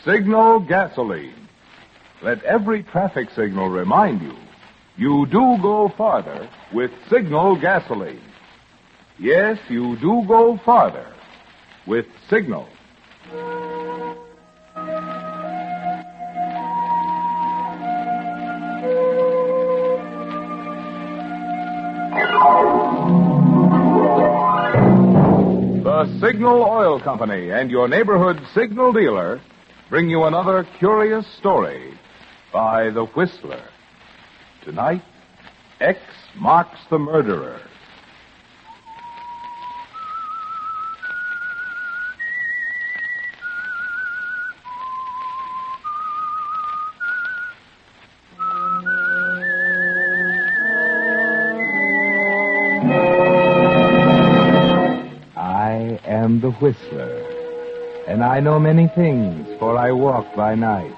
Signal gasoline. Let every traffic signal remind you, you do go farther with Signal gasoline. Yes, you do go farther with Signal. The Signal Oil Company and your neighborhood Signal dealer bring you another curious story by The Whistler. Tonight, X marks the murderer. I am the Whistler, and I know many things, for I walk by night.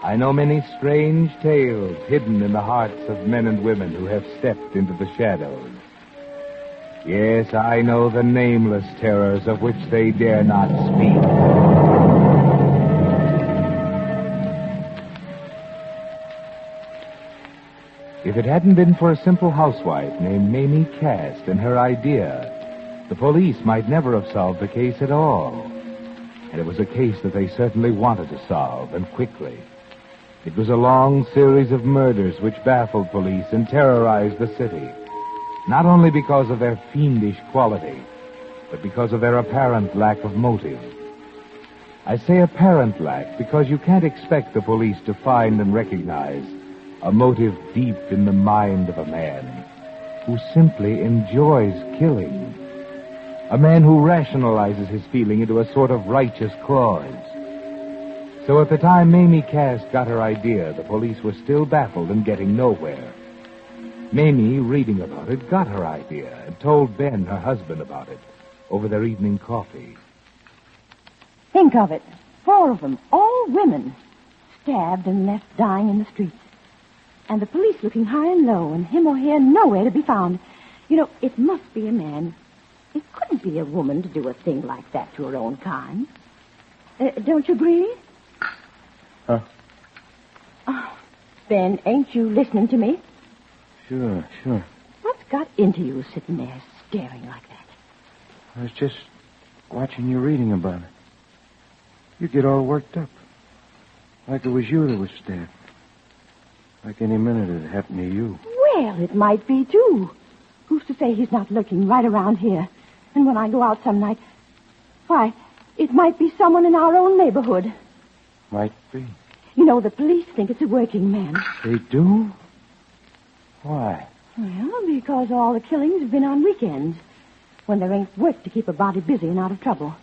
I know many strange tales hidden in the hearts of men and women who have stepped into the shadows. Yes, I know the nameless terrors of which they dare not speak. If it hadn't been for a simple housewife named Mamie Cast and her idea, the police might never have solved the case at all. And it was a case that they certainly wanted to solve, and quickly. It was a long series of murders which baffled police and terrorized the city, not only because of their fiendish quality, but because of their apparent lack of motive. I say apparent lack because you can't expect the police to find and recognize a motive deep in the mind of a man who simply enjoys killing. A man who rationalizes his feeling into a sort of righteous cause. So at the time Mamie Cast got her idea, the police were still baffled and getting nowhere. Mamie, reading about it, got her idea and told Ben, her husband, about it over their evening coffee. Think of it. 4 of them, all women, stabbed and left dying in the streets. And the police looking high and low, and him or her nowhere to be found. You know, it must be a man. It couldn't be a woman to do a thing like that to her own kind. Don't you agree? Huh? Oh, Ben, ain't you listening to me? Sure. What's got into you sitting there staring like that? I was just watching you reading about it. You get all worked up. Like it was you that was stabbed. Like any minute it happened to you. Well, it might be, too. Who's to say he's not lurking right around here? And when I go out some night, why, it might be someone in our own neighborhood. Might be. You know, the police think it's a working man. They do? Why? Well, because all the killings have been on weekends, when there ain't work to keep a body busy and out of trouble.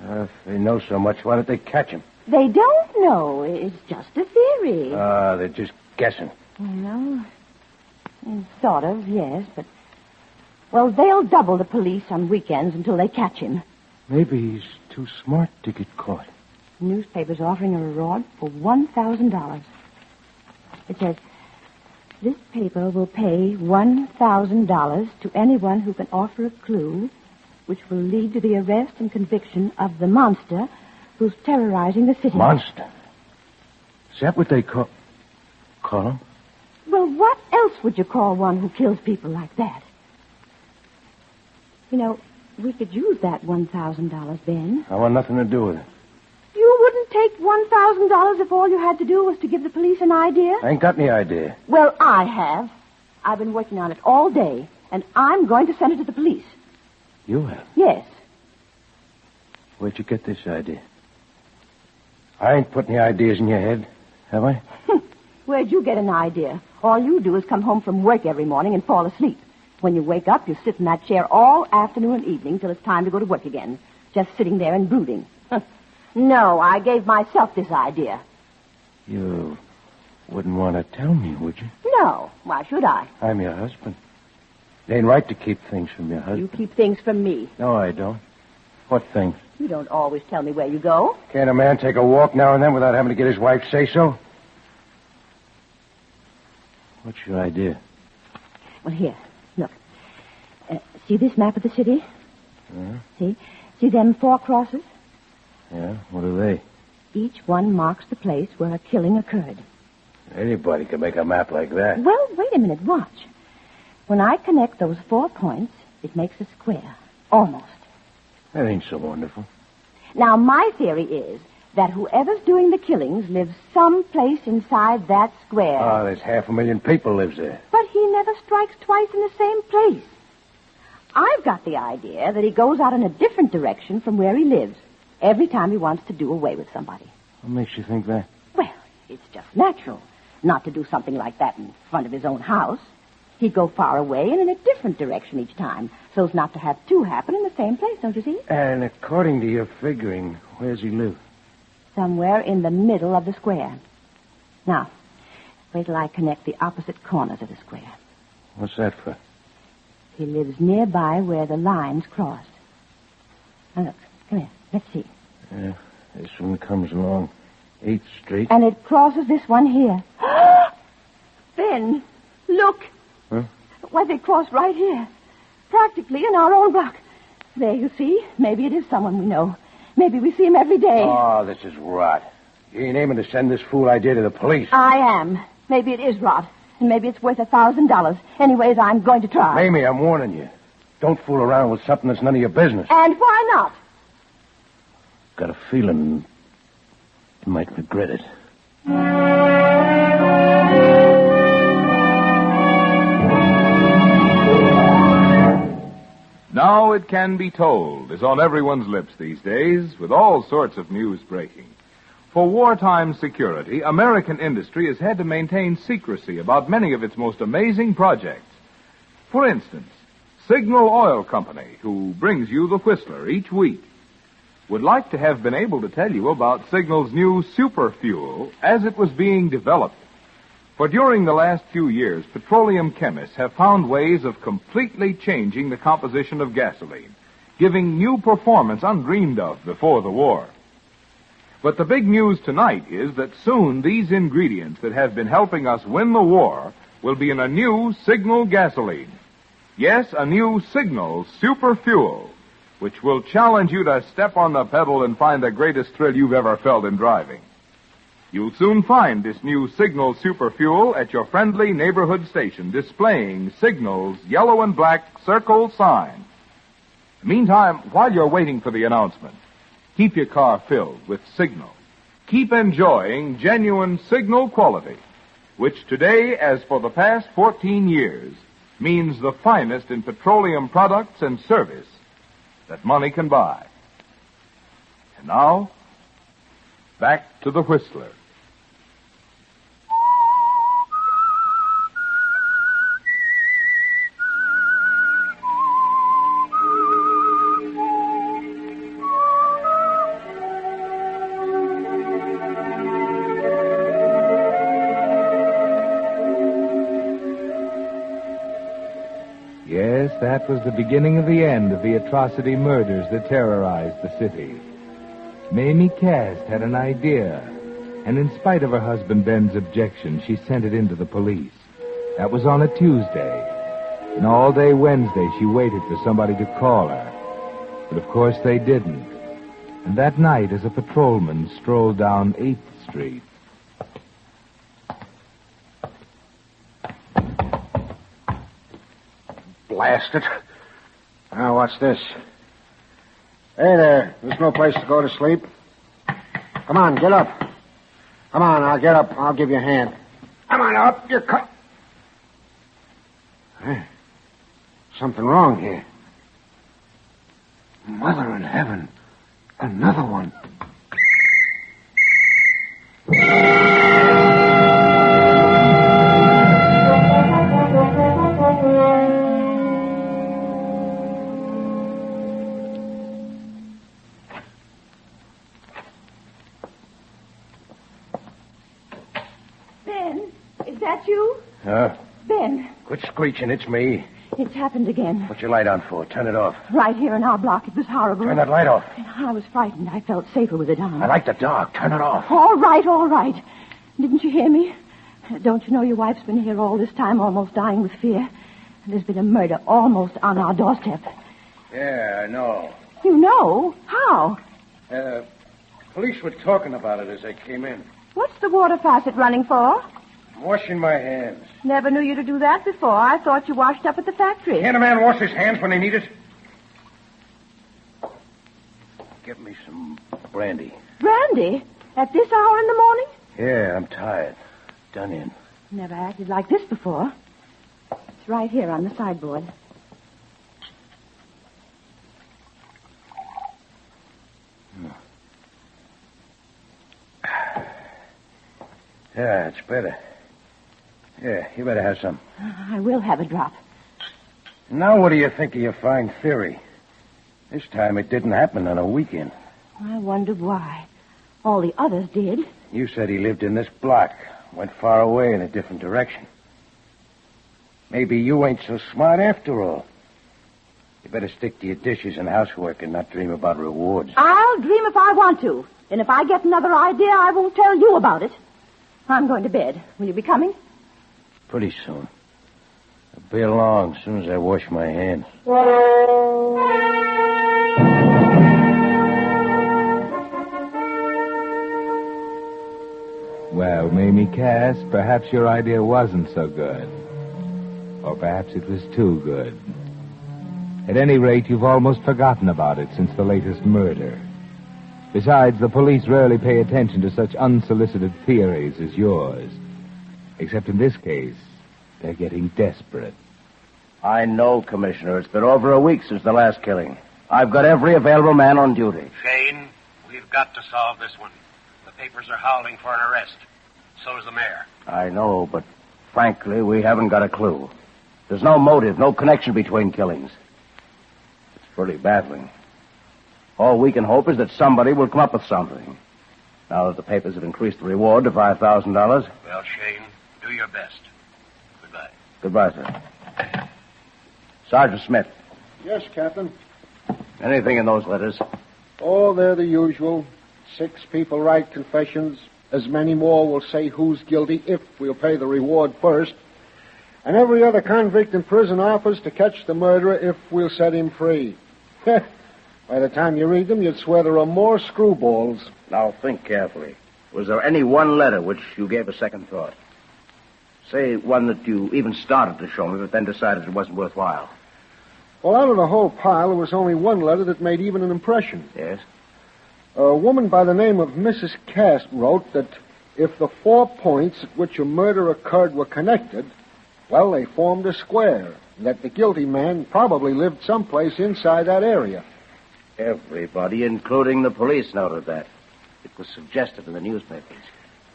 If they know so much, why don't they catch him? They don't know. It's just a theory. They're just guessing. Well, sort of, yes, but... Well, they'll double the police on weekends until they catch him. Maybe he's too smart to get caught. The newspaper's offering a reward for $1,000. It says, this paper will pay $1,000 to anyone who can offer a clue which will lead to the arrest and conviction of the monster who's terrorizing the city. Monster? Is that what they call him? Well, what else would you call one who kills people like that? You know, we could use that $1,000, Ben. I want nothing to do with it. You wouldn't take $1,000 if all you had to do was to give the police an idea? I ain't got any idea. Well, I have. I've been working on it all day, and I'm going to send it to the police. You have? Yes. Where'd you get this idea? I ain't put any ideas in your head, have I? Where'd you get an idea? All you do is come home from work every morning and fall asleep. When you wake up, you sit in that chair all afternoon and evening till it's time to go to work again. Just sitting there and brooding. No, I gave myself this idea. You wouldn't want to tell me, would you? No. Why should I? I'm your husband. It ain't right to keep things from your husband. You keep things from me. No, I don't. What things? You don't always tell me where you go. Can't a man take a walk now and then without having to get his wife say so? What's your idea? Well, here, look. See this map of the city? Yeah? See them 4 crosses? Yeah? What are they? Each one marks the place where a killing occurred. Anybody can make a map like that. Well, wait a minute. Watch. When I connect those 4 points, it makes a square. Almost. That ain't so wonderful. Now, my theory is that whoever's doing the killings lives someplace inside that square. Oh, there's 500,000 people lives there. But he never strikes twice in the same place. I've got the idea that he goes out in a different direction from where he lives every time he wants to do away with somebody. What makes you think that? Well, it's just natural not to do something like that in front of his own house. He'd go far away and in a different direction each time, so as not to have 2 happen in the same place, don't you see? And according to your figuring, where's he live? Somewhere in the middle of the square. Now, wait till I connect the opposite corners of the square. What's that for? He lives nearby where the lines cross. Now, look, come here. Let's see. Yeah, this one comes along 8th Street. And it crosses this one here. Ben, look. Huh? Why, they cross right here. Practically in our own block. There, you see. Maybe it is someone we know. Maybe we see him every day. Oh, this is rot. You ain't aiming to send this fool idea to the police. I am. Maybe it is rot. And maybe it's worth $1,000. Anyways, I'm going to try. Mamie, I'm warning you. Don't fool around with something that's none of your business. And why not? Got a feeling you might regret it. Now It Can Be Told is on everyone's lips these days, with all sorts of news breaking. For wartime security, American industry has had to maintain secrecy about many of its most amazing projects. For instance, Signal Oil Company, who brings you the Whistler each week, would like to have been able to tell you about Signal's new super fuel as it was being developed. For during the last few years, petroleum chemists have found ways of completely changing the composition of gasoline, giving new performance undreamed of before the war. But the big news tonight is that soon these ingredients that have been helping us win the war will be in a new Signal gasoline. Yes, a new Signal super fuel, which will challenge you to step on the pedal and find the greatest thrill you've ever felt in driving. You'll soon find this new Signal super fuel at your friendly neighborhood station displaying Signal's yellow and black circle sign. Meantime, while you're waiting for the announcement, keep your car filled with Signal. Keep enjoying genuine Signal quality, which today, as for the past 14 years, means the finest in petroleum products and service that money can buy. And now, back to the Whistler. Yes, that was the beginning of the end of the atrocity murders that terrorized the city. Mamie Cast had an idea, and in spite of her husband Ben's objection, she sent it in to the police. That was on a Tuesday, and all day Wednesday she waited for somebody to call her. But of course they didn't. And that night, as a patrolman strolled down 8th Street, Blast it. Now, what's this? Hey there. There's no place to go to sleep. Come on, get up. Come on, I'll get up. I'll give you a hand. Come on, up. You're cut. Hey, something wrong here. Mother in heaven. Another one. Ben, is that you? Ben, Quit screeching. It's me. it's happened again. What's your light on for? Turn it off. Right here in our block. It was horrible. Turn that light off. I was frightened. I felt safer with it on. I like the dark. Turn it off. All right, all right. Didn't you hear me? Don't you know your wife's been here all this time, almost dying with fear? There's been a murder almost on our doorstep. Yeah, I know. You know? How? Police were talking about it as I came in. What's the water faucet running for? I'm washing my hands. Never knew you to do that before. I thought you washed up at the factory. Can't a man wash his hands when he needs it? Get me some brandy. Brandy? At this hour in the morning? Yeah, I'm tired. Done in. Never acted like this before. It's right here on the sideboard. Yeah, it's better. Yeah, you better have some. I will have a drop. Now what do you think of your fine theory? This time it didn't happen on a weekend. I wondered why. All the others did. You said he lived in this block. Went far away in a different direction. Maybe you ain't so smart after all. You better stick to your dishes and housework and not dream about rewards. I'll dream if I want to. And if I get another idea, I won't tell you about it. I'm going to bed. Will you be coming? Pretty soon. I'll be along as soon as I wash my hands. Well, Mamie Cass, perhaps your idea wasn't so good. Or perhaps it was too good. At any rate, you've almost forgotten about it since the latest murder. Besides, the police rarely pay attention to such unsolicited theories as yours. Except in this case, they're getting desperate. I know, Commissioner. It's been over a week since the last killing. I've got every available man on duty. Shane, we've got to solve this one. The papers are howling for an arrest. So is the mayor. I know, but frankly, we haven't got a clue. There's no motive, no connection between killings. It's pretty baffling. All we can hope is that somebody will come up with something. Now that the papers have increased the reward to $5,000. Well, Shane, do your best. Goodbye. Goodbye, sir. Sergeant Smith. Yes, Captain. Anything in those letters? Oh, they're the usual. 6 people write confessions. As many more will say who's guilty if we'll pay the reward first. And every other convict in prison offers to catch the murderer if we'll set him free. By the time you read them, you'd swear there are more screwballs. Now, think carefully. Was there any one letter which you gave a second thought? Say one that you even started to show me, but then decided it wasn't worthwhile. Well, out of the whole pile, there was only one letter that made even an impression. Yes? A woman by the name of Mrs. Cass wrote that if the 4 points at which a murder occurred were connected, well, they formed a square, and that the guilty man probably lived someplace inside that area. Everybody, including the police, noted that. It was suggested in the newspapers.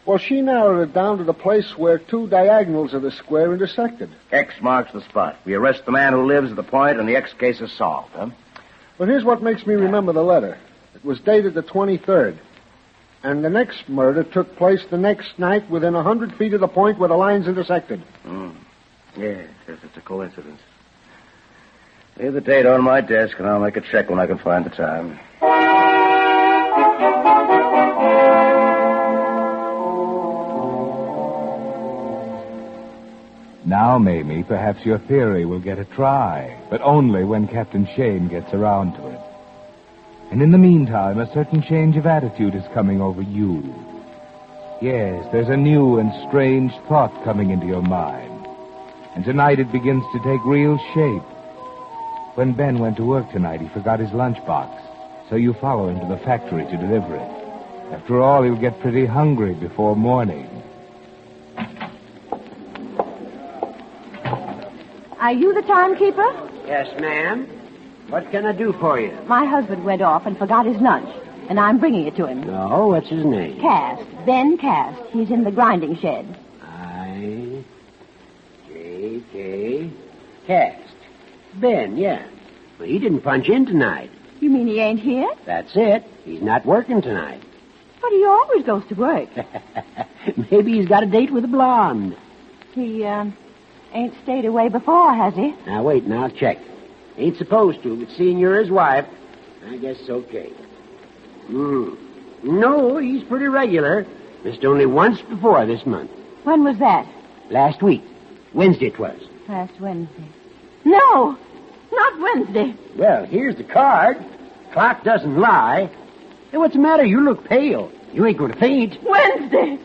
Well, she narrowed it down to the place where 2 diagonals of the square intersected. X marks the spot. We arrest the man who lives at the point, and the X case is solved, huh? But here's what makes me remember the letter. It was dated the 23rd. And the next murder took place the next night within 100 feet of the point where the lines intersected. Yes, it's a coincidence. Leave the date on my desk, and I'll make a check when I can find the time. Now, Mamie, perhaps your theory will get a try, but only when Captain Shane gets around to it. And in the meantime, a certain change of attitude is coming over you. Yes, there's a new and strange thought coming into your mind. And tonight it begins to take real shape. When Ben went to work tonight, he forgot his lunchbox. So you follow him to the factory to deliver it. After all, he'll get pretty hungry before morning. Are you the timekeeper? Yes, ma'am. What can I do for you? My husband went off and forgot his lunch, and I'm bringing it to him. Oh, what's his name? Cast. Ben Cast. He's in the grinding shed. I-J-K. Cast. Ben, yeah. Well, he didn't punch in tonight. You mean he ain't here? That's it. He's not working tonight. But he always goes to work. Maybe he's got a date with a blonde. He, ain't stayed away before, has he? Now, wait, and I'll check. Ain't supposed to, but seeing you're his wife, I guess it's okay. No, he's pretty regular. Missed only once before this month. When was that? Last week. Wednesday it was. Last Wednesday. No, not Wednesday. Well, here's the card. Clock doesn't lie. Hey, what's the matter? You look pale. You ain't going to faint. Wednesday!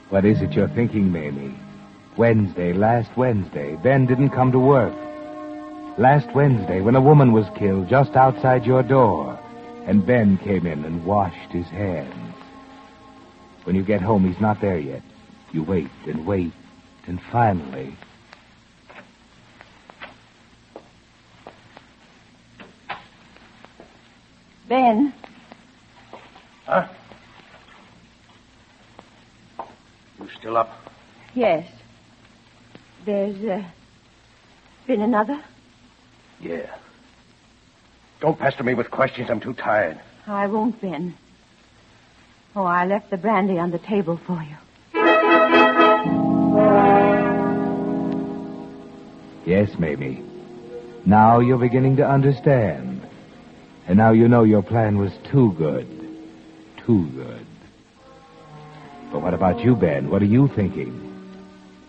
What is it you're thinking, Mamie? Wednesday, last Wednesday, Ben didn't come to work. Last Wednesday, when a woman was killed just outside your door, and Ben came in and washed his hands. When you get home, he's not there yet. You wait, and finally... Ben. Huh? You still up? Yes. There's, been another? Yeah. Don't pester me with questions. I'm too tired. I won't, Ben. Oh, I left the brandy on the table for you. Yes, Mamie. Now you're beginning to understand. And now you know your plan was too good. Too good. But what about you, Ben? What are you thinking?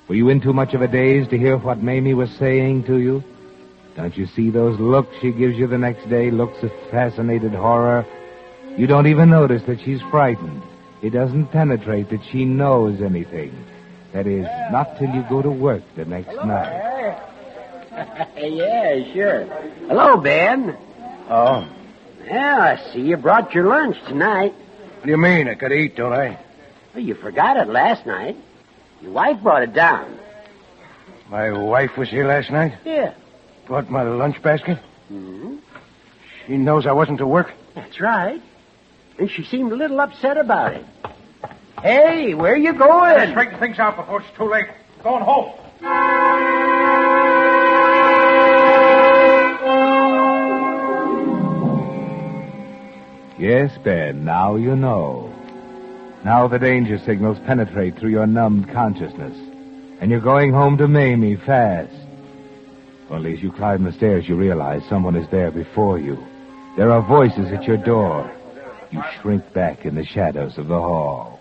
Were you in too much of a daze to hear what Mamie was saying to you? Don't you see those looks she gives you the next day? Looks of fascinated horror? You don't even notice that she's frightened. It doesn't penetrate that she knows anything. That is, not till you go to work the next night. Yeah, sure. Hello, Ben. Oh? Well, I see you brought your lunch tonight. What do you mean? I could eat, don't I? Well, you forgot it last night. Your wife brought it down. My wife was here last night? Yeah. Brought my lunch basket? Mm-hmm. She knows I wasn't to work? That's right. And she seemed a little upset about it. Hey, where you going? Let's straighten things out before it's too late. Going home. Yes, Ben, now you know. Now the danger signals penetrate through your numbed consciousness. And you're going home to Mamie fast. Only as you climb the stairs, you realize someone is there before you. There are voices at your door. You shrink back in the shadows of the hall.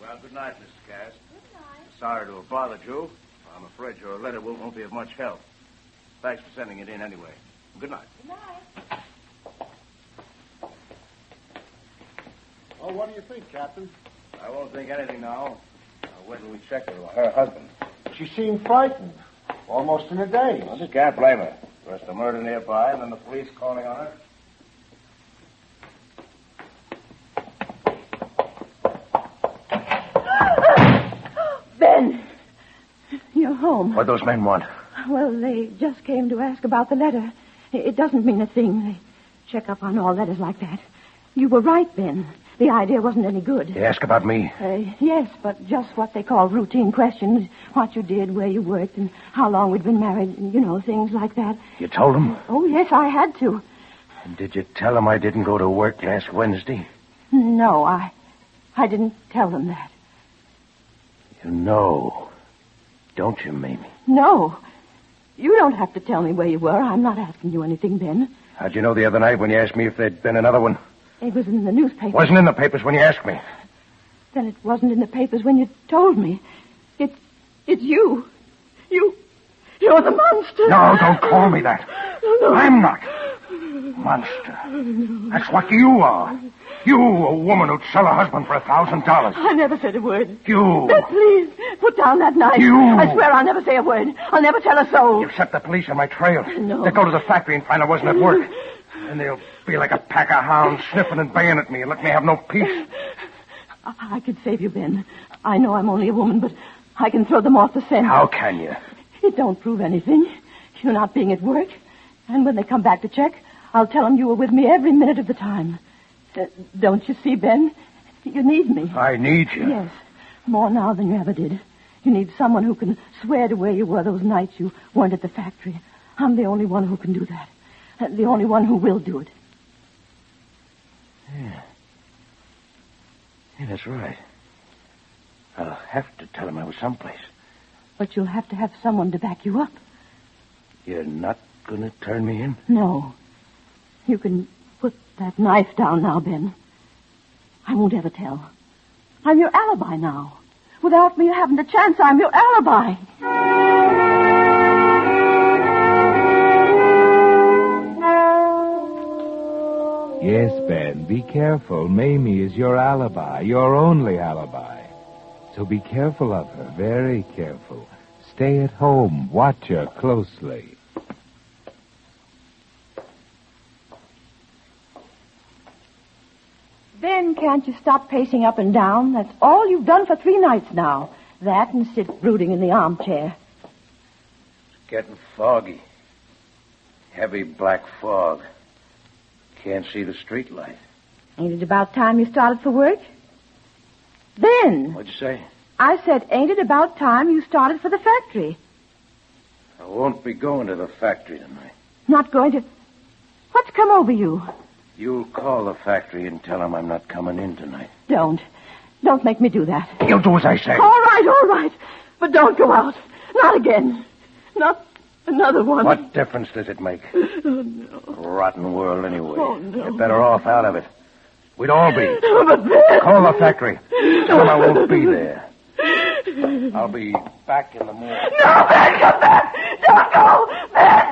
Well, good night, Mrs. Cass. Good night. Sorry to have bothered you. I'm afraid your letter won't be of much help. Thanks for sending it in anyway. Good night. Good night. Well, what do you think, Captain? I won't think anything now. I'll wait till we check her husband. She seemed frightened. Almost in a daze. I just can't blame her. First the murder nearby, and then the police calling on her. Ben, you're home. What those men want? Well, they just came to ask about the letter. It doesn't mean a thing. They check up on all letters like that. You were right, Ben. The idea wasn't any good. They ask about me? Yes, but just what they call routine questions. What you did, where you worked, and how long we'd been married, and, things like that. You told them? Oh, yes, I had to. And did you tell them I didn't go to work last Wednesday? No, I didn't tell them that. You know, don't you, Mamie? No. You don't have to tell me where you were. I'm not asking you anything, Ben. How'd you know the other night when you asked me if there'd been another one? It was in the newspaper. Wasn't in the papers when you asked me. Then it wasn't in the papers when you told me. It's you. You're the monster. No, don't call me that. No. I'm not. Monster. That's what you are. You, a woman who'd sell her husband for $1,000. I never said a word. You. Ben, please, put down that knife. You. I swear I'll never say a word. I'll never tell a soul. You've set the police on my trail. No. They go to the factory and find I wasn't at work. And they'll be like a pack of hounds sniffing and baying at me and let me have no peace. I could save you, Ben. I know I'm only a woman, but I can throw them off the scent. How can you? It don't prove anything. You're not being at work. And when they come back to check, I'll tell them you were with me every minute of the time. Don't you see, Ben? You need me. I need you. Yes, more now than you ever did. You need someone who can swear to where you were those nights you weren't at the factory. I'm the only one who can do that. The only one who will do it. Yeah, that's right. I'll have to tell him I was someplace. But you'll have to have someone to back you up. You're not going to turn me in? No. You can put that knife down now, Ben. I won't ever tell. I'm your alibi now. Without me, you haven't a chance. I'm your alibi. Yes, Ben, be careful. Mamie is your alibi, your only alibi. So be careful of her, very careful. Stay at home. Watch her closely. Ben, can't you stop pacing up and down? That's all you've done for 3 nights now. That and sit brooding in the armchair. It's getting foggy. Heavy black fog. Can't see the street light. Ain't it about time you started for work? Ben! What'd you say? I said, ain't it about time you started for the factory? I won't be going to the factory tonight. Not going to... What's come over you? You'll call the factory and tell them I'm not coming in tonight. Don't. Don't make me do that. You'll do as I say. All right. But don't go out. Not again. Not another one. What difference does it make? Oh, no. Rotten world anyway. Oh, no. You're better off out of it. We'd all be. Oh, but Ben... Call the factory. Tell them I won't be there. I'll be back in the morning. No, Ben, come back! Don't go! Ben!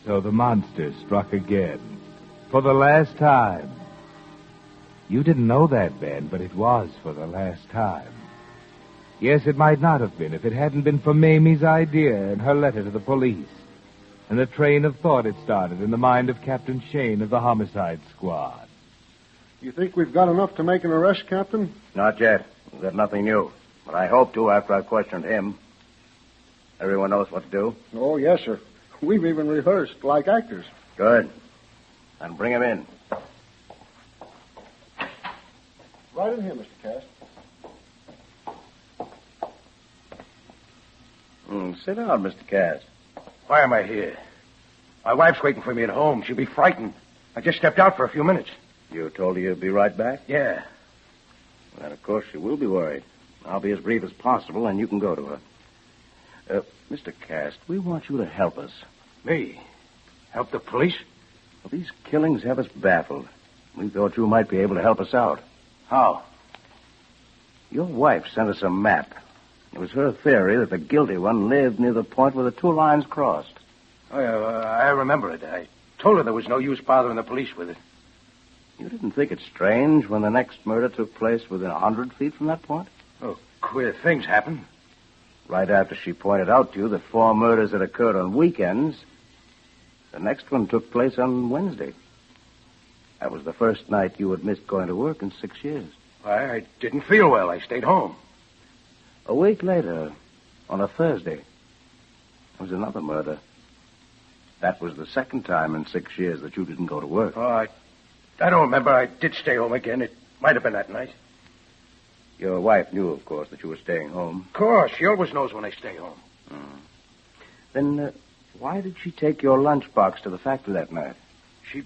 So the monster struck again. For the last time. You didn't know that, Ben, but it was for the last time. Yes, it might not have been if it hadn't been for Mamie's idea and her letter to the police. And the train of thought it started in the mind of Captain Shane of the Homicide Squad. You think we've got enough to make an arrest, Captain? Not yet. We've got nothing new. But I hope to after I've questioned him. Everyone knows what to do? Oh, yes, sir. We've even rehearsed like actors. Good. Then bring him in. Right in here, Mr. Cast. Sit down, Mr. Cast. Why am I here? My wife's waiting for me at home. She'll be frightened. I just stepped out for a few minutes. You told her you'd be right back? Yeah. Well, of course, she will be worried. I'll be as brief as possible, and you can go to her. Mr. Cast, we want you to help us. Me? Help the police? Well, these killings have us baffled. We thought you might be able to help us out. How? Your wife sent us a map. It was her theory that the guilty one lived near the point where the 2 lines crossed. Oh, yeah, I remember it. I told her there was no use bothering the police with it. You didn't think it strange when the next murder took place within 100 feet from that point? Oh, queer things happen. Right after she pointed out to you that 4 murders had occurred on weekends, the next one took place on Wednesday. That was the first night you had missed going to work in 6 years. I didn't feel well. I stayed home. A week later, on a Thursday, there was another murder. That was the second time in 6 years that you didn't go to work. Oh, I don't remember. I did stay home again. It might have been that night. Your wife knew, of course, that you were staying home. Of course. She always knows when I stay home. Then why did she take your lunchbox to the factory that night? She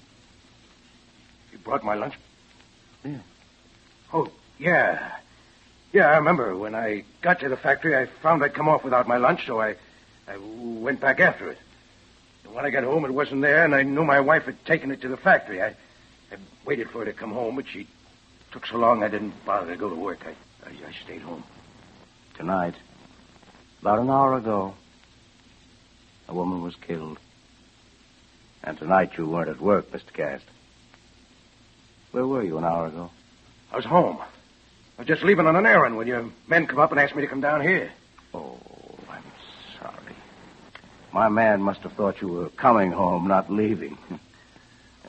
brought my lunch? Yeah. Oh, yeah. Yeah, I remember. When I got to the factory, I found I'd come off without my lunch, so I went back after it. And when I got home, it wasn't there, and I knew my wife had taken it to the factory. I waited for her to come home, but she took so long I didn't bother to go to work. I stayed home. Tonight, about an hour ago, a woman was killed. And tonight you weren't at work, Mr. Cast. Where were you an hour ago? I was home. I was just leaving on an errand when your men come up and asked me to come down here. Oh, I'm sorry. My man must have thought you were coming home, not leaving.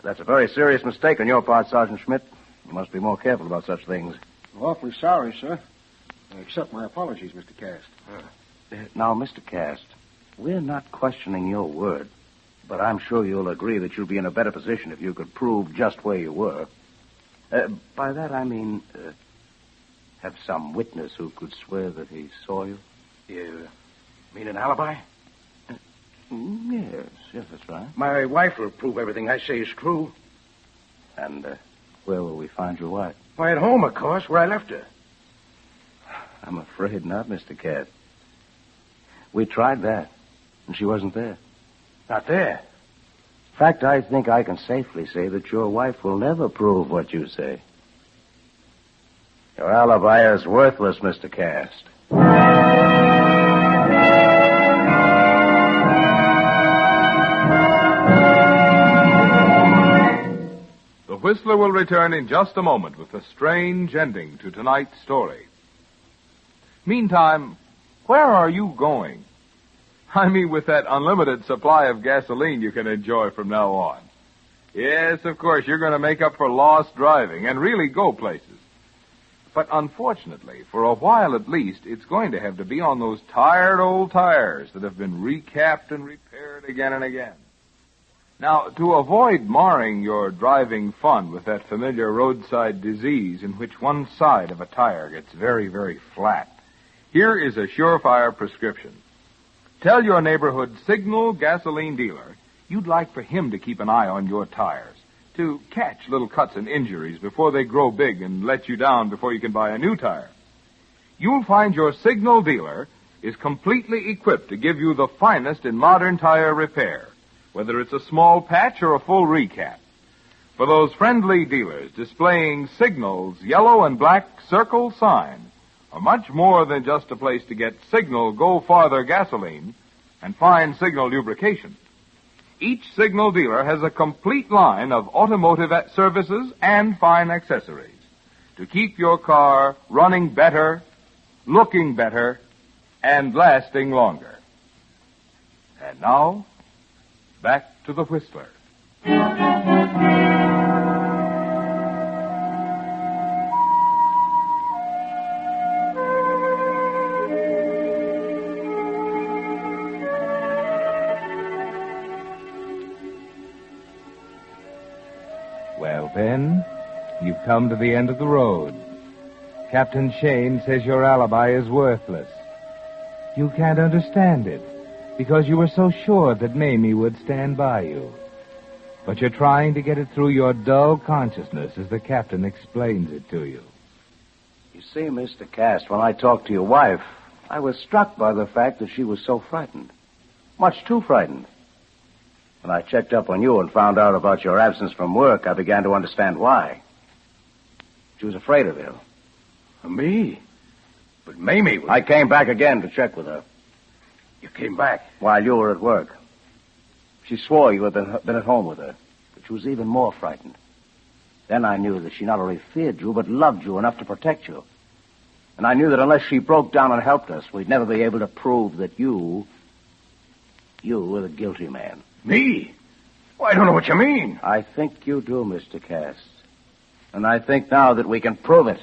That's a very serious mistake on your part, Sergeant Schmidt. You must be more careful about such things. I'm awfully sorry, sir. I accept my apologies, Mr. Cast. Now, Mr. Cast, we're not questioning your word, but I'm sure you'll agree that you'll be in a better position if you could prove just where you were. By that I mean, have some witness who could swear that he saw you. You mean an alibi? Yes, that's right. My wife will prove everything I say is true. And where will we find your wife? Why, at home, of course, where I left her. I'm afraid not, Mr. Cat. We tried that, and she wasn't there. Not there? In fact, I think I can safely say that your wife will never prove what you say. Your alibi is worthless, Mr. Cast. The Whistler will return in just a moment with a strange ending to tonight's story. Meantime, where are you going? I mean, with that unlimited supply of gasoline you can enjoy from now on. Yes, of course, you're going to make up for lost driving and really go places. But unfortunately, for a while at least, it's going to have to be on those tired old tires that have been recapped and repaired again and again. Now, to avoid marring your driving fun with that familiar roadside disease in which one side of a tire gets very, very flat, here is a surefire prescription. Tell your neighborhood signal gasoline dealer you'd like for him to keep an eye on your tires, to catch little cuts and injuries before they grow big and let you down before you can buy a new tire. You'll find your signal dealer is completely equipped to give you the finest in modern tire repair, whether it's a small patch or a full recap. For those friendly dealers displaying Signal's yellow and black circle sign are much more than just a place to get Signal Go Farther gasoline and fine Signal lubrication. Each Signal dealer has a complete line of automotive services and fine accessories to keep your car running better, looking better, and lasting longer. And now, back to the Whistler. Well, Ben, you've come to the end of the road. Captain Shane says your alibi is worthless. You can't understand it because you were so sure that Mamie would stand by you. But you're trying to get it through your dull consciousness as the captain explains it to you. You see, Mr. Cast, when I talked to your wife, I was struck by the fact that she was so frightened. Much too frightened. When I checked up on you and found out about your absence from work, I began to understand why. She was afraid of you. Me? But Mamie was... I came back again to check with her. You came back? While you were at work. She swore you had been at home with her, but she was even more frightened. Then I knew that she not only feared you, but loved you enough to protect you. And I knew that unless she broke down and helped us, we'd never be able to prove that you were the guilty man. Me? Well, I don't know what you mean. I think you do, Mr. Cass. And I think now that we can prove it.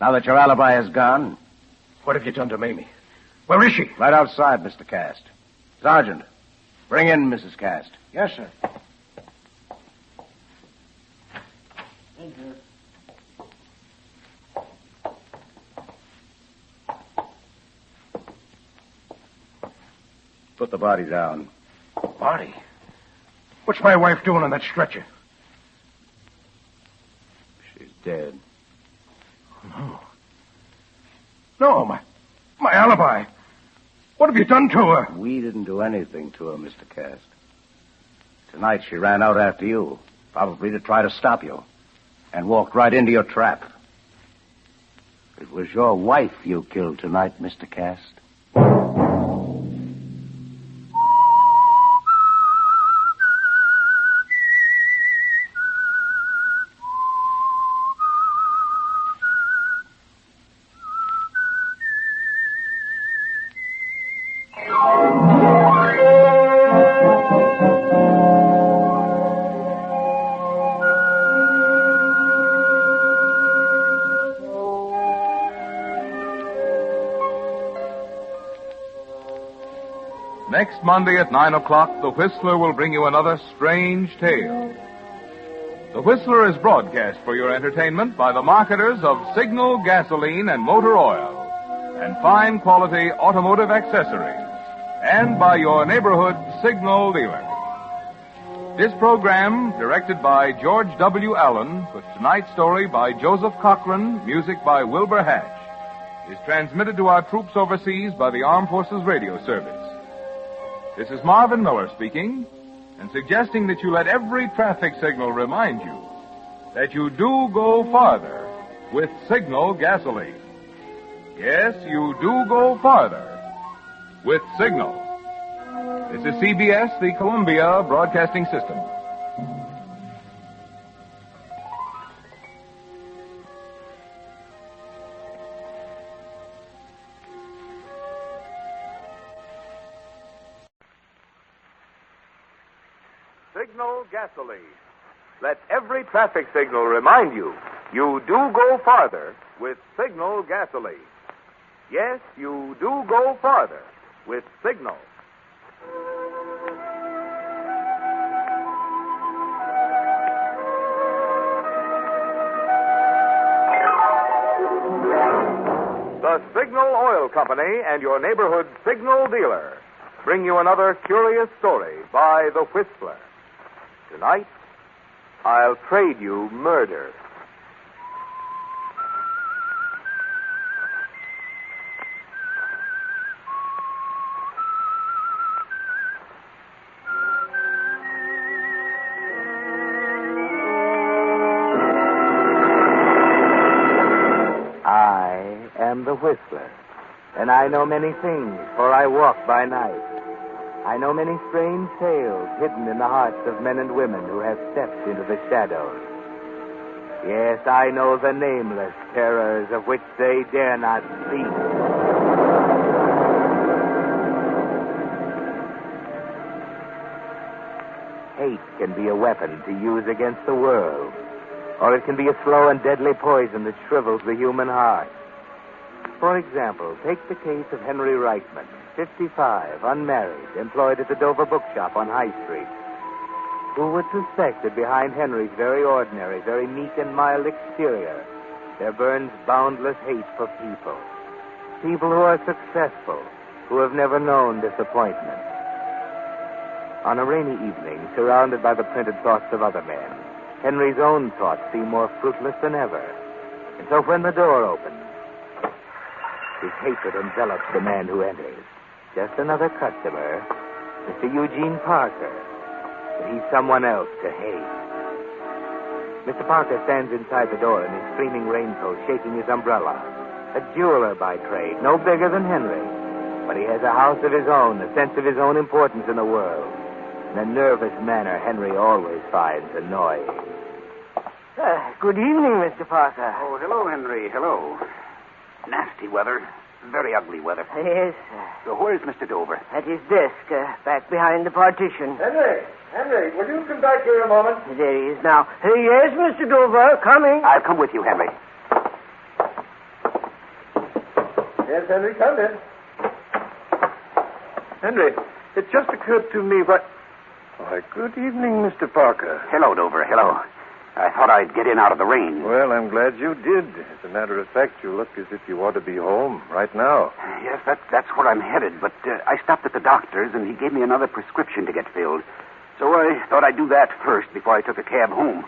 Now that your alibi is gone. What have you done to Mamie? Where is she? Right outside, Mr. Cast. Sergeant, bring in Mrs. Cast. Yes, sir. In here. Put the body down. Body? What's my wife doing on that stretcher? She's dead. No. No, my alibi. What have you done to her? We didn't do anything to her, Mr. Cast. Tonight she ran out after you, probably to try to stop you, and walked right into your trap. It was your wife you killed tonight, Mr. Cast. Next Monday at 9 o'clock, the Whistler will bring you another strange tale. The Whistler is broadcast for your entertainment by the marketers of Signal gasoline and motor oil and fine quality automotive accessories, and by your neighborhood Signal dealer. This program, directed by George W. Allen, with tonight's story by Joseph Cochran, music by Wilbur Hatch, is transmitted to our troops overseas by the Armed Forces Radio Service. This is Marvin Miller speaking, and suggesting that you let every traffic signal remind you that you do go farther with Signal gasoline. Yes, you do go farther with Signal. This is CBS, the Columbia Broadcasting System. Signal gasoline. Let every traffic signal remind you, you do go farther with Signal gasoline. Yes, you do go farther with Signal. The Signal Oil Company and your neighborhood Signal dealer bring you another curious story by The Whistler. Tonight, I'll trade you murder. I am the Whistler, and I know many things, for I walk by night. I know many strange tales hidden in the hearts of men and women who have stepped into the shadows. Yes, I know the nameless terrors of which they dare not speak. Hate can be a weapon to use against the world, or it can be a slow and deadly poison that shrivels the human heart. For example, take the case of Henry Reichman, 55, unmarried, employed at the Dover Bookshop on High Street. Who would suspect that behind Henry's very ordinary, very meek and mild exterior, there burns boundless hate for people. People who are successful, who have never known disappointment. On a rainy evening, surrounded by the printed thoughts of other men, Henry's own thoughts seem more fruitless than ever. And so when the door opens, his hatred envelops the man who enters. Just another customer, Mr. Eugene Parker. But he's someone else to hate. Mr. Parker stands inside the door in his streaming raincoat, shaking his umbrella. A jeweler by trade, no bigger than Henry. But he has a house of his own, a sense of his own importance in the world. And a nervous manner Henry always finds annoying. Good evening, Mr. Parker. Oh, hello, Henry. Hello. Nasty weather. Very ugly weather. Yes, So where's Mr. Dover? at his desk, back behind the partition. Henry, will you come back here a moment? There he is now. Yes, Mr. Dover, coming. I'll come with you, Henry. Yes, Henry, come in. Henry, it just occurred to me what... Why, good evening, Mr. Parker. Hello, Dover. Hello. I thought I'd get in out of the rain. Well, I'm glad you did. As a matter of fact, you look as if you ought to be home right now. Yes, that's where I'm headed, but I stopped at the doctor's, and he gave me another prescription to get filled. So I thought I'd do that first before I took a cab home.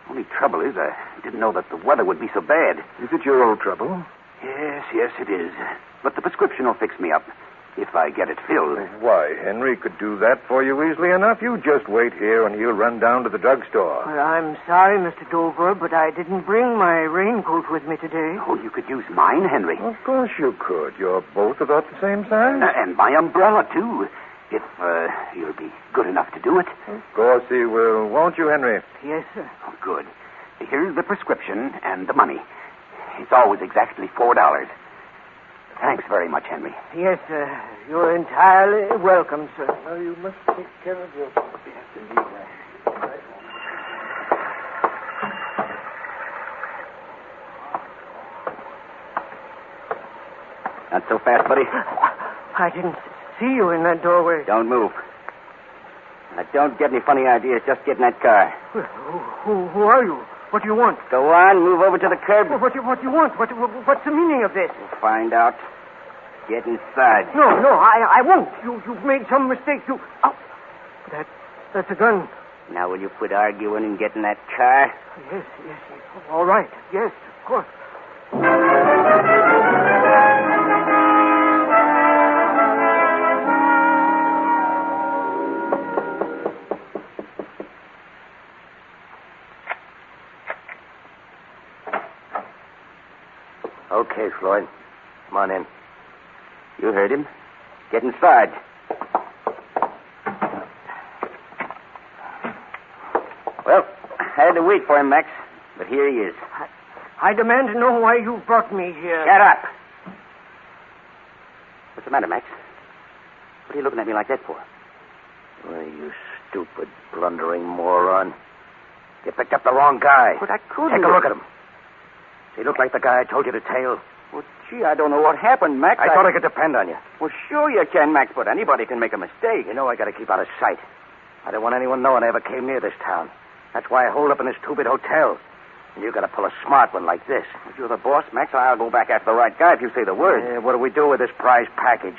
Only trouble is, I didn't know that the weather would be so bad. Is it your old trouble? Yes, it is. But the prescription will fix me up if I get it filled. Why, Henry could do that for you easily enough. You just wait here, and he'll run down to the drugstore. Well, I'm sorry, Mr. Dover, but I didn't bring my raincoat with me today. Oh, you could use mine, Henry. Of course you could. You're both about the same size. And my umbrella, too. If you'll be good enough to do it. Of course he will. Won't you, Henry? Yes, sir. Oh, good. Here's the prescription and the money. It's always exactly $4. Thanks very much, Henry. Yes, sir. You're entirely welcome, sir. Now, you must take care of yourself. Yes, indeed. Not so fast, buddy. I didn't see you in that doorway. Don't move. Now, don't get any funny ideas. Just get in that car. Well, who are you? What do you want? Go on. Move over to the curb. Well, what do you want? What's the meaning of this? We'll find out. Get inside. No, I won't. You've made some mistake. Oh, that's a gun. Now, will you quit arguing and get in that car? Yes. All right. Yes, of course. Okay, Floyd. Come on in. You heard him. Get inside. Well, I had to wait for him, Max, but here he is. I demand to know why you brought me here. Shut up. What's the matter, Max? What are you looking at me like that for? Oh, you stupid, blundering moron. You picked up the wrong guy. But I couldn't. Take a look at him. Does he look like the guy I told you to tail? Well, gee, I don't know what happened, Max. I thought I could depend on you. Well, sure you can, Max, but anybody can make a mistake. You know I got to keep out of sight. I don't want anyone knowing I ever came near this town. That's why I hold up in this two-bit hotel. And you got to pull a smart one like this. If you're the boss, Max, I'll go back after the right guy if you say the word. What do we do with this prize package?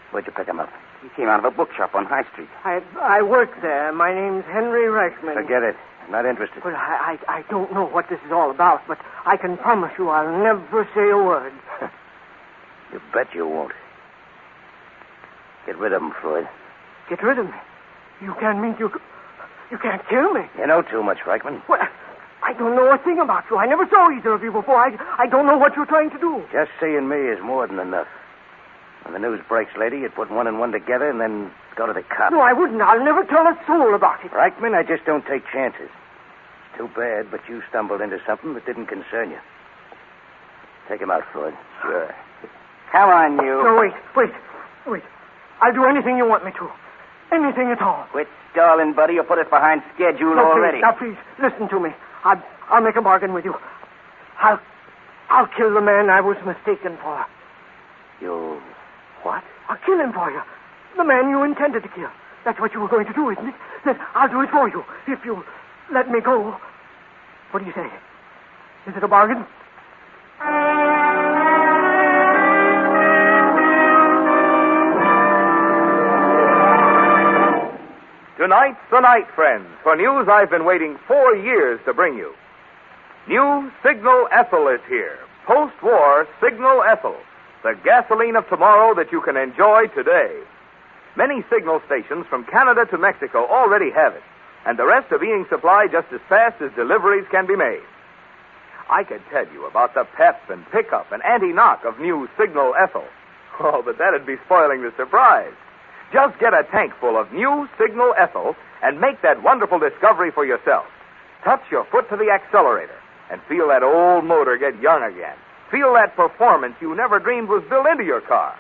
Where'd you pick him up? He came out of a bookshop on High Street. I work there. My name's Henry Reichman. Forget it. I'm not interested. Well, I don't know what this is all about, but I can promise you I'll never say a word. You bet you won't. Get rid of him, Floyd. Get rid of me? You can't mean you can't kill me. You know too much, Reichman. Well, I don't know a thing about you. I never saw either of you before. I don't know what you're trying to do. Just seeing me is more than enough. When the news breaks, lady, you'd put one and one together and then go to the cops. No, I wouldn't. I'll never tell a soul about it. Reichman, I just don't take chances. It's too bad, but you stumbled into something that didn't concern you. Take him out, Floyd. Sure. Come on, you. No, wait. I'll do anything you want me to. Anything at all. Quit stalling, buddy. You put us behind schedule already. Now, please, listen to me. I'll make a bargain with you. I'll kill the man I was mistaken for. You... what? I'll kill him for you. The man you intended to kill. That's what you were going to do, isn't it? Then I'll do it for you, if you let me go. What do you say? Is it a bargain? Tonight's the night, friends, for news I've been waiting 4 years to bring you. New Signal Ethyl is here. Post-war Signal Ethyl. The gasoline of tomorrow that you can enjoy today. Many signal stations from Canada to Mexico already have it, and the rest are being supplied just as fast as deliveries can be made. I could tell you about the pep and pickup and anti-knock of new Signal Ethyl. Oh, but that'd be spoiling the surprise. Just get a tank full of new Signal Ethyl and make that wonderful discovery for yourself. Touch your foot to the accelerator and feel that old motor get young again. Feel that performance you never dreamed was built into your car.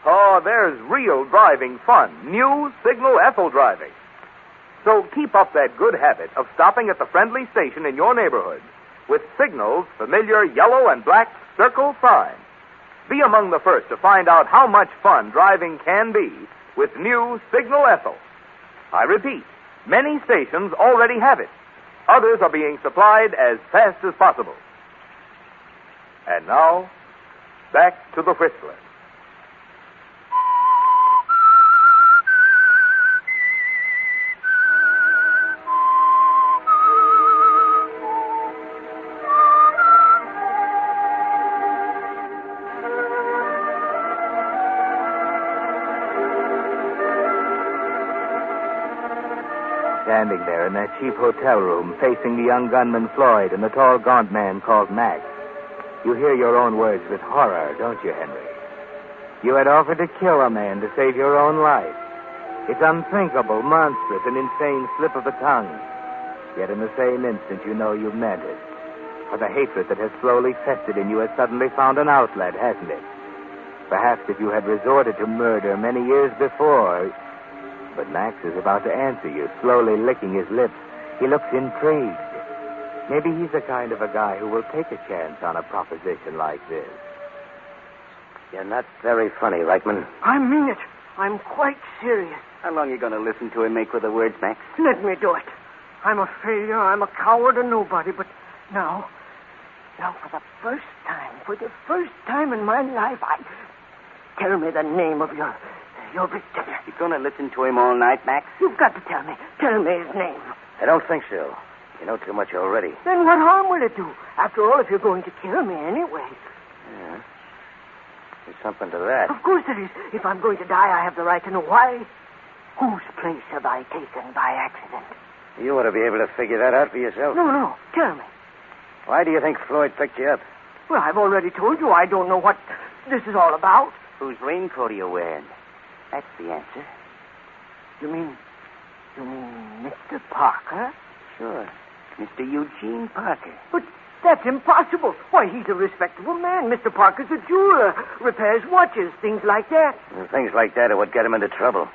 Oh, there's real driving fun. New Signal Ethyl driving. So keep up that good habit of stopping at the friendly station in your neighborhood with Signal's familiar yellow and black circle sign. Be among the first to find out how much fun driving can be with new Signal Ethyl. I repeat, many stations already have it. Others are being supplied as fast as possible. And now, back to the Whistler. Standing there in that cheap hotel room, facing the young gunman Floyd and the tall, gaunt man called Max, you hear your own words with horror, don't you, Henry? You had offered to kill a man to save your own life. It's unthinkable, monstrous, an insane slip of the tongue. Yet in the same instant, you know you meant it. For the hatred that has slowly festered in you has suddenly found an outlet, hasn't it? Perhaps if you had resorted to murder many years before... But Max is about to answer you, slowly licking his lips. He looks intrigued. Maybe he's the kind of a guy who will take a chance on a proposition like this. You're not very funny, Reichman. I mean it. I'm quite serious. How long are you going to listen to him make with the words, Max? Let me do it. I'm a failure, I'm a coward, a nobody, but now for the first time in my life, tell me the name of your victim. You're going to listen to him all night, Max? You've got to tell me. Tell me his name. I don't think so. You know too much already. Then what harm will it do? After all, if you're going to kill me anyway. Yeah. There's something to that. Of course there is. If I'm going to die, I have the right to know why. Whose place have I taken by accident? You ought to be able to figure that out for yourself. No. Tell me. Why do you think Floyd picked you up? Well, I've already told you I don't know what this is all about. Whose raincoat are you wearing? That's the answer. You mean Mr. Parker? Sure. Mr. Eugene Parker. But that's impossible. Why, he's a respectable man. Mr. Parker's a jeweler, repairs watches, things like that. Well, things like that are what get him into trouble.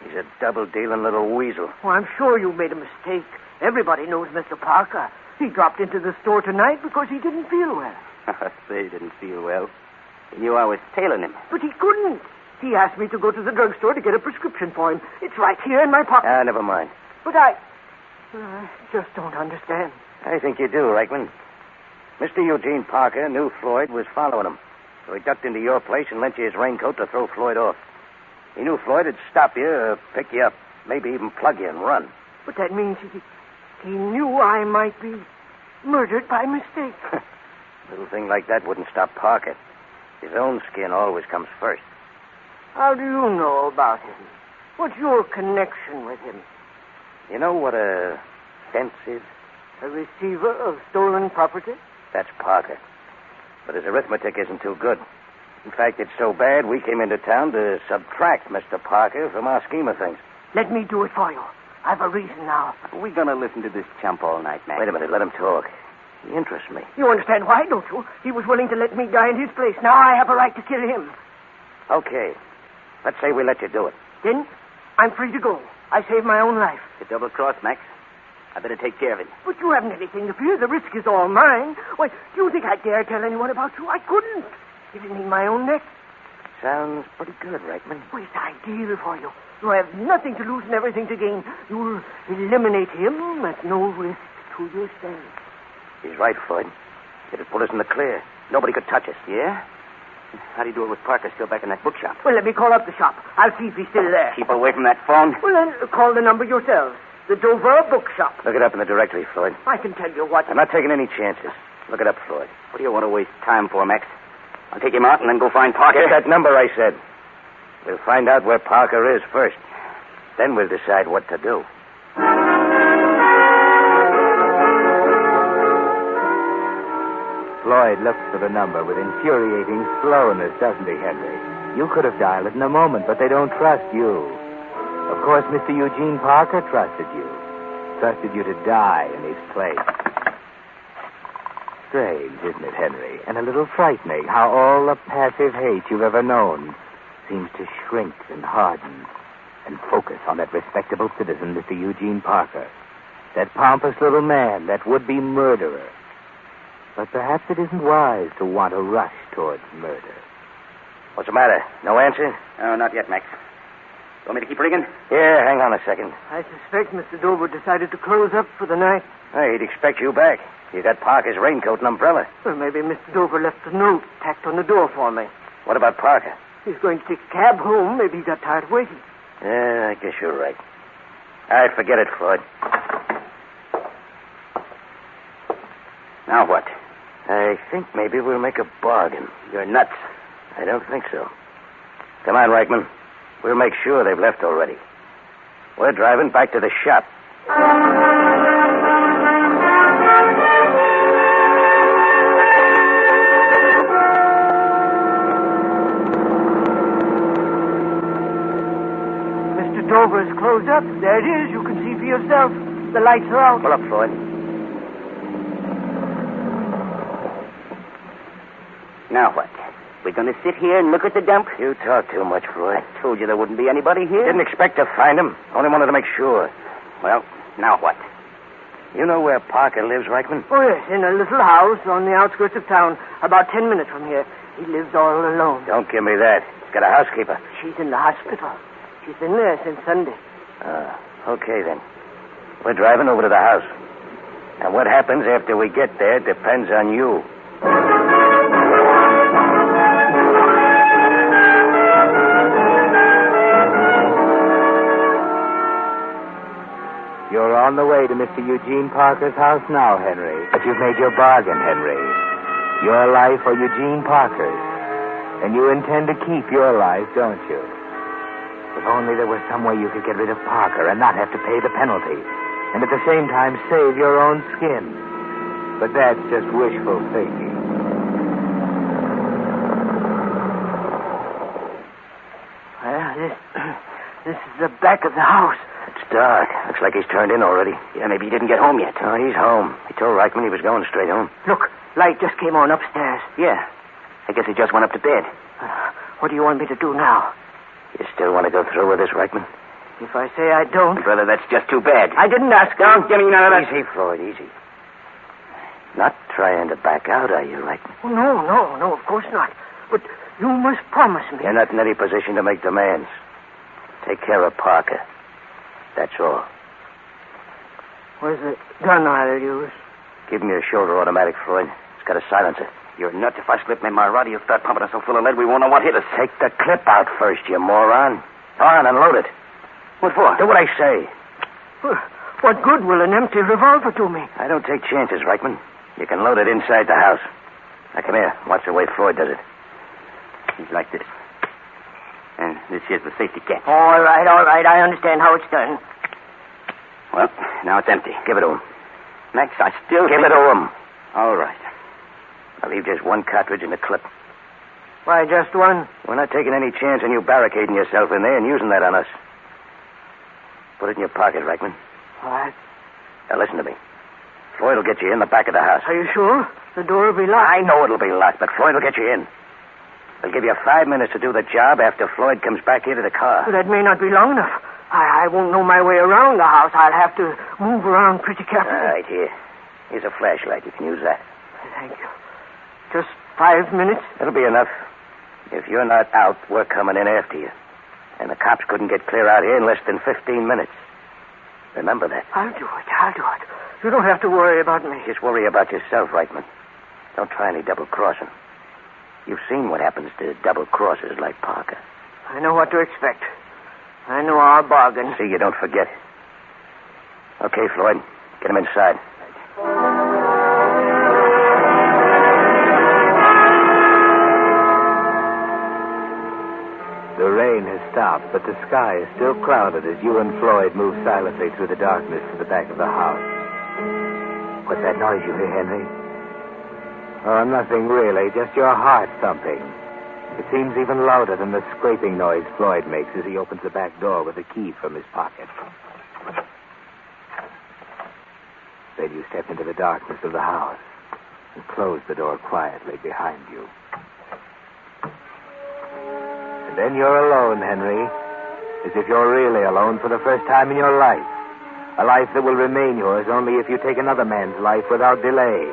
He's a double-dealing little weasel. Well, I'm sure you made a mistake. Everybody knows Mr. Parker. He dropped into the store tonight because he didn't feel well. Say he didn't feel well. He knew I was tailing him. But he couldn't. He asked me to go to the drugstore to get a prescription for him. It's right here in my pocket. Never mind. But I just don't understand. I think you do, Reichman. Mr. Eugene Parker knew Floyd was following him, so he ducked into your place and lent you his raincoat to throw Floyd off. He knew Floyd would stop you or pick you up, maybe even plug you and run. But that means he knew I might be murdered by mistake. A little thing like that wouldn't stop Parker. His own skin always comes first. How do you know about him? What's your connection with him? You know what a fence is? A receiver of stolen property? That's Parker. But his arithmetic isn't too good. In fact, it's so bad we came into town to subtract Mr. Parker from our scheme of things. Let me do it for you. I've a reason now. We're going to listen to this chump all night, Max. Wait a minute, let him talk. He interests me. You understand why, don't you? He was willing to let me die in his place. Now I have a right to kill him. Okay. Let's say we let you do it. Then I'm free to go. I saved my own life. It's a double cross, Max. I better take care of it. But you haven't anything to fear. The risk is all mine. Why, do you think I dare tell anyone about you? I couldn't. It mean my own neck. Sounds pretty good, Reichman. Well, it's ideal for you. You have nothing to lose and everything to gain. You'll eliminate him at no risk to yourself. He's right, Floyd. It'd put us in the clear. Nobody could touch us. Yeah? How do you do it with Parker still back in that bookshop? Well, let me call up the shop. I'll see if he's still there. Keep away from that phone. Well, then, call the number yourselves. The Dover Bookshop. Look it up in the directory, Floyd. I can tell you what... I'm not taking any chances. Look it up, Floyd. What do you want to waste time for, Max? I'll take him out and then go find Parker. Get that number I said. We'll find out where Parker is first. Then we'll decide what to do. Floyd looks for the number with infuriating slowness, doesn't he, Henry? You could have dialed it in a moment, but they don't trust you. Of course, Mr. Eugene Parker trusted you. Trusted you to die in his place. Strange, isn't it, Henry? And a little frightening how all the passive hate you've ever known seems to shrink and harden and focus on that respectable citizen, Mr. Eugene Parker. That pompous little man, that would-be murderer. But perhaps it isn't wise to want to rush towards murder. What's the matter? No answer? Oh, not yet, Max. Want me to keep ringing? Yeah, hang on a second. I suspect Mr. Dover decided to close up for the night. Hey, he'd expect you back. You got Parker's raincoat and umbrella. Well, maybe Mr. Dover left a note tacked on the door for me. What about Parker? He's going to take a cab home. Maybe he got tired of waiting. Yeah, I guess you're right. All right, forget it, Floyd. Now what? I think maybe we'll make a bargain. You're nuts. I don't think so. Come on, Reichman. We'll make sure they've left already. We're driving back to the shop. Mr. Dover is closed up. There it is. You can see for yourself. The lights are out. Pull up, Floyd. Now what? We're going to sit here and look at the dump? You talk too much, Floyd. I told you there wouldn't be anybody here. Didn't expect to find him. Only wanted to make sure. Well, now what? You know where Parker lives, Reichman? Oh, yes, in a little house on the outskirts of town, about 10 minutes from here. He lives all alone. Don't give me that. He's got a housekeeper. She's in the hospital. She's been there since Sunday. Okay, then. We're driving over to the house. And what happens after we get there depends on you. You're on the way to Mr. Eugene Parker's house now, Henry. But you've made your bargain, Henry. Your life or Eugene Parker's. And you intend to keep your life, don't you? If only there was some way you could get rid of Parker and not have to pay the penalty. And at the same time save your own skin. But that's just wishful thinking. Well, this is the back of the house. It's dark. Looks like he's turned in already. Yeah, maybe he didn't get home yet. Oh, he's home. He told Reichman he was going straight home. Look, light just came on upstairs. Yeah. I guess he just went up to bed. What do you want me to do now? You still want to go through with this, Reichman? If I say I don't... Brother, that's just too bad. I didn't ask. Don't give me none of that. Easy, Floyd, easy. Not trying to back out, are you, Reichman? Oh, no, of course not. But you must promise me. You're not in any position to make demands. Take care of Parker. That's all. Where's the gun I'll use? Give me a shoulder automatic, Floyd. It's got a silencer. You're nuts. If I slip my Maserati, you'll start pumping us so full of lead we won't know what hit us. Take the clip out first, you moron. On and load it. What for? Do what I say. What good will an empty revolver do me? I don't take chances, Reichman. You can load it inside the house. Now, come here. Watch the way Floyd does it. He's like this. And this here's the safety catch. All right. I understand how it's done. Well, now it's empty. Give it to him. Max, I still... Give it to him. All right. I'll leave just one cartridge in the clip. Why, just one? We're not taking any chance on you barricading yourself in there and using that on us. Put it in your pocket, Reichman. All right. Now, listen to me. Floyd will get you in the back of the house. Are you sure? The door will be locked. I know it'll be locked, but Floyd will get you in. He'll give you 5 minutes to do the job after Floyd comes back here to the car. Well, that may not be long enough. I won't know my way around the house. I'll have to move around pretty carefully. All right, here. Here's a flashlight. You can use that. Thank you. Just 5 minutes? It'll be enough. If you're not out, we're coming in after you. And the cops couldn't get clear out here in less than 15 minutes. Remember that. I'll do it. You don't have to worry about me. Just worry about yourself, Reichman. Don't try any double-crossing. You've seen what happens to double-crossers like Parker. I know what to expect. I know our bargain. See, you don't forget. Okay, Floyd. Get him inside. The rain has stopped, but the sky is still clouded as you and Floyd move silently through the darkness to the back of the house. What's that noise you hear, Henry? Oh, nothing really, just your heart thumping. It seems even louder than the scraping noise Floyd makes as he opens the back door with a key from his pocket. Then you step into the darkness of the house and close the door quietly behind you. And then you're alone, Henry, as if you're really alone for the first time in your life. A life that will remain yours only if you take another man's life without delay.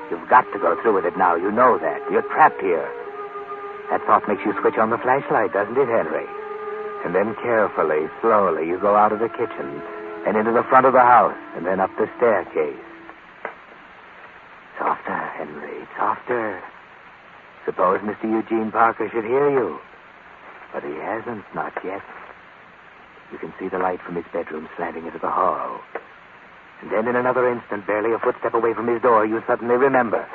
You've got to go through with it now. You know that. You're trapped here. That thought makes you switch on the flashlight, doesn't it, Henry? And then carefully, slowly, you go out of the kitchen and into the front of the house and then up the staircase. Softer, Henry, softer. Suppose Mr. Eugene Parker should hear you. But he hasn't, not yet. You can see the light from his bedroom slanting into the hall. And then in another instant, barely a footstep away from his door, you suddenly remember.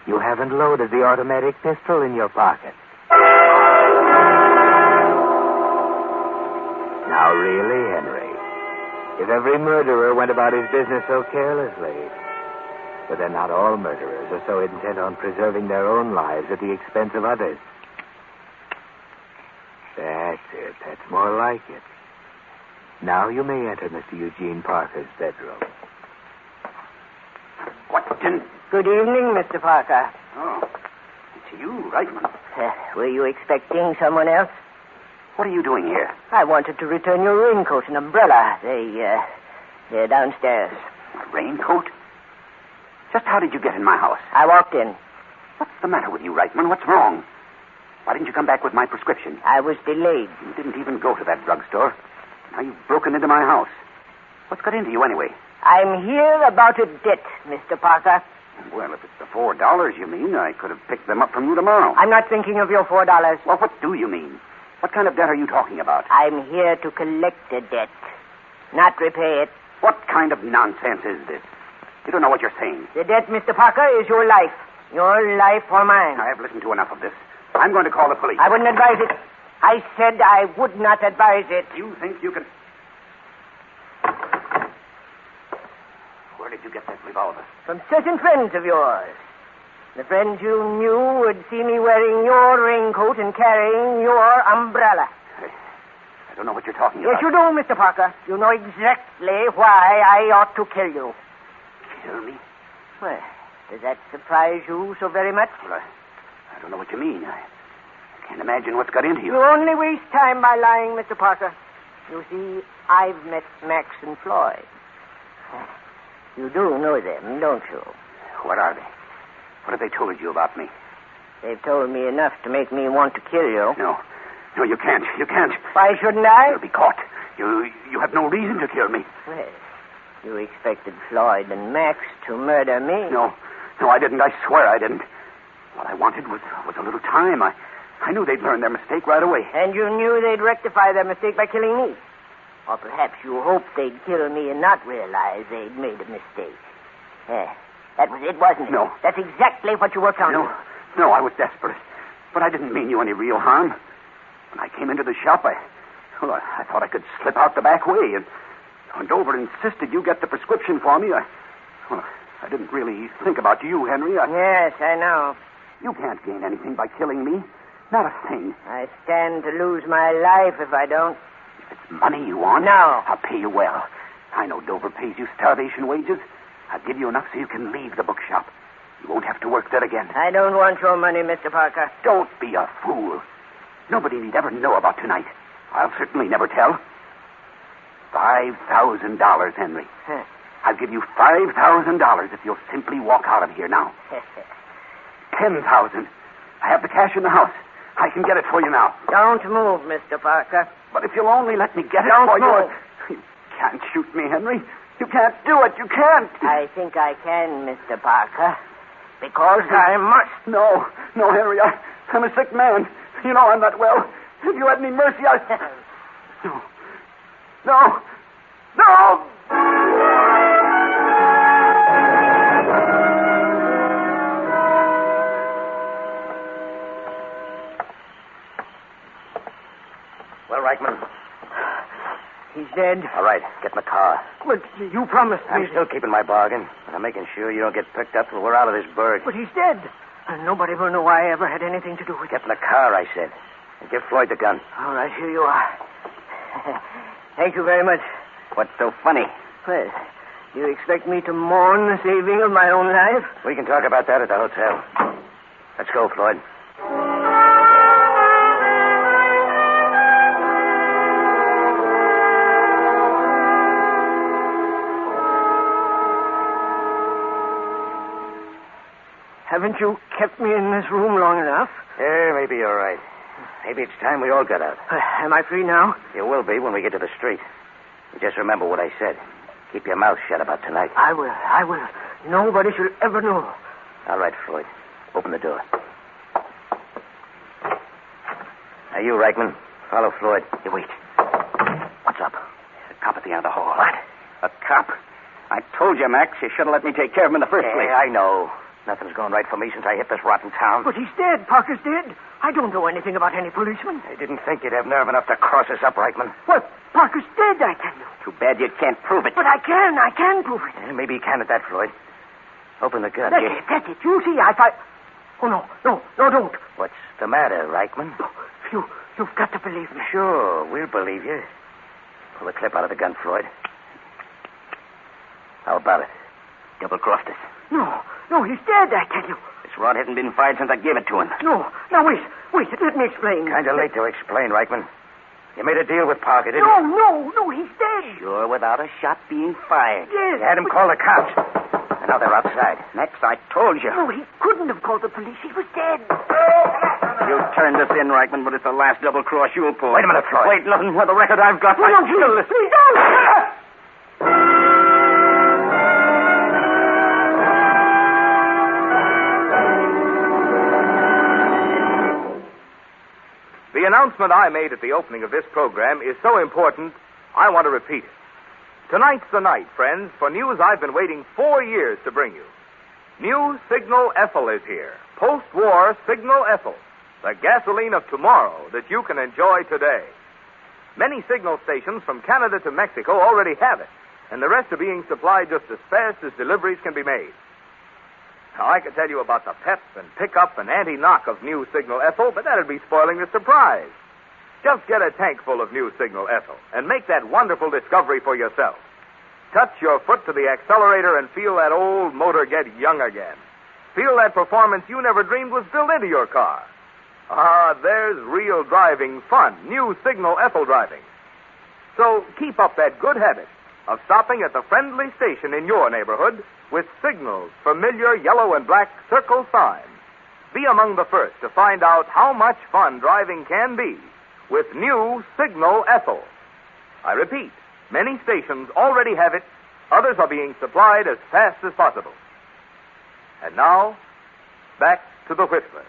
You haven't loaded the automatic pistol in your pocket. Now, really, Henry, if every murderer went about his business so carelessly, but then not all murderers are so intent on preserving their own lives at the expense of others. That's it. That's more like it. Now you may enter Mr. Eugene Parker's bedroom. Good evening, Mr. Parker. Oh, it's you, Reichman. Were you expecting someone else? What are you doing here? I wanted to return your raincoat and umbrella. They're downstairs. A raincoat? Just how did you get in my house? I walked in. What's the matter with you, Reichman? What's wrong? Why didn't you come back with my prescription? I was delayed. You didn't even go to that drugstore. Now you've broken into my house. What's got into you anyway? I'm here about a debt, Mr. Parker. Well, if it's the $4 you mean, I could have picked them up from you tomorrow. I'm not thinking of your $4. Well, what do you mean? What kind of debt are you talking about? I'm here to collect a debt, not repay it. What kind of nonsense is this? You don't know what you're saying. The debt, Mr. Parker, is your life. Your life or mine. I have listened to enough of this. I'm going to call the police. I wouldn't advise it. I said I would not advise it. You think you can... Where did you get that revolver? From certain friends of yours. The friends you knew would see me wearing your raincoat and carrying your umbrella. I don't know what you're talking about. Yes, you do, Mr. Parker. You know exactly why I ought to kill you. Kill me? Well, does that surprise you so very much? Well, I don't know what you mean. I can't imagine what's got into you. You only waste time by lying, Mr. Parker. You see, I've met Max and Floyd. You do know them, don't you? What are they? What have they told you about me? They've told me enough to make me want to kill you. No, you can't. You can't. Why shouldn't I? You'll be caught. You have no reason to kill me. Well, you expected Floyd and Max to murder me. No, I didn't. I swear I didn't. What I wanted was a little time. I knew they'd learn their mistake right away. And you knew they'd rectify their mistake by killing me. Or perhaps you hoped they'd kill me and not realize they'd made a mistake. Yeah, that was it, wasn't it? No. That's exactly what you were counting. No, I was desperate. But I didn't mean you any real harm. When I came into the shop, I thought I could slip out the back way. And Dover insisted you get the prescription for me. I didn't really think about you, Henry. Yes, I know. You can't gain anything by killing me. Not a thing. I stand to lose my life if I don't. If it's money you want, No. I'll pay you well. I know Dover pays you starvation wages. I'll give you enough so you can leave the bookshop. You won't have to work there again. I don't want your money, Mr. Parker. Don't be a fool. Nobody need ever know about tonight. I'll certainly never tell. $5,000, Henry. Huh. I'll give you $5,000 if you'll simply walk out of here now. $10,000. I have the cash in the house. I can get it for you now. Don't move, Mr. Parker. But if you'll only let me get it Don't for move. you can't shoot me, Henry. You can't do it. You can't. I think I can, Mr. Parker. Because I must. No, Henry. I'm a sick man. You know I'm not well. If you had any mercy, No. Well, Reichman. He's dead. All right, get in the car. But you promised me. I'm still keeping my bargain, and I'm making sure you don't get picked up till we're out of this burg. But he's dead. And nobody will know I ever had anything to do with it. Get in the car, I said. And give Floyd the gun. All right, here you are. Thank you very much. What's so funny? Well, do you expect me to mourn the saving of my own life? We can talk about that at the hotel. Let's go, Floyd. Haven't you kept me in this room long enough? Yeah, maybe you're right. Maybe it's time we all got out. Am I free now? You will be when we get to the street. And just remember what I said. Keep your mouth shut about tonight. I will. Nobody shall ever know. All right, Floyd. Open the door. Now, you, Reichman, follow Floyd. You wait. What's up? There's a cop at the end of the hall. What? A cop? I told you, Max, you should have let me take care of him in the first place. I know. Nothing's going right for me since I hit this rotten town. But he's dead. Parker's dead. I don't know anything about any policeman. I didn't think you'd have nerve enough to cross us up, Reichman. What? Parker's dead, I tell you. Too bad you can't prove it. But I can prove it. Yeah, maybe you can at that, Floyd. Open the gun. That's it. You see, Oh, no, don't. What's the matter, Reichman? You've got to believe me. Sure, we'll believe you. Pull the clip out of the gun, Floyd. How about it? Double-crossed us. No, he's dead, I tell you. This rod hasn't been fired since I gave it to him. No, now wait, let me explain. Kind of late to explain, Reichman. You made a deal with Parker, didn't you? No, he's dead. Sure, without a shot being fired. Yes. You had him call the cops. And now they're outside. Next, I told you. No, he couldn't have called the police. He was dead. You turned us in, Reichman, but it's the last double cross you'll pull. Wait a minute, Floyd. Wait, nothing more. The record I've got. No, please don't. The announcement I made at the opening of this program is so important, I want to repeat it. Tonight's the night, friends, for news I've been waiting 4 years to bring you. New Signal Ethyl is here. Post-war Signal Ethyl. The gasoline of tomorrow that you can enjoy today. Many signal stations from Canada to Mexico already have it, and the rest are being supplied just as fast as deliveries can be made. Now, I could tell you about the pep and pickup and anti-knock of New Signal Ethyl, but that'd be spoiling the surprise. Just get a tank full of New Signal Ethyl and make that wonderful discovery for yourself. Touch your foot to the accelerator and feel that old motor get young again. Feel that performance you never dreamed was built into your car. There's real driving fun. New Signal Ethyl driving. So keep up that good habit of stopping at the friendly station in your neighborhood with Signal's familiar yellow and black circle sign. Be among the first to find out how much fun driving can be with New Signal Ethyl. I repeat, many stations already have it. Others are being supplied as fast as possible. And now, back to the Whistler.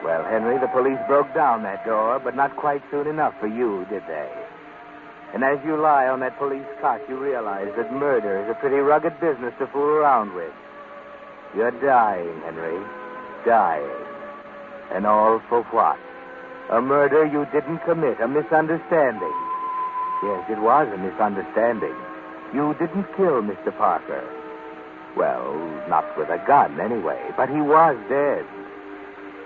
Well, Henry, the police broke down that door, but not quite soon enough for you, did they? And as you lie on that police cot, you realize that murder is a pretty rugged business to fool around with. You're dying, Henry. Dying. And all for what? A murder you didn't commit, a misunderstanding. Yes, it was a misunderstanding. You didn't kill Mr. Parker. Well, not with a gun, anyway, but he was dead.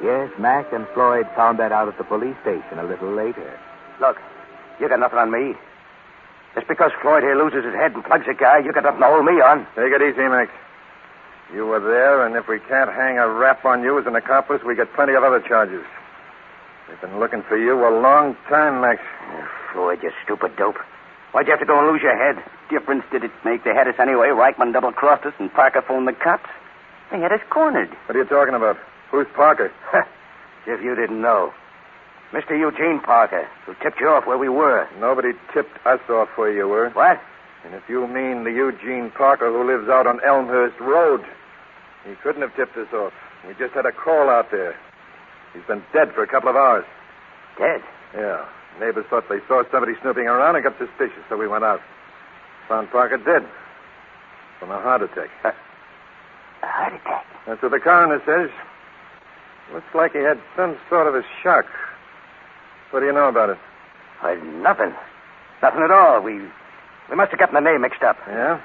Yes, Mac and Floyd found that out at the police station a little later. Look, you got nothing on me. Just because Floyd here loses his head and plugs a guy, you got nothing to hold me on. Take it easy, Max. You were there, and if we can't hang a rap on you as an accomplice, we got plenty of other charges. We've been looking for you a long time, Max. Floyd, you stupid dope. Why'd you have to go and lose your head? Difference did it make? They had us anyway. Reichman double-crossed us, and Parker phoned the cops. They had us cornered. What are you talking about? Who's Parker? If you didn't know. Mr. Eugene Parker, who tipped you off where we were. Nobody tipped us off where you were. What? And if you mean the Eugene Parker who lives out on Elmhurst Road, he couldn't have tipped us off. We just had a call out there. He's been dead for a couple of hours. Dead? Yeah. Neighbors thought they saw somebody snooping around and got suspicious, so we went out. Found Parker dead. From a heart attack. A heart attack? That's what the coroner says. Looks like he had some sort of a shock. What do you know about it? Nothing. Nothing at all. We must have gotten the name mixed up. Yeah?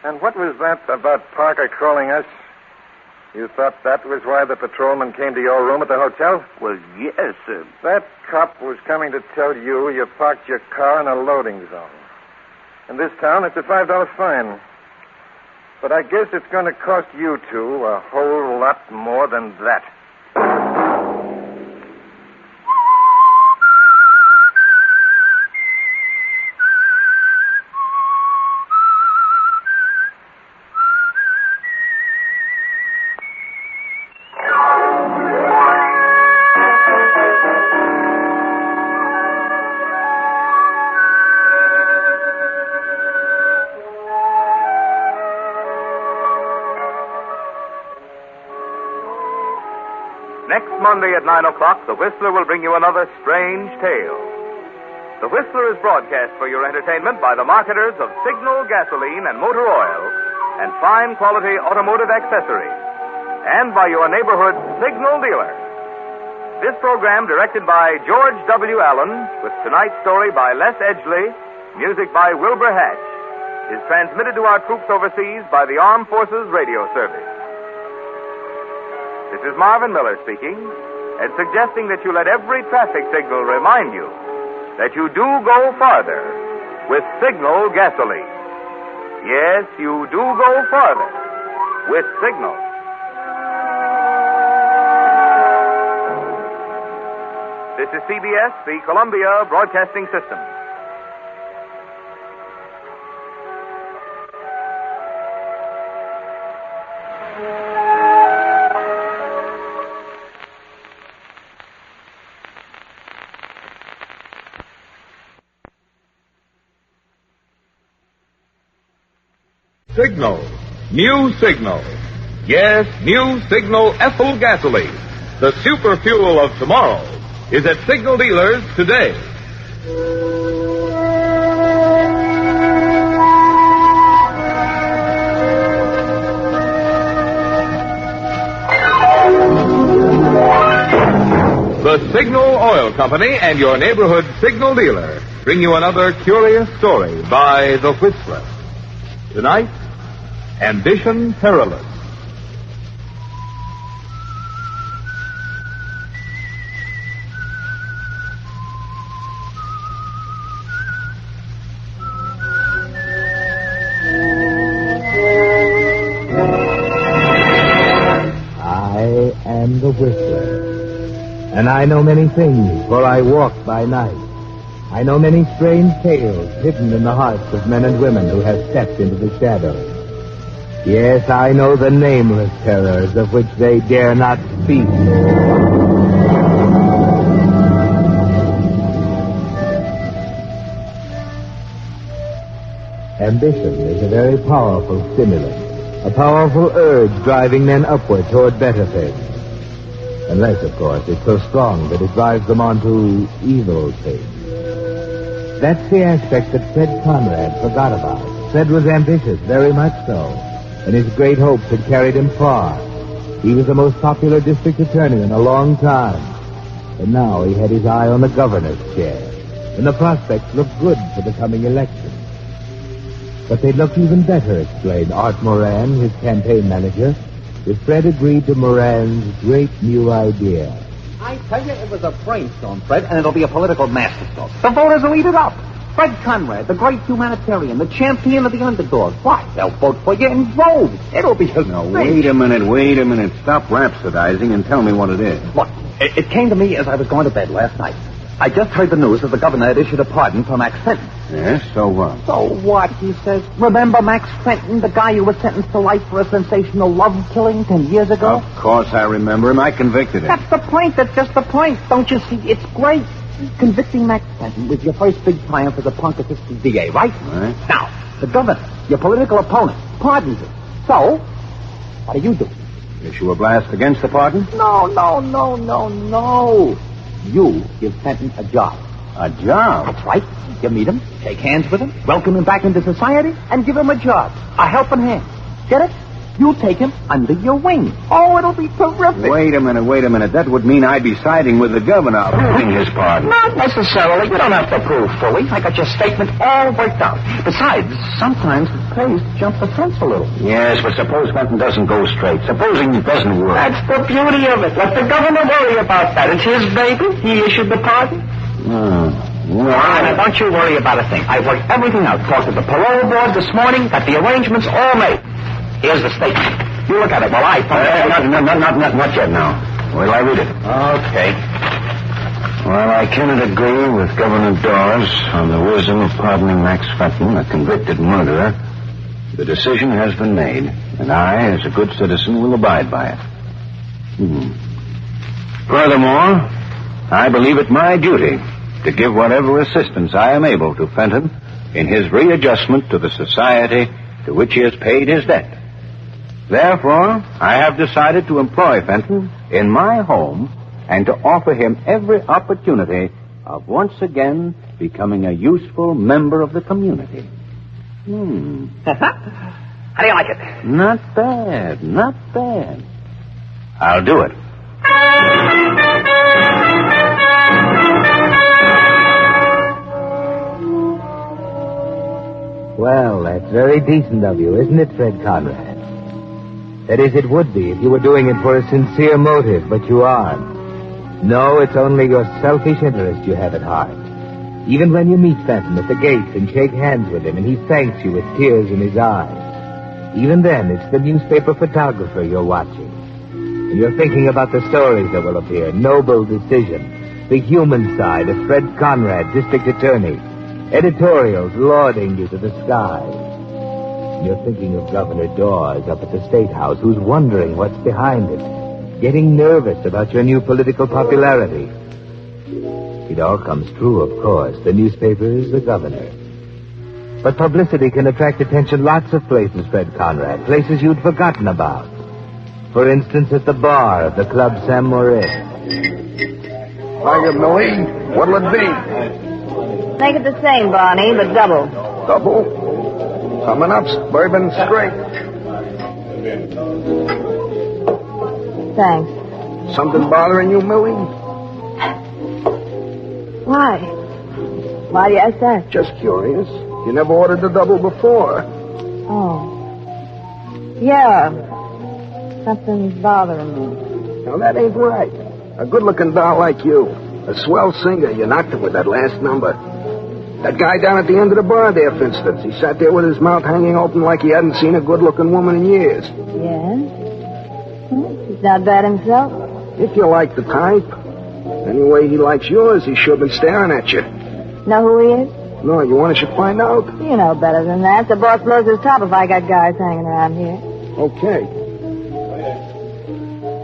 And what was that about Parker calling us? You thought that was why the patrolman came to your room at the hotel? Well, yes, sir. That cop was coming to tell you parked your car in a loading zone. In this town, it's a $5 fine. But I guess it's going to cost you two a whole lot more than that. Next Monday at 9 o'clock, The Whistler will bring you another strange tale. The Whistler is broadcast for your entertainment by the marketers of Signal gasoline and motor oil and fine quality automotive accessories, and by your neighborhood Signal dealer. This program, directed by George W. Allen, with tonight's story by Les Edgley, music by Wilbur Hatch, is transmitted to our troops overseas by the Armed Forces Radio Service. This is Marvin Miller speaking, and suggesting that you let every traffic signal remind you that you do go farther with Signal gasoline. Yes, you do go farther with Signal. This is CBS, the Columbia Broadcasting System. Signal. New Signal. Yes, new Signal ethyl gasoline. The super fuel of tomorrow is at Signal dealers today. The Signal Oil Company and your neighborhood Signal dealer bring you another curious story by The Whistler. Tonight, Ambition Perilous. I am the Whistler, and I know many things, for I walk by night. I know many strange tales hidden in the hearts of men and women who have stepped into the shadows. Yes, I know the nameless terrors of which they dare not speak. Ambition is a very powerful stimulant, a powerful urge driving men upward toward better things. Unless, of course, it's so strong that it drives them on to evil things. That's the aspect that Fred Conrad forgot about. Fred was ambitious, very much so, and his great hopes had carried him far. He was the most popular district attorney in a long time. And now he had his eye on the governor's chair, and the prospects looked good for the coming election. But they'd look even better, explained Art Moran, his campaign manager, if Fred agreed to Moran's great new idea. I tell you, it was a brainstorm, Fred, and it'll be a political masterstroke. The voters will eat it up. Fred Conrad, the great humanitarian, the champion of the underdog. Why, they'll vote for you in Robe. It'll be a Now, wait a minute. Stop rhapsodizing and tell me what it is. Look, it came to me as I was going to bed last night. I just heard the news that the governor had issued a pardon for Max Fenton. Yes, so what? So what, he says. Remember Max Fenton, the guy who was sentenced to life for a sensational love killing 10 years ago? Of course I remember him. I convicted him. That's the point. That's just the point. Don't you see? It's great. Convicting Max Fenton was your first big triumph as a punk assistant DA, right? Right. Now, the governor, your political opponent, pardons him. So, what do? Issue a blast against the pardon? No. You give Fenton a job. A job? That's right. You meet him, shake hands with him, welcome him back into society, and give him a job. A helping hand. Get it? You take him under your wing. Oh, it'll be terrific. Wait a minute. That would mean I'd be siding with the governor, approving his pardon. Not necessarily. You don't have to prove fully. I got your statement all worked out. Besides, sometimes it pays to jump the fence a little. Yes, but suppose Fenton doesn't go straight. Supposing it doesn't work. That's the beauty of it. Let the governor worry about that. It's his baby. He issued the pardon. Now, don't you worry about a thing. I worked everything out. Talked to the parole board this morning. Got the arrangements all made. Here's the statement. You look at it while I... Not yet now. Wait till I read it. Okay. While I cannot agree with Governor Dawes on the wisdom of pardoning Max Fenton, a convicted murderer, the decision has been made, and I, as a good citizen, will abide by it. Furthermore, I believe it my duty to give whatever assistance I am able to Fenton in his readjustment to the society to which he has paid his debt. Therefore, I have decided to employ Fenton in my home and to offer him every opportunity of once again becoming a useful member of the community. How do you like it? Not bad. I'll do it. Well, that's very decent of you, isn't it, Fred Conrad? That is, it would be if you were doing it for a sincere motive, but you aren't. No, it's only your selfish interest you have at heart. Even when you meet Fenton at the gates and shake hands with him and he thanks you with tears in his eyes, even then it's the newspaper photographer you're watching. And you're thinking about the stories that will appear. Noble Decision, the human side of Fred Conrad, district attorney, editorials lauding you to the skies. And you're thinking of Governor Dawes up at the State House, who's wondering what's behind it, getting nervous about your new political popularity. It all comes true, of course. The newspaper is the governor. But publicity can attract attention lots of places, Fred Conrad, places you'd forgotten about. For instance, at the bar of the Club Saint Maurice. Hiya, Millie. What'll it be? Make it the same, Barney, but double. Double? Coming up, bourbon straight. Thanks. Something bothering you, Millie? Why? Why do you ask that? Just curious. You never ordered the double before. Oh. Yeah. Something's bothering me. Now, that ain't right. A good-looking doll like you. A swell singer. You knocked him with that last number. That guy down at the end of the bar there, for instance. He sat there with his mouth hanging open like he hadn't seen a good-looking woman in years. Yes? He's not bad himself. If you like the type. Anyway, he likes yours. He sure been staring at you. Know who he is? No, you want us to find out? You know better than that. The boss blows his top if I got guys hanging around here. Okay.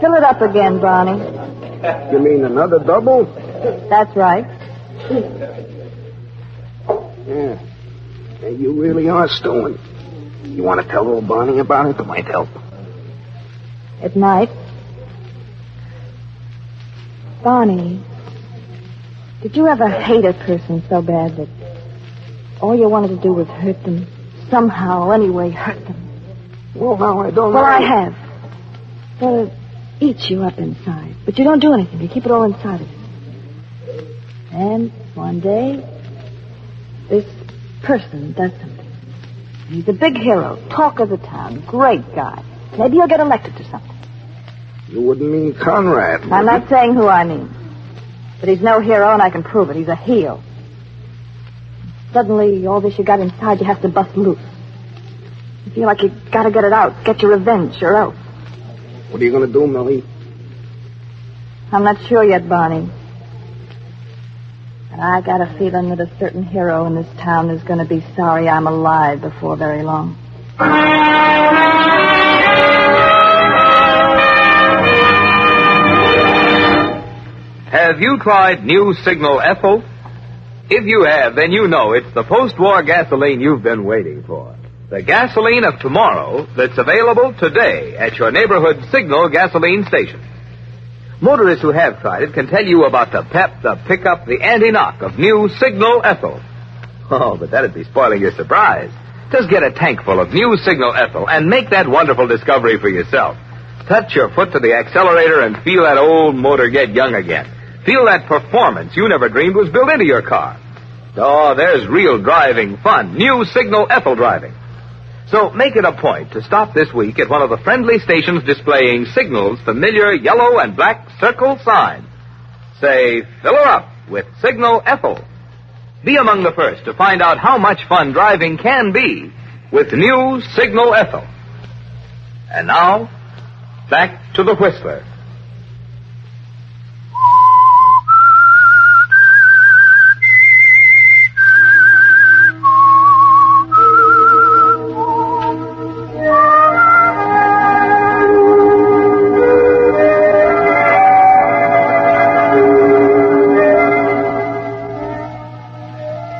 Fill it up again, Barney. You mean another double? That's right. Yeah. Hey, you really are stewing. You want to tell old Barney about it? It might help. It might. Barney, did you ever hate a person so bad that all you wanted to do was hurt them? Somehow, anyway, hurt them? Well, now, I don't know. Well, I have. So it eats you up inside. But you don't do anything. You keep it all inside of you. And one day, this person does something. He's a big hero, talk of the town, great guy. Maybe you'll get elected to something. You wouldn't mean Conrad, would I'm you? not saying who I mean. But he's no hero, and I can prove it. He's a heel. Suddenly, all this you got inside, you have to bust loose. You feel like you gotta get it out, get your revenge, or else. What are you going to do, Millie? I'm not sure yet, Barney. But I got a feeling that a certain hero in this town is going to be sorry I'm alive before very long. Have you tried new Signal Ethyl? If you have, then you know it's the post-war gasoline you've been waiting for. The gasoline of tomorrow that's available today at your neighborhood Signal gasoline station. Motorists who have tried it can tell you about the pep, the pickup, the anti-knock of new Signal Ethyl. Oh, but that'd be spoiling your surprise. Just get a tank full of new Signal Ethyl and make that wonderful discovery for yourself. Touch your foot to the accelerator and feel that old motor get young again. Feel that performance you never dreamed was built into your car. Oh, there's real driving fun. New Signal Ethyl driving. So make it a point to stop this week at one of the friendly stations displaying Signal's familiar yellow and black circle sign. Say, fill her up with Signal Ethyl. Be among the first to find out how much fun driving can be with new Signal Ethyl. And now, back to the Whistler.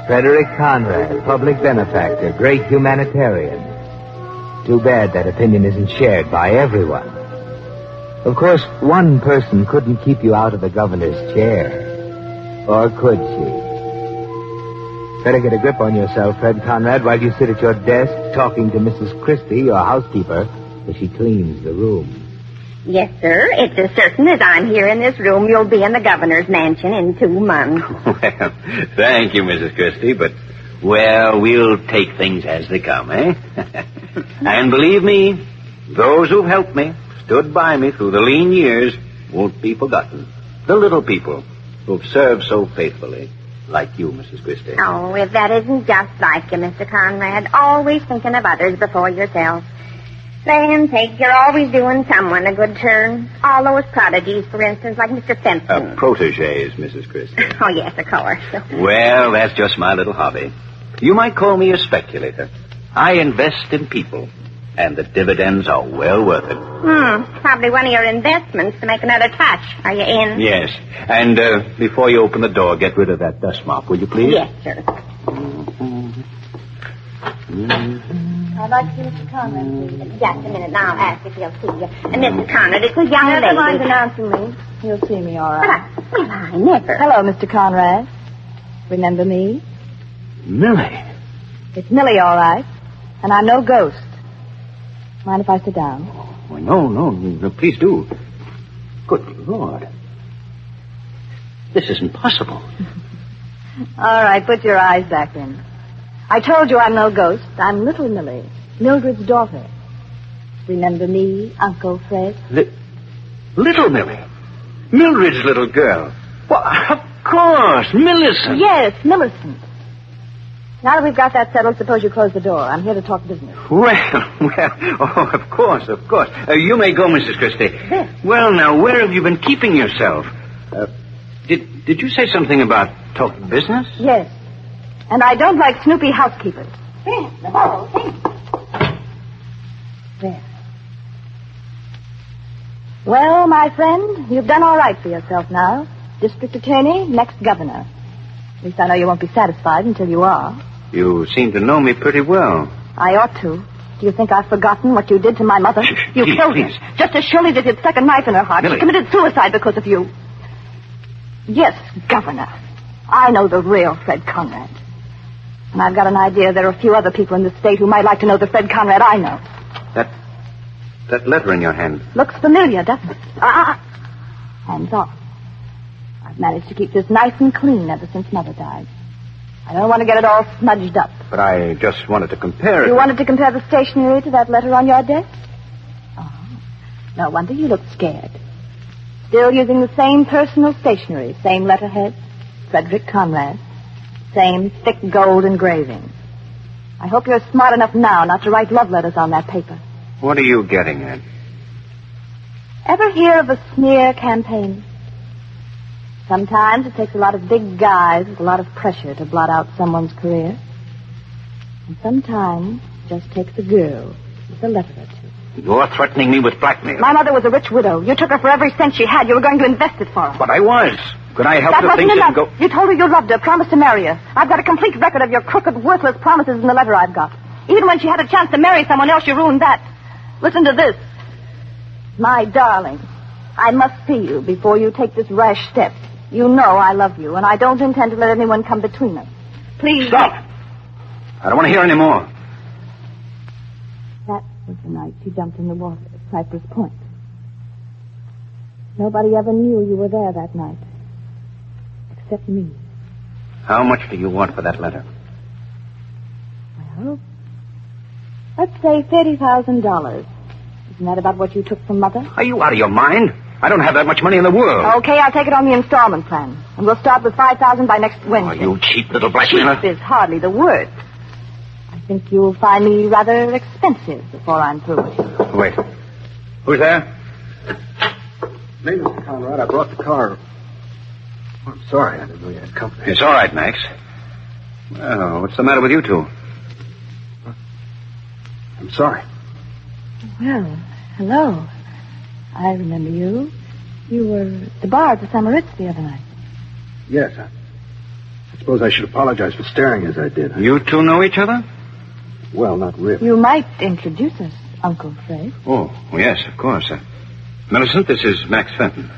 Frederick Conrad, public benefactor, great humanitarian. Too bad that opinion isn't shared by everyone. Of course, one person couldn't keep you out of the governor's chair. Or could she? Better get a grip on yourself, Fred Conrad, while you sit at your desk talking to Mrs. Christie, your housekeeper, as she cleans the room. Yes, sir. It's as certain as I'm here in this room, you'll be in the governor's mansion in 2 months. Well, thank you, Mrs. Christie, but, well, we'll take things as they come, eh? And believe me, those who've helped me, stood by me through the lean years, won't be forgotten. The little people who've served so faithfully. like you, Mrs. Christie. Oh, if that isn't just like you, Mr. Conrad. Always thinking of others before yourself. Land sakes, you're always doing someone a good turn. All those prodigies, for instance, like Mr. Fenton. Protégés, Mrs. Christie. Oh, yes, of course. Well, that's just my little hobby. You might call me a speculator. I invest in people, and the dividends are well worth it. Probably one of your investments to make another touch. Are you in? Yes. And before you open the door, get rid of that dust mop, will you please? Yes, sir. I'd like to see Mr. Conrad, please. Just a minute, now I'll ask if he'll see you. Mr. Conrad, it's a young lady. Never mind announcing me. He'll see me all right. Well, I never. Hello, Mr. Conrad. Remember me? Millie. It's Millie, all right. And I'm no ghost. Mind if I sit down? Oh, no, please do. Good Lord. This isn't possible. All right, put your eyes back in. I told you I'm no ghost. I'm little Millie, Mildred's daughter. Remember me, Uncle Fred? Little Millie? Mildred's little girl? Well, of course, Millicent. Yes, Millicent. Now that we've got that settled, suppose you close the door. I'm here to talk business. Of course. You may go, Mrs. Christie. Yes. Well, now, where have you been keeping yourself? Did you say something about talking business? Yes. And I don't like snoopy housekeepers. Yes, the whole thing. There. Well, my friend, you've done all right for yourself now. District attorney, next governor. At least I know you won't be satisfied until you are. You seem to know me pretty well. I ought to. Do you think I've forgotten what you did to my mother? You killed her. Just as surely as you'd stuck a knife in her heart. Millie. She committed suicide because of you. Yes, governor. I know the real Fred Conrad. And I've got an idea there are a few other people in the state who might like to know the Fred Conrad I know. That letter in your hand. Looks familiar, doesn't it? Hands off. I've managed to keep this nice and clean ever since Mother died. I don't want to get it all smudged up. But I just wanted to compare it. You wanted to compare the stationery to that letter on your desk? Oh. No wonder you looked scared. Still using the same personal stationery, same letterhead, Frederick Conrad. Same thick gold engraving. I hope you're smart enough now not to write love letters on that paper. What are you getting at? Ever hear of a smear campaign? Sometimes it takes a lot of big guys with a lot of pressure to blot out someone's career. And sometimes it just takes a girl with a letter or two. You're threatening me with blackmail. My mother was a rich widow. You took her for every cent she had. You were going to invest it for her. But I was. Could I help that her? Wasn't Things enough. didn't go... You told her you loved her, promised to marry her. I've got a complete record of your crooked, worthless promises in the letter I've got. Even when she had a chance to marry someone else, you ruined that. Listen to this. My darling, I must see you before you take this rash step. You know I love you, and I don't intend to let anyone come between us. Please... Stop! I don't want to hear any more. That was the night she jumped in the water at Cypress Point. Nobody ever knew you were there that night. Except me. How much do you want for that letter? Well, let's say $30,000. Isn't that about what you took from Mother? Are you out of your mind? I don't have that much money in the world. Okay, I'll take it on the installment plan. And we'll start with $5,000 by next Wednesday. Oh, you cheap little blackmailer. Cheap is hardly the word. I think you'll find me rather expensive before I'm through with you. Wait. Who's there? Me, Mr. Conrad. I brought the car. Oh, I'm sorry. I didn't know you had company. It's all right, Max. Well, what's the matter with you two? I'm sorry. Well, hello. I remember you. You were at the bar at the Summer Ritz the other night. Yes. I suppose I should apologize for staring as I did. You two know each other? Well, not really. You might introduce us, Uncle Fred. Oh, yes, of course. Millicent, this is Max Fenton.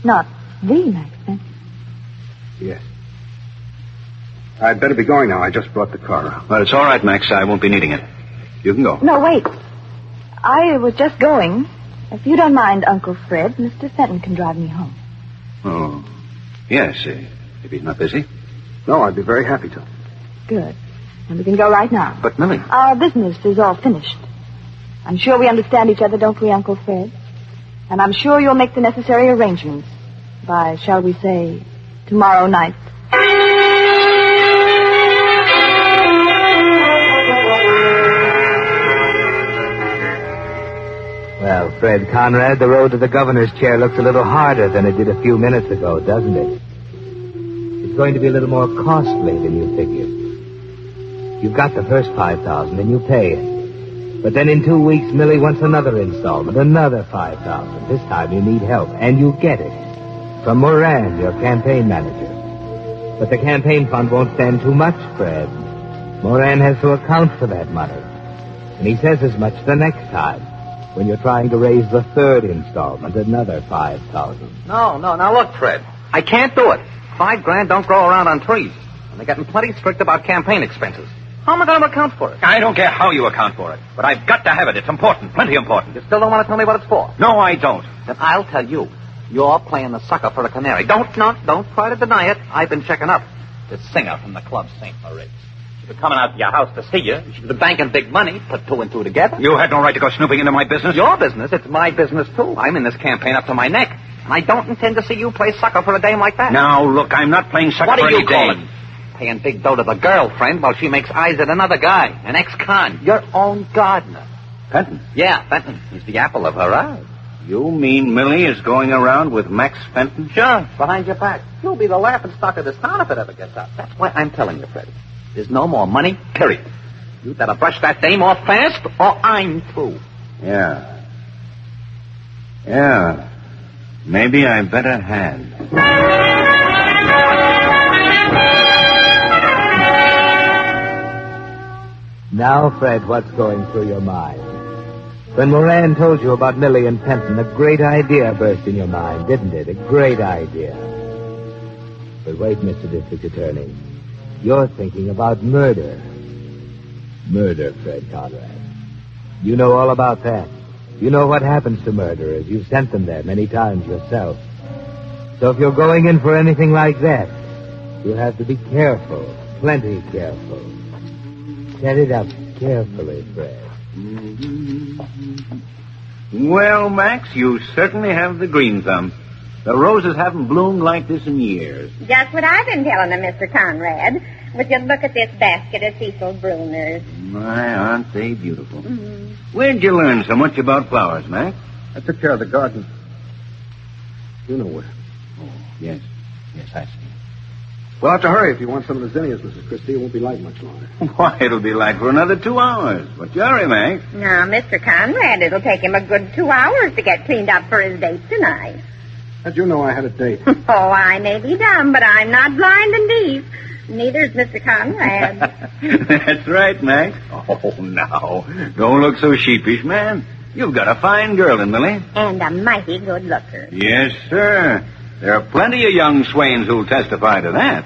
Not the Max Fenton. Yes. I'd better be going now. I just brought the car out. Well, it's all right, Max. I won't be needing it. You can go. No, wait. I was just going. If you don't mind, Uncle Fred, Mr. Fenton can drive me home. Oh, yes, if he's not busy. No, I'd be very happy to. Good. And we can go right now. But, Millie... Our business is all finished. I'm sure we understand each other, don't we, Uncle Fred? And I'm sure you'll make the necessary arrangements by, shall we say, tomorrow night. Well, Fred Conrad, the road to the governor's chair looks a little harder than it did a few minutes ago, doesn't it? It's going to be a little more costly than you figured. You've got the first $5,000 and you pay it. But then in 2 weeks, Millie wants another installment, another $5,000. This time you need help, and you get it. From Moran, your campaign manager. But the campaign fund won't stand too much, Fred. Moran has to account for that money. And he says as much the next time, when you're trying to raise the third installment, another $5,000. No, now look, Fred. I can't do it. $5,000 don't grow around on trees. And they're getting plenty strict about campaign expenses. How am I going to account for it? I don't care how you account for it, but I've got to have it. It's important, plenty important. You still don't want to tell me what it's for? No, I don't. Then I'll tell you. You're playing the sucker for a canary. Don't try to deny it. I've been checking up. This singer from the club St. Moritz. She's been coming out to your house to see you. She's been banking big money. Put two and two together. You had no right to go snooping into my business. Your business? It's my business, too. I'm in this campaign up to my neck. And I don't intend to see you play sucker for a dame like that. Now, look, I'm not playing sucker what for any dame. What do you call dame. it? Paying big dough to the girlfriend while she makes eyes at another guy. An ex-con. Your own gardener. Fenton? Yeah, Fenton. He's the apple of her eye. You mean Millie is going around with Max Fenton? Sure, behind your back. You'll be the laughing stock of this town if it ever gets out. That's why I'm telling you, Freddie. There's no more money, period. You better brush that dame off fast, or I'm through. Yeah. Maybe I better had. Now, Fred, what's going through your mind? When Moran told you about Millie and Fenton, a great idea burst in your mind, didn't it? A great idea. But wait, Mr. District Attorney. You're thinking about murder. Murder, Fred Conrad. You know all about that. You know what happens to murderers. You've sent them there many times yourself. So if you're going in for anything like that, you'll have to be careful, plenty careful. Set it up carefully, Fred. Well, Max, you certainly have the green thumb. The roses haven't bloomed like this in years. Just what I've been telling them, Mr. Conrad. Would you look at this basket of Cecil Bruners? My, aren't they beautiful? Mm-hmm. Where'd you learn so much about flowers, Max? I took care of the garden. You know where. Oh, yes, I see. We'll have to hurry if you want some of the zinnias, Mrs. Christie. It won't be light much longer. Why, it'll be light for another 2 hours. What's your hurry, Max? Now, Mr. Conrad, it'll take him a good 2 hours to get cleaned up for his date tonight. How'd you know I had a date? Oh, I may be dumb, but I'm not blind and deaf. Neither's Mr. Conrad. That's right, Max. Oh, now, don't look so sheepish, man. You've got a fine girl in Millie. And a mighty good looker. Yes, sir. There are plenty of young swains who'll testify to that.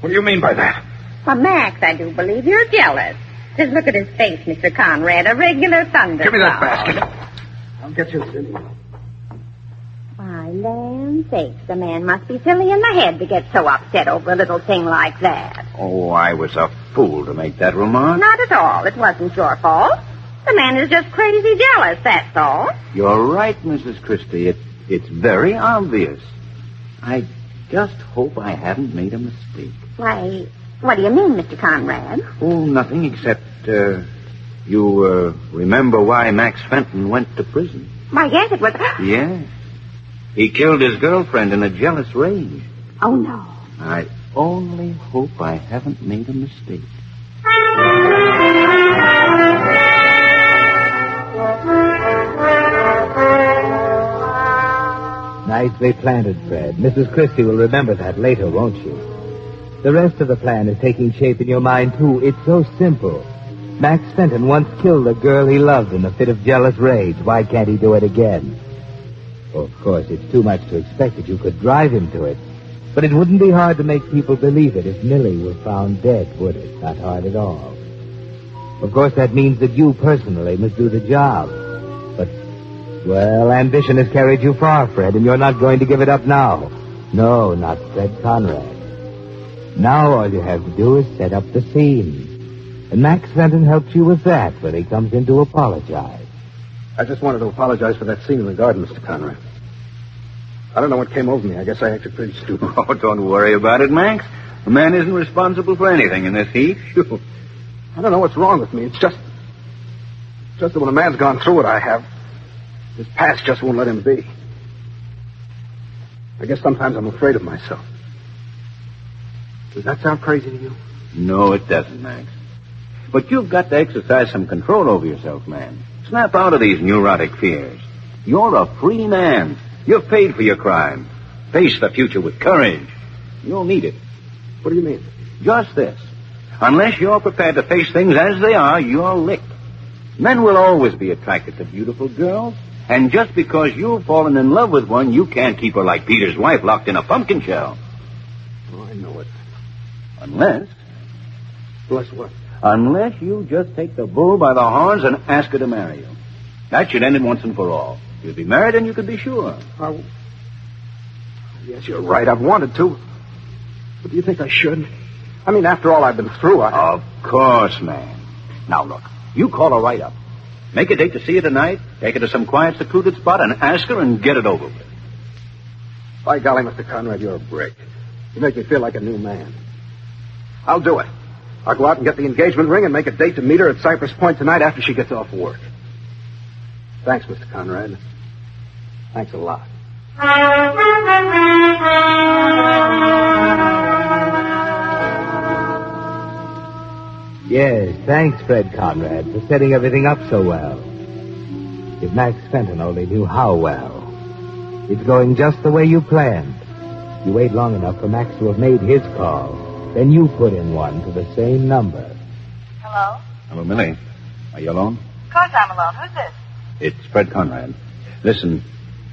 What do you mean by that? Well, Max, I do believe you're jealous. Just look at his face, Mr. Conrad. A regular thunder. Give me that basket. I'll get you a zinnia. Why, land sakes, the man must be silly in the head to get so upset over a little thing like that. Oh, I was a fool to make that remark. Not at all. It wasn't your fault. The man is just crazy jealous, that's all. You're right, Mrs. Christie. It's very obvious. I just hope I haven't made a mistake. Why, what do you mean, Mr. Conrad? Oh, nothing except, you remember why Max Fenton went to prison? Why, yes, it was... Yes. He killed his girlfriend in a jealous rage. Oh, no. I only hope I haven't made a mistake. Nicely planted, Fred. Mrs. Christie will remember that later, won't she? The rest of the plan is taking shape in your mind, too. It's so simple. Max Fenton once killed a girl he loved in a fit of jealous rage. Why can't he do it again? Well, of course, it's too much to expect that you could drive him to it. But it wouldn't be hard to make people believe it if Millie were found dead, would it? Not hard at all. Of course, that means that you personally must do the job. But, well, ambition has carried you far, Fred, and you're not going to give it up now. No, not Fred Conrad. Now all you have to do is set up the scene. And Max Fenton helps you with that when he comes in to apologize. I just wanted to apologize for that scene in the garden, Mr. Conrad. I don't know what came over me. I guess I acted pretty stupid. Oh, don't worry about it, Max. The man isn't responsible for anything in this heat. I don't know what's wrong with me. It's just that when a man's gone through what I have, His past just won't let him be. I guess sometimes I'm afraid of myself. Does that sound crazy to you? No, it doesn't, Max. But you've got to exercise some control over yourself, man. Snap out of these neurotic fears. You're a free man. You're paid for your crime. Face the future with courage. You'll need it. What do you mean? Just this. Unless you're prepared to face things as they are, you're licked. Men will always be attracted to beautiful girls. And just because you've fallen in love with one, you can't keep her like Peter's wife locked in a pumpkin shell. Oh, I know it. Unless... Unless what? Unless you just take the bull by the horns and ask her to marry you. That should end it once and for all. You'd be married and you could be sure. Yes, you're right. I've wanted to. But do you think I should? I mean, after all I've been through, Of course, man. Now, look. You call her right up. Make a date to see her tonight, take her to some quiet, secluded spot, and ask her and get it over with. By golly, Mr. Conrad, you're a brick. You make me feel like a new man. I'll do it. I'll go out and get the engagement ring and make a date to meet her at Cypress Point tonight after she gets off work. Thanks, Mr. Conrad. Thanks a lot. Yes, thanks, Fred Conrad, for setting everything up so well. If Max Fenton only knew how well. It's going just the way you planned. You wait long enough for Max to have made his call. Then you put in one to the same number. Hello? Hello, Millie. Are you alone? Of course I'm alone. Who's this? It's Fred Conrad. Listen,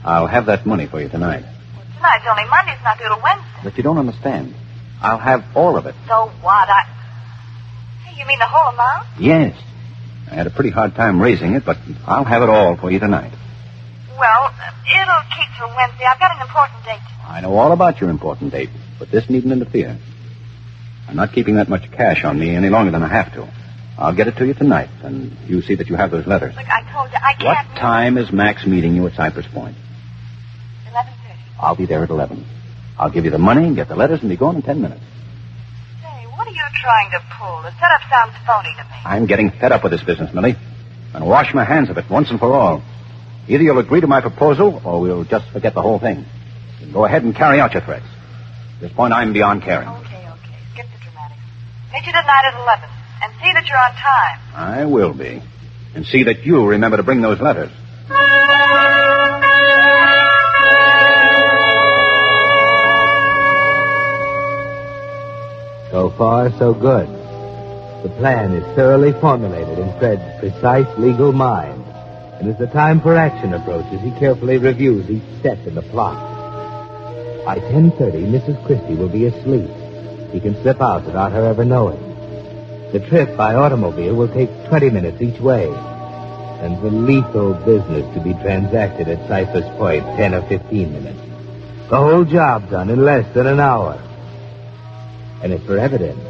I'll have that money for you tonight. Well, tonight's only Monday. It's not due till Wednesday. But you don't understand. I'll have all of it. So what? Hey, you mean the whole amount? Yes. I had a pretty hard time raising it, but I'll have it all for you tonight. Well, it'll keep till Wednesday. I've got an important date. I know all about your important date, but this needn't interfere. I'm not keeping that much cash on me any longer than I have to. I'll get it to you tonight, and you see that you have those letters. Look, I told you, I can't... What time is Max meeting you at Cypress Point? 11:30. I'll be there at 11. I'll give you the money, get the letters, and be gone in 10 minutes. Say, what are you trying to pull? The setup sounds phony to me. I'm getting fed up with this business, Millie. And wash my hands of it once and for all. Either you'll agree to my proposal, or we'll just forget the whole thing. Go ahead and carry out your threats. At this point, I'm beyond caring. Okay. Skip the dramatics. Meet you tonight at 11. And see that you're on time. I will be. And see that you remember to bring those letters. So far, so good. The plan is thoroughly formulated in Fred's precise legal mind. And as the time for action approaches, he carefully reviews each step in the plot. By 10:30, Mrs. Christie will be asleep. He can slip out without her ever knowing. The trip by automobile will take 20 minutes each way. And the lethal business to be transacted at Cypress Point, 10 or 15 minutes. The whole job done in less than an hour. And as for evidence,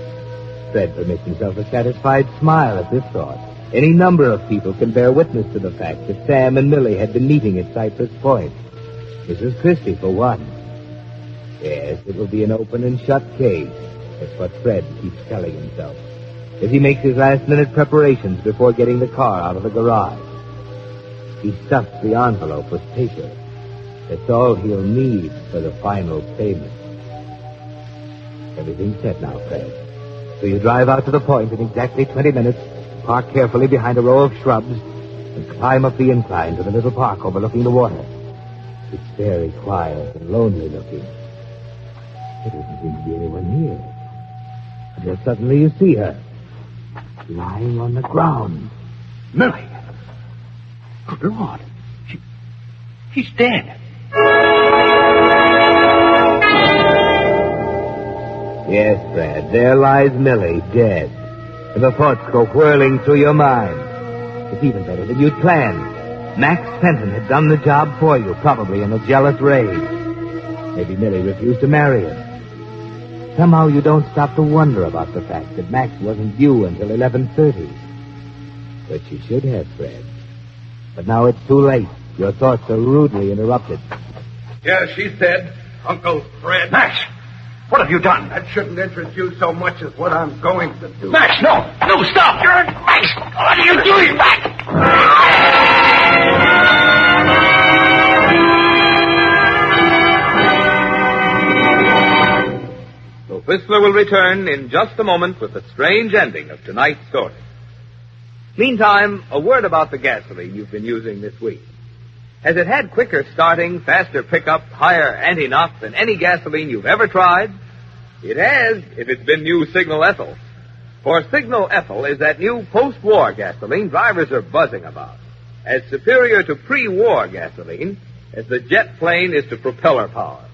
Fred permits himself a satisfied smile at this thought. Any number of people can bear witness to the fact that Sam and Millie had been meeting at Cypress Point. Mrs. Christie, for one. Yes, it will be an open and shut case. That's what Fred keeps telling himself, as he makes his last-minute preparations before getting the car out of the garage. He stuffs the envelope with paper. That's all he'll need for the final payment. Everything's set now, Fred. So you drive out to the point in exactly 20 minutes, park carefully behind a row of shrubs, and climb up the incline to the little park overlooking the water. It's very quiet and lonely looking. There doesn't seem to be anyone here. Until suddenly you see her, lying on the ground. Millie! Good Lord. She's dead. Yes, Fred, there lies Millie, dead. And the thoughts go whirling through your mind. It's even better than you'd planned. Max Fenton had done the job for you, probably in a jealous rage. Maybe Millie refused to marry him. Somehow you don't stop to wonder about the fact that Max wasn't due until 11:30. But you should have, Fred. But now it's too late. Your thoughts are rudely interrupted. Yeah, she's dead. Uncle Fred. Max! What have you done? That shouldn't interest you so much as what I'm going to do. Max, no! No, stop! Max! What are you doing, Max? Whistler will return in just a moment with the strange ending of tonight's story. Meantime, a word about the gasoline you've been using this week. Has it had quicker starting, faster pickup, higher anti-knock than any gasoline you've ever tried? It has, if it's been new Signal Ethyl. For Signal Ethyl is that new post-war gasoline drivers are buzzing about, as superior to pre-war gasoline as the jet plane is to propeller power.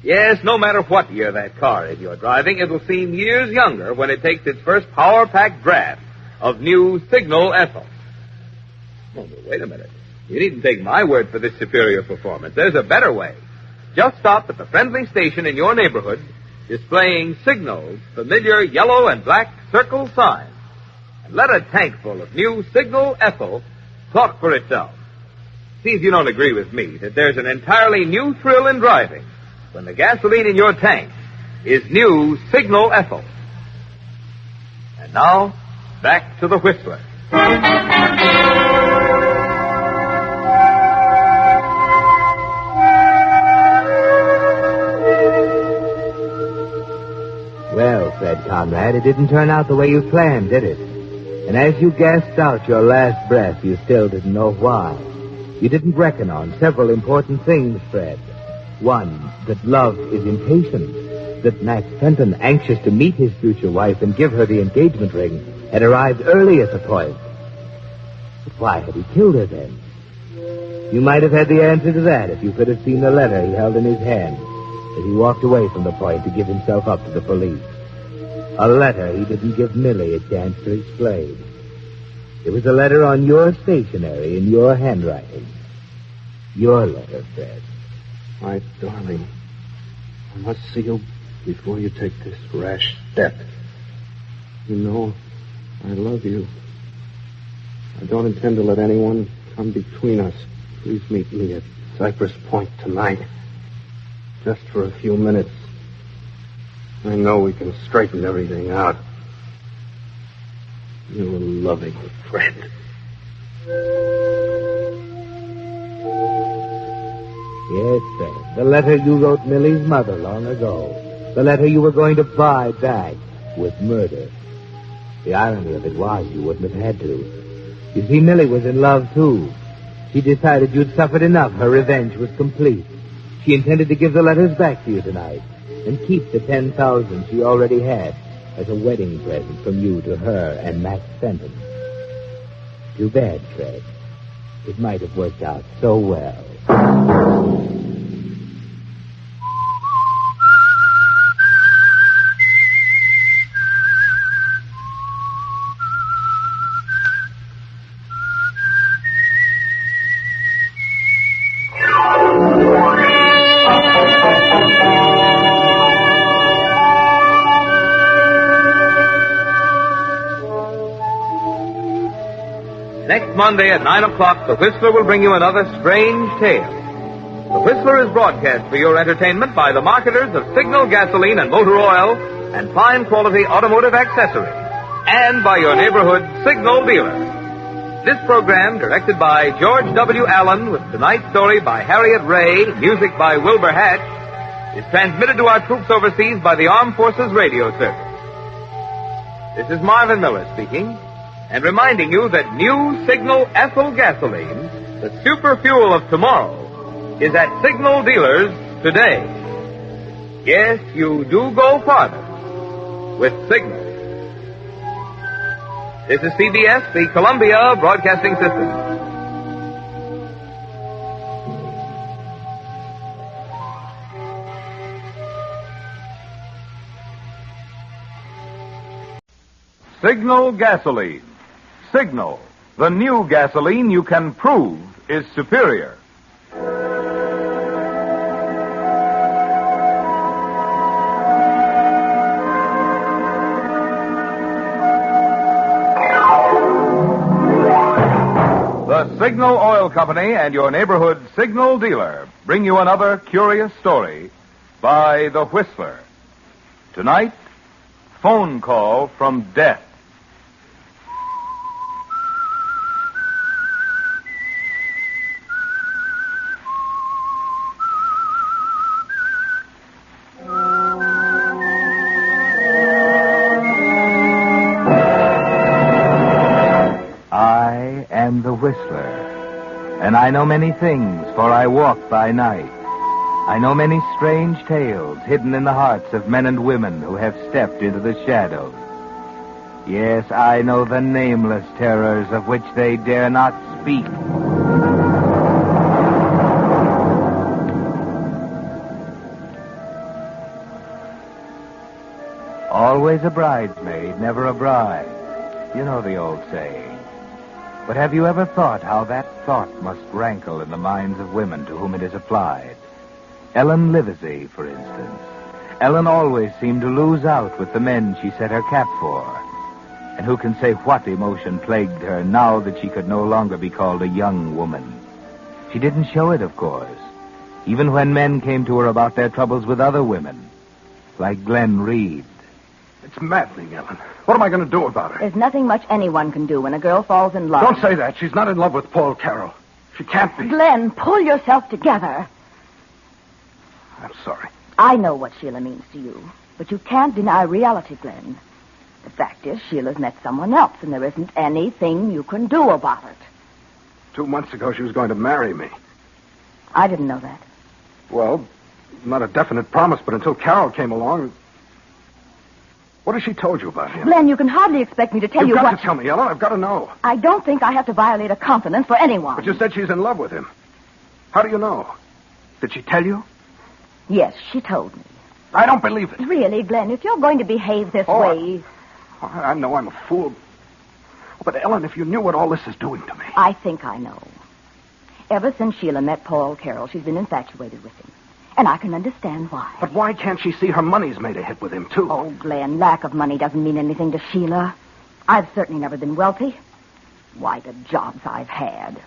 Yes, no matter what year that car is you're driving, it'll seem years younger when it takes its first power-packed draft of new Signal Ethyl. Oh, but wait a minute. You needn't take my word for this superior performance. There's a better way. Just stop at the friendly station in your neighborhood displaying Signal's familiar yellow and black circle sign, and let a tank full of new Signal Ethyl talk for itself. See if you don't agree with me that there's an entirely new thrill in driving when the gasoline in your tank is new Signal Ethyl. And now, back to the Whistler. Well, Fred Conrad, it didn't turn out the way you planned, did it? And as you gasped out your last breath, you still didn't know why. You didn't reckon on several important things, Fred. One, that love is impatient. That Max Fenton, anxious to meet his future wife and give her the engagement ring, had arrived early at the point. But why had he killed her then? You might have had the answer to that if you could have seen the letter he held in his hand as he walked away from the point to give himself up to the police. A letter he didn't give Millie a chance to explain. It was a letter on your stationery in your handwriting. Your letter, Fred. My darling, I must see you before you take this rash step. You know, I love you. I don't intend to let anyone come between us. Please meet me at Cypress Point tonight. Just for a few minutes. I know we can straighten everything out. You're a loving friend. Yes, Fred. The letter you wrote Millie's mother long ago. The letter you were going to buy back with murder. The irony of it was you wouldn't have had to. You see, Millie was in love, too. She decided you'd suffered enough. Her revenge was complete. She intended to give the letters back to you tonight and keep the $10,000 she already had as a wedding present from you to her and Max Fenton. Too bad, Fred. It might have worked out so well. Next Monday at 9 o'clock, the Whistler will bring you another strange tale. The Whistler is broadcast for your entertainment by the marketers of Signal gasoline and motor oil and fine quality automotive accessories, and by your neighborhood Signal dealer. This program, directed by George W. Allen, with tonight's story by Harriet Ray, music by Wilbur Hatch, is transmitted to our troops overseas by the Armed Forces Radio Service. This is Marvin Miller speaking, and reminding you that new Signal Ethyl gasoline, the super fuel of tomorrow, is at Signal dealers today. Yes, you do go farther with Signal. This is CBS, the Columbia Broadcasting System. Signal gasoline. Signal, the new gasoline you can prove is superior. The Signal Oil Company and your neighborhood Signal dealer bring you another curious story by The Whistler. Tonight, phone call from death. I'm the Whistler, and I know many things, for I walk by night. I know many strange tales hidden in the hearts of men and women who have stepped into the shadows. Yes, I know the nameless terrors of which they dare not speak. Always a bridesmaid, never a bride. You know the old saying. But have you ever thought how that thought must rankle in the minds of women to whom it is applied? Ellen Livesey, for instance. Ellen always seemed to lose out with the men she set her cap for. And who can say what emotion plagued her now that she could no longer be called a young woman? She didn't show it, of course, even when men came to her about their troubles with other women, like Glenn Reed. It's maddening, Ellen. What am I going to do about it? There's nothing much anyone can do when a girl falls in love. Don't say that. She's not in love with Paul Carroll. She can't be. Glenn, pull yourself together. I'm sorry. I know what Sheila means to you, but you can't deny reality, Glenn. The fact is, Sheila's met someone else, and there isn't anything you can do about it. 2 months ago, she was going to marry me. I didn't know that. Well, not a definite promise, but until Carroll came along... What has she told you about him? Glenn, you can hardly expect me to tell you what... You've got to tell me, Ellen. I've got to know. I don't think I have to violate a confidence for anyone. But you said she's in love with him. How do you know? Did she tell you? Yes, she told me. I don't believe it. Really, Glenn, if you're going to behave this way... I know I'm a fool. But, Ellen, if you knew what all this is doing to me... I think I know. Ever since Sheila met Paul Carroll, she's been infatuated with him. And I can understand why. But why can't she see her money's made a hit with him, too? Oh, Glenn, lack of money doesn't mean anything to Sheila. I've certainly never been wealthy. Why, the jobs I've had.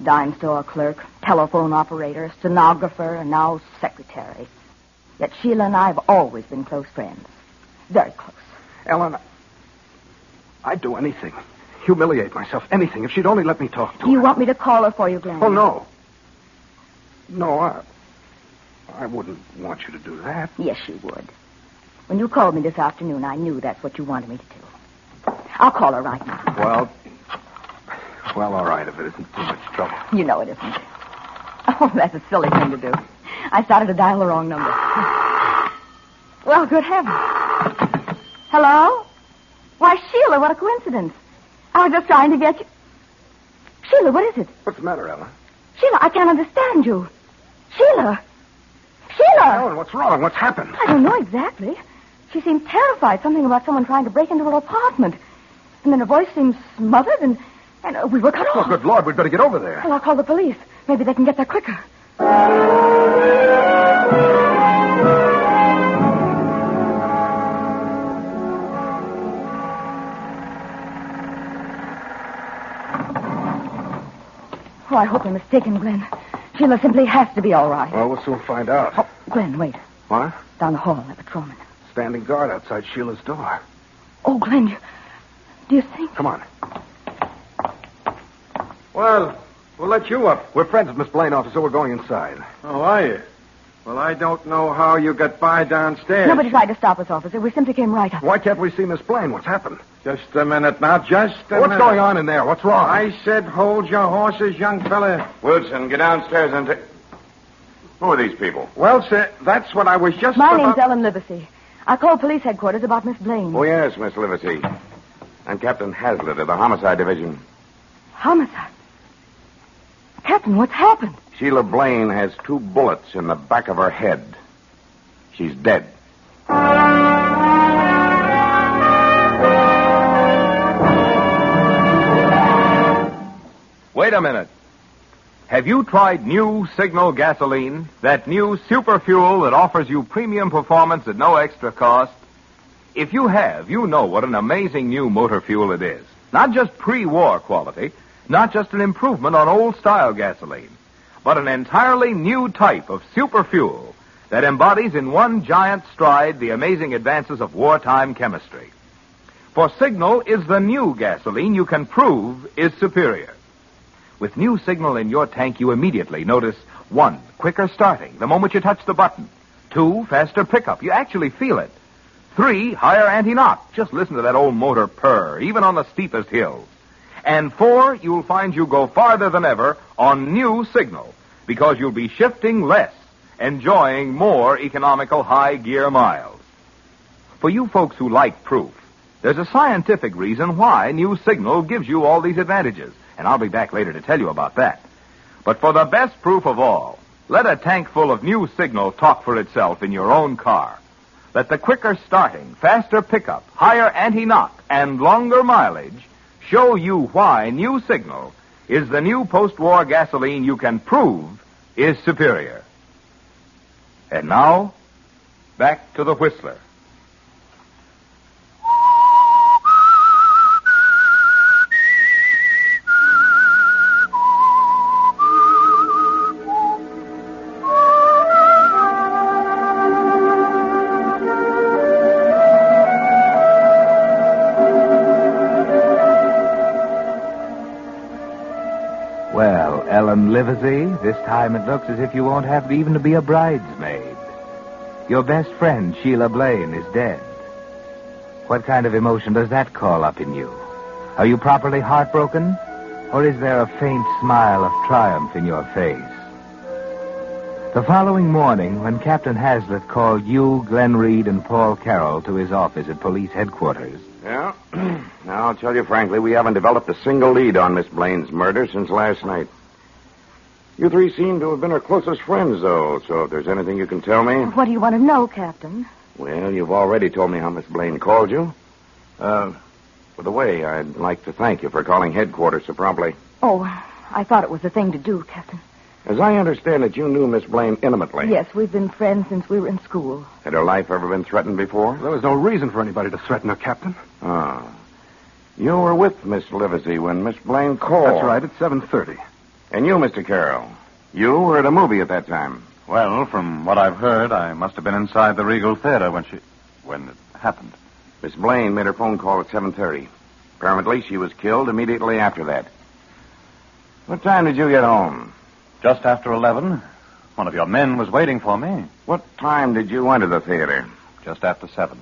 Dime store clerk, telephone operator, stenographer, and now secretary. Yet Sheila and I have always been close friends. Very close. Ellen, I'd do anything. Humiliate myself, anything, if she'd only let me talk to her. You want me to call her for you, Glenn? Oh, no. No, I wouldn't want you to do that. Yes, you would. When you called me this afternoon, I knew that's what you wanted me to do. I'll call her right now. Well, all right, if it isn't too much trouble. You know it isn't. Oh, that's a silly thing to do. I started to dial the wrong number. Well, good heavens. Hello? Why, Sheila, what a coincidence. I was just trying to get you... Sheila, what is it? What's the matter, Ellen? Sheila, I can't understand you. Sheila! Sheila! Ellen, what's wrong? What's happened? I don't know exactly. She seemed terrified. Something about someone trying to break into her apartment. And then her voice seemed smothered, and we were cut off. Oh, good Lord, we'd better get over there. Well, I'll call the police. Maybe they can get there quicker. Oh, I hope I'm mistaken, Glenn. Sheila simply has to be all right. Well, we'll soon find out. Oh, Glenn, wait. What? Down the hall, that patrolman. Standing guard outside Sheila's door. Oh, Glenn, do you think... Come on. Well, we'll let you up. We're friends of Miss Blaine, officer. We're going inside. Oh, are you? Well, I don't know how you got by downstairs. Nobody tried to stop us, officer. We simply came right up. Why can't we see Miss Blaine? What's happened? Just a minute now, just a minute. What's going on in there? What's wrong? I said hold your horses, young fella. Wilson, get downstairs and take... Who are these people? Well, sir, that's what I was just My about... name's Ellen Livesey. I called police headquarters about Miss Blaine. Oh, yes, Miss Livesey. I'm Captain Hazlitt of the Homicide Division. Homicide? Captain, what's happened? Sheila Blaine has 2 bullets in the back of her head. She's dead. Wait a minute. Have you tried new Signal gasoline? That new super fuel that offers you premium performance at no extra cost? If you have, you know what an amazing new motor fuel it is. Not just pre-war quality, not just an improvement on old-style gasoline, but an entirely new type of super fuel that embodies in one giant stride the amazing advances of wartime chemistry. For Signal is the new gasoline you can prove is superior. With new Signal in your tank, you immediately notice 1, quicker starting the moment you touch the button. 2, faster pickup. You actually feel it. 3, higher anti-knock. Just listen to that old motor purr, even on the steepest hills. And 4, you'll find you go farther than ever on new Signal, because you'll be shifting less, enjoying more economical high-gear miles. For you folks who like proof, there's a scientific reason why new Signal gives you all these advantages, and I'll be back later to tell you about that. But for the best proof of all, let a tank full of new Signal talk for itself in your own car. Let the quicker starting, faster pickup, higher anti-knock, and longer mileage show you why new Signal is the new post-war gasoline you can prove is superior. And now, back to the Whistler. Well, Ellen Livesey, this time it looks as if you won't have even to be a bridesmaid. Your best friend, Sheila Blaine, is dead. What kind of emotion does that call up in you? Are you properly heartbroken? Or is there a faint smile of triumph in your face? The following morning, when Captain Hazlitt called you, Glenn Reed, and Paul Carroll to his office at police headquarters... Yeah? Now, I'll tell you frankly, we haven't developed a single lead on Miss Blaine's murder since last night. You three seem to have been her closest friends, though, so if there's anything you can tell me... What do you want to know, Captain? Well, you've already told me how Miss Blaine called you. By the way, I'd like to thank you for calling headquarters so promptly. Oh, I thought it was the thing to do, Captain. As I understand it, you knew Miss Blaine intimately. Yes, we've been friends since we were in school. Had her life ever been threatened before? There was no reason for anybody to threaten her, Captain. Ah. You were with Miss Livesey when Miss Blaine called. That's right, at 7:30. And you, Mr. Carroll, you were at a movie at that time. Well, from what I've heard, I must have been inside the Regal Theater when it happened. Miss Blaine made her phone call at 7:30. Apparently, she was killed immediately after that. What time did you get home? Just after 11. One of your men was waiting for me. What time did you enter the theater? Just after 7.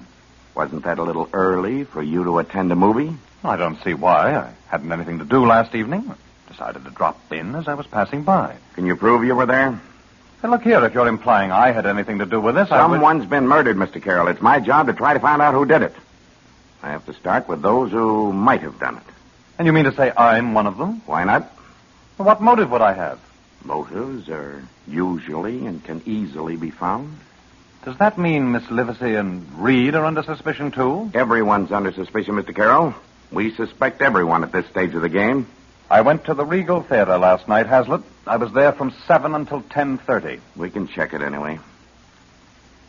Wasn't that a little early for you to attend a movie? I don't see why. I hadn't anything to do last evening. Decided to drop in as I was passing by. Can you prove you were there? Hey, look here, if you're implying I had anything to do with this, Someone's been murdered, Mr. Carroll. It's my job to try to find out who did it. I have to start with those who might have done it. And you mean to say I'm one of them? Why not? Well, what motive would I have? Motives are usually and can easily be found. Does that mean Miss Livesey and Reed are under suspicion, too? Everyone's under suspicion, Mr. Carroll. We suspect everyone at this stage of the game. I went to the Regal Theater last night, Hazlitt. I was there from 7 until 10:30. We can check it anyway.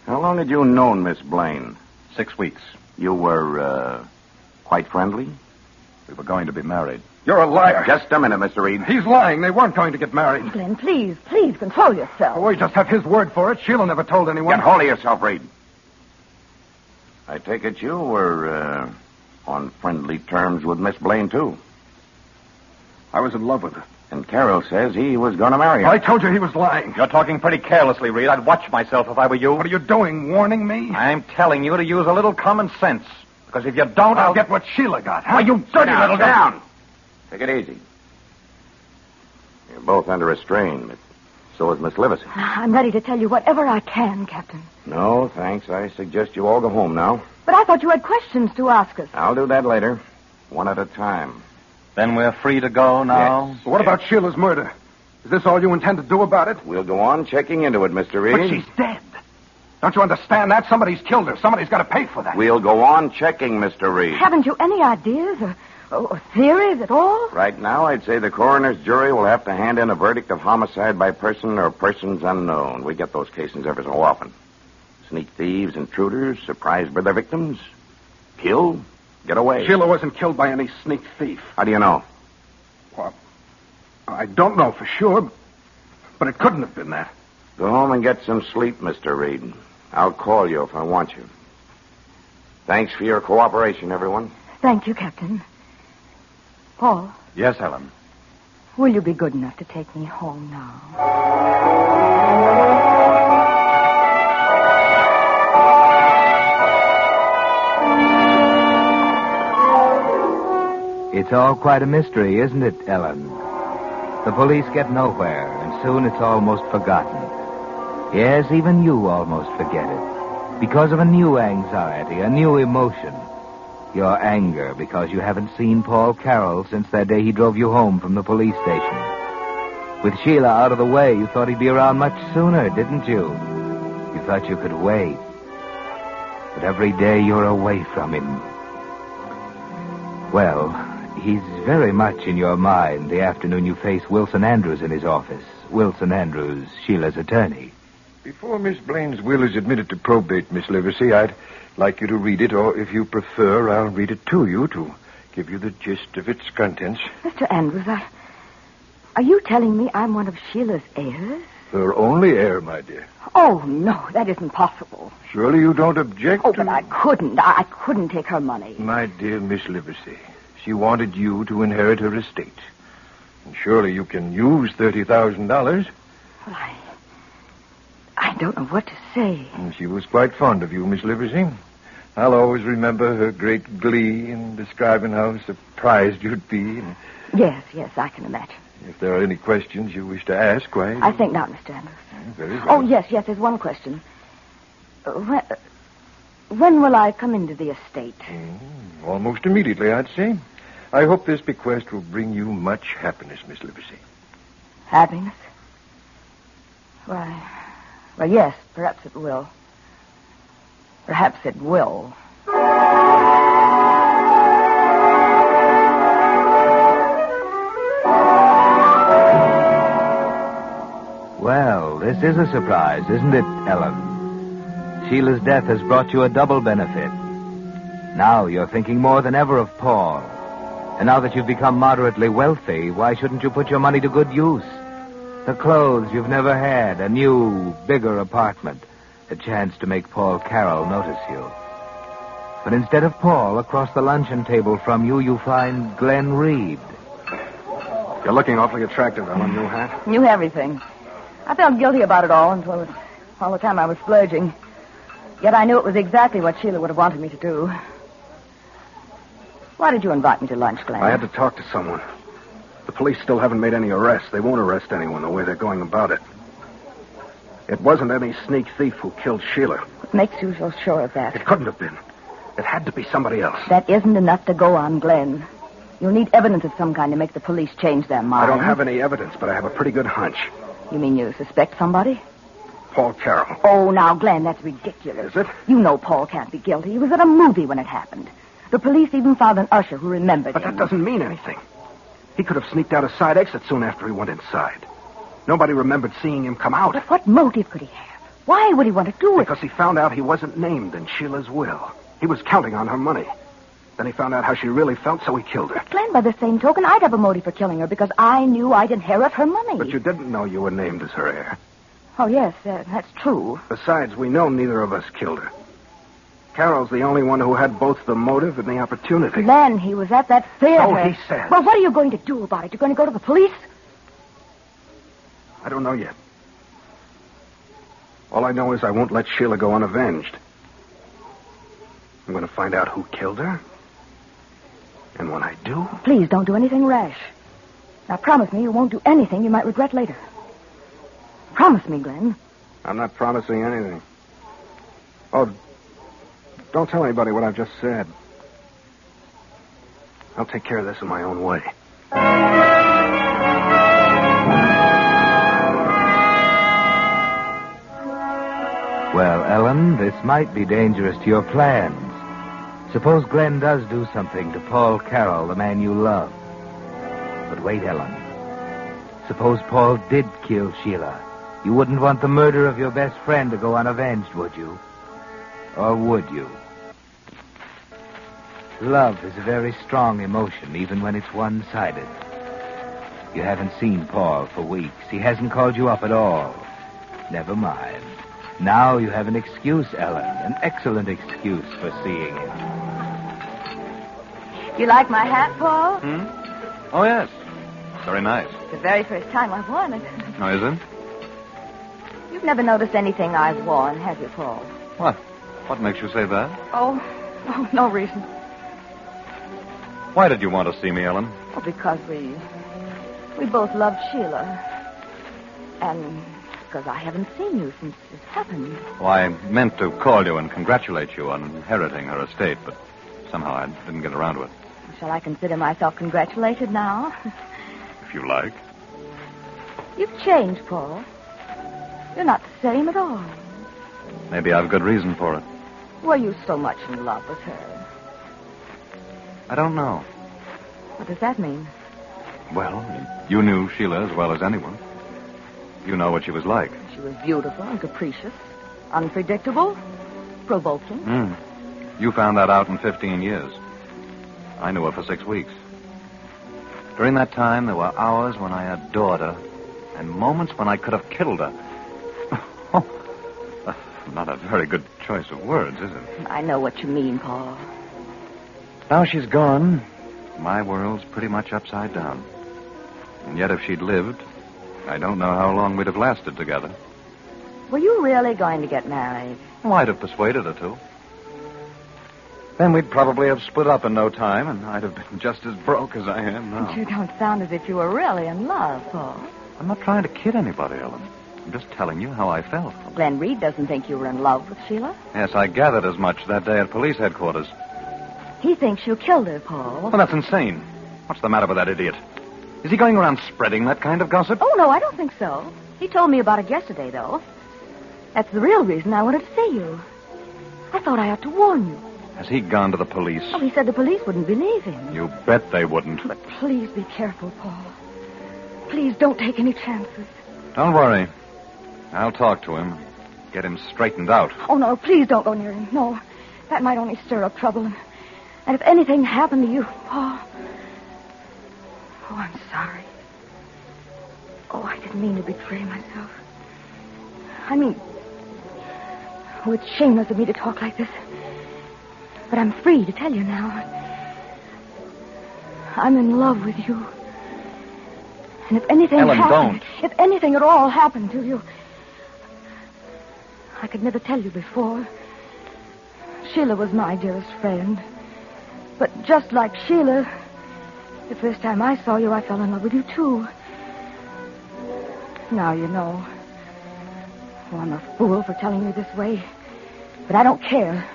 How long had you known Miss Blaine? 6 weeks. You were, quite friendly? We were going to be married. You're a liar. Just a minute, Mr. Reed. He's lying. They weren't going to get married. Glenn, please control yourself. Oh, we just have his word for it. Sheila never told anyone. Get hold of yourself, Reed. I take it you were, on friendly terms with Miss Blaine, too. I was in love with her. And Carroll says he was going to marry her. I told you he was lying. You're talking pretty carelessly, Reed. I'd watch myself if I were you. What are you doing, warning me? I'm telling you to use a little common sense. Because if you don't, I'll get what Sheila got, huh? Why, you dirty Now, little... down. Take it easy. You're both under a strain, but so is Miss Livesey. I'm ready to tell you whatever I can, Captain. No, thanks. I suggest you all go home now. But I thought you had questions to ask us. I'll do that later. One at a time. Then we're free to go now? Yes. What about Sheila's murder? Is this all you intend to do about it? We'll go on checking into it, Mr. Reed. But she's dead. Don't you understand that? Somebody's killed her. Somebody's got to pay for that. We'll go on checking, Mr. Reed. Haven't you any ideas or theories at all? Right now, I'd say the coroner's jury will have to hand in a verdict of homicide by person or persons unknown. We get those cases every so often. Sneak thieves, intruders, surprised by their victims. Kill, get away. Sheila wasn't killed by any sneak thief. How do you know? Well, I don't know for sure, but it couldn't have been that. Go home and get some sleep, Mr. Reed. I'll call you if I want you. Thanks for your cooperation, everyone. Thank you, Captain. Paul. Yes, Helen. Will you be good enough to take me home now? It's all quite a mystery, isn't it, Ellen? The police get nowhere, and soon it's almost forgotten. Yes, even you almost forget it. Because of a new anxiety, a new emotion. Your anger because you haven't seen Paul Carroll since that day he drove you home from the police station. With Sheila out of the way, you thought he'd be around much sooner, didn't you? You thought you could wait. But every day you're away from him. Well, he's very much in your mind the afternoon you face Wilson Andrews in his office. Wilson Andrews, Sheila's attorney. Before Miss Blaine's will is admitted to probate, Miss Livesey, I'd like you to read it, or if you prefer, I'll read it to you to give you the gist of its contents. Mr. Andrews, are you telling me I'm one of Sheila's heirs? Her only heir, my dear. Oh, no, that isn't possible. Surely you don't object Oh, but I couldn't. I couldn't take her money. My dear Miss Livesey, she wanted you to inherit her estate. And surely you can use $30,000. Well, I don't know what to say. And she was quite fond of you, Miss Livesey. I'll always remember her great glee in describing how surprised you'd be. Yes, I can imagine. If there are any questions you wish to ask, why... I think not, Mr. Andrews. Very well. Oh, yes, there's one question. When will I come into the estate? Almost immediately, I'd say. I hope this bequest will bring you much happiness, Miss Livesey. Happiness? Well, yes, perhaps it will. Perhaps it will. Well, this is a surprise, isn't it, Ellen? Sheila's death has brought you a double benefit. Now you're thinking more than ever of Paul. And now that you've become moderately wealthy, why shouldn't you put your money to good use? The clothes you've never had, a new, bigger apartment, a chance to make Paul Carroll notice you. But instead of Paul, across the luncheon table from you, you find Glenn Reed. You're looking awfully attractive, Ellen. New hat? New everything. I felt guilty about it all until all the time I was splurging. Yet I knew it was exactly what Sheila would have wanted me to do. Why did you invite me to lunch, Glenn? I had to talk to someone. The police still haven't made any arrests. They won't arrest anyone the way they're going about it. It wasn't any sneak thief who killed Sheila. What makes you so sure of that? It couldn't have been. It had to be somebody else. That isn't enough to go on, Glenn. You'll need evidence of some kind to make the police change their mind. I don't have any evidence, but I have a pretty good hunch. You mean you suspect somebody? Paul Carroll. Oh, now, Glenn, that's ridiculous. Is it? You know Paul can't be guilty. He was at a movie when it happened. The police even found an usher who remembered But him. that doesn't mean anything. He could have sneaked out a side exit soon after he went inside. Nobody remembered seeing him come out. But what motive could he have? Why would he want to do it? Because he found out he wasn't named in Sheila's will. He was counting on her money. Then he found out how she really felt, so he killed her. But Glenn, by the same token, I'd have a motive for killing her because I knew I'd inherit her money. But you didn't know you were named as her heir. Oh, yes, that's true. Besides, we know neither of us killed her. Carol's the only one who had both the motive and the opportunity. Glenn, he was at that theater. So he says. Well, what are you going to do about it? You're going to go to the police? I don't know yet. All I know is I won't let Sheila go unavenged. I'm going to find out who killed her. And when I do... Please don't do anything rash. Now, promise me you won't do anything you might regret later. Promise me, Glenn. I'm not promising anything. Oh, don't tell anybody what I've just said. I'll take care of this in my own way. Well, Ellen, this might be dangerous to your plans. Suppose Glenn does do something to Paul Carroll, the man you love. But wait, Ellen. Suppose Paul did kill Sheila. You wouldn't want the murder of your best friend to go unavenged, would you? Or would you? Love is a very strong emotion, even when it's one-sided. You haven't seen Paul for weeks. He hasn't called you up at all. Never mind. Now you have an excuse, Ellen. An excellent excuse for seeing him. You like my hat, Paul? Oh, yes. Very nice. It's the very first time I've worn it. Oh, is it? You've never noticed anything I've worn, have you, Paul? What? What makes you say that? Oh, no reason. Why did you want to see me, Ellen? Oh, because we both loved Sheila. And because I haven't seen you since it happened. Well, I meant to call you and congratulate you on inheriting her estate, but somehow I didn't get around to it. Shall I consider myself congratulated now? If you like. You've changed, Paul. You're not the same at all. Maybe I've good reason for it. Were you so much in love with her? I don't know. What does that mean? Well, you knew Sheila as well as anyone. You know what she was like. She was beautiful and capricious, unpredictable, provoking. You found that out in 15 years. I knew her for 6 weeks. During that time, there were hours when I adored her, and moments when I could have killed her. Not a very good choice of words, is it? I know what you mean, Paul. Now she's gone. My world's pretty much upside down. And yet if she'd lived, I don't know how long we'd have lasted together. Were you really going to get married? Well, I'd have persuaded her to. Then we'd probably have split up in no time, and I'd have been just as broke as I am now. You don't sound as if you were really in love, Paul. I'm not trying to kid anybody, Ellen. I'm just telling you how I felt. Glenn Reed doesn't think you were in love with Sheila. Yes, I gathered as much that day at police headquarters. He thinks you killed her, Paul. Well, that's insane. What's the matter with that idiot? Is he going around spreading that kind of gossip? Oh, no, I don't think so. He told me about it yesterday, though. That's the real reason I wanted to see you. I thought I ought to warn you. Has he gone to the police? Oh, he said the police wouldn't believe him. You bet they wouldn't. But please be careful, Paul. Please don't take any chances. Don't worry. I'll talk to him. Get him straightened out. Oh, no, please don't go near him. No, that might only stir up trouble. And if anything happened to you, Paul... Oh, I'm sorry. Oh, I didn't mean to betray myself. I mean... Oh, it's shameless of me to talk like this. But I'm free to tell you now. I'm in love with you. And if anything Ellen, happened... don't. If anything at all happened to you... I could never tell you before. Sheila was my dearest friend. But just like Sheila, the first time I saw you, I fell in love with you, too. Now you know. Oh, I'm a fool for telling you this way. But I don't care.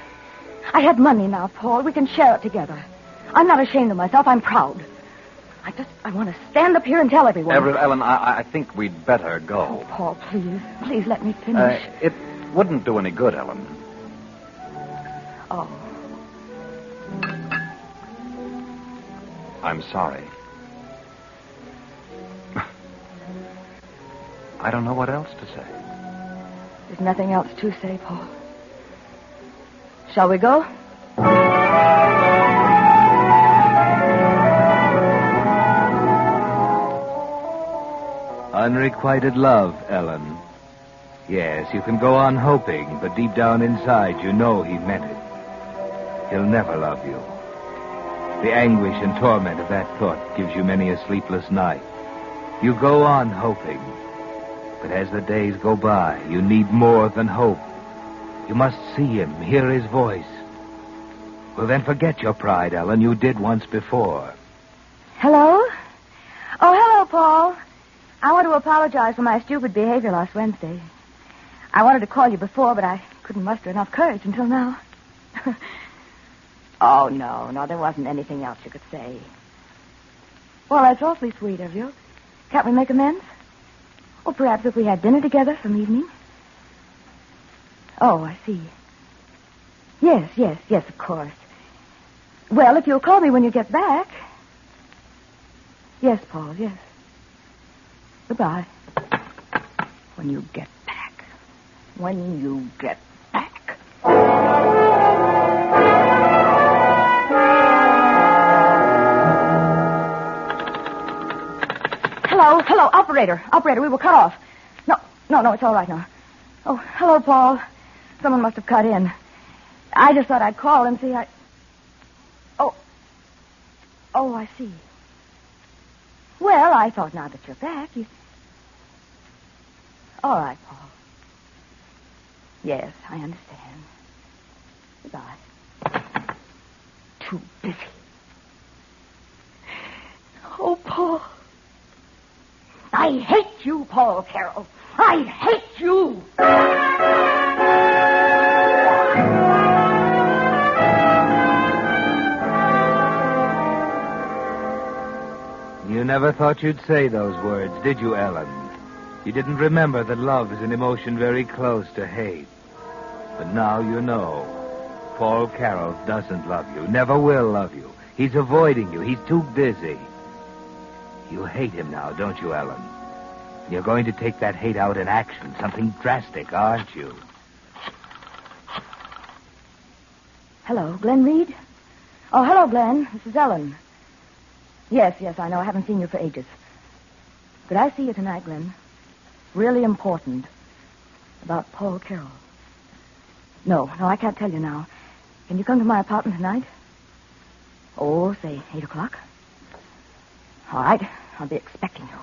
I have money now, Paul. We can share it together. I'm not ashamed of myself. I'm proud. I want to stand up here and tell everyone. Ellen, I think we'd better go. Oh, Paul, please. Please let me finish. It wouldn't do any good, Ellen. Oh. I'm sorry. I don't know what else to say. There's nothing else to say, Paul. Shall we go? Unrequited love, Ellen. Yes, you can go on hoping, but deep down inside you know he meant it. He'll never love you. The anguish and torment of that thought gives you many a sleepless night. You go on hoping, but as the days go by, you need more than hope. You must see him, hear his voice. Well, then forget your pride, Ellen. You did once before. Hello? Oh, hello, Paul. I want to apologize for my stupid behavior last Wednesday. I wanted to call you before, but I couldn't muster enough courage until now. Oh, no, there wasn't anything else you could say. Well, that's awfully sweet of you. Can't we make amends? Or perhaps if we had dinner together some evening? Oh, I see. Yes, of course. Well, if you'll call me when you get back. Yes, Paul, yes. Goodbye. When you get back. When you get back. Hello, operator, we were cut off. No, it's all right now. Oh, hello, Paul. Someone must have cut in. I just thought I'd call and see. Oh, I see. Well, I thought now that you're back, All right, Paul. Yes, I understand. Goodbye. Too busy. hate you, Paul Carroll. I hate you. You never thought you'd say those words, did you, Ellen? You didn't remember that love is an emotion very close to hate. But now you know. Paul Carroll doesn't love you, never will love you. He's avoiding you. He's too busy. You hate him now, don't you, Ellen? You're going to take that hate out in action, something drastic, aren't you? Hello, Glenn Reed? Oh, hello, Glenn. This is Ellen. Yes, I know. I haven't seen you for ages. Could I see you tonight, Glenn? Really important. About Paul Carroll. No, I can't tell you now. Can you come to my apartment tonight? Oh, say 8 o'clock. All right. I'll be expecting you.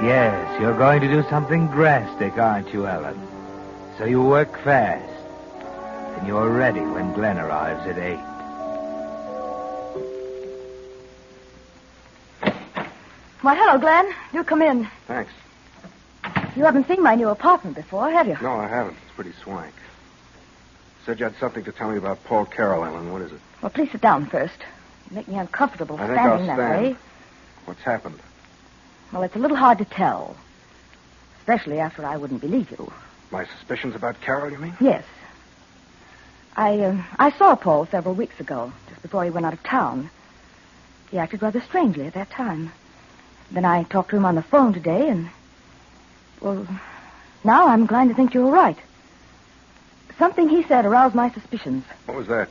Yes, you're going to do something drastic, aren't you, Ellen? So you work fast. And you're ready when Glenn arrives at 8. Why, hello, Glenn. Do come in. Thanks. You haven't seen my new apartment before, have you? No, I haven't. It's pretty swank. Said you had something to tell me about Paul Carroll, Ellen. What is it? Well, please sit down first. You make me uncomfortable I think I'll standing that stand. way. What's happened? Well, it's a little hard to tell. Especially after I wouldn't believe you. My suspicions about Carroll, you mean? Yes. I saw Paul several weeks ago, just before he went out of town. He acted rather strangely at that time. Then I talked to him on the phone today, and... Well, now I'm inclined to think you were right. Something he said aroused my suspicions. What was that?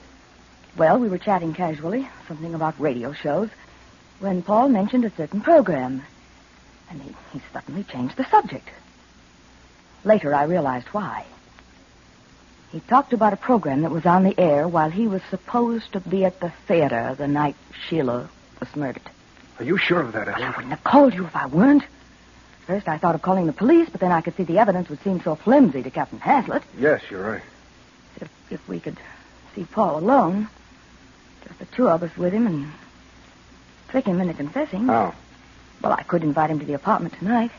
Well, we were chatting casually, something about radio shows, when Paul mentioned a certain program. And he suddenly changed the subject. Later, I realized why. He talked about a program that was on the air while he was supposed to be at the theater the night Sheila was murdered. Are you sure of that, Ellen? I wouldn't have called you if I weren't. First, I thought of calling the police, but then I could see the evidence would seem so flimsy to Captain Hazlitt. Yes, you're right. If we could see Paul alone, just the two of us with him, and trick him into confessing. How? Well, I could invite him to the apartment tonight.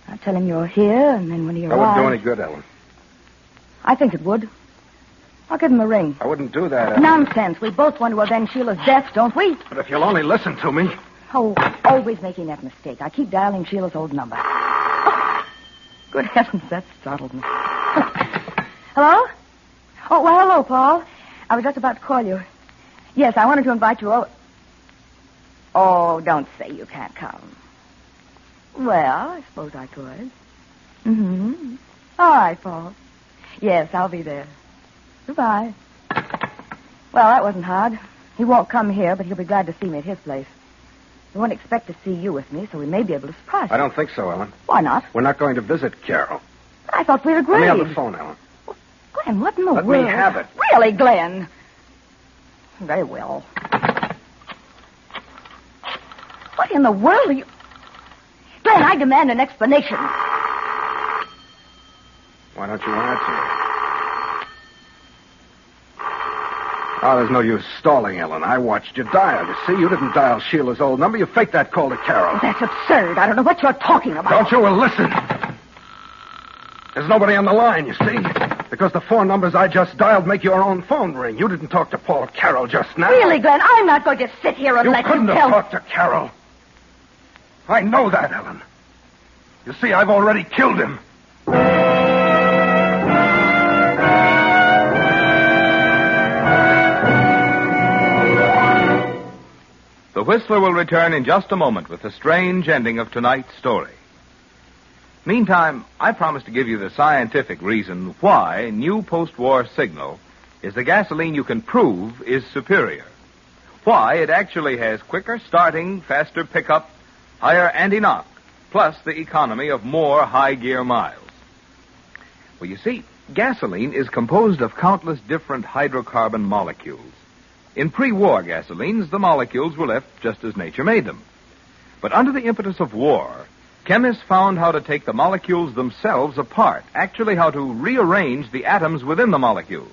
I'd tell him you're here, and then when he arrives... That wouldn't do any good, Ellen. I think it would. I'll give him a ring. I wouldn't do that, Ellen. Nonsense. We both want to avenge Sheila's death, don't we? But if you'll only listen to me... Oh, always making that mistake. I keep dialing Sheila's old number. Oh, good heavens, that startled me. Hello? Oh, well, hello, Paul. I was just about to call you. Yes, I wanted to invite you over. Oh, don't say you can't come. Well, I suppose I could. Mm-hmm. All right, Paul. Yes, I'll be there. Goodbye. Well, that wasn't hard. He won't come here, but he'll be glad to see me at his place. He won't expect to see you with me, so we may be able to surprise him. I don't think so, Ellen. Why not? We're not going to visit Carroll. I thought we'd agreed. Let me have the phone, Ellen. Glenn, what in the Let world? me have it. Really, Glenn? Very well. What in the world are you... Glenn, I demand an explanation. Why don't you answer? Oh, there's no use stalling, Ellen. I watched you dial. You see, you didn't dial Sheila's old number. You faked that call to Carroll. That's absurd. I don't know what you're talking about. Don't you? Well, listen. There's nobody on the line, you see. Because the phone numbers I just dialed make your own phone ring. You didn't talk to Paul Carroll just now. Really, Glenn, I'm not going to sit here and You let couldn't you have tell... talked to Carroll. I know that, Ellen. You see, I've already killed him. The Whistler will return in just a moment with the strange ending of tonight's story. Meantime, I promise to give you the scientific reason why new post-war Signal is the gasoline you can prove is superior. Why it actually has quicker starting, faster pickup, higher anti-knock, plus the economy of more high-gear miles. Well, you see, gasoline is composed of countless different hydrocarbon molecules. In pre-war gasolines, the molecules were left just as nature made them. But under the impetus of war, chemists found how to take the molecules themselves apart, actually how to rearrange the atoms within the molecules.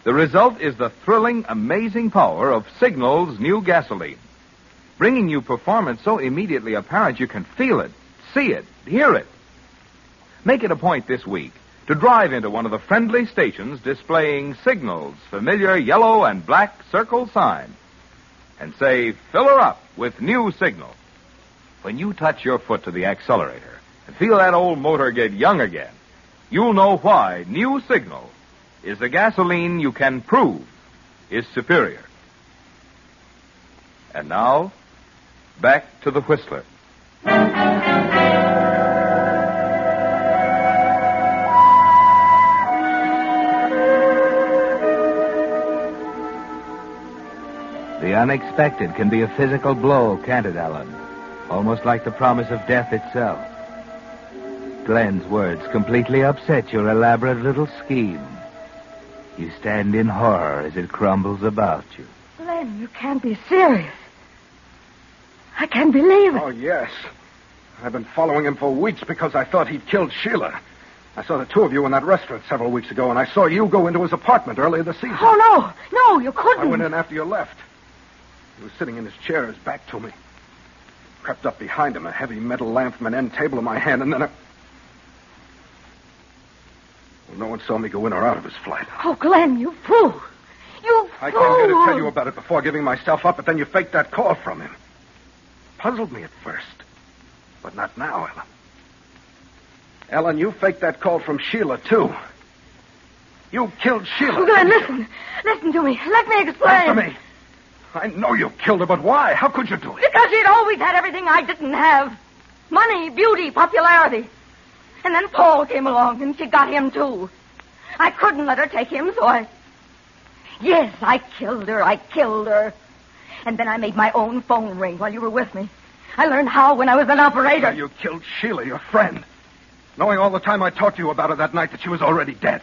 The result is the thrilling, amazing power of Signal's new gasoline, bringing you performance so immediately apparent you can feel it, see it, hear it. Make it a point this week to drive into one of the friendly stations displaying Signal's familiar yellow and black circle sign and say, fill her up with new Signal. When you touch your foot to the accelerator and feel that old motor get young again, you'll know why new Signal is the gasoline you can prove is superior. And now, back to the Whistler. The unexpected can be a physical blow, can't it, Ellen? Almost like the promise of death itself. Glenn's words completely upset your elaborate little scheme. You stand in horror as it crumbles about you. Glenn, you can't be serious. I can't believe it. Oh, yes. I've been following him for weeks because I thought he'd killed Sheila. I saw the two of you in that restaurant several weeks ago, and I saw you go into his apartment earlier this season. Oh, no, you couldn't. I went in after you left. He was sitting in his chair, his back to me. Crept up behind him, a heavy metal lamp from an end table in my hand, and then Well, no one saw me go in or out of his flat. Oh, Glenn, you fool. You I fool. came here to tell you about it before giving myself up, but then you faked that call from him. Puzzled me at first, but not now, Ellen. Ellen, you faked that call from Sheila, too. You killed Sheila. Oh, Glenn, listen to me. Let me explain. Answer me. I know you killed her, but why? How could you do it? Because she'd always had everything I didn't have. Money, beauty, popularity. And then Paul came along, and she got him, too. I couldn't let her take him, so Yes, I killed her. And then I made my own phone ring while you were with me. I learned how when I was an operator. So you killed Sheila, your friend, knowing all the time I talked to you about her that night that she was already dead.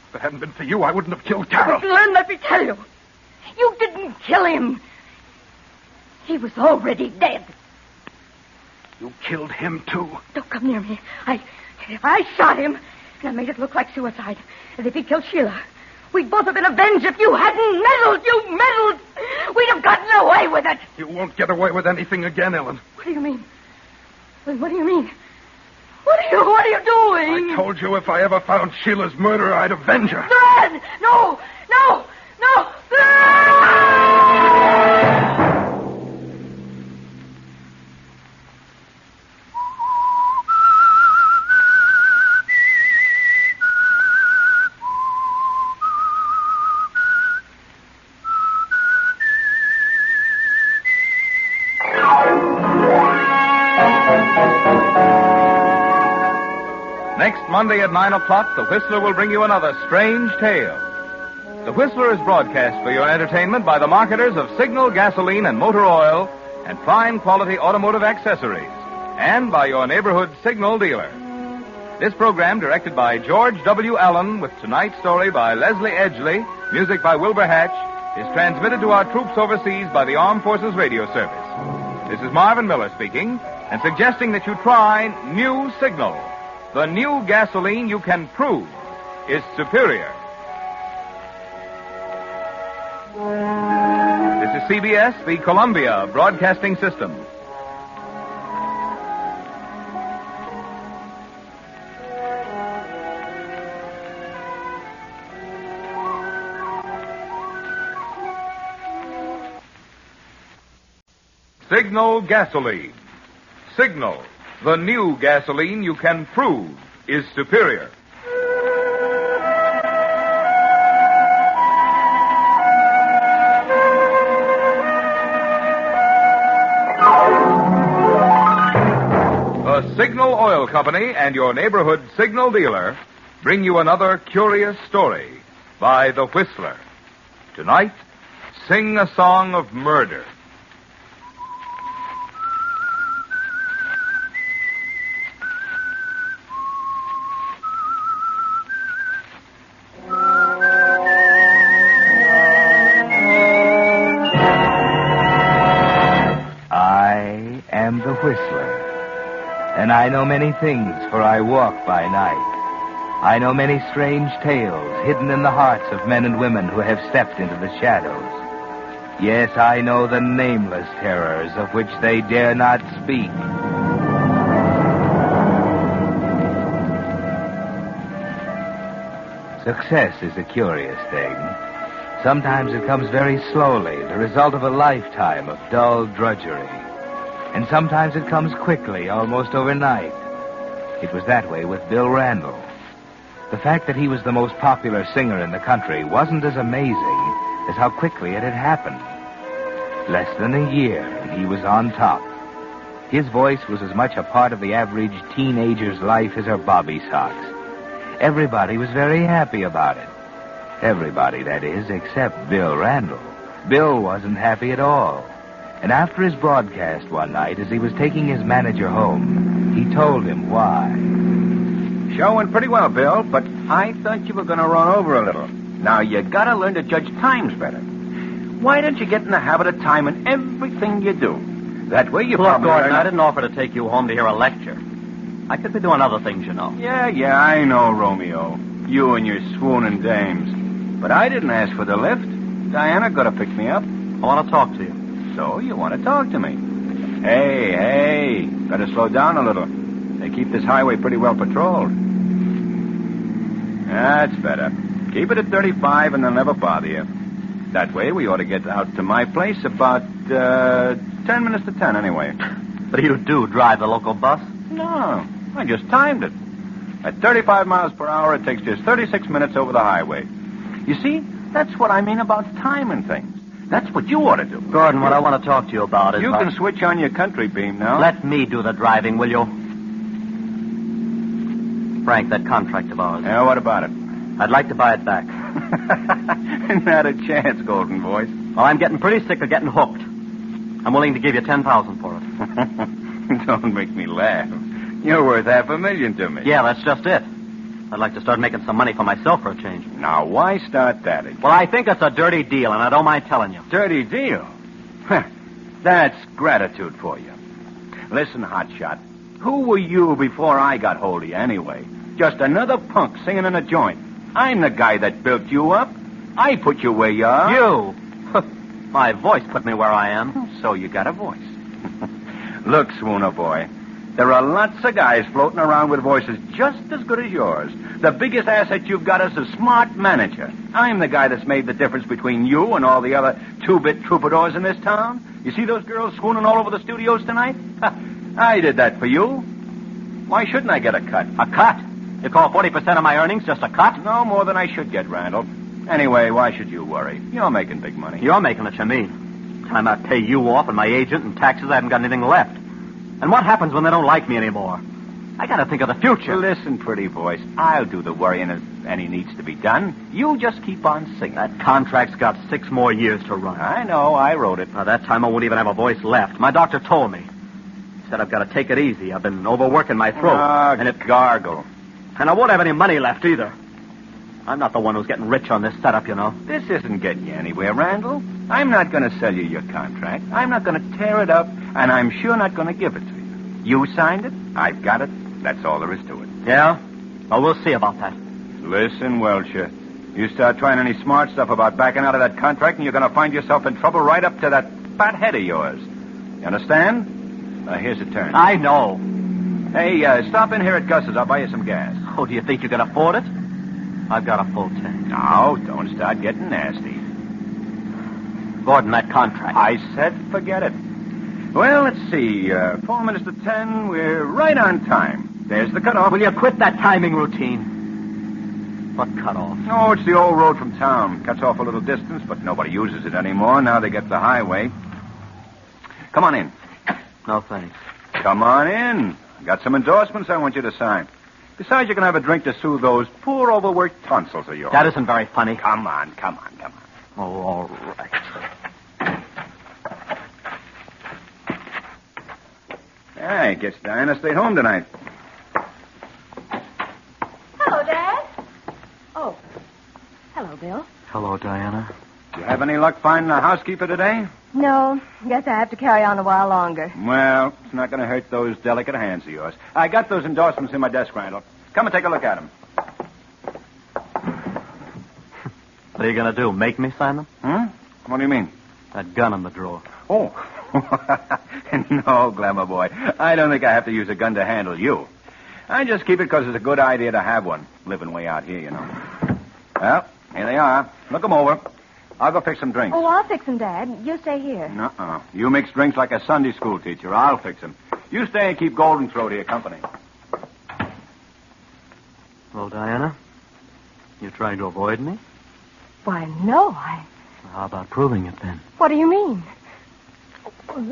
If it hadn't been for you, I wouldn't have killed Carol. Glenn, let me tell you. You didn't kill him. He was already dead. You killed him, too. Don't come near me. I shot him, and I made it look like suicide, as if he killed Sheila. We'd both have been avenged if you hadn't meddled. You meddled. We'd have gotten away with it. You won't get away with anything again, Ellen. What do you mean? What do you mean? What are you doing? I told you if I ever found Sheila's murderer, I'd avenge her. Glenn! No! Next Monday at 9 o'clock, The Whistler will bring you another strange tale. The Whistler is broadcast for your entertainment by the marketers of Signal gasoline and motor oil and fine quality automotive accessories, and by your neighborhood Signal dealer. This program, directed by George W. Allen, with tonight's story by Leslie Edgley, music by Wilbur Hatch, is transmitted to our troops overseas by the Armed Forces Radio Service. This is Marvin Miller speaking, and suggesting that you try new Signal. The new gasoline you can prove is superior. This is CBS, the Columbia Broadcasting System. Signal gasoline. Signal. The new gasoline you can prove is superior. The Signal Oil Company and your neighborhood Signal dealer bring you another curious story by The Whistler. Tonight, sing a song of murder. The Whistler, and I know many things, for I walk by night. I know many strange tales hidden in the hearts of men and women who have stepped into the shadows. Yes, I know the nameless terrors of which they dare not speak. Success is a curious thing. Sometimes it comes very slowly, the result of a lifetime of dull drudgery. And sometimes it comes quickly, almost overnight. It was that way with Bill Randall. The fact that he was the most popular singer in the country wasn't as amazing as how quickly it had happened. Less than a year, and he was on top. His voice was as much a part of the average teenager's life as her bobby socks. Everybody was very happy about it. Everybody, that is, except Bill Randall. Bill wasn't happy at all. And after his broadcast one night, as he was taking his manager home, he told him why. Show went pretty well, Bill, but I thought you were going to run over a little. Now, you got to learn to judge times better. Why don't you get in the habit of timing everything you do? That way you Look, Gordon, I didn't offer to take you home to hear a lecture. I could be doing other things, you know. Yeah, I know, Romeo. You and your swooning dames. But I didn't ask for the lift. Diana got to pick me up. I want to talk to you. So you want to talk to me? Hey, better slow down a little. They keep this highway pretty well patrolled. That's better. Keep it at 35 and they'll never bother you. That way we ought to get out to my place about 10 minutes to 10 anyway. But you do drive the local bus? No, I just timed it. At 35 miles per hour, it takes just 36 minutes over the highway. You see, that's what I mean about timing things. That's what you ought to do. Gordon, what I want to talk to you about is... You can switch on your country beam now. Let me do the driving, will you? Frank, that contract of ours. Yeah, what about it? I'd like to buy it back. Not a chance, Golden Voice. Well, I'm getting pretty sick of getting hooked. I'm willing to give you $10,000 for it. Don't make me laugh. You're worth $500,000 to me. Yeah, that's just it. I'd like to start making some money for myself for a change. Now, why start that again? Well, I think it's a dirty deal, and I don't mind telling you. Dirty deal? That's gratitude for you. Listen, hotshot, who were you before I got hold of you anyway? Just another punk singing in a joint. I'm the guy that built you up. I put you where you are. You? My voice put me where I am. So you got a voice. Look, Swooner boy, there are lots of guys floating around with voices just as good as yours. The biggest asset you've got is a smart manager. I'm the guy that's made the difference between you and all the other two-bit troubadours in this town. You see those girls swooning all over the studios tonight? I did that for you. Why shouldn't I get a cut? A cut? You call 40% of my earnings just a cut? No, more than I should get, Randall. Anyway, why should you worry? You're making big money. You're making it, you mean. Time I pay you off and my agent and taxes, I haven't got anything left. And what happens when they don't like me anymore? I got to think of the future. Listen, pretty voice, I'll do the worrying if any needs to be done. You just keep on singing. That contract's got 6 more years to run. I know, I wrote it. By that time, I won't even have a voice left. My doctor told me. He said I've got to take it easy. I've been overworking my throat. And it gargle. And I won't have any money left either. I'm not the one who's getting rich on this setup, you know. This isn't getting you anywhere, Randall. I'm not going to sell you your contract. I'm not going to tear it up, and I'm sure not going to give it to you. You signed it. I've got it. That's all there is to it. Yeah? Well, we'll see about that. Listen, Welcher. You start trying any smart stuff about backing out of that contract, and you're going to find yourself in trouble right up to that fat head of yours. You understand? Here's a turn. I know. Hey, stop in here at Gus's. I'll buy you some gas. Oh, do you think you can afford it? I've got a full tank. No, don't start getting nasty. Gordon, that contract. I said forget it. Well, let's see. 4 minutes to 10. We're right on time. There's the cutoff. Will you quit that timing routine? What cutoff? Oh, it's the old road from town. Cuts off a little distance, but nobody uses it anymore. Now they get the highway. Come on in. No, thanks. Come on in. I got some endorsements I want you to sign. Besides, you can have a drink to soothe those poor, overworked tonsils of yours. That isn't very funny. Come on. Oh, all right. I guess Diana stayed home tonight. Hello, Dad. Oh. Hello, Bill. Hello, Diana. You have any luck finding a housekeeper today? No. Guess I have to carry on a while longer. Well, it's not going to hurt those delicate hands of yours. I got those endorsements in my desk, Randall. Come and take a look at them. What are you going to do, make me sign them? What do you mean? That gun in the drawer. Oh. No, Glamour boy. I don't think I have to use a gun to handle you. I just keep it because it's a good idea to have one, living way out here, you know. Well, here they are. Look them over. I'll go fix some drinks. Oh, I'll fix them, Dad. You stay here. Uh-uh. You mix drinks like a Sunday school teacher. I'll fix them. You stay and keep Golden Throat here company. Well, Diana, you trying to avoid me? Why, no, How about proving it, then? What do you mean?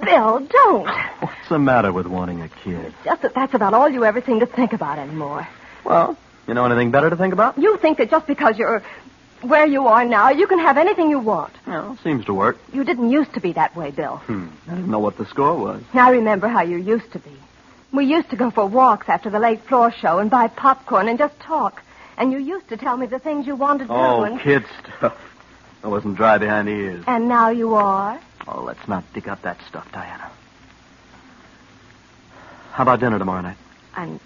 Bill, don't. What's the matter with wanting a kid? Just that that's about all you ever seem to think about anymore. Well, you know anything better to think about? You think that just because you're where you are now, you can have anything you want. Well, seems to work. You didn't used to be that way, Bill. I didn't know what the score was. I remember how you used to be. We used to go for walks after the late floor show and buy popcorn and just talk. And you used to tell me the things you wanted to do. Oh, kid stuff. I wasn't dry behind the ears. And now you are? Oh, let's not dig up that stuff, Diana. How about dinner tomorrow night? I'm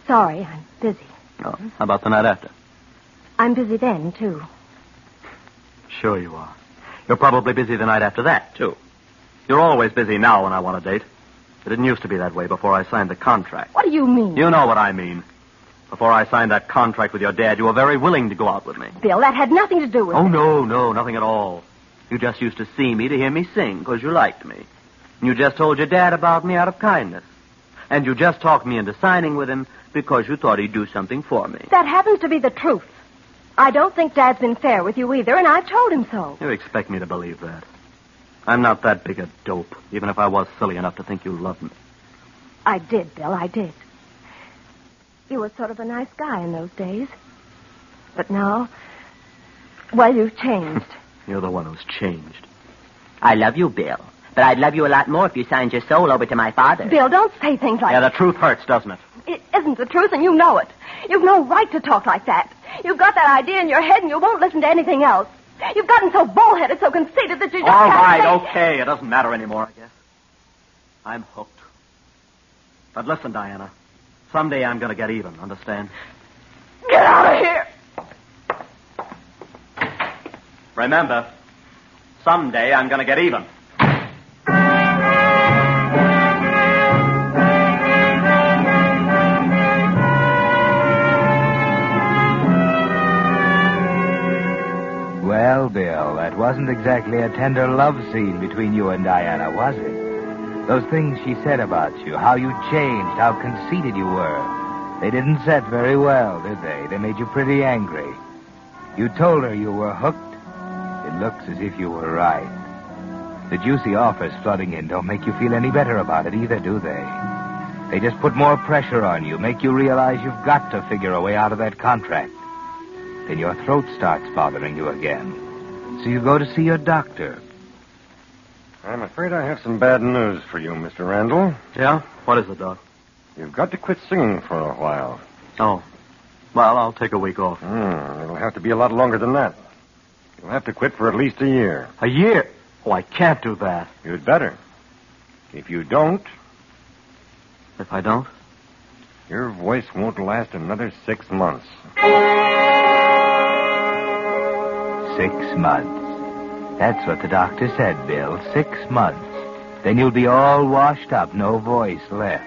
sorry, I'm busy. Oh, how about the night after? I'm busy then, too. Sure you are. You're probably busy the night after that, too. You're always busy now when I want a date. It didn't used to be that way before I signed the contract. What do you mean? You know what I mean. Before I signed that contract with your dad, you were very willing to go out with me. Bill, that had nothing to do with it. Oh, no, nothing at all. You just used to see me to hear me sing because you liked me. And you just told your dad about me out of kindness. And you just talked me into signing with him because you thought he'd do something for me. That happens to be the truth. I don't think Dad's been fair with you either, and I've told him so. You expect me to believe that? I'm not that big a dope, even if I was silly enough to think you loved me. I did, Bill, I did. You were sort of a nice guy in those days. But now, well, you've changed. You're the one who's changed. I love you, Bill. But I'd love you a lot more if you signed your soul over to my father. Bill, don't say things like that. that. The truth hurts, doesn't it? It isn't the truth, and you know it. You've no right to talk like that. You've got that idea in your head, and you won't listen to anything else. You've gotten so bullheaded, so conceited that you just All can't right, say... okay. It doesn't matter anymore, I guess. I'm hooked. But listen, Diana. Someday I'm going to get even, understand? Get out of here! Remember, someday I'm going to get even. Well, Bill, that wasn't exactly a tender love scene between you and Diana, was it? Those things she said about you, how you changed, how conceited you were, they didn't set very well, did they? They made you pretty angry. You told her you were hooked. It looks as if you were right. The juicy offers flooding in don't make you feel any better about it either, do they? They just put more pressure on you, make you realize you've got to figure a way out of that contract. Then your throat starts bothering you again. So you go to see your doctor. I'm afraid I have some bad news for you, Mr. Randall. Yeah? What is it, Doc? You've got to quit singing for a while. Oh. Well, I'll take a week off. It'll have to be a lot longer than that. You'll have to quit for at least a year. A year? Oh, I can't do that. You'd better. If you don't... If I don't? Your voice won't last another 6 months. 6 months. That's what the doctor said, Bill. 6 months. Then you'll be all washed up, no voice left.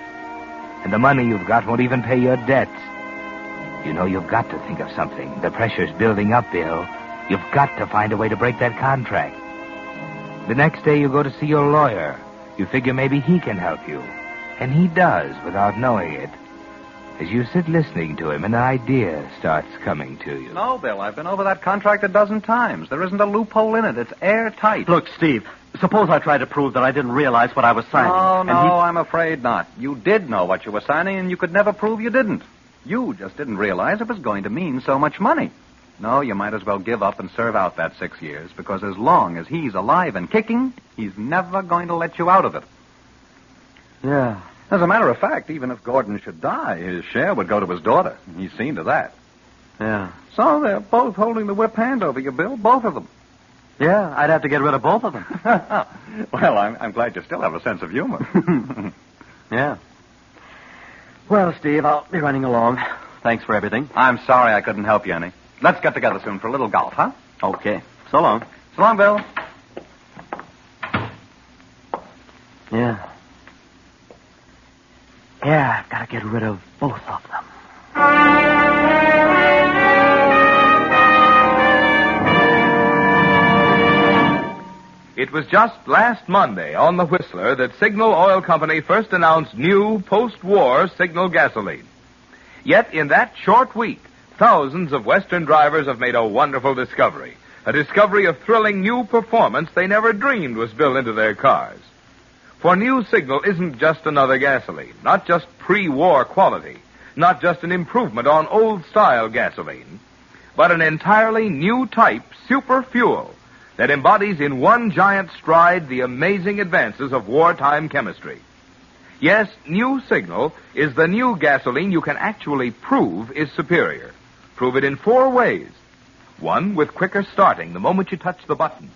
And the money you've got won't even pay your debts. You know, you've got to think of something. The pressure's building up, Bill. You've got to find a way to break that contract. The next day you go to see your lawyer. You figure maybe he can help you. And he does, without knowing it. As you sit listening to him, an idea starts coming to you. No, Bill, I've been over that contract a dozen times. There isn't a loophole in it. It's airtight. Look, Steve, suppose I tried to prove that I didn't realize what I was signing. No, I'm afraid not. You did know what you were signing, and you could never prove you didn't. You just didn't realize it was going to mean so much money. No, you might as well give up and serve out that 6 years, because as long as he's alive and kicking, he's never going to let you out of it. Yeah. As a matter of fact, even if Gordon should die, his share would go to his daughter. He's seen to that. Yeah. So they're both holding the whip hand over you, Bill, both of them. Yeah, I'd have to get rid of both of them. Well, I'm glad you still have a sense of humor. Yeah. Well, Steve, I'll be running along. Thanks for everything. I'm sorry I couldn't help you any. Let's get together soon for a little golf, huh? Okay. So long. So long, Bill. Yeah. Yeah, I've got to get rid of both of them. It was just last Monday on the Whistler that Signal Oil Company first announced new post-war Signal gasoline. Yet in that short week, thousands of Western drivers have made a wonderful discovery. A discovery of thrilling new performance they never dreamed was built into their cars. For new Signal isn't just another gasoline, not just pre-war quality, not just an improvement on old-style gasoline, but an entirely new type super fuel that embodies in one giant stride the amazing advances of wartime chemistry. Yes, new Signal is the new gasoline you can actually prove is superior. Prove it in 4 ways. 1, with quicker starting the moment you touch the button.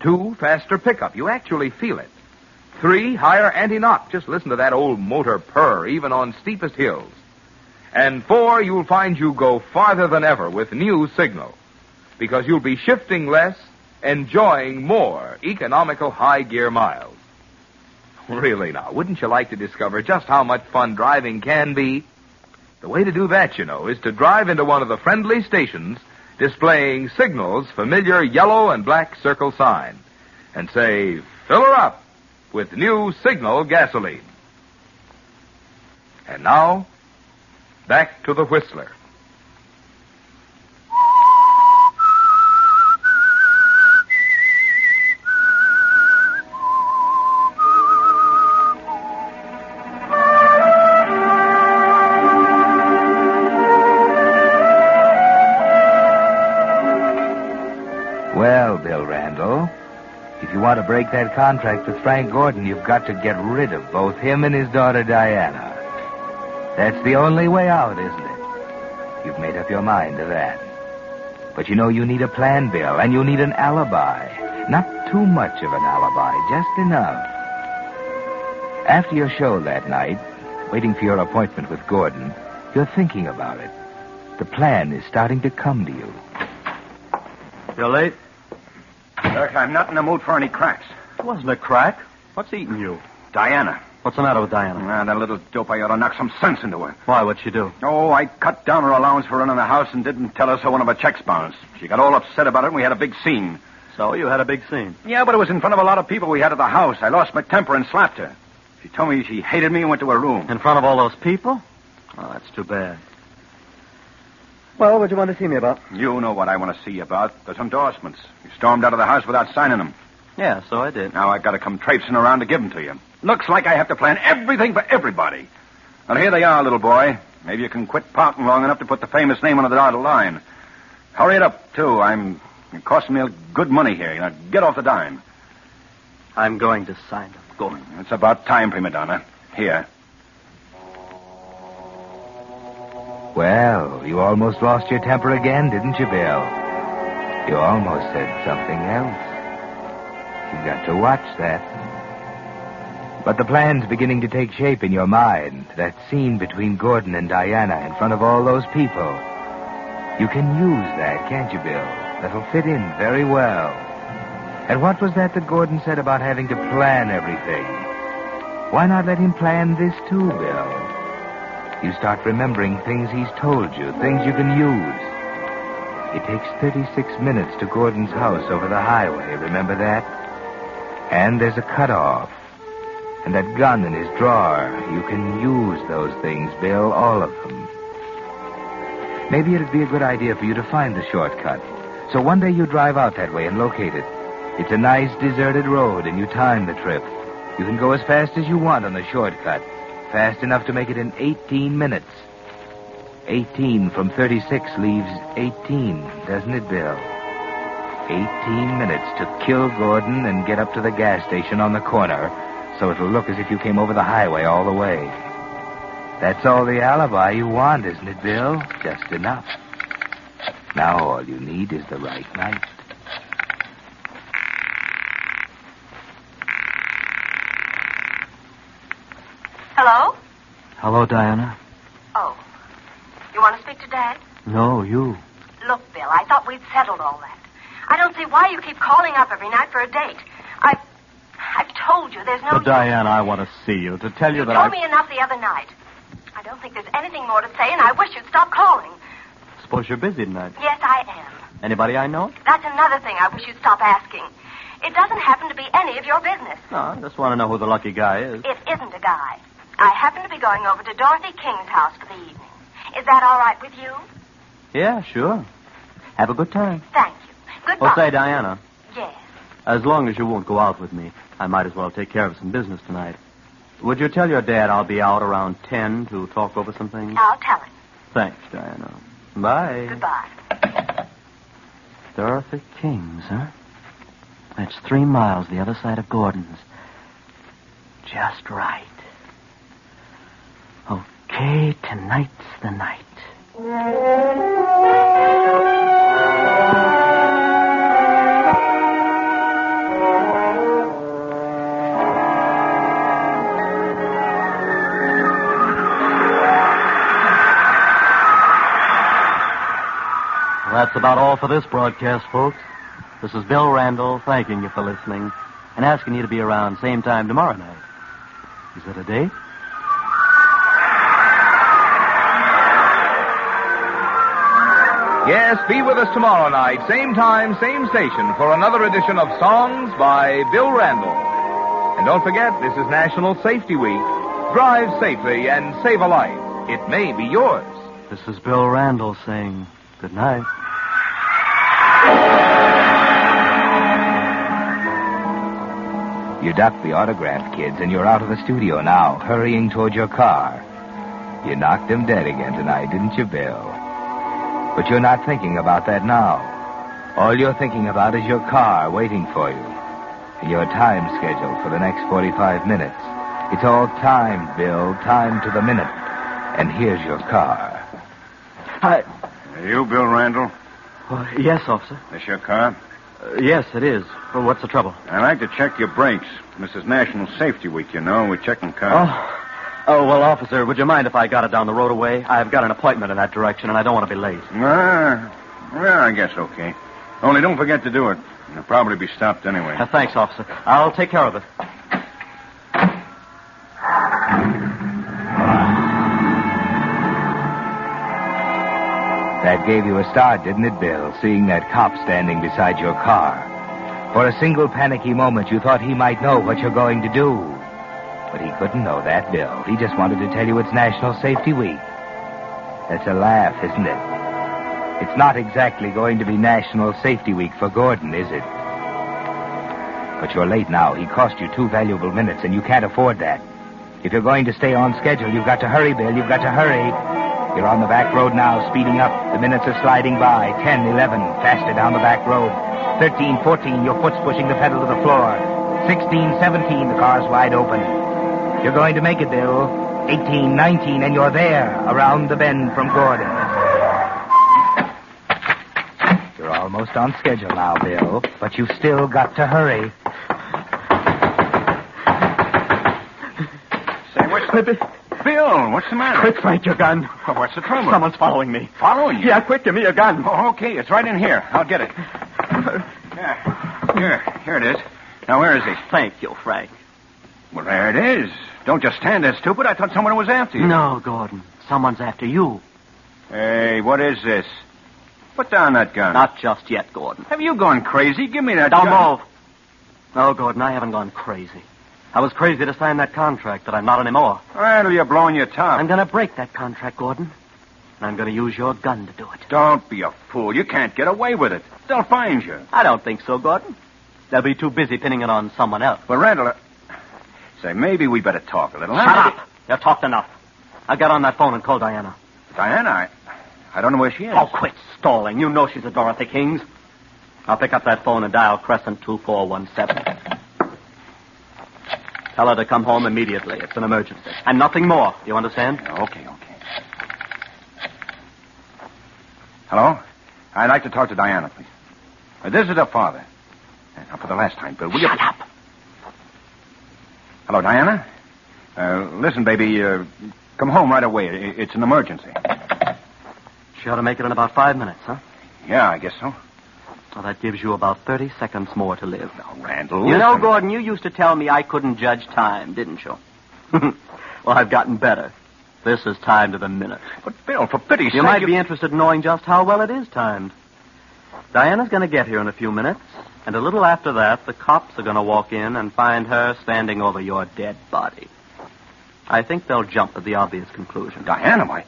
2, faster pickup. You actually feel it. 3, higher anti-knock. Just listen to that old motor purr, even on steepest hills. And 4, you'll find you go farther than ever with new Signal, because you'll be shifting less, enjoying more economical high-gear miles. Really now, wouldn't you like to discover just how much fun driving can be? The way to do that, you know, is to drive into one of the friendly stations displaying Signal's familiar yellow and black circle sign and say, "Fill her up with new Signal gasoline." And now, back to the Whistler. Well, Bill Randall, if you want to break that contract with Frank Gordon, you've got to get rid of both him and his daughter, Diana. That's the only way out, isn't it? You've made up your mind to that. But you know you need a plan, Bill, and you need an alibi. Not too much of an alibi, just enough. After your show that night, waiting for your appointment with Gordon, you're thinking about it. The plan is starting to come to you. You're late? Look, I'm not in the mood for any cracks. It wasn't a crack. What's eating you? Diana. What's the matter with Diana? That little dope, I ought to knock some sense into her. Why, what'd she do? Oh, I cut down her allowance for running the house and didn't tell her so one of her checks bounced. She got all upset about it and we had a big scene. So you had a big scene? Yeah, but it was in front of a lot of people we had at the house. I lost my temper and slapped her. She told me she hated me and went to her room. In front of all those people? Oh, that's too bad. Well, what'd you want to see me about? You know what I want to see you about. Those endorsements. You stormed out of the house without signing them. Yeah, so I did. Now I've got to come traipsing around to give them to you. Looks like I have to plan everything for everybody. Well, here they are, little boy. Maybe you can quit pouting long enough to put the famous name on the dotted line. Hurry it up, too. It costs me good money here. You know, get off the dime. I'm going to sign them. Go on. It's about time, prima donna. Here. Well, you almost lost your temper again, didn't you, Bill? You almost said something else. You've got to watch that. But the plan's beginning to take shape in your mind. That scene between Gordon and Diana in front of all those people. You can use that, can't you, Bill? That'll fit in very well. And what was that Gordon said about having to plan everything? Why not let him plan this too, Bill? You start remembering things he's told you, things you can use. It takes 36 minutes to Gordon's house over the highway, remember that? And there's a cutoff. And that gun in his drawer, you can use those things, Bill, all of them. Maybe it'd be a good idea for you to find the shortcut. So one day you drive out that way and locate it. It's a nice deserted road, and you time the trip. You can go as fast as you want on the shortcut. Fast enough to make it in 18 minutes. 18 from 36 leaves 18, doesn't it, Bill? 18 minutes to kill Gordon and get up to the gas station on the corner, so it'll look as if you came over the highway all the way. That's all the alibi you want, isn't it, Bill? Just enough. Now all you need is the right night. Hello? Hello, Diana. Oh. You want to speak to Dad? No, you. Look, Bill, I thought we'd settled all that. I don't see why you keep calling up every night for a date. I've told you there's no But, Diana, I want to see you, to tell you that told me enough the other night. I don't think there's anything more to say, and I wish you'd stop calling. Suppose you're busy tonight. Yes, I am. Anybody I know? That's another thing I wish you'd stop asking. It doesn't happen to be any of your business. No, I just want to know who the lucky guy is. It isn't a guy. I happen to be going over to Dorothy King's house for the evening. Is that all right with you? Yeah, sure. Have a good time. Thank you. Goodbye. Oh, say, Diana. Yes. As long as you won't go out with me, I might as well take care of some business tonight. Would you tell your dad I'll be out around 10 to talk over some things? I'll tell him. Thanks, Diana. Bye. Goodbye. Dorothy King's, huh? That's 3 miles the other side of Gordon's. Just right. Okay, tonight's the night. That's about all for this broadcast, folks. This is Bill Randall thanking you for listening and asking you to be around same time tomorrow night. Is it a date? Yes, be with us tomorrow night, same time, same station, for another edition of Songs by Bill Randall. And don't forget, this is National Safety Week. Drive safely and save a life. It may be yours. This is Bill Randall saying good night. You ducked the autograph kids, and you're out of the studio now, hurrying toward your car. You knocked them dead again tonight, didn't you, Bill? But you're not thinking about that now. All you're thinking about is your car waiting for you, and your time schedule for the next 45 minutes. It's all timed, Bill, timed to the minute. And here's your car. Are you Bill Randall? Yes, officer. This your car? Yes, it is. Well, what's the trouble? I'd like to check your brakes. This is National Safety Week, you know. We're checking cars. Oh, well, officer, would you mind if I got it down the road away? I've got an appointment in that direction, and I don't want to be late. Well, I guess okay. Only don't forget to do it. You'll probably be stopped anyway. Thanks, officer. I'll take care of it. That gave you a start, didn't it, Bill, seeing that cop standing beside your car? For a single panicky moment, you thought he might know what you're going to do. But he couldn't know that, Bill. He just wanted to tell you it's National Safety Week. That's a laugh, isn't it? It's not exactly going to be National Safety Week for Gordon, is it? But you're late now. He cost you 2 valuable minutes, and you can't afford that. If you're going to stay on schedule, you've got to hurry, Bill. You've got to hurry. You're on the back road now, speeding up. The minutes are sliding by. 10, 11, faster down the back road. 13, 14, your foot's pushing the pedal to the floor. 16, 17, the car's wide open. You're going to make it, Bill. 18, 19, and you're there, around the bend from Gordon. You're almost on schedule now, Bill, but you've still got to hurry. Say, Bill, what's the matter? Quick, Frank, your gun. Well, what's the trouble? Someone's following me. Following you? Yeah, quick, give me your gun. Oh, okay, it's right in here. I'll get it. Here it is. Now, where is he? Thank you, Frank. Well, there it is. Don't just stand there, stupid. I thought someone was after you. No, Gordon. Someone's after you. Hey, what is this? Put down that gun. Not just yet, Gordon. Have you gone crazy? Give me that Don't gun. move. No, Gordon, I haven't gone crazy. I was crazy to sign that contract, but I'm not anymore. Well, you're blowing your top. I'm going to break that contract, Gordon. And I'm going to use your gun to do it. Don't be a fool. You can't get away with it. They'll find you. I don't think so, Gordon. They'll be too busy pinning it on someone else. Well, Randall, say, maybe we better talk a little. Shut up. You've talked enough. I'll get on that phone and call Diana. Diana? I don't know where she is. Oh, quit stalling. You know she's at Dorothy King's. I'll pick up that phone and dial Crescent 2417. Tell her to come home immediately. It's an emergency. And nothing more. You understand? Okay. Hello? I'd like to talk to Diana, please. This is her father. Now, for the last time, Bill, will you... Shut up. Hello, Diana? Listen, baby, come home right away. It's an emergency. She ought to make it in about 5 minutes, huh? Yeah, I guess so. Well, that gives you about 30 seconds more to live. Now, Randall, You know, listen. Gordon, you used to tell me I couldn't judge time, didn't you? Well, I've gotten better. This is timed to the minute. But, Bill, for pity's sake... You might be interested in knowing just how well it is timed. Diana's going to get here in a few minutes, and a little after that, the cops are going to walk in and find her standing over your dead body. I think they'll jump at the obvious conclusion. Diana, why?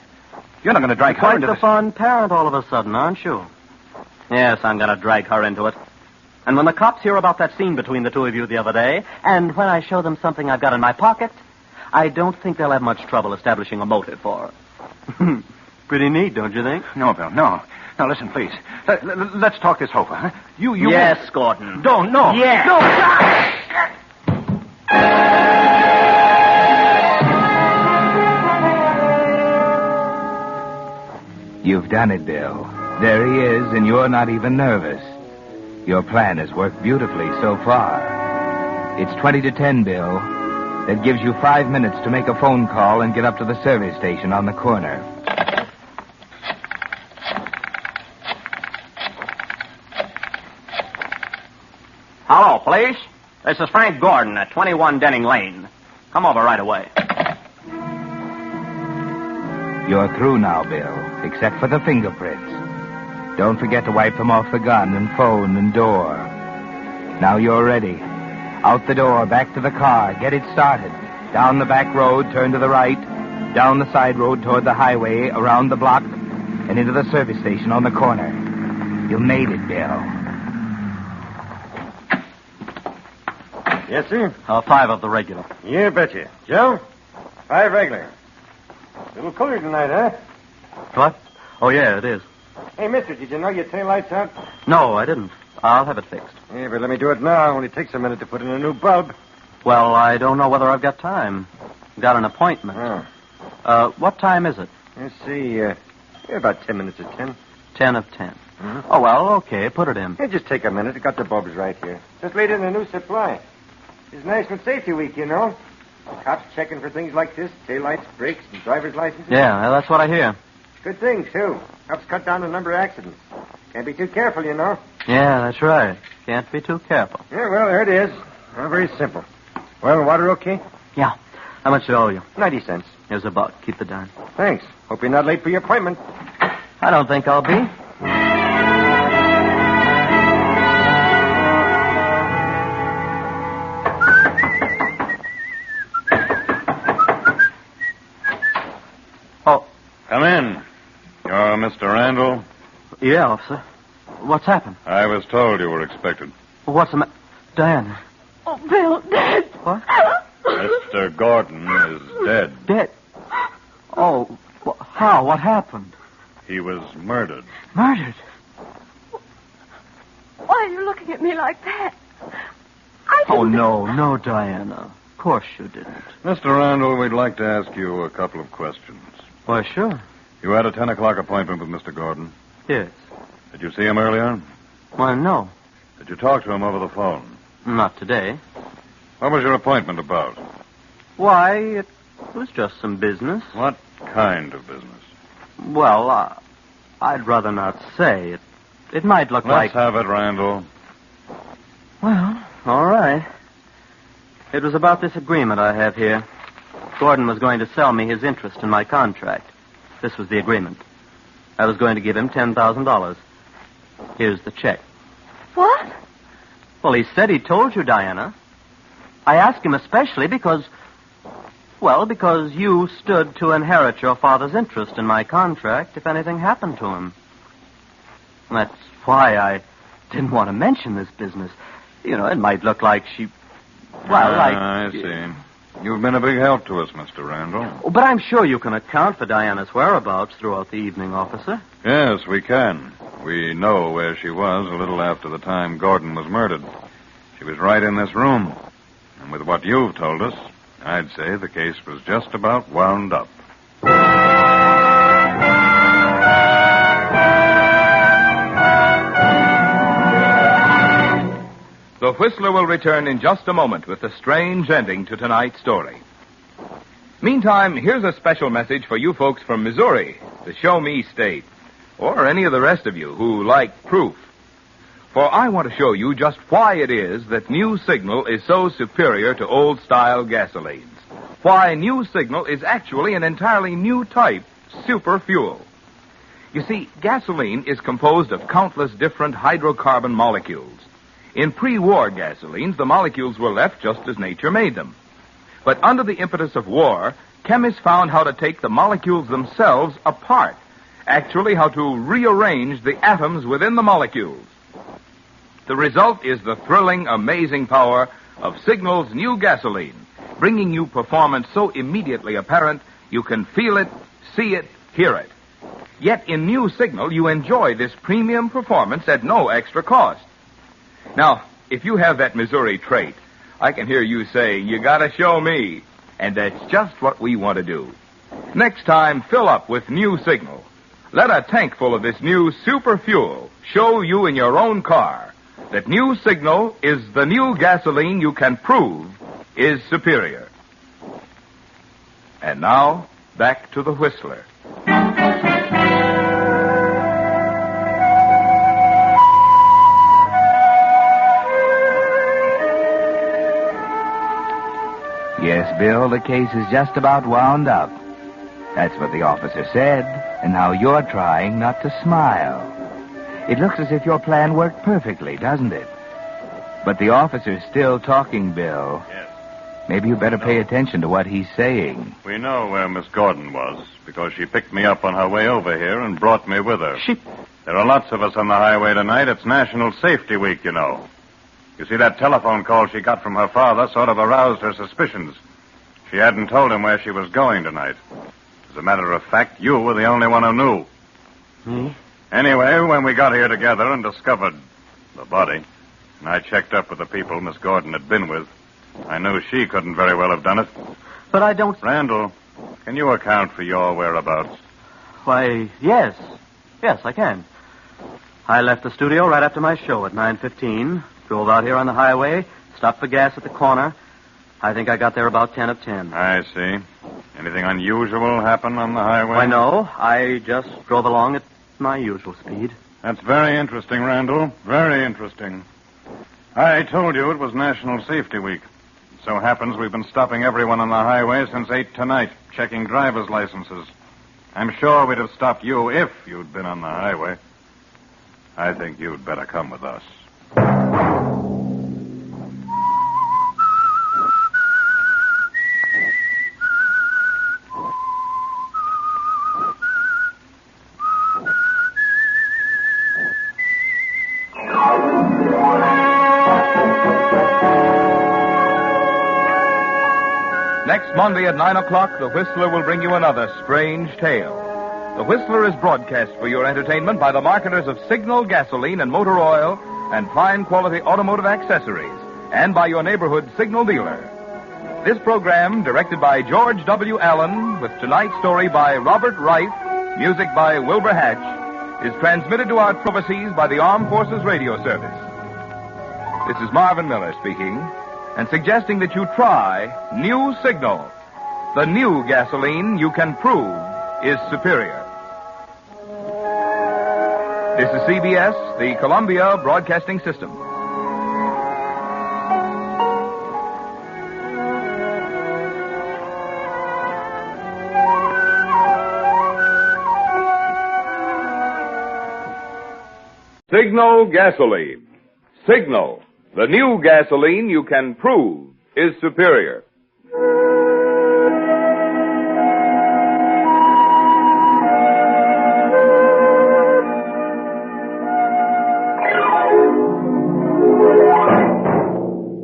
You're not going to drag her Quite into the this... fun parent all of a sudden, aren't you? Yes, I'm going to drag her into it. And when the cops hear about that scene between the two of you the other day, and when I show them something I've got in my pocket, I don't think they'll have much trouble establishing a motive for her. Pretty neat, don't you think? No, Bill, no. Now, listen, please. Let's talk this over, huh? You... Yes, Gordon. Don't, no. Yes. No. You've done it, Bill. There he is, and you're not even nervous. Your plan has worked beautifully so far. It's 20 to 10, Bill. That gives you 5 minutes to make a phone call and get up to the service station on the corner. Hello, police. This is Frank Gordon at 21 Denning Lane. Come over right away. You're through now, Bill, except for the fingerprints. Don't forget to wipe them off the gun and phone and door. Now you're ready. Out the door, back to the car. Get it started. Down the back road, turn to the right. Down the side road toward the highway, around the block, and into the service station on the corner. You made it, Bill. Yes, sir? 5 of the regular. You betcha. Joe? 5 regular. A little cooler tonight, huh? What? Oh, yeah, it is. Hey, mister, did you know your tail light's out? No, I didn't. I'll have it fixed. Yeah, but let me do it now. It only takes a minute to put in a new bulb. Well, I don't know whether I've got time. Got an appointment. Oh. What time is it? Let's see, about 10 minutes of 10. 10 of 10. Mhm. Oh, well, okay, put it in. Hey, just take a minute. I got the bulbs right here. Just laid in a new supply. It's National Safety Week, you know. Cops checking for things like this, taillights, brakes, and driver's licenses. Yeah, that's what I hear. Good thing, too. Helps cut down the number of accidents. Can't be too careful, you know. Yeah, that's right. Can't be too careful. Yeah, well, there it is. Well, very simple. Well, water okay? Yeah. How much do I owe you? 90 cents. Here's a buck. Keep the dime. Thanks. Hope you're not late for your appointment. I don't think I'll be. Oh. Come in. You're Mr. Randall? Yeah, officer. What's happened? I was told you were expected. What's the matter? Diana. Oh, Bill, Dad. What? Mr. Gordon is dead. Dead? Oh, how? What happened? He was murdered. Murdered? Why are you looking at me like that? Oh, no, Diana. Of course you didn't. Mr. Randall, we'd like to ask you a couple of questions. Why, sure. You had a 10 o'clock appointment with Mr. Gordon. Yes. Did you see him earlier? Why, no. Did you talk to him over the phone? Not today. What was your appointment about? Why, it was just some business. What kind of business? Well, I'd rather not say. It might look like... Let's have it, Randall. Well, all right. It was about this agreement I have here. Gordon was going to sell me his interest in my contract. This was the agreement. I was going to give him $10,000. Here's the check. What? Well, he said he told you, Diana. I asked him especially because you stood to inherit your father's interest in my contract if anything happened to him. That's why I didn't want to mention this business. You know, it might look like she... I see. You've been a big help to us, Mr. Randall. But I'm sure you can account for Diana's whereabouts throughout the evening, officer. Yes, we can. We know where she was a little after the time Gordon was murdered. She was right in this room. And with what you've told us, I'd say the case was just about wound up. The Whistler will return in just a moment with the strange ending to tonight's story. Meantime, here's a special message for you folks from Missouri, the Show Me State. or any of the rest of you who like proof. For I want to show you just why it is that New Signal is so superior to old-style gasolines. Why New Signal is actually an entirely new type, super fuel. You see, gasoline is composed of countless different hydrocarbon molecules. In pre-war gasolines, the molecules were left just as nature made them. But under the impetus of war, chemists found how to take the molecules themselves apart, actually how to rearrange the atoms within the molecules. The result is the thrilling, amazing power of Signal's new gasoline, bringing you performance so immediately apparent you can feel it, see it, hear it. Yet in New Signal, you enjoy this premium performance at no extra cost. Now, if you have that Missouri trait, I can hear you say, "You gotta show me." And that's just what we want to do. Next time, fill up with New Signal. Let a tank full of this new super fuel show you in your own car that New Signal is the new gasoline you can prove is superior. And now, back to the Whistler. Yes, Bill, the case is just about wound up. That's what the officer said, and now you're trying not to smile. It looks as if your plan worked perfectly, doesn't it? But the officer's still talking, Bill. Yes. Maybe you better pay attention to what he's saying. We know where Miss Gordon was, because she picked me up on her way over here and brought me with her. There are lots of us on the highway tonight. It's National Safety Week, you know. You see, that telephone call she got from her father sort of aroused her suspicions. She hadn't told him where she was going tonight. As a matter of fact, you were the only one who knew. Me? Anyway, when we got here together and discovered the body, and I checked up with the people Miss Gordon had been with, I knew she couldn't very well have done it. But I don't... Randall, can you account for your whereabouts? Why, yes. Yes, I can. I left the studio right after my show at 9:15, drove out here on the highway, stopped for gas at the corner. I think I got there about 10 of 10. I see. Anything unusual happen on the highway? Why, no. I just drove along at my usual speed. That's very interesting, Randall. Very interesting. I told you it was National Safety Week. It so happens we've been stopping everyone on the highway since 8 tonight, checking driver's licenses. I'm sure we'd have stopped you if you'd been on the highway. I think you'd better come with us. Next Monday at 9 o'clock, the Whistler will bring you another strange tale. The Whistler is broadcast for your entertainment by the marketers of Signal gasoline and motor oil and fine quality automotive accessories, and by your neighborhood Signal dealer. This program, directed by George W. Allen, with tonight's story by Robert Wright, music by Wilbur Hatch, is transmitted to our overseas by the Armed Forces Radio Service. This is Marvin Miller speaking, and suggesting that you try New Signal, the new gasoline you can prove is superior. This is CBS, the Columbia Broadcasting System. Signal gasoline. Signal, the new gasoline you can prove is superior.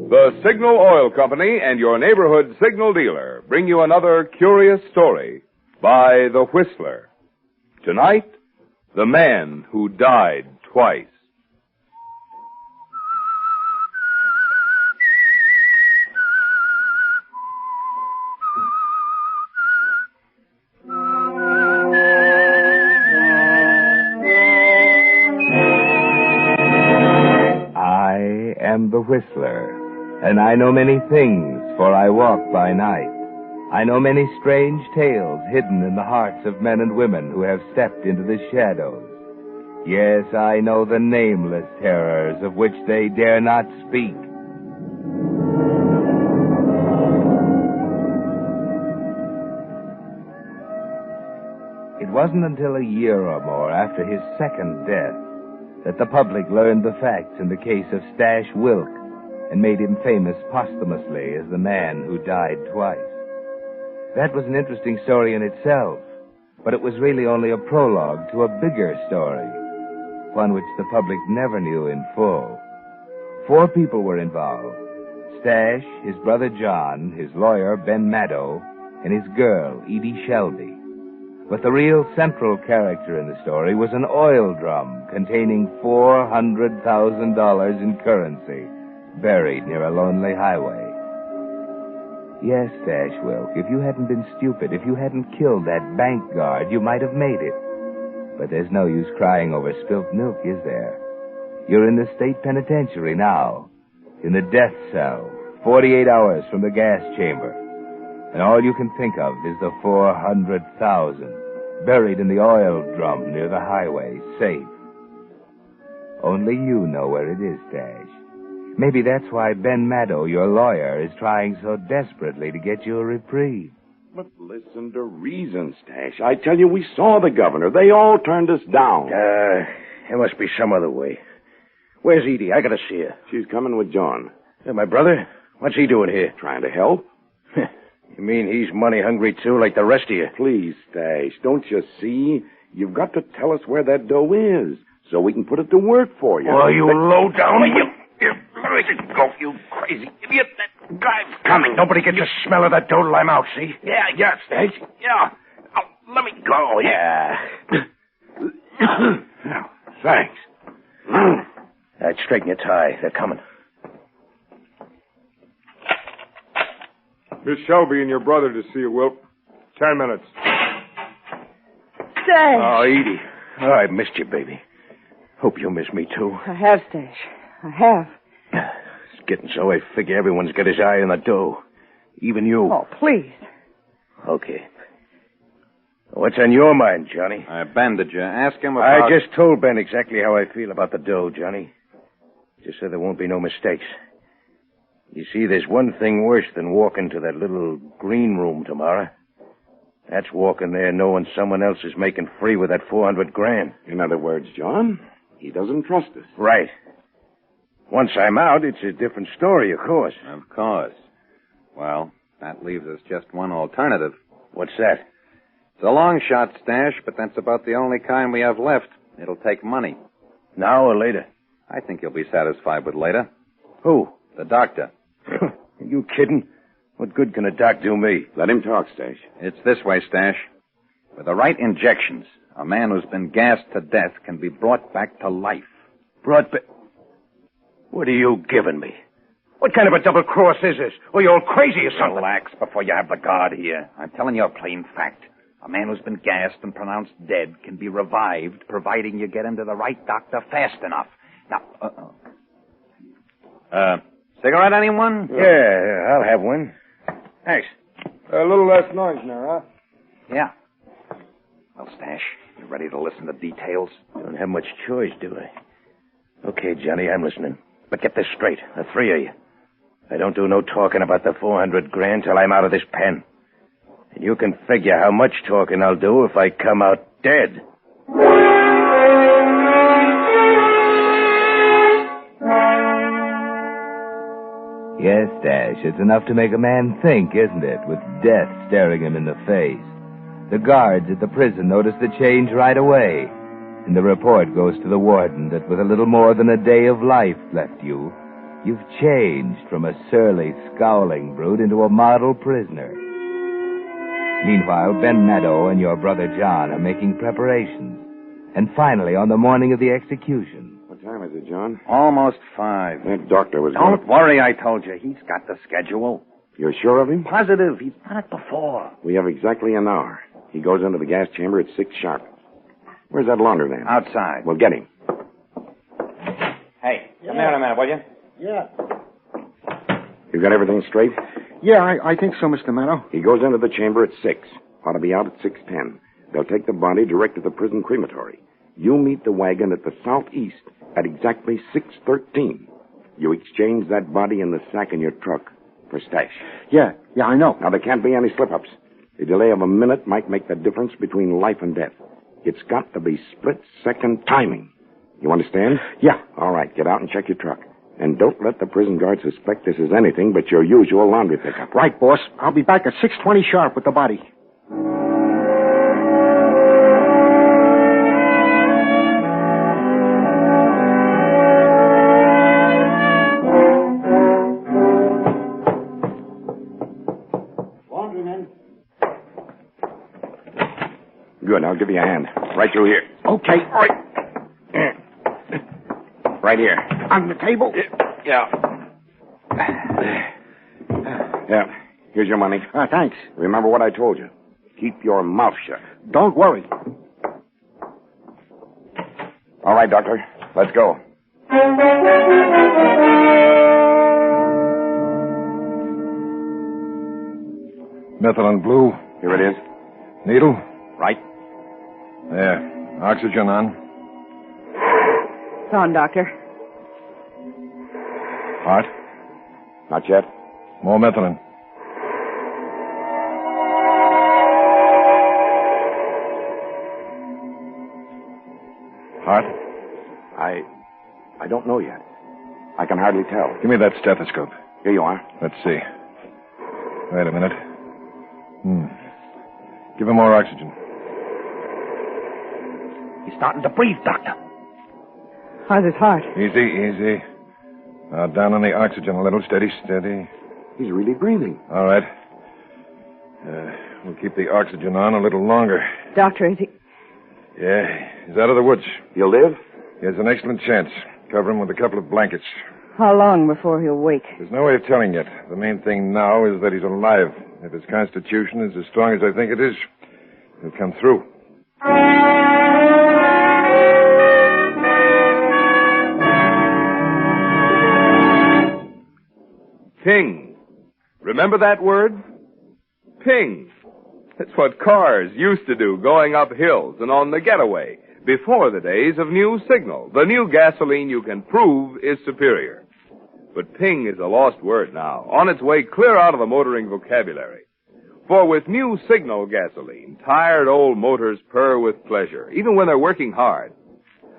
The Signal Oil Company and your neighborhood Signal dealer bring you another curious story by The Whistler. Tonight, the man who died twice. I am the Whistler, and I know many things, for I walk by night. I know many strange tales hidden in the hearts of men and women who have stepped into the shadows. Yes, I know the nameless terrors of which they dare not speak. It wasn't until a year or more after his second death that the public learned the facts in the case of Stash Wilk and made him famous posthumously as the man who died twice. That was an interesting story in itself, but it was really only a prologue to a bigger story, one which the public never knew in full. 4 people were involved: Stash, his brother John, his lawyer Ben Maddow, and his girl Edie Shelby. But the real central character in the story was an oil drum containing $400,000 in currency, buried near a lonely highway. Yes, Stash Wilk, if you hadn't been stupid, if you hadn't killed that bank guard, you might have made it. But there's no use crying over spilt milk, is there? You're in the state penitentiary now, in the death cell, 48 hours from the gas chamber. And all you can think of is the $400,000 buried in the oil drum near the highway, safe. Only you know where it is, Stash. Maybe that's why Ben Maddow, your lawyer, is trying so desperately to get you a reprieve. But listen to reason, Stash. I tell you, we saw the governor. They all turned us down. There must be some other way. Where's Edie? I gotta see her. She's coming with John. My brother? What's he doing here? Trying to help. You mean he's money hungry too, like the rest of you? Please, Stash, don't you see? You've got to tell us where that dough is, so we can put it to work for you. Oh, you low down. Let it go, you crazy idiot. That guy's coming. Nobody gets a smell of that dough till I'm out, see? Yeah, Stash. Yeah. Oh, let me go. Yeah. Now, thanks. I'd straighten your tie. They're coming. Miss Shelby and your brother to see you, Wilk. 10 minutes. Stash. Oh, Edie. Oh, I missed you, baby. Hope you miss me, too. I have, Stash. I have. It's getting so I figure everyone's got his eye on the dough. Even you. Oh, please. Okay. What's on your mind, Johnny? Ben, did you ask him about... I just told Ben exactly how I feel about the dough, Johnny. Just so there won't be no mistakes. You see, there's one thing worse than walking to that little green room tomorrow. That's walking there knowing someone else is making free with that $400,000. In other words, John, he doesn't trust us. Right. Once I'm out, it's a different story, of course. Of course. Well, that leaves us just one alternative. What's that? It's a long shot, Stash, but that's about the only kind we have left. It'll take money. Now or later? I think you'll be satisfied with later. Who? The doctor. Are you kidding? What good can a doc do me? Let him talk, Stash. It's this way, Stash. With the right injections, a man who's been gassed to death can be brought back to life. Brought back? What are you giving me? What kind of a double cross is this? Or you all crazy or something? Relax before you have the guard here. I'm telling you a plain fact. A man who's been gassed and pronounced dead can be revived, providing you get him to the right doctor fast enough. Now, cigarette, anyone? Yeah, I'll have one. Thanks. A little less noise now, huh? Yeah. Well, Stash, you ready to listen to details? Don't have much choice, do I? Okay, Johnny, I'm listening. But get this straight, the 3 of you. I don't do no talking about the $400,000 till I'm out of this pen. And you can figure how much talking I'll do if I come out dead. Yes, Stash, it's enough to make a man think, isn't it, with death staring him in the face. The guards at the prison notice the change right away, and the report goes to the warden that with a little more than a day of life left you've changed from a surly, scowling brute into a model prisoner. Meanwhile, Ben Maddow and your brother John are making preparations. And finally, on the morning of the execution... What time is it, John? Almost 5. That doctor was... Don't worry, I told you. He's got the schedule. You're sure of him? Positive. He's done it before. We have exactly an hour. He goes into the gas chamber at 6 sharp. Where's that laundry man? Outside. We'll get him. Hey, come here a minute, will you? Yeah. You got everything straight? Yeah, I think so, Mr. Maddow. He goes into the chamber at 6. Ought to be out at 6:10. They'll take the body direct to the prison crematory. You meet the wagon at the southeast at exactly 6:13. You exchange that body in the sack in your truck for stash. Yeah, I know. Now, there can't be any slip-ups. A delay of a minute might make the difference between life and death. It's got to be split-second timing. You understand? Yeah. All right, get out and check your truck. And don't let the prison guard suspect this is anything but your usual laundry pickup. Right, boss. I'll be back at 6:20 sharp with the body. Laundryman. Good, I'll give you a hand. Right through here. Okay. All right. Right here. On the table? Yeah. Yeah. Here's your money. Thanks. Remember what I told you. Keep your mouth shut. Don't worry. All right, Doctor. Let's go. Methylene blue. Here it is. Needle? Right. There. Oxygen on. It's on, Doctor. Heart? Not yet. More methylene. Heart? I don't know yet. I can hardly tell. Give me that stethoscope. Here you are. Let's see. Wait a minute. Give him more oxygen. He's starting to breathe, Doctor. How's his heart? Easy. Now, down on the oxygen a little. Steady. He's really breathing. All right. We'll keep the oxygen on a little longer. Doctor, is he... Yeah, he's out of the woods. He'll live? He has an excellent chance. Cover him with a couple of blankets. How long before he'll wake? There's no way of telling yet. The main thing now is that he's alive. If his constitution is as strong as I think it is, he'll come through. Ping. Remember that word? Ping. That's what cars used to do going up hills and on the getaway before the days of new signal. The new gasoline you can prove is superior. But ping is a lost word now, on its way clear out of the motoring vocabulary. For with new signal gasoline, tired old motors purr with pleasure, even when they're working hard.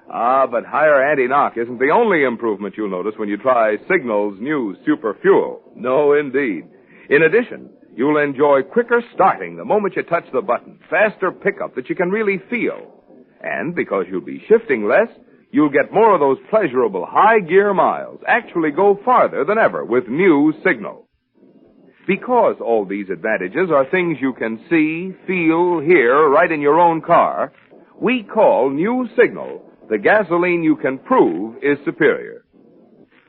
But higher anti-knock isn't the only improvement you'll notice when you try Signal's new super fuel. No, indeed. In addition, you'll enjoy quicker starting the moment you touch the button, faster pickup that you can really feel. And because you'll be shifting less, you'll get more of those pleasurable high-gear miles, actually go farther than ever with new Signal. Because all these advantages are things you can see, feel, hear right in your own car, we call new Signal the gasoline you can prove is superior.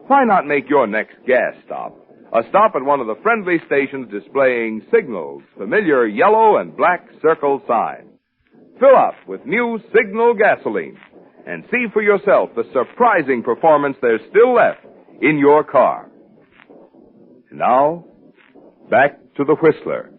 Why not make your next gas stop a stop at one of the friendly stations displaying Signal's familiar yellow and black circle sign? Fill up with new Signal gasoline and see for yourself the surprising performance there's still left in your car. And now, back to the Whistler.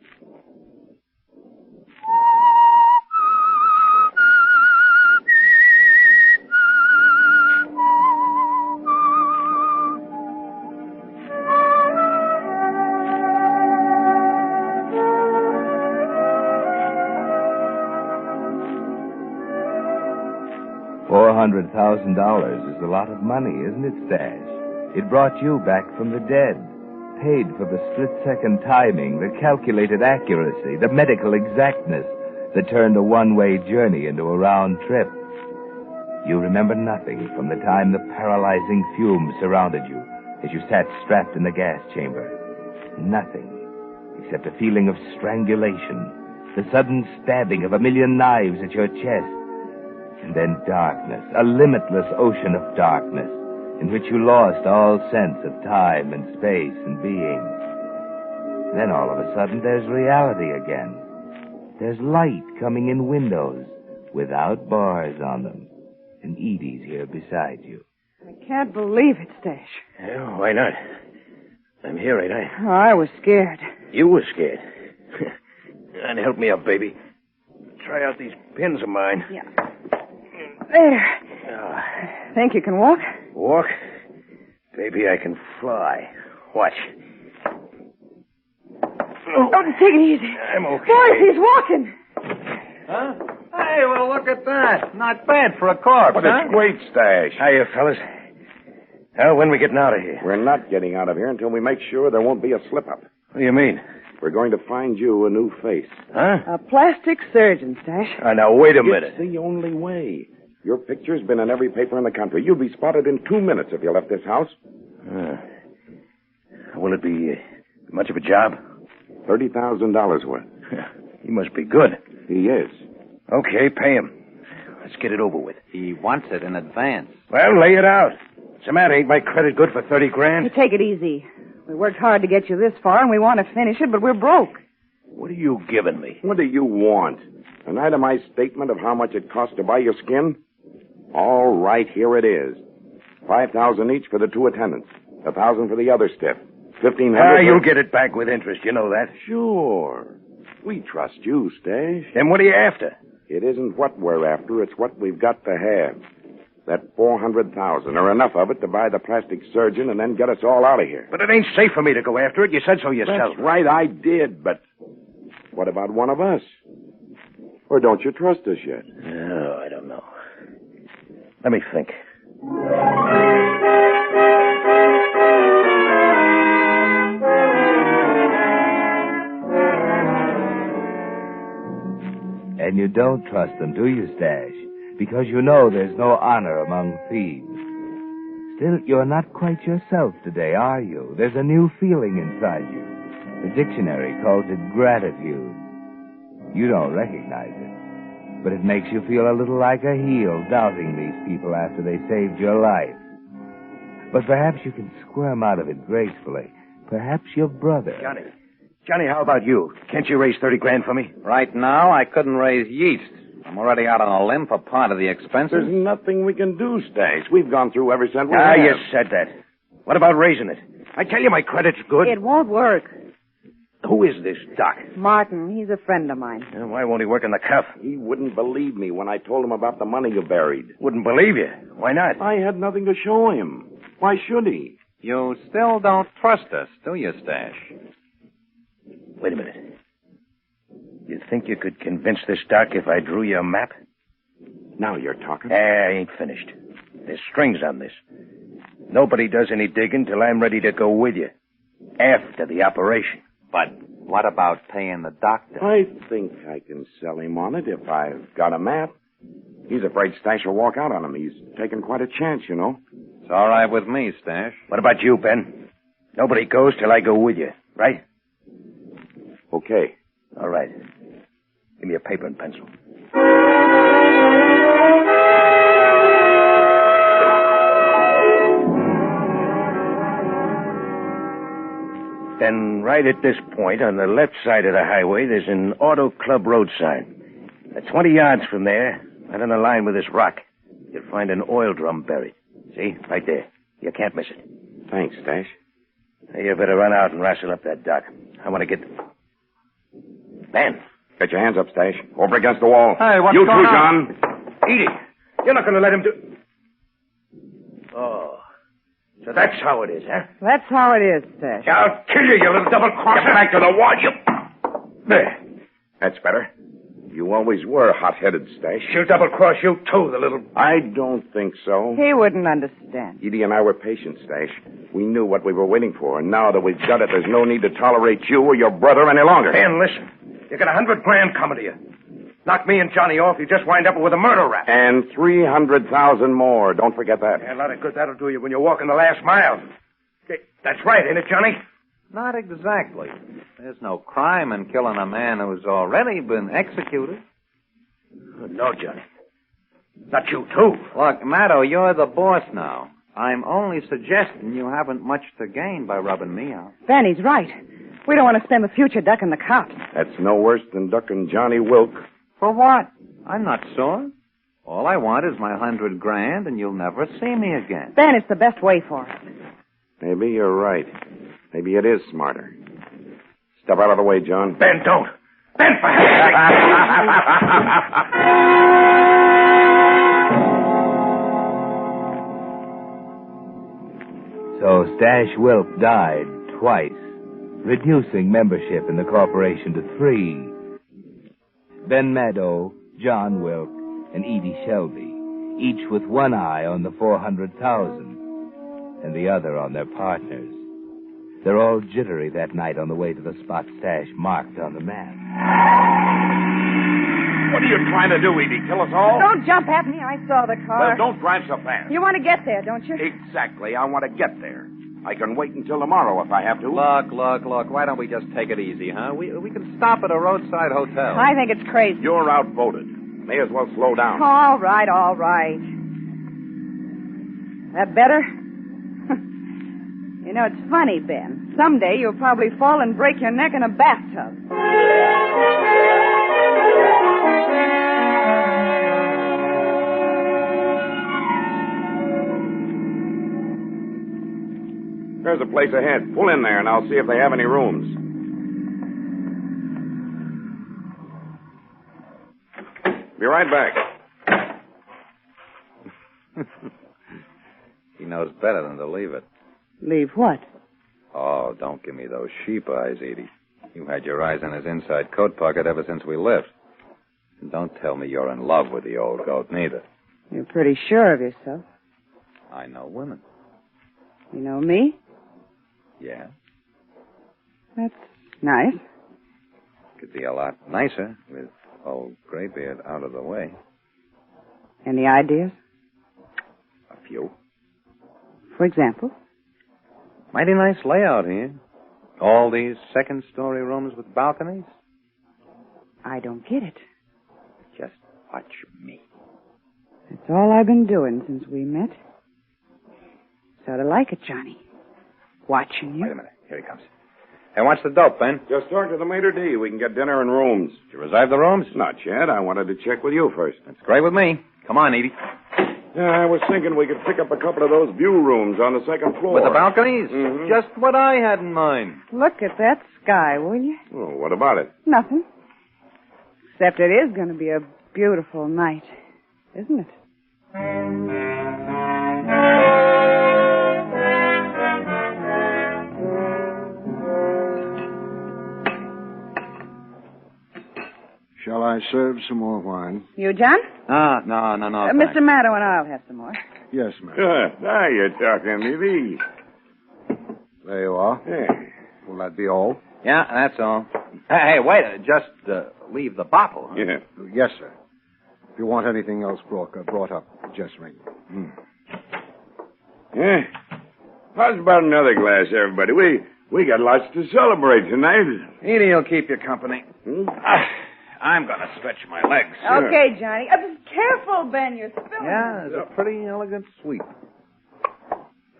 $400,000 is a lot of money, isn't it, Stash? It brought you back from the dead. Paid for the split-second timing, the calculated accuracy, the medical exactness that turned a one-way journey into a round trip. You remember nothing from the time the paralyzing fumes surrounded you as you sat strapped in the gas chamber. Nothing, except a feeling of strangulation, the sudden stabbing of a million knives at your chest. And then darkness, a limitless ocean of darkness, in which you lost all sense of time and space and being. Then all of a sudden there's reality again. There's light coming in windows without bars on them. And Edie's here beside you. I can't believe it, Stash. Yeah, why not? I'm here, ain't I? Oh, I was scared. You were scared. And help me up, baby. Try out these pins of mine. Yeah. There. Think you can walk? Walk? Maybe I can fly. Watch. Oh, take it easy. I'm okay. Boy, he's walking. Huh? Hey, well, look at that. Not bad for a corpse, But huh? it's great, Stash. Hiya, fellas. Well, when we getting out of here? We're not getting out of here until we make sure there won't be a slip-up. What do you mean? We're going to find you a new face. Huh? A plastic surgeon, Stash. Now, wait a minute. It's the only way. Your picture's been in every paper in the country. You'll be spotted in 2 minutes if you left this house. Will it be much of a job? $30,000 worth. He must be good. He is. Okay, pay him. Let's get it over with. He wants it in advance. Well, lay it out. What's the matter? Ain't my credit good for 30 grand? Hey, take it easy. We worked hard to get you this far, and we want to finish it, but we're broke. What are you giving me? What do you want? An itemized statement of how much it costs to buy your skin? All right, here it is. $5,000 each for the 2 attendants. $1,000 for the other stiff. $1,500. You'll get it back with interest. You know that. Sure. We trust you, Stash. Then what are you after? It isn't what we're after. It's what we've got to have. That $400,000, or enough of it to buy the plastic surgeon and then get us all out of here. But it ain't safe for me to go after it. You said so yourself. That's right, I did, but what about one of us? Or don't you trust us yet? Oh, I don't know. Let me think. And you don't trust them, do you, Stash? Because you know there's no honor among thieves. Still, you're not quite yourself today, are you? There's a new feeling inside you. The dictionary calls it gratitude. You don't recognize it, but it makes you feel a little like a heel doubting these people after they saved your life. But perhaps you can squirm out of it gracefully. Perhaps your brother... Johnny, how about you? Can't you raise 30 grand for me? Right now, I couldn't raise yeast. I'm already out on a limb for part of the expenses. There's nothing we can do, Stash. We've gone through every cent we Ah, have. you said that. What about raising it? I tell you my credit's good. It won't work. Who is this Doc? Martin, he's a friend of mine. Why won't he work in the cuff? He wouldn't believe me when I told him about the money you buried. Wouldn't believe you. Why not? I had nothing to show him. Why should he? You still don't trust us, do you, Stash? Wait a minute. You think you could convince this Doc if I drew you a map? Now you're talking. I ain't finished. There's strings on this. Nobody does any digging till I'm ready to go with you. After the operation. But what about paying the doctor? I think I can sell him on it if I've got a map. He's afraid Stash will walk out on him. He's taken quite a chance, you know. It's all right with me, Stash. What about you, Ben? Nobody goes till I go with you, right? Okay. All right. Give me a paper and pencil. Then right at this point, on the left side of the highway, there's an auto club road sign. 20 yards from there, right on the line with this rock, you'll find an oil drum buried. See? Right there. You can't miss it. Thanks, Stash. Hey, you better run out and wrestle up that Doc. I want to get... Ben. Get your hands up, Stash. Over against the wall. Hey, what's you going too, on? John. Edie, you're not going to let him do... Oh. So that's how it is, huh? That's how it is, Stash. I'll kill you, you little double-crosser. Get back to the wall, you... There. That's better. You always were hot-headed, Stash. She'll double-cross you, too, the little... I don't think so. He wouldn't understand. Edie and I were patient, Stash. We knew what we were waiting for, and now that we've got it, there's no need to tolerate you or your brother any longer. Ben, listen. You got $100 grand coming to you. Knock me and Johnny off, you just wind up with a murder rap. And 300,000 more. Don't forget that. Yeah, a lot of good that'll do you when you're walking the last mile. That's right, ain't it, Johnny? Not exactly. There's no crime in killing a man who's already been executed. No, Johnny. Not you, too. Look, Maddo, you're the boss now. I'm only suggesting you haven't much to gain by rubbing me out. Ben, he's right. We don't want to spend the future ducking the cops. That's no worse than ducking Johnny Wilk. For what? I'm not sore. All I want is my $100 grand, and you'll never see me again. Ben, it's the best way for us. Maybe you're right. Maybe it is smarter. Step out of the way, John. Ben, don't. Ben, for heaven's sake. Stash Wilk died twice, reducing membership in the corporation to 3. Ben Maddow, John Wilk, and Edie Shelby, each with one eye on the 400,000 and the other on their partners. They're all jittery that night on the way to the spot Stash marked on the map. What are you trying to do, Edie? Kill us all? Don't jump at me. I saw the car. Well, don't drive so fast. You want to get there, don't you? Exactly. I want to get there. I can wait until tomorrow if I have to. Look. Why don't we just take it easy, huh? We can stop at a roadside hotel. I think it's crazy. You're outvoted. May as well slow down. All right. That better? You know, it's funny, Ben. Someday you'll probably fall and break your neck in a bathtub. There's a place ahead. Pull in there, and I'll see if they have any rooms. Be right back. He knows better than to leave it. Leave what? Oh, don't give me those sheep eyes, Edie. You had your eyes on his inside coat pocket ever since we left. And don't tell me you're in love with the old goat, neither. You're pretty sure of yourself. I know women. You know me? Yeah. That's nice. Could be a lot nicer with old Graybeard out of the way. Any ideas? A few. For example? Mighty nice layout here. All these second-story rooms with balconies. I don't get it. Just watch me. That's all I've been doing since we met. Sort of like it, Johnny. Watching you. Wait a minute. Here he comes. Hey, what's the dope, Ben? Just talk to the maitre d'. We can get dinner and rooms. Did you reserve the rooms? Not yet. I wanted to check with you first. That's great with me. Come on, Edie. Yeah, I was thinking we could pick up a couple of those view rooms on the second floor. With the balconies? Mm-hmm. Just what I had in mind. Look at that sky, will you? Oh, what about it? Nothing. Except it is going to be a beautiful night, isn't it? Shall I serve some more wine? You, John? No. Mr. Maddow and I'll have some more. Yes, ma'am. Now you're talking to me. There you are. Yeah. Will that be all? Yeah, that's all. Hey, wait. Just leave the bottle. Huh? Yeah. Yes, sir. If you want anything else brought up, just ring. Yeah. How's about another glass, everybody? We got lots to celebrate tonight. Edie will keep you company. I'm going to stretch my legs. Okay, Johnny. Careful, Ben. You're spilling. Yeah, it's a pretty elegant suite.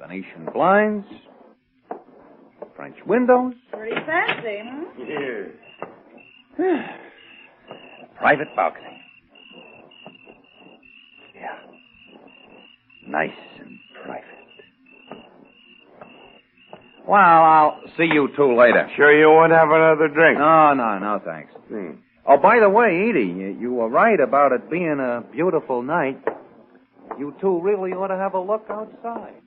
Venetian blinds. French windows. Pretty fancy, huh? Yeah. Private balcony. Yeah. Nice and private. Well, I'll see you two later. Sure you won't have another drink? No, thanks. Oh, by the way, Edie, you were right about it being a beautiful night. You two really ought to have a look outside.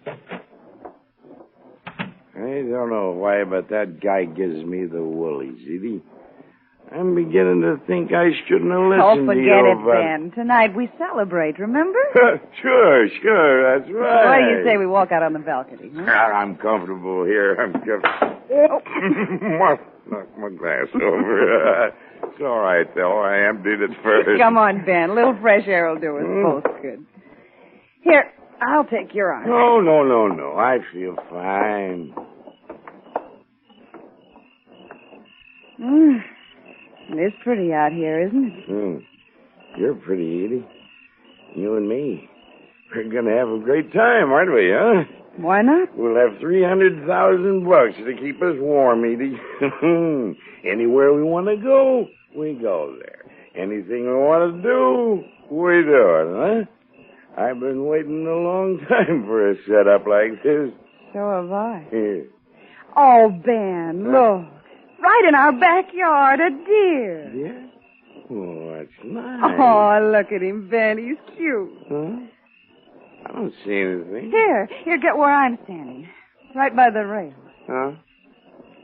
I don't know why, but that guy gives me the woolies, Edie. I'm beginning to think I shouldn't have listened to you. Oh, forget it, Ben. Tonight we celebrate, remember? Sure, that's right. What do you say we walk out on the balcony? Huh? I'm comfortable here. Knock my glass over. It's all right, though. I emptied it first. Come on, Ben. A little fresh air will do us both good. Here, I'll take your arm. Oh, no. I feel fine. It is pretty out here, isn't it? You're pretty, Edie. You and me. We're going to have a great time, aren't we, huh? Why not? We'll have $300,000 to keep us warm, Edie. Anywhere we want to go, we go there. Anything we want to do, we do it, huh? I've been waiting a long time for a setup like this. So have I. Here. Oh, Ben, look. Right in our backyard, a deer. Yeah? Oh, that's nice. Oh, look at him, Ben. He's cute. Huh? I don't see anything. Here, get where I'm standing. Right by the rail. Huh?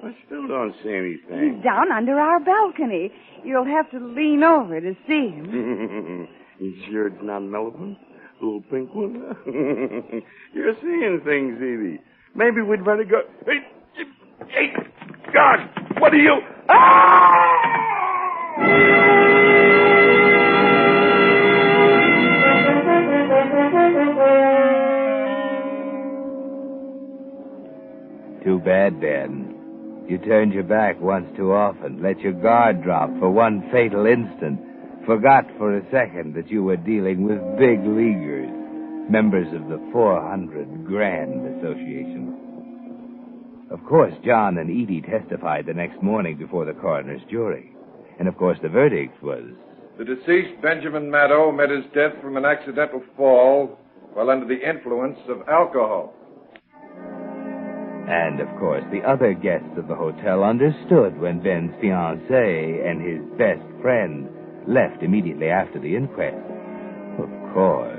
I still don't see anything. He's down under our balcony. You'll have to lean over to see him. You sure it's not an elephant? A little pink one? You're seeing things, Edie. Maybe we'd better go... Hey, God! What are you... Too bad, Ben. You turned your back once too often, let your guard drop for one fatal instant, forgot for a second that you were dealing with big leaguers, members of the 400 Grand Association. Of course, John and Edie testified the next morning before the coroner's jury. And of course, the verdict was... The deceased, Benjamin Maddow, met his death from an accidental fall while under the influence of alcohol. And, of course, the other guests of the hotel understood when Ben's fiancée and his best friend left immediately after the inquest. Of course.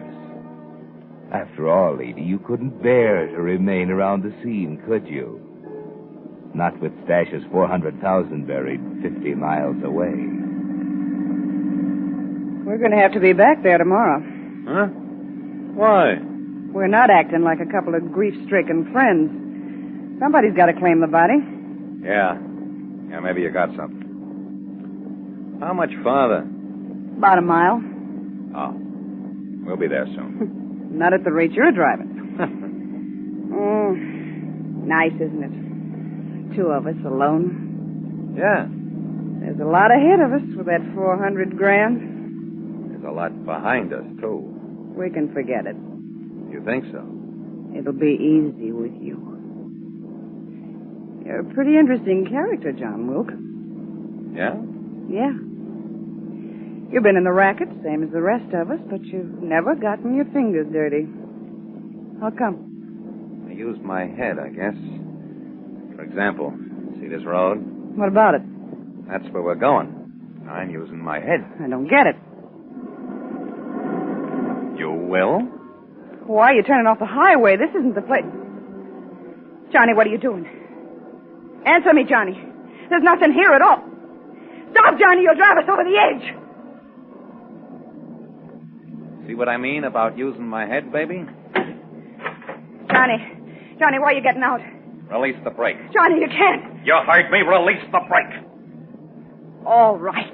After all, Edie, you couldn't bear to remain around the scene, could you? Not with Stash's 400,000 buried 50 miles away. We're going to have to be back there tomorrow. Huh? Why? We're not acting like a couple of grief-stricken friends. Somebody's got to claim the body. Yeah, maybe you got something. How much farther? About a mile. Oh, we'll be there soon. Not at the rate you're driving. Oh, nice, isn't it? Two of us alone. Yeah. There's a lot ahead of us with that 400 grand. There's a lot behind us, too. We can forget it. You think so? It'll be easy with you. You're a pretty interesting character, John Wilk. Yeah? Yeah. You've been in the racket, same as the rest of us, but you've never gotten your fingers dirty. How come? I used my head, I guess. For example, see this road? What about it? That's where we're going. I'm using my head. I don't get it. You will? Why are you turning off the highway? This isn't the place. Johnny, what are you doing? Answer me, Johnny. There's nothing here at all. Stop, Johnny. You'll drive us over the edge. See what I mean about using my head, baby? Johnny, why are you getting out? Release the brake. Johnny, you can't. You heard me. Release the brake. All right.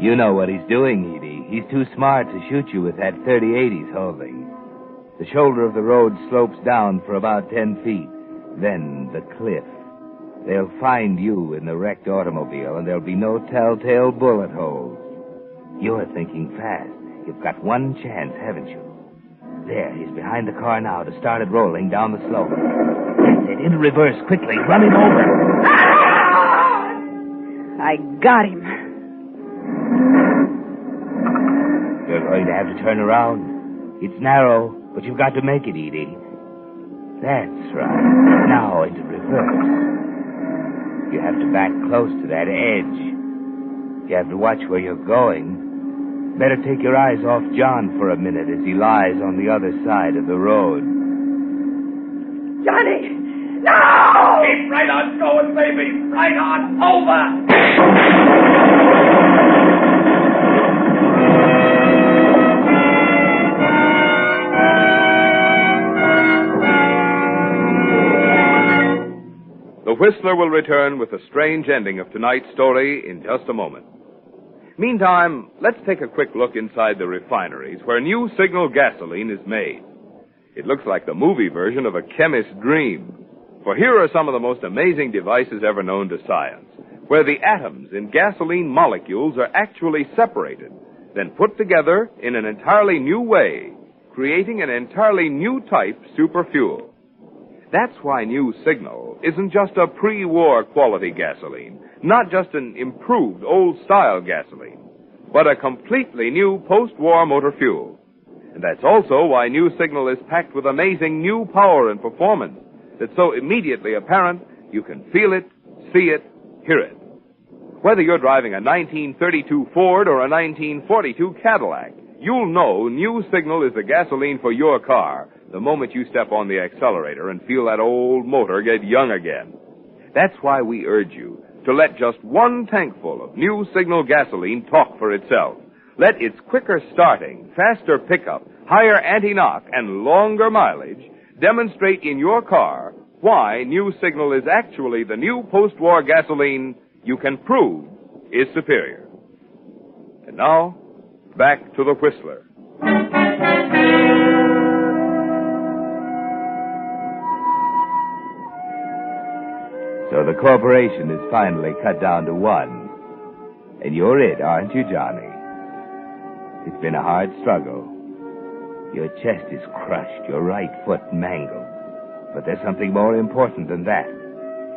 You know what he's doing, Edie. He's too smart to shoot you with that .38 he's holding. The shoulder of the road slopes down for about 10 feet. Then the cliff. They'll find you in the wrecked automobile, and there'll be no telltale bullet holes. You're thinking fast. You've got one chance, haven't you? There, he's behind the car now to start it rolling down the slope. That's it. Into reverse, quickly. Run him over. I got him. You're going to have to turn around. It's narrow, but you've got to make it, Edie. That's right. Now into reverse. You have to back close to that edge. You have to watch where you're going. Better take your eyes off John for a minute as he lies on the other side of the road. Johnny! No! Keep right on going, baby. Right on over. The Whistler will return with the strange ending of tonight's story in just a moment. Meantime, let's take a quick look inside the refineries where new Signal gasoline is made. It looks like the movie version of a chemist's dream. For here are some of the most amazing devices ever known to science, where the atoms in gasoline molecules are actually separated, then put together in an entirely new way, creating an entirely new type superfuel. That's why new Signal isn't just a pre-war quality gasoline, not just an improved old-style gasoline, but a completely new post-war motor fuel. And that's also why new Signal is packed with amazing new power and performance that's so immediately apparent you can feel it, see it, hear it. Whether you're driving a 1932 Ford or a 1942 Cadillac, you'll know new Signal is the gasoline for your car the moment you step on the accelerator and feel that old motor get young again. That's why we urge you to let just one tankful of new Signal gasoline talk for itself. Let its quicker starting, faster pickup, higher anti-knock, and longer mileage demonstrate in your car why new Signal is actually the new post-war gasoline you can prove is superior. And now, back to the Whistler. So the corporation is finally cut down to one. And you're it, aren't you, Johnny? It's been a hard struggle. Your chest is crushed, your right foot mangled. But there's something more important than that.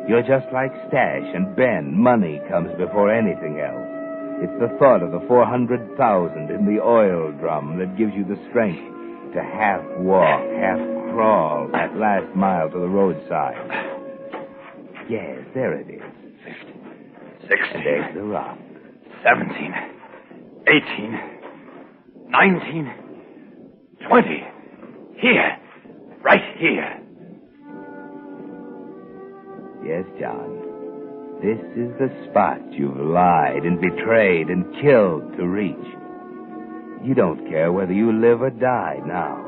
You're just like Stash and Ben. Money comes before anything else. It's the thought of the 400,000 in the oil drum that gives you the strength to half walk, half crawl that last mile to the roadside. Yes, there it is. 50, 60. And there's the rock. 17, 18, 19, 20. Here. Right here. Yes, John. This is the spot you've lied and betrayed and killed to reach. You don't care whether you live or die now.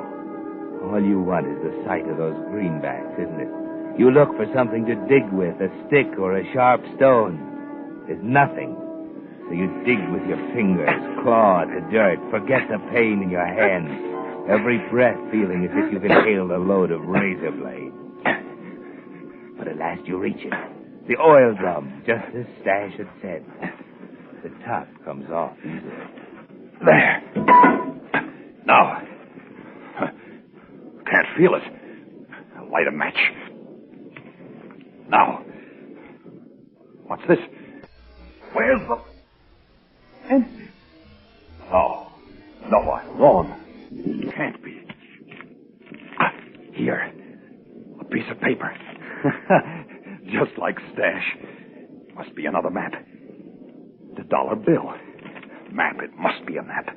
All you want is the sight of those greenbacks, isn't it? You look for something to dig with, a stick or a sharp stone. There's nothing. So you dig with your fingers, claw at the dirt, forget the pain in your hands, every breath feeling as if you've inhaled a load of razor blades. But at last you reach it. The oil drum, just as Stash had said. The top comes off easily. There. Now. Can't feel it. Light a match. Now. What's this? Where's the... Empty. No. No, I'm wrong. Can't be. Here. A piece of paper. Just like Stash. Must be another map. The dollar bill. Map, it must be a map.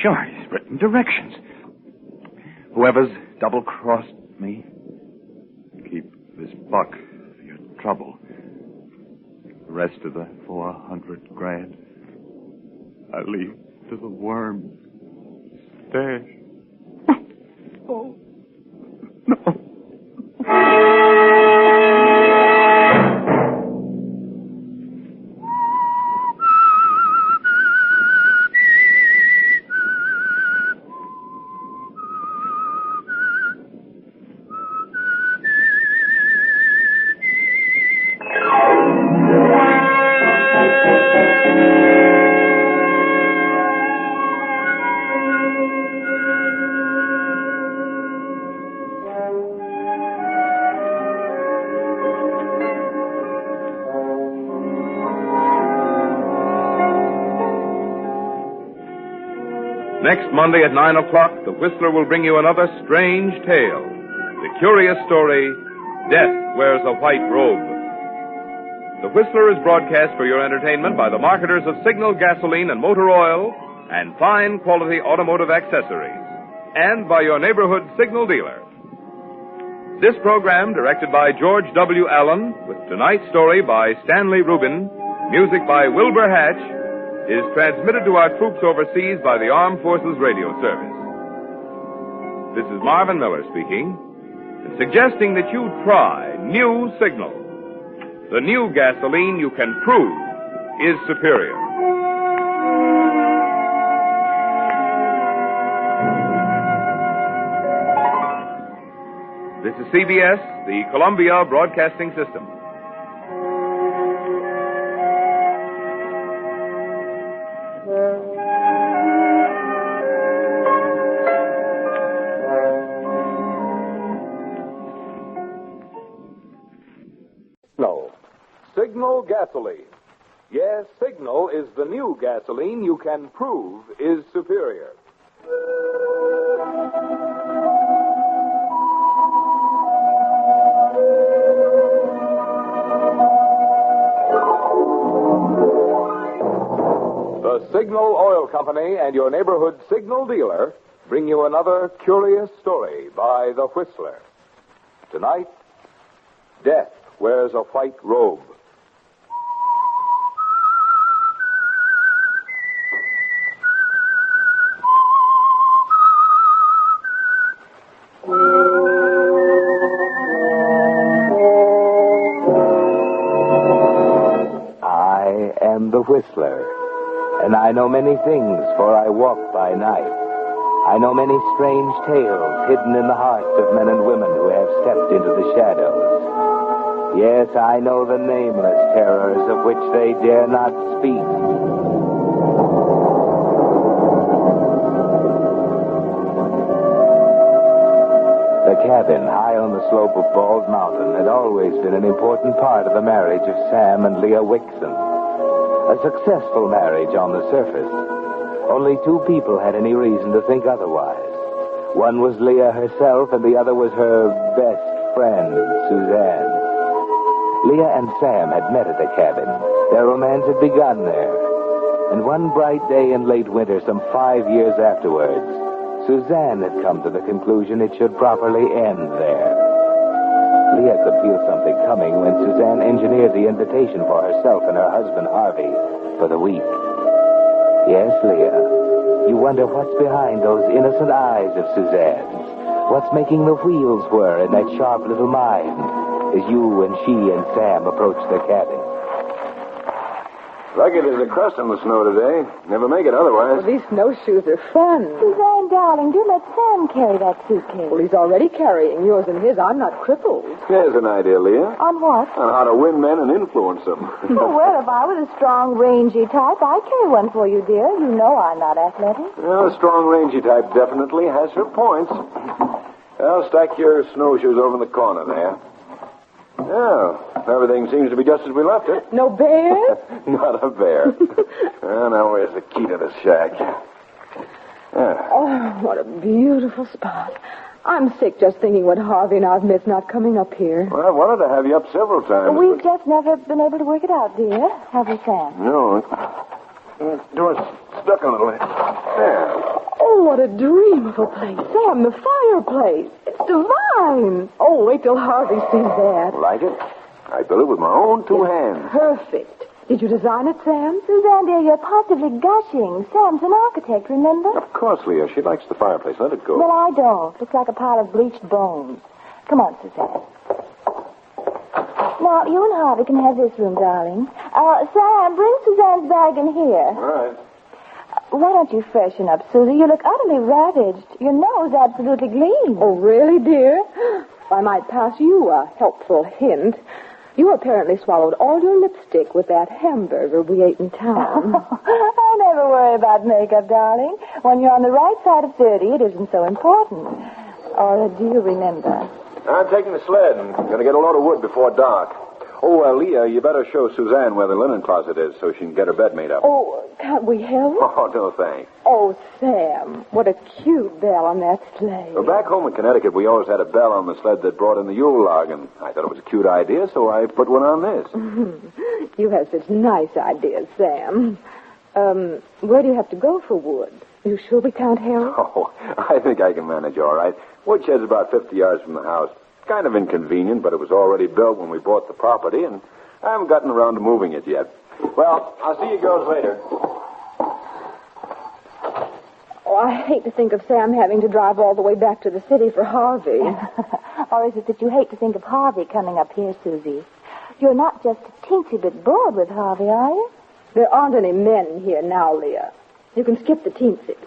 Sure, he's written directions. Whoever's double-crossed me, keep this buck for your trouble. The rest of the 400 grand, I leave to the worm. Stash. Oh, no. Next Monday at 9 o'clock, the Whistler will bring you another strange tale. The curious story, Death Wears a White Robe. The Whistler is broadcast for your entertainment by the marketers of Signal gasoline and motor oil and fine quality automotive accessories, and by your neighborhood Signal dealer. This program, directed by George W. Allen, with tonight's story by Stanley Rubin, music by Wilbur Hatch, is transmitted to our troops overseas by the Armed Forces Radio Service. This is Marvin Miller speaking, and suggesting that you try new Signal. The new gasoline you can prove is superior. This is CBS, the Columbia Broadcasting System. Signal gasoline. Yes, Signal is the new gasoline you can prove is superior. The The Signal Oil Company and your neighborhood signal dealer bring you another curious story by The Whistler. Tonight, Death Wears a White Robe. I am the Whistler, and I know many things, for I walk by night. I know many strange tales hidden in the hearts of men and women who have stepped into the shadows. Yes, I know the nameless terrors of which they dare not speak. The cabin high on the slope of Bald Mountain had always been an important part of the marriage of Sam and Leah Wixon. A successful marriage on the surface. Only two people had any reason to think otherwise. One was Leah herself, and the other was her best friend, Suzanne. Leah and Sam had met at the cabin. Their romance had begun there. And one bright day in late winter, some 5 years afterwards, Suzanne had come to the conclusion it should properly end there. Leah could feel something coming when Suzanne engineered the invitation for herself and her husband, Harvey, for the week. Yes, Leah, you wonder what's behind those innocent eyes of Suzanne's. What's making the wheels whir in that sharp little mind as you and she and Sam approach the cabin. Lucky there's a crust on the snow today. Never make it otherwise. Well, these snowshoes are fun. Suzanne, darling, do let Sam carry that suitcase. Well, he's already carrying yours and his. I'm not crippled. Here's an idea, Leah. On what? On how to win men and influence them. Well, if I was a strong, rangy type, I'd carry one for you, dear. You know I'm not athletic. Well, a strong, rangy type definitely has her points. Well, stack your snowshoes over in the corner there. Yeah, everything seems to be just as we left it. No bears? Not a bear. Well, now where's the key to the shack? Yeah. Oh, what a beautiful spot. I'm sick just thinking what Harvey and I've missed not coming up here. Well, I wanted to have you up several times. We've just never been able to work it out, dear. Have we, Sam? No. Door's stuck a little. There. Oh, what a dream of a place. Sam, the fireplace. It's divine. Oh, wait till Harvey sees that. Like it? I built it with my own two hands. Perfect. Did you design it, Sam? Suzanne, dear, you're positively gushing. Sam's an architect, remember? Of course, Leah. She likes the fireplace. Let it go. Well, I don't. Looks like a pile of bleached bones. Come on, Suzanne. Now, you and Harvey can have this room, darling. Sam, bring Suzanne's bag in here. All right. Why don't you freshen up, Susie? You look utterly ravaged. Your nose absolutely gleams. Oh, really, dear? If I might pass you a helpful hint, you apparently swallowed all your lipstick with that hamburger we ate in town. I never worry about makeup, darling. When you're on the right side of 30, it isn't so important. Or do you remember? I'm taking the sled and going to get a load of wood before dark. Oh, Leah, you better show Suzanne where the linen closet is so she can get her bed made up. Oh, can't we help? Oh, no, thanks. Oh, Sam, what a cute bell on that sleigh. Well, back home in Connecticut, we always had a bell on the sled that brought in the Yule log, and I thought it was a cute idea, so I put one on this. You have such nice ideas, Sam. Where do you have to go for wood? You sure we can't help? Oh, I think I can manage all right. Woodshed's about 50 yards from the house. Kind of inconvenient, but it was already built when we bought the property, and I haven't gotten around to moving it yet. Well, I'll see you girls later. Oh, I hate to think of Sam having to drive all the way back to the city for Harvey. Or is it that you hate to think of Harvey coming up here, Susie? You're not just a teensy bit bored with Harvey, are you? There aren't any men here now, Leah. You can skip the teensies.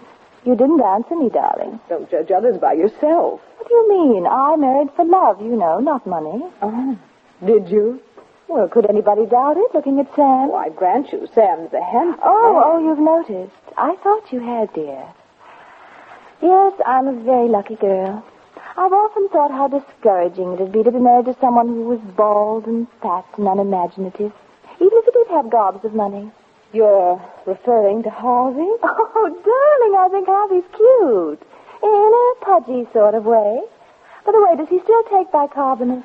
You didn't answer me, darling. Don't judge others by yourself. What do you mean? I married for love, you know, not money. Oh, did you? Well, could anybody doubt it, looking at Sam? Oh, I grant you, Sam's a handsome Oh, you've noticed. I thought you had, dear. Yes, I'm a very lucky girl. I've often thought how discouraging it would be to be married to someone who was bald and fat and unimaginative, even if he did have gobs of money. You're referring to Harvey? Oh, darling, I think Harvey's cute. In a pudgy sort of way. By the way, does he still take bicarbonate?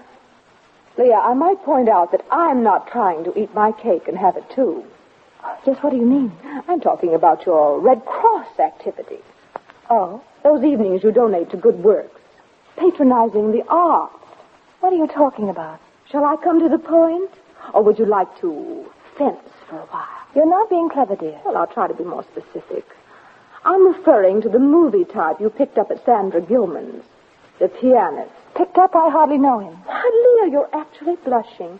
Leah, I might point out that I'm not trying to eat my cake and have it too. Just what do you mean? I'm talking about your Red Cross activity. Oh? Those evenings you donate to good works. Patronizing the arts. What are you talking about? Shall I come to the point? Or would you like to fence for a while? You're not being clever, dear. Well, I'll try to be more specific. I'm referring to the movie type you picked up at Sandra Gilman's. The pianist. Picked up? I hardly know him. Why, Leah, you're actually blushing.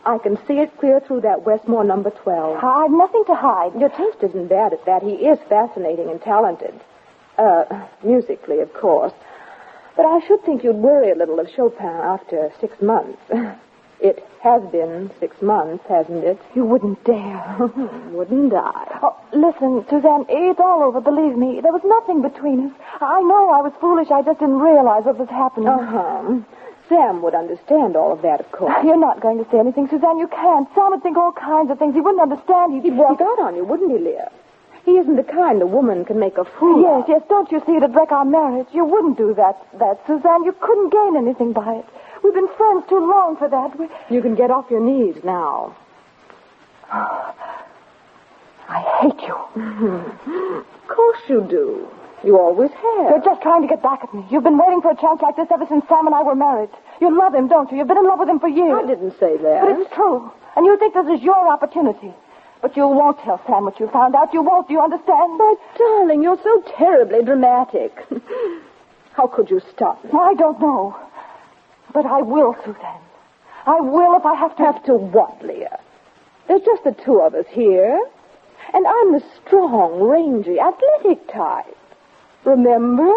I can see it clear through that Westmore number 12. I've nothing to hide. Your taste isn't bad at that. He is fascinating and talented. Musically, of course. But I should think you'd worry a little of Chopin after 6 months. It has been 6 months, hasn't it? You wouldn't dare. Wouldn't I? Oh, listen, Suzanne, it's all over, believe me. There was nothing between us. I know I was foolish. I just didn't realize what was happening. Uh-huh. Sam would understand all of that, of course. You're not going to say anything, Suzanne. You can't. Sam would think all kinds of things. He wouldn't understand. He'd walk out on you, wouldn't he, Leah? He isn't the kind a woman can make a fool Yes, of. yes. Don't you see it'd wreck our marriage? You wouldn't do that, Suzanne. You couldn't gain anything by it. We've been friends too long for that. You can get off your knees now. I hate you. Of course you do. You always have. You're just trying to get back at me. You've been waiting for a chance like this ever since Sam and I were married. You love him, don't you? You've been in love with him for years. I didn't say that. But it's true. And you think this is your opportunity. But you won't tell Sam what you found out. You won't. Do you understand? But, darling, you're so terribly dramatic. How could you stop me? I don't know. But I will, Suzanne. I will if I have to. Have to what, Leah? There's just the two of us here. And I'm the strong, rangy, athletic type. Remember?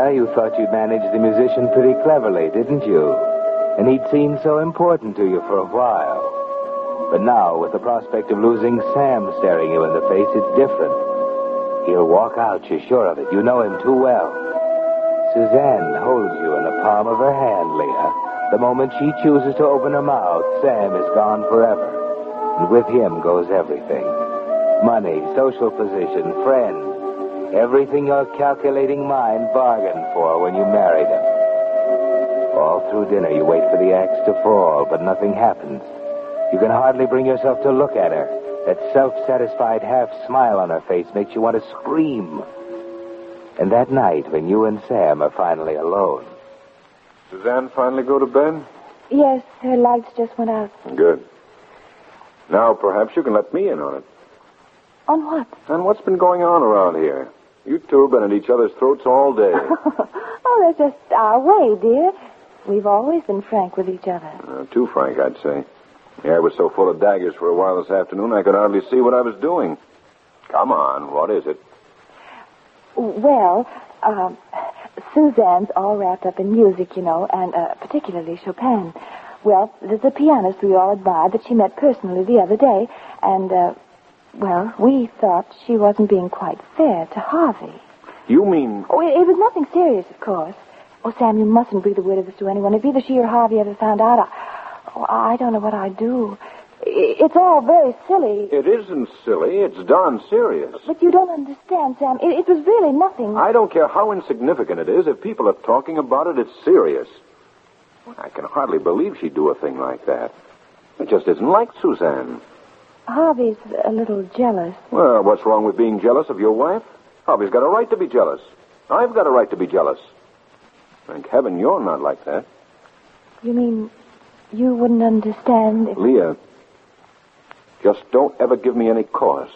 You thought you'd managed the musician pretty cleverly, didn't you? And he'd seemed so important to you for a while. But now, with the prospect of losing Sam staring you in the face, it's different. He'll walk out, you're sure of it. You know him too well. Suzanne holds you in the palm of her hand, Leah. The moment she chooses to open her mouth, Sam is gone forever. And with him goes everything. Money, social position, friends. Everything your calculating mind bargained for when you married him. All through dinner, you wait for the axe to fall, but nothing happens. You can hardly bring yourself to look at her. That self-satisfied half smile on her face makes you want to scream. And that night, when you and Sam are finally alone. Suzanne finally go to bed? Yes, her lights just went out. Good. Now, perhaps you can let me in on it. On what? On what's been going on around here. You two have been at each other's throats all day. Oh, that's just our way, dear. We've always been frank with each other. Too frank, I'd say. The air was so full of daggers for a while this afternoon, I could hardly see what I was doing. Come on, what is it? Well, Suzanne's all wrapped up in music, you know, and particularly Chopin. Well, there's a pianist we all admire that she met personally the other day, and, well, we thought she wasn't being quite fair to Harvey. You mean... Oh, it was nothing serious, of course. Oh, Sam, you mustn't breathe a word of this to anyone. If either she or Harvey ever found out, I don't know what I'd do. It's all very silly. It isn't silly. It's darn serious. But you don't understand, Sam. It was really nothing. I don't care how insignificant it is. If people are talking about it, it's serious. I can hardly believe she'd do a thing like that. It just isn't like Suzanne. Harvey's a little jealous. Well, what's wrong with being jealous of your wife? Harvey's got a right to be jealous. I've got a right to be jealous. Thank heaven you're not like that. You mean you wouldn't understand if... Leah, just don't ever give me any cause.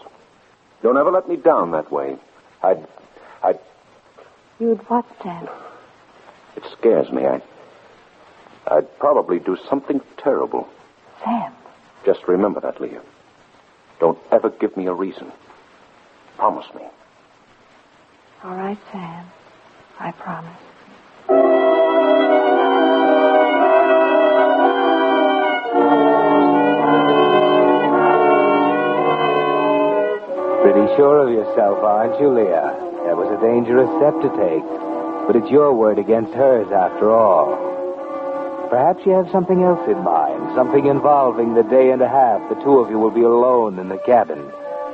Don't ever let me down that way. I'd... You'd what, Sam? It scares me. I'd probably do something terrible. Sam. Just remember that, Leah. Don't ever give me a reason. Promise me. All right, Sam. I promise. Pretty sure of yourself, aren't you, Leah? That was a dangerous step to take. But it's your word against hers, after all. Perhaps you have something else in mind, something involving the day and a half the two of you will be alone in the cabin,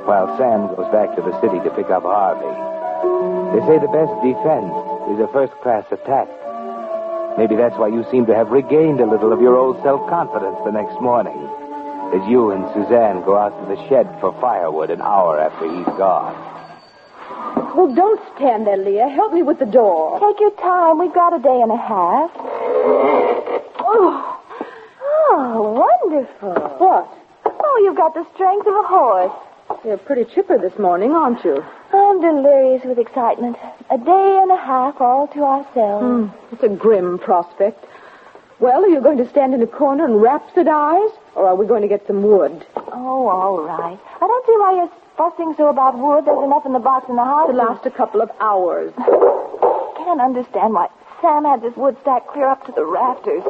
while Sam goes back to the city to pick up Harvey. They say the best defense is a first-class attack. Maybe that's why you seem to have regained a little of your old self-confidence the next morning, as you and Suzanne go out to the shed for firewood an hour after he's gone. Well, don't stand there, Leah. Help me with the door. Take your time. We've got a day and a half. Oh, wonderful. What? Oh, you've got the strength of a horse. You're pretty chipper this morning, aren't you? I'm delirious with excitement. A day and a half all to ourselves. It's a grim prospect. Well, are you going to stand in a corner and rhapsodize, or are we going to get some wood? Oh, all right. I don't see why you're fussing so about wood. There's enough in the box in the house. To last a couple of hours. Can't understand why Sam had this wood stack clear up to the rafters.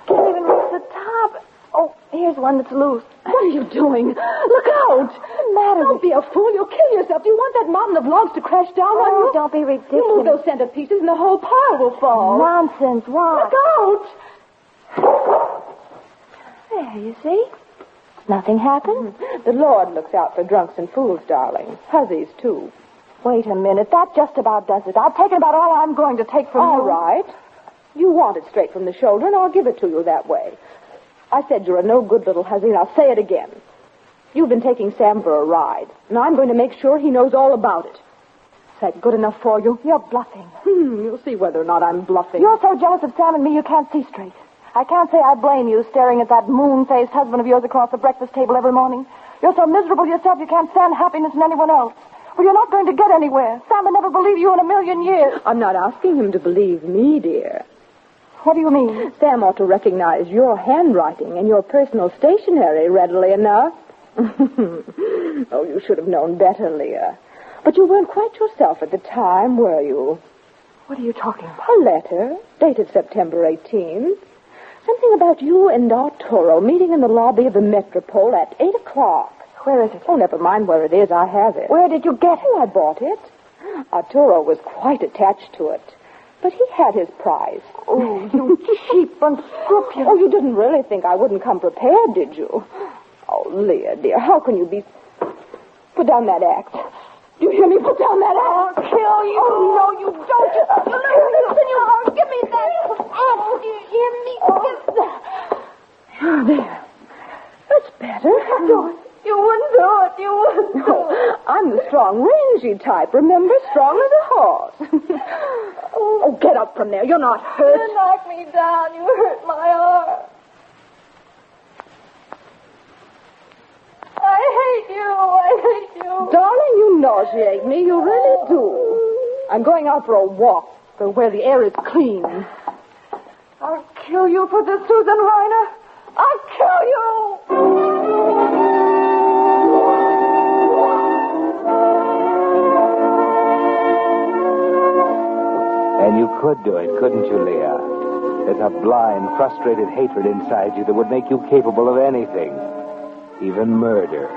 Can't even reach the top. Oh, here's one that's loose. What are you doing? Look out! What's the matter? Don't be a fool. You'll kill yourself. Do you want that mountain of logs to crash down on you? Don't be ridiculous. You move those centerpieces and the whole pile will fall. Nonsense. What? Look out! There, you see? Nothing happened. The Lord looks out for drunks and fools, darling. Hussies, too. Wait a minute. That just about does it. I've taken about all I'm going to take from you. All right. You want it straight from the shoulder, and I'll give it to you that way. I said you're a no-good little hussy, and I'll say it again. You've been taking Sam for a ride, and I'm going to make sure he knows all about it. Is that good enough for you? You're bluffing. You'll see whether or not I'm bluffing. You're so jealous of Sam and me you can't see straight. I can't say I blame you staring at that moon-faced husband of yours across the breakfast table every morning. You're so miserable yourself you can't stand happiness in anyone else. Well, you're not going to get anywhere. Sam would never believe you in a million years. I'm not asking him to believe me, dear. What do you mean? Sam ought to recognize your handwriting and your personal stationery readily enough. Oh, you should have known better, Leah. But you weren't quite yourself at the time, were you? What are you talking about? A letter, dated September 18th. Something about you and Arturo meeting in the lobby of the Metropole at 8 o'clock. Where is it? Oh, never mind where it is. I have it. Where did you get it? Oh, I bought it. Arturo was quite attached to it. But he had his prize. Oh, you cheap, unscrupulous. Oh, you didn't really think I wouldn't come prepared, did you? Oh, Leah, dear, how can you be... Put down that axe. Do you hear me? Put down that axe. I'll kill you. Oh, no, you don't. Listen, you... Give me that axe. Do you hear me? There. That's better. You wouldn't do it. You wouldn't do it. I'm the strong, rangy type. Remember? Strong as a horse. Oh, get up from there. You're not hurt. You knocked me down. You hurt my arm. I hate you. I hate you. Darling, you nauseate me. You really do. I'm going out for a walk where the air is clean. I'll kill you for this, Susan Reiner. I'll kill you. And you could do it, couldn't you, Leah? There's a blind, frustrated hatred inside you that would make you capable of anything, even murder.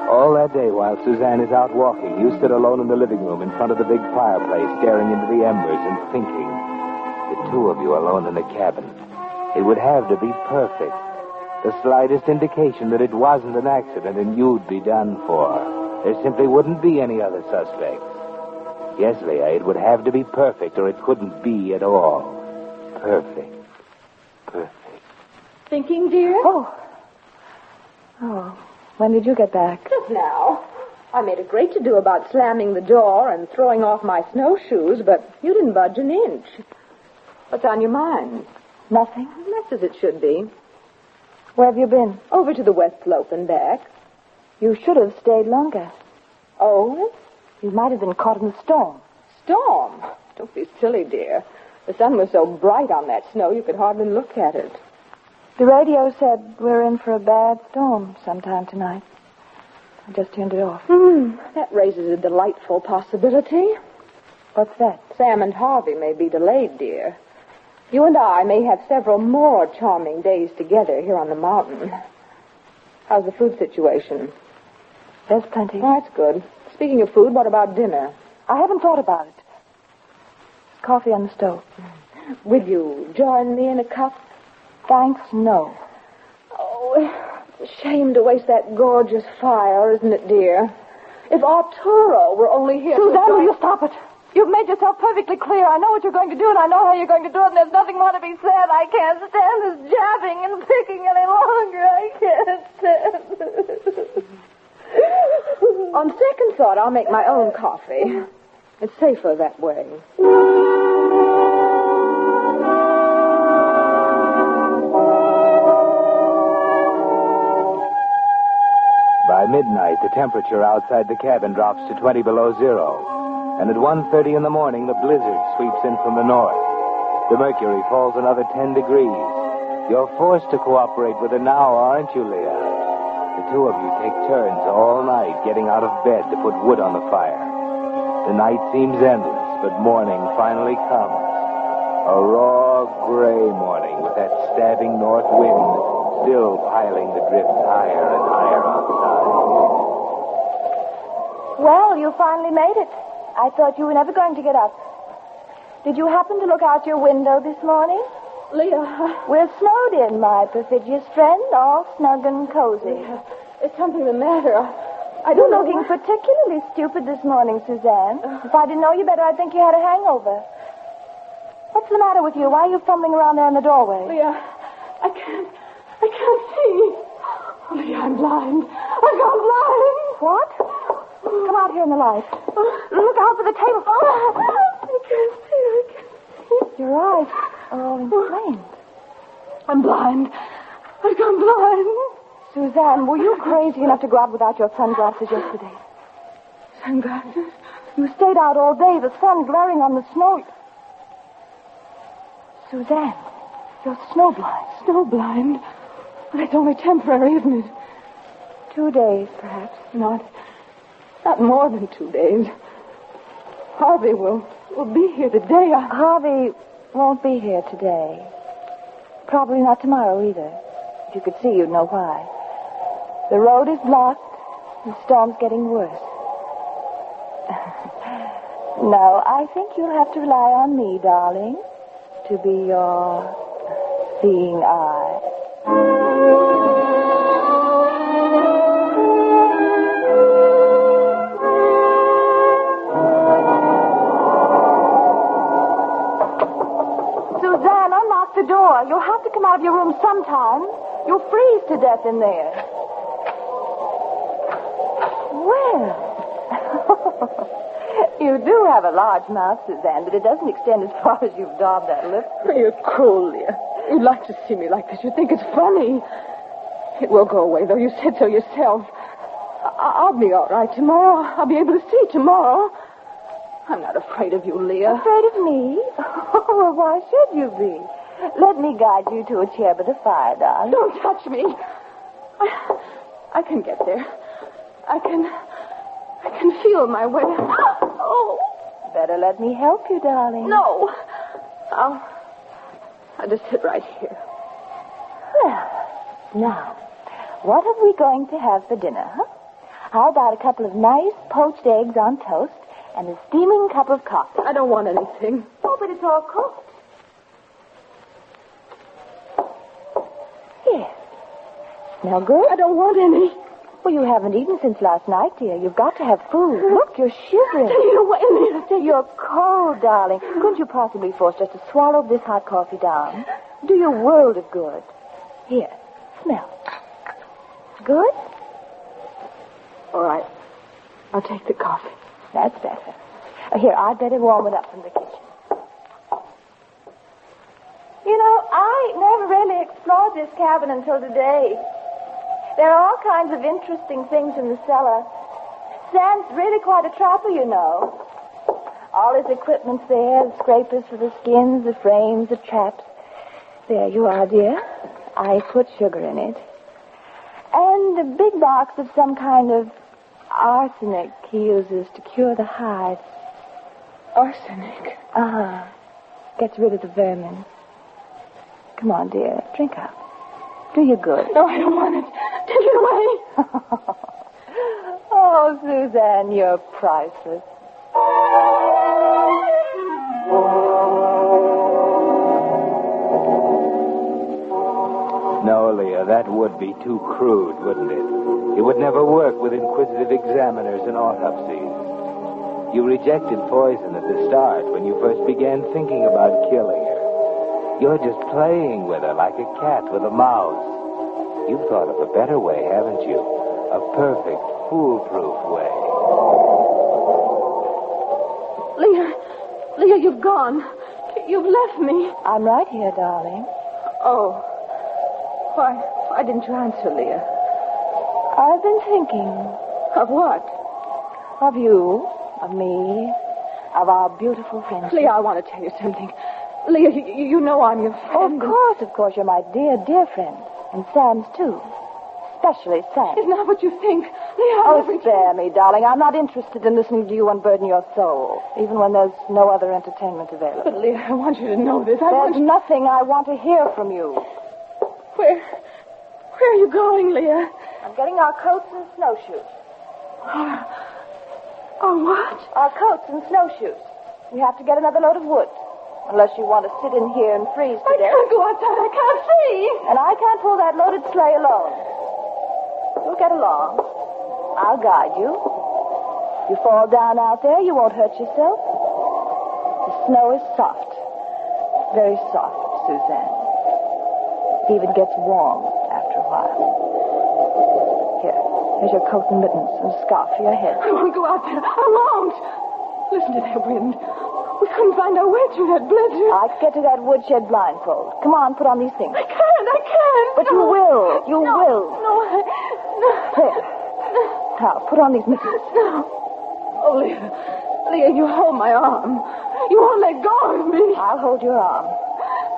All that day while Suzanne is out walking, you stood alone in the living room in front of the big fireplace, staring into the embers and thinking. The two of you alone in the cabin. It would have to be perfect. The slightest indication that it wasn't an accident and you'd be done for. There simply wouldn't be any other suspects. Yes, Leah, it would have to be perfect or it couldn't be at all. Perfect. Perfect. Thinking, dear? Oh, when did you get back? Just now. I made a great to-do about slamming the door and throwing off my snowshoes, but you didn't budge an inch. What's on your mind? Nothing. That's as it should be. Where have you been? Over to the West Slope and back. You should have stayed longer. Oh? You might have been caught in the storm. Storm? Don't be silly, dear. The sun was so bright on that snow you could hardly look at it. The radio said we're in for a bad storm sometime tonight. I just turned it off. That raises a delightful possibility. What's that? Sam and Harvey may be delayed, dear. You and I may have several more charming days together here on the mountain. How's the food situation? There's plenty. That's good. Speaking of food, what about dinner? I haven't thought about it. There's coffee on the stove. Will you join me in a cup? Thanks, no. Oh, it's a shame to waste that gorgeous fire, isn't it, dear? If Arturo were only here... Suzanne, will you stop it? You've made yourself perfectly clear. I know what you're going to do, and I know how you're going to do it, and there's nothing more to be said. I can't stand this jabbing and picking any longer. I can't stand it. On second thought, I'll make my own coffee. It's safer that way. By midnight, the temperature outside the cabin drops to 20 below zero. And at 1:30 in the morning, the blizzard sweeps in from the north. The mercury falls another 10 degrees. You're forced to cooperate with her now, aren't you, Leah? The two of you take turns all night getting out of bed to put wood on the fire. The night seems endless, but morning finally comes. A raw, gray morning with that stabbing north wind still piling the drifts higher and higher outside. Well, you finally made it. I thought you were never going to get up. Did you happen to look out your window this morning? Leah. We're snowed in, my perfidious friend, all snug and cozy. Leah, is something the matter? You're looking particularly stupid this morning, Suzanne. If I didn't know you better, I'd think you had a hangover. What's the matter with you? Why are you fumbling around there in the doorway? Leah, I can't see. Oh, Leah, I'm blind. I've gone blind. What? Come out here in the light. Look out for the table. I can't see. Your eyes are all inflamed. I'm blind. I've gone blind. Suzanne, were you crazy enough to go out without your sunglasses yesterday? Sunglasses? You stayed out all day, the sun glaring on the snow. Suzanne, you're snowblind. Snowblind? Well, it's only temporary, isn't it? 2 days, perhaps. Not more than 2 days. Harvey will be here today. Harvey won't be here today. Probably not tomorrow either. If you could see, you'd know why. The road is blocked. The storm's getting worse. No, I think you'll have to rely on me, darling, to be your seeing eye. Suzanne, unlock the door. You'll have to come out of your room sometime. You'll freeze to death in there. Well, you do have a large mouth, Suzanne, but it doesn't extend as far as you've daubed that lip. You're cruel, Leah. You'd like to see me like this. You think it's funny. It will go away, though. You said so yourself. I'll be all right tomorrow. I'll be able to see tomorrow. I'm not afraid of you, Leah. Afraid of me? Well, why should you be? Let me guide you to a chair by the fire, darling. Don't touch me. I can get there. I can feel my way. Oh. Better let me help you, darling. No. I'll just sit right here. Well, now, what are we going to have for dinner, huh? How about a couple of nice poached eggs on toast and a steaming cup of coffee? I don't want anything. Oh, but it's all cooked. Here. Smell good? I don't want any. Well, you haven't eaten since last night, dear. You've got to have food. Look, you're shivering. Take it away. You're cold, darling. Couldn't you possibly force just to swallow this hot coffee down? Do you a world of good. Here, smell. Good? All right. I'll take the coffee. That's better. Here, I'd better warm it up from the kitchen. You know, I never really explored this cabin until today. There are all kinds of interesting things in the cellar. Sam's really quite a trapper, you know. All his equipment's there, the scrapers for the skins, the frames, the traps. There you are, dear. I put sugar in it. And a big box of some kind of arsenic he uses to cure the hides. Arsenic? Uh-huh. Gets rid of the vermin. Come on, dear. Drink up. Do you good. No, I don't want it. Take it away. Oh, Oh, Suzanne, you're priceless. No, Leah, that would be too crude, wouldn't it? It would never work with inquisitive examiners and autopsies. You rejected poison at the start when you first began thinking about killing her. You're just playing with her like a cat with a mouse. You've thought of a better way, haven't you? A perfect, foolproof way. Leah, you've gone. You've left me. I'm right here, darling. Oh. Why didn't you answer, Leah? I've been thinking. Of what? Of you, of me, of our beautiful friendship. Leah, I want to tell you something. Leah, you know I'm your friend. Of course, you're my dear, dear friend. And Sam's, too. Especially Sam. It's not what you think. Leah, spare me, darling. I'm not interested in listening to you unburden your soul, even when there's no other entertainment available. But, Leah, I want you to know this. There's nothing I want to hear from you. Where are you going, Leah? I'm getting our coats and snowshoes. Our what? Our coats and snowshoes. We have to get another load of wood. Unless you want to sit in here and freeze to death. I can't go outside. I can't see. And I can't pull that loaded sleigh alone. We'll get along. I'll guide you. If you fall down out there, you won't hurt yourself. The snow is soft. Very soft, Suzanne. It even gets warm after a while. Here's your coat and mittens and a scarf for your head. I won't go out there. I won't. Listen to that wind. We couldn't find our way through that blizzard. I can get to that woodshed blindfold. Come on, put on these things. I can't. But you will. You will. No. Here. Now, put on these mittens. No. Oh, Leah, you hold my arm. You won't let go of me. I'll hold your arm.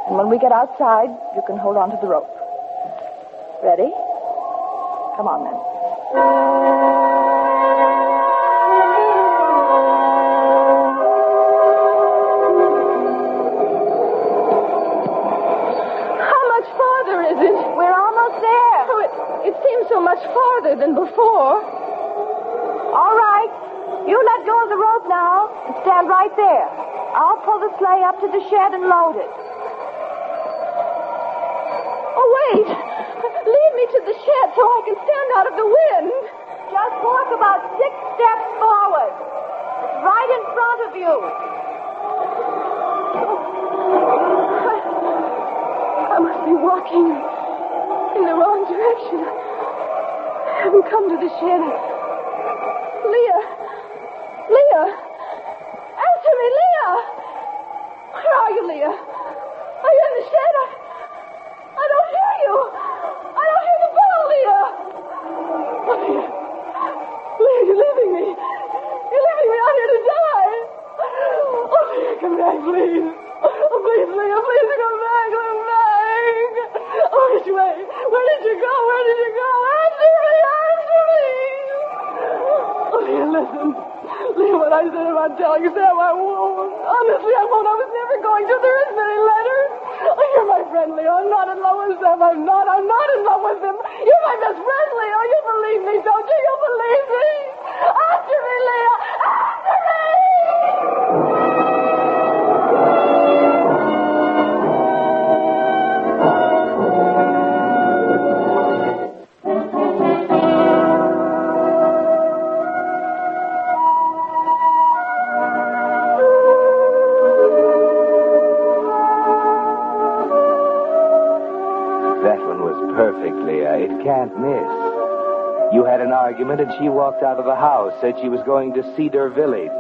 And when we get outside, you can hold on to the rope. Ready? Come on, then. It seems so much farther than before. All right. You let go of the rope now and stand right there. I'll pull the sleigh up to the shed and load it. Oh, wait. Lead me to the shed so I can stand out of the wind. Just walk about 6 steps forward. It's right in front of you. I must be walking in the wrong direction. I haven't come to the shed. Leah! Answer me, Leah! Where are you, Leah? Are you in the shed? I don't hear you. I don't hear the bell, Leah. Oh, Leah, you're leaving me. You're leaving me out here to die. Oh, Leah, come back, please. Oh, please, Leah, please come back. Oh, which way? Where did you go? Answer me! Oh, Leah, listen. Leah, what I said about telling Sam, I won't. Honestly, I won't. I was never going to. There isn't any letter. Oh, you're my friend, Leah. I'm not in love with Sam. I'm not in love with him. You're my best friend, Leah. You believe me, don't you? You believe me? Answer me, Leah! Answer me! It can't miss. You had an argument and she walked out of the house, said she was going to Cedar Village,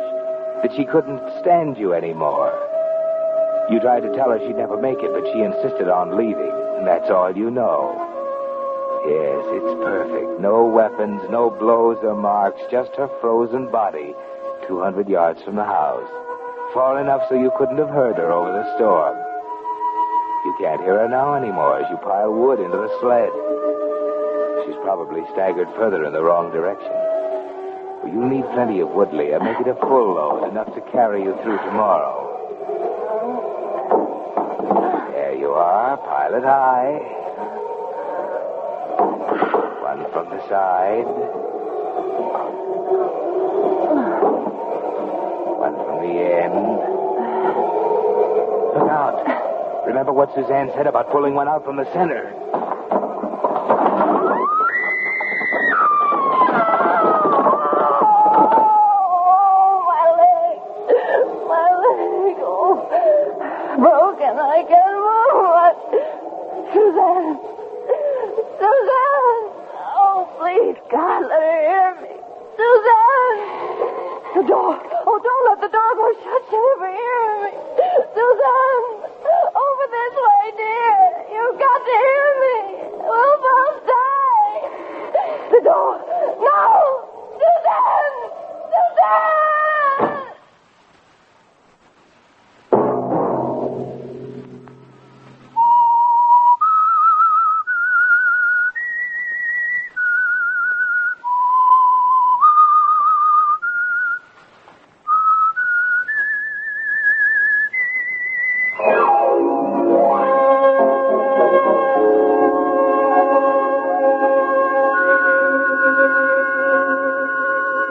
that she couldn't stand you anymore. You tried to tell her she'd never make it, but she insisted on leaving, and that's all you know. Yes, it's perfect. No weapons, no blows or marks, just her frozen body 200 yards from the house. Far enough so you couldn't have heard her over the storm. You can't hear her now anymore as you pile wood into the sled. She's probably staggered further in the wrong direction. Well, you'll need plenty of wood, Leah. Make it a full load, enough to carry you through tomorrow. There you are. Pile it high. One from the side. remember what Suzanne said about pulling one out from the center. Broken. I can't move. Suzanne. Suzanne. Oh, please, God, let her hear me. Suzanne. The door. Oh, don't let the door go shut. She'll never hear me. Suzanne. Over this way, dear. You've got to hear me. We'll both die. The door. No. Suzanne. Suzanne.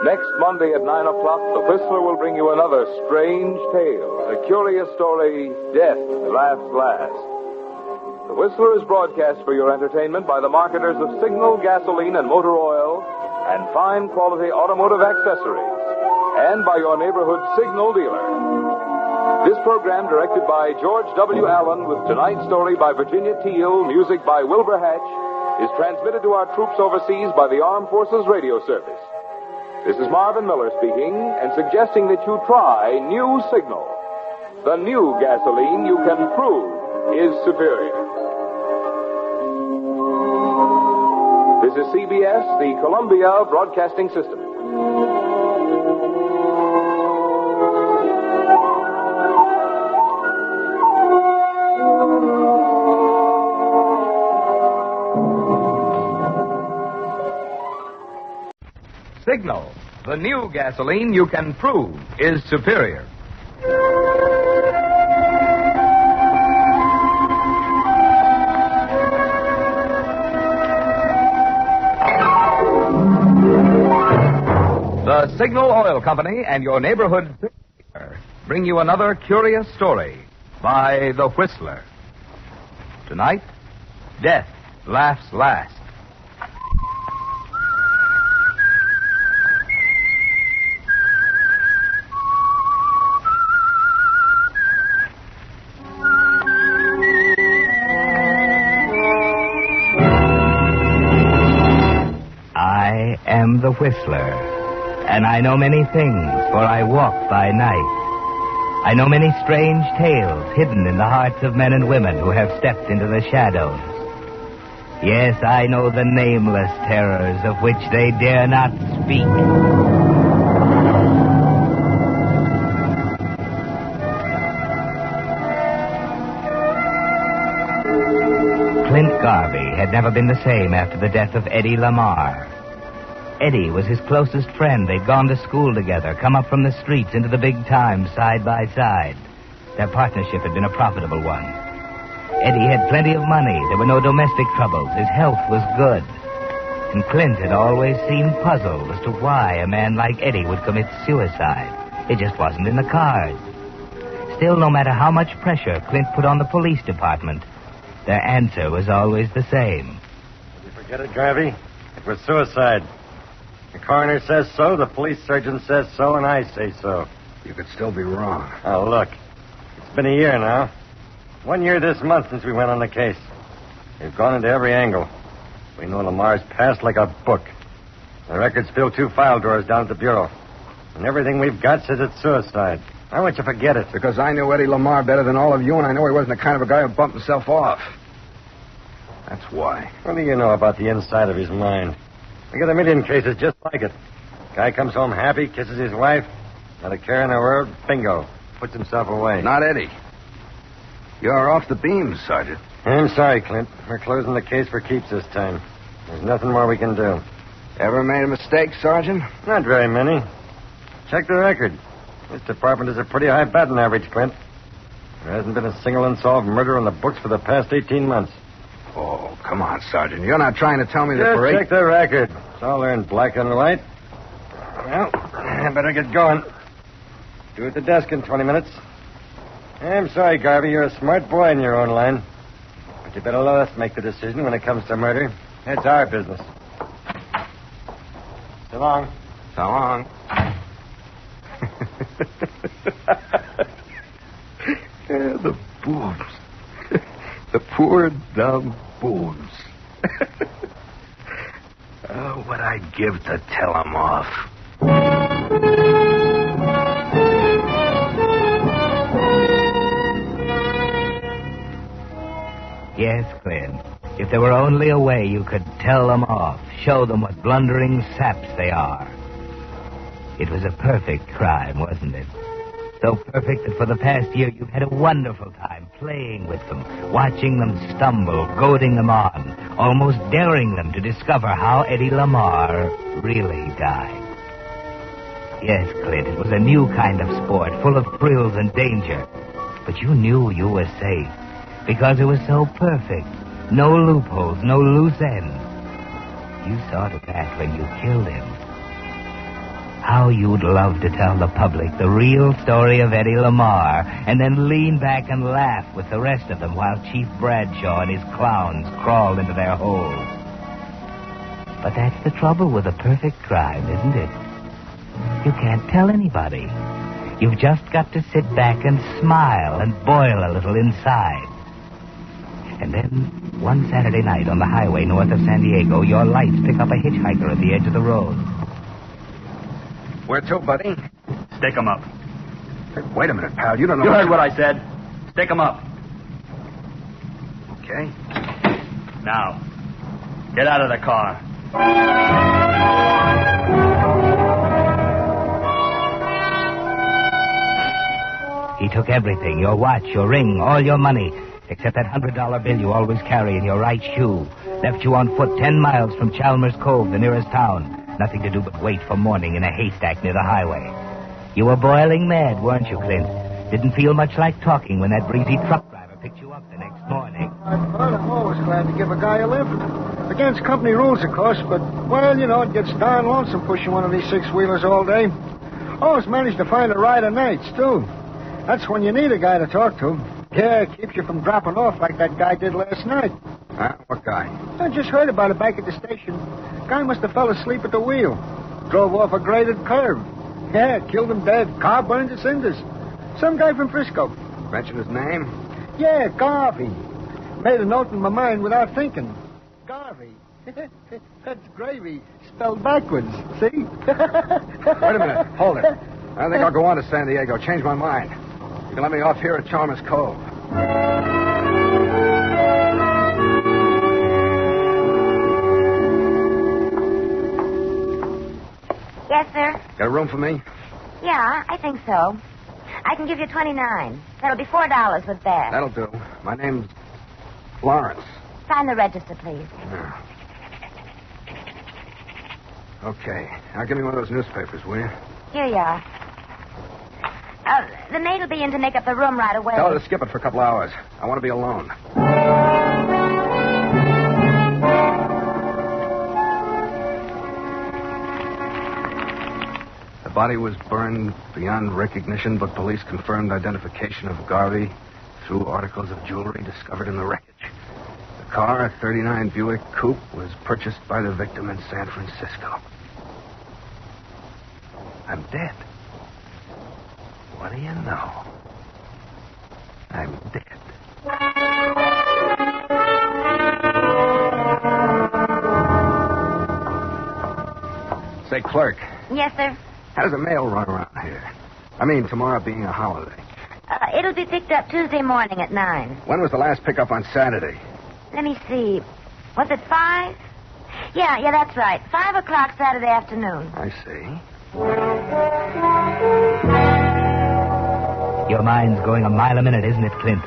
Next Monday at 9 o'clock, the Whistler will bring you another strange tale, the curious story, Death Laughs Last. The Whistler is broadcast for your entertainment by the marketers of Signal gasoline and motor oil and fine quality automotive accessories, and by your neighborhood Signal dealer. This program, directed by George W. Allen, with tonight's story by Virginia Teal, music by Wilbur Hatch, is transmitted to our troops overseas by the Armed Forces Radio Service. This is Marvin Miller speaking and suggesting that you try new Signal. The new gasoline you can prove is superior. This is CBS, the Columbia Broadcasting System. Signal, the new gasoline you can prove is superior. The Signal Oil Company and your neighborhood dealer bring you another curious story by The Whistler. Tonight, Death Laughs Last. I am the Whistler, and I know many things, for I walk by night. I know many strange tales hidden in the hearts of men and women who have stepped into the shadows. Yes, I know the nameless terrors of which they dare not speak. Clint Garvey had never been the same after the death of Eddie Lamar. Eddie was his closest friend. They'd gone to school together, come up from the streets into the big time side by side. Their partnership had been a profitable one. Eddie had plenty of money. There were no domestic troubles. His health was good. And Clint had always seemed puzzled as to why a man like Eddie would commit suicide. It just wasn't in the cards. Still, no matter how much pressure Clint put on the police department, their answer was always the same. Did you forget it, Garvey? It was suicide. The coroner says so, the police surgeon says so, and I say so. You could still be wrong. Oh, look. It's been a year now. 1 year this month since we went on the case. We've gone into every angle. We know Lamar's past like a book. The records fill 2 file drawers down at the bureau. And everything we've got says it's suicide. Why won't you forget it? Because I knew Eddie Lamar better than all of you, and I know he wasn't the kind of a guy who bumped himself off. That's why. What do you know about the inside of his mind? We got a million cases just like it. Guy comes home happy, kisses his wife, not a care in the world, bingo, puts himself away. Not Eddie. You're off the beam, Sergeant. I'm sorry, Clint. We're closing the case for keeps this time. There's nothing more we can do. Ever made a mistake, Sergeant? Not very many. Check the record. This department is a pretty high batting average, Clint. There hasn't been a single unsolved murder on the books for the past 18 months. Oh, come on, Sergeant. You're not trying to tell me that Just for check the record. It's all there in black and white. Well, I better get going. Do at the desk in 20 minutes. I'm sorry, Garvey. You're a smart boy in your own line. But you better let us make the decision when it comes to murder. It's our business. So long. So long. The boobs. The poor, dumb boobs. Oh, what I'd give to tell 'em off. Yes, Clint. If there were only a way you could tell them off, show them what blundering saps they are. It was a perfect crime, wasn't it? So perfect that for the past year you've had a wonderful time playing with them, watching them stumble, goading them on, almost daring them to discover how Eddie Lamar really died. Yes, Clint, it was a new kind of sport, full of thrills and danger. But you knew you were safe, because it was so perfect. No loopholes, no loose ends. You saw to that when you killed him. How you'd love to tell the public the real story of Eddie Lamar, and then lean back and laugh with the rest of them while Chief Bradshaw and his clowns crawled into their holes. But that's the trouble with a perfect crime, isn't it? You can't tell anybody. You've just got to sit back and smile and boil a little inside. And then, one Saturday night on the highway north of San Diego, your lights pick up a hitchhiker at the edge of the road. Where to, buddy? Stick 'em up. Hey, wait a minute, pal. You don't know... You heard what I said. Stick 'em up. Okay. Now, get out of the car. He took everything, your watch, your ring, all your money, except that $100 bill you always carry in your right shoe. Left you on foot 10 miles from Chalmers Cove, the nearest town. Nothing to do but wait for morning in a haystack near the highway. You were boiling mad, weren't you, Clint? Didn't feel much like talking when that breezy truck driver picked you up the next morning. I'm always glad to give a guy a lift. Against company rules, of course, but, well, you know, it gets darn lonesome pushing one of these six-wheelers all day. Always manage to find a ride of nights, too. That's when you need a guy to talk to. Yeah, keeps you from dropping off like that guy did last night. Huh? What guy? I just heard about it back at the station. Guy must have fell asleep at the wheel. Drove off a graded curve. Yeah, killed him dead. Car burned to cinders. Some guy from Frisco. Mention his name? Yeah, Garvey. Made a note in my mind without thinking. Garvey. That's gravy spelled backwards. See? Wait a minute. Hold it. I think I'll go on to San Diego. Change my mind. You can let me off here at Chalmers Cove. Yes, sir? Got a room for me? Yeah, I think so. I can give you $29. That'll be $4 with that. That'll do. My name's Lawrence. Sign the register, please. Yeah. Okay. Now give me one of those newspapers, will you? Here you are. The maid will be in to make up the room right away. Tell her to skip it for a couple hours. I want to be alone. The body was burned beyond recognition, but police confirmed identification of Garvey through articles of jewelry discovered in the wreckage. The car, a 39 Buick Coupe, was purchased by the victim in San Francisco. I'm dead. What do you know? I'm dead. Say, clerk. Yes, sir? How does the mail run around here? I mean, tomorrow being a holiday. It'll be picked up Tuesday morning at 9. When was the last pickup on Saturday? Let me see. Was it 5? Yeah, that's right. 5 o'clock Saturday afternoon. I see. Your mind's going a mile a minute, isn't it, Clint?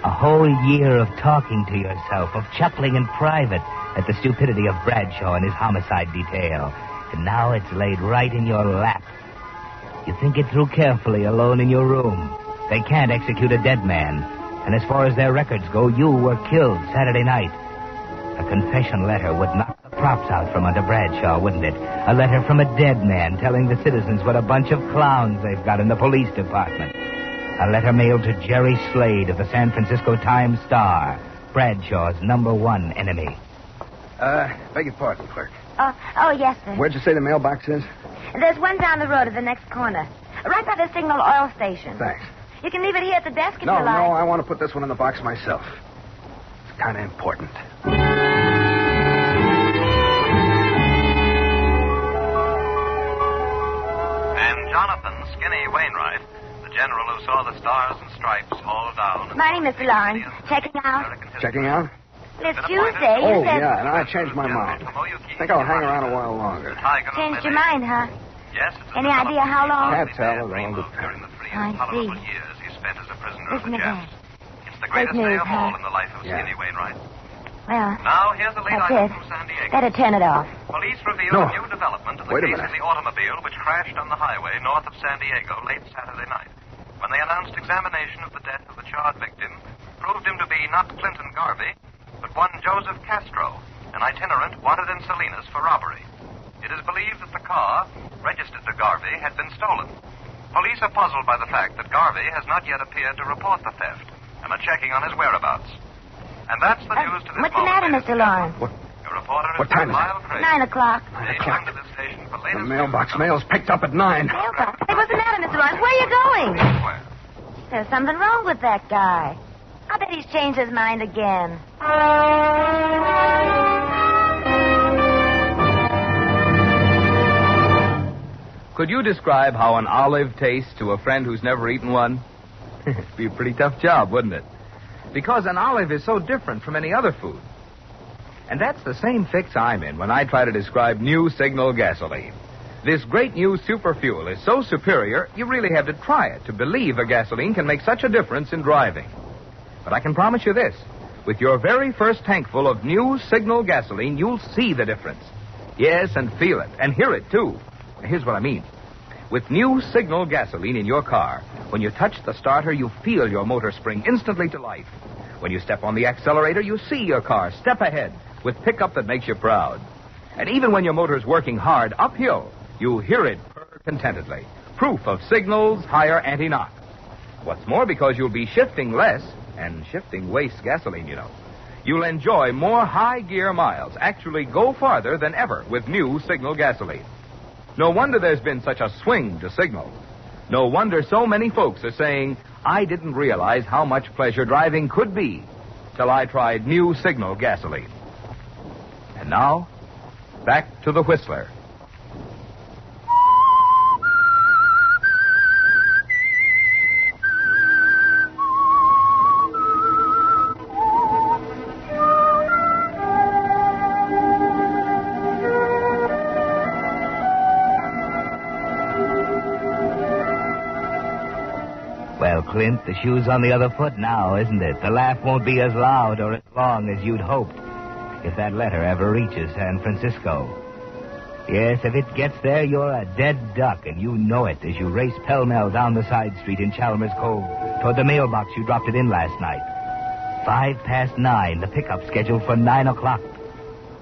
A whole year of talking to yourself, of chuckling in private at the stupidity of Bradshaw and his homicide detail. And now it's laid right in your lap. You think it through carefully alone in your room. They can't execute a dead man. And as far as their records go, you were killed Saturday night. A confession letter would knock the props out from under Bradshaw, wouldn't it? A letter from a dead man telling the citizens what a bunch of clowns they've got in the police department. A letter mailed to Jerry Slade of the San Francisco Times-Star, Bradshaw's #1 enemy. Beg your pardon, clerk. Oh, yes, sir. Where'd you say the mailbox is? There's one down the road at the next corner. Right by the Signal oil station. Thanks. You can leave it here at the desk if No, you like. I want to put this one in the box myself. It's kind of important. And Jonathan Skinny Wainwright, the general who saw the stars and stripes hauled down. Morning, Mr. Lawrence. Checking out? Checking out? It's Tuesday. Oh, You said... yeah, and I changed my mind. Think I'll hang around a while longer. Changed your mind, huh? Yes. Any idea how long? Can't tell. It all depends. I see. Years he spent as a prisoner of Isn't the it Japs. that? It's the greatest Great day news, of all huh? in the life of Skinny Wainwright. Well, Now, here's a late that's item it. from San Diego. Better turn it off. Police revealed No. a new development in the Wait a case minute. of the automobile which crashed on the highway north of San Diego late Saturday night. When they announced examination of the death of the charred victim, proved him to be not Clinton Garvey, but one Joseph Castro, an itinerant wanted in Salinas for robbery. It is believed that the car, registered to Garvey, had been stolen. Police are puzzled by the fact that Garvey has not yet appeared to report the theft and are checking on his whereabouts. And that's the news to this What's the matter, Mr. Lawrence? Your reporter is What time is it? Lyle Craig. 9 o'clock. Stay tuned to this station for The latest mailbox mail's picked up at 9. Mailbox. Hey, what's the matter, Mr. Lawrence? Where are you going? There's something wrong with that guy. I bet he's changed his mind again. Could you describe how an olive tastes to a friend who's never eaten one? It'd be a pretty tough job, wouldn't it? Because an olive is so different from any other food. And that's the same fix I'm in when I try to describe new Signal gasoline. This great new super fuel is so superior, you really have to try it to believe a gasoline can make such a difference in driving. But I can promise you this. With your very first tankful of new Signal gasoline, you'll see the difference. Yes, and feel it, and hear it, too. Here's what I mean. With new Signal gasoline in your car, when you touch the starter, you feel your motor spring instantly to life. When you step on the accelerator, you see your car step ahead with pickup that makes you proud. And even when your motor's working hard uphill, you hear it purr contentedly. Proof of Signal's higher anti-knock. What's more, because you'll be shifting less, and shifting wastes gasoline, you know, you'll enjoy more high-gear miles, actually go farther than ever with new Signal gasoline. No wonder there's been such a swing to Signal. No wonder so many folks are saying, I didn't realize how much pleasure driving could be till I tried new Signal gasoline. And now, back to the Whistler. Well, Clint, the shoe's on the other foot now, isn't it? The laugh won't be as loud or as long as you'd hoped if that letter ever reaches San Francisco. Yes, if it gets there, you're a dead duck, and you know it as you race pell-mell down the side street in Chalmers Cove toward the mailbox you dropped it in last night. 9:05, the pickup scheduled for 9 o'clock.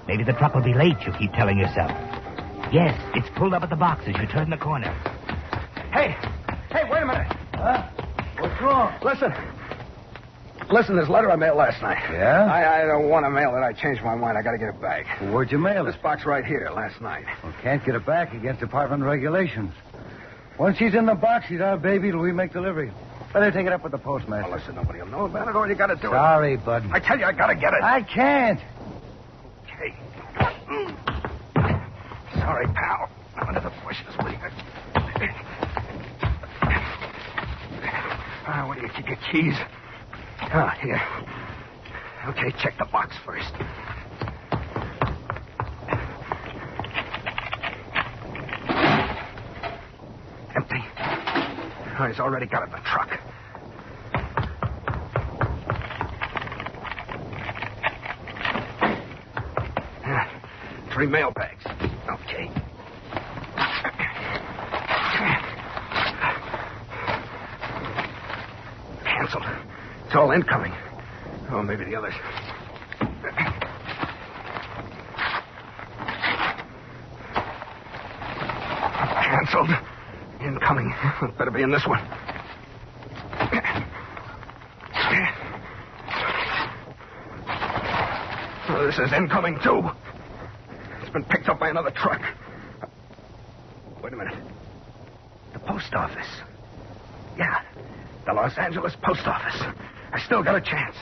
Maybe the truck will be late, you keep telling yourself. Yes, it's pulled up at the box as you turn the corner. Hey, wait a minute. Huh? What's wrong? Listen, this letter I mailed last night. Yeah? I don't want to mail it. I changed my mind. I got to get it back. Well, where'd you mail This box right here, last night. Well, can't get it back against department regulations. Once she's in the box, she's our baby till we make delivery. Better take it up with the postmaster. Well, listen, nobody will know about it. All you got to do is... Sorry, bud. I tell you, I got to get it. I can't. Okay. Sorry, pal. I'm under the bushes. Where do you keep your keys? Here. Okay, check the box first. Empty. Oh, he's already got it in the truck. Three mail bags. Okay. Canceled. It's all incoming. Oh, maybe the others. Canceled. Incoming. Better be in this one. Oh, this is incoming, too. It's been picked up by another truck. Wait a minute. The post office. Yeah, the Los Angeles post office. I still got a chance.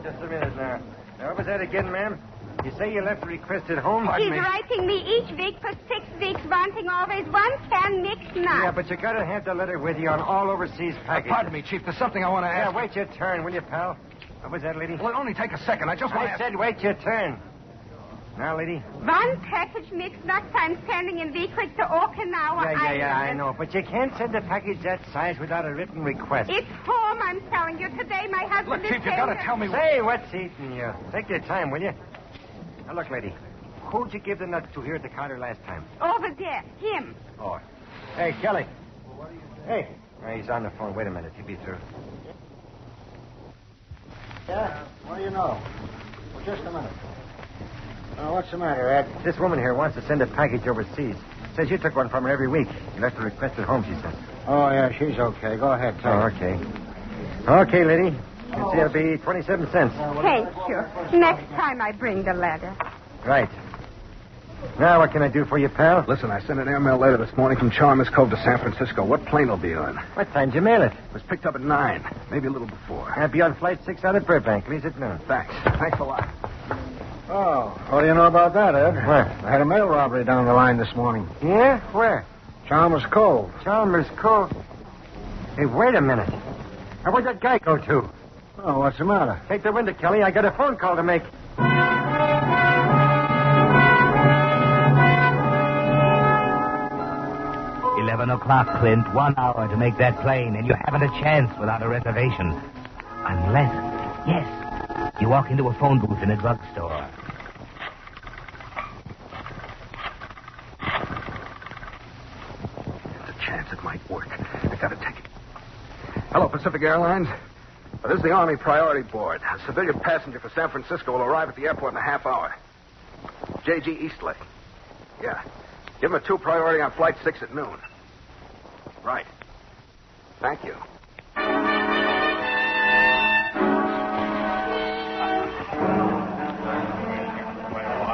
Just a minute now. What was that again, ma'am? You say you left a request at home? He's writing me each week for 6 weeks, wanting always 1 can mixed nuts. Yeah, but you gotta have the letter with you on all overseas packages. Pardon me, Chief. There's something I want to ask. Yeah, wait your turn, will you, pal? What was that, lady? Well, it'll only take a second. I said wait your turn. Now, lady? 1 package mixed nuts I'm sending in weekly to Okinawa Island. Yeah, I know. But you can't send a package that size without a written request. It's home, I'm telling you. Today my husband is Chief, you gotta tell me... Say, what's eating you? Take your time, will you? Now, look, lady. Who'd you give the nuts to here at the counter last time? Over there. Him. Oh. Hey, Kelly. Hey. He's on the phone. Wait a minute. He'll be through. Yeah? What do you know? Well, just a minute. What's the matter, Ed? This woman here wants to send a package overseas. Says you took one from her every week. You left a request at home, she says. Oh, yeah, she's okay. Go ahead, tell her. Okay. Okay, lady. You see, it'll be 27 cents. Thank you. Next time I bring the letter. Right. Now, what can I do for you, pal? Listen, I sent an airmail letter this morning from Chalmers Cove to San Francisco. What plane will be on? What time did you mail it? It was picked up at 9, maybe a little before. I'll be on flight 6 out of Burbank. Leaves at noon. Thanks a lot. Oh, what do you know about that, Ed? What? I had a mail robbery down the line this morning. Yeah? Where? Chalmers Cove. Chalmers Cove? Hey, wait a minute. Now, where'd that guy go to? Oh, what's the matter? Take the window, Kelly. I got a phone call to make. 11 o'clock, Clint. 1 hour to make that plane, and you haven't a chance without a reservation. Unless, yes, you walk into a phone booth in a drugstore. There's a chance it might work. I gotta take it. Hello, Pacific Airlines. This is the Army Priority Board. A civilian passenger for San Francisco will arrive at the airport in a half hour. J.G. Eastlake. Yeah. Give him a 2 priority on flight 6 at noon. Right. Thank you.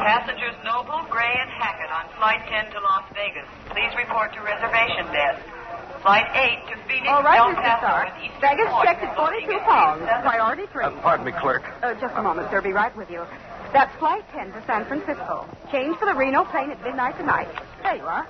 Passengers Noble, Gray, and Hackett on Flight 10 to Las Vegas. Please report to reservation desk. Flight 8 to Phoenix, All right, El Mr. Paso, Starr. and Eastern Baggage Point. checked at 42 pounds. Priority 3. Pardon me, clerk. Just a moment, sir. Be right with you. That's Flight 10 to San Francisco. Change for the Reno plane at midnight tonight. There you are.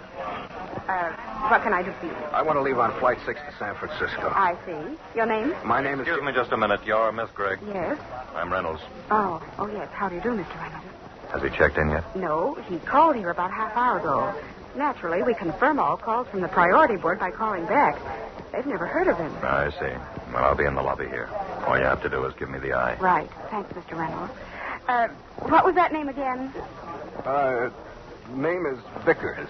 What can I do for you? I want to leave on flight 6 to San Francisco. I see. Your name? My name is... Excuse me just a minute. You're Miss Gregg? Yes. I'm Reynolds. Oh, yes. How do you do, Mr. Reynolds? Has he checked in yet? No, he called here about half hour ago. Naturally, we confirm all calls from the priority board by calling back. They've never heard of him. I see. Well, I'll be in the lobby here. All you have to do is give me the eye. Right. Thanks, Mr. Reynolds. What was that name again? Name is Vickers.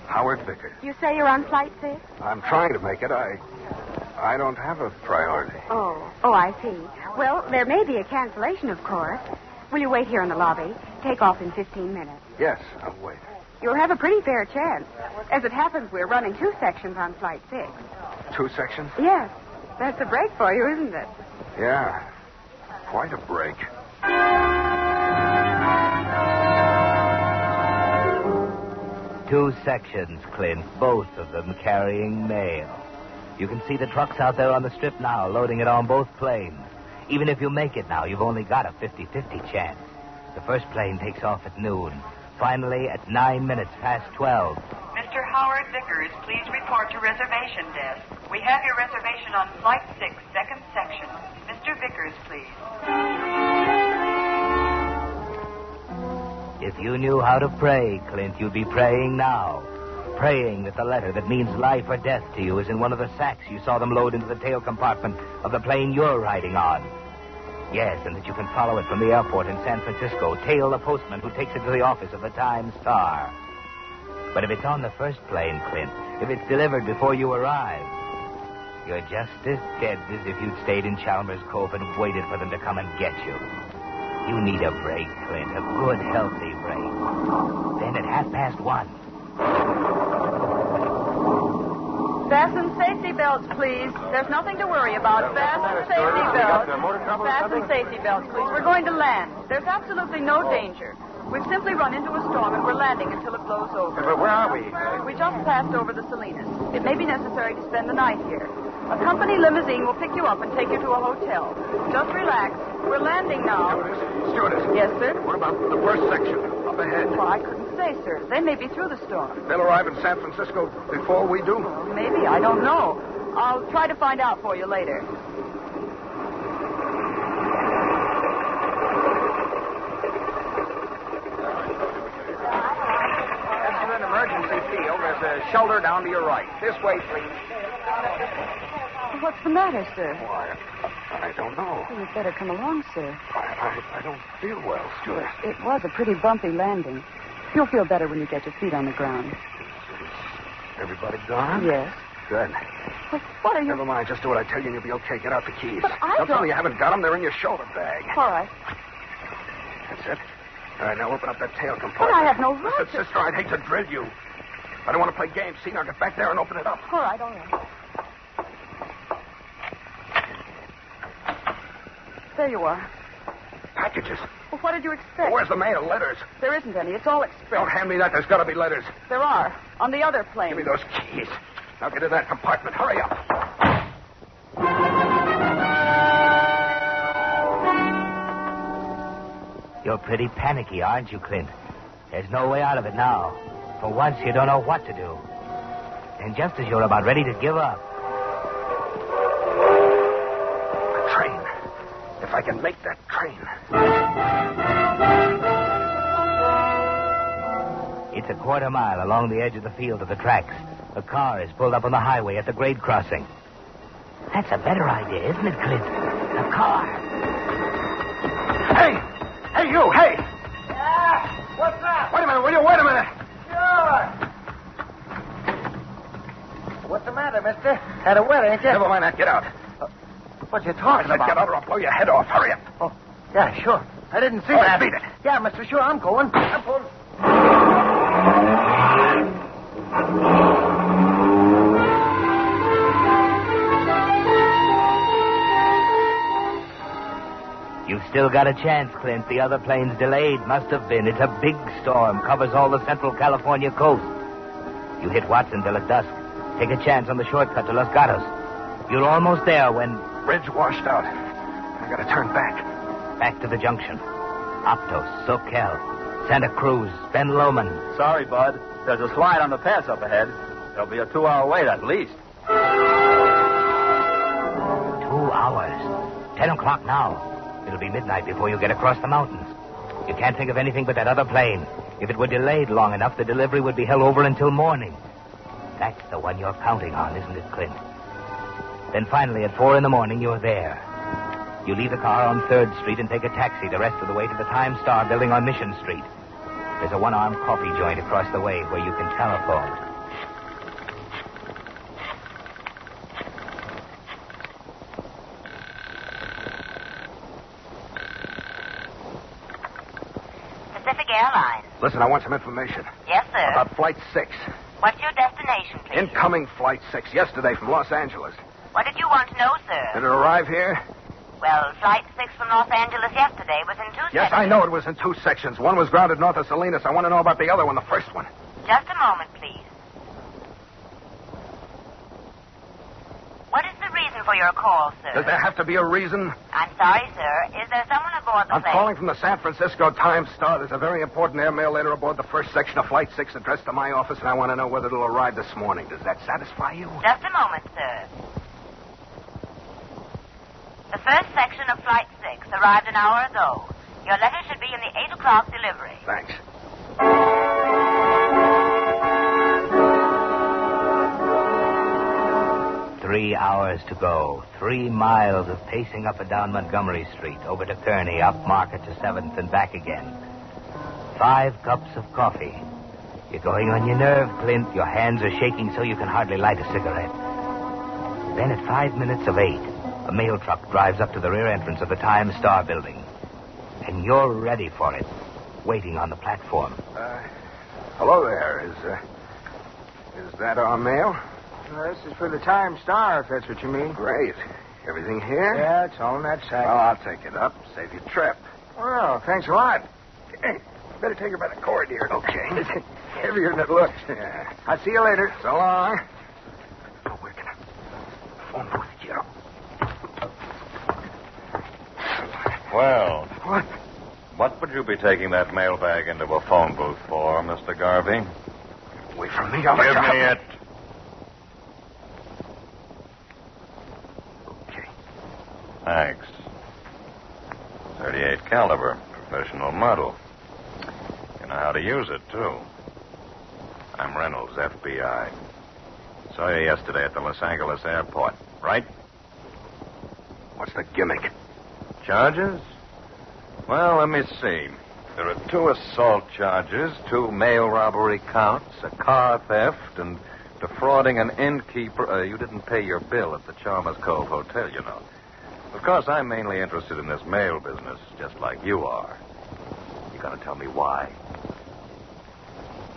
Howard Vickers. You say you're on flight 6? I'm trying to make it. I don't have a priority. Oh, I see. Well, there may be a cancellation, of course. Will you wait here in the lobby? Take off in 15 minutes. Yes, I'll wait. You'll have a pretty fair chance. As it happens, we're running 2 sections on flight 6. 2 sections? Yes. That's a break for you, isn't it? Yeah. Quite a break. 2 sections, Clint, both of them carrying mail. You can see the trucks out there on the strip now, loading it on both planes. Even if you make it now, you've only got a 50-50 chance. The first plane takes off at noon. Finally, at 9 minutes past 12. Mr. Howard Vickers, please report to reservation desk. We have your reservation on Flight 6, second section. Mr. Vickers, please. If you knew how to pray, Clint, you'd be praying now. Praying that the letter that means life or death to you is in one of the sacks you saw them load into the tail compartment of the plane you're riding on. Yes, and that you can follow it from the airport in San Francisco, tail the postman who takes it to the office of the Times-Star. But if it's on the first plane, Clint, if it's delivered before you arrive, you're just as dead as if you'd stayed in Chalmers Cove and waited for them to come and get you. You need a break, Clint, a good, healthy break. Then at 1:30... Fasten safety belts, please. There's nothing to worry about. Fasten safety belts. Fasten safety belts, please. We're going to land. There's absolutely no danger. We've simply run into a storm and we're landing until it blows over. But where are we? We just passed over the Salinas. It may be necessary to spend the night here. A company limousine will pick you up and take you to a hotel. Just relax. We're landing now. Stewardess. Yes, sir? What about the first section up ahead? Well, I couldn't say, sir. They may be through the storm. They'll arrive in San Francisco before we do? Well, maybe. I don't know. I'll try to find out for you later. Enter an emergency field. There's a shelter down to your right. This way, please. What's the matter, sir? Why, I don't know. Well, you'd better come along, sir. I don't feel well, Stewardess. It was a pretty bumpy landing. You'll feel better when you get your feet on the ground. Everybody gone? Yes. Good. Well, what are you... Never mind. Just do what I tell you and you'll be okay. Get out the keys. But I Don't tell don't... me you haven't got them. They're in your shoulder bag. All right. That's it. All right, now open up that tail compartment. But I have no right Listen, sister, I'd hate to drill you. I don't want to play games. See, now get back there and open it up. All right. There you are. Packages. Well, what did you expect? Well, where's the mail? Letters. There isn't any. It's all express. Don't hand me that. There's got to be letters. There are. On the other plane. Give me those keys. Now get in that compartment. Hurry up. You're pretty panicky, aren't you, Clint? There's no way out of it now. For once, you don't know what to do. And just as you're about ready to give up... A train. If I can make that train. It's a quarter mile along the edge of the field to the tracks. A car is pulled up on the highway at the grade crossing. That's a better idea, isn't it, Clint? A car. Hey! Hey, you! Hey! Yeah? What's up? Wait a minute, will you? Wait a minute. Sure. What's the matter, mister? Had a wet, ain't you? Never mind that. Get out. What you talking about? Get out or I'll blow your head off. Hurry up. Oh, yeah, sure. I didn't see All that. right, beat it. Yeah, mister, sure, I'm going. I'm pulling. You've still got a chance, Clint. The other plane's delayed. Must have been. It's a big storm. Covers all the central California coast. You hit Watsonville at dusk. Take a chance on the shortcut to Los Gatos. You're almost there when... Bridge washed out. I gotta turn back. Back to the junction. Aptos, Soquel, Santa Cruz, Ben Lomond. Sorry, Bud. There's a slide on the pass up ahead. There'll be a 2-hour wait at least. 2 hours. 10 o'clock now. It'll be midnight before you get across the mountains. You can't think of anything but that other plane. If it were delayed long enough, the delivery would be held over until morning. That's the one you're counting on, isn't it, Clint? Then finally, at 4 a.m, you're there. You leave the car on 3rd Street and take a taxi the rest of the way to the Times Star building on Mission Street. There's a one-armed coffee joint across the way where you can telephone. Pacific Airlines. Listen, I want some information. Yes, sir. About Flight 6. What's your destination, please? Incoming Flight 6, yesterday from Los Angeles. What did you want to know, sir? Did it arrive here? Well, Flight 6 from Los Angeles yesterday was in 2 sections. Yes, I know it was in 2 sections. One was grounded north of Salinas. I want to know about the other one, the first one. Just a moment, please. What is the reason for your call, sir? Does there have to be a reason? I'm sorry, sir. Is there someone aboard the I'm plane? calling from the San Francisco Times Star. There's a very important airmail later aboard the first section of Flight 6 addressed to my office, and I want to know whether it'll arrive this morning. Does that satisfy you? Just a moment, sir. The first section of Flight 6 arrived an hour ago. Your letter should be in the 8 o'clock delivery. Thanks. Three hours to go. 3 miles of pacing up and down Montgomery Street, over to Kearney, up Market to 7th, and back again. 5 cups of coffee. You're going on your nerve, Clint. Your hands are shaking so you can hardly light a cigarette. Then at 5 minutes of 8, a mail truck drives up to the rear entrance of the Times Star building. And you're ready for it, waiting on the platform. Hello there. Is that our mail? This is for the Times-Star, if that's what you mean. Great. Everything here? Yeah, it's all in that sack. Well, I'll take it up. Save you a trip. Well, thanks a lot. Hey, better take her by the cord here. Okay. It's heavier than it looks. Yeah. I'll see you later. So long. Oh, we're gonna phone booth here. Well. What? What would you be taking that mailbag into a phone booth for, Mr. Garvey? Wait for me. Give me it. Okay. Thanks. 38 caliber, professional model. You know how to use it, too. I'm Reynolds, FBI. Saw you yesterday at the Los Angeles airport, right? What's the gimmick? Charges? Well, let me see. There are 2 assault charges, 2 mail robbery counts, a car theft, and defrauding an innkeeper. You didn't pay your bill at the Chalmers Cove Hotel, you know. Of course, I'm mainly interested in this mail business, just like you are. You gonna tell me why?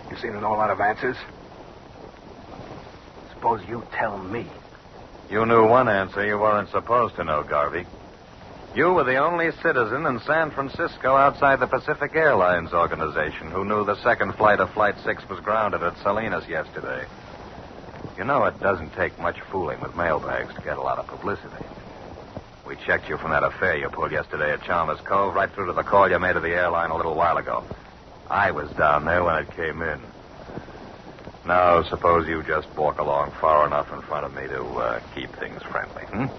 You seen an all lot of answers? Suppose you tell me. You knew one answer you weren't supposed to know, Garvey. You were the only citizen in San Francisco outside the Pacific Airlines organization who knew the second flight of Flight 6 was grounded at Salinas yesterday. You know, it doesn't take much fooling with mailbags to get a lot of publicity. We checked you from that affair you pulled yesterday at Chalmers Cove right through to the call you made to the airline a little while ago. I was down there when it came in. Now, suppose you just walk along far enough in front of me to keep things friendly,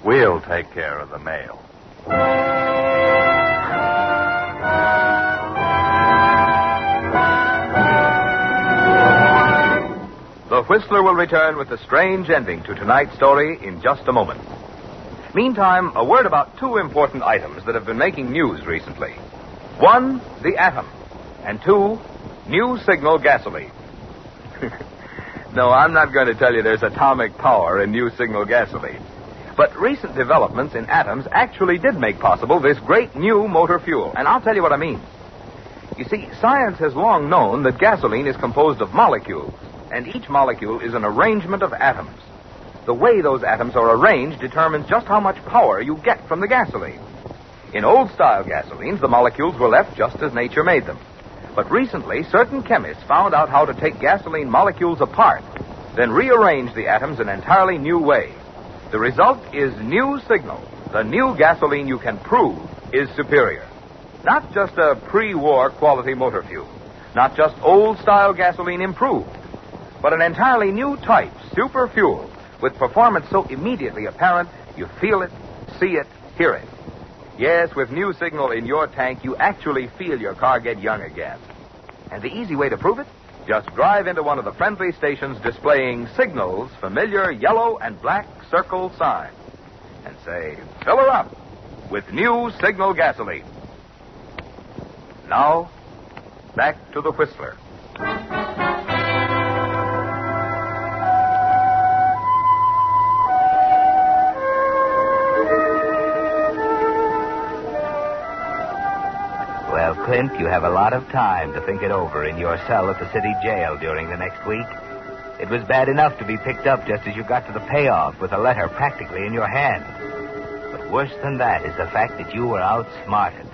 We'll take care of the mail. The Whistler will return with the strange ending to tonight's story in just a moment. Meantime, a word about 2 important items that have been making news recently. 1, the atom. And 2, new signal gasoline. No, I'm not going to tell you there's atomic power in new signal gasoline. But recent developments in atoms actually did make possible this great new motor fuel. And I'll tell you what I mean. You see, science has long known that gasoline is composed of molecules, and each molecule is an arrangement of atoms. The way those atoms are arranged determines just how much power you get from the gasoline. In old-style gasolines, the molecules were left just as nature made them. But recently, certain chemists found out how to take gasoline molecules apart, then rearrange the atoms in an entirely new way. The result is new signal. The new gasoline you can prove is superior. Not just a pre-war quality motor fuel. Not just old-style gasoline improved. But an entirely new type, super fuel, with performance so immediately apparent, you feel it, see it, hear it. Yes, with new signal in your tank, you actually feel your car get young again. And the easy way to prove it? Just drive into one of the friendly stations displaying Signal's familiar yellow and black circle sign and say, fill her up with new Signal gasoline. Now, back to the Whistler. Well, Clint, you have a lot of time to think it over in your cell at the city jail during the next week. It was bad enough to be picked up just as you got to the payoff with a letter practically in your hand. But worse than that is the fact that you were outsmarted.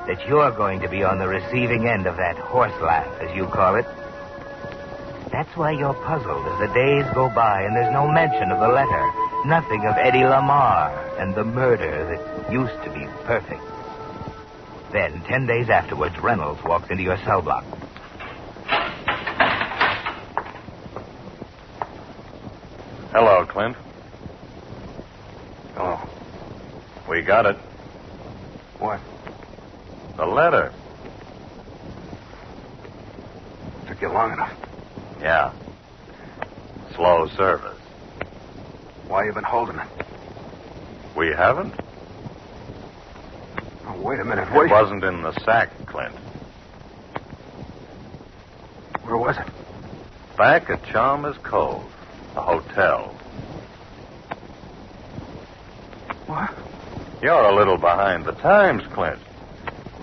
That you're going to be on the receiving end of that horse laugh, as you call it. That's why you're puzzled as the days go by and there's no mention of the letter. Nothing of Eddie Lamar and the murder that used to be perfect. Then, 10 days afterwards, Reynolds walks into your cell block. Hello, Clint. Oh. We got it. What? The letter. Took you long enough. Yeah. Slow service. Why you been holding it? We haven't? Oh, wait a minute. It wasn't in the sack, Clint. Where was it? Back at Chalmers Cove, the hotel. What? You're a little behind the times, Clint.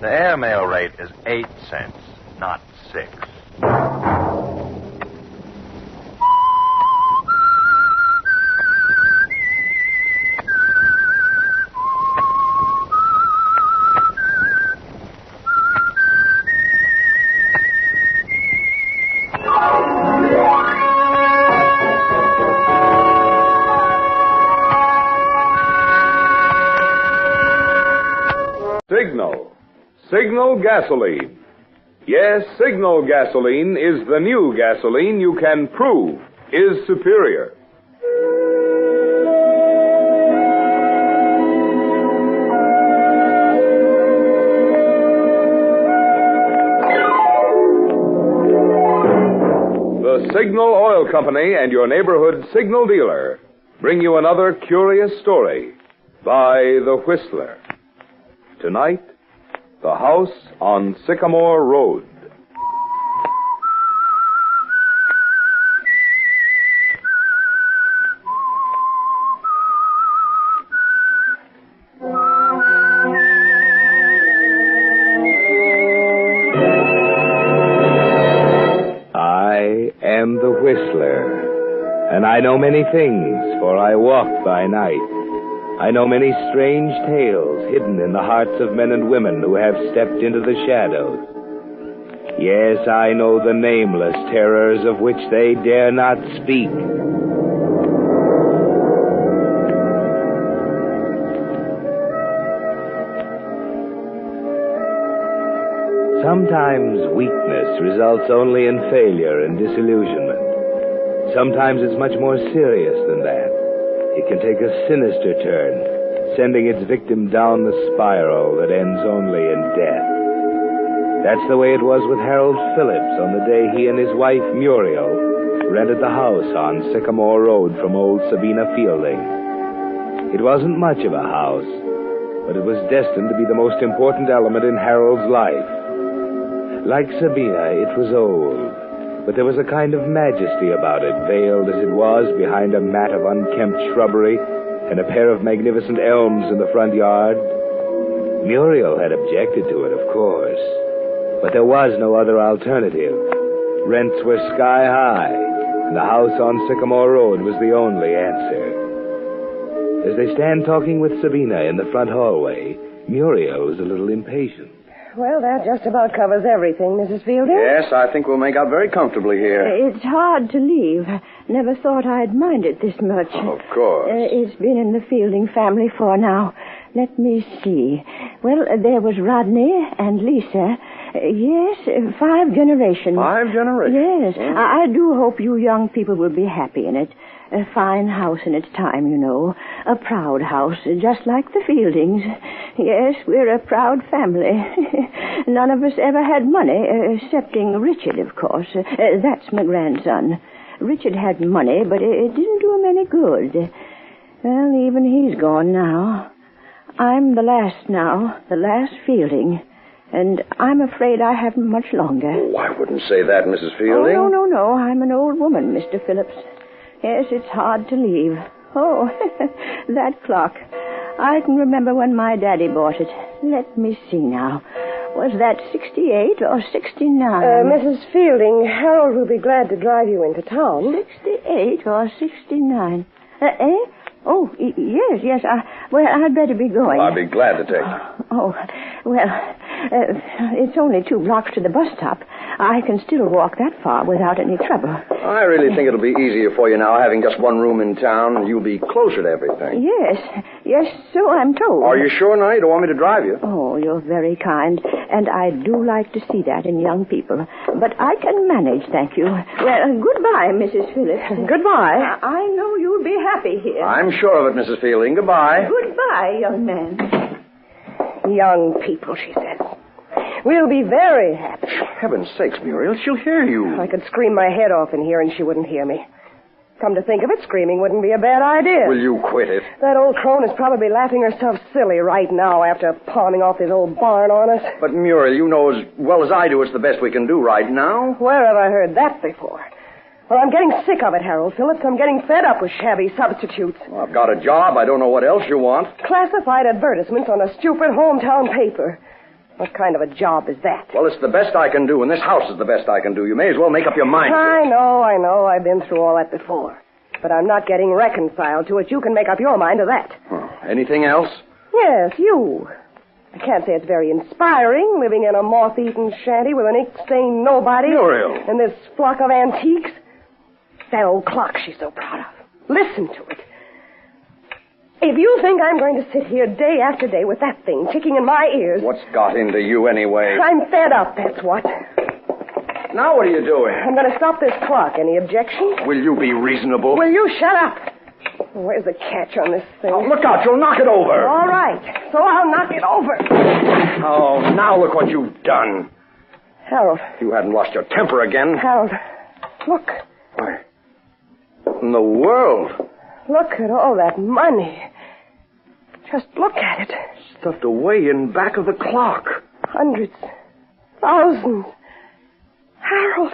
The airmail rate is 8 cents, not 6. Signal gasoline. Yes, Signal gasoline is the new gasoline you can prove is superior. The Signal Oil Company and your neighborhood signal dealer bring you another curious story by The Whistler. Tonight, The House on Sycamore Road. I am the Whistler, and I know many things, for I walk by night. I know many strange tales hidden in the hearts of men and women who have stepped into the shadows. Yes, I know the nameless terrors of which they dare not speak. Sometimes weakness results only in failure and disillusionment. Sometimes it's much more serious than that. It can take a sinister turn, sending its victim down the spiral that ends only in death. That's the way it was with Harold Phillips on the day he and his wife, Muriel, rented the house on Sycamore Road from old Sabina Fielding. It wasn't much of a house, but it was destined to be the most important element in Harold's life. Like Sabina, it was old, but there was a kind of majesty about it, veiled as it was behind a mat of unkempt shrubbery and a pair of magnificent elms in the front yard. Muriel had objected to it, of course, but there was no other alternative. Rents were sky high, and the house on Sycamore Road was the only answer. As they stand talking with Sabina in the front hallway, Muriel was a little impatient. Well, that just about covers everything, Mrs. Fielding. Yes, I think we'll make out very comfortably here. It's hard to leave. Never thought I'd mind it this much. Of course. It's been in the Fielding family for now. Let me see. Well, there was Rodney and Lisa. Yes, 5 generations. 5 generations? Yes. Hmm. I do hope you young people will be happy in it. A fine house in its time, you know. A proud house, just like the Fieldings. Yes, we're a proud family. None of us ever had money, excepting Richard, of course. That's my grandson. Richard had money, but it didn't do him any good. Well, even he's gone now. I'm the last now, the last Fielding. And I'm afraid I haven't much longer. Oh, I wouldn't say that, Mrs. Fielding. Oh, no. I'm an old woman, Mr. Phillips. Yes, it's hard to leave. Oh, that clock. I can remember when my daddy bought it. Let me see now. Was that 68 or 69? Mrs. Fielding, Harold will be glad to drive you into town. 68 or 69? Oh, yes. I'd better be going. I'd be glad to take you. Oh, well, it's only 2 blocks to the bus stop. I can still walk that far without any trouble. I really think it'll be easier for you now, having just one room in town, and you'll be closer to everything. Yes, so I'm told. Are you sure now you don't want me to drive you? Oh, you're very kind, and I do like to see that in young people. But I can manage, thank you. Well, goodbye, Mrs. Phillips. Goodbye. I know you'll be happy here. I'm sure of it, Mrs. Fielding. Goodbye. Goodbye, young man. Young people, she says. We'll be very happy. Heaven's sakes, Muriel, she'll hear you. I could scream my head off in here and she wouldn't hear me. Come to think of it, screaming wouldn't be a bad idea. Will you quit it? That old crone is probably laughing herself silly right now after pawning off this old barn on us. But, Muriel, you know as well as I do it's the best we can do right now. Where have I heard that before? Well, I'm getting sick of it, Harold Phillips. I'm getting fed up with shabby substitutes. Well, I've got a job. I don't know what else you want. Classified advertisements on a stupid hometown paper. What kind of a job is that? Well, it's the best I can do, and this house is the best I can do. You may as well make up your mind. I know. I've been through all that before. But I'm not getting reconciled to it. You can make up your mind to that. Anything else? Yes, you. I can't say it's very inspiring, living in a moth-eaten shanty with an ink-stained nobody. Muriel. And this flock of antiques. That old clock she's so proud of. Listen to it. If you think I'm going to sit here day after day with that thing ticking in my ears... What's got into you anyway? I'm fed up, that's what. Now what are you doing? I'm going to stop this clock. Any objections? Will you be reasonable? Will you shut up? Where's the catch on this thing? Oh, look out, you'll knock it over. All right, so I'll knock it over. Oh, now look what you've done. Harold. If you hadn't lost your temper again. Harold, look. Why, what in the world? Look at all that money. Just look at it. Stuffed away in back of the clock. Hundreds. Thousands. Harold.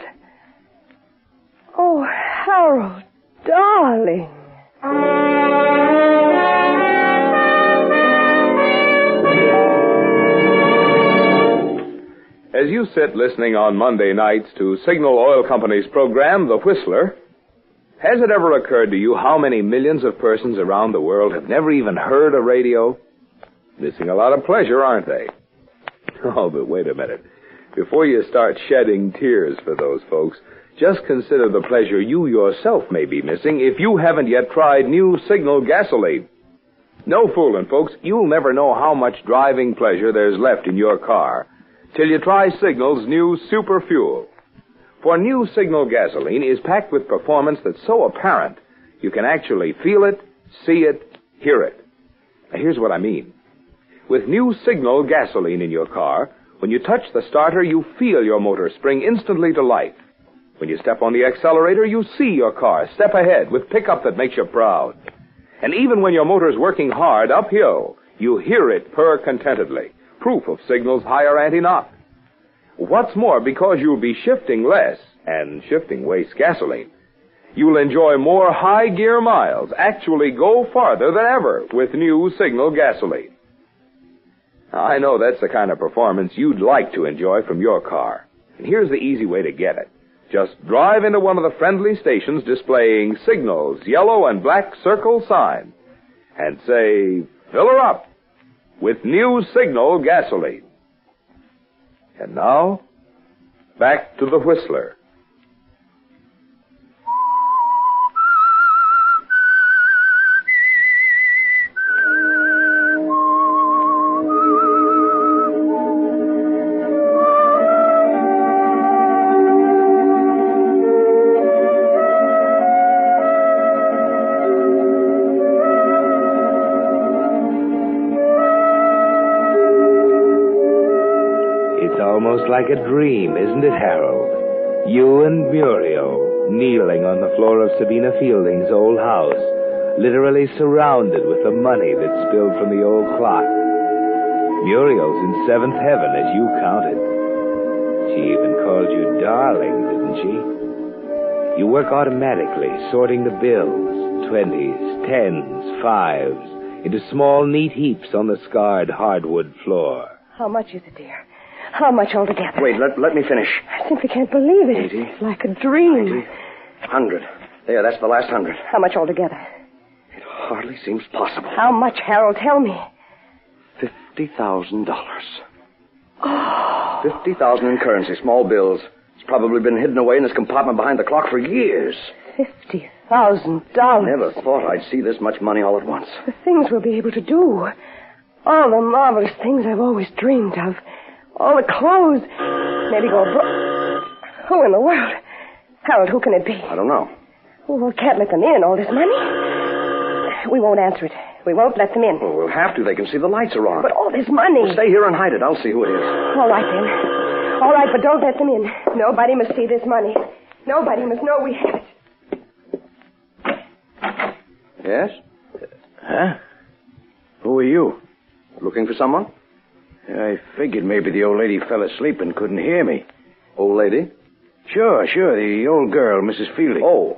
Oh, Harold, darling. As you sit listening on Monday nights to Signal Oil Company's program, The Whistler, has it ever occurred to you how many millions of persons around the world have never even heard a radio? Missing a lot of pleasure, aren't they? Oh, but wait a minute. Before you start shedding tears for those folks, just consider the pleasure you yourself may be missing if you haven't yet tried new Signal gasoline. No fooling, folks. You'll never know how much driving pleasure there's left in your car till you try Signal's new Super Fuel. For new Signal gasoline is packed with performance that's so apparent you can actually feel it, see it, hear it. Now, here's what I mean. With new Signal gasoline in your car, when you touch the starter, you feel your motor spring instantly to life. When you step on the accelerator, you see your car step ahead with pickup that makes you proud. And even when your motor's working hard uphill, you hear it purr contentedly, proof of Signal's higher anti-knock. What's more, because you'll be shifting less, and shifting wastes gasoline, you'll enjoy more high-gear miles, actually go farther than ever with new Signal gasoline. Now, I know that's the kind of performance you'd like to enjoy from your car. And here's the easy way to get it. Just drive into one of the friendly stations displaying Signal's yellow and black circle sign and say, fill her up with new Signal gasoline. And now, back to the Whistler. Almost like a dream, isn't it, Harold? You and Muriel kneeling on the floor of Sabina Fielding's old house, literally surrounded with the money that spilled from the old clock. Muriel's in seventh heaven, as you counted. She even called you darling, didn't she? You work automatically, sorting the bills, 20s, 10s, 5s, into small, neat heaps on the scarred hardwood floor. How much is it, dear? How much altogether? Wait, let me finish. I simply can't believe it. 80. It's like a dream. 90. 100. There, that's the last 100. How much altogether? It hardly seems possible. How much, Harold? Tell me. $50,000. Oh. 50,000 in currency, small bills. It's probably been hidden away in this compartment behind the clock for years. $50,000. Never thought I'd see this much money all at once. The things we'll be able to do. All the marvelous things I've always dreamed of. All the clothes. Maybe go abroad. Who in the world? Harold, who can it be? I don't know. Well, we can't let them in, all this money. We won't answer it. We won't let them in. Well, we'll have to. They can see the lights are on. But all this money. Well, stay here and hide it. I'll see who it is. All right, then. All right, but don't let them in. Nobody must see this money. Nobody must know we have it. Yes? Huh? Who are you? Looking for someone? I figured maybe the old lady fell asleep and couldn't hear me. Old lady? Sure. The old girl, Mrs. Fielding. Well,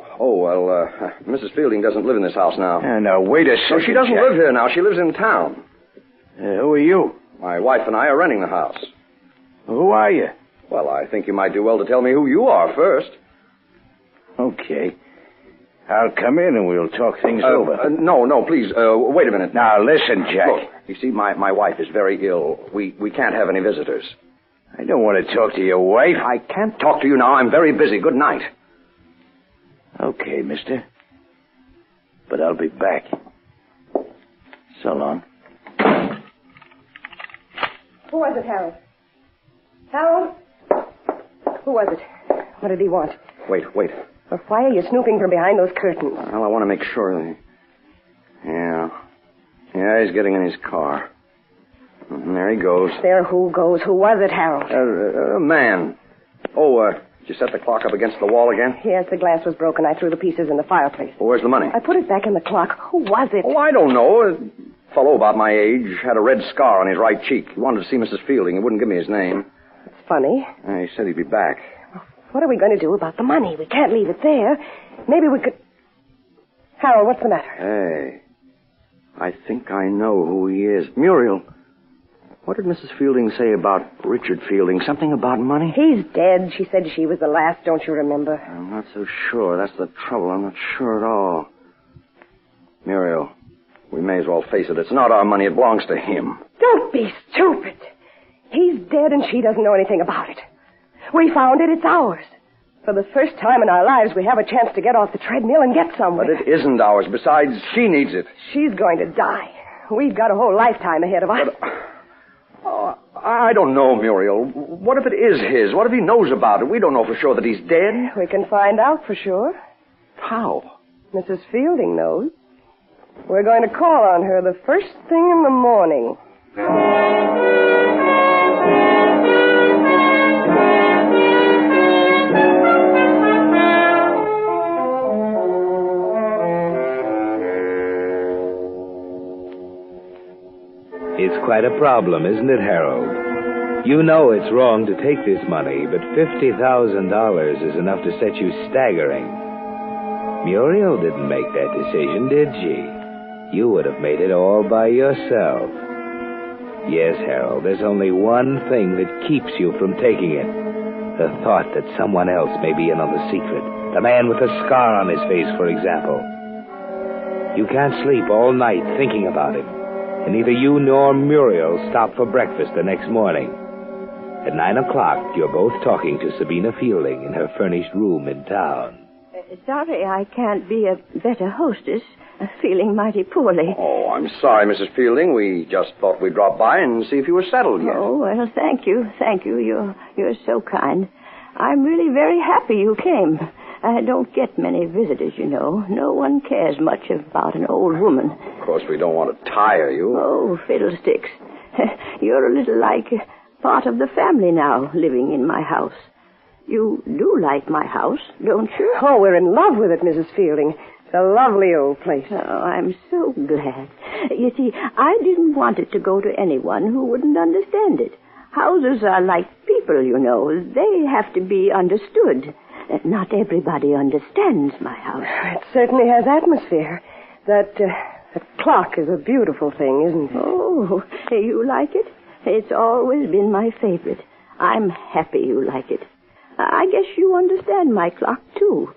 Mrs. Fielding doesn't live in this house now. Now, wait a second. No, she doesn't live here now. She lives in town. Who are you? My wife and I are renting the house. Who are you? Well, I think you might do well to tell me who you are first. Okay. I'll come in and we'll talk things over. No, please. Wait a minute. Now, listen, Jack. Look, you see, my wife is very ill. We can't have any visitors. I don't want to talk to your wife. I can't talk to you now. I'm very busy. Good night. Okay, mister. But I'll be back. So long. Who was it, Harold? Harold? Who was it? What did he want? Wait. Well, why are you snooping from behind those curtains? Well, I want to make sure that Yeah, he's getting in his car. And there he goes. There who goes? Who was it, Harold? A man. Did you set the clock up against the wall again? Yes, the glass was broken. I threw the pieces in the fireplace. Well, where's the money? I put it back in the clock. Who was it? Oh, I don't know. A fellow about my age had a red scar on his right cheek. He wanted to see Mrs. Fielding. He wouldn't give me his name. It's funny. He said he'd be back. What are we going to do about the money? We can't leave it there. Maybe we could... Harold, what's the matter? Hey, I think I know who he is. Muriel, what did Mrs. Fielding say about Richard Fielding? Something about money? He's dead. She said she was the last, don't you remember? I'm not so sure. That's the trouble. I'm not sure at all. Muriel, we may as well face it. It's not our money. It belongs to him. Don't be stupid. He's dead and she doesn't know anything about it. We found it. It's ours. For the first time in our lives, we have a chance to get off the treadmill and get somewhere. But it isn't ours. Besides, she needs it. She's going to die. We've got a whole lifetime ahead of us. I don't know, Muriel. What if it is his? What if he knows about it? We don't know for sure that he's dead. We can find out for sure. How? Mrs. Fielding knows. We're going to call on her the first thing in the morning. It's quite a problem, isn't it, Harold? You know it's wrong to take this money, but $50,000 is enough to set you staggering. Muriel didn't make that decision, did she? You would have made it all by yourself. Yes, Harold, there's only one thing that keeps you from taking it. The thought that someone else may be in on the secret. The man with the scar on his face, for example. You can't sleep all night thinking about him. And neither you nor Muriel stop for breakfast the next morning. At 9 o'clock, you're both talking to Sabina Fielding in her furnished room in town. Sorry I can't be a better hostess. Feeling mighty poorly. Oh, I'm sorry, Mrs. Fielding. We just thought we'd drop by and see if you were settled yet. Oh, well, thank you. Thank you. You're so kind. I'm really very happy you came. I don't get many visitors, you know. No one cares much about an old woman. Of course, we don't want to tire you. Oh, fiddlesticks. You're a little like part of the family now, living in my house. You do like my house, don't you? Oh, we're in love with it, Mrs. Fielding. It's a lovely old place. Oh, I'm so glad. You see, I didn't want it to go to anyone who wouldn't understand it. Houses are like people, you know. They have to be understood. Not everybody understands my house. It certainly has atmosphere. That clock is a beautiful thing, isn't it? Oh, you like it? It's always been my favorite. I'm happy you like it. I guess you understand my clock, too.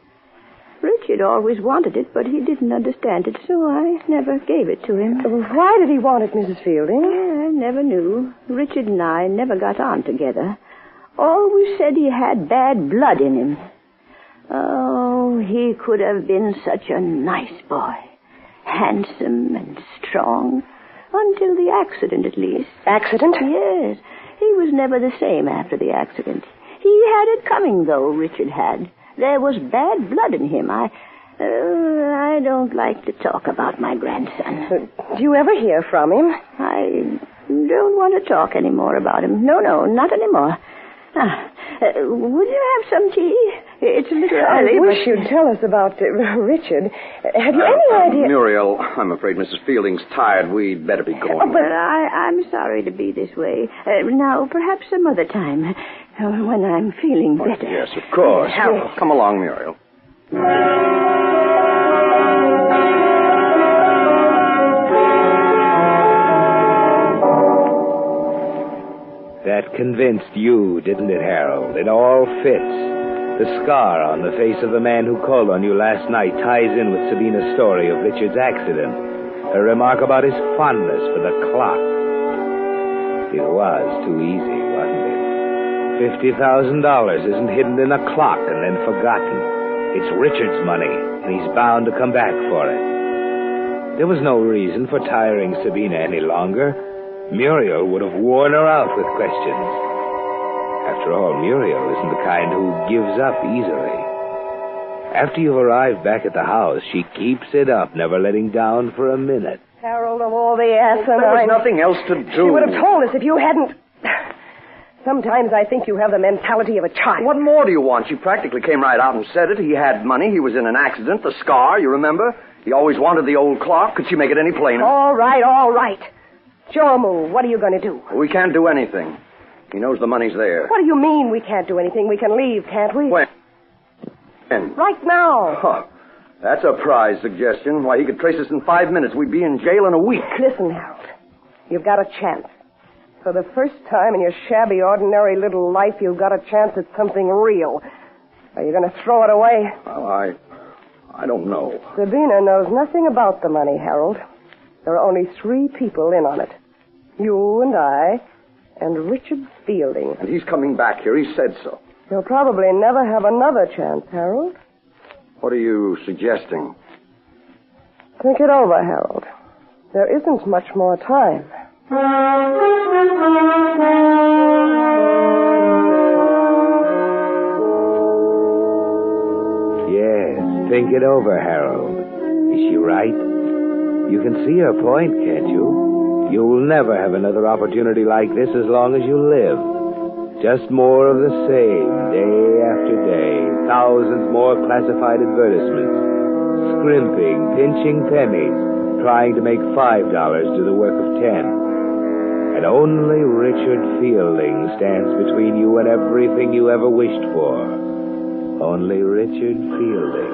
Richard always wanted it, but he didn't understand it, so I never gave it to him. Why did he want it, Mrs. Fielding? I never knew. Richard and I never got on together. Always said he had bad blood in him. Oh, he could have been such a nice boy. Handsome and strong. Until the accident, at least. Accident? Yes. He was never the same after the accident. He had it coming, though, Richard had. There was bad blood in him. I don't like to talk about my grandson. Do you ever hear from him? I don't want to talk any more about him. No, not anymore. Would you have some tea? It's a little early. I wish you'd tell us about Richard. Have you any idea? Muriel, I'm afraid Mrs. Fielding's tired. We'd better be going. Oh, but I'm sorry to be this way. Now, perhaps some other time, when I'm feeling better. Yes, of course. Come along, Muriel. That convinced you, didn't it, Harold? It all fits. The scar on the face of the man who called on you last night ties in with Sabina's story of Richard's accident. Her remark about his fondness for the clock. It was too easy, wasn't it? $50,000 isn't hidden in a clock and then forgotten. It's Richard's money, and he's bound to come back for it. There was no reason for tiring Sabina any longer. Muriel would have worn her out with questions. After all, Muriel isn't the kind who gives up easily. After you've arrived back at the house, she keeps it up, never letting down for a minute. Harold, of all the asinine... There was nothing else to do. She would have told us if you hadn't... Sometimes I think you have the mentality of a child. What more do you want? She practically came right out and said it. He had money. He was in an accident. The scar, you remember? He always wanted the old clock. Could she make it any plainer? All right, all right. Joe, move. What are you going to do? We can't do anything. He knows the money's there. What do you mean we can't do anything? We can leave, can't we? When? Right now. Huh. That's a prize suggestion. Why, he could trace us in 5 minutes. We'd be in jail in a week. Listen, Harold. You've got a chance. For the first time in your shabby, ordinary little life, you've got a chance at something real. Are you going to throw it away? Well, I don't know. Sabina knows nothing about the money, Harold. There are only 3 people in on it. You and I, and Richard Fielding. And he's coming back here. He said so. You'll probably never have another chance, Harold. What are you suggesting? Think it over, Harold. There isn't much more time. Yes, think it over, Harold. Is she right? You can see her point, can't you? You'll never have another opportunity like this as long as you live. Just more of the same, day after day. Thousands more classified advertisements. Scrimping, pinching pennies, trying to make $5 do the work of 10. And only Richard Fielding stands between you and everything you ever wished for. Only Richard Fielding.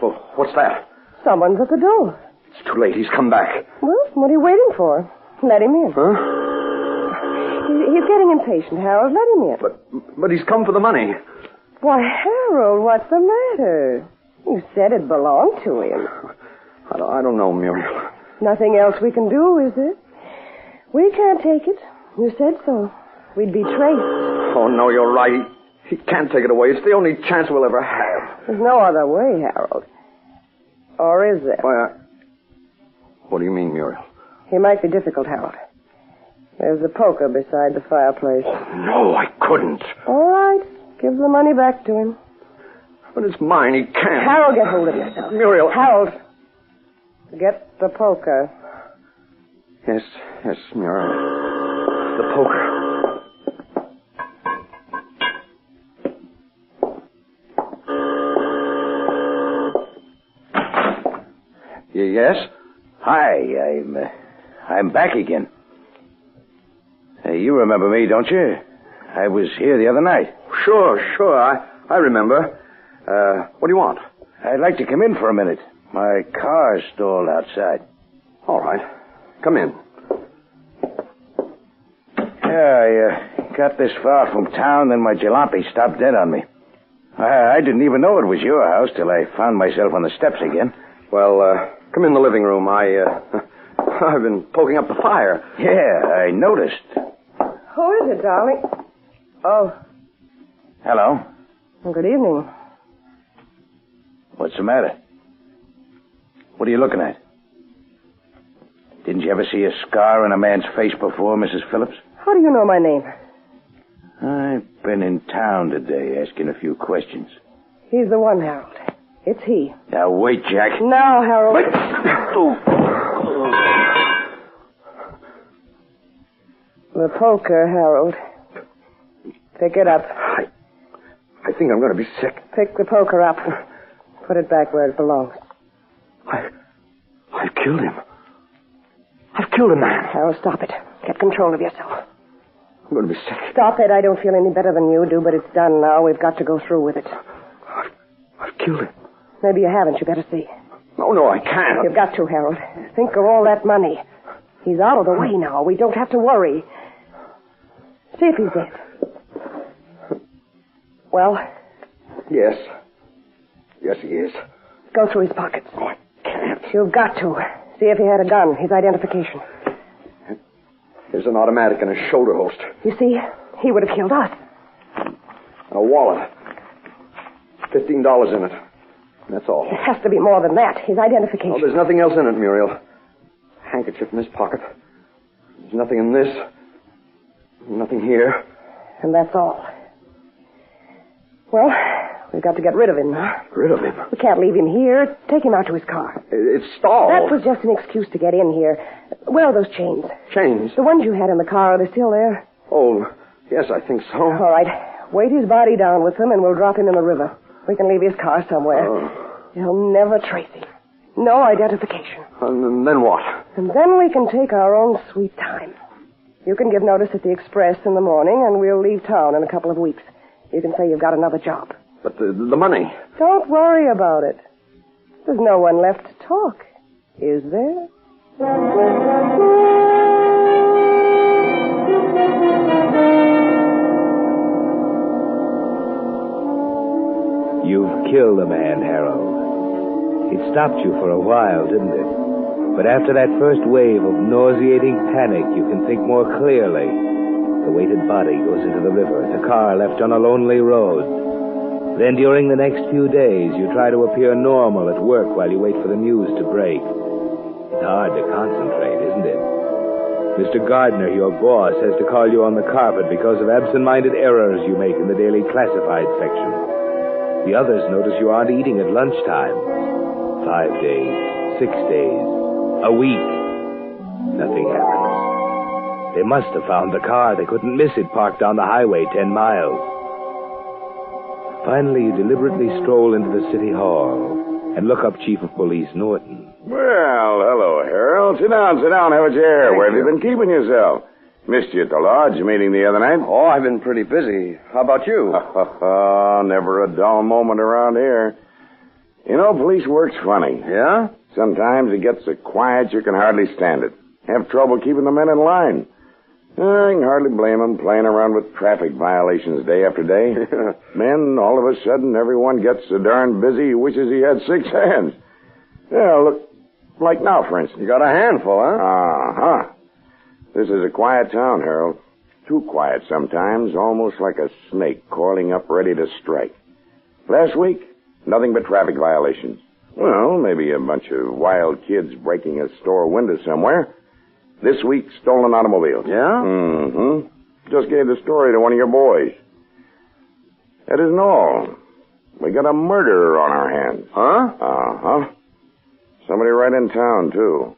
Oh, what's that? Someone's at the door. It's too late. He's come back. Well, what are you waiting for? Let him in. Huh? He's getting impatient, Harold. Let him in. But he's come for the money. Why, Harold, what's the matter? You said it belonged to him. I don't know, Muriel. Nothing else we can do, is there? We can't take it. You said so. We'd be traced. Oh, no, you're right. He can't take it away. It's the only chance we'll ever have. There's no other way, Harold. Or is there? Why, what do you mean, Muriel? He might be difficult, Harold. There's the poker beside the fireplace. No, I couldn't. All right. Give the money back to him. But it's mine. He can't. Harold, get hold of yourself. Muriel. Harold, get the poker. Yes, Muriel. The poker. Yes? Hi, I'm back again. You remember me, don't you? I was here the other night. Sure. I remember. What do you want? I'd like to come in for a minute. My car's stalled outside. All right. Come in. Yeah, I got this far from town, then my jalopy stopped dead on me. I didn't even know it was your house till I found myself on the steps again. Well, come in the living room. I've been poking up the fire. Yeah, I noticed. Who is it, darling? Oh. Hello. Well, good evening. What's the matter? What are you looking at? Didn't you ever see a scar on a man's face before, Mrs. Phillips? How do you know my name? I've been in town today asking a few questions. He's the one, Harold. It's he. Now, wait, Jack. Now, Harold. Wait. The poker, Harold. Pick it up. I think I'm going to be sick. Pick the poker up. Put it back where it belongs. I've killed him. I've killed a man. Harold, stop it. Get control of yourself. I'm going to be sick. Stop it. I don't feel any better than you do, but it's done now. We've got to go through with it. I've killed him. Maybe you haven't. You better see. No, I can't. You've got to, Harold. Think of all that money. He's out of the way now. We don't have to worry. See if he's dead. Well? Yes. Yes, he is. Go through his pockets. Oh, I can't. You've got to. See if he had a gun. His identification. There's an automatic in his shoulder holster. You see? He would have killed us. A wallet. $15 in it. That's all. It has to be more than that. His identification. Oh, there's nothing else in it, Muriel. Handkerchief in his pocket. There's nothing in this. Nothing here. And that's all. Well, we've got to get rid of him now. Rid of him? We can't leave him here. Take him out to his car. It's stalled. That was just an excuse to get in here. Where are those chains? Chains? The ones you had in the car, are they still there? Oh, yes, I think so. All right. Weight his body down with them and we'll drop him in the river. We can leave his car somewhere. They'll never trace him. No identification. And then what? And then we can take our own sweet time. You can give notice at the Express in the morning, and we'll leave town in a couple of weeks. You can say you've got another job. But the money? Don't worry about it. There's no one left to talk, is there? You've killed a man, Harold. It stopped you for a while, didn't it? But after that first wave of nauseating panic, you can think more clearly. The weighted body goes into the river, the car left on a lonely road. Then during the next few days, you try to appear normal at work while you wait for the news to break. It's hard to concentrate, isn't it? Mr. Gardner, your boss, has to call you on the carpet because of absent-minded errors you make in the daily classified section. The others notice you aren't eating at lunchtime. 5 days, 6 days, a week. Nothing happens. They must have found the car. They couldn't miss it parked on the highway 10 miles. Finally, you deliberately stroll into the city hall and look up Chief of Police Norton. Well, hello, Harold. Sit down, have a chair. Where have you been keeping yourself? Missed you at the lodge meeting the other night. Oh, I've been pretty busy. How about you? Never a dull moment around here. You know, police work's funny. Yeah? Sometimes it gets so quiet you can hardly stand it. Have trouble keeping the men in line. I can hardly blame them playing around with traffic violations day after day. Men, all of a sudden, everyone gets so darn busy he wishes he had 6 hands. Yeah, look, like now, for instance. You got a handful, huh? Uh-huh. This is a quiet town, Harold. Too quiet sometimes, almost like a snake coiling up ready to strike. Last week, nothing but traffic violations. Well, maybe a bunch of wild kids breaking a store window somewhere. This week, stolen automobiles. Yeah? Mm-hmm. Just gave the story to one of your boys. That isn't all. We got a murderer on our hands. Huh? Uh-huh. Somebody right in town, too.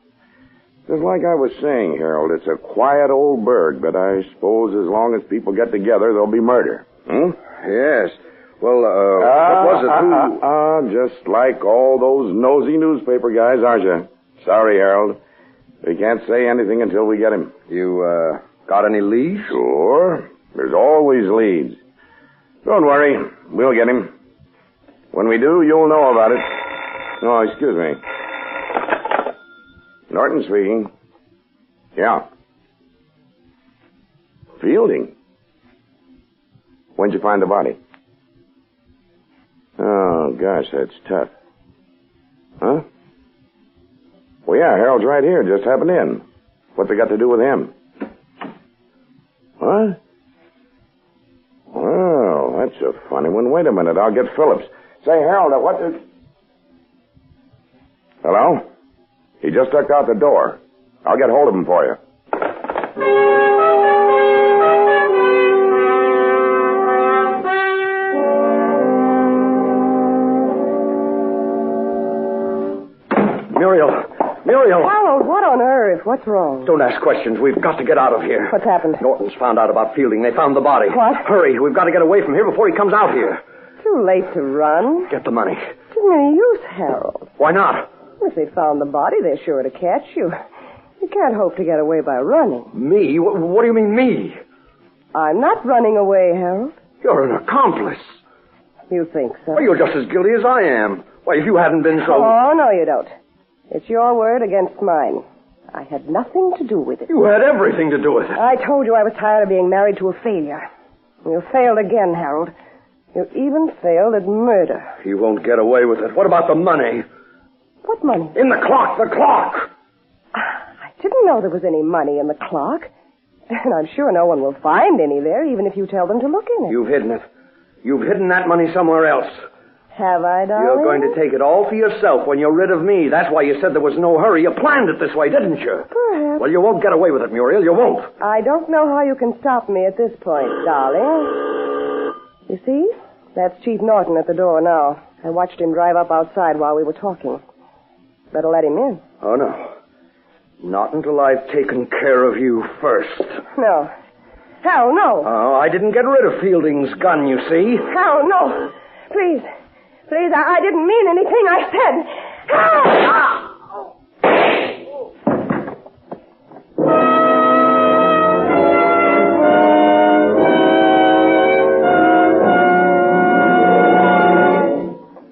Just like I was saying, Harold, it's a quiet old burg, but I suppose as long as people get together, there'll be murder. Yes. Well, what was it? Just like all those nosy newspaper guys, aren't you? Sorry, Harold. We can't say anything until we get him. You, got any leads? Sure. There's always leads. Don't worry. We'll get him. When we do, you'll know about it. Oh, excuse me. Norton speaking. Yeah. Fielding? When'd you find the body? Oh, gosh, that's tough. Huh? Well, yeah, Harold's right here. Just happened in. What's it got to do with him? What? Well, that's a funny one. Wait a minute. I'll get Phillips. Say, Harold, what did... Hello? He just ducked out the door. I'll get hold of him for you. Muriel! Harold, what on earth? What's wrong? Don't ask questions. We've got to get out of here. What's happened? Norton's found out about Fielding. They found the body. What? Hurry. We've got to get away from here before he comes out here. Too late to run. Get the money. It isn't any use, Harold. Why not? If they found the body, they're sure to catch you. You can't hope to get away by running. Me? What do you mean, me? I'm not running away, Harold. You're an accomplice. You think so? Well, you're just as guilty as I am. Why, if you hadn't been so... Oh, no, you don't. It's your word against mine. I had nothing to do with it. You had everything to do with it. I told you I was tired of being married to a failure. You failed again, Harold. You even failed at murder. You won't get away with it. What about the money? What money? In the clock, the clock! I didn't know there was any money in the clock. And I'm sure no one will find any there, even if you tell them to look in it. You've hidden it. You've hidden that money somewhere else. Have I, darling? You're going to take it all for yourself when you're rid of me. That's why you said there was no hurry. You planned it this way, didn't you? Perhaps. Well, you won't get away with it, Muriel. You won't. I don't know how you can stop me at this point, darling. You see? That's Chief Norton at the door now. I watched him drive up outside while we were talking. Better let him in. Oh, no. Not until I've taken care of you first. No. Hal, no. Oh, I didn't get rid of Fielding's gun, you see. Hal, no. Please. Please, I didn't mean anything I said. Hal!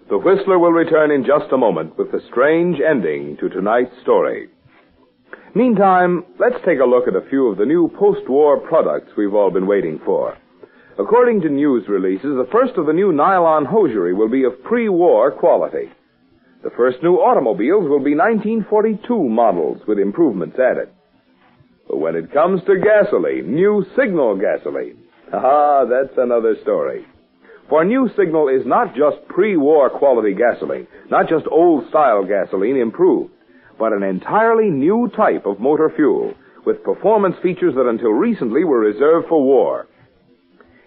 The Whistler will return in just a moment with the strange ending to tonight's story. Meantime, let's take a look at a few of the new post-war products we've all been waiting for. According to news releases, the first of the new nylon hosiery will be of pre-war quality. The first new automobiles will be 1942 models with improvements added. But when it comes to gasoline, new Signal gasoline, that's another story. For new Signal is not just pre-war quality gasoline, not just old-style gasoline improved, but an entirely new type of motor fuel with performance features that until recently were reserved for war.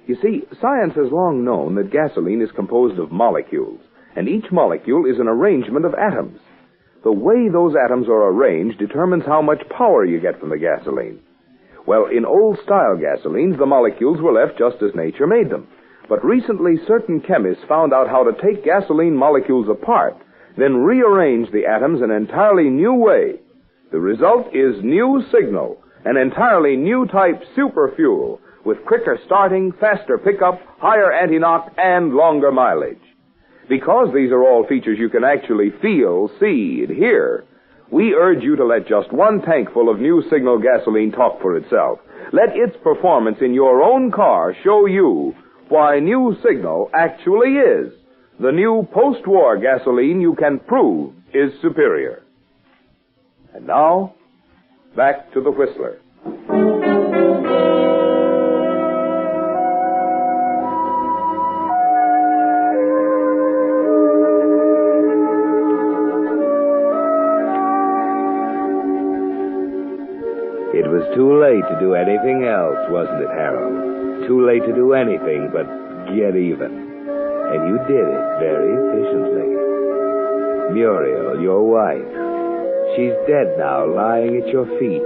You see, science has long known that gasoline is composed of molecules, and each molecule is an arrangement of atoms. The way those atoms are arranged determines how much power you get from the gasoline. Well, in old-style gasolines, the molecules were left just as nature made them. But recently, certain chemists found out how to take gasoline molecules apart, then rearrange the atoms in an entirely new way. The result is new Signal, an entirely new type super fuel with quicker starting, faster pickup, higher anti-knock, and longer mileage. Because these are all features you can actually feel, see, and hear, we urge you to let just one tank full of new Signal gasoline talk for itself. Let its performance in your own car show you why new Signal actually is the new post-war gasoline you can prove is superior. And now, back to the Whistler. It was too late to do anything else, wasn't it, Harold? Too late to do anything but get even. And you did it very efficiently. Muriel, your wife, she's dead now, lying at your feet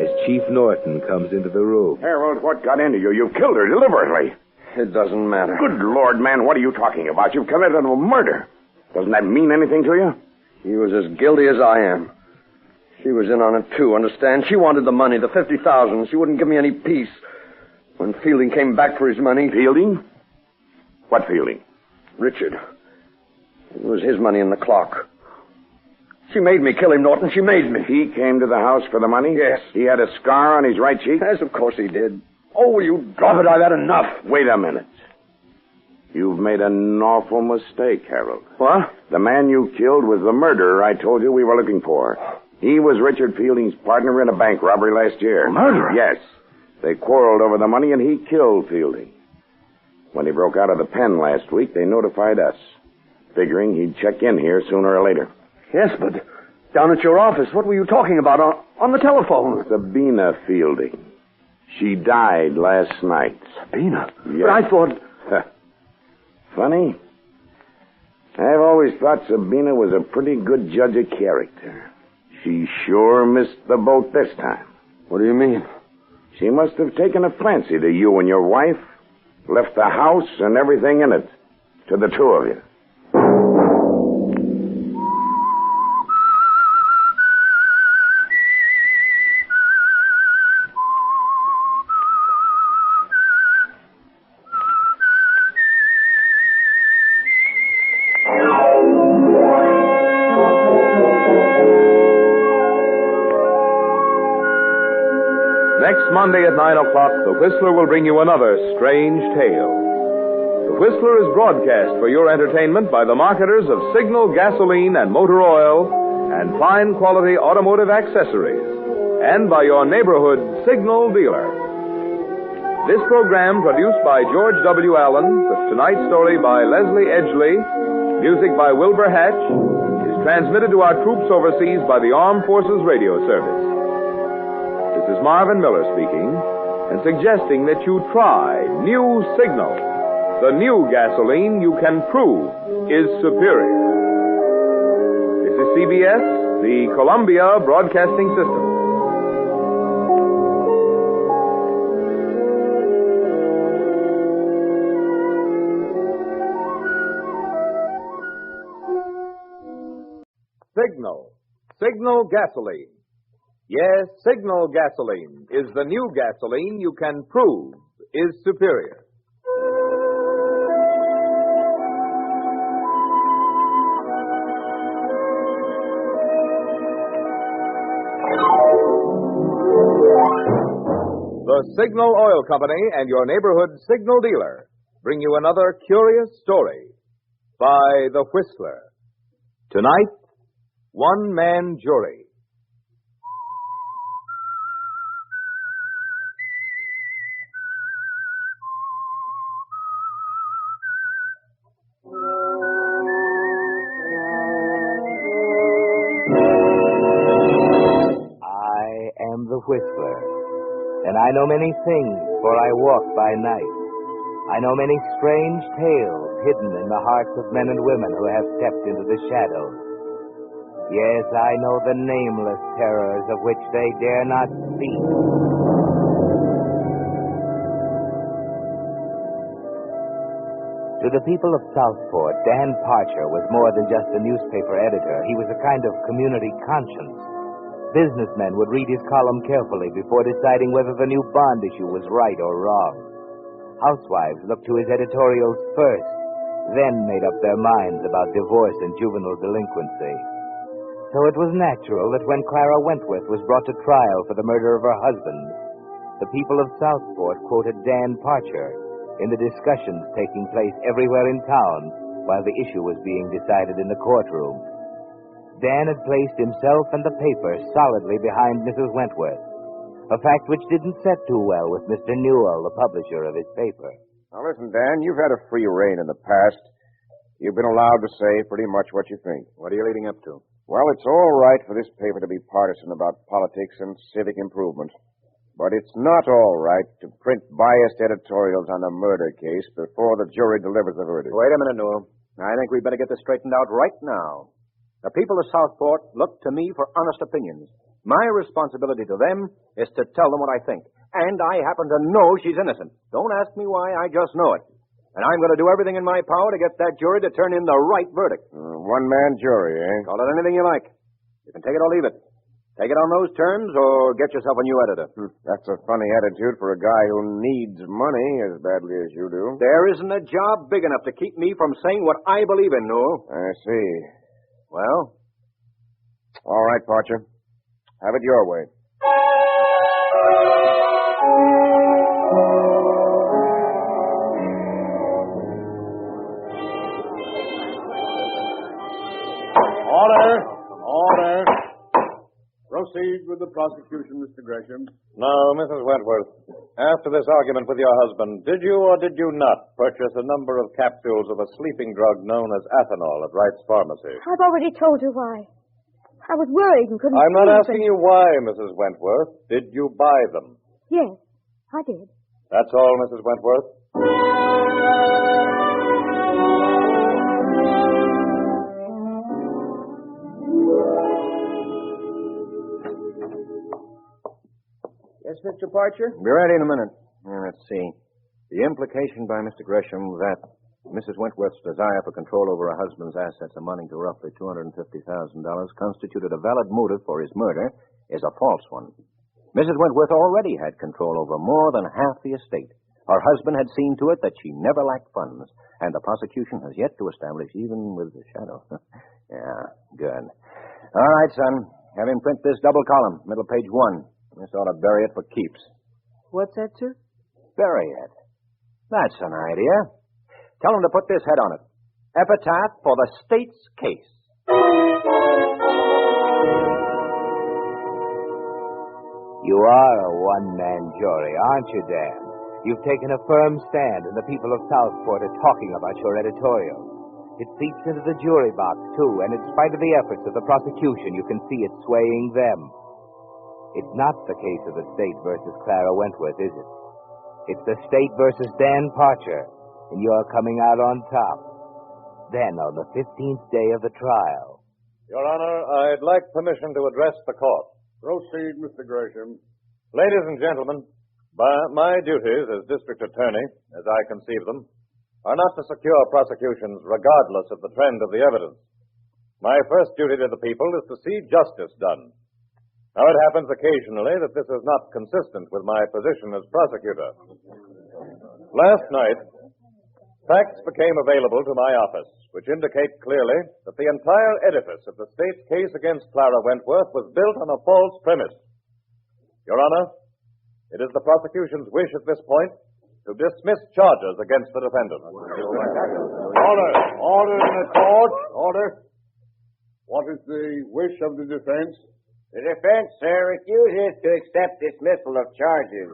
as Chief Norton comes into the room. Harold, what got into you? You killed her deliberately. It doesn't matter. Good Lord, man, what are you talking about? You've committed a murder. Doesn't that mean anything to you? He was as guilty as I am. She was in on it, too, understand? She wanted the money, the $50,000. She wouldn't give me any peace. When Fielding came back for his money... Fielding? What Fielding? Richard. It was his money in the clock. She made me kill him, Norton. She made me. He came to the house for the money? Yes. He had a scar on his right cheek? Yes, of course he did. Oh, will you drop it? I've had enough. Wait a minute. You've made an awful mistake, Harold. What? The man you killed was the murderer I told you we were looking for. He was Richard Fielding's partner in a bank robbery last year. A murderer? Yes. They quarreled over the money, and he killed Fielding. When he broke out of the pen last week, they notified us, figuring he'd check in here sooner or later. Yes, but down at your office, what were you talking about on the telephone? Sabina Fielding. She died last night. Sabina? Yes. But I thought... Funny. I've always thought Sabina was a pretty good judge of character. She sure missed the boat this time. What do you mean? She must have taken a fancy to you and your wife, left the house and everything in it to the two of you. Next Monday at 9 o'clock, The Whistler will bring you another strange tale. The Whistler is broadcast for your entertainment by the marketers of Signal gasoline and motor oil and fine quality automotive accessories, and by your neighborhood Signal dealer. This program, produced by George W. Allen, with tonight's story by Leslie Edgley, music by Wilbur Hatch, is transmitted to our troops overseas by the Armed Forces Radio Service. This is Marvin Miller speaking, and suggesting that you try New Signal, the new gasoline you can prove is superior. This is CBS, the Columbia Broadcasting System. Signal gasoline. Yes, Signal gasoline is the new gasoline you can prove is superior. The Signal Oil Company and your neighborhood signal dealer bring you another curious story by The Whistler. Tonight, one-man jury. I am the Whistler, and I know many things, for I walk by night. I know many strange tales hidden in the hearts of men and women who have stepped into the shadows. Yes, I know the nameless terrors of which they dare not speak. To the people of Southport, Dan Parcher was more than just a newspaper editor. He was a kind of community conscience. Businessmen would read his column carefully before deciding whether the new bond issue was right or wrong. Housewives looked to his editorials first, then made up their minds about divorce and juvenile delinquency. So it was natural that when Clara Wentworth was brought to trial for the murder of her husband, the people of Southport quoted Dan Parcher in the discussions taking place everywhere in town while the issue was being decided in the courtroom. Dan had placed himself and the paper solidly behind Mrs. Wentworth, a fact which didn't set too well with Mr. Newell, the publisher of his paper. Now listen, Dan, you've had a free rein in the past. You've been allowed to say pretty much what you think. What are you leading up to? Well, it's all right for this paper to be partisan about politics and civic improvement. But it's not all right to print biased editorials on a murder case before the jury delivers the verdict. Wait a minute, Newell. I think we'd better get this straightened out right now. The people of Southport look to me for honest opinions. My responsibility to them is to tell them what I think. And I happen to know she's innocent. Don't ask me why, I just know it. And I'm going to do everything in my power to get that jury to turn in the right verdict. One-man jury, eh? Call it anything you like. You can take it or leave it. Take it on those terms or get yourself a new editor. That's a funny attitude for a guy who needs money as badly as you do. There isn't a job big enough to keep me from saying what I believe in, Newell. I see. Well? All right, Parcher. Have it your way. Order. Proceed with the prosecution, Mr. Gresham. Now, Mrs. Wentworth, after this argument with your husband, did you or did you not purchase a number of capsules of a sleeping drug known as Athanol at Wright's Pharmacy? I've already told you why. I was worried and couldn't I'm not sleep asking you why, Mrs. Wentworth. Did you buy them? Yes, I did. That's all, Mrs. Wentworth? Yes, Mr. Parcher? Be ready in a minute. Let's see. The implication by Mr. Gresham that Mrs. Wentworth's desire for control over her husband's assets amounting to roughly $250,000 constituted a valid motive for his murder is a false one. Mrs. Wentworth already had control over more than half the estate. Her husband had seen to it that she never lacked funds, and the prosecution has yet to establish even with the shadow. Yeah, good. All right, son. Have him print this double column, middle page 1. This ought to bury it for keeps. What's that, sir? Bury it. That's an idea. Tell him to put this head on it. Epitaph for the state's case. You are a one-man jury, aren't you, Dan? You've taken a firm stand, and the people of Southport are talking about your editorial. It seeps into the jury box, too, and in spite of the efforts of the prosecution, you can see it swaying them. It's not the case of the state versus Clara Wentworth, is it? It's the state versus Dan Parcher, and you're coming out on top. Then, on the 15th day of the trial. Your Honor, I'd like permission to address the court. Proceed, Mr. Gresham. Ladies and gentlemen, my duties as district attorney, as I conceive them, are not to secure prosecutions regardless of the trend of the evidence. My first duty to the people is to see justice done. Now, it happens occasionally that this is not consistent with my position as prosecutor. Last night, facts became available to my office, which indicate clearly that the entire edifice of the state's case against Clara Wentworth was built on a false premise. Your Honor, it is the prosecution's wish at this point to dismiss charges against the defendant. Order. Order in the court. Order. What is the wish of the defense? The defense, sir, refuses to accept dismissal of charges.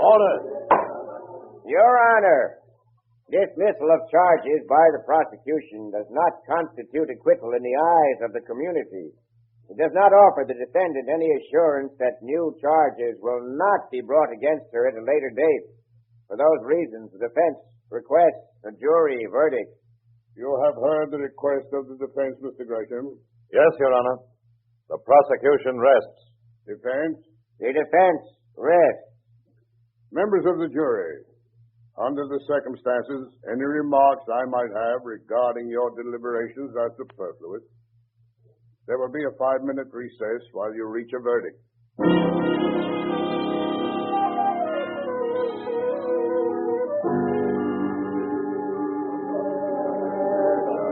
Order. Your Honor, dismissal of charges by the prosecution does not constitute acquittal in the eyes of the community. It does not offer the defendant any assurance that new charges will not be brought against her at a later date. For those reasons, the defense requests a jury verdict. You have heard the request of the defense, Mr. Gresham. Yes, Your Honor. The prosecution rests. Defense? The defense rests. Members of the jury, under the circumstances, any remarks I might have regarding your deliberations are superfluous. There will be a 5-minute recess while you reach a verdict.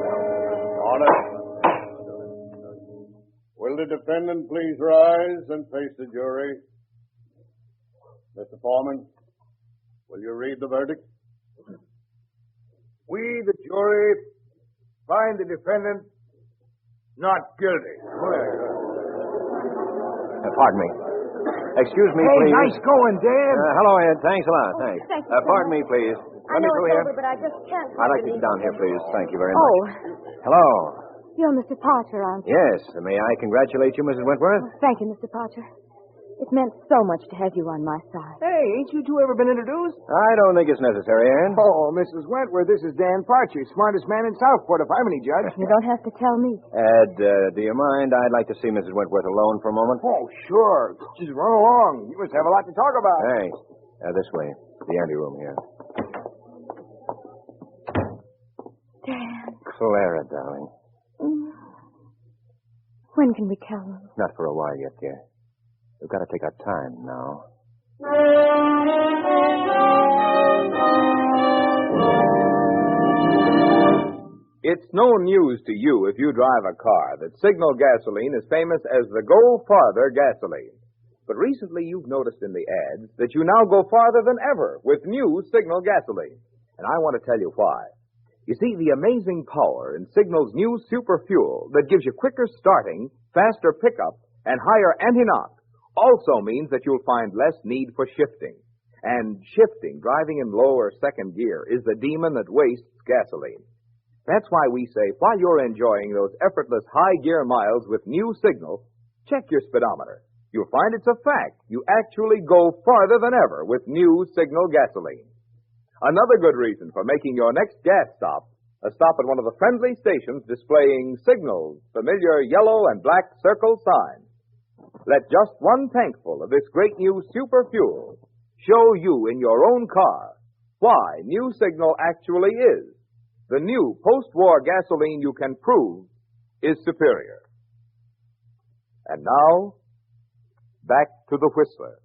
Order. Will the defendant please rise and face the jury? Mr. Foreman, will you read the verdict? We, the jury, find the defendant not guilty. Pardon me. Excuse me, Hey, please. nice going, Dan. Hello, Ed. Thanks a lot. Thanks. Thank you, Pardon sir. me, please. I Let me know through it's here. over, but I just can't. I'd like to sit down here, please. Thank you very much. Oh, Hello. you're Mr. Parcher, aren't you? Yes. May I congratulate you, Mrs. Wentworth? Thank you, Mr. Parcher. It meant so much to have you on my side. Hey, ain't you two ever been introduced? I don't think it's necessary, Ann. Oh, Mrs. Wentworth, this is Dan Parcher, smartest man in Southport, if I'm any judge. You don't have to tell me. Ed, do you mind? I'd like to see Mrs. Wentworth alone for a moment. Oh, sure. Just run along. You must have a lot to talk about. Thanks. This way. The anteroom here. Dan. Clara, darling. When can we tell them? Not for a while yet, dear. We've got to take our time now. It's no news to you if you drive a car that Signal gasoline is famous as the Go Farther gasoline. But recently you've noticed in the ads that you now go farther than ever with new Signal gasoline. And I want to tell you why. You see, the amazing power in Signal's new super fuel that gives you quicker starting, faster pickup, and higher anti-knock also means that you'll find less need for shifting. And shifting, driving in low or second gear, is the demon that wastes gasoline. That's why we say, while you're enjoying those effortless high-gear miles with new Signal, check your speedometer. You'll find it's a fact. You actually go farther than ever with new Signal gasoline. Another good reason for making your next gas stop a stop at one of the friendly stations displaying Signal's familiar yellow and black circle sign. Let just one tankful of this great new super fuel show you in your own car why new Signal actually is the new post-war gasoline you can prove is superior. And now, back to the Whistler.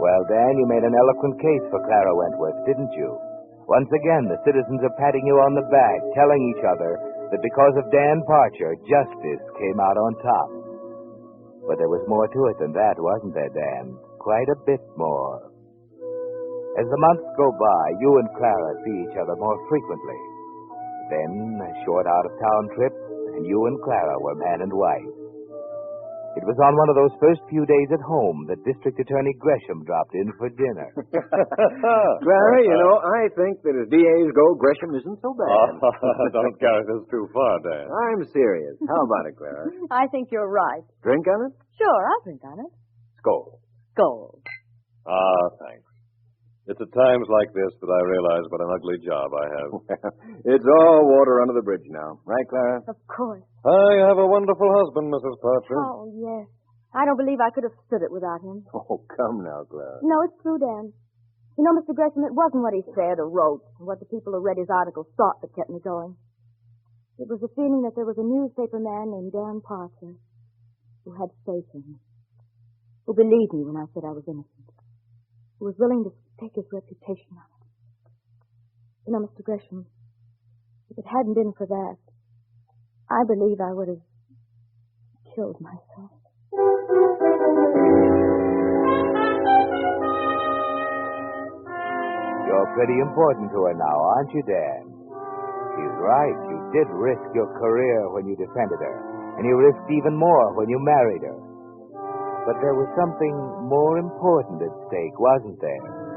Well, Dan, you made an eloquent case for Clara Wentworth, didn't you? Once again, the citizens are patting you on the back, telling each other that because of Dan Parcher, justice came out on top. But there was more to it than that, wasn't there, Dan? quite a bit more. As the months go by, you and Clara see each other more frequently. Then, a short out-of-town trip, and you and Clara were man and wife. It was on one of those first few days at home that District Attorney Gresham dropped in for dinner. Clara, I think that as DAs go, Gresham isn't so bad. Don't carry this too far, Dan. I'm serious. How about it, Clara? I think you're right. Drink on it? Sure, I'll drink on it. Skål. Gold. Thanks. It's at times like this that I realize what an ugly job I have. It's all water under the bridge now. Right, Clara? Of course. I have a wonderful husband, Mrs. Partridge. Oh, yes. I don't believe I could have stood it without him. Oh, come now, Clara. No, it's true, Dan. You know, Mr. Gresham, it wasn't what he said or wrote or what the people who read his articles thought that kept me going. It was the feeling that there was a newspaper man named Dan Parker who had faith in me, who believed me when I said I was innocent, who was willing to take his reputation on it. You know, Mr. Gresham, if it hadn't been for that, I believe I would have killed myself. You're pretty important to her now, aren't you, Dan? She's right. You did risk your career when you defended her, and you risked even more when you married her. But there was something more important at stake, wasn't there?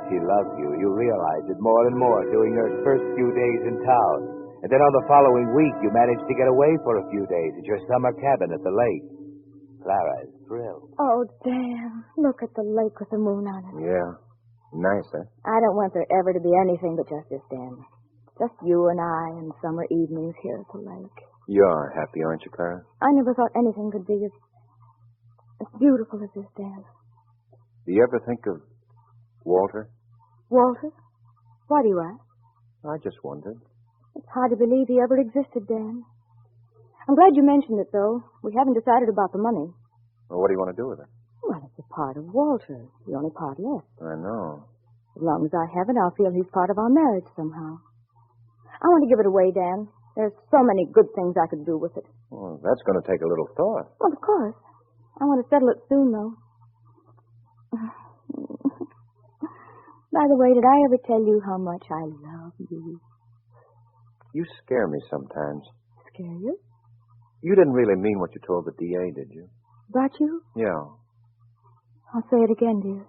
She loved you. You realized it more and more during her first few days in town. And then on the following week, you managed to get away for a few days at your summer cabin at the lake. Clara is thrilled. Oh, Dan, look at the lake with the moon on it. Yeah. Nice, huh? I don't want there ever to be anything but just this, Dan. Just you and I and summer evenings here at the lake. You're happy, aren't you, Clara? I never thought anything could be as beautiful as this, Dan. Do you ever think of Walter? Walter? Why do you ask? I just wondered. It's hard to believe he ever existed, Dan. I'm glad you mentioned it, though. We haven't decided about the money. Well, what do you want to do with it? Well, it's a part of Walter. The only part left. I know. As long as I have it, I'll feel he's part of our marriage somehow. I want to give it away, Dan. There's so many good things I could do with it. Well, that's going to take a little thought. Well, of course. I want to settle it soon, though. By the way, did I ever tell you how much I love you? You scare me sometimes. Scare you? You didn't really mean what you told the DA, did you? About you? Yeah. I'll say it again, dear.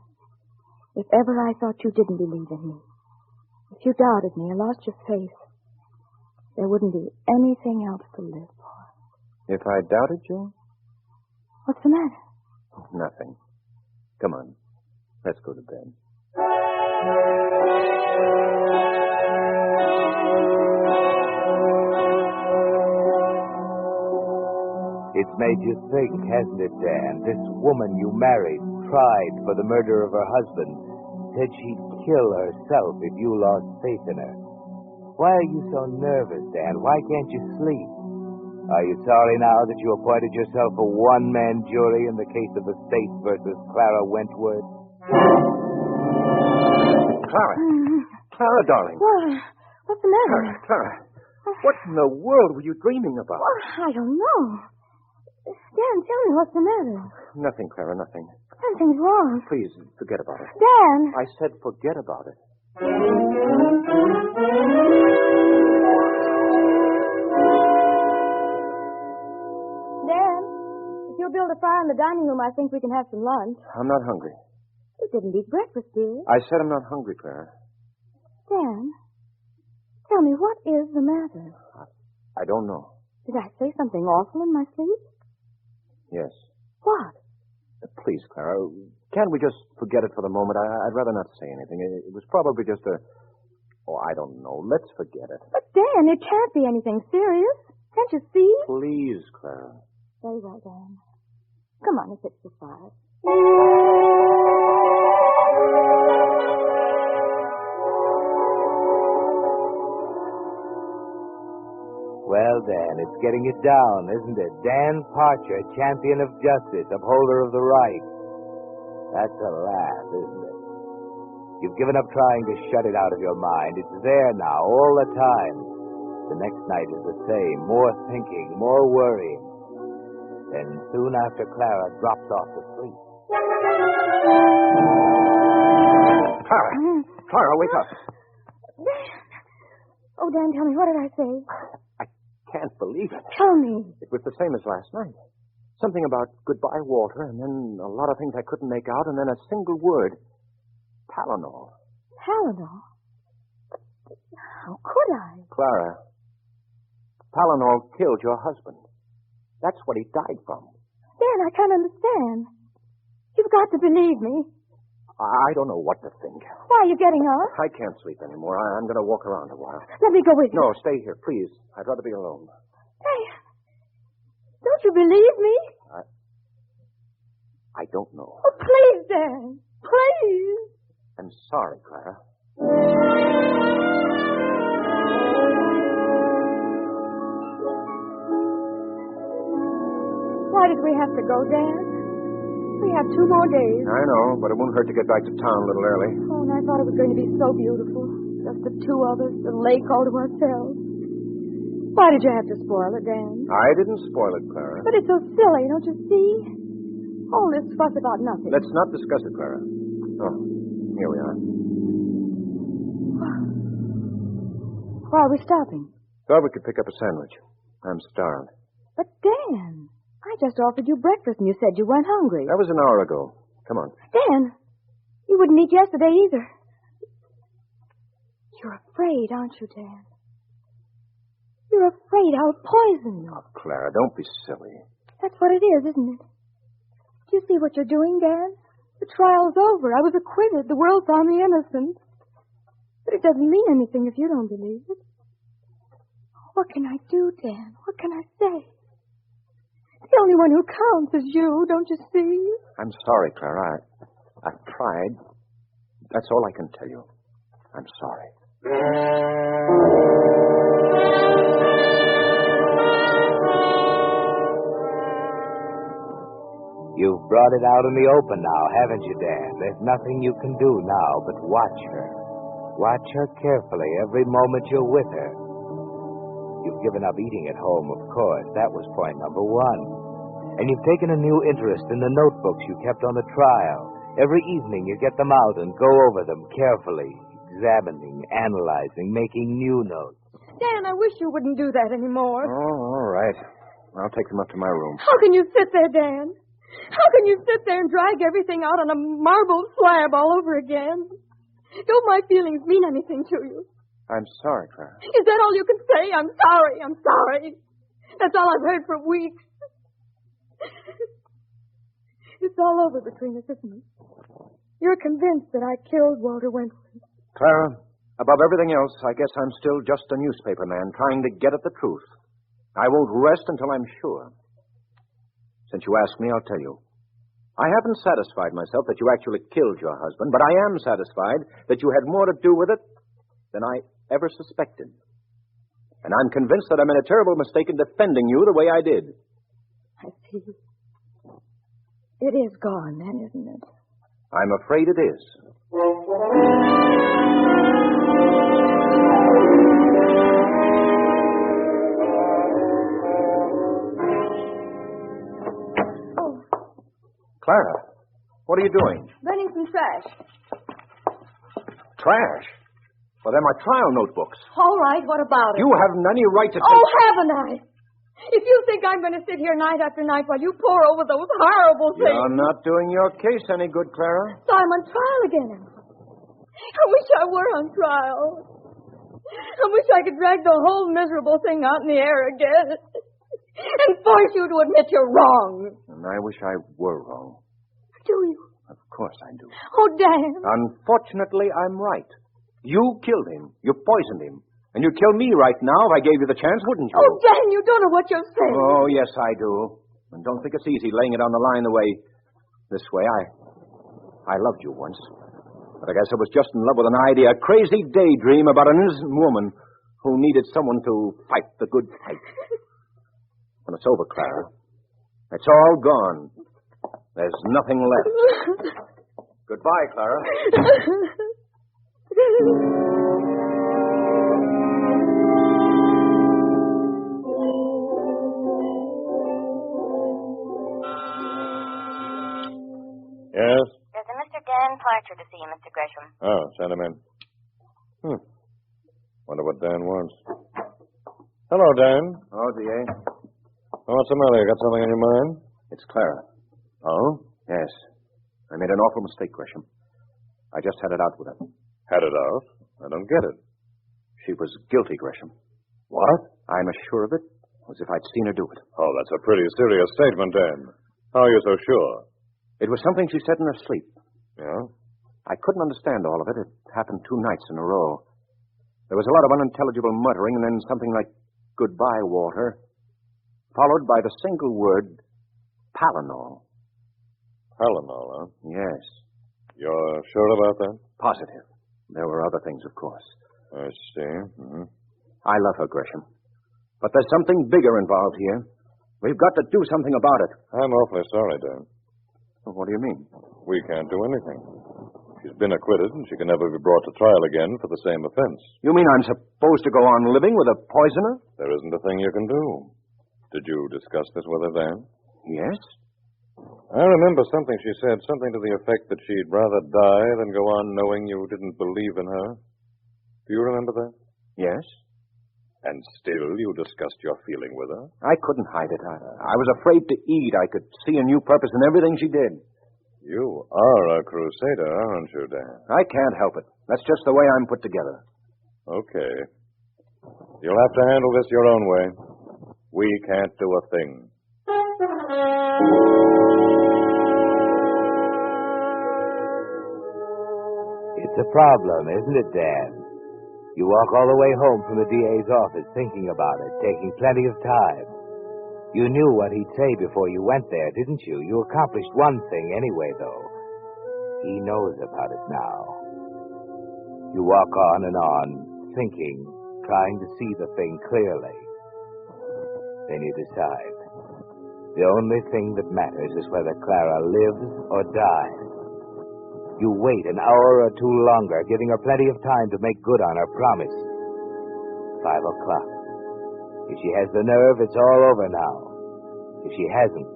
If ever I thought you didn't believe in me, if you doubted me or lost your faith, there wouldn't be anything else to live for. If I doubted you? What's the matter? Nothing. Come on. Let's go to bed. It's made you think, hasn't it, Dan? This woman you married, tried for the murder of her husband, said she'd kill herself if you lost faith in her. Why are you so nervous, Dan? Why can't you sleep? Are you sorry now that you appointed yourself a one-man jury in the case of the state versus Clara Wentworth? Clara. Clara, darling. What's the matter? Clara. What in the world were you dreaming about? Well, I don't know. Dan, tell me what's the matter. Nothing, Clara, nothing. Something's wrong. Please, forget about it. Dan! I said forget about it. Dan, if you'll build a fire in the dining room, I think we can have some lunch. I'm not hungry. You didn't eat breakfast, dear. I said I'm not hungry, Clara. Dan, tell me, what is the matter? I don't know. Did I say something awful in my sleep? Yes. What? Please, Clara, can't we just forget it for the moment? I'd rather not say anything. It was probably just a... Oh, I don't know. Let's forget it. But, Dan, it can't be anything serious. Can't you see? Please, Clara. Very well, Dan. Come on and fix the fire. Well, Dan, it's getting it down, isn't it? Dan Parcher, champion of justice, upholder of the right. That's a laugh, isn't it? You've given up trying to shut it out of your mind. It's there now, all the time. The next night is the same. More thinking, more worrying. Then soon after Clara drops off to sleep, Clara, wake up. Dan. Oh, Dan, tell me, what did I say? I can't believe it. Tell me. It was the same as last night. Something about goodbye, Walter, and then a lot of things I couldn't make out, and then a single word. Tylenol. Tylenol? How could I? Clara, Tylenol killed your husband. That's what he died from. Dan, I can't understand. You've got to believe me. I don't know what to think. Why are you getting up? I can't sleep anymore. I'm going to walk around a while. Let me go with you. No, stay here, please. I'd rather be alone. Hey, don't you believe me? I don't know. Oh, please, Dan. Please. I'm sorry, Clara. Why did we have to go, Dan? We have 2 more days. I know, but it won't hurt to get back to town a little early. Oh, and I thought it was going to be so beautiful. Just the 2 of us, the lake all to ourselves. Why did you have to spoil it, Dan? I didn't spoil it, Clara. But it's so silly, don't you see? All this fuss about nothing. Let's not discuss it, Clara. Oh, here we are. Why are we stopping? Thought we could pick up a sandwich. I'm starved. But, Dan, I just offered you breakfast and you said you weren't hungry. That was an hour ago. Come on. Dan, you wouldn't eat yesterday either. You're afraid, aren't you, Dan? You're afraid I'll poison you. Oh, Clara, don't be silly. That's what it is, isn't it? Do you see what you're doing, Dan? The trial's over. I was acquitted. The world found me innocent. But it doesn't mean anything if you don't believe it. What can I do, Dan? What can I say? The only one who counts is you, don't you see? I'm sorry, Clara. I've tried. That's all I can tell you. I'm sorry. You've brought it out in the open now, haven't you, Dan? There's nothing you can do now but watch her. Watch her carefully every moment you're with her. You've given up eating at home, of course. That was point number 1. And you've taken a new interest in the notebooks you kept on the trial. Every evening you get them out and go over them carefully, examining, analyzing, making new notes. Dan, I wish you wouldn't do that anymore. Oh, all right. I'll take them up to my room. How can you sit there, Dan? How can you sit there and drag everything out on a marble slab all over again? Don't my feelings mean anything to you? I'm sorry, Clara. Is that all you can say? I'm sorry. I'm sorry. That's all I've heard for weeks. It's all over between us, isn't it? You're convinced that I killed Walter Wentworth. Clara, above everything else, I guess I'm still just a newspaper man trying to get at the truth. I won't rest until I'm sure. Since you asked me, I'll tell you. I haven't satisfied myself that you actually killed your husband, but I am satisfied that you had more to do with it than I ever suspected. And I'm convinced that I made a terrible mistake in defending you the way I did. I see. It is gone, then, isn't it? I'm afraid it is. Oh. Clara, what are you doing? Burning some trash. Trash? Well, they're my trial notebooks. All right, what about it? You haven't any right to... Oh, haven't I? If you think I'm going to sit here night after night while you pore over those horrible things... You're not doing your case any good, Clara. So I'm on trial again. I wish I were on trial. I wish I could drag the whole miserable thing out in the air again and force you to admit you're wrong. And I wish I were wrong. Do you? Of course I do. Oh, Dan. Unfortunately, I'm right. You killed him. You poisoned him. And you'd kill me right now if I gave you the chance, wouldn't you? Oh, Dan, you don't know what you're saying. Oh, yes, I do. And don't think it's easy laying it on the line this way. I loved you once. But I guess I was just in love with an idea, a crazy daydream about an innocent woman who needed someone to fight the good fight. When it's over, Clara, it's all gone. There's nothing left. Goodbye, Clara. Gresham. Oh, send him in. Wonder what Dan wants. Hello, Dan. Oh, DA? What's the matter? You got something on your mind? It's Clara. Oh? Yes. I made an awful mistake, Gresham. I just had it out with her. Had it out? I don't get it. She was guilty, Gresham. What? I'm as sure of it as if I'd seen her do it. Oh, that's a pretty serious statement, Dan. How are you so sure? It was something she said in her sleep. Yeah? I couldn't understand all of it. It happened 2 nights in a row. There was a lot of unintelligible muttering and then something like, "Goodbye, Walter," followed by the single word, Palinol. Palinol, huh? Yes. You're sure about that? Positive. There were other things, of course. I see. Mm-hmm. I love her, Gresham. But there's something bigger involved here. We've got to do something about it. I'm awfully sorry, Dan. Well, what do you mean? We can't do anything. She's been acquitted, and she can never be brought to trial again for the same offense. You mean I'm supposed to go on living with a poisoner? There isn't a thing you can do. Did you discuss this with her, Dan? Yes. I remember something she said, something to the effect that she'd rather die than go on knowing you didn't believe in her. Do you remember that? Yes. And still you discussed your feeling with her? I couldn't hide it. I was afraid to eat. I could see a new purpose in everything she did. You are a crusader, aren't you, Dan? I can't help it. That's just the way I'm put together. Okay. You'll have to handle this your own way. We can't do a thing. It's a problem, isn't it, Dan? You walk all the way home from the DA's office thinking about it, taking plenty of time. You knew what he'd say before you went there, didn't you? You accomplished one thing anyway, though. He knows about it now. You walk on and on, thinking, trying to see the thing clearly. Then you decide. The only thing that matters is whether Clara lives or dies. You wait an hour or 2 longer, giving her plenty of time to make good on her promise. 5 o'clock. If she has the nerve, it's all over now. If she hasn't,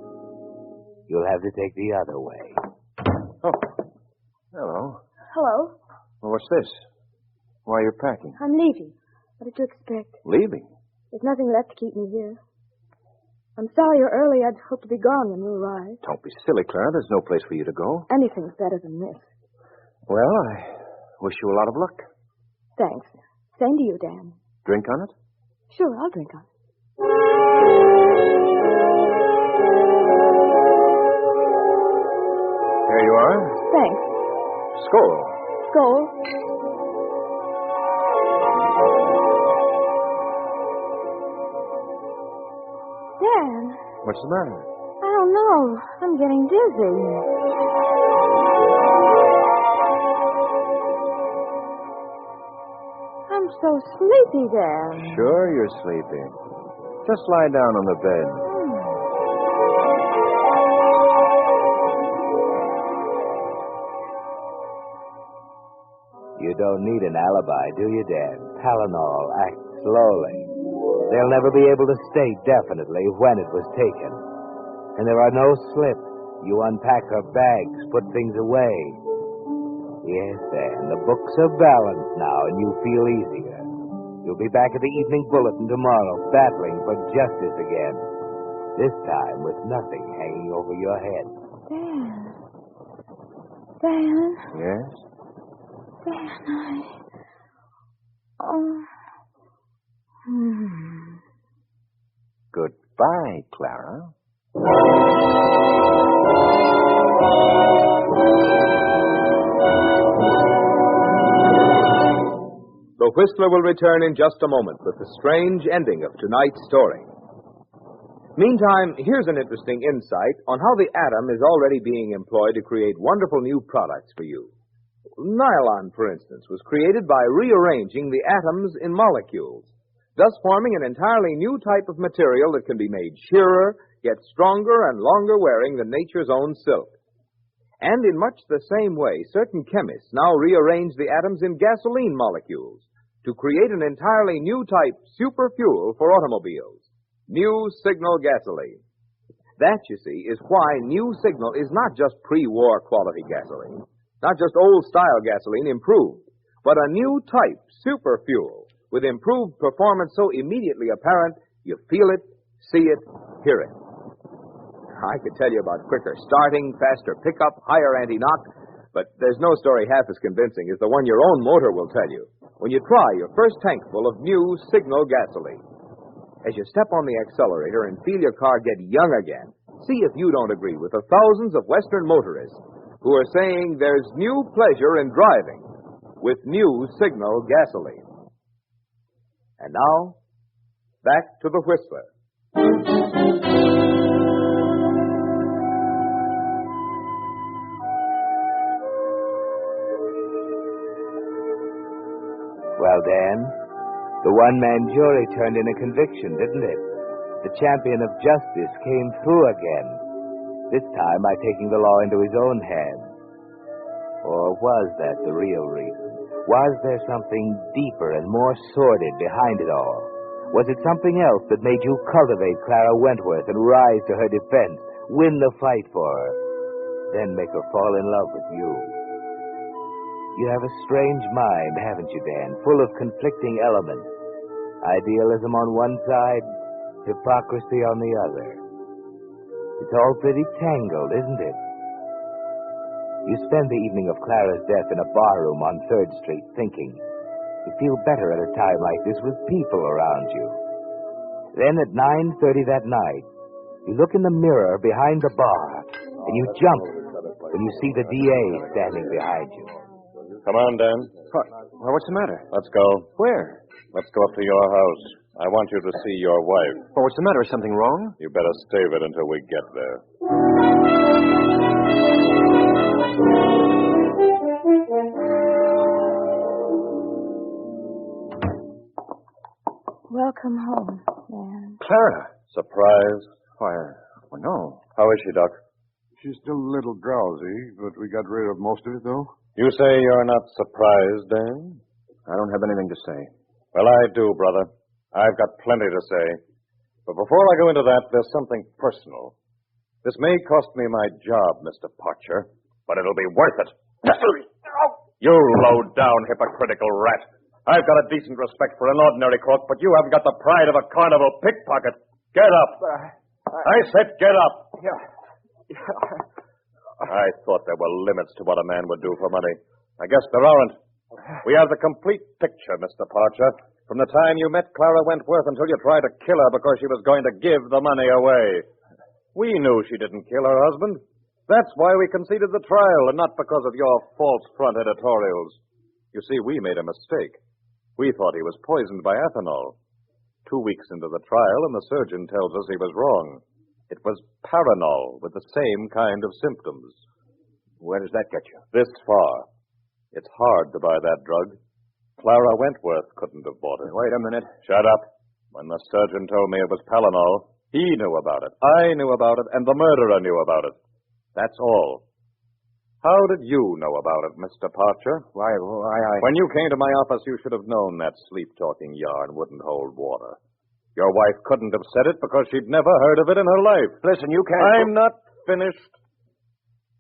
you'll have to take the other way. Oh. Hello. Hello. Well, what's this? Why are you packing? I'm leaving. What did you expect? Leaving? There's nothing left to keep me here. I'm sorry you're early. I'd hoped to be gone when you arrived. Don't be silly, Clara. There's no place for you to go. Anything's better than this. Well, I wish you a lot of luck. Thanks. Same to you, Dan. Drink on it? Sure, I'll drink on it. Here you are. Thanks. Skål. Skål. Dan. What's the matter? I don't know. I'm getting dizzy. I'm so sleepy, Dan. Sure you're sleepy. Just lie down on the bed. You don't need an alibi, do you, Dan? Palinol acts slowly. They'll never be able to state definitely when it was taken. And there are no slips. You unpack her bags, put things away. Yes, Dan, the books are balanced now, and you feel easier. You'll be back at the Evening Bulletin tomorrow, battling for justice again. This time with nothing hanging over your head. Dan. Dan. Yes? Dan, Goodbye, Clara. The Whistler will return in just a moment with the strange ending of tonight's story. Meantime, here's an interesting insight on how the atom is already being employed to create wonderful new products for you. Nylon, for instance, was created by rearranging the atoms in molecules, thus forming an entirely new type of material that can be made sheerer, yet stronger and longer wearing than nature's own silk. And in much the same way, certain chemists now rearrange the atoms in gasoline molecules to create an entirely new type superfuel for automobiles, New Signal gasoline. That, you see, is why New Signal is not just pre-war quality gasoline, Not just old-style gasoline, improved, but a new type, super fuel, with improved performance so immediately apparent, you feel it, see it, hear it. I could tell you about quicker starting, faster pickup, higher anti-knock, but there's no story half as convincing as the one your own motor will tell you when you try your first tankful of new Signal gasoline. As you step on the accelerator and feel your car get young again, see if you don't agree with the thousands of Western motorists who are saying there's new pleasure in driving with new Signal gasoline. And now, back to the Whistler. Well, Dan, the one-man jury turned in a conviction, didn't it? The champion of justice came through again, this time by taking the law into his own hands. Or was that the real reason? Was there something deeper and more sordid behind it all? Was it something else that made you cultivate Clara Wentworth and rise to her defense, win the fight for her, then make her fall in love with you? You have a strange mind, haven't you, Dan, full of conflicting elements. Idealism on one side, hypocrisy on the other. It's all pretty tangled, isn't it? You spend the evening of Clara's death in a barroom on 3rd Street thinking. You feel better at a time like this with people around you. Then at 9:30 that night, you look in the mirror behind the bar, and you jump when you see the DA standing behind you. Come on, Dan. Well, what's the matter? Let's go. Where? Let's go up to your house. I want you to see your wife. Well, what's the matter? Is something wrong? You better stave it until we get there. Welcome home, Dan. Clara. Surprise? Why, well, no. How is she, Doc? She's still a little drowsy, but we got rid of most of it, though. You say you're not surprised, Dan? I don't have anything to say. Well, I do, brother. I've got plenty to say. But before I go into that, there's something personal. This may cost me my job, Mr. Parcher, but it'll be worth it. You low-down, hypocritical rat. I've got a decent respect for an ordinary crook, but you haven't got the pride of a carnival pickpocket. Get up. I said get up. Yeah. I thought there were limits to what a man would do for money. I guess there aren't. We have the complete picture, Mr. Parcher, from the time you met Clara Wentworth until you tried to kill her because she was going to give the money away. We knew she didn't kill her husband. That's why we conceded the trial, and not because of your false front editorials. You see, we made a mistake. We thought he was poisoned by ethanol. 2 weeks into the trial, and the surgeon tells us he was wrong. It was Paranol with the same kind of symptoms. Where does that get you? This far. It's hard to buy that drug. Clara Wentworth couldn't have bought it. Wait a minute. Shut up. When the surgeon told me it was Paranol, he knew about it. I knew about it, and the murderer knew about it. That's all. How did you know about it, Mr. Parcher? Why, When you came to my office, you should have known that sleep-talking yarn wouldn't hold water. Your wife couldn't have said it because she'd never heard of it in her life. Listen, you can't... I'm not finished.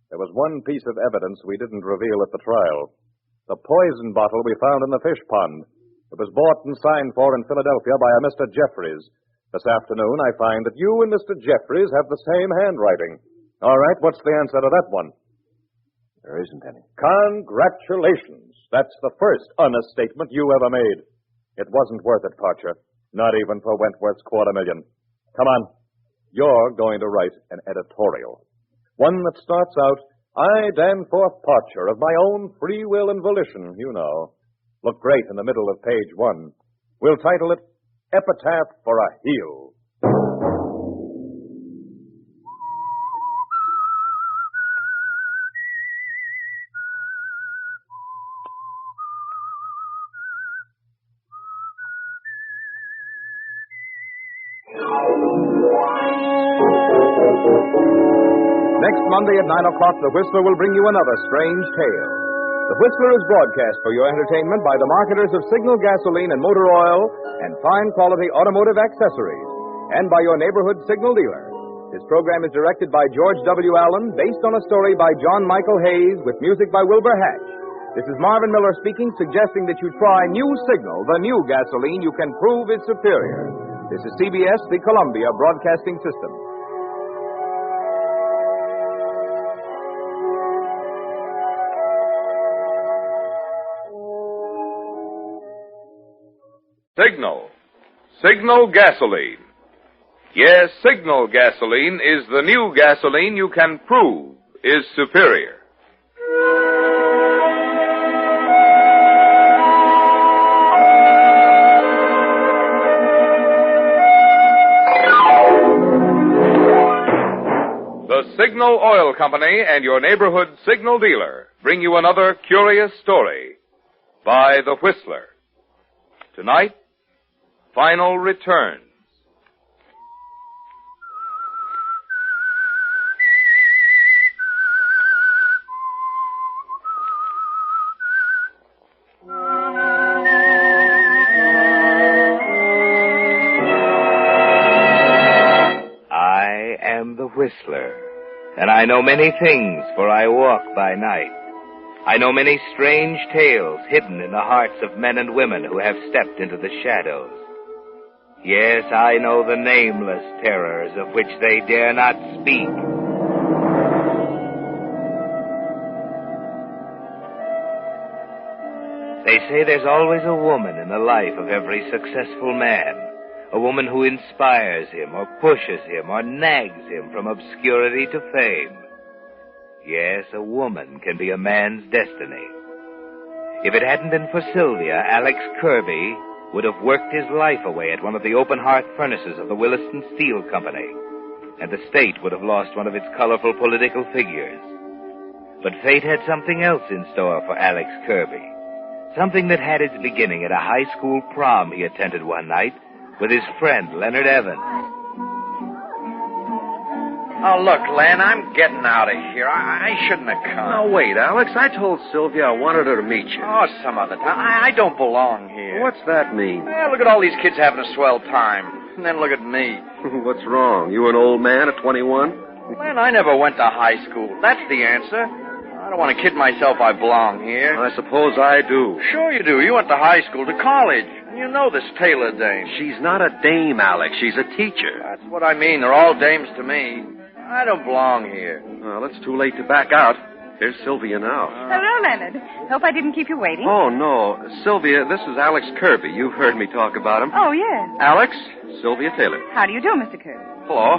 There was one piece of evidence we didn't reveal at the trial. The poison bottle we found in the fish pond. It was bought and signed for in Philadelphia by a Mr. Jeffries. This afternoon, I find that you and Mr. Jeffries have the same handwriting. All right, what's the answer to that one? There isn't any. Congratulations. That's the first honest statement you ever made. It wasn't worth it, Parcher. Not even for Wentworth's $250,000. Come on. You're going to write an editorial. One that starts out, I, Danforth Parcher, of my own free will and volition, you know. Look great in the middle of page 1. We'll title it Epitaph for a Heel. Next Monday at 9 o'clock, The Whistler will bring you another strange tale. The Whistler is broadcast for your entertainment by the marketers of Signal gasoline and motor oil and fine quality automotive accessories, and by your neighborhood Signal dealer. This program is directed by George W. Allen, based on a story by John Michael Hayes, with music by Wilbur Hatch. This is Marvin Miller speaking, suggesting that you try New Signal, the new gasoline you can prove is superior. This is CBS, the Columbia Broadcasting System. Signal. Signal gasoline. Yes, Signal gasoline is the new gasoline you can prove is superior. The Signal Oil Company and your neighborhood signal dealer bring you another curious story by The Whistler. Tonight, Final Returns. I am the Whistler, and I know many things, for I walk by night. I know many strange tales hidden in the hearts of men and women who have stepped into the shadows. Yes, I know the nameless terrors of which they dare not speak. They say there's always a woman in the life of every successful man. A woman who inspires him, or pushes him, or nags him from obscurity to fame. Yes, a woman can be a man's destiny. If it hadn't been for Sylvia, Alex Kirby would have worked his life away at one of the open hearth furnaces of the Williston Steel Company, and the state would have lost one of its colorful political figures. But fate had something else in store for Alex Kirby. Something that had its beginning at a high school prom he attended one night with his friend, Leonard Evans. Oh, look, Len, I'm getting out of here. I shouldn't have come. Now, wait, Alex. I told Sylvia I wanted her to meet you. Oh, some other time. I don't belong here. What's that mean? Well, look at all these kids having a swell time. And then look at me. What's wrong? You an old man at 21? Len, I never went to high school. That's the answer. I don't want to kid myself I belong here. I suppose I do. Sure you do. You went to high school, to college. You know this Taylor dame. She's not a dame, Alex. She's a teacher. That's what I mean. They're all dames to me. I don't belong here. Well, it's too late to back out. Here's Sylvia now. Hello, Leonard. Hope I didn't keep you waiting. Oh, no. Sylvia, this is Alex Kirby. You've heard me talk about him. Oh, yes. Alex, Sylvia Taylor. How do you do, Mr. Kirby? Hello.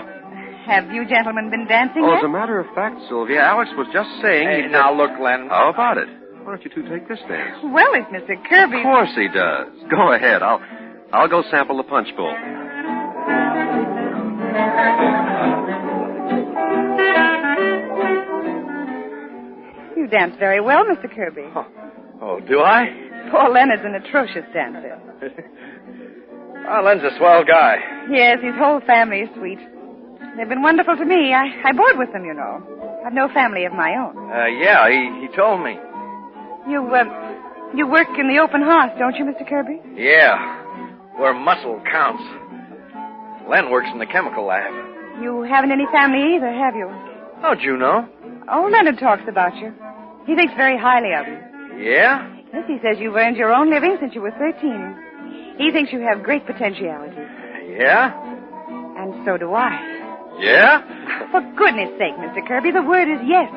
Have you gentlemen been dancing Oh, yet? as a matter of fact, Sylvia, Alex was just saying... Hey, now look, Len. How about it? Why don't you two take this dance? Well, if Mr. Kirby... Of course he does. Go ahead. I'll go sample the punch bowl. You dance very well, Mr. Kirby. Oh, do I? Poor Leonard's an atrocious dancer. Well, Len's a swell guy. Yes, his whole family is sweet. They've been wonderful to me. I board with them, you know. I've no family of my own. Yeah, he told me. You work in the open hearth, don't you, Mr. Kirby? Yeah, where muscle counts. Len works in the chemical lab. You haven't any family either, have you? How'd you know? Oh, Leonard talks about you. He thinks very highly of you. Yeah? Yes, he says you've earned your own living since you were 13. He thinks you have great potentiality. Yeah? And so do I. Yeah? For goodness sake, Mr. Kirby, the word is yes.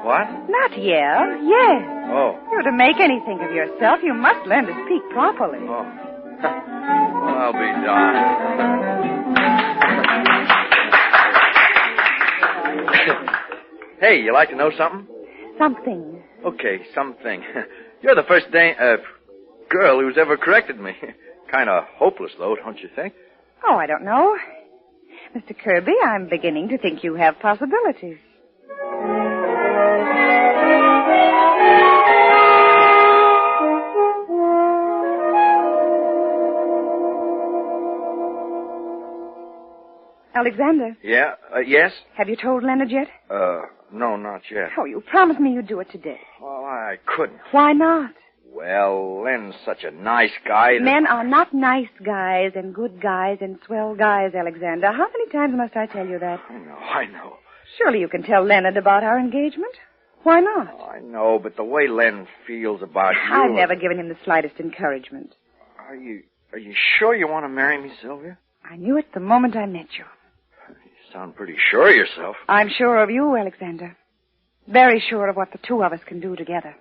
What? Not yeah, yes. Oh. You're to make anything of yourself, you must learn to speak properly. Oh. Well, I'll be darned. Hey, you like to know something? Something. Okay, something. You're the first girl who's ever corrected me. Kind of hopeless, though, don't you think? Oh, I don't know. Mr. Kirby, I'm beginning to think you have possibilities. Alexander. Yeah? Yes? Have you told Leonard yet? No, not yet. Oh, you promised me you'd do it today. Well, I couldn't. Why not? Well, Len's such a nice guy. Men are not nice guys and good guys and swell guys, Alexander. How many times must I tell you that? I know. Surely you can tell Leonard about our engagement. Why not? I know, but the way Len feels about you... I've never given him the slightest encouragement. Are you sure you want to marry me, Sylvia? I knew it the moment I met you. You sound pretty sure of yourself. I'm sure of you, Alexander. Very sure of what the two of us can do together.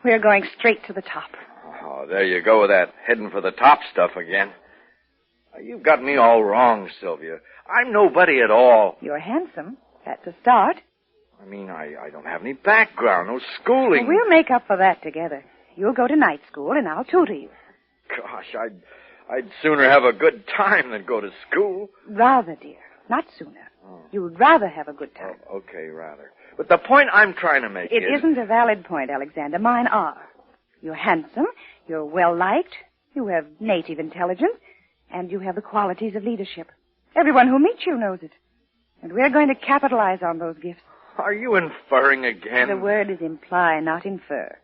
We're going straight to the top. Oh, there you go with that heading for the top stuff again. You've got me all wrong, Sylvia. I'm nobody at all. You're handsome. That's a start. I mean, I don't have any background, no schooling. Well, we'll make up for that together. You'll go to night school, and I'll tutor you. Gosh, I'd sooner have a good time than go to school. Rather, dear. Not sooner. Oh. You'd rather have a good time. Oh, okay, rather. But the point I'm trying to make It isn't a valid point, Alexander. Mine are. You're handsome, you're well-liked, you have native intelligence, and you have the qualities of leadership. Everyone who meets you knows it. And we're going to capitalize on those gifts. Are you inferring again? The word is imply, not infer.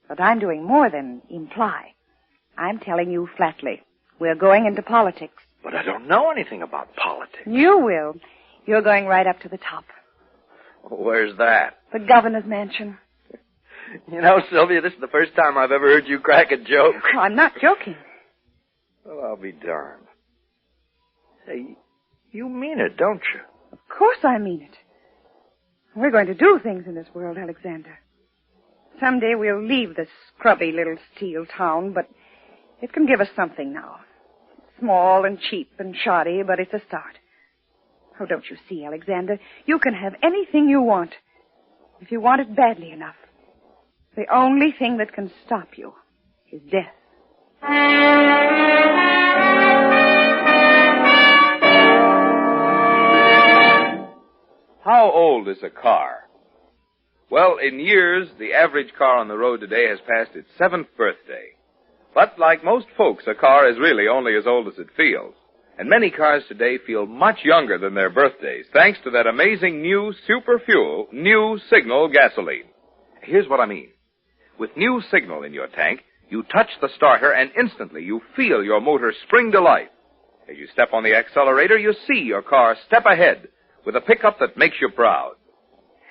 But I'm doing more than imply. I'm telling you flatly. We're going into politics. But I don't know anything about politics. You will. You're going right up to the top. Where's that? The governor's mansion. You know, Sylvia, this is the first time I've ever heard you crack a joke. Oh, I'm not joking. Well, I'll be darned. Say, you mean it, don't you? Of course I mean it. We're going to do things in this world, Alexander. Someday we'll leave this scrubby little steel town, but it can give us something now. Small and cheap and shoddy, but it's a start. Oh, don't you see, Alexander? You can have anything you want, if you want it badly enough. The only thing that can stop you is death. How old is a car? Well, in years, the average car on the road today has passed its 7th birthday. But like most folks, a car is really only as old as it feels. And many cars today feel much younger than their birthdays, thanks to that amazing new super fuel, New Signal gasoline. Here's what I mean. With New Signal in your tank, you touch the starter and instantly you feel your motor spring to life. As you step on the accelerator, you see your car step ahead with a pickup that makes you proud.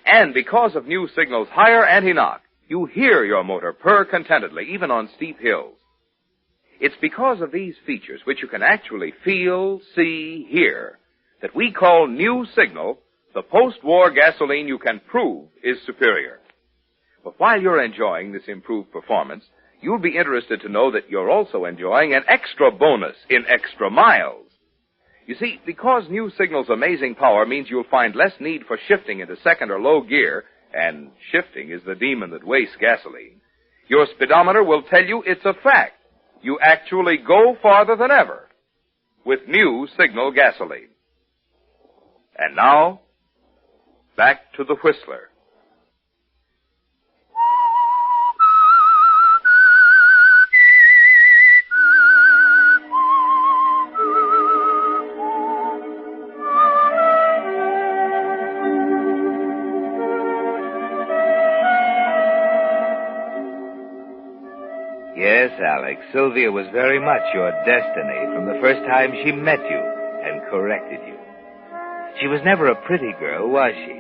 And because of New Signal's higher anti-knock, you hear your motor purr contentedly, even on steep hills. It's because of these features, which you can actually feel, see, hear, that we call New Signal the post-war gasoline you can prove is superior. But while you're enjoying this improved performance, you'll be interested to know that you're also enjoying an extra bonus in extra miles. You see, because New Signal's amazing power means you'll find less need for shifting into second or low gear, and shifting is the demon that wastes gasoline, your speedometer will tell you it's a fact. You actually go farther than ever with New Signal gasoline. And now, back to the Whistler. Yes, Alex, Sylvia was very much your destiny from the first time she met you and corrected you. She was never a pretty girl, was she?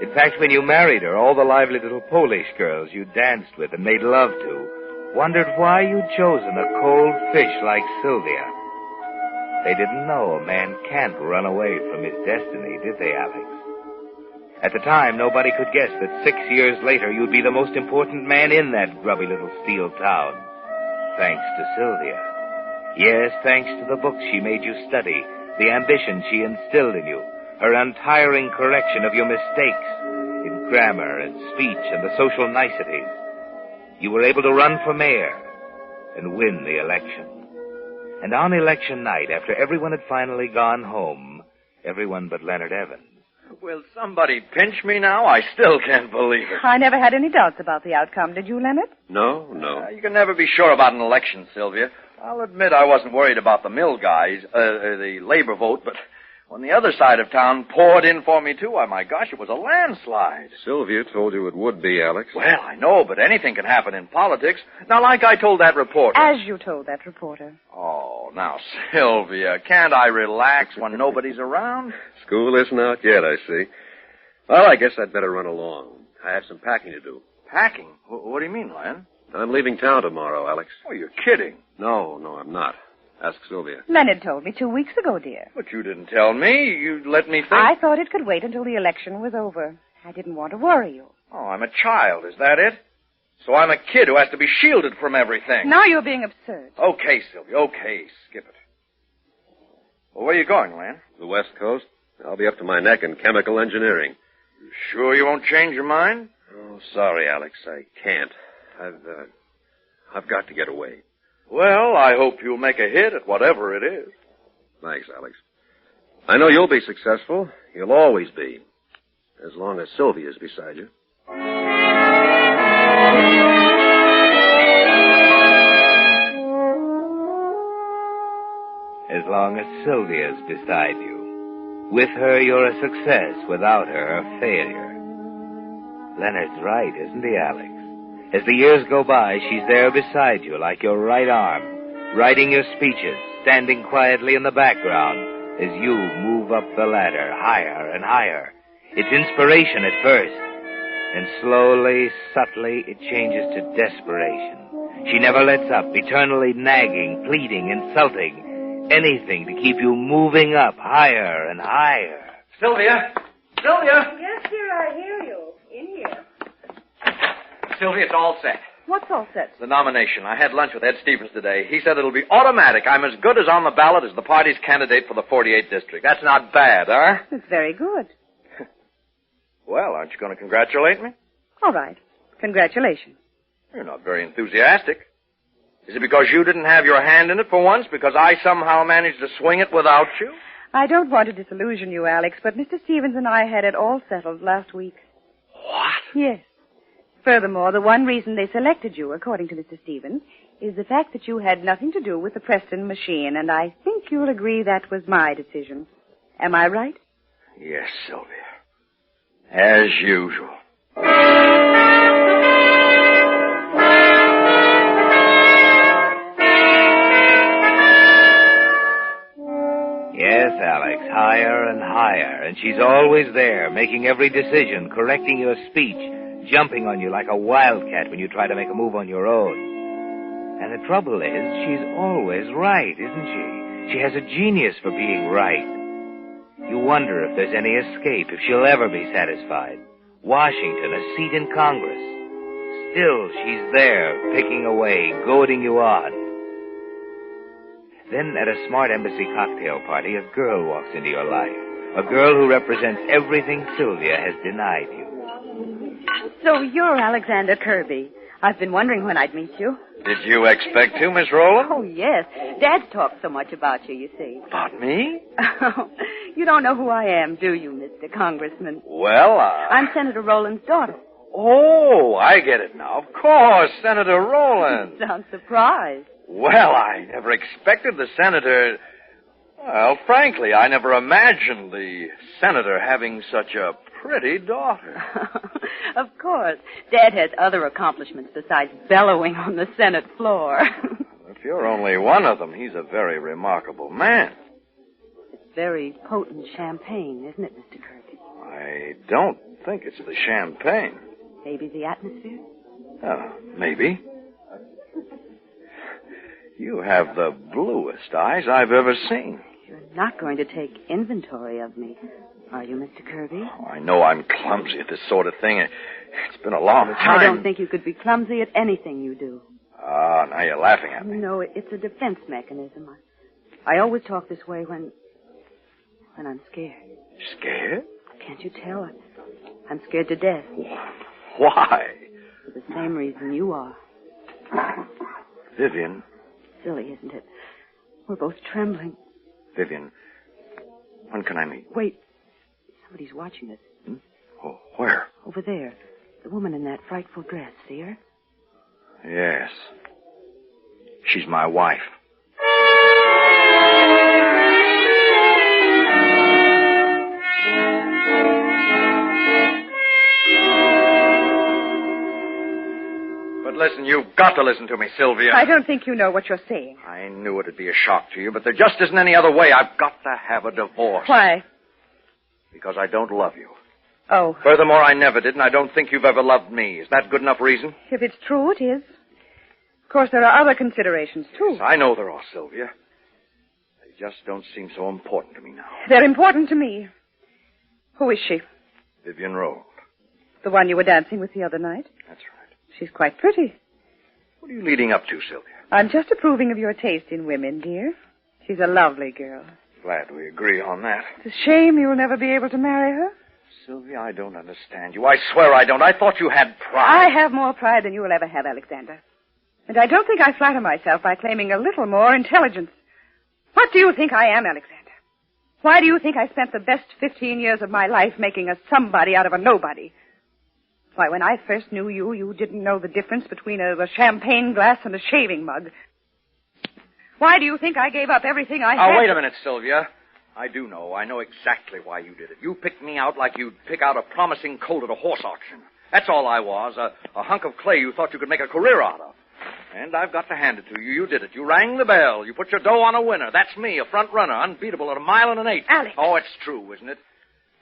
In fact, when you married her, all the lively little Polish girls you danced with and made love to wondered why you'd chosen a cold fish like Sylvia. They didn't know a man can't run away from his destiny, did they, Alex? At the time, nobody could guess that 6 years later you'd be the most important man in that grubby little steel town. Thanks to Sylvia. Yes, thanks to the books she made you study, the ambition she instilled in you, her untiring correction of your mistakes in grammar and speech and the social niceties. You were able to run for mayor and win the election. And on election night, after everyone had finally gone home, everyone but Leonard Evans. Will somebody pinch me now? I still can't believe it. I never had any doubts about the outcome, did you, Leonard? No. You can never be sure about an election, Sylvia. I'll admit I wasn't worried about the mill guys, the labor vote, but When the other side of town poured in for me, too, why, my gosh, it was a landslide. Sylvia told you it would be, Alex. Well, I know, but anything can happen in politics. Now, like I told that reporter. As you told that reporter. Oh, now, Sylvia, can't I relax when nobody's around? School isn't out yet, I see. Well, I guess I'd better run along. I have some packing to do. Packing? What do you mean, Len? I'm leaving town tomorrow, Alex. Oh, you're kidding. No, I'm not. Ask Sylvia. Leonard told me 2 weeks ago, dear. But you didn't tell me. You let me think. I thought it could wait until the election was over. I didn't want to worry you. Oh, I'm a child. Is that it? So I'm a kid who has to be shielded from everything. Now you're being absurd. Okay, Sylvia. Okay. Skip it. Well, where are you going, Len? The West Coast. I'll be up to my neck in chemical engineering. You sure you won't change your mind? Oh, sorry, Alex. I can't. I've got to get away. Well, I hope you'll make a hit at whatever it is. Thanks, Alex. I know you'll be successful. You'll always be. As long as Sylvia's beside you. As long as Sylvia's beside you. With her, you're a success. Without her, a failure. Leonard's right, isn't he, Alex? As the years go by, she's there beside you, like your right arm, writing your speeches, standing quietly in the background as you move up the ladder higher and higher. It's inspiration at first, and slowly, subtly, it changes to desperation. She never lets up, eternally nagging, pleading, insulting, anything to keep you moving up higher and higher. Sylvia! Sylvia! Yes, dear, I hear you. In here. Sylvia, it's all set. What's all set? The nomination. I had lunch with Ed Stevens today. He said it'll be automatic. I'm as good as on the ballot as the party's candidate for the 48th district. That's not bad, huh? It's very good. Well, aren't you going to congratulate me? All right. Congratulations. You're not very enthusiastic. Is it because you didn't have your hand in it for once? Because I somehow managed to swing it without you? I don't want to disillusion you, Alex, but Mr. Stevens and I had it all settled last week. What? Yes. Furthermore, the one reason they selected you, according to Mr. Stevens, is the fact that you had nothing to do with the Preston machine, and I think you'll agree that was my decision. Am I right? Yes, Sylvia. As usual. Yes, Alex, higher and higher, and she's always there, making every decision, correcting your speech, jumping on you like a wildcat when you try to make a move on your own. And the trouble is, she's always right, isn't she? She has a genius for being right. You wonder if there's any escape, if she'll ever be satisfied. Washington, a seat in Congress. Still, she's there, picking away, goading you on. Then, at a smart embassy cocktail party, a girl walks into your life. A girl who represents everything Sylvia has denied you. So you're Alexander Kirby. I've been wondering when I'd meet you. Did you expect to, Miss Rowland? Oh, yes. Dad's talked so much about you, you see. About me? You don't know who I am, do you, Mr. Congressman? Well, I'm Senator Rowland's daughter. Oh, I get it now. Of course, Senator Rowland. Sounds surprised. Well, I never expected the senator... Well, frankly, I never imagined the senator having such a pretty daughter. Of course. Dad has other accomplishments besides bellowing on the Senate floor. If you're only one of them, he's a very remarkable man. Very potent champagne, isn't it, Mr. Kirby? I don't think it's the champagne. Maybe the atmosphere? Oh, maybe. You have the bluest eyes I've ever seen. You're not going to take inventory of me, are you, Mr. Kirby? Oh, I know I'm clumsy at this sort of thing. It's been a long time. I don't think you could be clumsy at anything you do. Ah, now you're laughing at me. No, it's a defense mechanism. I always talk this way when I'm scared. Scared? Can't you tell? I'm scared to death. Why? For the same reason you are. Vivian. Silly, isn't it? We're both trembling. Vivian, when can I meet? Wait. Somebody's watching us. Hmm? Oh, where? Over there. The woman in that frightful dress. See her? Yes. She's my wife. Listen, you've got to listen to me, Sylvia. I don't think you know what you're saying. I knew it'd be a shock to you, but there just isn't any other way. I've got to have a divorce. Why? Because I don't love you. Oh. Furthermore, I never did, and I don't think you've ever loved me. Is that good enough reason? If it's true, it is. Of course, there are other considerations, too. Yes, I know there are, Sylvia. They just don't seem so important to me now. They're important to me. Who is she? Vivian Robe. The one you were dancing with the other night? That's right. She's quite pretty. What are you leading up to, Sylvia? I'm just approving of your taste in women, dear. She's a lovely girl. Glad we agree on that. It's a shame you'll never be able to marry her. Sylvia, I don't understand you. I swear I don't. I thought you had pride. I have more pride than you will ever have, Alexander. And I don't think I flatter myself by claiming a little more intelligence. What do you think I am, Alexander? Why do you think I spent the best 15 years of my life making a somebody out of a nobody? Why, when I first knew you, you didn't know the difference between a champagne glass and a shaving mug. Why do you think I gave up everything I had? Oh, wait a minute, Sylvia. I do know. I know exactly why you did it. You picked me out like you'd pick out a promising colt at a horse auction. That's all I was, a hunk of clay you thought you could make a career out of. And I've got to hand it to you. You did it. You rang the bell. You put your dough on a winner. That's me, a front runner, unbeatable at 1 mile and an eighth. Alex. Oh, it's true, isn't it?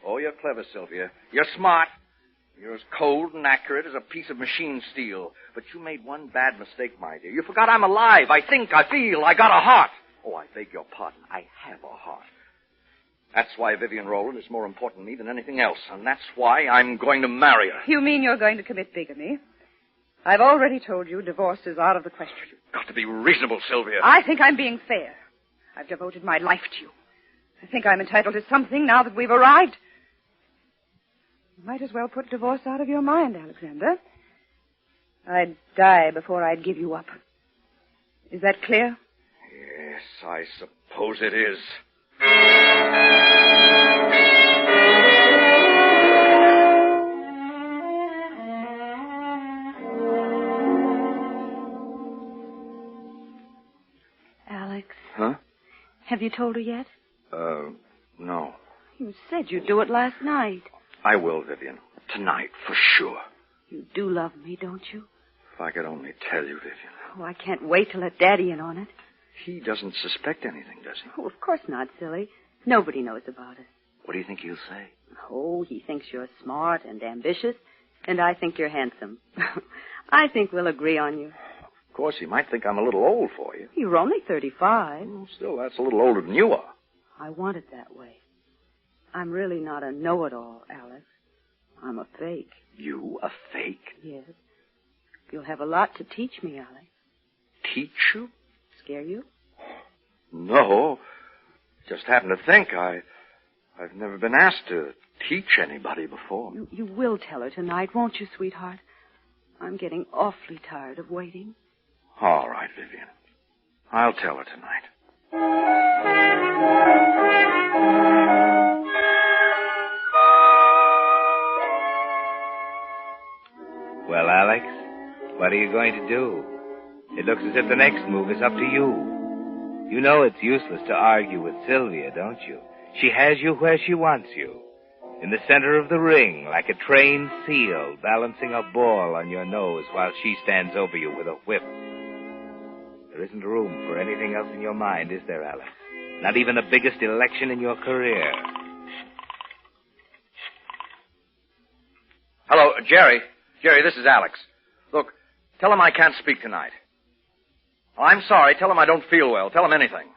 Oh, you're clever, Sylvia. You're smart. You're as cold and accurate as a piece of machine steel. But you made one bad mistake, my dear. You forgot I'm alive. I think, I feel, I got a heart. Oh, I beg your pardon. I have a heart. That's why Vivian Rowland is more important to me than anything else. And that's why I'm going to marry her. You mean you're going to commit bigamy? I've already told you divorce is out of the question. You've got to be reasonable, Sylvia. I think I'm being fair. I've devoted my life to you. I think I'm entitled to something now that we've arrived. You might as well put divorce out of your mind, Alexander. I'd die before I'd give you up. Is that clear? Yes, I suppose it is. Alex. Huh? Have you told her yet? No. You said you'd do it last night. I will, Vivian. Tonight, for sure. You do love me, don't you? If I could only tell you, Vivian. Oh, I can't wait to let Daddy in on it. He doesn't suspect anything, does he? Oh, of course not, silly. Nobody knows about it. What do you think he'll say? Oh, he thinks you're smart and ambitious, and I think you're handsome. I think we'll agree on you. Of course, he might think I'm a little old for you. You're only 35. Well, still, that's a little older than you are. I want it that way. I'm really not a know-it-all, Alex. I'm a fake. You, a fake? Yes. You'll have a lot to teach me, Alex. Teach you? Scare you? No. Just happened to think I've never been asked to teach anybody before. You will tell her tonight, won't you, sweetheart? I'm getting awfully tired of waiting. All right, Vivian. I'll tell her tonight. Well, Alex, what are you going to do? It looks as if the next move is up to you. You know it's useless to argue with Sylvia, don't you? She has you where she wants you. In the center of the ring, like a trained seal balancing a ball on your nose while she stands over you with a whip. There isn't room for anything else in your mind, is there, Alex? Not even the biggest election in your career. Hello, Jerry. Jerry, this is Alex. Look, tell him I can't speak tonight. Oh, I'm sorry. Tell him I don't feel well. Tell him anything.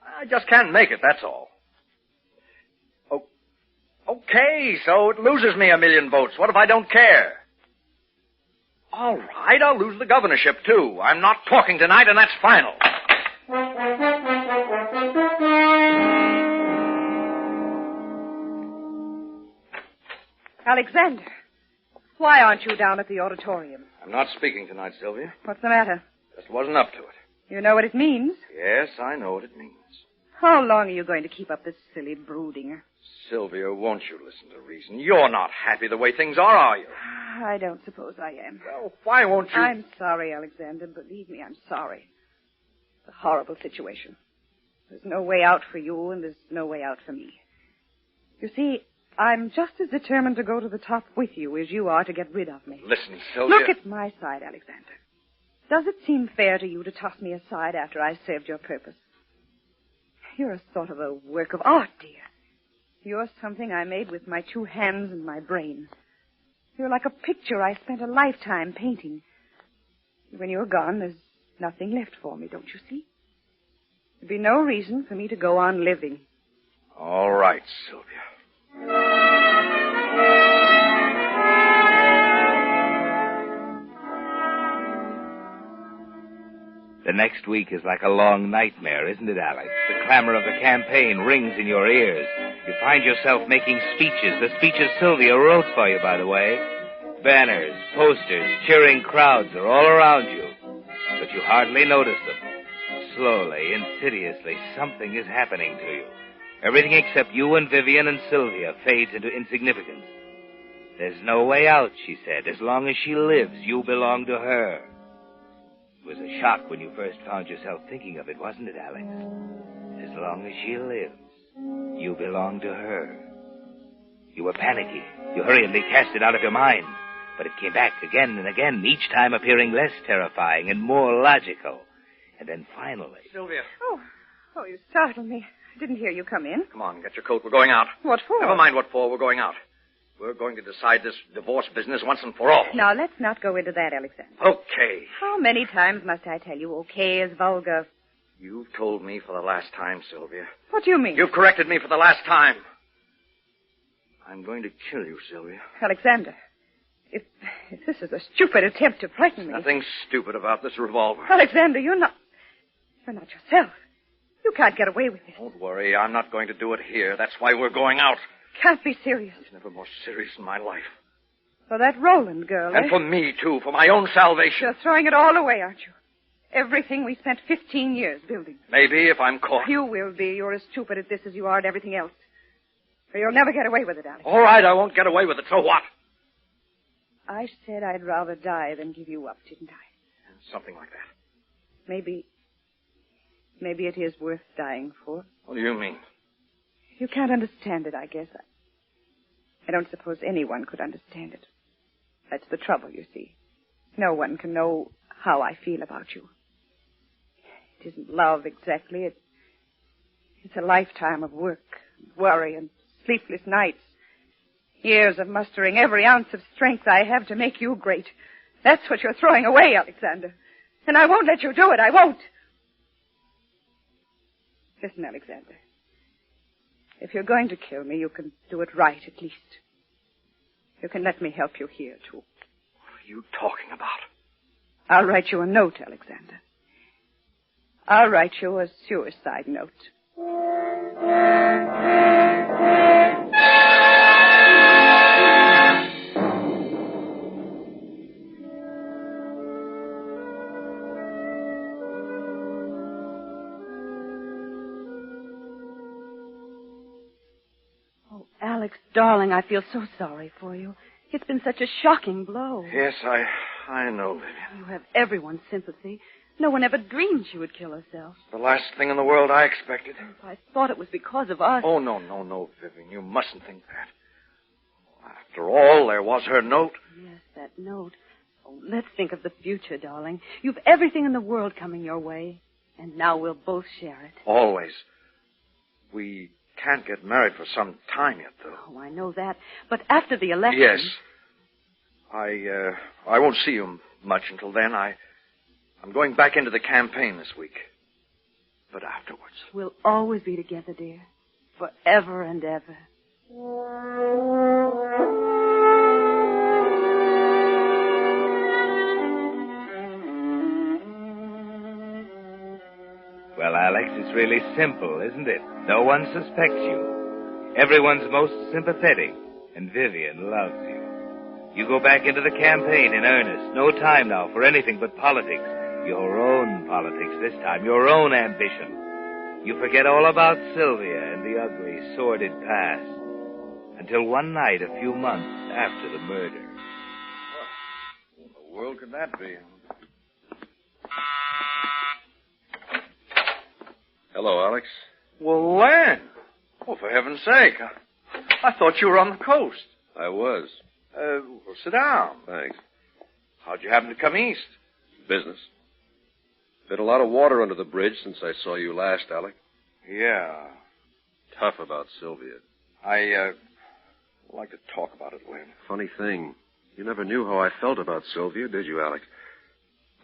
I just can't make it, that's all. Oh, okay, so it loses me 1 million votes. What if I don't care? All right, I'll lose the governorship, too. I'm not talking tonight, and that's final. Alexander, why aren't you down at the auditorium? I'm not speaking tonight, Sylvia. What's the matter? Just wasn't up to it. You know what it means? Yes, I know what it means. How long are you going to keep up this silly brooding? Sylvia, won't you listen to reason? You're not happy the way things are you? I don't suppose I am. Well, why won't you... I'm sorry, Alexander. Believe me, I'm sorry. It's a horrible situation. There's no way out for you, and there's no way out for me. You see, I'm just as determined to go to the top with you as you are to get rid of me. Listen, Sylvia. Look at my side, Alexander. Does it seem fair to you to toss me aside after I served your purpose? You're a sort of a work of art, dear. You're something I made with my 2 hands and my brain. You're like a picture I spent a lifetime painting. When you're gone, there's nothing left for me, don't you see? There'd be no reason for me to go on living. All right, Sylvia. The next week is like a long nightmare, isn't it, Alex? The clamor of the campaign rings in your ears. You find yourself making speeches. The speeches Sylvia wrote for you, by the way. Banners, posters, cheering crowds are all around you. But you hardly notice them. Slowly, insidiously, something is happening to you. Everything except you and Vivian and Sylvia fades into insignificance. There's no way out, she said. As long as she lives, you belong to her. It was a shock when you first found yourself thinking of it, wasn't it, Alex? As long as she lives, you belong to her. You were panicky. You hurriedly cast it out of your mind. But it came back again and again, each time appearing less terrifying and more logical. And then finally... Sylvia. Oh, you startled me. I didn't hear you come in. Come on, get your coat. We're going out. What for? Never mind what for. We're going out. We're going to decide this divorce business once and for all. Now, let's not go into that, Alexander. Okay. How many times must I tell you okay is vulgar? You've told me for the last time, Sylvia. What do you mean? You've corrected me for the last time. I'm going to kill you, Sylvia. Alexander, if this is a stupid attempt to frighten me... Nothing stupid about this revolver. Alexander, you're not yourself. You can't get away with this. Don't worry, I'm not going to do it here. That's why we're going out. Can't be serious. It's never more serious in my life. For that Roland girl, And for me, too, for my own salvation. You're throwing it all away, aren't you? Everything we spent 15 years building. Maybe if I'm caught. You will be. You're as stupid at this as you are at everything else. Or you'll never get away with it, Alex. All right, I won't get away with it. So what? I said I'd rather die than give you up, didn't I? Something like that. Maybe it is worth dying for. What do you mean? You can't understand it, I guess. I don't suppose anyone could understand it. That's the trouble, you see. No one can know how I feel about you. It isn't love exactly. It's a lifetime of work, and worry, and sleepless nights. Years of mustering every ounce of strength I have to make you great. That's what you're throwing away, Alexander. And I won't let you do it. I won't. Listen, Alexander. If you're going to kill me, you can do it right, at least. You can let me help you here, too. What are you talking about? I'll write you a note, Alexander. I'll write you a suicide note. Alex, darling, I feel so sorry for you. It's been such a shocking blow. Yes, I know, Vivian. You have everyone's sympathy. No one ever dreamed she would kill herself. The last thing in the world I expected. I thought it was because of us. Oh, no, Vivian. You mustn't think that. After all, there was her note. Yes, that note. Oh, let's think of the future, darling. You've everything in the world coming your way. And now we'll both share it. Always. We can't get married for some time yet, though. Oh, I know that. But after the election... Yes. I won't see you much until then. I'm going back into the campaign this week. But afterwards... We'll always be together, dear. Forever and ever. Well, Alex, it's really simple, isn't it? No one suspects you. Everyone's most sympathetic, and Vivian loves you. You go back into the campaign in earnest. No time now for anything but politics. Your own politics this time, your own ambition. You forget all about Sylvia and the ugly, sordid past. Until one night, a few months after the murder. What in the world could that be? Hello, Alex. Well, Len. Oh, for heaven's sake. I thought you were on the coast. I was. Well, sit down. Thanks. How'd you happen to come east? Business. Been a lot of water under the bridge since I saw you last, Alec. Yeah. Tough about Sylvia. I like to talk about it, Lynn. Funny thing. You never knew how I felt about Sylvia, did you, Alec?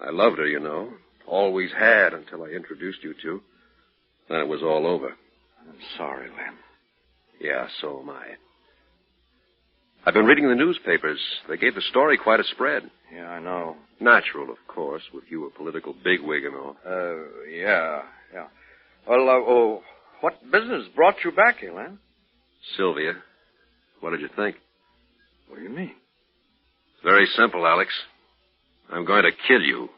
I loved her, you know. Always had until I introduced you to. Then it was all over. I'm sorry, Lynn. Yeah, so am I. I've been reading the newspapers. They gave the story quite a spread. Yeah, I know. Natural, of course, with you a political bigwig and all. Yeah. Well, what business brought you back here, Lynn? Sylvia. What did you think? What do you mean? Very simple, Alex. I'm going to kill you.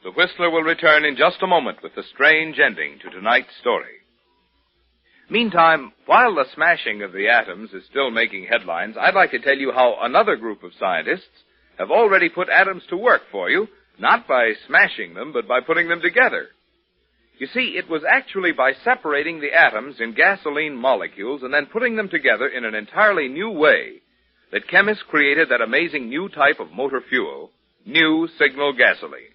The Whistler will return in just a moment with the strange ending to tonight's story. Meantime, while the smashing of the atoms is still making headlines, I'd like to tell you how another group of scientists have already put atoms to work for you, not by smashing them, but by putting them together. You see, it was actually by separating the atoms in gasoline molecules and then putting them together in an entirely new way that chemists created that amazing new type of motor fuel, new signal gasoline.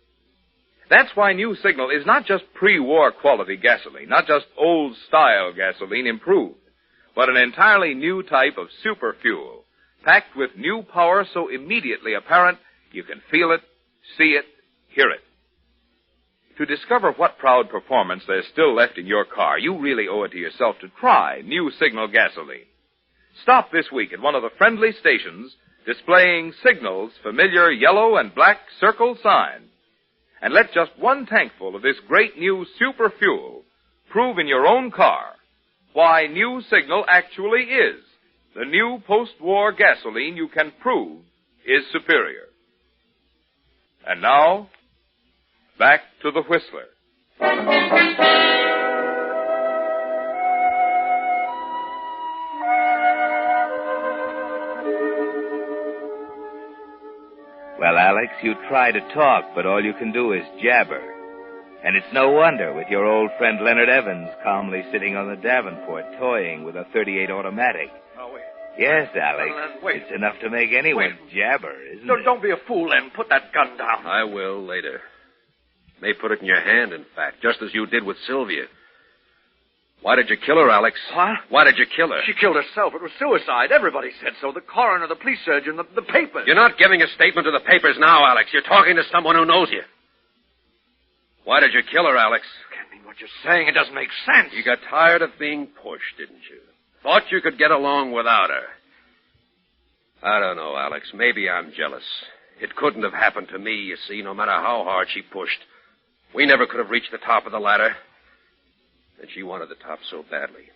That's why New Signal is not just pre-war quality gasoline, not just old-style gasoline improved, but an entirely new type of super fuel, packed with new power so immediately apparent you can feel it, see it, hear it. To discover what proud performance there's still left in your car, you really owe it to yourself to try New Signal gasoline. Stop this week at one of the friendly stations displaying Signal's familiar yellow and black circle sign. And let just one tankful of this great new super fuel prove in your own car why New Signal actually is the new post-war gasoline you can prove is superior. And now, back to the Whistler. Well, Alex, you try to talk, but all you can do is jabber. And it's no wonder with your old friend Leonard Evans calmly sitting on the Davenport toying with a .38 automatic. Oh, wait. Yes, Alex. Well, wait. It's enough to make anyone jabber, isn't it? Don't be a fool, Len. Put that gun down. I will later. May put it in your hand, in fact, just as you did with Sylvia. Why did you kill her, Alex? What? Why did you kill her? She killed herself. It was suicide. Everybody said so. The coroner, the police surgeon, the papers. You're not giving a statement to the papers now, Alex. You're talking to someone who knows you. Why did you kill her, Alex? Can't mean what you're saying. It doesn't make sense. You got tired of being pushed, didn't you? Thought you could get along without her. I don't know, Alex. Maybe I'm jealous. It couldn't have happened to me, you see, no matter how hard she pushed. We never could have reached the top of the ladder. And she wanted the top so badly.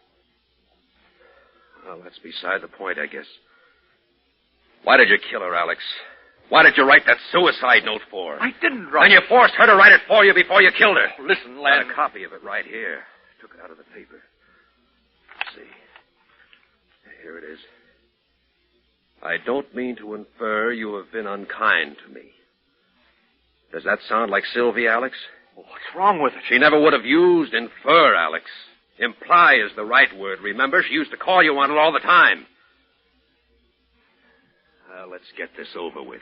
Well, that's beside the point, I guess. Why did you kill her, Alex? Why did you write that suicide note for her? I didn't write And you forced her to write it for you before you killed her. Oh, listen, Got Len. a copy of it right here. Took it out of the paper. Let's see. Here it is. I don't mean to infer you have been unkind to me. Does that sound like Sylvia, Alex? Well, what's wrong with it? She never would have used infer, Alex. Imply is the right word, remember? She used to call you on it all the time. Let's get this over with.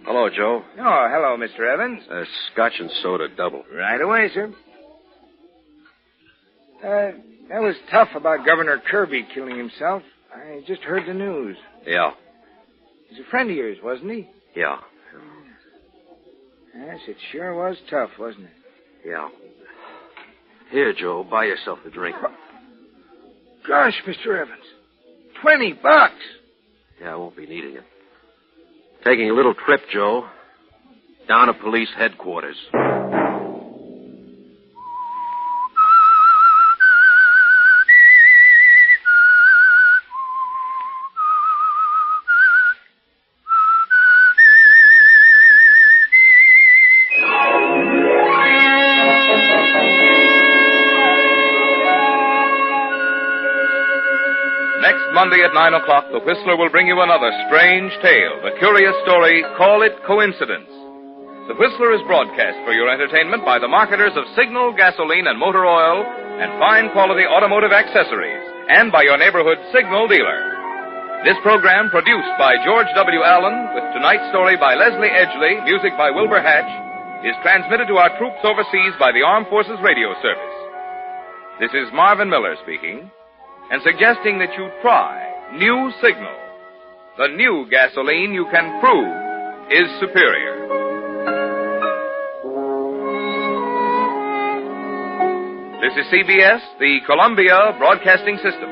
Hello, Joe. Oh, hello, Mr. Evans. Scotch and soda double. Right away, sir. That was tough about Governor Kirby killing himself. I just heard the news. Yeah. He's a friend of yours, wasn't he? Yeah. Yes, it sure was tough, wasn't it? Yeah. Here, Joe, buy yourself a drink. Gosh, Mr. Evans. $20. Yeah, I won't be needing it. Taking a little trip, Joe. Down to police headquarters. Sunday at 9 o'clock, the Whistler will bring you another strange tale, the curious story, Call It Coincidence. The Whistler is broadcast for your entertainment by the marketers of Signal gasoline and motor oil and fine quality automotive accessories, and by your neighborhood Signal dealer. This program, produced by George W. Allen, with tonight's story by Leslie Edgley, music by Wilbur Hatch, is transmitted to our troops overseas by the Armed Forces Radio Service. This is Marvin Miller speaking, and suggesting that you try new Signal. The new gasoline you can prove is superior. This is CBS, the Columbia Broadcasting System.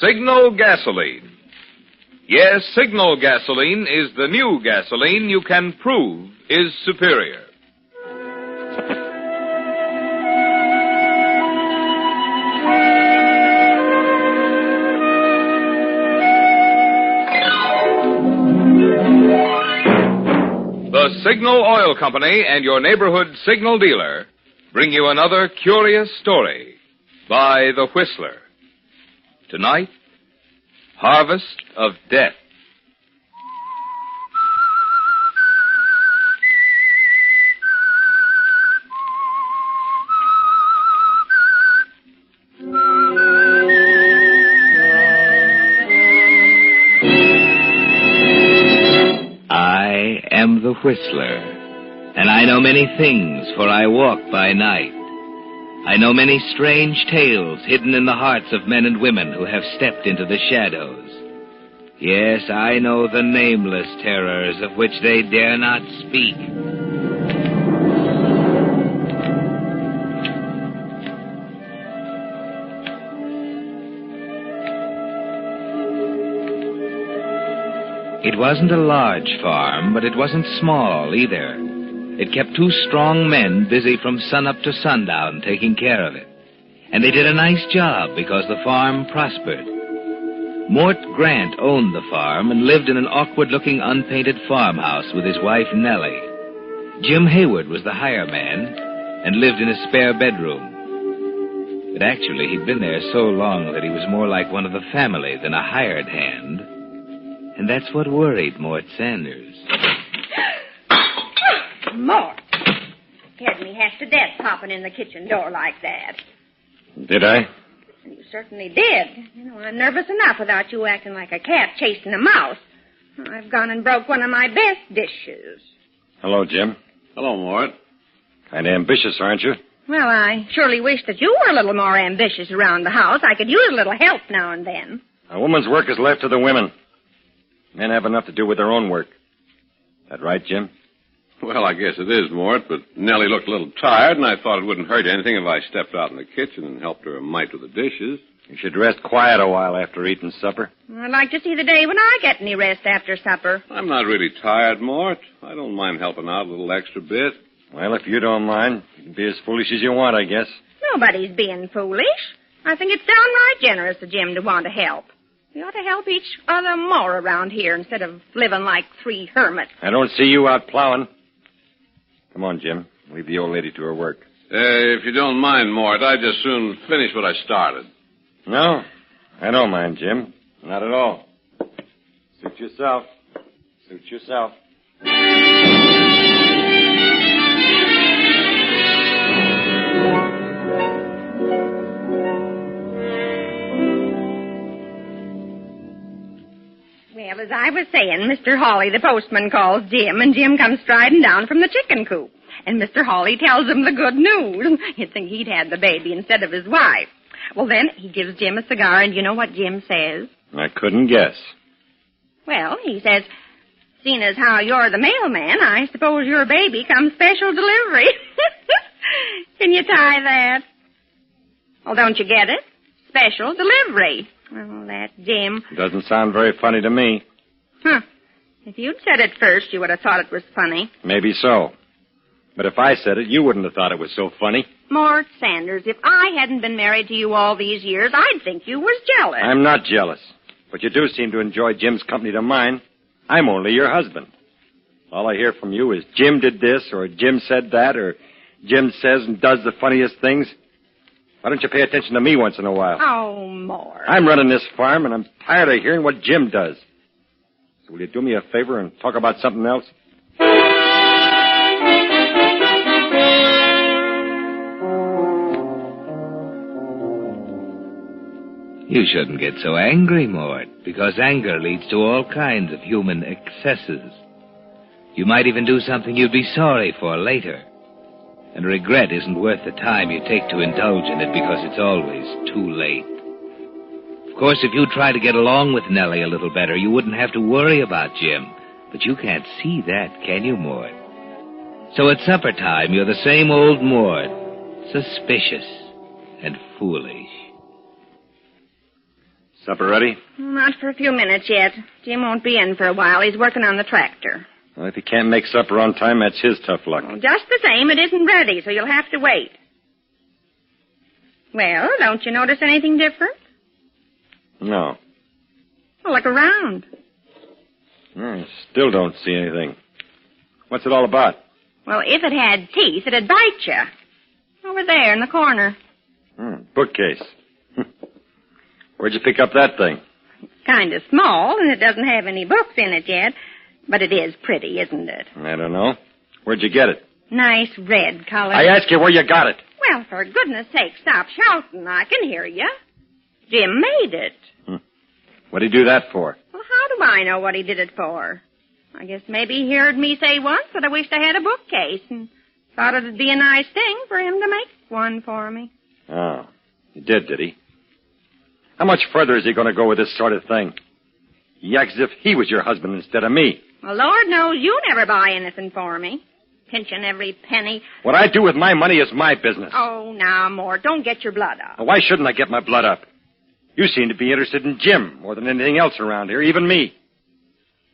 Signal gasoline. Yes, Signal gasoline is the new gasoline you can prove is superior. The Signal Oil Company and your neighborhood Signal dealer bring you another curious story by the Whistler. Tonight, Harvest of Death. I am the Whistler, and I know many things, for I walk by night. I know many strange tales hidden in the hearts of men and women who have stepped into the shadows. Yes, I know the nameless terrors of which they dare not speak. It wasn't a large farm, but it wasn't small either. It kept two strong men busy from sunup to sundown taking care of it. And they did a nice job because the farm prospered. Mort Grant owned the farm and lived in an awkward-looking unpainted farmhouse with his wife Nellie. Jim Hayward was the hireman and lived in a spare bedroom. But actually, he'd been there so long that he was more like one of the family than a hired hand. And that's what worried Mort Sanders. Mort. Scared me half to death popping in the kitchen door like that. Did I? You certainly did. You know, I'm nervous enough without you acting like a cat chasing a mouse. I've gone and broke one of my best dishes. Hello, Jim. Hello, Mort. Kind of ambitious, aren't you? Well, I surely wish that you were a little more ambitious around the house. I could use a little help now and then. A woman's work is left to the women. Men have enough to do with their own work. That right, Jim? Well, I guess it is, Mort, but Nellie looked a little tired, and I thought it wouldn't hurt anything if I stepped out in the kitchen and helped her a mite with the dishes. You should rest quiet a while after eating supper. I'd like to see the day when I get any rest after supper. I'm not really tired, Mort. I don't mind helping out a little extra bit. Well, if you don't mind, you can be as foolish as you want, I guess. Nobody's being foolish. I think it's downright generous of Jim to want to help. We ought to help each other more around here instead of living like three hermits. I don't see you out plowing. Come on, Jim. Leave the old lady to her work. If you don't mind, Mort, I'd just soon finish what I started. No, I don't mind, Jim. Not at all. Suit yourself. Suit yourself. Well, as I was saying, Mr. Hawley, the postman, calls Jim, and Jim comes striding down from the chicken coop. And Mr. Hawley tells him the good news. You'd think he'd had the baby instead of his wife. Well, then, he gives Jim a cigar, and you know what Jim says? I couldn't guess. Well, he says, seeing as how you're the mailman, I suppose your baby comes special delivery. Can you tie that? Well, don't you get it? Special delivery. Oh, that Jim. Doesn't sound very funny to me. Huh. If you'd said it first, you would have thought it was funny. Maybe so. But if I said it, you wouldn't have thought it was so funny. Mort Sanders, if I hadn't been married to you all these years, I'd think you was jealous. I'm not jealous. But you do seem to enjoy Jim's company to mine. I'm only your husband. All I hear from you is Jim did this, or Jim said that, or Jim says and does the funniest things. Why don't you pay attention to me once in a while? Oh, Mort. I'm running this farm, and I'm tired of hearing what Jim does. So will you do me a favor and talk about something else? You shouldn't get so angry, Mort, because anger leads to all kinds of human excesses. You might even do something you'd be sorry for later. And regret isn't worth the time you take to indulge in it because it's always too late. Of course, if you try to get along with Nellie a little better, you wouldn't have to worry about Jim. But you can't see that, can you, Mort? So at supper time, you're the same old Mort, suspicious and foolish. Supper ready? Not for a few minutes yet. Jim won't be in for a while. He's working on the tractor. Well, if he can't make supper on time, that's his tough luck. Well, just the same, it isn't ready, so you'll have to wait. Well, don't you notice anything different? No. Well, look around. I still don't see anything. What's it all about? Well, if it had teeth, it'd bite you. Over there in the corner. Bookcase. Where'd you pick up that thing? It's kind of small, and it doesn't have any books in it yet. But it is pretty, isn't it? I don't know. Where'd you get it? Nice red color. I ask you where you got it. Well, for goodness sake, stop shouting. I can hear you. Jim made it. What'd he do that for? Well, how do I know what he did it for? I guess maybe he heard me say once that I wished I had a bookcase and thought it'd be a nice thing for him to make one for me. Oh, he did he? How much further is he going to go with this sort of thing? He acts as if he was your husband instead of me. Well, Lord knows you never buy anything for me. Pinching every penny. What I do with my money is my business. Oh, now, Mort, don't get your blood up. Why shouldn't I get my blood up? You seem to be interested in Jim more than anything else around here, even me.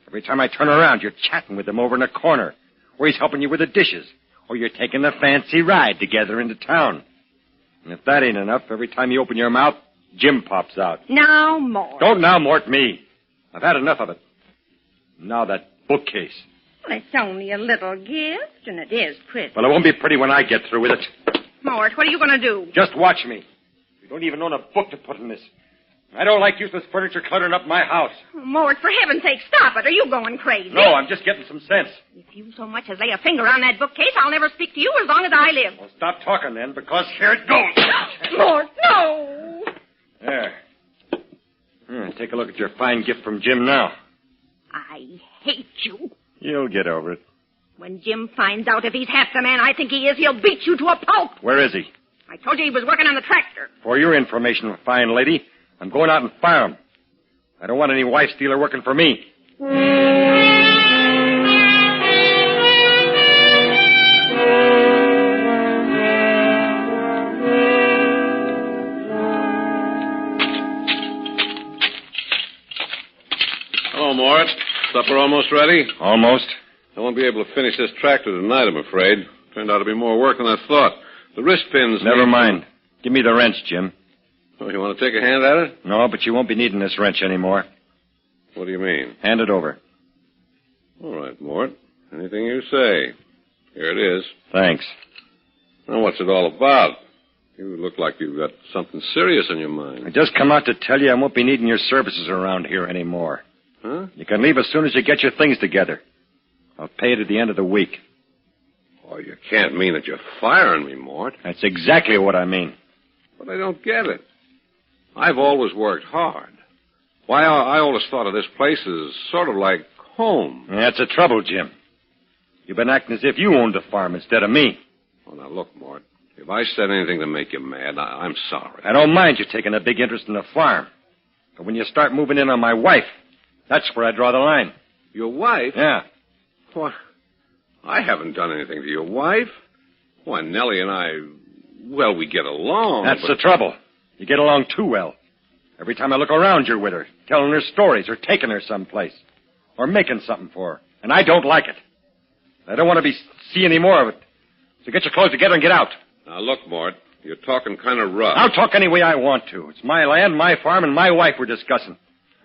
Every time I turn around, you're chatting with him over in a corner, or he's helping you with the dishes, or you're taking a fancy ride together into town. And if that ain't enough, every time you open your mouth, Jim pops out. Now, Mort. Don't now, Mort, me. I've had enough of it. Now that bookcase. Well, it's only a little gift, and it is pretty. Well, it won't be pretty when I get through with it. Mort, what are you going to do? Just watch me. You don't even own a book to put in this. I don't like useless furniture cluttering up my house. Oh, Mort, for heaven's sake, stop it. Are you going crazy? No, I'm just getting some sense. If you so much as lay a finger on that bookcase, I'll never speak to you as long as I live. Well, stop talking then, because here it goes. Mort, no! There. Take a look at your fine gift from Jim now. I hate you. You'll get over it. When Jim finds out if he's half the man I think he is, he'll beat you to a pulp. Where is he? I told you he was working on the tractor. For your information, fine lady, I'm going out and fire him. I don't want any wife stealer working for me. Hello, Mort. Supper almost ready? Almost. I won't be able to finish this tractor tonight, I'm afraid. Turned out to be more work than I thought. The wrist pins... Never mind. Give me the wrench, Jim. Oh, you want to take a hand at it? No, but you won't be needing this wrench anymore. What do you mean? Hand it over. All right, Mort. Anything you say. Here it is. Thanks. Now, what's it all about? You look like you've got something serious on your mind. I just come out to tell you I won't be needing your services around here anymore. Huh? You can leave as soon as you get your things together. I'll pay it at the end of the week. Oh, you can't mean that you're firing me, Mort. That's exactly what I mean. But I don't get it. I've always worked hard. Why, I always thought of this place as sort of like home. That's the trouble, Jim. You've been acting as if you owned the farm instead of me. Oh, now look, Mort. If I said anything to make you mad, I'm sorry. I don't mind you taking a big interest in the farm. But when you start moving in on my wife, that's where I draw the line. Your wife? Yeah. Why, I haven't done anything to your wife. Why, Nellie and I, well, we get along. That's the trouble. You get along too well. Every time I look around, you're with her, telling her stories or taking her someplace or making something for her. And I don't like it. I don't want to see any more of it. So get your clothes together and get out. Now, look, Mort, you're talking kind of rough. I'll talk any way I want to. It's my land, my farm, and my wife we're discussing.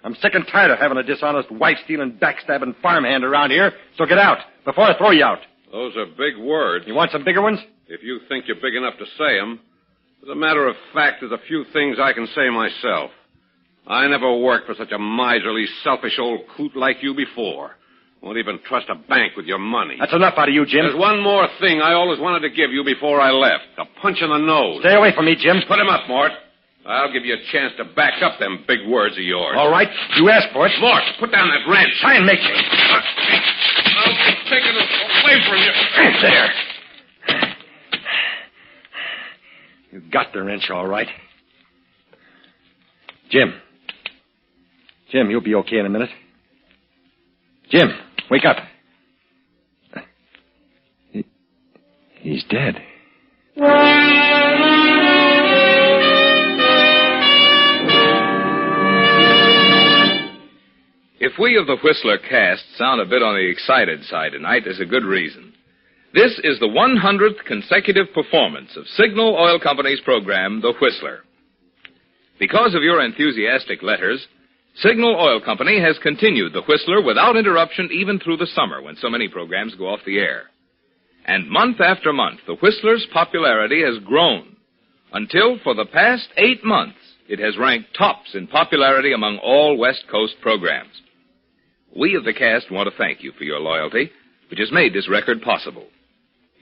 I'm sick and tired of having a dishonest, wife-stealing, backstabbing farmhand around here, so get out before I throw you out. Those are big words. You want some bigger ones? If you think you're big enough to say them. As a matter of fact, there's a few things I can say myself. I never worked for such a miserly, selfish old coot like you before. Won't even trust a bank with your money. That's enough out of you, Jim. There's one more thing I always wanted to give you before I left. A punch in the nose. Stay away from me, Jim. Put him up, Mort. I'll give you a chance to back up them big words of yours. All right. You asked for it. Mort, put down that wrench. Try and make me. I'll be taking it away from you. There. You got the wrench, all right. Jim. Jim, you'll be okay in a minute. Jim, wake up. He's dead. If we of the Whistler cast sound a bit on the excited side tonight, there's a good reason. This is the 100th consecutive performance of Signal Oil Company's program, The Whistler. Because of your enthusiastic letters, Signal Oil Company has continued The Whistler without interruption even through the summer when so many programs go off the air. And month after month, The Whistler's popularity has grown until for the past 8 months, it has ranked tops in popularity among all West Coast programs. We of the cast want to thank you for your loyalty, which has made this record possible.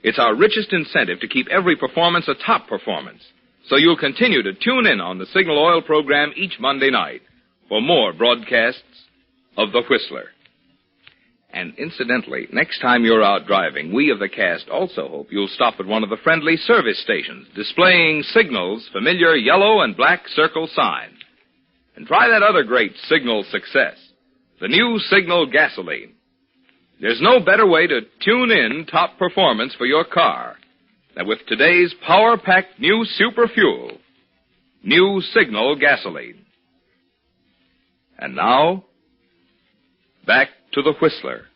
It's our richest incentive to keep every performance a top performance, so you'll continue to tune in on the Signal Oil program each Monday night for more broadcasts of The Whistler. And incidentally, next time you're out driving, we of the cast also hope you'll stop at one of the friendly service stations displaying Signal's familiar yellow and black circle sign. And try that other great Signal success, the new Signal gasoline. There's no better way to tune in top performance for your car than with today's power-packed new super fuel, new Signal gasoline. And now, back to the Whistler.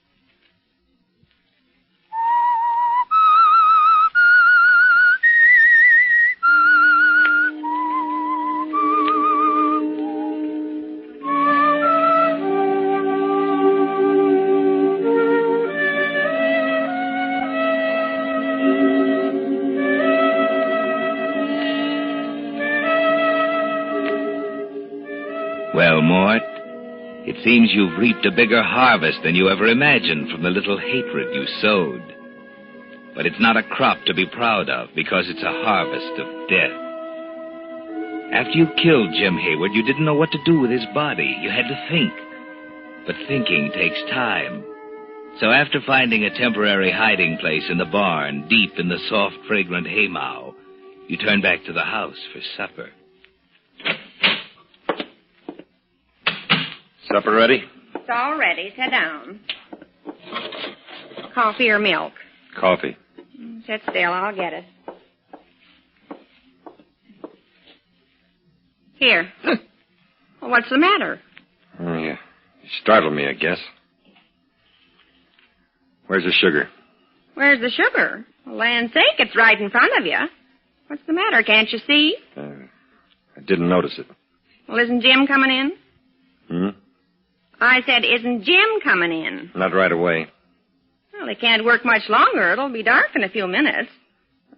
Well, Mort, it seems you've reaped a bigger harvest than you ever imagined from the little hatred you sowed. But it's not a crop to be proud of because it's a harvest of death. After you killed Jim Hayward, you didn't know what to do with his body. You had to think. But thinking takes time. So after finding a temporary hiding place in the barn, deep in the soft, fragrant haymow, you turned back to the house for supper. Supper ready? It's all ready. Sit down. Coffee or milk? Coffee. Sit still. I'll get it. Here. Well, what's the matter? Oh, yeah. You startled me, I guess. Where's the sugar? Where's the sugar? For land's sake, it's right in front of you. What's the matter? Can't you see? I didn't notice it. Well, isn't Jim coming in? I said, isn't Jim coming in? Not right away. Well, he can't work much longer. It'll be dark in a few minutes.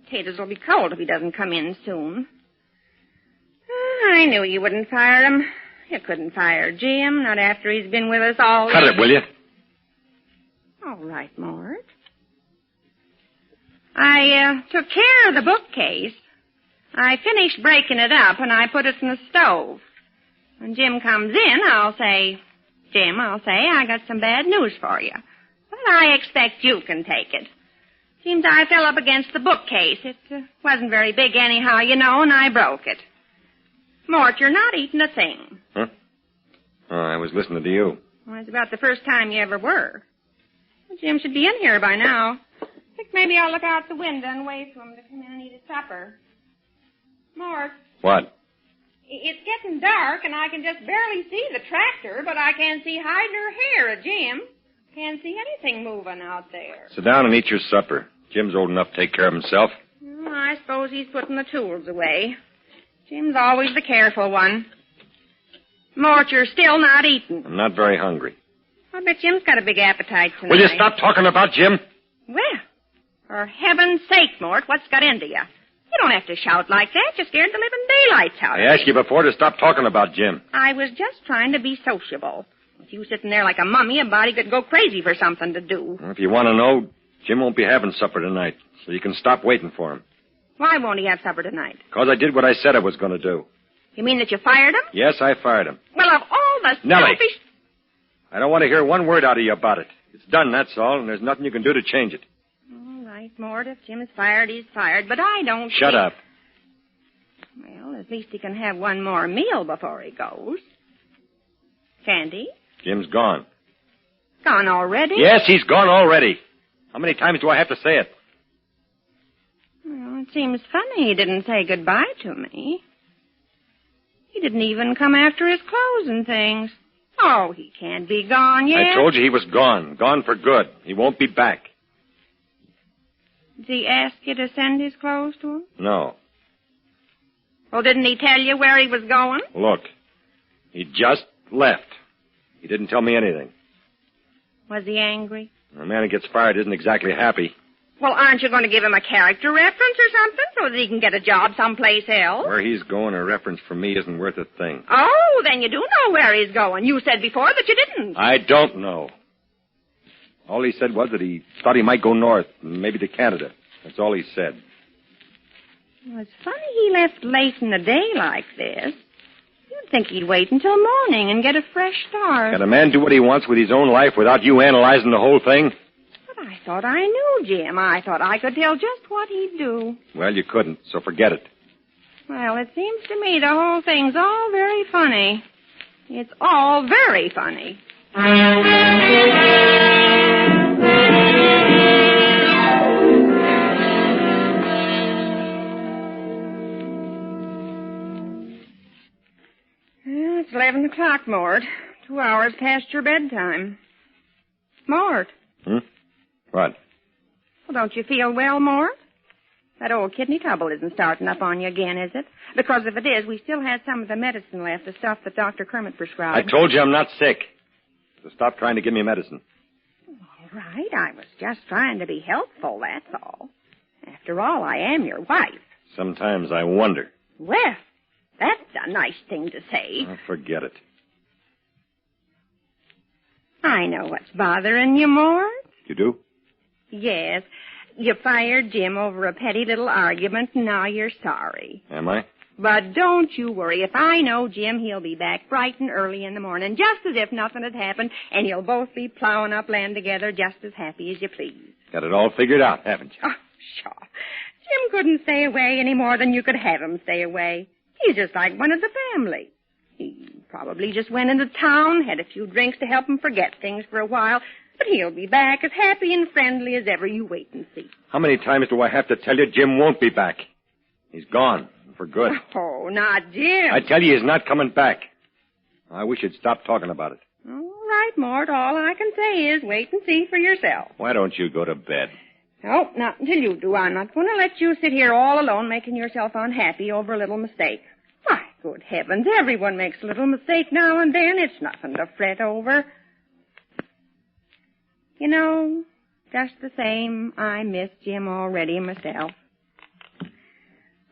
Potatoes will be cold if he doesn't come in soon. I knew you wouldn't fire him. You couldn't fire Jim, not after he's been with us all... Cut it, will you? All right, Mort. I took care of the bookcase. I finished breaking it up, and I put it in the stove. When Jim comes in, I'll say, I got some bad news for you. But I expect you can take it. Seems I fell up against the bookcase. It wasn't very big anyhow, you know, and I broke it. Mort, you're not eating a thing. Huh? Oh, I was listening to you. Well, it's about the first time you ever were. Well, Jim should be in here by now. I think maybe I'll look out the window and wait for him to come in and eat his supper. Mort. What? It's getting dark, and I can just barely see the tractor, but I can see hide nor hair of Jim. Can't see anything moving out there. Sit down and eat your supper. Jim's old enough to take care of himself. Well, I suppose he's putting the tools away. Jim's always the careful one. Mort, you're still not eating. I'm not very hungry. I bet Jim's got a big appetite tonight. Will you stop talking about Jim? Well, for heaven's sake, Mort, what's got into you? You don't have to shout like that. You scared the living daylights out of me. I asked you before to stop talking about Jim. I was just trying to be sociable. With you sitting there like a mummy, a body could go crazy for something to do. If you want to know, Jim won't be having supper tonight, so you can stop waiting for him. Why won't he have supper tonight? Because I did what I said I was going to do. You mean that you fired him? Yes, I fired him. Well, of all the Nellie, selfish... I don't want to hear one word out of you about it. It's done, that's all, and there's nothing you can do to change it. All right, Mort, if Jim's fired, he's fired, but I don't Shut up. Well, at least he can have one more meal before he goes. Candy? Jim's gone. Gone already? Yes, he's gone already. How many times do I have to say it? Well, it seems funny he didn't say goodbye to me. He didn't even come after his clothes and things. Oh, he can't be gone yet. I told you he was gone. Gone for good. He won't be back. Did he ask you to send his clothes to him? No. Well, didn't he tell you where he was going? Look, he just left. He didn't tell me anything. Was he angry? A man who gets fired isn't exactly happy. Well, aren't you going to give him a character reference or something so that he can get a job someplace else? Where he's going, a reference from me isn't worth a thing. Oh, then you do know where he's going. You said before that you didn't. I don't know. All he said was that he thought he might go north, maybe to Canada. That's all he said. Well, it's funny he left late in the day like this. You'd think he'd wait until morning and get a fresh start. Can a man do what he wants with his own life without you analyzing the whole thing? But I thought I knew Jim. I thought I could tell just what he'd do. Well, you couldn't, so forget it. Well, it seems to me the whole thing's all very funny. It's all very funny. Well, it's 11 o'clock, Mort. 2 hours past your bedtime. Mort. What? Well, don't you feel well, Mort? That old kidney trouble isn't starting up on you again, is it? Because if it is, we still have some of the medicine left, the stuff that Dr. Kermit prescribed. I told you I'm not sick. So stop trying to give me medicine. All right, I was just trying to be helpful, that's all. After all, I am your wife. Sometimes I wonder. Well, that's a nice thing to say. Oh, forget it. I know what's bothering you, Mort. You do? Yes. You fired Jim over a petty little argument, and now you're sorry. Am I? But don't you worry. If I know Jim, he'll be back bright and early in the morning, just as if nothing had happened, and you'll both be plowing up land together just as happy as you please. Got it all figured out, haven't you? Oh, sure. Jim couldn't stay away any more than you could have him stay away. He's just like one of the family. He probably just went into town, had a few drinks to help him forget things for a while, but he'll be back as happy and friendly as ever. You wait and see. How many times do I have to tell you Jim won't be back? He's gone, for good. Oh, not Jim. I tell you he's not coming back. I wish you'd stop talking about it. All right, Mort. All I can say is wait and see for yourself. Why don't you go to bed? Oh, not until you do. I'm not going to let you sit here all alone making yourself unhappy over a little mistake. Why, good heavens, everyone makes a little mistake now and then. It's nothing to fret over. You know, just the same, I miss Jim already myself.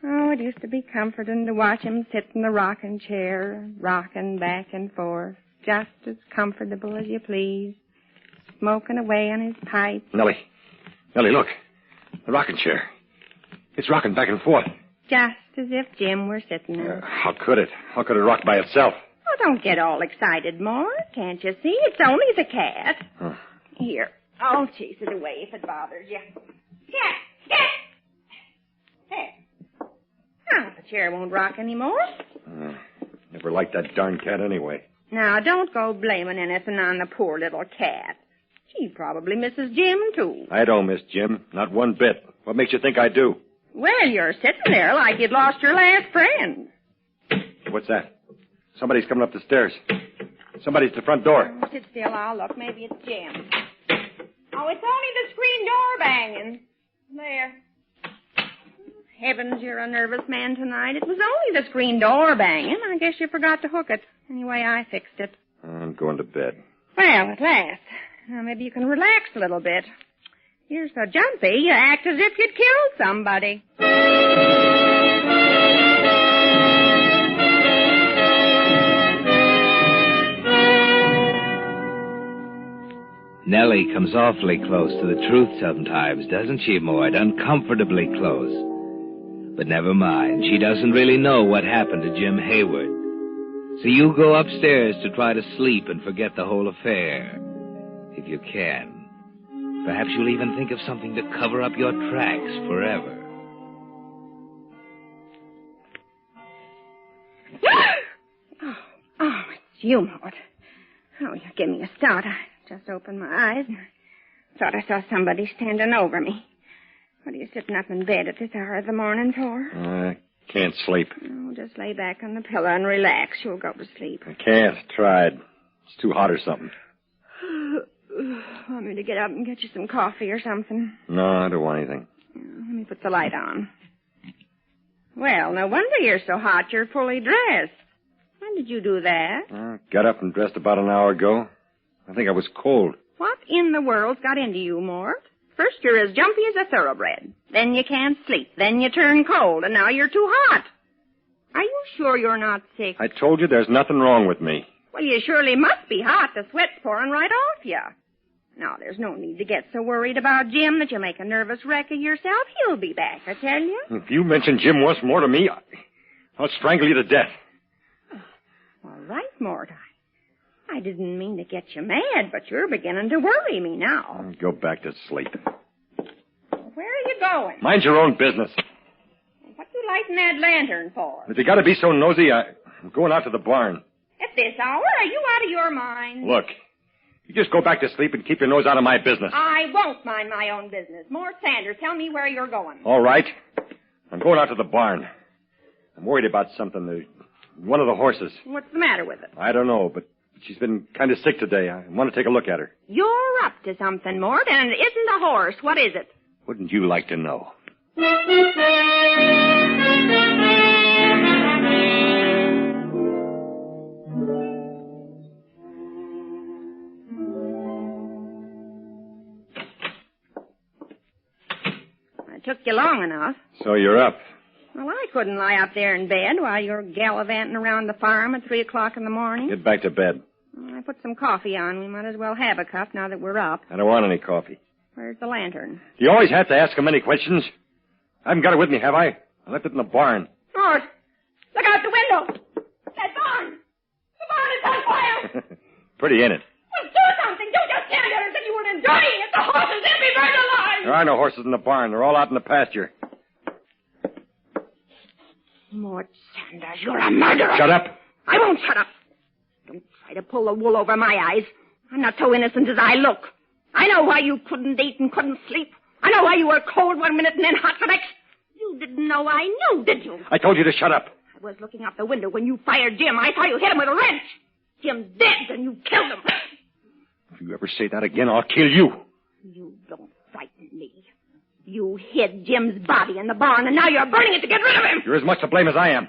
Oh, it used to be comforting to watch him sit in the rocking chair, rocking back and forth, just as comfortable as you please, smoking away on his pipe. Nellie, look. The rocking chair. It's rocking back and forth. Just as if Jim were sitting there. How could it? How could it rock by itself? Oh, don't get all excited, Mort. Can't you see? It's only the cat. Huh. Here, I'll chase it away if it bothers you. Cat! There. Now, the chair won't rock anymore. Never liked that darn cat anyway. Now, don't go blaming anything on the poor little cat. She probably misses Jim, too. I don't miss Jim. Not one bit. What makes you think I do? Well, you're sitting there like you'd lost your last friend. What's that? Somebody's coming up the stairs. Somebody's at the front door. Oh, sit still. I'll look. Maybe it's Jim. Oh, it's only the screen door banging. There. Heavens, you're a nervous man tonight. It was only the screen door banging. I guess you forgot to hook it. Anyway, I fixed it. I'm going to bed. Well, at last. Now, maybe you can relax a little bit. You're so jumpy, you act as if you'd killed somebody. Nellie comes awfully close to the truth sometimes, doesn't she, Mort? Uncomfortably close. But never mind. She doesn't really know what happened to Jim Hayward. So you go upstairs to try to sleep and forget the whole affair. If you can. Perhaps you'll even think of something to cover up your tracks forever. Oh, it's you, Mort. Oh, you give me a start. I just opened my eyes and I thought I saw somebody standing over me. What are you sitting up in bed at this hour of the morning for? I can't sleep. Oh, just lay back on the pillow and relax. You'll go to sleep. I can't. Tried. It's too hot or something. Want me to get up and get you some coffee or something? No, I don't want anything. Let me put the light on. Well, no wonder you're so hot. You're fully dressed. When did you do that? Got up and dressed about an hour ago. I think I was cold. What in the world's got into you, Mort? First you're as jumpy as a thoroughbred. Then you can't sleep. Then you turn cold. And now you're too hot. Are you sure you're not sick? I told you there's nothing wrong with me. Well, you surely must be hot. The sweat's pouring right off you. Now, there's no need to get so worried about Jim that you make a nervous wreck of yourself. He'll be back, I tell you. If you mention Jim once more to me, I'll strangle you to death. All right, Mort. I didn't mean to get you mad, but you're beginning to worry me now. Go back to sleep. Where are you going? Mind your own business. What you lighting that lantern for? If you gotta be so nosy, I'm going out to the barn. At this hour? Are you out of your mind? Look, you just go back to sleep and keep your nose out of my business. I won't mind my own business. Mort Sanders, tell me where you're going. All right. I'm going out to the barn. I'm worried about something. One of the horses. What's the matter with it? I don't know, but she's been kind of sick today. I want to take a look at her. You're up to something, Mort, and it isn't a horse. What is it? Wouldn't you like to know? It took you long enough. So you're up. Well, I couldn't lie up there in bed while you're gallivanting around the farm at 3 o'clock in the morning. Get back to bed. I put some coffee on. We might as well have a cup now that we're up. I don't want any coffee. Where's the lantern? Do you always have to ask him any questions? I haven't got it with me, have I? I left it in the barn. Mort, look out the window. That barn. The barn is on fire. Pretty, ain't it? Well, do something. Don't just stand there as if you were enjoying it. The horses, they'll be burned alive. There are no horses in the barn. They're all out in the pasture. Mort Sanders, you're a murderer. Shut up. I won't shut up. Don't try to pull the wool over my eyes. I'm not so innocent as I look. I know why you couldn't eat and couldn't sleep. I know why you were cold one minute and then hot the next. You didn't know I knew, did you? I told you to shut up. I was looking out the window when you fired Jim. I saw you hit him with a wrench. Jim's dead and you killed him. If you ever say that again, I'll kill you. You don't frighten me. You hid Jim's body in the barn, and now you're burning it to get rid of him. You're as much to blame as I am.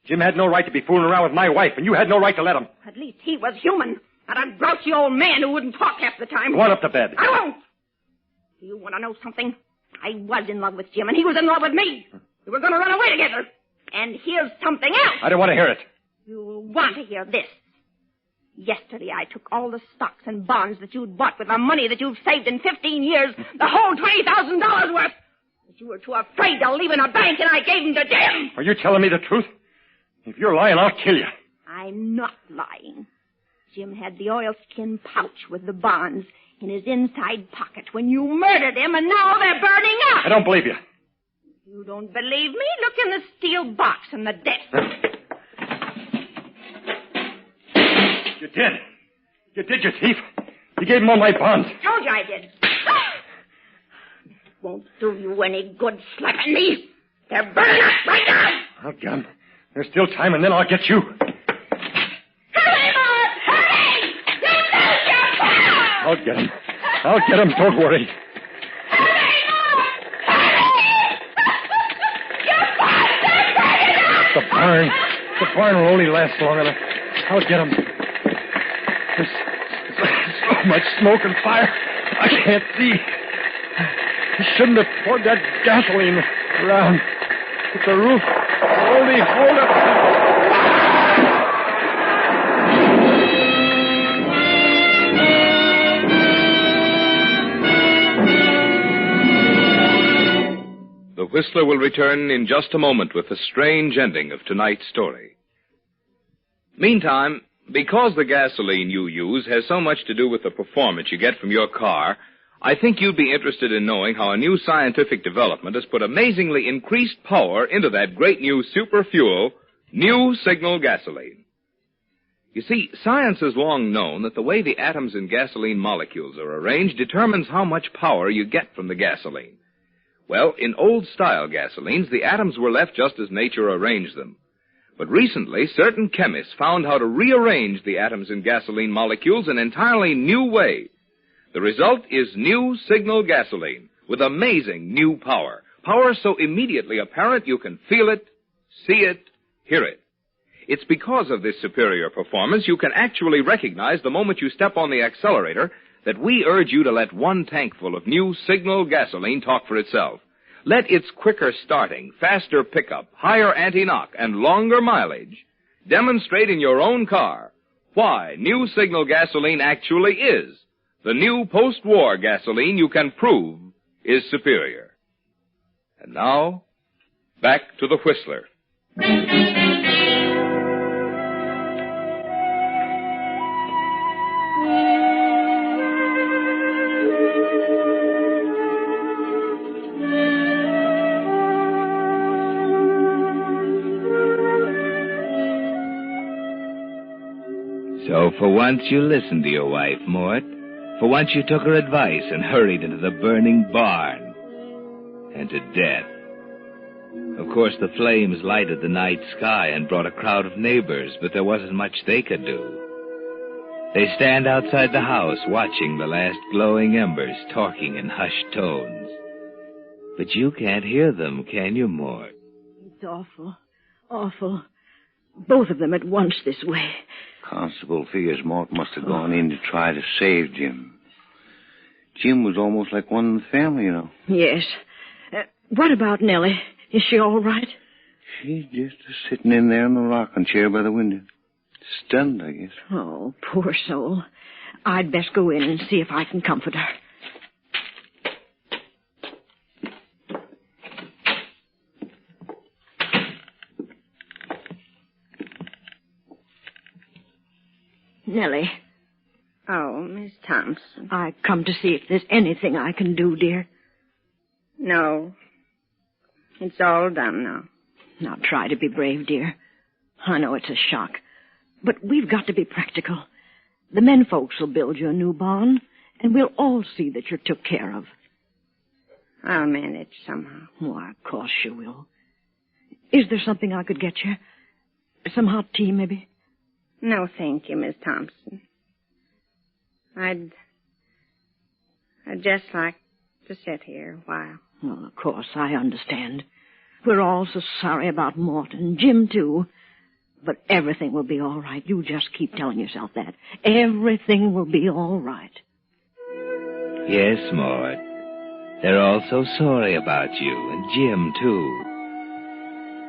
Jim had no right to be fooling around with my wife, and you had no right to let him. At least he was human. Not a grouchy old man who wouldn't talk half the time. Go on up to bed. I won't. Do you want to know something? I was in love with Jim, and he was in love with me. We were going to run away together. And here's something else. I don't want to hear it. You want to hear this. Yesterday, I took all the stocks and bonds that you'd bought with the money that you've saved in 15 years, the whole $20,000 worth. But you were too afraid to leave in a bank, and I gave them to Jim. Are you telling me the truth? If you're lying, I'll kill you. I'm not lying. Jim had the oilskin pouch with the bonds in his inside pocket when you murdered him, and now they're burning up. I don't believe you. You don't believe me? Look in the steel box in the desk. You did. You did, you thief. You gave him all my bonds. Told you I did. It won't do you any good slapping me. They're burning up right now. I'll get him. There's still time, and then I'll get you. Hurry, Mort! Hurry! You lose your power! I'll get him. I'll get him. Don't worry. Hurry, Mort! Hurry! Your bonds are burning up! The barn will only last long enough. I'll get him. There's so much smoke and fire. I can't see. He shouldn't have poured that gasoline around. But the roof only hold up. The Whistler will return in just a moment with the strange ending of tonight's story. Meantime, because the gasoline you use has so much to do with the performance you get from your car, I think you'd be interested in knowing how a new scientific development has put amazingly increased power into that great new super fuel, new signal gasoline. You see, science has long known that the way the atoms in gasoline molecules are arranged determines how much power you get from the gasoline. Well, in old-style gasolines, the atoms were left just as nature arranged them. But recently, certain chemists found how to rearrange the atoms in gasoline molecules in an entirely new way. The result is new signal gasoline with amazing new power. Power so immediately apparent you can feel it, see it, hear it. It's because of this superior performance you can actually recognize the moment you step on the accelerator that we urge you to let one tankful of new signal gasoline talk for itself. Let its quicker starting, faster pickup, higher anti-knock, and longer mileage demonstrate in your own car why new signal gasoline actually is the new post-war gasoline you can prove is superior. And now, back to the Whistler. So for once you listened to your wife, Mort. For once you took her advice and hurried into the burning barn. And to death. Of course, the flames lighted the night sky and brought a crowd of neighbors, but there wasn't much they could do. They stand outside the house watching the last glowing embers, talking in hushed tones. But you can't hear them, can you, Mort? It's awful. Awful. Both of them at once this way. Constable figures Mort must have gone in to try to save Jim. Jim was almost like one in the family, you know. Yes. What about Nellie? Is she all right? She's just sitting in there in the rocking chair by the window. Stunned, I guess. Oh, poor soul. I'd best go in and see if I can comfort her. Nellie. Oh, Miss Thompson. I've come to see if there's anything I can do, dear. No. It's all done now. Now try to be brave, dear. I know it's a shock, but we've got to be practical. The men folks will build you a new barn, and we'll all see that you're took care of. I'll manage somehow. Why, of course you will. Is there something I could get you? Some hot tea, maybe? No, thank you, Miss Thompson. I'd just like to sit here a while. Well, of course, I understand. We're all so sorry about Mort and Jim, too. But everything will be all right. You just keep telling yourself that. Everything will be all right. Yes, Mort. They're all so sorry about you, and Jim, too.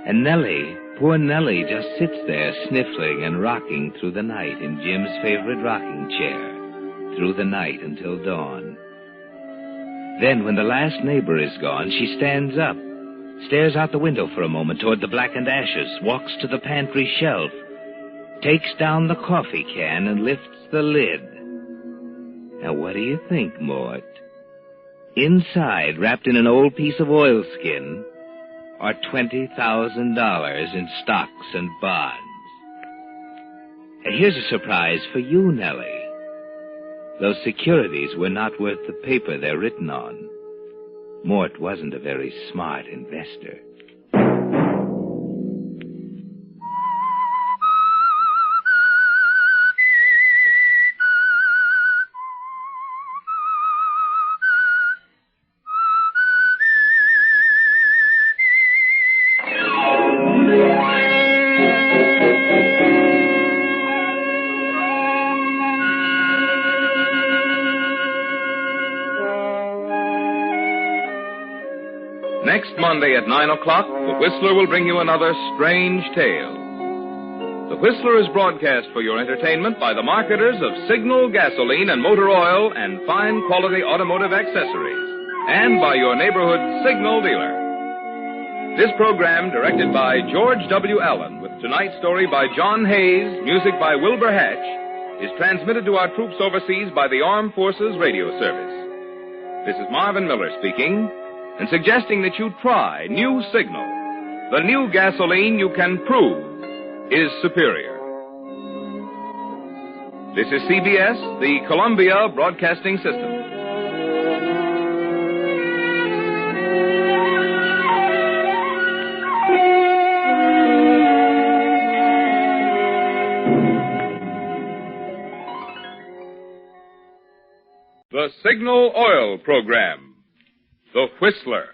And Nellie, poor Nellie, just sits there sniffling and rocking through the night in Jim's favorite rocking chair, through the night until dawn. Then, when the last neighbor is gone, she stands up, stares out the window for a moment toward the blackened ashes, walks to the pantry shelf, takes down the coffee can, and lifts the lid. Now, what do you think, Mort? Inside, wrapped in an old piece of oilskin, are $20,000 in stocks and bonds. And here's a surprise for you, Nellie. Those securities were not worth the paper they're written on. Mort wasn't a very smart investor. Next Monday at 9 o'clock, the Whistler will bring you another strange tale. The Whistler is broadcast for your entertainment by the marketers of Signal gasoline and motor oil and fine quality automotive accessories, and by your neighborhood Signal dealer. This program, directed by George W. Allen, with tonight's story by John Hayes, music by Wilbur Hatch, is transmitted to our troops overseas by the Armed Forces Radio Service. This is Marvin Miller speaking, and suggesting that you try new Signal, the new gasoline you can prove is superior. This is CBS, the Columbia Broadcasting System. The Signal Oil Program, The Whistler.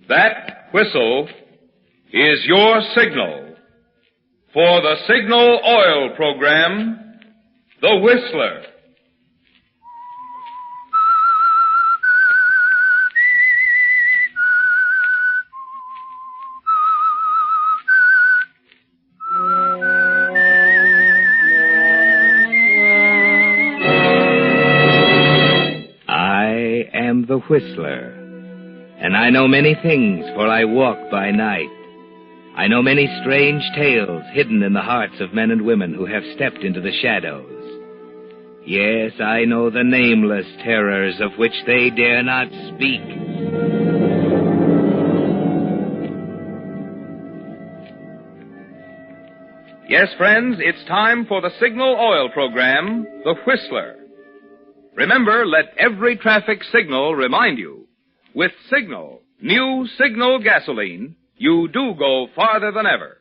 That whistle is your signal for the Signal Oil Program, The Whistler. I am the Whistler. And I know many things, for I walk by night. I know many strange tales hidden in the hearts of men and women who have stepped into the shadows. Yes, I know the nameless terrors of which they dare not speak. Yes, friends, it's time for the Signal Oil Program, The Whistler. Remember, let every traffic signal remind you, with Signal, new Signal gasoline, you do go farther than ever.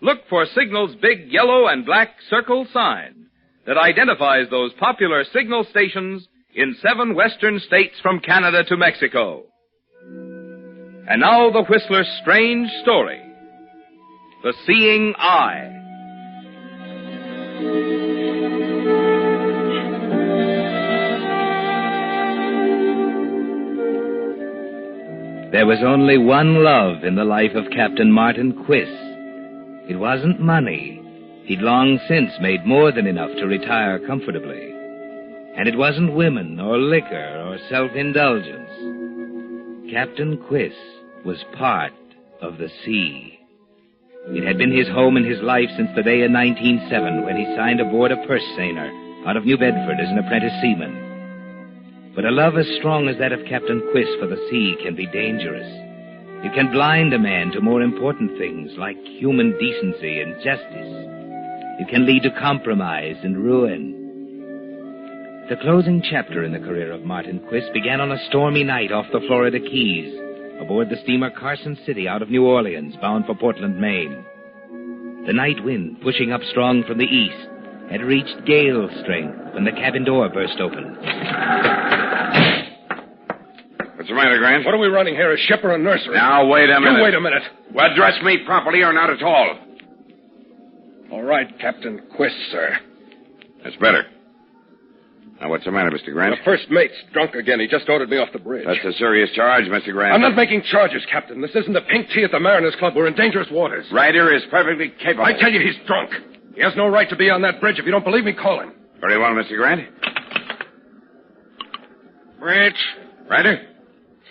Look for Signal's big yellow and black circle sign that identifies those popular Signal stations in 7 western states from Canada to Mexico. And now the Whistler's strange story, The Seeing Eye. There was only one love in the life of Captain Martin Quiss. It wasn't money. He'd long since made more than enough to retire comfortably. And it wasn't women or liquor or self-indulgence. Captain Quiss was part of the sea. It had been his home and his life since the day in 1907 when he signed aboard a purse-seiner out of New Bedford as an apprentice seaman. But a love as strong as that of Captain Quiss for the sea can be dangerous. It can blind a man to more important things like human decency and justice. It can lead to compromise and ruin. The closing chapter in the career of Martin Quiss began on a stormy night off the Florida Keys, aboard the steamer Carson City out of New Orleans, bound for Portland, Maine. The night wind, pushing up strong from the east, had reached gale strength when the cabin door burst open. What's the matter, Grant? What are we running here, a ship or a nursery? Now, wait a minute. You wait a minute. Well, address me properly or not at all. All right, Captain Quiss, sir. That's better. Now, what's the matter, Mr. Grant? The first mate's drunk again. He just ordered me off the bridge. That's a serious charge, Mr. Grant. I'm not making charges, Captain. This isn't the pink tea at the Mariners Club. We're in dangerous waters. Ryder is perfectly capable. I tell you, he's drunk. He has no right to be on that bridge. If you don't believe me, call him. Very well, Mr. Grant. Bridge. Ryder?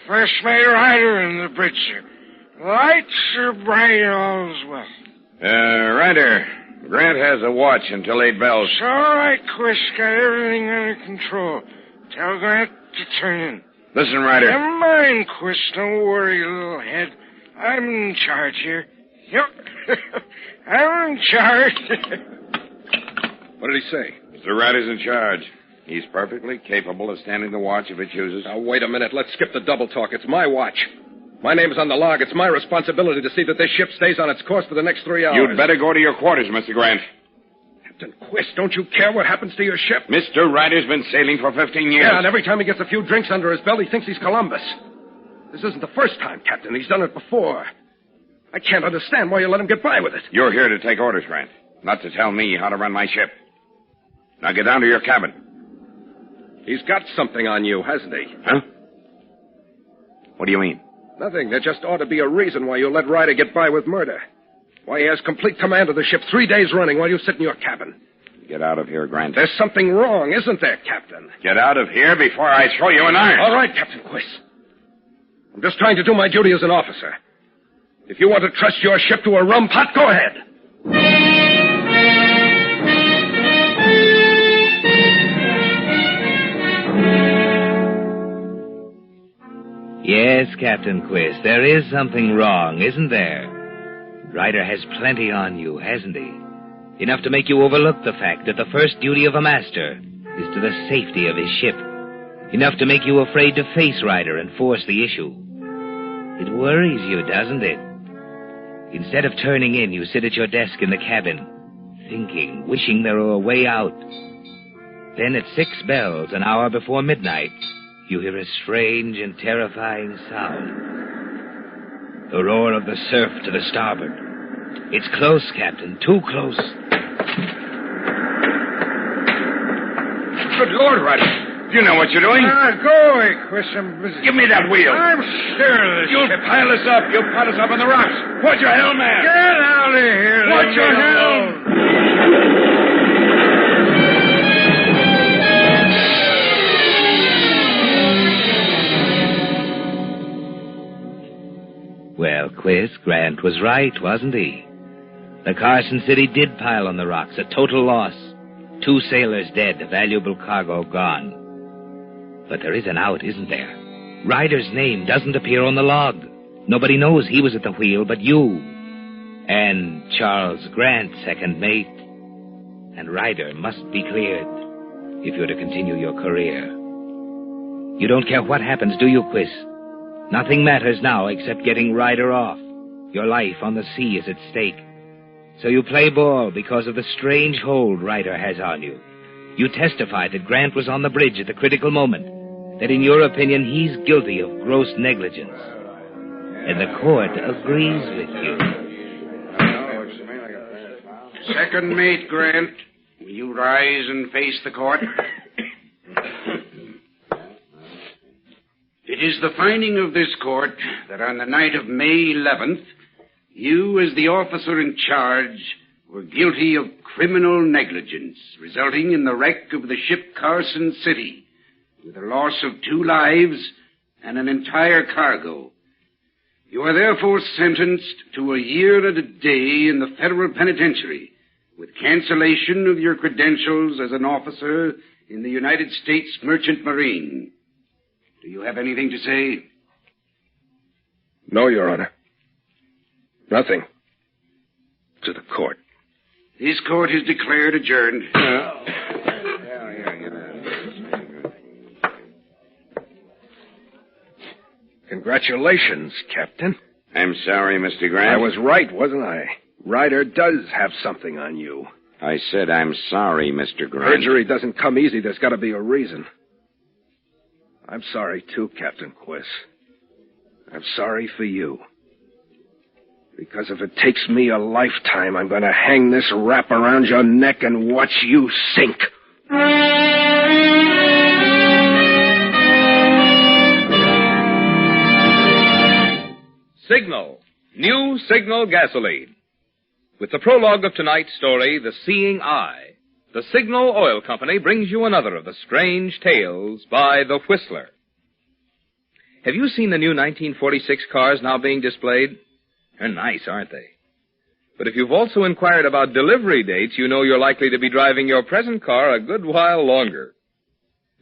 First mate Ryder in the bridge, sir. Lights are bright, all's well. Ryder, Grant has a watch until 8 bells. It's all right, Quiss. Got everything under control. Tell Grant to turn in. Listen, Ryder. Never mind, Quiss. Don't worry, little head. I'm in charge here. Yep. I'm in charge. What did he say? Mr. Ryder's in charge. He's perfectly capable of standing the watch if he chooses. Now, wait a minute. Let's skip the double talk. It's my watch. My name is on the log. It's my responsibility to see that this ship stays on its course for the next 3 hours. You'd better go to your quarters, Mr. Grant. Captain Quiss, don't you care what happens to your ship? Mr. Ryder's been sailing for 15 years. Yeah, and every time he gets a few drinks under his belt, he thinks he's Columbus. This isn't the first time, Captain. He's done it before. I can't understand why you let him get by with it. You're here to take orders, Grant, not to tell me how to run my ship. Now get down to your cabin. He's got something on you, hasn't he? Huh? What do you mean? Nothing. There just ought to be a reason why you let Ryder get by with murder. Why he has complete command of the ship 3 days running while you sit in your cabin. Get out of here, Grant. There's something wrong, isn't there, Captain? Get out of here before I throw you an iron. All right, Captain Quiss. I'm just trying to do my duty as an officer. If you want to trust your ship to a rum pot, go ahead. Yes, Captain Quiss, there is something wrong, isn't there? Ryder has plenty on you, hasn't he? Enough to make you overlook the fact that the first duty of a master is to the safety of his ship. Enough to make you afraid to face Ryder and force the issue. It worries you, doesn't it? Instead of turning in, you sit at your desk in the cabin, thinking, wishing there were a way out. Then at 6 bells, an hour before midnight, you hear a strange and terrifying sound. The roar of the surf to the starboard. It's close, Captain, too close. Good Lord, Ryder. You know what you're doing. Go away, Quiss. I'm busy. Give me that wheel. I'm sure of this You'll ship. pile us up. You'll pile us up on the rocks. Watch your helm, man. Get out of here. Watch Leave your me helm. alone. Well, Quiss, Grant was right, wasn't he? The Carson City did pile on the rocks, a total loss. 2 sailors dead, a valuable cargo gone. But there is an out, isn't there? Ryder's name doesn't appear on the log. Nobody knows he was at the wheel but you. And Charles Grant, second mate. And Ryder must be cleared if you're to continue your career. You don't care what happens, do you, Quiss? Nothing matters now except getting Ryder off. Your life on the sea is at stake. So you play ball because of the strange hold Ryder has on you. You testify that Grant was on the bridge at the critical moment, that in your opinion he's guilty of gross negligence. And the court agrees with you. Second mate, Grant, will you rise and face the court? It is the finding of this court that on the night of May 11th, you, as the officer in charge, were guilty of criminal negligence, resulting in the wreck of the ship Carson City, with the loss of 2 lives and an entire cargo. You are therefore sentenced to a year and a day in the federal penitentiary, with cancellation of your credentials as an officer in the United States Merchant Marine. Do you have anything to say? No, Your Honor. Nothing. To the court. This court is declared adjourned. Congratulations, Captain. I'm sorry, Mr. Grant. I was right, wasn't I? Ryder does have something on you. I said I'm sorry, Mr. Grant. Perjury doesn't come easy. There's got to be a reason. I'm sorry, too, Captain Quiss. I'm sorry for you. Because if it takes me a lifetime, I'm going to hang this wrap around your neck and watch you sink. Signal. New Signal gasoline. With the prologue of tonight's story, The Seeing Eye, the Signal Oil Company brings you another of the strange tales by The Whistler. Have you seen the new 1946 cars now being displayed? They're nice, aren't they? But if you've also inquired about delivery dates, you know you're likely to be driving your present car a good while longer.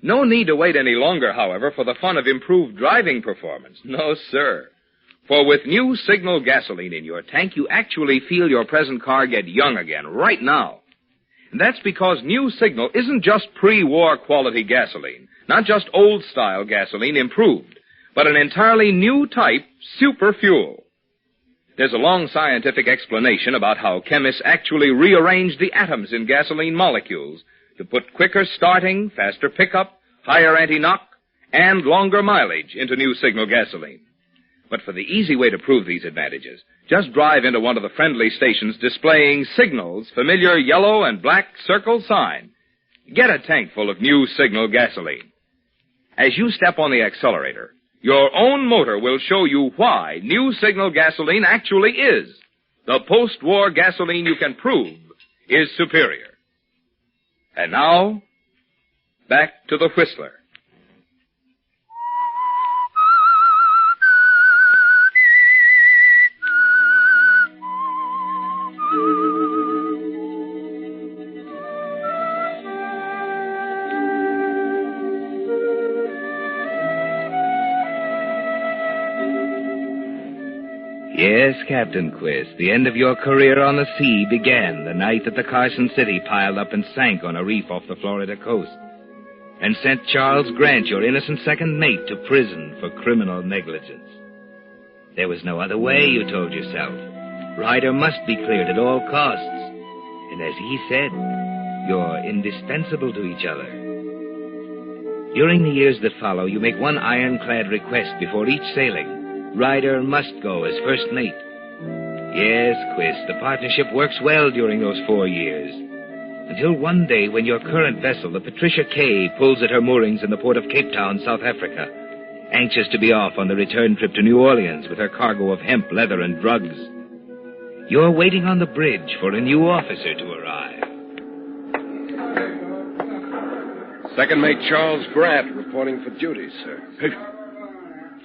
No need to wait any longer, however, for the fun of improved driving performance. No, sir. For with new Signal gasoline in your tank, you actually feel your present car get young again, right now. And that's because new Signal isn't just pre-war quality gasoline, not just old-style gasoline improved, but an entirely new type, super fuel. There's a long scientific explanation about how chemists actually rearrange the atoms in gasoline molecules to put quicker starting, faster pickup, higher anti-knock, and longer mileage into new Signal gasoline. But for the easy way to prove these advantages, just drive into one of the friendly stations displaying Signal's familiar yellow and black circle sign. Get a tank full of new Signal gasoline. As you step on the accelerator, your own motor will show you why new Signal gasoline actually is the post-war gasoline you can prove is superior. And now, back to the Whistler. Yes, Captain Quist, the end of your career on the sea began the night that the Carson City piled up and sank on a reef off the Florida coast and sent Charles Grant, your innocent second mate, to prison for criminal negligence. There was no other way, you told yourself. Ryder must be cleared at all costs. And as he said, you're indispensable to each other. During the years that follow, you make one ironclad request before each sailing. Ryder must go as first mate. Yes, Quist, the partnership works well during those 4 years. Until one day when your current vessel, the Patricia K, pulls at her moorings in the port of Cape Town, South Africa, anxious to be off on the return trip to New Orleans with her cargo of hemp, leather, and drugs. You're waiting on the bridge for a new officer to arrive. Second Mate Charles Grant reporting for duty, sir. Hey,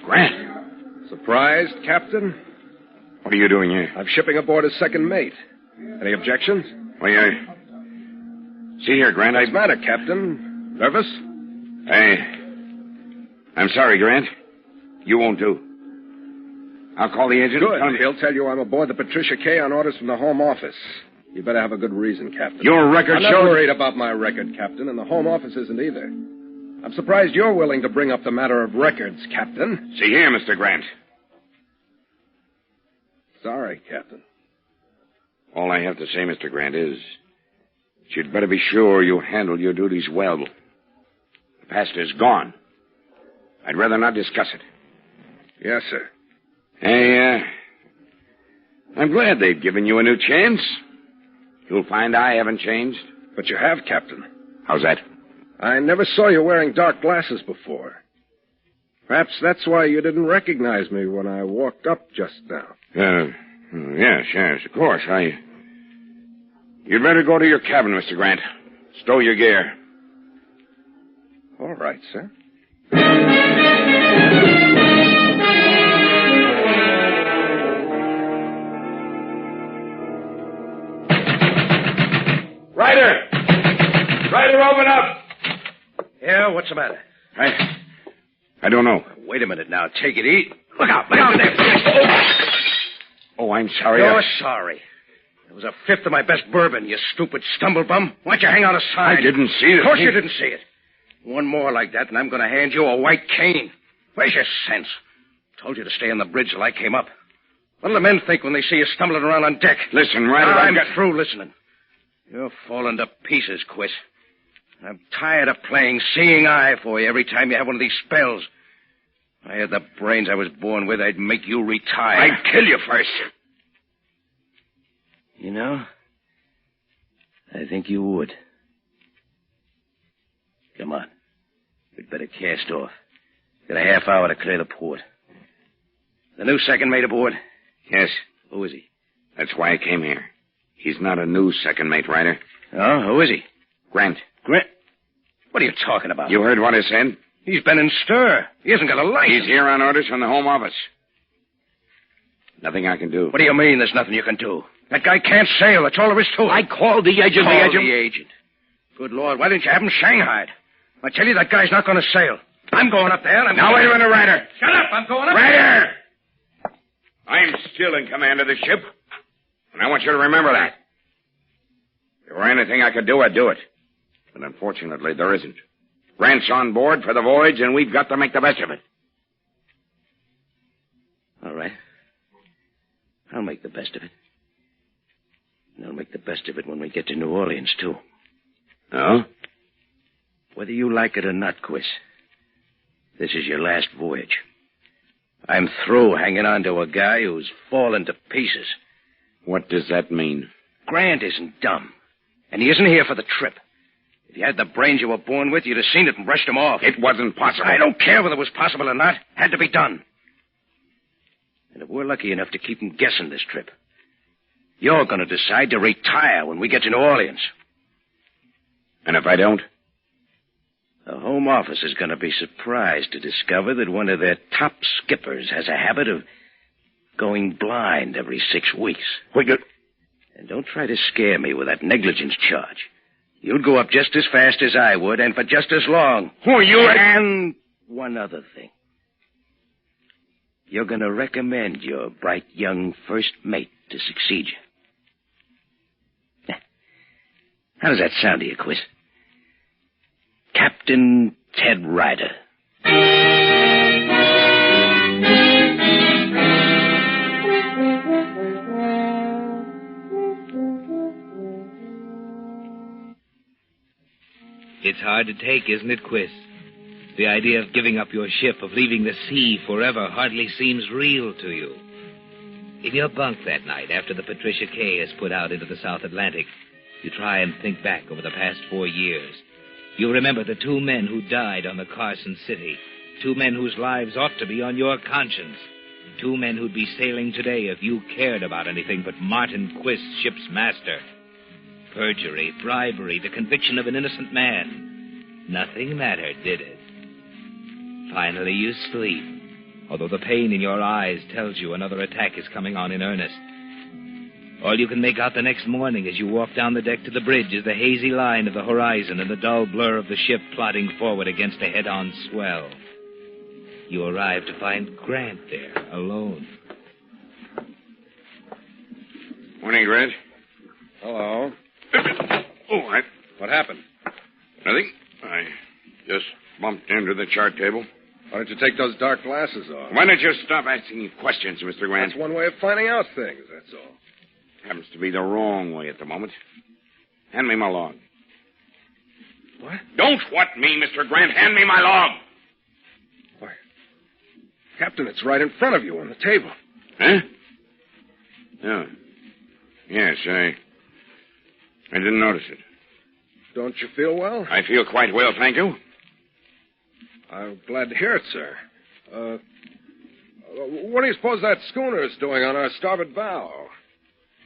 Grant. Surprised, Captain? What are you doing here? I'm shipping aboard as second mate. Any objections? Well, see here, Grant. What's the matter, Captain? Nervous? I'm sorry, Grant. You won't do. I'll call the agent. Good. He'll tell you I'm aboard the Patricia K on orders from the Home Office. You better have a good reason, Captain. Your record shows... I'm not worried about my record, Captain, and the Home Office isn't either. I'm surprised you're willing to bring up the matter of records, Captain. See here, Mr. Grant. Sorry, Captain. All I have to say, Mr. Grant, is that you'd better be sure you handle your duties well. The past is gone. I'd rather not discuss it. Yes, sir. I'm glad they've given you a new chance. You'll find I haven't changed. But you have, Captain. How's that? I never saw you wearing dark glasses before. Perhaps that's why you didn't recognize me when I walked up just now. Yes, of course. You'd better go to your cabin, Mr. Grant. Stow your gear. All right, sir. Ryder, open up! Yeah, what's the matter? I don't know. Wait a minute now. Take it easy. Look out there. Oh, I'm sorry. You're sorry. It was a fifth of my best bourbon, you stupid stumblebum. Why'd you hang out of sight? I didn't see it. Of course you didn't see it. One more like that, and I'm going to hand you a white cane. Where's your sense? Told you to stay on the bridge till I came up. What do the men think when they see you stumbling around on deck? Listen, Ryder, I'm through listening. You're falling to pieces, Quist. I'm tired of playing seeing eye for you every time you have one of these spells. If I had the brains I was born with, I'd make you retire. I'd kill you first. You know, I think you would. Come on. We'd better cast off. Got a half hour to clear the port. The new second mate aboard? Yes. Who is he? That's why I came here. He's not a new second mate, Ryder. Oh, who is he? Grant. Grant? What are you talking about? You heard what I said? He's been in stir. He hasn't got a license. He's here on orders from the Home Office. Nothing I can do. What do you mean there's nothing you can do? That guy can't sail. That's all there is to it. I called the agent. The agent. Good Lord, why didn't you have him shanghaied? I tell you, that guy's not going to sail. I'm going up there, and I'm... Now, wait a minute, Ryder. Shut up, I'm going up Ryder! I'm still in command of the ship, and I want you to remember that. If there were anything I could do, I'd do it. But unfortunately, there isn't. Grant's on board for the voyage, and we've got to make the best of it. All right. I'll make the best of it. And I'll make the best of it when we get to New Orleans, too. Oh? Whether you like it or not, Quist, this is your last voyage. I'm through hanging on to a guy who's fallen to pieces. What does that mean? Grant isn't dumb, and he isn't here for the trip. If you had the brains you were born with, you'd have seen it and brushed him off. It wasn't possible. I don't care whether it was possible or not. Had to be done. And if we're lucky enough to keep him guessing this trip, you're going to decide to retire when we get to New Orleans. And if I don't? The Home Office is going to be surprised to discover that one of their top skippers has a habit of going blind every 6 weeks. And don't try to scare me with that negligence charge. You'd go up just as fast as I would, and for just as long. Who are you? And one other thing. You're going to recommend your bright young first mate to succeed you. How does that sound to you, Quiz? Captain Ted Ryder. It's hard to take, isn't it, Quiz? The idea of giving up your ship, of leaving the sea forever, hardly seems real to you. In your bunk that night, after the Patricia K is put out into the South Atlantic, you try and think back over the past 4 years. You remember the 2 men who died on the Carson City, 2 men whose lives ought to be on your conscience, 2 men who'd be sailing today if you cared about anything but Martin Quist, ship's master. Perjury, bribery, the conviction of an innocent man. Nothing mattered, did it? Finally, you sleep, although the pain in your eyes tells you another attack is coming on in earnest. All you can make out the next morning as you walk down the deck to the bridge is the hazy line of the horizon and the dull blur of the ship plodding forward against a head-on swell. You arrive to find Grant there, alone. Morning, Grant. Hello. Oh, What happened? Nothing. I just bumped into the chart table. Why don't you take those dark glasses off? Why don't you stop asking me questions, Mr. Grant? That's one way of finding out things, that's all. Happens to be the wrong way at the moment. Hand me my log. What? Don't what me, Mr. Grant. Hand me my log. Why, Captain, it's right in front of you on the table. Huh? Oh. Yes, I didn't notice it. Don't you feel well? I feel quite well, thank you. I'm glad to hear it, sir. What do you suppose that schooner is doing on our starboard bow?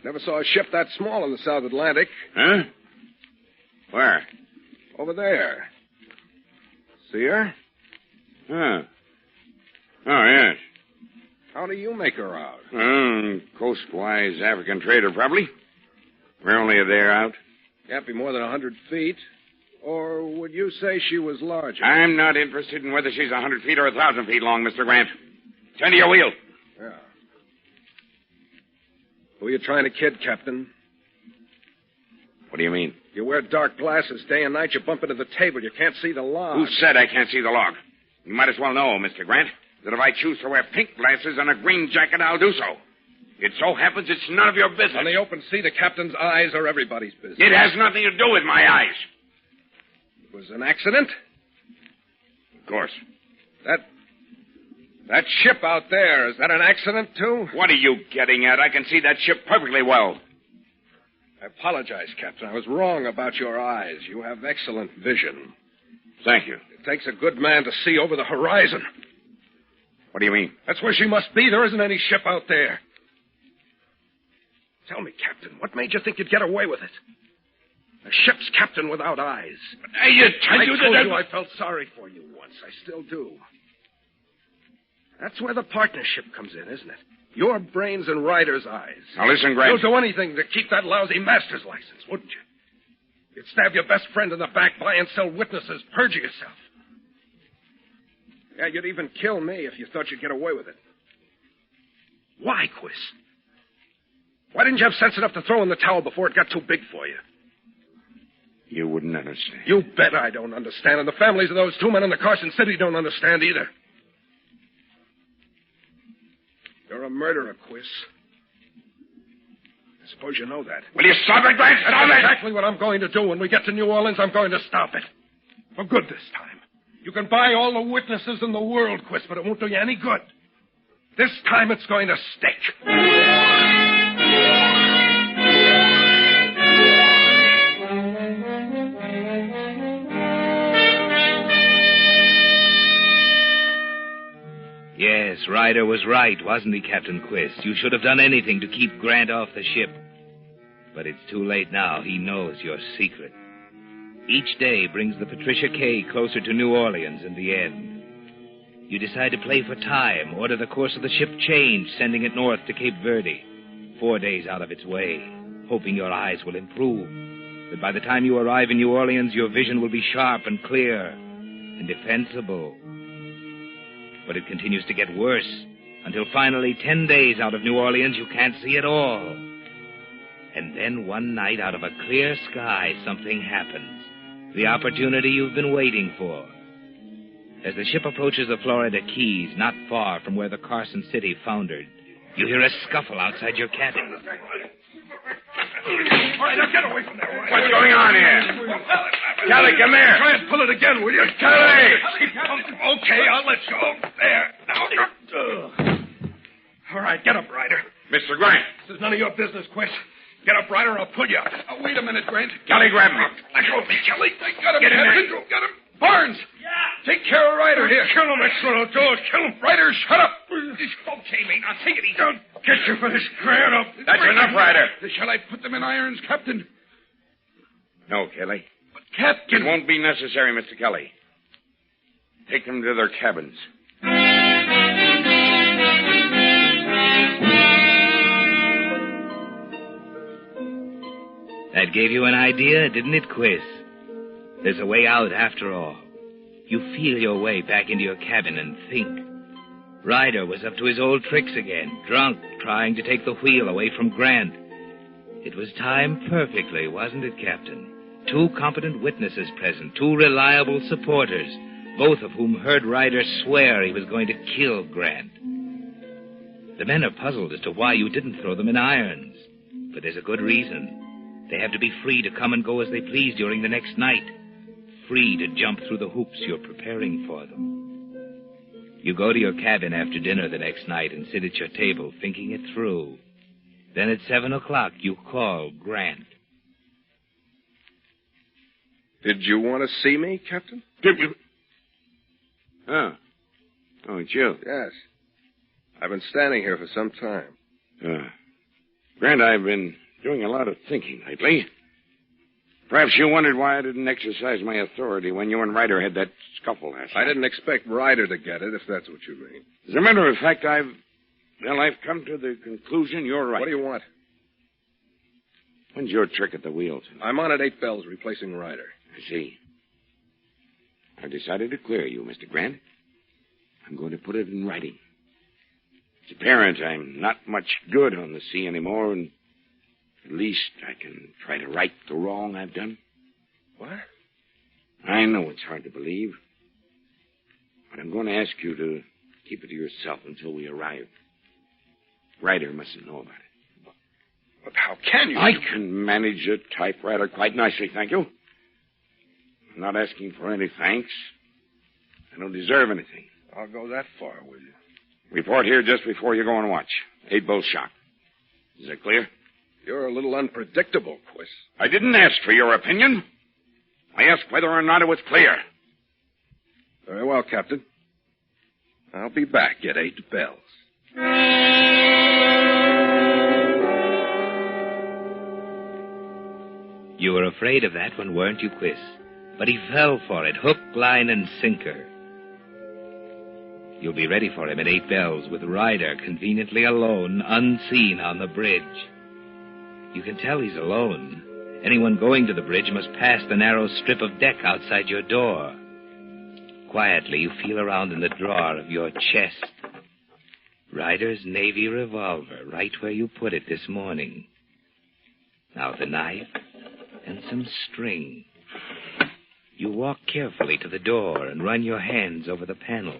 Never saw a ship that small in the South Atlantic. Huh? Where? Over there. See her? Huh. Oh, yes. How do you make her out? Coastwise African trader, probably. We're only a day out. Can't be more than 100 feet. Or would you say she was larger? I'm not interested in whether she's 100 feet or 1,000 feet long, Mr. Grant. Turn to your wheel. Yeah. Who are you trying to kid, Captain? What do you mean? You wear dark glasses day and night, you bump into the table, you can't see the log. Who said I can't see the log? You might as well know, Mr. Grant, that if I choose to wear pink glasses and a green jacket, I'll do so. It so happens it's none of your business. On the open sea, the captain's eyes are everybody's business. It has nothing to do with my eyes. It was an accident? Of course. That ship out there, is that an accident, too? What are you getting at? I can see that ship perfectly well. I apologize, Captain. I was wrong about your eyes. You have excellent vision. Thank you. It takes a good man to see over the horizon. What do you mean? That's where she must be. There isn't any ship out there. Tell me, Captain, what made you think you'd get away with it? A ship's captain without eyes. I told you I felt sorry for you once. I still do. That's where the partnership comes in, isn't it? Your brains and Ryder's eyes. Now listen, Grant. You'll do anything to keep that lousy master's license, wouldn't you? You'd stab your best friend in the back, buy and sell witnesses, perjure yourself. Yeah, you'd even kill me if you thought you'd get away with it. Why, Quiz? Why didn't you have sense enough to throw in the towel before it got too big for you? You wouldn't understand. You bet I don't understand, and the families of those 2 men in the Carson City don't understand either. You're a murderer, Quiz. I suppose you know that. Will you stop it, Grant? Stop it! That's exactly what I'm going to do. When we get to New Orleans, I'm going to stop it. For good this time. You can buy all the witnesses in the world, Quiz, but it won't do you any good. This time it's going to stick. Yes, Ryder was right, wasn't he, Captain Quist? You should have done anything to keep Grant off the ship. But it's too late now. He knows your secret. Each day brings the Patricia K closer to New Orleans in the end. You decide to play for time, order the course of the ship change, sending it north to Cape Verde, 4 days out of its way, hoping your eyes will improve. That by the time you arrive in New Orleans, your vision will be sharp and clear and defensible. But it continues to get worse, until finally 10 days out of New Orleans, you can't see at all. And then one night, out of a clear sky, something happens. The opportunity you've been waiting for. As the ship approaches the Florida Keys, not far from where the Carson City foundered, you hear a scuffle outside your cabin. All right, now get away from there. What's going on here? Kelly, come here. Try and pull it again, will you? Kelly! Okay, I'll let you go. There. Now. All right, get up, Ryder. Mr. Grant. This is none of your business, Quist. Get up, Ryder, or I'll pull you out. Wait a minute, Grant. Kelly, grab me. Let go of me, Kelly. I got him, Get in Captain. there. Got him. Barnes. Yeah. Take care of Ryder here. Kill him, Extra George. Kill him. Ryder, shut up. Okay, mate. Now take it easy. Don't get you for this, Grant. That's enough, Ryder. Shall I put them in irons, Captain? No, Kelly. But, Captain. It won't be necessary, Mr. Kelly. Take them to their cabins. That gave you an idea, didn't it, Quiz? There's a way out after all. You feel your way back into your cabin and think. Ryder was up to his old tricks again, drunk, trying to take the wheel away from Grant. It was timed perfectly, wasn't it, Captain? 2 competent witnesses present, 2 reliable supporters, both of whom heard Ryder swear he was going to kill Grant. The men are puzzled as to why you didn't throw them in irons. But there's a good reason. They have to be free to come and go as they please during the next night. Free to jump through the hoops you're preparing for them. You go to your cabin after dinner the next night and sit at your table thinking it through. Then at 7 o'clock, you call Grant. Did you want to see me, Captain? Oh, it's you. Yes. I've been standing here for some time. Grant, I've been doing a lot of thinking lately. Perhaps you wondered why I didn't exercise my authority when you and Ryder had that scuffle last night. I didn't expect Ryder to get it, if that's what you mean. As a matter of fact, I've come to the conclusion you're right. What do you want? When's your trick at the wheel tonight? I'm on at 8 bells, replacing Ryder. I see. I've decided to clear you, Mr. Grant. I'm going to put it in writing. It's apparent I'm not much good on the sea anymore, and at least I can try to right the wrong I've done. What? I know it's hard to believe, but I'm going to ask you to keep it to yourself until we arrive. Ryder mustn't know about it. But how can you? I can manage a typewriter quite nicely, thank you. I'm not asking for any thanks. I don't deserve anything. I'll go that far, will you? Report here just before you go on watch. 8 both shot. Is that clear? You're a little unpredictable, Quiz. I didn't ask for your opinion. I asked whether or not it was clear. Very well, Captain. I'll be back at 8 bells. You were afraid of that one, weren't you, Quiz? But he fell for it, hook, line, and sinker. You'll be ready for him at 8 bells with Ryder conveniently alone, unseen on the bridge. You can tell he's alone. Anyone going to the bridge must pass the narrow strip of deck outside your door. Quietly, you feel around in the drawer of your chest. Ryder's Navy revolver, right where you put it this morning. Now the knife and some string. You walk carefully to the door and run your hands over the panel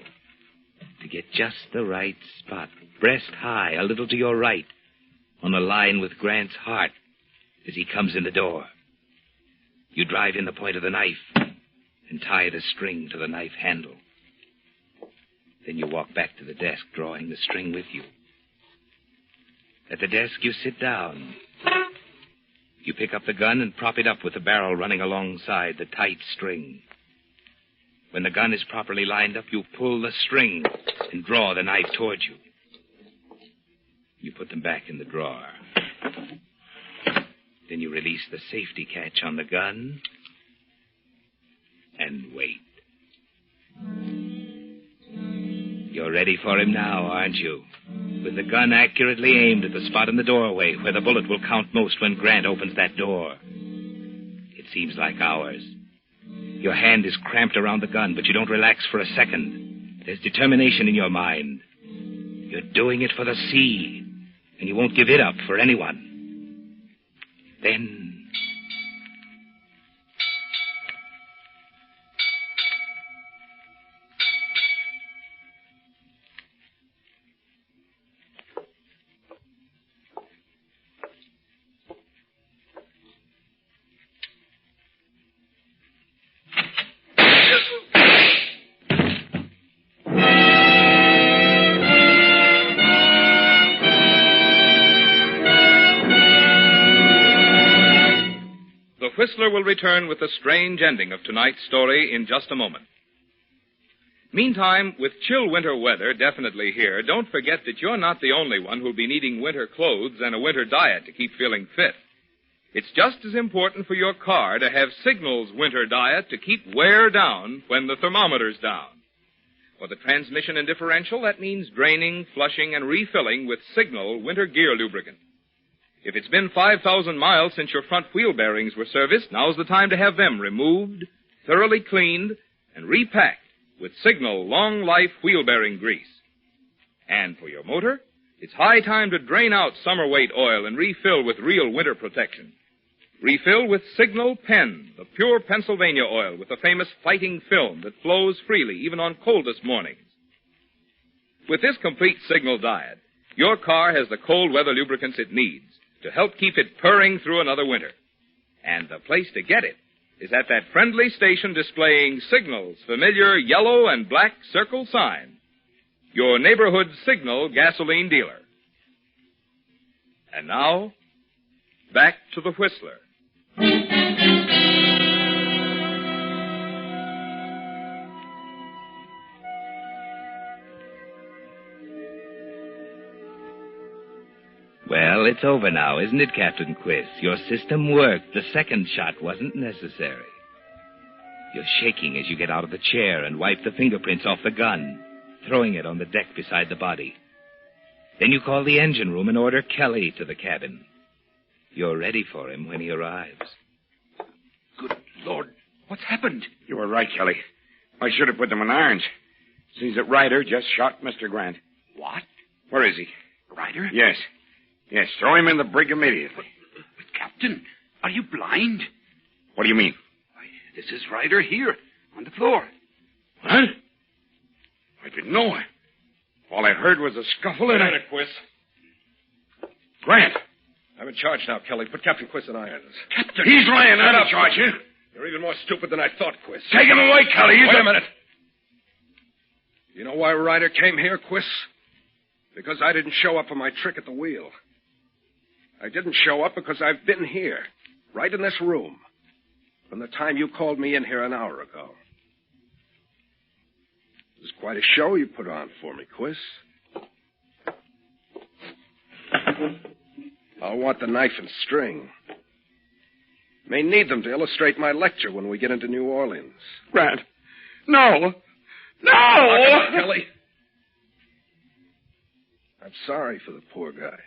to get just the right spot, breast high, a little to your right, on a line with Grant's heart as he comes in the door. You drive in the point of the knife and tie the string to the knife handle. Then you walk back to the desk, drawing the string with you. At the desk, you sit down. You pick up the gun and prop it up with the barrel running alongside the tight string. When the gun is properly lined up, you pull the string and draw the knife towards you. You put them back in the drawer. Then you release the safety catch on the gun and wait. You're ready for him now, aren't you? With the gun accurately aimed at the spot in the doorway where the bullet will count most when Grant opens that door. It seems like hours. Your hand is cramped around the gun, but you don't relax for a second. There's determination in your mind. You're doing it for the sea, and you won't give it up for anyone. Then... Whistler will return with the strange ending of tonight's story in just a moment. Meantime, with chill winter weather definitely here, don't forget that you're not the only one who'll be needing winter clothes and a winter diet to keep feeling fit. It's just as important for your car to have Signal's winter diet to keep wear down when the thermometer's down. For the transmission and differential, that means draining, flushing, and refilling with Signal winter gear lubricant. If it's been 5,000 miles since your front wheel bearings were serviced, now's the time to have them removed, thoroughly cleaned, and repacked with Signal long-life wheel bearing grease. And for your motor, it's high time to drain out summer weight oil and refill with real winter protection. Refill with Signal Pen, the pure Pennsylvania oil with the famous fighting film that flows freely even on coldest mornings. With this complete Signal diet, your car has the cold weather lubricants it needs to help keep it purring through another winter. And the place to get it is at that friendly station displaying Signal's familiar yellow and black circle sign, your neighborhood Signal gasoline dealer. And now, back to the Whistler. Well, it's over now, isn't it, Captain Quiss? Your system worked. The second shot wasn't necessary. You're shaking as you get out of the chair and wipe the fingerprints off the gun, throwing it on the deck beside the body. Then you call the engine room and order Kelly to the cabin. You're ready for him when he arrives. Good Lord, what's happened? You were right, Kelly. I should have put them in irons. Seems that Ryder just shot Mr. Grant. What? Where is he? Ryder? Yes. Yes, throw him in the brig immediately. But Captain, are you blind? What do you mean? Why, this is Ryder here, on the floor. What? I didn't know it. All I heard was a scuffle and a Quiss. Grant! I'm in charge now, Kelly. Put Captain Quiss in irons. Captain! He's lying. I'm in charge here. You're even more stupid than I thought, Quiss. Take him away, Kelly. Wait a minute. You know why Ryder came here, Quiss? Because I didn't show up for my trick at the wheel. I didn't show up because I've been here, right in this room, from the time you called me in here an hour ago. It was quite a show you put on for me, Quiss. I'll want the knife and string. May need them to illustrate my lecture when we get into New Orleans. Grant. No. No! Knock it off, Kelly. I'm sorry for the poor guy.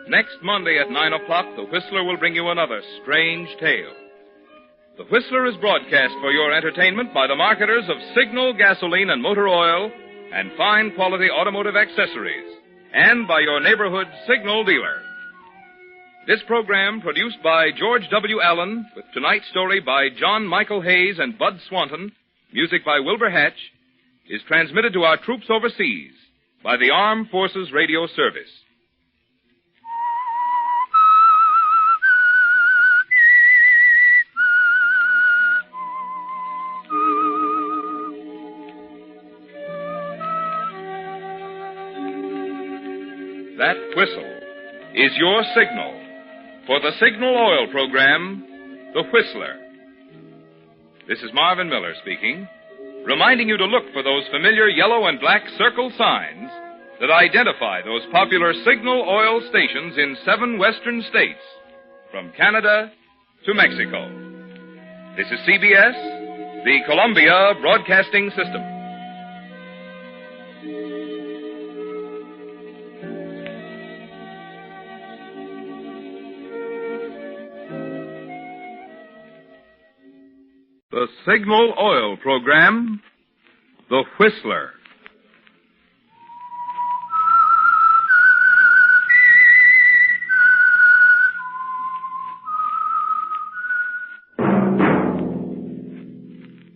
Next Monday at 9 o'clock, the Whistler will bring you another strange tale. The Whistler is broadcast for your entertainment by the marketers of Signal gasoline and motor oil and fine quality automotive accessories, and by your neighborhood Signal dealer. This program, produced by George W. Allen, with tonight's story by John Michael Hayes and Bud Swanton, music by Wilbur Hatch, is transmitted to our troops overseas by the Armed Forces Radio Service. That whistle is your signal for the Signal Oil program, The Whistler. This is Marvin Miller speaking, reminding you to look for those familiar yellow and black circle signs that identify those popular Signal Oil stations in 7 western states, from Canada to Mexico. This is CBS, the Columbia Broadcasting System. The Signal Oil program, The Whistler.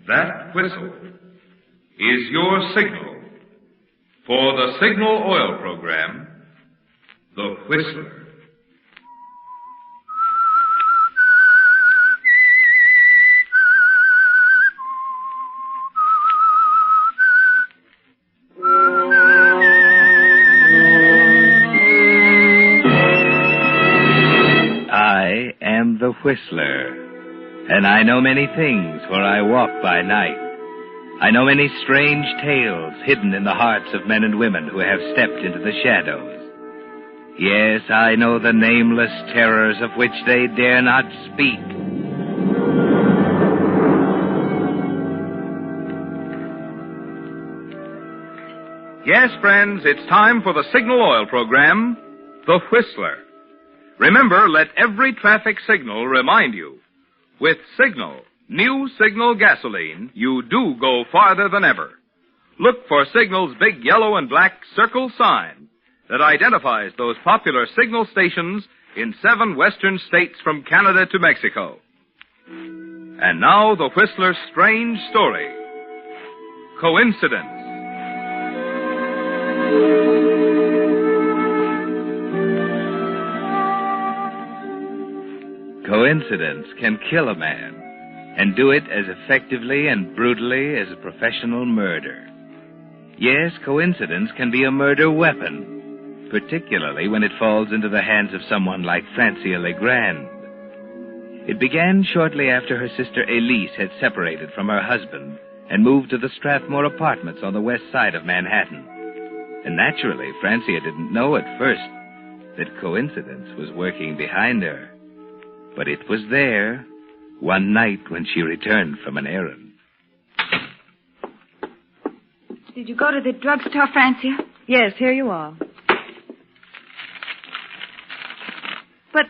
That whistle is your signal for the Signal Oil program, The Whistler. The Whistler, and I know many things, for I walk by night. I know many strange tales hidden in the hearts of men and women who have stepped into the shadows. Yes, I know the nameless terrors of which they dare not speak. Yes, friends, it's time for the Signal Oil program, The Whistler. Remember, let every traffic signal remind you, with Signal, new Signal gasoline, you do go farther than ever. Look for Signal's big yellow and black circle sign that identifies those popular Signal stations in 7 western states from Canada to Mexico. And now, the Whistler's strange story, Coincidence. Coincidence can kill a man, and do it as effectively and brutally as a professional murder. Yes, coincidence can be a murder weapon, particularly when it falls into the hands of someone like Francia Legrand. It began shortly after her sister Elise had separated from her husband and moved to the Strathmore apartments on the west side of Manhattan. And naturally, Francia didn't know at first that coincidence was working behind her. But it was there one night when she returned from an errand. Did you go to the drugstore, Francia? Yes, here you are. But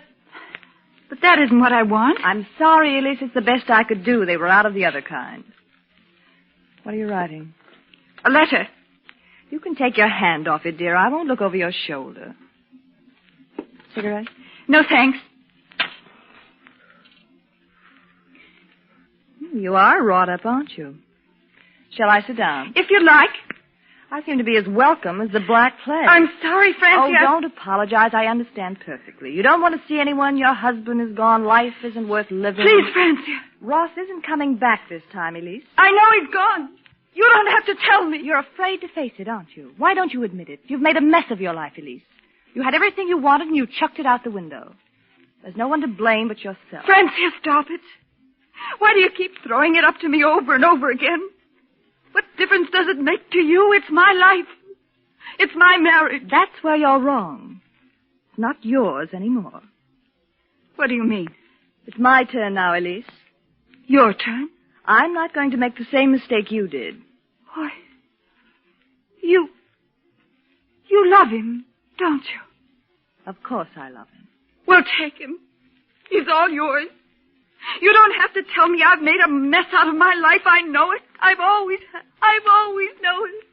that isn't what I want. I'm sorry, Elise. It's the best I could do. They were out of the other kind. What are you writing? A letter. You can take your hand off it, dear. I won't look over your shoulder. Cigarette? No, thanks. You are wrought up, aren't you? Shall I sit down? If you like. I seem to be as welcome as the Black Plague. I'm sorry, Francia. Oh, don't apologize. I understand perfectly. You don't want to see anyone. Your husband is gone. Life isn't worth living. Please, Francia. Ross isn't coming back this time, Elise. I know he's gone. You don't have to tell me. You're afraid to face it, aren't you? Why don't you admit it? You've made a mess of your life, Elise. You had everything you wanted and you chucked it out the window. There's no one to blame but yourself. Francia, stop it. Why do you keep throwing it up to me over and over again? What difference does it make to you? It's my life. It's my marriage. That's where you're wrong. It's not yours anymore. What do you mean? It's my turn now, Elise. Your turn? I'm not going to make the same mistake you did. Why, you love him, don't you? Of course I love him. Well, take him. He's all yours. You don't have to tell me I've made a mess out of my life. I know it. I've always known it.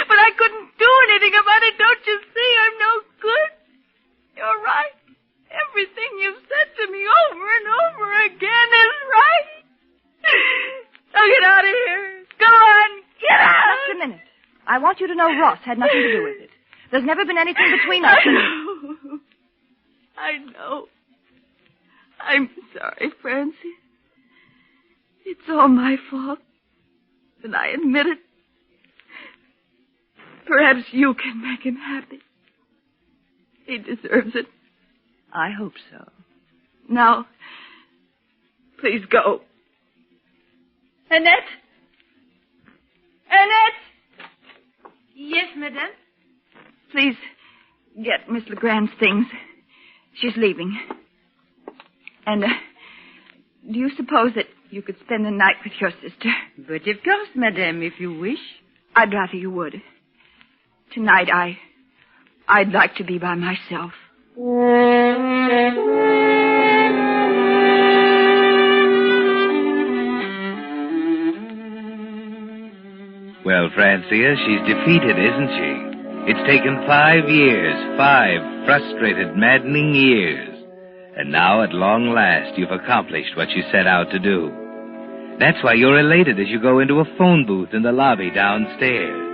But I couldn't do anything about it. Don't you see? I'm no good. You're right. Everything you've said to me over and over again is right. Now get out of here. Go on, get out. Just a minute. I want you to know Ross had nothing to do with it. There's never been anything between us. I know. I'm sorry, Francie. It's all my fault. And I admit it. Perhaps you can make him happy. He deserves it. I hope so. Now, please go. Annette? Annette! Yes, madame? Please get Miss Legrand's things. She's leaving. And, do you suppose that you could spend the night with your sister? But of course, madame, if you wish. I'd rather you would. Tonight, I'd like to be by myself. Well, Francia, she's defeated, isn't she? It's taken 5 years, 5 frustrated, maddening years. And now, at long last, you've accomplished what you set out to do. That's why you're elated as you go into a phone booth in the lobby downstairs.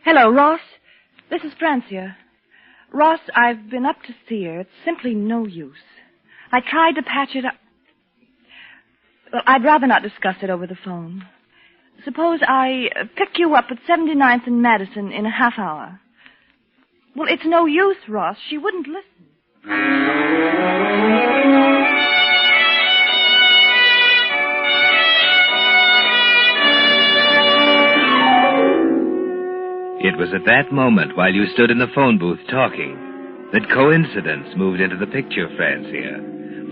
Hello, Ross. This is Francia. Ross, I've been up to see her. It's simply no use. I tried to patch it up. Well, I'd rather not discuss it over the phone. Suppose I pick you up at 79th and Madison in a half hour. Well, it's no use, Ross. She wouldn't listen. It was at that moment, while you stood in the phone booth talking, that coincidence moved into the picture, Francia.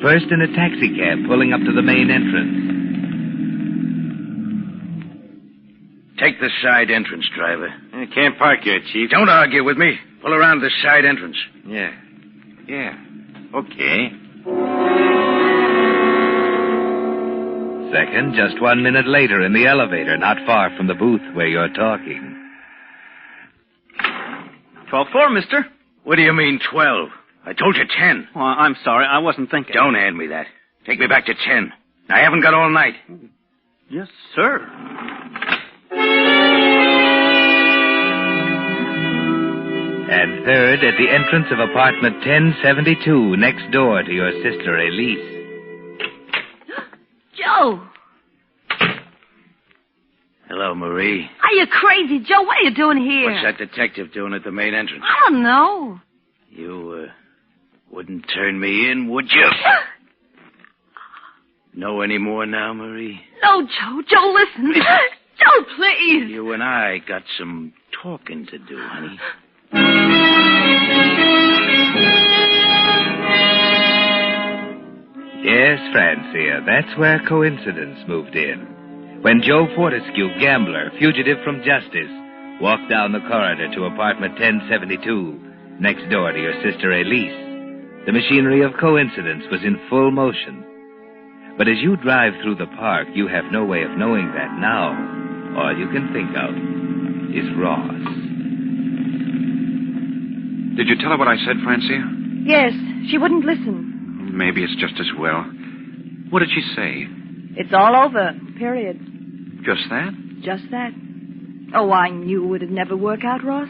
First in a taxicab pulling up to the main entrance. Take the side entrance, driver. I can't park here, Chief. Don't argue with me. Pull around the side entrance. Yeah. Okay. Second, just 1 minute later in the elevator, not far from the booth where you're talking. 12-4, mister. What do you mean, 12? I told you 10. Well, I'm sorry. I wasn't thinking. Don't hand me that. Take me back to 10. I haven't got all night. Yes, sir. And third, at the entrance of apartment 1072, next door to your sister Elise. Joe! Hello, Marie. Are you crazy, Joe? What are you doing here? What's that detective doing at the main entrance? I don't know. You, wouldn't turn me in, would you? Know any more now, Marie? No, Joe. Joe, listen. Joe, please. You and I got some talking to do, honey. Yes, Francia, that's where coincidence moved in. When Joe Fortescue, gambler, fugitive from justice, walked down the corridor to apartment 1072, next door to your sister Elise, the machinery of coincidence was in full motion. But as you drive through the park, you have no way of knowing that now. All you can think of is Ross. Did you tell her what I said, Francia? Yes, she wouldn't listen. Maybe it's just as well. What did she say? It's all over, period. Just that? Just that. Oh, I knew it'd never work out, Ross.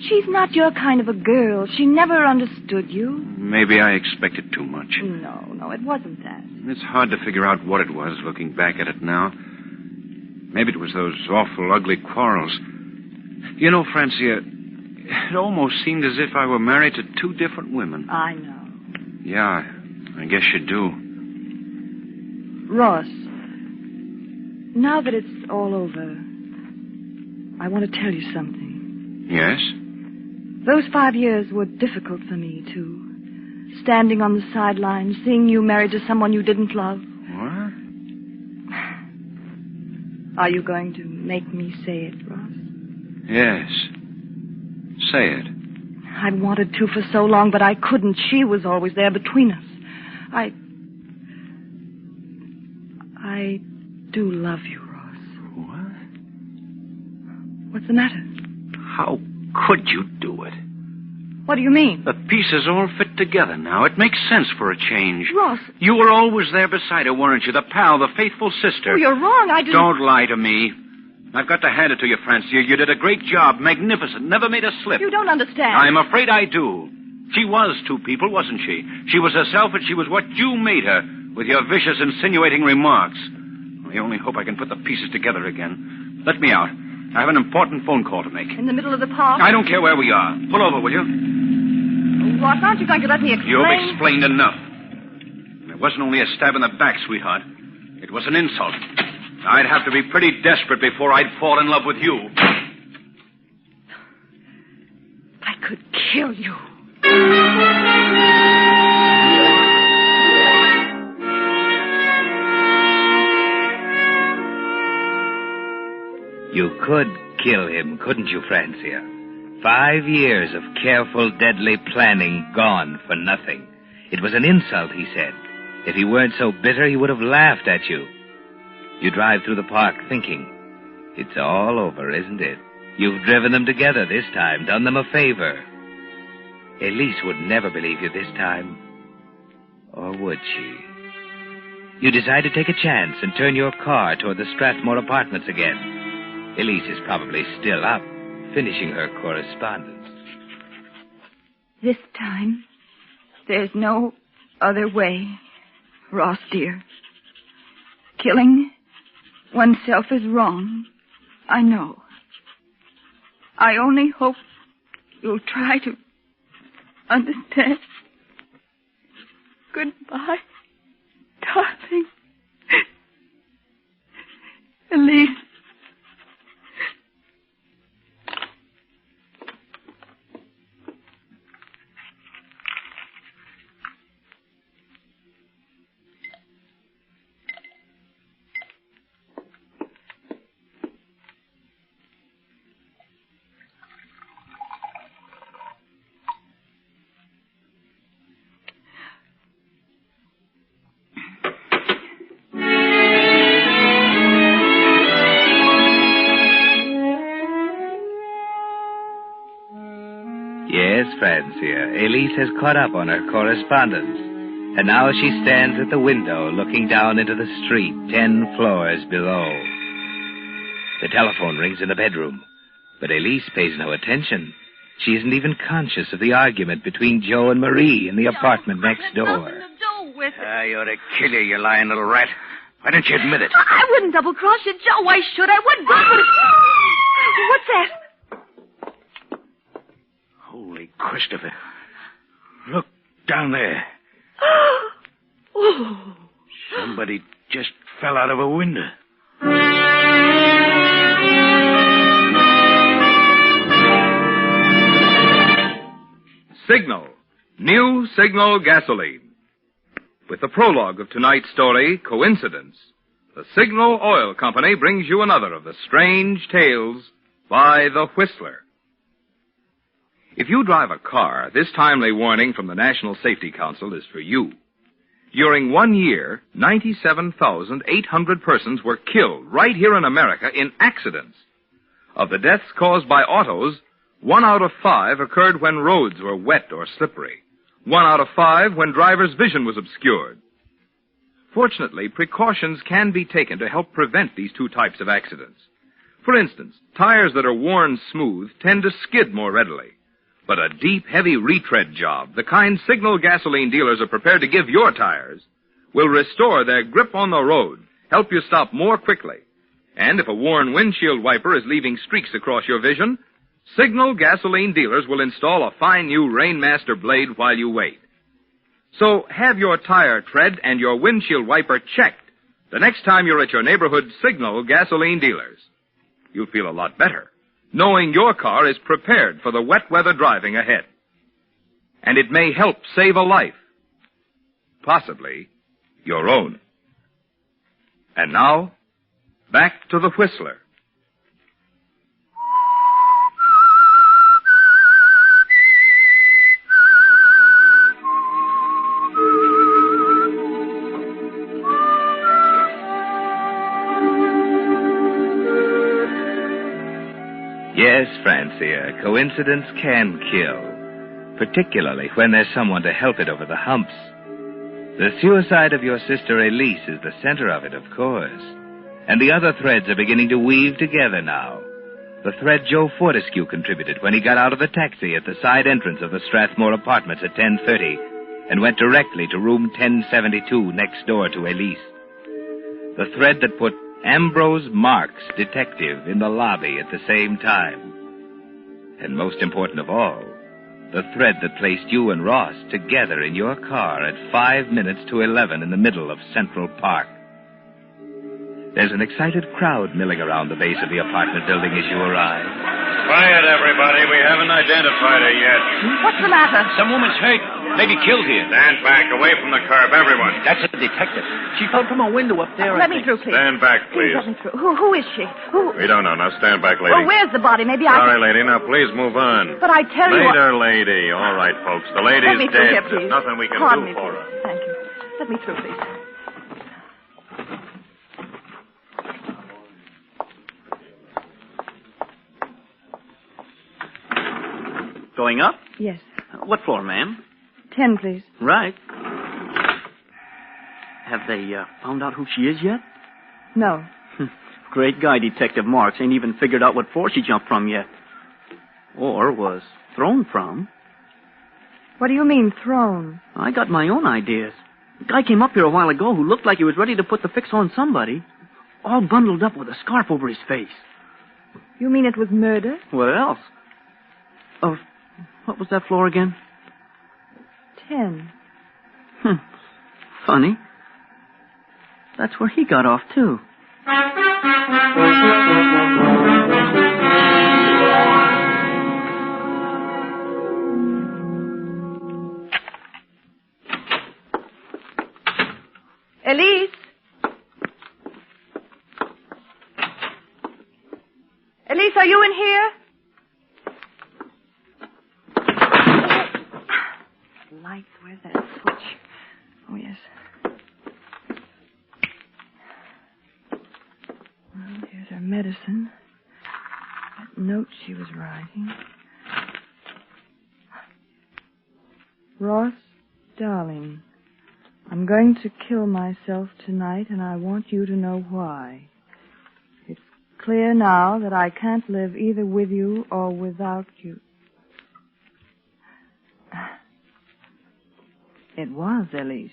She's not your kind of a girl. She never understood you. Maybe I expected too much. No, it wasn't that. It's hard to figure out what it was, looking back at it now. Maybe it was those awful, ugly quarrels. You know, Francia, it almost seemed as if I were married to two different women. I know. Yeah, I guess you do. Ross, now that it's all over, I want to tell you something. Yes? Those 5 years were difficult for me, too. Standing on the sidelines, seeing you married to someone you didn't love. What? Are you going to make me say it, Ross? Yes. Say it. I wanted to for so long, but I couldn't. She was always there between us. I do love you, Ross. What's the matter? How could you do it? What do you mean? The pieces all fit together now. It makes sense for a change. Ross. You were always there beside her, weren't you? The pal, the faithful sister. Oh, you're wrong. I didn't... Don't lie to me. I've got to hand it to you, Francia. You did a great job. Magnificent. Never made a slip. You don't understand. I'm afraid I do. She was two people, wasn't she? She was herself, and she was what you made her, with your vicious, insinuating remarks. I only hope I can put the pieces together again. Let me out. I have an important phone call to make. In the middle of the park? I don't care where we are. Pull over, will you? Ross, aren't you going to let me explain? You've explained enough. It wasn't only a stab in the back, sweetheart. It was an insult. I'd have to be pretty desperate before I'd fall in love with you. I could kill you. You could kill him, couldn't you, Francia? 5 years of careful, deadly planning gone for nothing. It was an insult, he said. If he weren't so bitter, he would have laughed at you. You drive through the park thinking, it's all over, isn't it? You've driven them together this time, done them a favor. Elise would never believe you this time. Or would she? You decide to take a chance and turn your car toward the Strathmore apartments again. Elise is probably still up, finishing her correspondence. This time, there's no other way, Ross, dear. Killing oneself is wrong. I know. I only hope you'll try to understand. Goodbye, darling. Elise. Yes, Francia. Elise has caught up on her correspondence. And now she stands at the window looking down into the street 10 floors below. The telephone rings in the bedroom. But Elise pays no attention. She isn't even conscious of the argument between Joe and Marie in the apartment next door. Nothing to do with it. I ought to kill you, you lying little rat. Why don't you admit it? I wouldn't double-cross you, Joe. Why should I? What good would it... What's that? Holy Christopher. Look down there. Oh. Somebody just fell out of a window. Signal. New Signal gasoline. With the prologue of tonight's story, Coincidence, the Signal Oil Company brings you another of the strange tales by the Whistler. If you drive a car, this timely warning from the National Safety Council is for you. During 1 year, 97,800 persons were killed right here in America in accidents. Of the deaths caused by autos, 1 out of 5 occurred when roads were wet or slippery. 1 out of 5 when drivers' vision was obscured. Fortunately, precautions can be taken to help prevent these two types of accidents. For instance, tires that are worn smooth tend to skid more readily. But a deep, heavy retread job, the kind Signal gasoline dealers are prepared to give your tires, will restore their grip on the road, help you stop more quickly. And if a worn windshield wiper is leaving streaks across your vision, Signal gasoline dealers will install a fine new Rainmaster blade while you wait. So have your tire tread and your windshield wiper checked the next time you're at your neighborhood Signal gasoline dealers. You'll feel a lot better, knowing your car is prepared for the wet weather driving ahead. And it may help save a life. Possibly your own. And now, back to the Whistler. Francia, coincidence can kill, particularly when there's someone to help it over the humps. The suicide of your sister Elise is the center of it, of course. And the other threads are beginning to weave together now. The thread Joe Fortescue contributed when he got out of the taxi at the side entrance of the Strathmore apartments at 10:30 and went directly to room 1072 next door to Elise. The thread that put Ambrose Marks, detective, in the lobby at the same time. And most important of all, the thread that placed you and Ross together in your car at 5 minutes to 11 in the middle of Central Park. There's an excited crowd milling around the base of the apartment building as you arrive. Quiet, everybody. We haven't identified her yet. What's the matter? Some woman's hurt. Maybe killed here. Stand back, away from the curb, everyone. That's a detective. She fell from a window up there. Let me through, please. Stand back, please. Let me through. Who is she? Who? We don't know. Now stand back, lady. Well, where's the body? Maybe I Sorry, can... lady. Now please move on. But I tell you Later, lady. All right, folks. The lady's Let me through dead. here, please. There's nothing we can Pardon do me, for please. her. Thank you. Let me through, please. Going up? Yes. What floor, ma'am? 10, please. Right. Have they found out who she is yet? No. Great guy, Detective Marks. Ain't even figured out what floor she jumped from yet. Or was thrown from. What do you mean, thrown? I got my own ideas. A guy came up here a while ago who looked like he was ready to put the fix on somebody. All bundled up with a scarf over his face. You mean it was murder? What else? Oh, what was that floor again? 10. Funny. That's where he got off, too. Elise? Elise, are you in here? Lights, where's that switch? Oh, yes. Well, here's her medicine. That note she was writing. Ross, darling, I'm going to kill myself tonight, and I want you to know why. It's clear now that I can't live either with you or without you. It was Elise.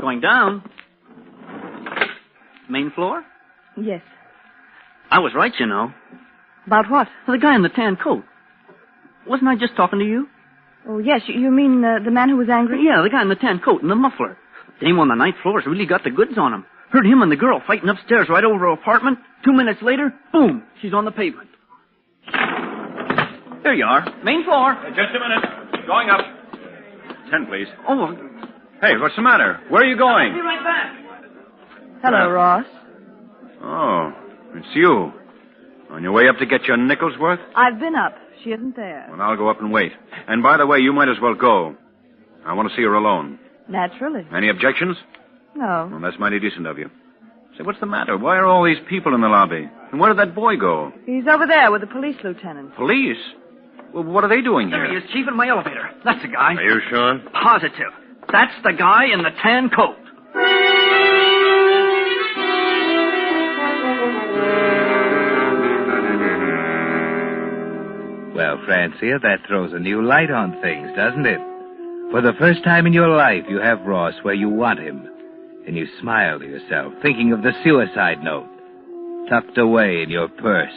Going down? Main floor? Yes. I was right, you know. About what? The guy in the tan coat. Wasn't I just talking to you? Oh, yes. You mean the man who was angry? Yeah, the guy in the tan coat and the muffler. Dame on the ninth floor's really got the goods on him. Heard him and the girl fighting upstairs right over her apartment. 2 minutes later, boom, she's on the pavement. There you are. Main floor. Just a minute. Going up. 10, please. Oh. Hey, what's the matter? Where are you going? I'll be right back. Hello, Ross. Oh, it's you. On your way up to get your nickel's worth? I've been up. She isn't there. Well, I'll go up and wait. And by the way, you might as well go. I want to see her alone. Naturally. Any objections? No. Well, that's mighty decent of you. Say, what's the matter? Why are all these people in the lobby? And where did that boy go? He's over there with the police lieutenant. Police? Well, what are they doing There here? he is, Chief, in my elevator. That's the guy. Are you sure? Positive. That's the guy in the tan coat. Well, Francia, that throws a new light on things, doesn't it? For the first time in your life, you have Ross where you want him. And you smile to yourself, thinking of the suicide note, tucked away in your purse.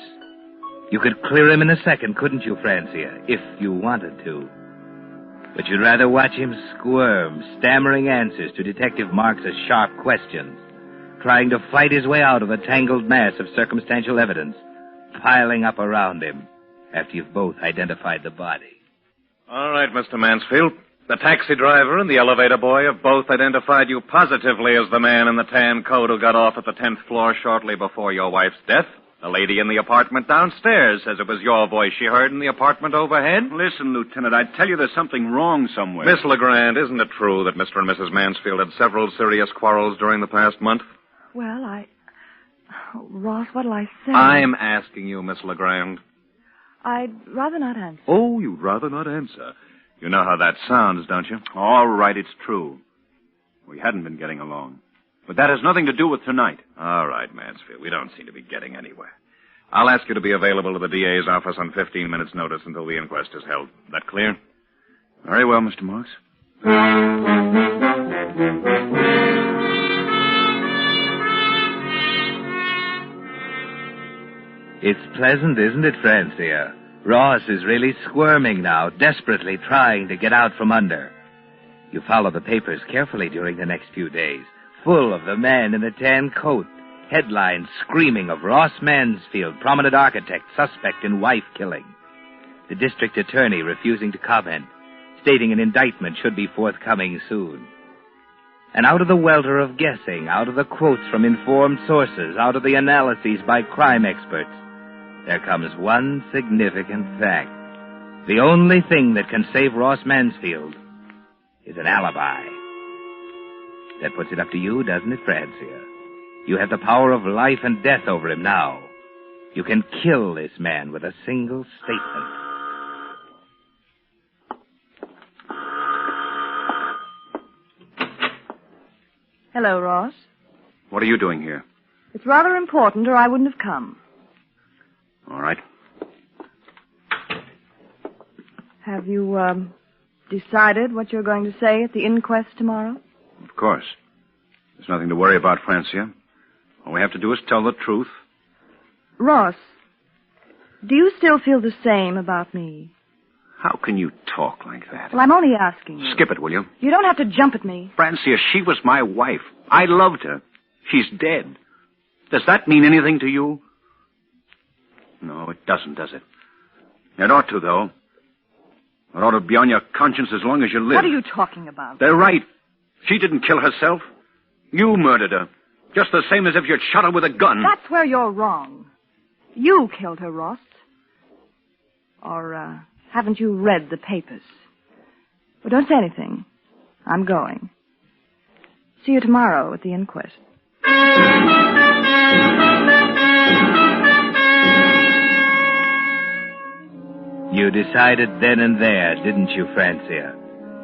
You could clear him in a second, couldn't you, Francia, if you wanted to? But you'd rather watch him squirm, stammering answers to Detective Marks' sharp questions, trying to fight his way out of a tangled mass of circumstantial evidence, piling up around him after you've both identified the body. All right, Mr. Mansfield. The taxi driver and the elevator boy have both identified you positively as the man in the tan coat who got off at the 10th floor shortly before your wife's death. The lady in the apartment downstairs says it was your voice she heard in the apartment overhead. Listen, Lieutenant, I tell you there's something wrong somewhere. Miss LeGrand, isn't it true that Mr. and Mrs. Mansfield had several serious quarrels during the past month? Well, Ross, what'll I say? I'm asking you, Miss LeGrand. I'd rather not answer. Oh, you'd rather not answer. You know how that sounds, don't you? All right, it's true. We hadn't been getting along. But that has nothing to do with tonight. All right, Mansfield. We don't seem to be getting anywhere. I'll ask you to be available to the DA's office on 15 minutes' notice until the inquest is held. That clear? Very well, Mr. Marks. It's pleasant, isn't it, Francia? Ross is really squirming now, desperately trying to get out from under. You follow the papers carefully during the next few days, full of the man in the tan coat. Headlines screaming of Ross Mansfield, prominent architect, suspect in wife killing. The district attorney refusing to comment, stating an indictment should be forthcoming soon. And out of the welter of guessing, out of the quotes from informed sources, out of the analyses by crime experts, there comes one significant fact. The only thing that can save Ross Mansfield is an alibi. That puts it up to you, doesn't it, Francia? You have the power of life and death over him now. You can kill this man with a single statement. Hello, Ross. What are you doing here? It's rather important, or I wouldn't have come. All right. Have you, decided what you're going to say at the inquest tomorrow? Of course. There's nothing to worry about, Francia. All we have to do is tell the truth. Ross, do you still feel the same about me? How can you talk like that? Well, I'm only asking you. Skip it, will you? You don't have to jump at me. Francia, she was my wife. I loved her. She's dead. Does that mean anything to you? No, it doesn't, does it? It ought to, though. It ought to be on your conscience as long as you live. What are you talking about? They're right. She didn't kill herself. You murdered her. Just the same as if you'd shot her with a gun. That's where you're wrong. You killed her, Ross. Or, haven't you read the papers? Well, don't say anything. I'm going. See you tomorrow at the inquest. You decided then and there, didn't you, Francia?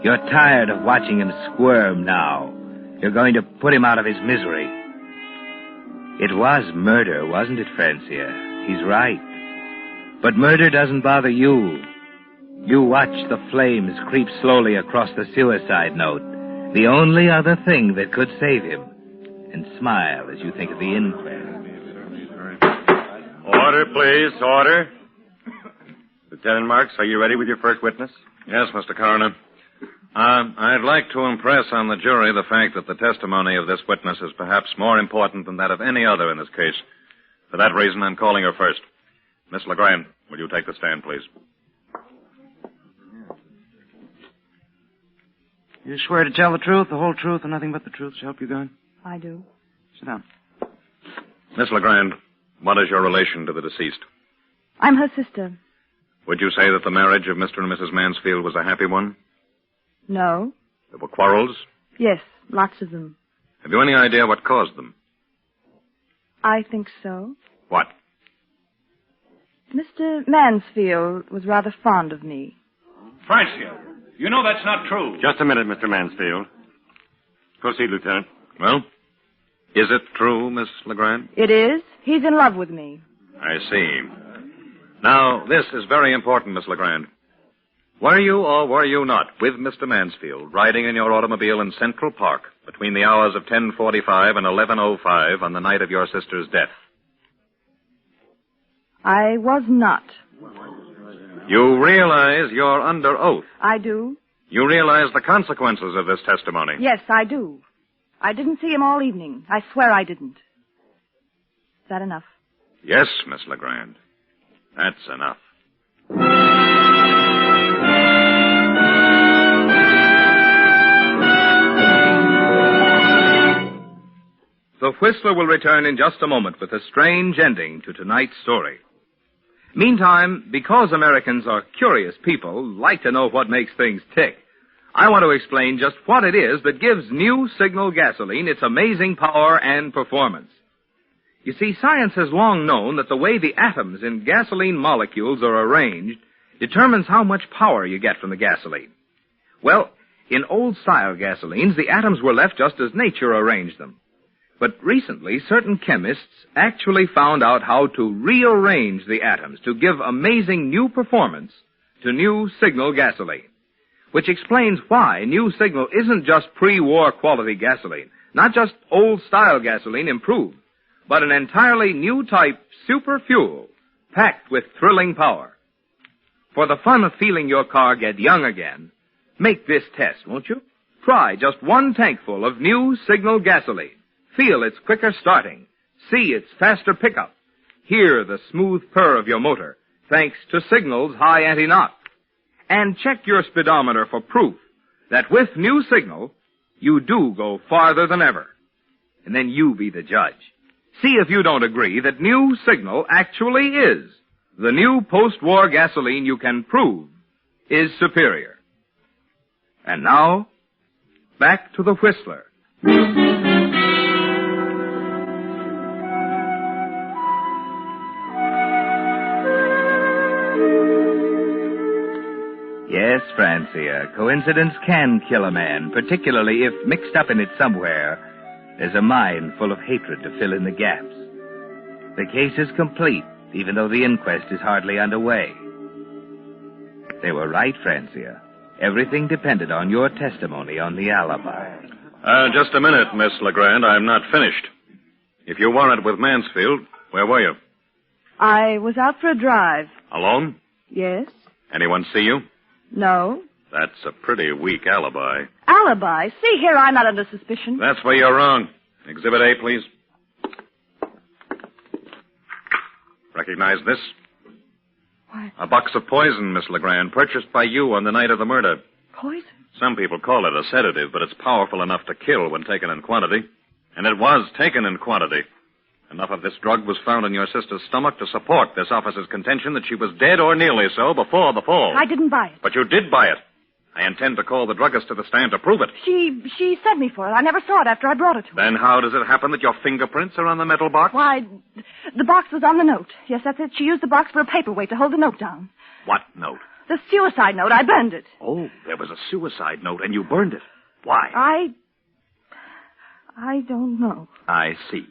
You're tired of watching him squirm now. You're going to put him out of his misery. It was murder, wasn't it, Francia? He's right. But murder doesn't bother you. You watch the flames creep slowly across the suicide note, the only other thing that could save him, and smile as you think of the inquest. Order, please, order. Lieutenant Marks, are you ready with your first witness? Yes, Mr. Coroner. I'd like to impress on the jury the fact that the testimony of this witness is perhaps more important than that of any other in this case. For that reason, I'm calling her first. Miss LeGrand, will you take the stand, please? You swear to tell the truth, the whole truth, and nothing but the truth to help you God? I do. Sit down. Miss LeGrand, what is your relation to the deceased? I'm her sister. Would you say that the marriage of Mr. and Mrs. Mansfield was a happy one? No. There were quarrels? Yes, lots of them. Have you any idea what caused them? I think so. What? Mr. Mansfield was rather fond of me. Francia, you know that's not true. Just a minute, Mr. Mansfield. Proceed, Lieutenant. Well, is it true, Miss LeGrand? It is. He's in love with me. I see. Now, this is very important, Miss LeGrand. Were you or were you not with Mr. Mansfield riding in your automobile in Central Park between the hours of 10:45 and 11:05 on the night of your sister's death? I was not. You realize you're under oath. I do. You realize the consequences of this testimony. Yes, I do. I didn't see him all evening. I swear I didn't. Is that enough? Yes, Miss LeGrand. That's enough. The Whistler will return in just a moment with a strange ending to tonight's story. Meantime, because Americans are curious people, like to know what makes things tick, I want to explain just what it is that gives new Signal gasoline its amazing power and performance. You see, science has long known that the way the atoms in gasoline molecules are arranged determines how much power you get from the gasoline. Well, in old-style gasolines, the atoms were left just as nature arranged them. But recently, certain chemists actually found out how to rearrange the atoms to give amazing new performance to new Signal gasoline. Which explains why new Signal isn't just pre-war quality gasoline, not just old-style gasoline improved, but an entirely new type super fuel packed with thrilling power. For the fun of feeling your car get young again, make this test, won't you? Try just one tankful of new Signal gasoline. Feel its quicker starting. See its faster pickup. Hear the smooth purr of your motor, thanks to Signal's high anti-knock. And check your speedometer for proof that with new Signal, you do go farther than ever. And then you be the judge. See if you don't agree that new Signal actually is the new post-war gasoline you can prove is superior. And now, back to the Whistler. Yes, Francia, coincidence can kill a man, particularly if, mixed up in it somewhere, there's a mind full of hatred to fill in the gaps. The case is complete, even though the inquest is hardly underway. They were right, Francia. Everything depended on your testimony on the alibi. Just a minute, Miss Legrand. I'm not finished. If you weren't with Mansfield, where were you? I was out for a drive. Alone? Yes? Anyone see you? No. That's a pretty weak alibi. Alibi? See here, I'm not under suspicion. That's where you're wrong. Exhibit A, please. Recognize this? What? A box of poison, Miss Legrand, purchased by you on the night of the murder. Poison? Some people call it a sedative, but it's powerful enough to kill when taken in quantity. And it was taken in quantity. Enough of this drug was found in your sister's stomach to support this officer's contention that she was dead or nearly so before the fall. I didn't buy it. But you did buy it. I intend to call the druggist to the stand to prove it. She sent me for it. I never saw it after I brought it to her. Then how does it happen that your fingerprints are on the metal box? Why, the box was on the note. Yes, that's it. She used the box for a paperweight to hold the note down. What note? The suicide note. I burned it. Oh, there was a suicide note, and you burned it. Why? I don't know. I see.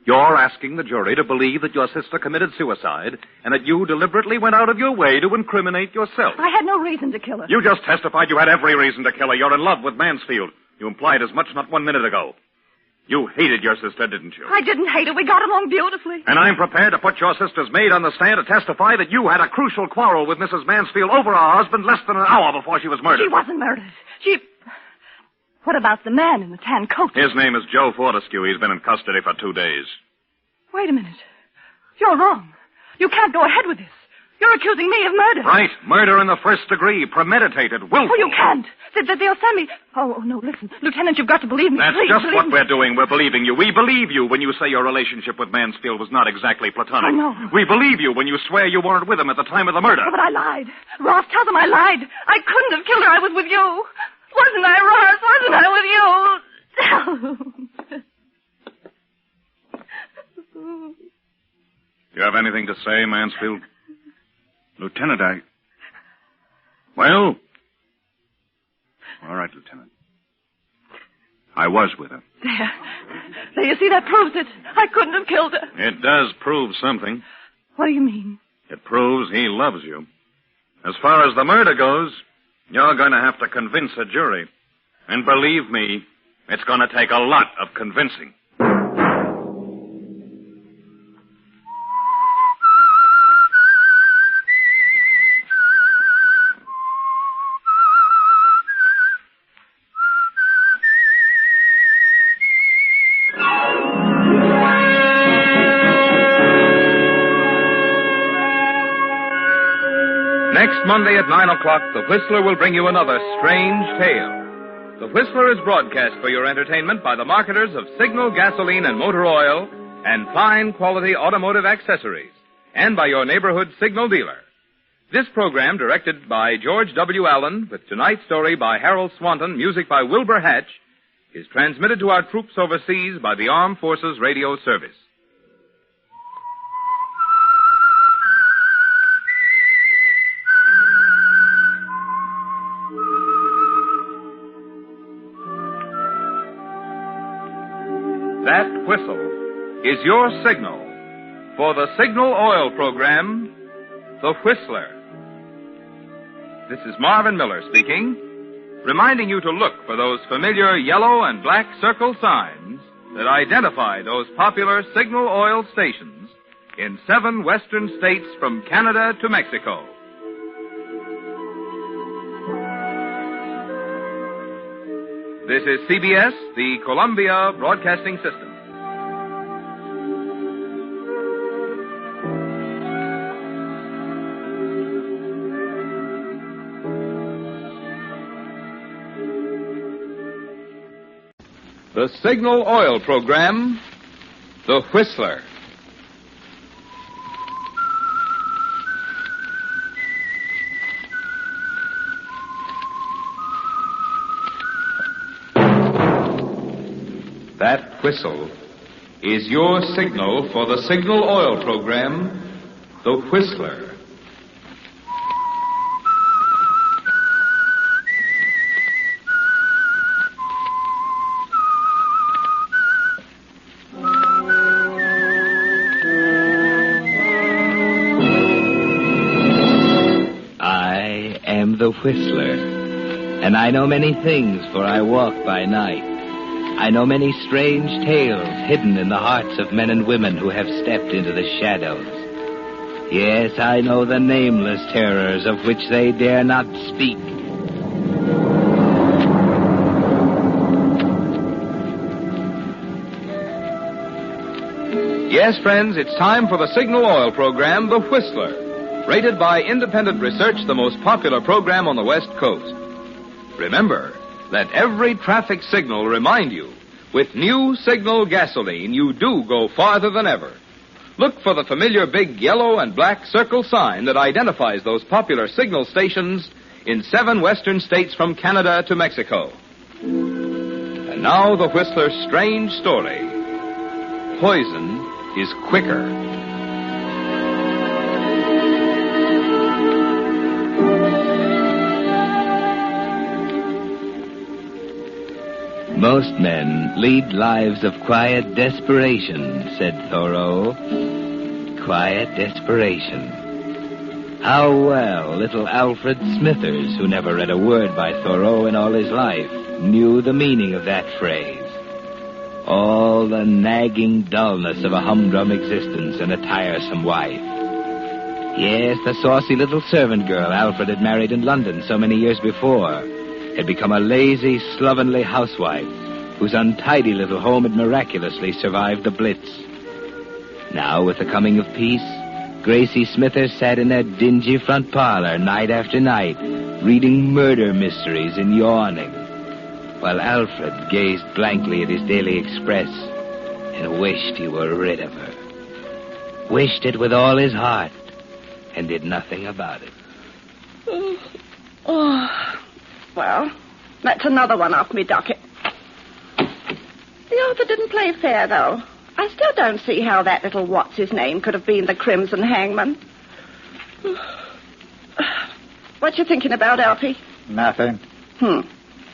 You're asking the jury to believe that your sister committed suicide and that you deliberately went out of your way to incriminate yourself. I had no reason to kill her. You just testified you had every reason to kill her. You're in love with Mansfield. You implied as much not 1 minute ago. You hated your sister, didn't you? I didn't hate her. We got along beautifully. And I'm prepared to put your sister's maid on the stand to testify that you had a crucial quarrel with Mrs. Mansfield over her husband less than an hour before she was murdered. She wasn't murdered. What about the man in the tan coat? His name is Joe Fortescue. He's been in custody for 2 days. Wait a minute. You're wrong. You can't go ahead with this. You're accusing me of murder. Right. Murder in the first degree. Premeditated. Willful. Oh, you can't. They'll send me... Oh, no, listen. Lieutenant, you've got to believe me. That's Please, just believe what me. we're doing. We're believing you. We believe you when you say your relationship with Mansfield was not exactly platonic. Oh, no. We believe you when you swear you weren't with him at the time of the murder. Oh, but I lied. Ross, tell them I lied. I couldn't have killed her. I was with you. Wasn't I, Ross? Wasn't I with you? Do you have anything to say, Mansfield? Lieutenant, Well? All right, Lieutenant. I was with her. There, you see, that proves it. I couldn't have killed her. It does prove something. What do you mean? It proves he loves you. As far as the murder goes, you're going to have to convince a jury. And believe me, it's going to take a lot of convincing. Next Monday at 9 o'clock, the Whistler will bring you another strange tale. The Whistler is broadcast for your entertainment by the marketers of Signal gasoline and motor oil and fine quality automotive accessories, and by your neighborhood Signal dealer. This program, directed by George W. Allen, with tonight's story by Harold Swanton, music by Wilbur Hatch, is transmitted to our troops overseas by the Armed Forces Radio Service. That whistle is your signal for the Signal Oil program, The Whistler. This is Marvin Miller speaking, reminding you to look for those familiar yellow and black circle signs that identify those popular Signal Oil stations in 7 western states from Canada to Mexico. This is CBS, the Columbia Broadcasting System. The Signal Oil program, The Whistler. That whistle is your signal for the Signal Oil program, The Whistler. I am the Whistler, and I know many things, for I walk by night. I know many strange tales hidden in the hearts of men and women who have stepped into the shadows. Yes, I know the nameless terrors of which they dare not speak. Yes, friends, it's time for the Signal Oil program, The Whistler, rated by independent research the most popular program on the West Coast. Remember, let every traffic signal remind you, with new Signal gasoline, you do go farther than ever. Look for the familiar big yellow and black circle sign that identifies those popular signal stations in 7 western states from Canada to Mexico. And now the Whistler's strange story. Poison is quicker. Most men lead lives of quiet desperation, said Thoreau. Quiet desperation. How well little Alfred Smithers, who never read a word by Thoreau in all his life, knew the meaning of that phrase. All the nagging dullness of a humdrum existence and a tiresome wife. Yes, the saucy little servant girl Alfred had married in London so many years before had become a lazy, slovenly housewife whose untidy little home had miraculously survived the Blitz. Now, with the coming of peace, Gracie Smithers sat in her dingy front parlor night after night, reading murder mysteries and yawning, while Alfred gazed blankly at his daily express and wished he were rid of her. Wished it with all his heart and did nothing about it. Well, that's another one off me docket. The author didn't play fair, though. I still don't see how that little what's-his-name could have been the Crimson Hangman. What you thinking about, Alfie? Nothing.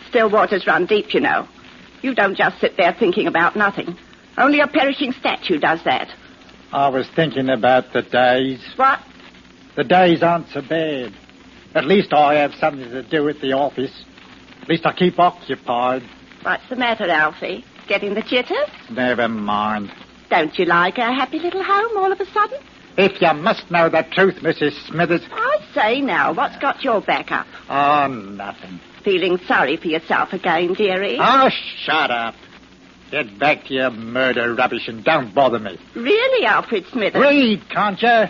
Still waters run deep, you know. You don't just sit there thinking about nothing. Only a perishing statue does that. I was thinking about the days. What? The days aren't so bad. At least I have something to do at the office. At least I keep occupied. What's the matter, Alfie? Getting the jitters? Never mind. Don't you like our happy little home all of a sudden? If you must know the truth, Mrs. Smithers... I say now, what's got your back up? Oh, nothing. Feeling sorry for yourself again, dearie? Oh, shut up. Get back to your murder rubbish and don't bother me. Really, Alfred Smithers? Read, can't you?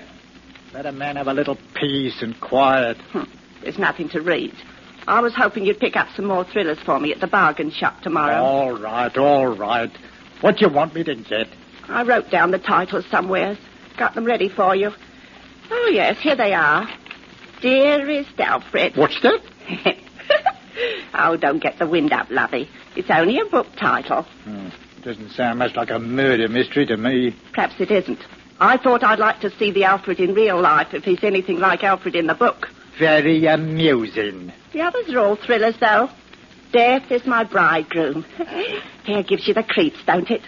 Let a man have a little peace and quiet. There's nothing to read. I was hoping you'd pick up some more thrillers for me at the bargain shop tomorrow. All right. What do you want me to get? I wrote down the titles somewhere. Got them ready for you. Oh, yes, here they are. Dearest Alfred. What's that? Oh, don't get the wind up, lovey. It's only a book title. Doesn't sound much like a murder mystery to me. Perhaps it isn't. I thought I'd like to see the Alfred in real life if he's anything like Alfred in the book. Very amusing. The others are all thrillers, though. Death is my bridegroom. Here gives you the creeps, don't it?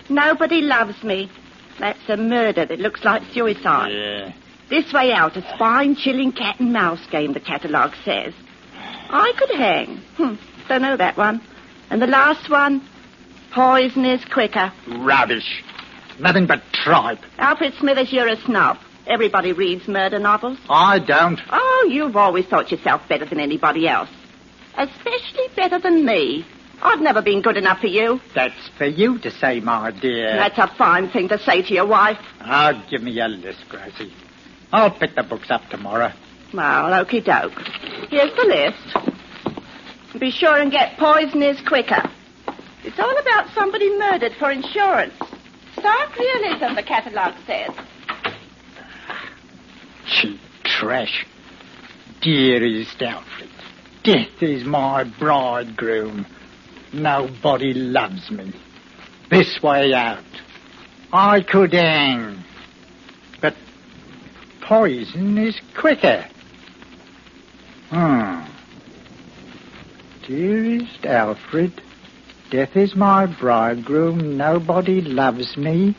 Nobody loves me. That's a murder that looks like suicide. Yeah. This Way Out, a spine-chilling cat and mouse game, the catalogue says. I could hang. Don't know that one. And the last one, Poison is Quicker. Rubbish. Nothing but tripe. Alfred Smithers, you're a snob. Everybody reads murder novels. I don't. Oh, you've always thought yourself better than anybody else. Especially better than me. I've never been good enough for you. That's for you to say, my dear. That's a fine thing to say to your wife. Oh, give me a list, Gracie. I'll pick the books up tomorrow. Well, okie doke. Here's the list. Be sure and get Poison is Quicker. It's all about somebody murdered for insurance. Stark realism, the catalogue says. Cheap trash. Dearest Alfred, death is my bridegroom. Nobody loves me. This Way Out. I could hang. But poison is quicker. Dearest Alfred, death is my bridegroom. Nobody loves me.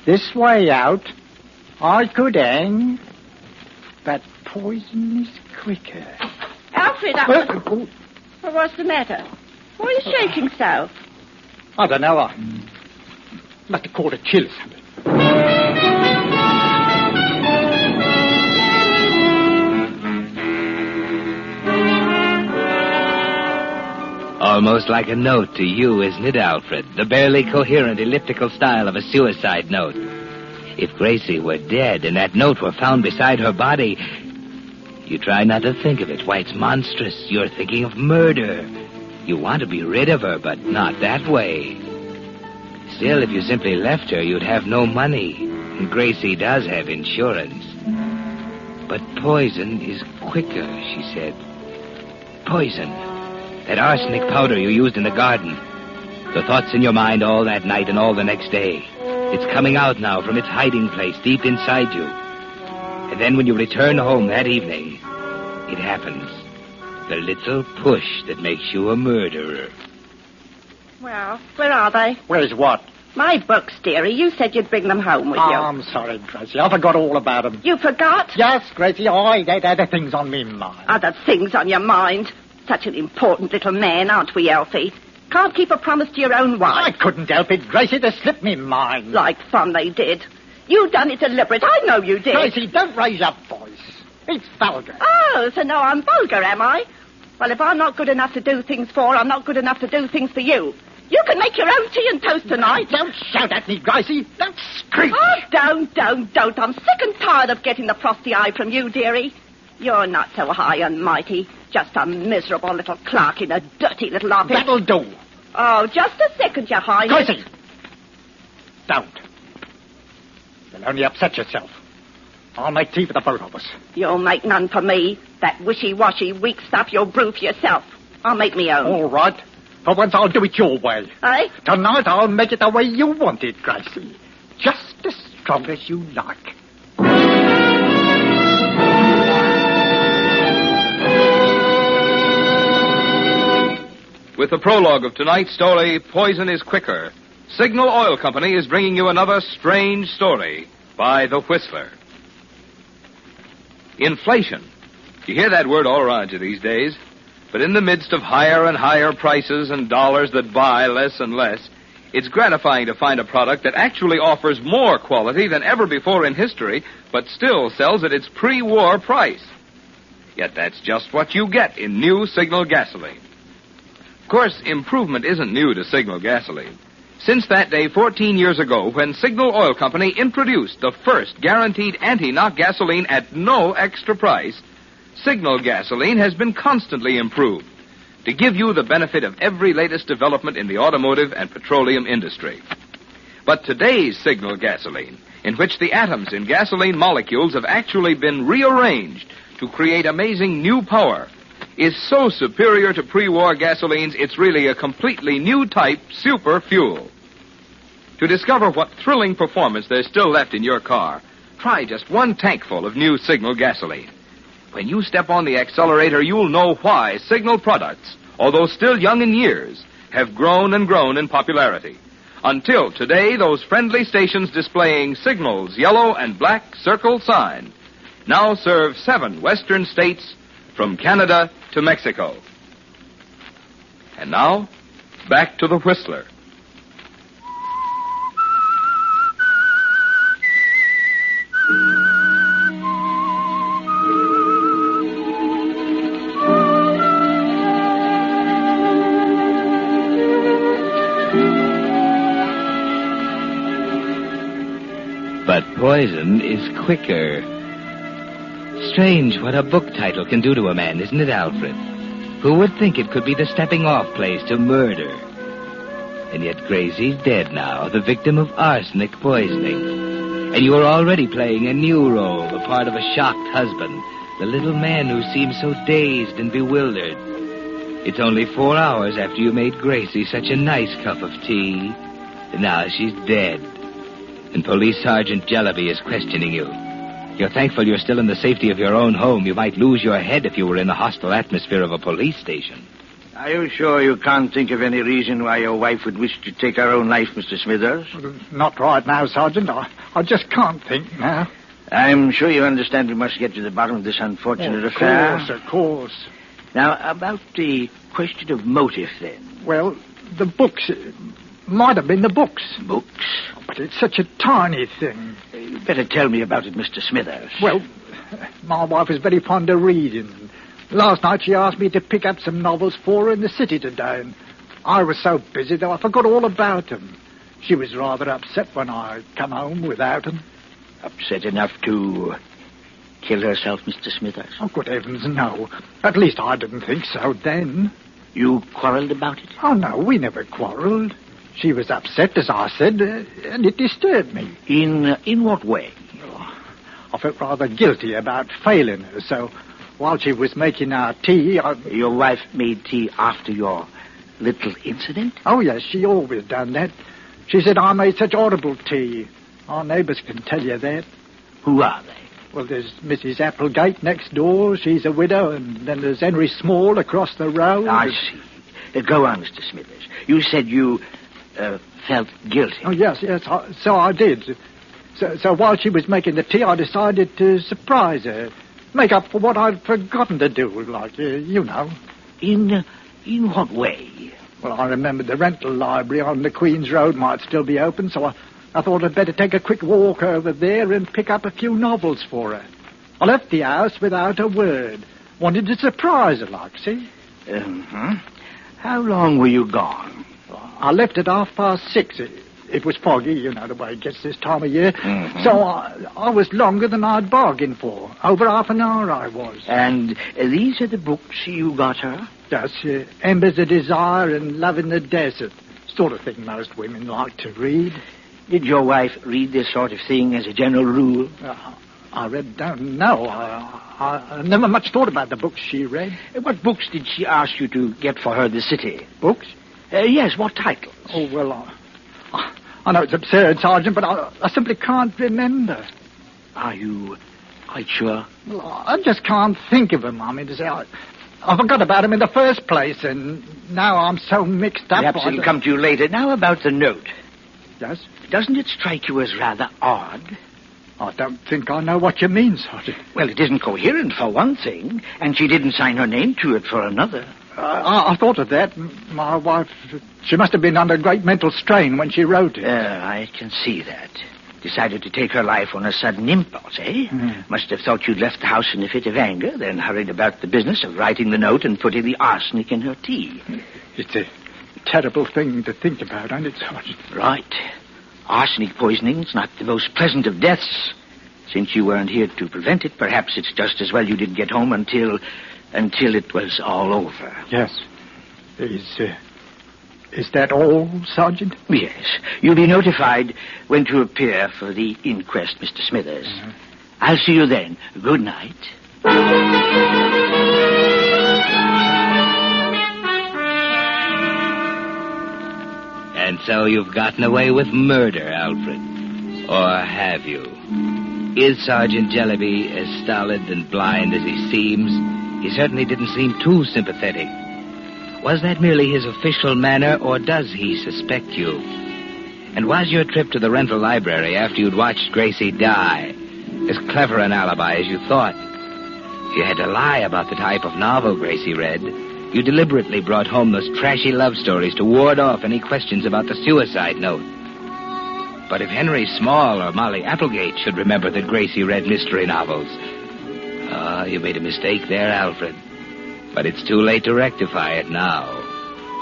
This Way Out. I could hang. But poison is quicker. Alfred, Well, what's the matter? Why are you shaking so? I don't know. I must have caught a chill or something. Almost like a note to you, isn't it, Alfred? The barely coherent elliptical style of a suicide note. If Gracie were dead and that note were found beside her body, you try not to think of it. Why, it's monstrous. You're thinking of murder. You want to be rid of her, but not that way. Still, if you simply left her, you'd have no money. And Gracie does have insurance. But poison is quicker, she said. Poison. That arsenic powder you used in the garden. The thoughts in your mind all that night and all the next day. It's coming out now from its hiding place deep inside you. And then when you return home that evening, it happens. The little push that makes you a murderer. Well, where are they? Where's what? My books, dearie. You said you'd bring them home with you. I'm sorry, Gracie. I forgot all about them. You forgot? Yes, Gracie. I had other things on me mind. Other things on your mind? Such an important little man, aren't we, Alfie? Can't keep a promise to your own wife. I couldn't help it, Gracie. They slipped me mind. Like fun they did. You done it deliberate. I know you did. Gracie, don't raise up voice. It's vulgar. Oh, so now I'm vulgar, am I? Well, if I'm not good enough to do things for, I'm not good enough to do things for you. You can make your own tea and toast tonight. Don't shout at me, Gracie. Don't scream. Oh, don't. I'm sick and tired of getting the frosty eye from you, dearie. You're not so high and mighty. Just a miserable little clerk in a dirty little office. That'll do. Oh, just a second, Your Highness. Gracie! Don't. You'll only upset yourself. I'll make tea for the both of us. You'll make none for me. That wishy-washy, weak stuff you'll brew for yourself. I'll make me own. All right. For once, I'll do it your way. Eh? Tonight, I'll make it the way you want it, Gracie. Just as strong as you like. With the prologue of tonight's story, Poison is Quicker, Signal Oil Company is bringing you another strange story by The Whistler. Inflation. You hear that word all around you these days. But in the midst of higher and higher prices and dollars that buy less and less, it's gratifying to find a product that actually offers more quality than ever before in history, but still sells at its pre-war price. Yet that's just what you get in new Signal gasoline. Of course, improvement isn't new to Signal gasoline. Since that day 14 years ago, when Signal Oil Company introduced the first guaranteed anti-knock gasoline at no extra price, Signal gasoline has been constantly improved to give you the benefit of every latest development in the automotive and petroleum industry. But today's Signal gasoline, in which the atoms in gasoline molecules have actually been rearranged to create amazing new power, is so superior to pre-war gasolines, it's really a completely new type super fuel. To discover what thrilling performance there's still left in your car, try just one tankful of new Signal gasoline. When you step on the accelerator, you'll know why Signal products, although still young in years, have grown and grown in popularity. Until today, those friendly stations displaying Signal's yellow and black circle sign now serve 7 western states from Canada to Mexico. And now, back to the Whistler. But poison is quicker. Strange what a book title can do to a man, isn't it, Alfred? Who would think it could be the stepping-off place to murder? And yet Gracie's dead now, the victim of arsenic poisoning. And you are already playing a new role, the part of a shocked husband, the little man who seems so dazed and bewildered. It's only 4 hours after you made Gracie such a nice cup of tea. And now she's dead. And Police Sergeant Jellaby is questioning you. You're thankful you're still in the safety of your own home. You might lose your head if you were in the hostile atmosphere of a police station. Are you sure you can't think of any reason why your wife would wish to take her own life, Mr. Smithers? Not right now, Sergeant. I just can't think now. I'm sure you understand we must get to the bottom of this unfortunate affair. Of course. Now, about the question of motive, then. Well, the books... might have been the books. Books? But it's such a tiny thing. You'd better tell me about it, Mr. Smithers. Well, my wife is very fond of reading. Last night she asked me to pick up some novels for her in the city today, and I was so busy that I forgot all about them. She was rather upset when I come home without them. Upset enough to kill herself, Mr. Smithers? Oh, good heavens, no. At least I didn't think so then. You quarreled about it? Oh, no, we never quarreled. She was upset, as I said, and it disturbed me. In what way? Oh, I felt rather guilty about failing her, so while she was making our tea, Your wife made tea after your little incident? Oh, yes, she always done that. She said I made such horrible tea. Our neighbours can tell you that. Who are they? Well, there's Mrs. Applegate next door. She's a widow, and then there's Henry Small across the road. I see. Go on, Mr. Smithers. You said you... felt guilty. Oh, yes, so I did. So while she was making the tea, I decided to surprise her. Make up for what I'd forgotten to do, like, you know. In what way? Well, I remembered the rental library on the Queen's Road might still be open, so I thought I'd better take a quick walk over there and pick up a few novels for her. I left the house without a word. Wanted to surprise her, like, see? How long were you gone? I left at 6:30. It was foggy, you know the way it gets this time of year. Mm-hmm. So I was longer than I'd bargained for. Over half an hour I was. And these are the books you got her? Yes, Embers of Desire and Love in the Desert. Sort of thing most women like to read. Did your wife read this sort of thing as a general rule? I don't know. I never much thought about the books she read. What books did she ask you to get for her this city? Books? Yes, what titles? Oh, well, I know it's absurd, Sergeant, but I simply can't remember. Are you quite sure? Well, I just can't think of them. I mean, to say, I forgot about them in the first place, and now I'm so mixed up. Perhaps it'll come to you later. Now about the note. Yes? Doesn't it strike you as rather odd? I don't think I know what you mean, Sergeant. Well, it isn't coherent, for one thing, and she didn't sign her name to it for another. I thought of that. My wife, she must have been under great mental strain when she wrote it. I can see that. Decided to take her life on a sudden impulse, eh? Mm. Must have thought you'd left the house in a fit of anger, then hurried about the business of writing the note and putting the arsenic in her tea. It's a terrible thing to think about, ain't it, Sergeant? Right. Arsenic poisoning's not the most pleasant of deaths. Since you weren't here to prevent it, perhaps it's just as well you didn't get home until it was all over. Yes. Is that all, Sergeant? Yes. You'll be notified when to appear for the inquest, Mr. Smithers. Mm-hmm. I'll see you then. Good night. And so you've gotten away with murder, Alfred. Or have you? Is Sergeant Jellyby as stolid and blind as he seems? He certainly didn't seem too sympathetic. Was that merely his official manner, or does he suspect you? And was your trip to the rental library after you'd watched Gracie die as clever an alibi as you thought? You had to lie about the type of novel Gracie read. You deliberately brought home those trashy love stories to ward off any questions about the suicide note. But if Henry Small or Molly Applegate should remember that Gracie read mystery novels... you made a mistake there, Alfred. But it's too late to rectify it now.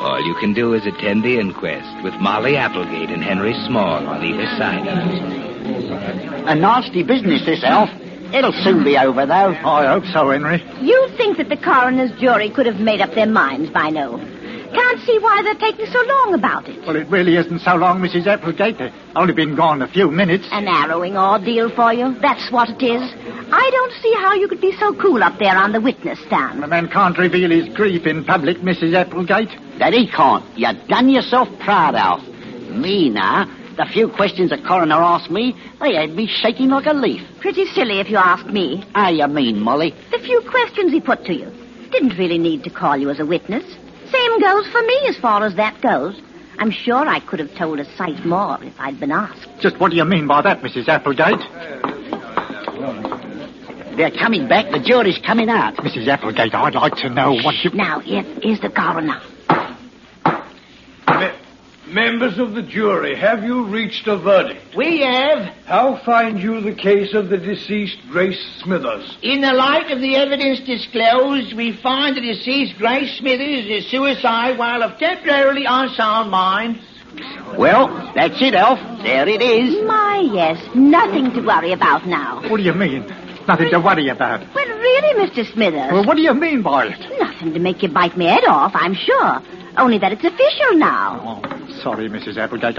All you can do is attend the inquest with Molly Applegate and Henry Small on either side of it. A nasty business, this, Alf. It'll soon be over, though. I hope so, Henry. You think that the coroner's jury could have made up their minds by now. Can't see why they're taking so long about it. Well, it really isn't so long, Mrs. Applegate. They've only been gone a few minutes. An harrowing ordeal for you. That's what it is. I don't see how you could be so cool up there on the witness stand. The man can't reveal his grief in public, Mrs. Applegate. That he can't. You done yourself proud, Alf. Me, now. The few questions the coroner asked me, they had me shaking like a leaf. Pretty silly if you ask me. How you mean, Molly? The few questions he put to you. Didn't really need to call you as a witness. Same goes for me as far as that goes. I'm sure I could have told a sight more if I'd been asked. Just what do you mean by that, Mrs. Applegate? They're coming back. The jury's coming out. Mrs. Applegate, I'd like to know what you... Now, here's the coroner. Members of the jury, have you reached a verdict? We have. How find you the case of the deceased Grace Smithers? In the light of the evidence disclosed, we find the deceased Grace Smithers is suicide while of temporarily unsound mind. Well, that's it, Alf. There it is. My, yes. Nothing to worry about now. What do you mean? Nothing to worry about. Well, really, Mr. Smithers. Well, what do you mean by it? Nothing to make you bite my head off, I'm sure. Only that it's official now. Oh, sorry, Mrs. Applegate.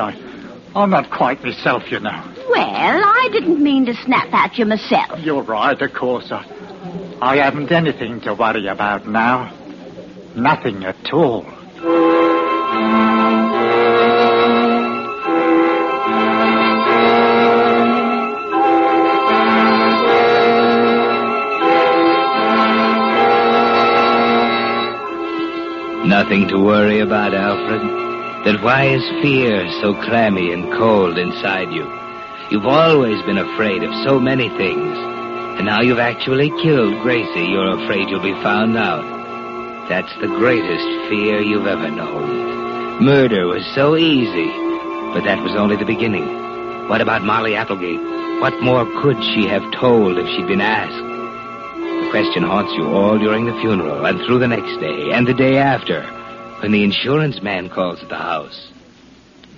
I'm not quite myself, you know. Well, I didn't mean to snap at you myself. You're right, of course. I haven't anything to worry about now. Nothing at all. Nothing to worry about, Alfred. Then why is fear so clammy and cold inside you? You've always been afraid of so many things. And now you've actually killed Gracie, you're afraid you'll be found out. That's the greatest fear you've ever known. Murder was so easy, but that was only the beginning. What about Molly Applegate? What more could she have told if she'd been asked? The question haunts you all during the funeral and through the next day and the day after when the insurance man calls at the house.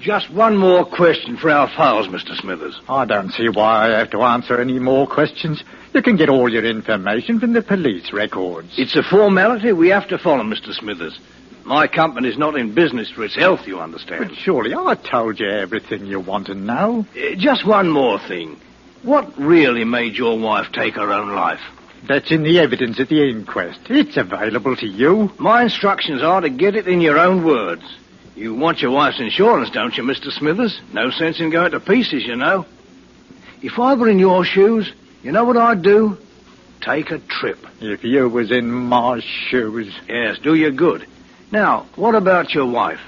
Just one more question for our files, Mr. Smithers. I don't see why I have to answer any more questions. You can get all your information from the police records. It's a formality we have to follow, Mr. Smithers. My company's not in business for its health, you understand. But surely I told you everything you want to know. Just one more thing. What really made your wife take her own life? That's in the evidence at the inquest. It's available to you. My instructions are to get it in your own words. You want your wife's insurance, don't you, Mr. Smithers? No sense in going to pieces, you know. If I were in your shoes, you know what I'd do? Take a trip. If you was in my shoes. Yes, do you good. Now, what about your wife?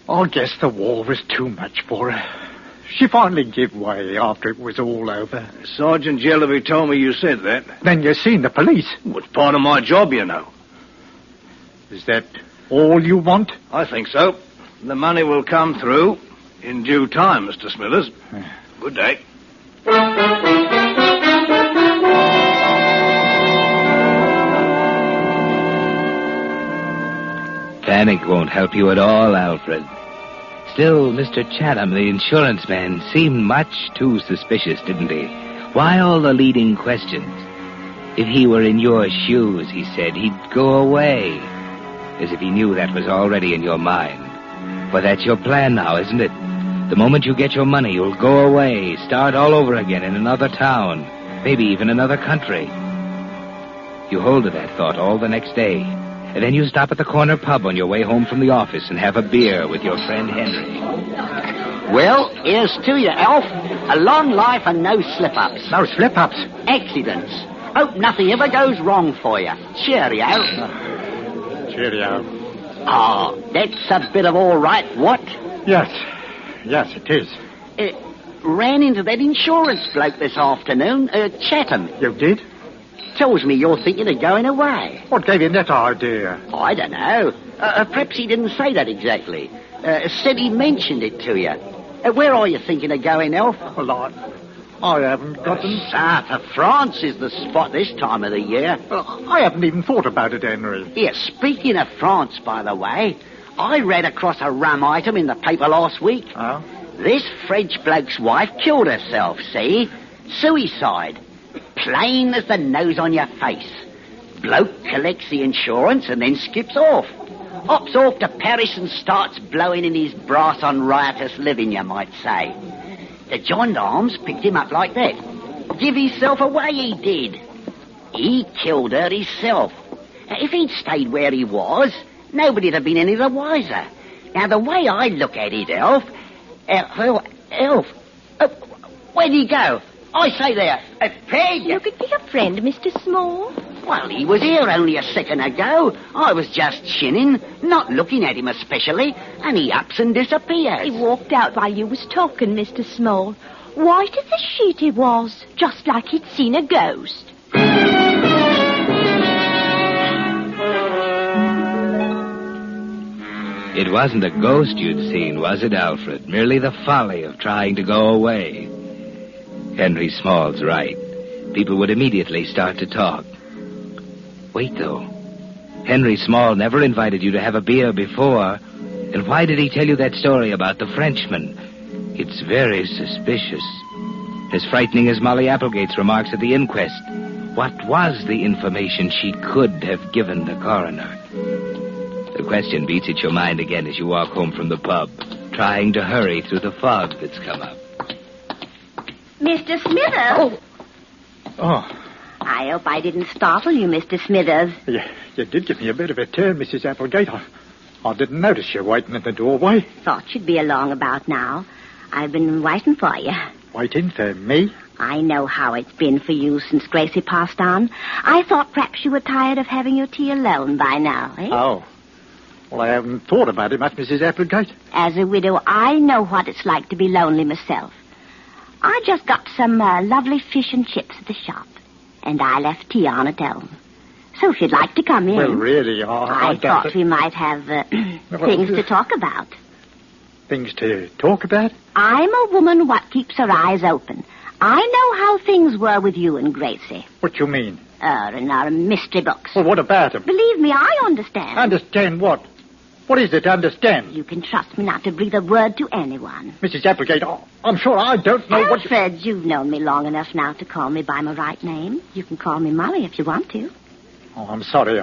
I guess the war was too much for her. She finally gave way after it was all over. Sergeant Jellyby told me you said that. Then you seen the police. Well, it's part of my job, you know. Is that all you want? I think so. The money will come through in due time, Mr. Smithers. Good day. Panic won't help you at all, Alfred. Still, Mr. Chatham, the insurance man, seemed much too suspicious, didn't he? Why all the leading questions? If he were in your shoes, he said, he'd go away. As if he knew that was already in your mind. But that's your plan now, isn't it? The moment you get your money, you'll go away, start all over again in another town, maybe even another country. You hold to that thought all the next day, and then you stop at the corner pub on your way home from the office and have a beer with your friend Henry. Well, here's to you, Alf. A long life and no slip-ups. No slip-ups? Accidents. Hope nothing ever goes wrong for you. Cheerio. Cheerio. Oh, that's a bit of all right, what? Yes, it is. Ran into that insurance bloke this afternoon, Chatham. You did? Tells me you're thinking of going away. What gave him that idea? I don't know. Perhaps he didn't say that exactly. Said he mentioned it to you. Where are you thinking of going, Elf? Well, I haven't got them. South of France is the spot this time of the year. I haven't even thought about it, Henry. Here, speaking of France, by the way, I read across a rum item in the paper last week. Oh? This French bloke's wife killed herself, see? Suicide. Plain as the nose on your face. Bloke collects the insurance and then skips off. Hops off to Paris and starts blowing in his brass on riotous living, you might say. The gendarmes picked him up like that. Give himself away, he did. He killed her himself. If he'd stayed where he was, nobody'd have been any the wiser. Now, the way I look at it, Elf... Elf, where'd he go? I say there, Peg! Look at your friend, Mr. Small. Well, he was here only a second ago. I was just chinning, not looking at him especially, and he ups and disappears. He walked out while you was talking, Mr. Small. White as a sheet he was, just like he'd seen a ghost. It wasn't a ghost you'd seen, was it, Alfred? Merely the folly of trying to go away. Henry Small's right. People would immediately start to talk. Wait, though. Henry Small never invited you to have a beer before. And why did he tell you that story about the Frenchman? It's very suspicious. As frightening as Molly Applegate's remarks at the inquest. What was the information she could have given the coroner? The question beats at your mind again as you walk home from the pub, trying to hurry through the fog that's come up. Mr. Smithers? Oh. I hope I didn't startle you, Mr. Smithers. Yeah, you did give me a bit of a turn, Mrs. Applegate. I didn't notice you waiting at the doorway. Thought you'd be along about now. I've been waiting for you. Waiting for me? I know how it's been for you since Gracie passed on. I thought perhaps you were tired of having your tea alone by now, eh? Oh. Well, I haven't thought about it much, Mrs. Applegate. As a widow, I know what it's like to be lonely myself. I just got some lovely fish and chips at the shop, and I left tea on at home. So if you'd like to come in... Well, really, I thought we might have things to talk about. Things to talk about? I'm a woman what keeps her eyes open. I know how things were with you and Gracie. What you mean? In our mystery books. Well, what about them? Believe me, I understand. Understand what? What is it to understand? You can trust me not to breathe a word to anyone. Mrs. Applegate, I'm sure I don't know what... Alfred, you've known me long enough now to call me by my right name. You can call me Molly if you want to. Oh, I'm sorry.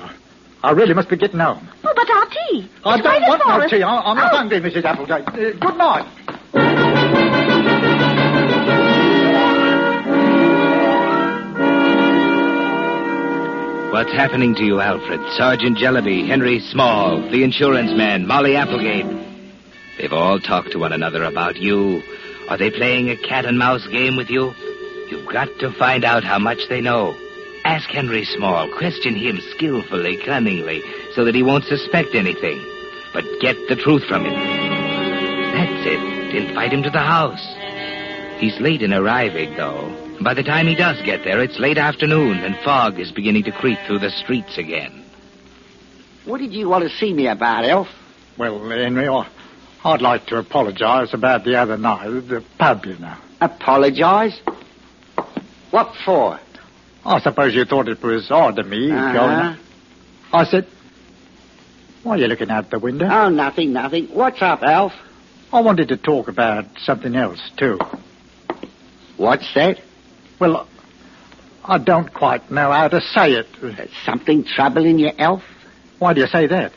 I really must be getting home. Oh, but our tea. I don't want no tea. I'm not hungry, Mrs. Applegate. Good night. What's happening to you, Alfred? Sergeant Jellaby, Henry Small, the insurance man, Molly Applegate. They've all talked to one another about you. Are they playing a cat-and-mouse game with you? You've got to find out how much they know. Ask Henry Small. Question him skillfully, cunningly, so that he won't suspect anything. But get the truth from him. That's it. Invite him to the house. He's late in arriving, though. By the time he does get there, it's late afternoon, and fog is beginning to creep through the streets again. What did you want to see me about, Elf? Well, Henry, I'd like to apologize about the other night at the pub, you know. Apologize? What for? I suppose you thought it was odd of me going... I said, why are you looking out the window? Oh, nothing. What's up, Alf? I wanted to talk about something else, too. What's that? Well, I don't quite know how to say it. Something troubling you, Elf? Why do you say that?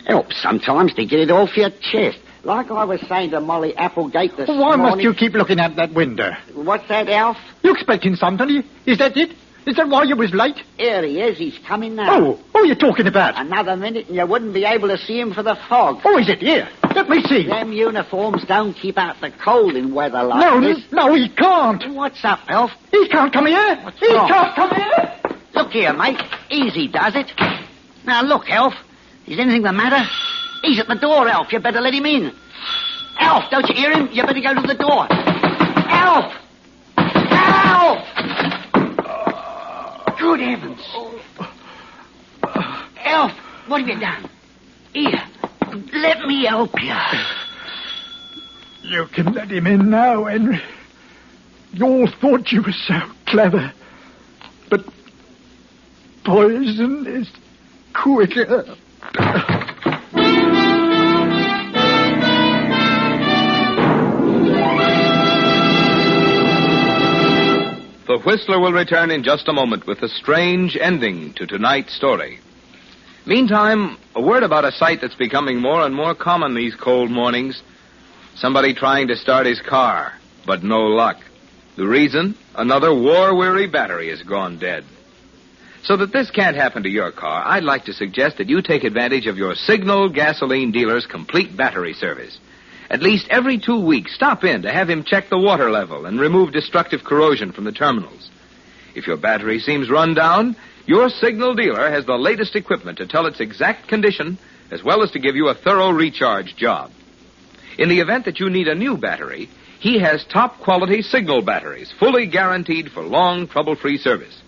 Helps sometimes to get it off your chest. Like I was saying to Molly Applegate this Why morning... must you keep looking out that window? What's that, Alf? You expecting something? Is that it? Is that why you was late? Here he is. He's coming now. Oh, what are you talking about? Another minute and you wouldn't be able to see him for the fog. Oh, is it? Here. Let me see. Them uniforms don't keep out the cold in weather like this. No, he can't. What's up, Elf? He can't come here. What's he wrong? can't come here. Look here, mate. Easy does it. Now, look, Elf. Is anything the matter? He's at the door, Elf. You better let him in. Elf, don't you hear him? You better go to the door. Elf! Elf! Good heavens. Elf, what have you done? Here, let me help you. You can let him in now, Henry. You all thought you were so clever. But poison is quicker. The Whistler will return in just a moment with a strange ending to tonight's story. Meantime, a word about a sight that's becoming more and more common these cold mornings. Somebody trying to start his car, but no luck. The reason? Another war-weary battery has gone dead. So that this can't happen to your car, I'd like to suggest that you take advantage of your Signal gasoline dealer's complete battery service. At least every 2 weeks, stop in to have him check the water level and remove destructive corrosion from the terminals. If your battery seems run down, your Signal dealer has the latest equipment to tell its exact condition, as well as to give you a thorough recharge job. In the event that you need a new battery, he has top-quality Signal batteries, fully guaranteed for long, trouble-free service.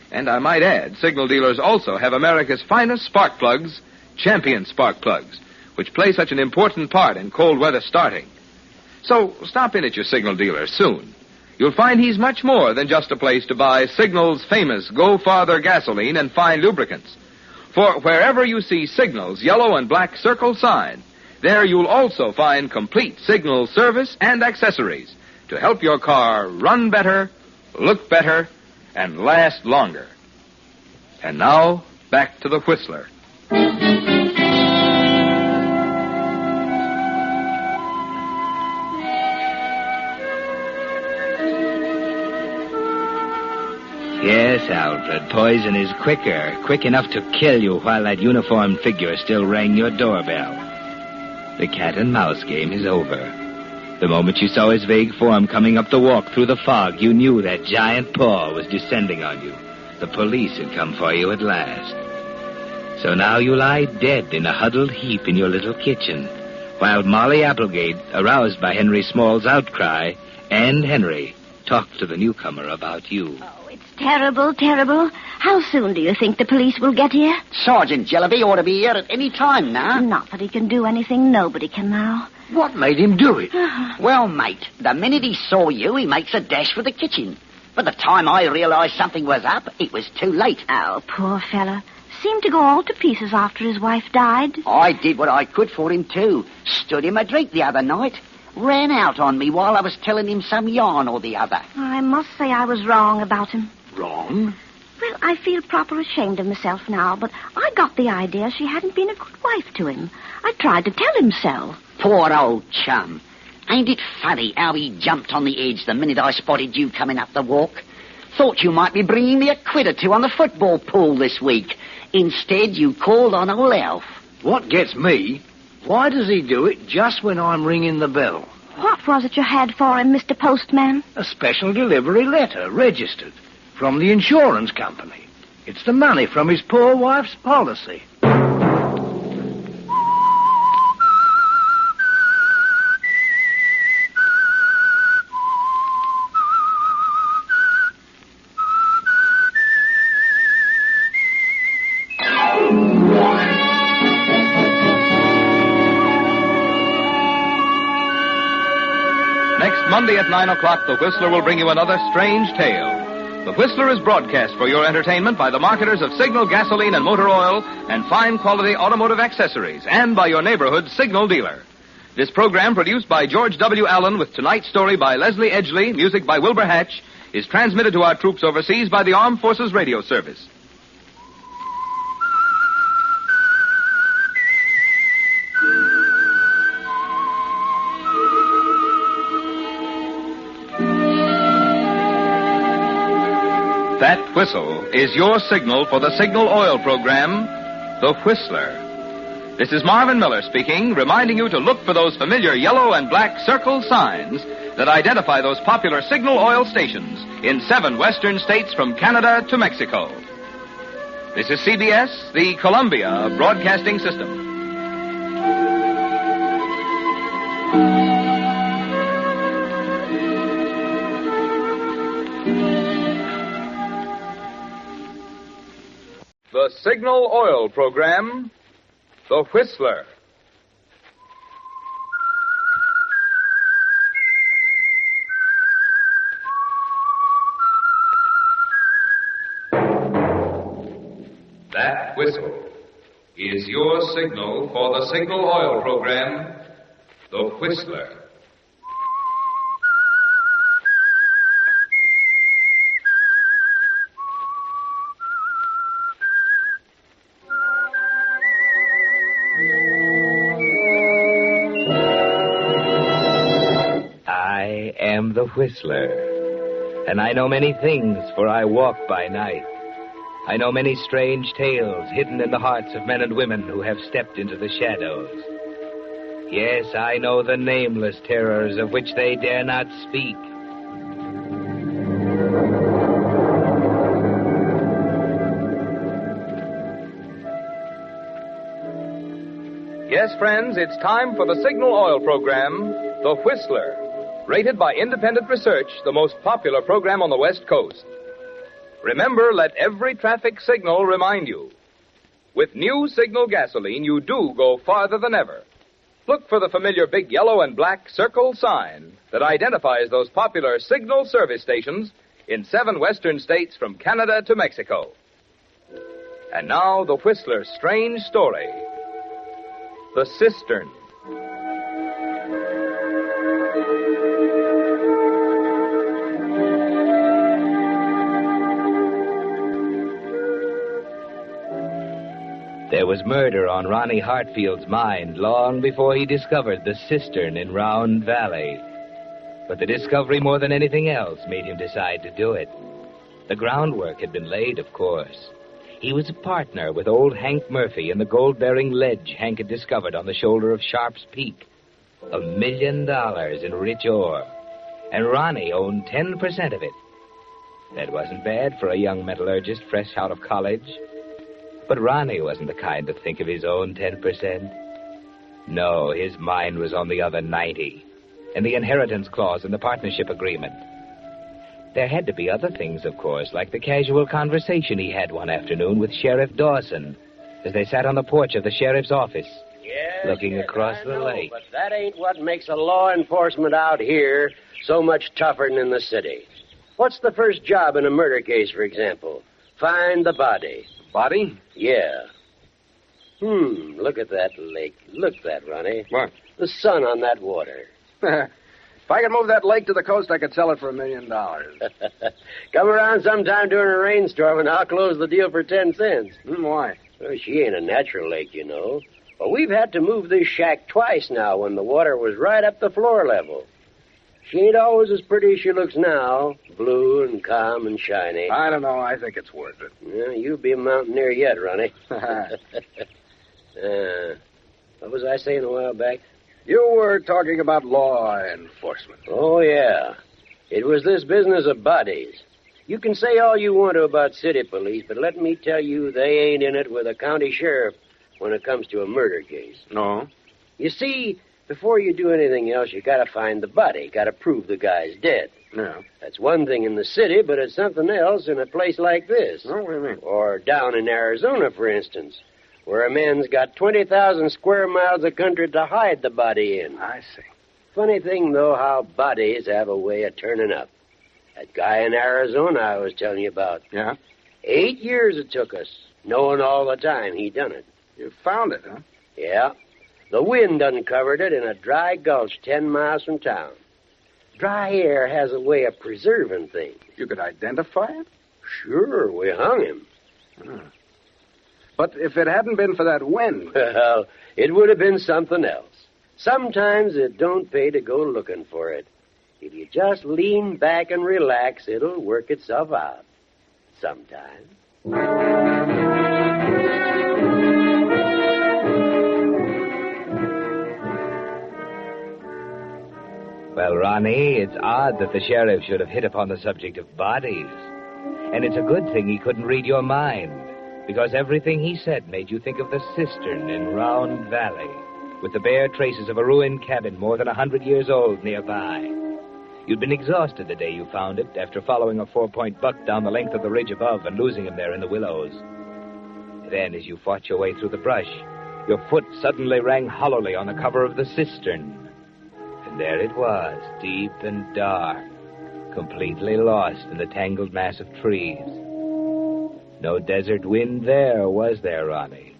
And I might add, Signal dealers also have America's finest spark plugs, Champion spark plugs, which play such an important part in cold weather starting. So stop in at your Signal dealer soon. You'll find he's much more than just a place to buy Signal's famous Go Farther gasoline and fine lubricants. For wherever you see Signal's yellow and black circle sign, there you'll also find complete Signal service and accessories to help your car run better, look better, and last longer. And now, back to the Whistler. Yes, Alfred, poison is quick enough to kill you while that uniformed figure still rang your doorbell. The cat-and-mouse game is over. The moment you saw his vague form coming up the walk through the fog, you knew that giant paw was descending on you. The police had come for you at last. So now you lie dead in a huddled heap in your little kitchen, while Molly Applegate, aroused by Henry Small's outcry, and Henry talked to the newcomer about you. Terrible, terrible. How soon do you think the police will get here? Sergeant Jellaby ought to be here at any time now. Not that he can do anything. Nobody can now. What made him do it? Well, mate, the minute he saw you, he makes a dash for the kitchen. By the time I realized something was up, it was too late. Oh, poor fella. Seemed to go all to pieces after his wife died. I did what I could for him, too. Stood him a drink the other night. Ran out on me while I was telling him some yarn or the other. I must say I was wrong about him. Wrong? Well, I feel proper ashamed of myself now, but I got the idea she hadn't been a good wife to him. I tried to tell him so. Poor old chum. Ain't it funny how he jumped on the edge the minute I spotted you coming up the walk? Thought you might be bringing me a quid or two on the football pool this week. Instead, you called on old Elf. What gets me, why does he do it just when I'm ringing the bell? What was it you had for him, Mr. Postman? A special delivery letter, registered, from the insurance company. It's the money from his poor wife's policy. Monday at 9 o'clock, The Whistler will bring you another strange tale. The Whistler is broadcast for your entertainment by the marketers of Signal gasoline and motor oil and fine quality automotive accessories, and by your neighborhood Signal dealer. This program, produced by George W. Allen with tonight's story by Leslie Edgley, music by Wilbur Hatch, is transmitted to our troops overseas by the Armed Forces Radio Service. That whistle is your signal for the Signal Oil program, The Whistler. This is Marvin Miller speaking, reminding you to look for those familiar yellow and black circle signs that identify those popular Signal Oil stations in 7 western states from Canada to Mexico. This is CBS, the Columbia Broadcasting System. The Signal Oil program, The Whistler. That whistle is your signal for the Signal Oil program, The Whistler. I am the Whistler, and I know many things, for I walk by night. I know many strange tales hidden in the hearts of men and women who have stepped into the shadows. Yes, I know the nameless terrors of which they dare not speak. Yes, friends, it's time for the Signal Oil program, The Whistler. Rated by independent research, the most popular program on the West Coast. Remember, let every traffic signal remind you. With new Signal gasoline, you do go farther than ever. Look for the familiar big yellow and black circle sign that identifies those popular Signal service stations in 7 western states from Canada to Mexico. And now, the Whistler's strange story, The Cistern. There was murder on Ronnie Hartfield's mind long before he discovered the cistern in Round Valley. But the discovery, more than anything else, made him decide to do it. The groundwork had been laid, of course. He was a partner with old Hank Murphy in the gold-bearing ledge Hank had discovered on the shoulder of Sharp's Peak. $1 million in rich ore. And Ronnie owned 10% of it. That wasn't bad for a young metallurgist fresh out of college. But Ronnie wasn't the kind to think of his own 10%. No, his mind was on the other 90, and the inheritance clause in the partnership agreement. There had to be other things, of course, like the casual conversation he had one afternoon with Sheriff Dawson as they sat on the porch of the sheriff's office, looking across the lake. But that ain't what makes a law enforcement out here so much tougher than in the city. What's the first job in a murder case, for example? Find the body. Body? Yeah. Look at that lake. Look at that, Ronnie. What? The sun on that water. If I could move that lake to the coast, I could sell it for $1 million. Come around sometime during a rainstorm, and I'll close the deal for 10 cents. Why? Well, she ain't a natural lake, you know. But we've had to move this shack twice now when the water was right up the floor level. She ain't always as pretty as she looks now, blue and calm and shiny. I don't know. I think it's worth it. Yeah, you'll be a mountaineer yet, Ronnie. What was I saying a while back? You were talking about law enforcement. Oh, yeah. It was this business of bodies. You can say all you want to about city police, but let me tell you, they ain't in it with a county sheriff when it comes to a murder case. No? You see, before you do anything else, you gotta find the body. Gotta prove the guy's dead. Yeah. That's one thing in the city, but it's something else in a place like this. Oh, what do you mean? Or down in Arizona, for instance, where a man's got 20,000 square miles of country to hide the body in. I see. Funny thing, though, how bodies have a way of turning up. That guy in Arizona I was telling you about. Yeah? 8 years it took us, knowing all the time he done it. You found it, huh? Yeah. The wind uncovered it in a dry gulch 10 miles from town. Dry air has a way of preserving things. You could identify it? Sure, we hung him. But if it hadn't been for that wind... Well, it would have been something else. Sometimes it don't pay to go looking for it. If you just lean back and relax, it'll work itself out. Sometime. Well, Ronnie, it's odd that the sheriff should have hit upon the subject of bodies. And it's a good thing he couldn't read your mind, because everything he said made you think of the Cistern in Round Valley, with the bare traces of a ruined cabin more than 100 years old nearby. You'd been exhausted the day you found it, after following a 4-point buck down the length of the ridge above and losing him there in the willows. Then, as you fought your way through the brush, your foot suddenly rang hollowly on the cover of the cistern. And there it was, deep and dark, completely lost in the tangled mass of trees. No desert wind there, was there, Ronnie?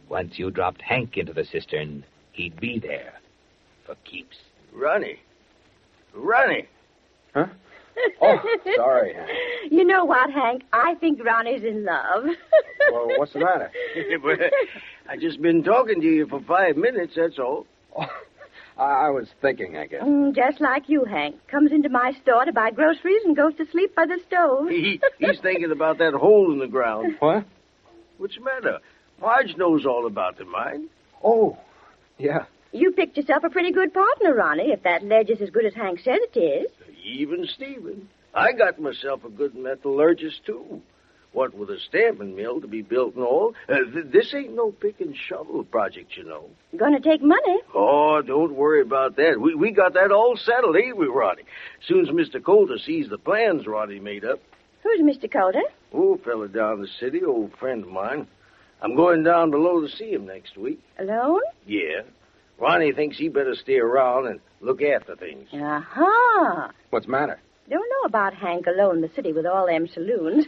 Once you dropped Hank into the cistern, he'd be there for keeps. Ronnie. Huh? Oh, sorry. You know what, Hank? I think Ronnie's in love. Well, what's the matter? I just been talking to you for 5 minutes, that's all. Oh, I was thinking, I guess. Just like you, Hank. Comes into my store to buy groceries and goes to sleep by the stove. He's thinking about that hole in the ground. What? What's the matter? Marge knows all about the mine. Oh, yeah. You picked yourself a pretty good partner, Ronnie, if that ledge is as good as Hank said it is. Even Stephen. I got myself a good metallurgist, too. What with a stamping mill to be built and all, this ain't no pick and shovel project, you know. Gonna take money. Oh, don't worry about that. We got that all settled, ain't we, Ronnie? Soon as Mr. Coulter sees the plans Ronnie made up. Who's Mr. Coulter? Oh, fella down the city, old friend of mine. I'm going down below to see him next week. Alone? Yeah. Ronnie thinks he better stay around and look after things. Aha. What's the matter? Don't know about Hank alone in the city with all them saloons.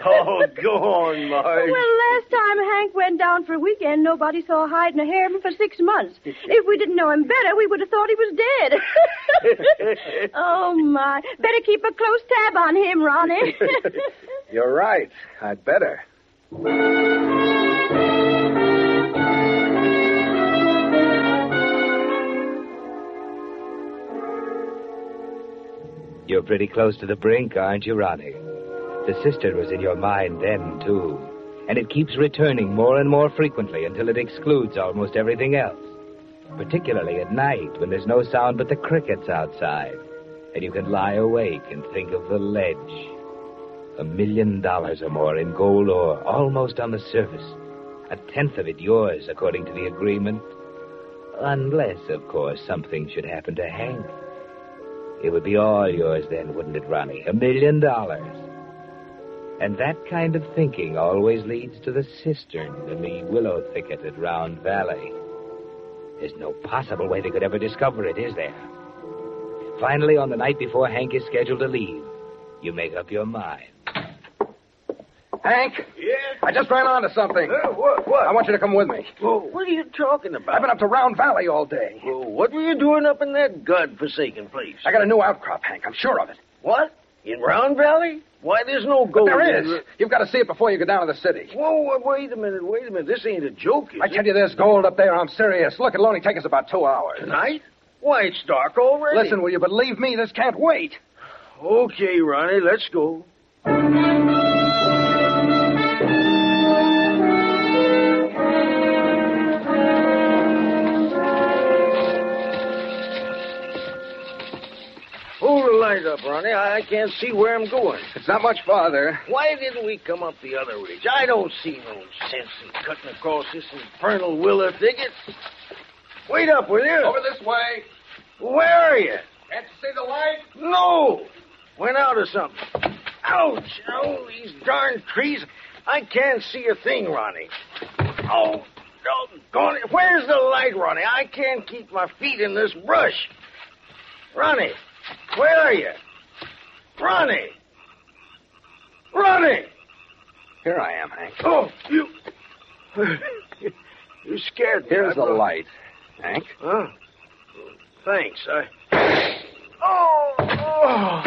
Oh, go on, Marge. Well, last time Hank went down for a weekend, nobody saw hide nor hair of him for 6 months. If we didn't know him better, we would have thought he was dead. Oh, my. Better keep a close tab on him, Ronnie. You're right. I'd better. You're pretty close to the brink, aren't you, Ronnie? The cistern was in your mind then, too. And it keeps returning more and more frequently until it excludes almost everything else. Particularly at night, when there's no sound but the crickets outside. And you can lie awake and think of the ledge. $1 million or more in gold ore, almost on the surface. 1/10 of it yours, according to the agreement. Unless, of course, something should happen to Hank. It would be all yours then, wouldn't it, Ronnie? $1 million. And that kind of thinking always leads to the cistern in the willow thicket at Round Valley. There's no possible way they could ever discover it, is there? Finally, on the night before Hank is scheduled to leave, you make up your mind. Hank? Yeah? I just ran onto something. What? I want you to come with me. Well, what are you talking about? I've been up to Round Valley all day. Well, what were you doing up in that godforsaken place? I got a new outcrop, Hank. I'm sure of it. What? In Round Valley? Why, there's no gold. But there is. You've got to see it before you go down to the city. Whoa, wait a minute. This ain't a joke, is I tell you, there's gold up there. I'm serious. Look, it'll only take us about 2 hours. Tonight? Why, it's dark already. Listen, will you believe me? This can't wait. Okay, Ronnie, let's go. Hold the light up, Ronnie. I can't see where I'm going. It's not much farther. Why didn't we come up the other ridge? I don't see no sense in cutting across this infernal willow thicket. Wait up, will you? Over this way. Where are you? Can't you see the light? No. Went out or something. Ouch. Oh, these darn trees. I can't see a thing, Ronnie. Oh, doggone it. Where's the light, Ronnie? I can't keep my feet in this brush. Ronnie, where are you? Ronnie! Ronnie! Here I am, Hank. Oh, you... You scared me. Here's the light, Hank. Huh? Thanks. Oh!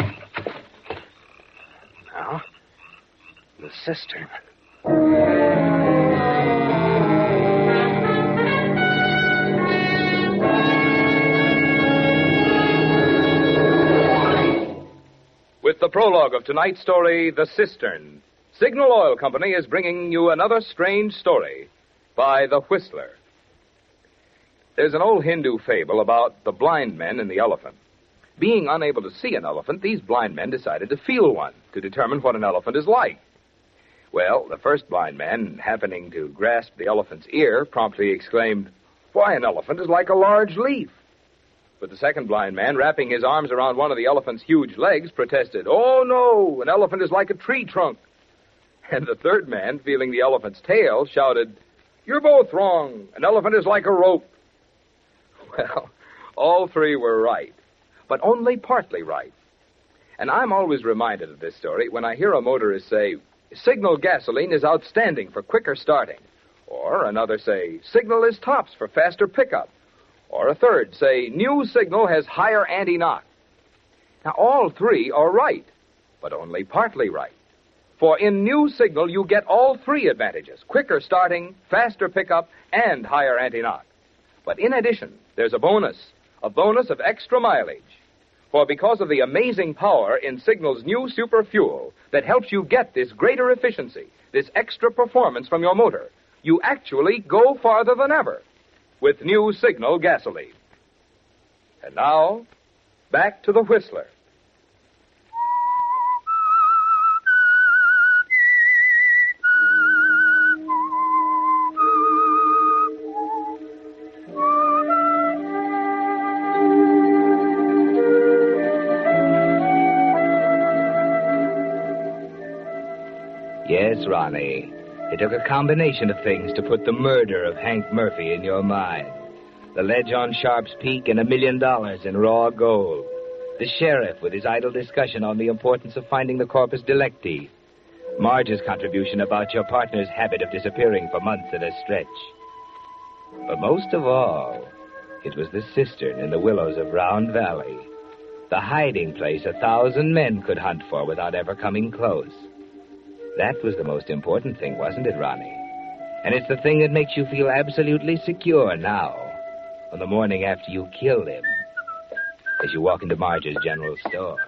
Now, the cistern. With the prologue of tonight's story, The Cistern, Signal Oil Company is bringing you another strange story by The Whistler. There's an old Hindu fable about the blind men and the elephant. Being unable to see an elephant, these blind men decided to feel one to determine what an elephant is like. Well, the first blind man, happening to grasp the elephant's ear, promptly exclaimed, "Why, an elephant is like a large leaf." But the second blind man, wrapping his arms around one of the elephant's huge legs, protested, "Oh, no, an elephant is like a tree trunk." And the third man, feeling the elephant's tail, shouted, "You're both wrong. An elephant is like a rope." Well, all three were right, but only partly right. And I'm always reminded of this story when I hear a motorist say, "Signal gasoline is outstanding for quicker starting." Or another say, "Signal is tops for faster pickup." Or a third say, "New Signal has higher anti-knock." Now, all three are right, but only partly right. For in New Signal, you get all three advantages: quicker starting, faster pickup, and higher anti-knock. But in addition, there's a bonus of extra mileage. For because of the amazing power in Signal's new super fuel that helps you get this greater efficiency, this extra performance from your motor, you actually go farther than ever with New Signal gasoline. And now, back to the Whistler. Yes, Ronnie. It took a combination of things to put the murder of Hank Murphy in your mind. The ledge on Sharp's Peak and $1 million in raw gold. The sheriff with his idle discussion on the importance of finding the corpus delicti. Marge's contribution about your partner's habit of disappearing for months at a stretch. But most of all, it was the cistern in the willows of Round Valley. The hiding place 1,000 men could hunt for without ever coming close. That was the most important thing, wasn't it, Ronnie? And it's the thing that makes you feel absolutely secure now, on the morning after you killed him, as you walk into Marge's general store.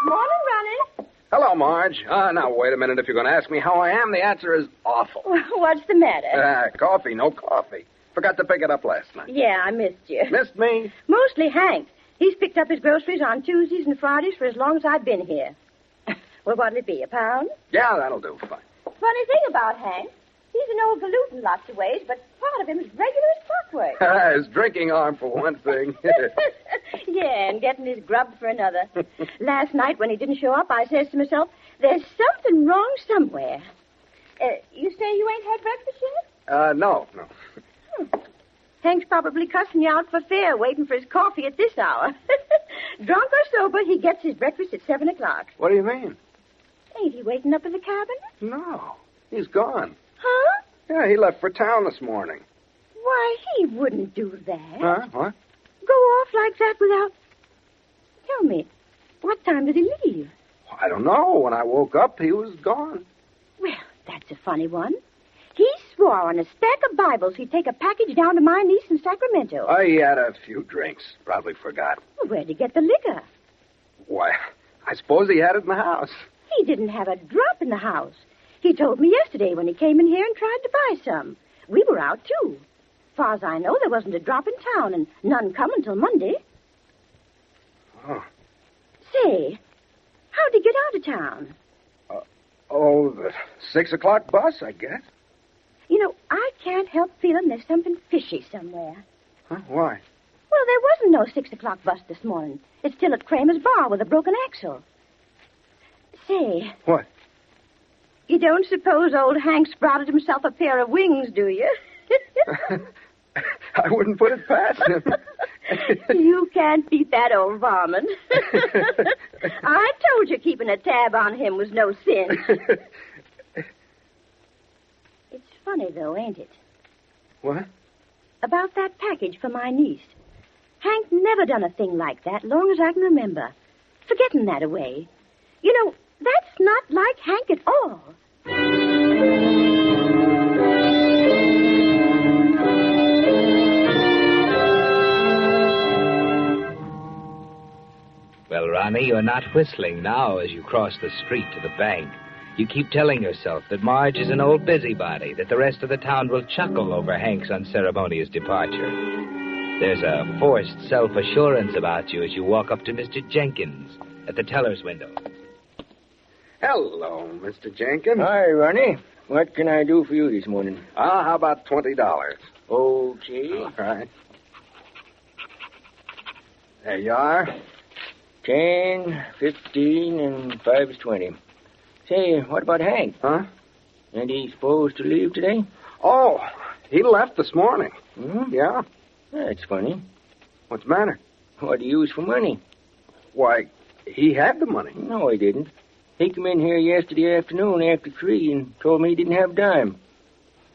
Morning, Ronnie. Hello, Marge. Now, wait a minute. If you're going to ask me how I am, the answer is awful. What's the matter? Coffee, no coffee. Forgot to pick it up last night. Yeah, I missed you. Missed me? Mostly Hank. He's picked up his groceries on Tuesdays and Fridays for as long as I've been here. Well, what'll it be, a pound? Yeah, that'll do. Fine. Funny thing about Hank, he's an old galoot in lots of ways, but part of him is regular as clockwork. His drinking arm, for one thing. Yeah, and getting his grub for another. Last night, when he didn't show up, I says to myself, there's something wrong somewhere. You say you ain't had breakfast yet? No. Hank's probably cussing you out for fair, waiting for his coffee at this hour. Drunk or sober, he gets his breakfast at 7 o'clock. What do you mean? Ain't he waiting up in the cabin? No, he's gone. Huh? Yeah, he left for town this morning. Why, he wouldn't do that. Huh? What? Go off like that without... Tell me, what time did he leave? I don't know. When I woke up, he was gone. Well, that's a funny one. He swore on a stack of Bibles he'd take a package down to my niece in Sacramento. He had a few drinks. Probably forgot. Well, where'd he get the liquor? Why, I suppose he had it in the house. He didn't have a drop in the house. He told me yesterday when he came in here and tried to buy some. We were out, too. Far as I know, there wasn't a drop in town, and none come until Monday. Oh. Say, how'd he get out of town? The 6 o'clock bus, I guess. You know, I can't help feeling there's something fishy somewhere. Huh? Why? Well, there wasn't no 6 o'clock bus this morning. It's still at Kramer's bar with a broken axle. Say. What? You don't suppose old Hank sprouted himself a pair of wings, do you? I wouldn't put it past him. You can't beat that old varmint. I told you keeping a tab on him was no sin. funny, though, ain't it? What? About that package for my niece. Hank never done a thing like that, long as I can remember. Forgetting that away. You know, that's not like Hank at all. Well, Ronnie, you're not whistling now as you cross the street to the bank. You keep telling yourself that Marge is an old busybody, that the rest of the town will chuckle over Hank's unceremonious departure. There's a forced self-assurance about you as you walk up to Mr. Jenkins at the teller's window. Hello, Mr. Jenkins. Hi, Ronnie. What can I do for you this morning? How about $20? Okay. All right. There you are. 10, 15, and 5 is 20. Say, what about Hank? Huh? Ain't he supposed to leave today? Oh, he left this morning. Hmm? Yeah. That's funny. What's the matter? What do you use for money? Why, he had the money. No, he didn't. He come in here yesterday afternoon after 3 and told me he didn't have a dime.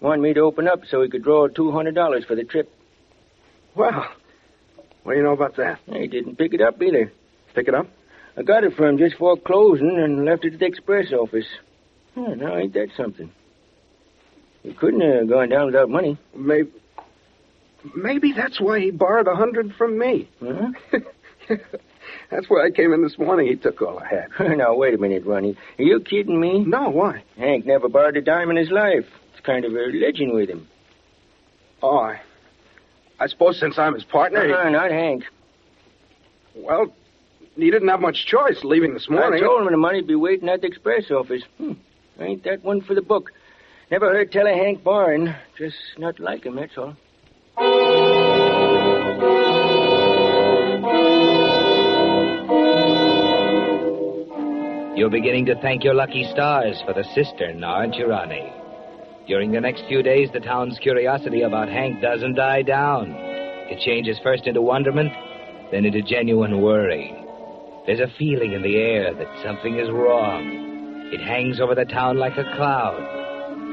Wanted me to open up so he could draw $200 for the trip. Well, what do you know about that? He didn't pick it up either. Pick it up? I got it from him just before closing and left it at the express office. Now, ain't that something? He couldn't have gone down without money. Maybe that's why he borrowed $100 from me. Huh? That's why I came in this morning. He took all I had. Now, wait a minute, Ronnie. Are you kidding me? No, why? Hank never borrowed a dime in his life. It's kind of a legend with him. Oh, I suppose since I'm his partner... Not Hank. Well, he didn't have much choice leaving this morning. I told him the money'd be waiting at the express office. Ain't that one for the book? Never heard tell of Hank borrowing. Just not like him, that's all. You're beginning to thank your lucky stars for the Cistern, aren't you, Ronnie? During the next few days, the town's curiosity about Hank doesn't die down. It changes first into wonderment, then into genuine worry. There's a feeling in the air that something is wrong. It hangs over the town like a cloud.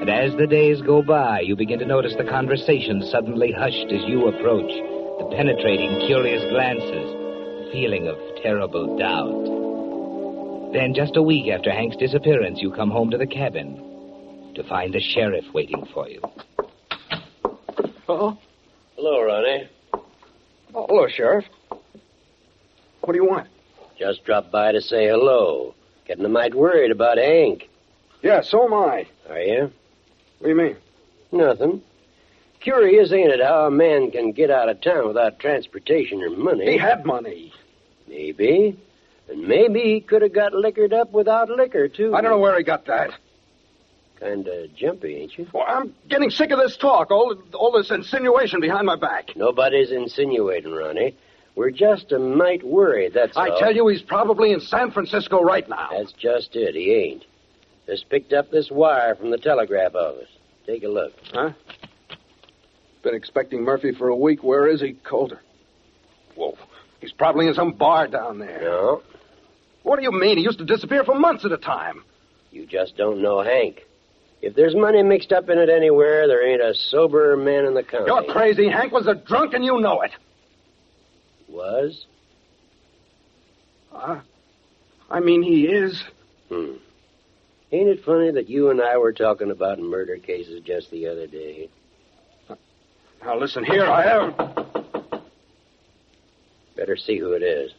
And as the days go by, you begin to notice the conversation suddenly hushed as you approach, the penetrating, curious glances, the feeling of terrible doubt. Then, just a week after Hank's disappearance, you come home to the cabin to find the sheriff waiting for you. Oh? Hello, Ronnie. Oh, hello, Sheriff. What do you want? Just dropped by to say hello. Getting a mite worried about Hank. Yeah, so am I. Are you? What do you mean? Nothing. Curious, ain't it, how a man can get out of town without transportation or money? He had money. Maybe. And maybe he could have got liquored up without liquor, too. I don't know where he got that. Kind of jumpy, ain't you? Well, I'm getting sick of this talk, all this insinuation behind my back. Nobody's insinuating, Ronnie. We're just a mite worried, that's all. I tell you, he's probably in San Francisco right now. That's just it, he ain't. Just picked up this wire from the telegraph office. Take a look. Huh? Been expecting Murphy for a week. Where is he? Colder. Whoa. He's probably in some bar down there. No. What do you mean? He used to disappear for months at a time. You just don't know Hank. If there's money mixed up in it anywhere, there ain't a sober man in the county. You're crazy. Hank was a drunk, and you know it. Was? I mean, he is. Ain't it funny that you and I were talking about murder cases just the other day? Now, listen here, I have... Better see who it is.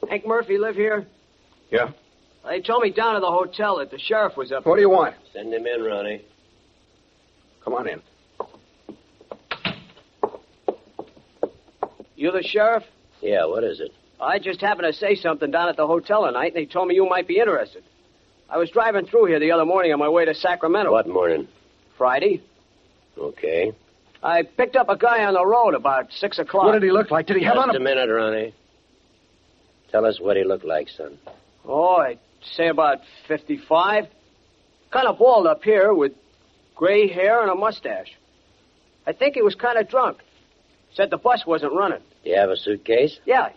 Hank Murphy live here? Yeah? They told me down at the hotel that the sheriff was up. What do you want? Send him in, Ronnie. Come on in. You the sheriff? Yeah, what is it? I just happened to say something down at the hotel tonight, and they told me you might be interested. I was driving through here the other morning on my way to Sacramento. What morning? Friday. Okay. I picked up a guy on the road about 6 o'clock. What did he look like? Did he have on Just a minute, Ronnie. Tell us what he looked like, son. Oh, I'd say about 55. Kind of bald up here with gray hair and a mustache. I think he was kind of drunk. Said the bus wasn't running. Do you have a suitcase? Yeah.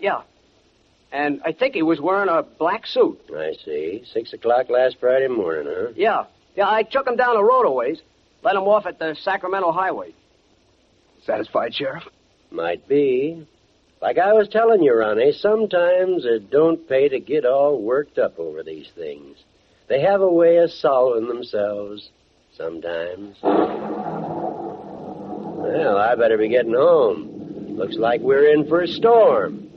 And I think he was wearing a black suit. I see. 6 o'clock last Friday morning, huh? Yeah. Yeah, I took him down the road a ways. Let him off at the Sacramento Highway. Satisfied, Sheriff? Might be. Like I was telling you, Ronnie, sometimes it don't pay to get all worked up over these things. They have a way of solving themselves sometimes. Well, I better be getting home. Looks like we're in for a storm.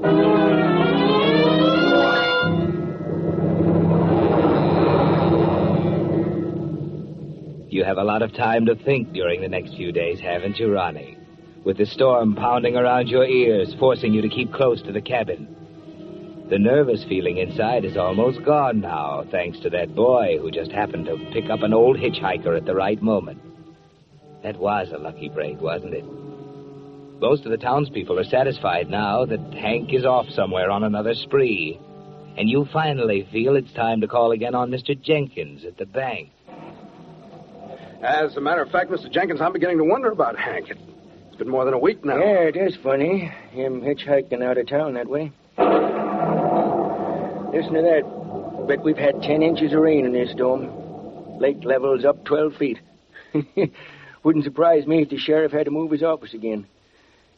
You have a lot of time to think during the next few days, haven't you, Ronnie? With the storm pounding around your ears, forcing you to keep close to the cabin. The nervous feeling inside is almost gone now, thanks to that boy who just happened to pick up an old hitchhiker at the right moment. That was a lucky break, wasn't it? Most of the townspeople are satisfied now that Hank is off somewhere on another spree. And you finally feel it's time to call again on Mr. Jenkins at the bank. As a matter of fact, Mr. Jenkins, I'm beginning to wonder about Hank. It's been more than a week now. Yeah, it is funny. Him hitchhiking out of town that way. Listen to that. Bet we've had 10 inches of rain in this storm. Lake level's up 12 feet. Wouldn't surprise me if the sheriff had to move his office again.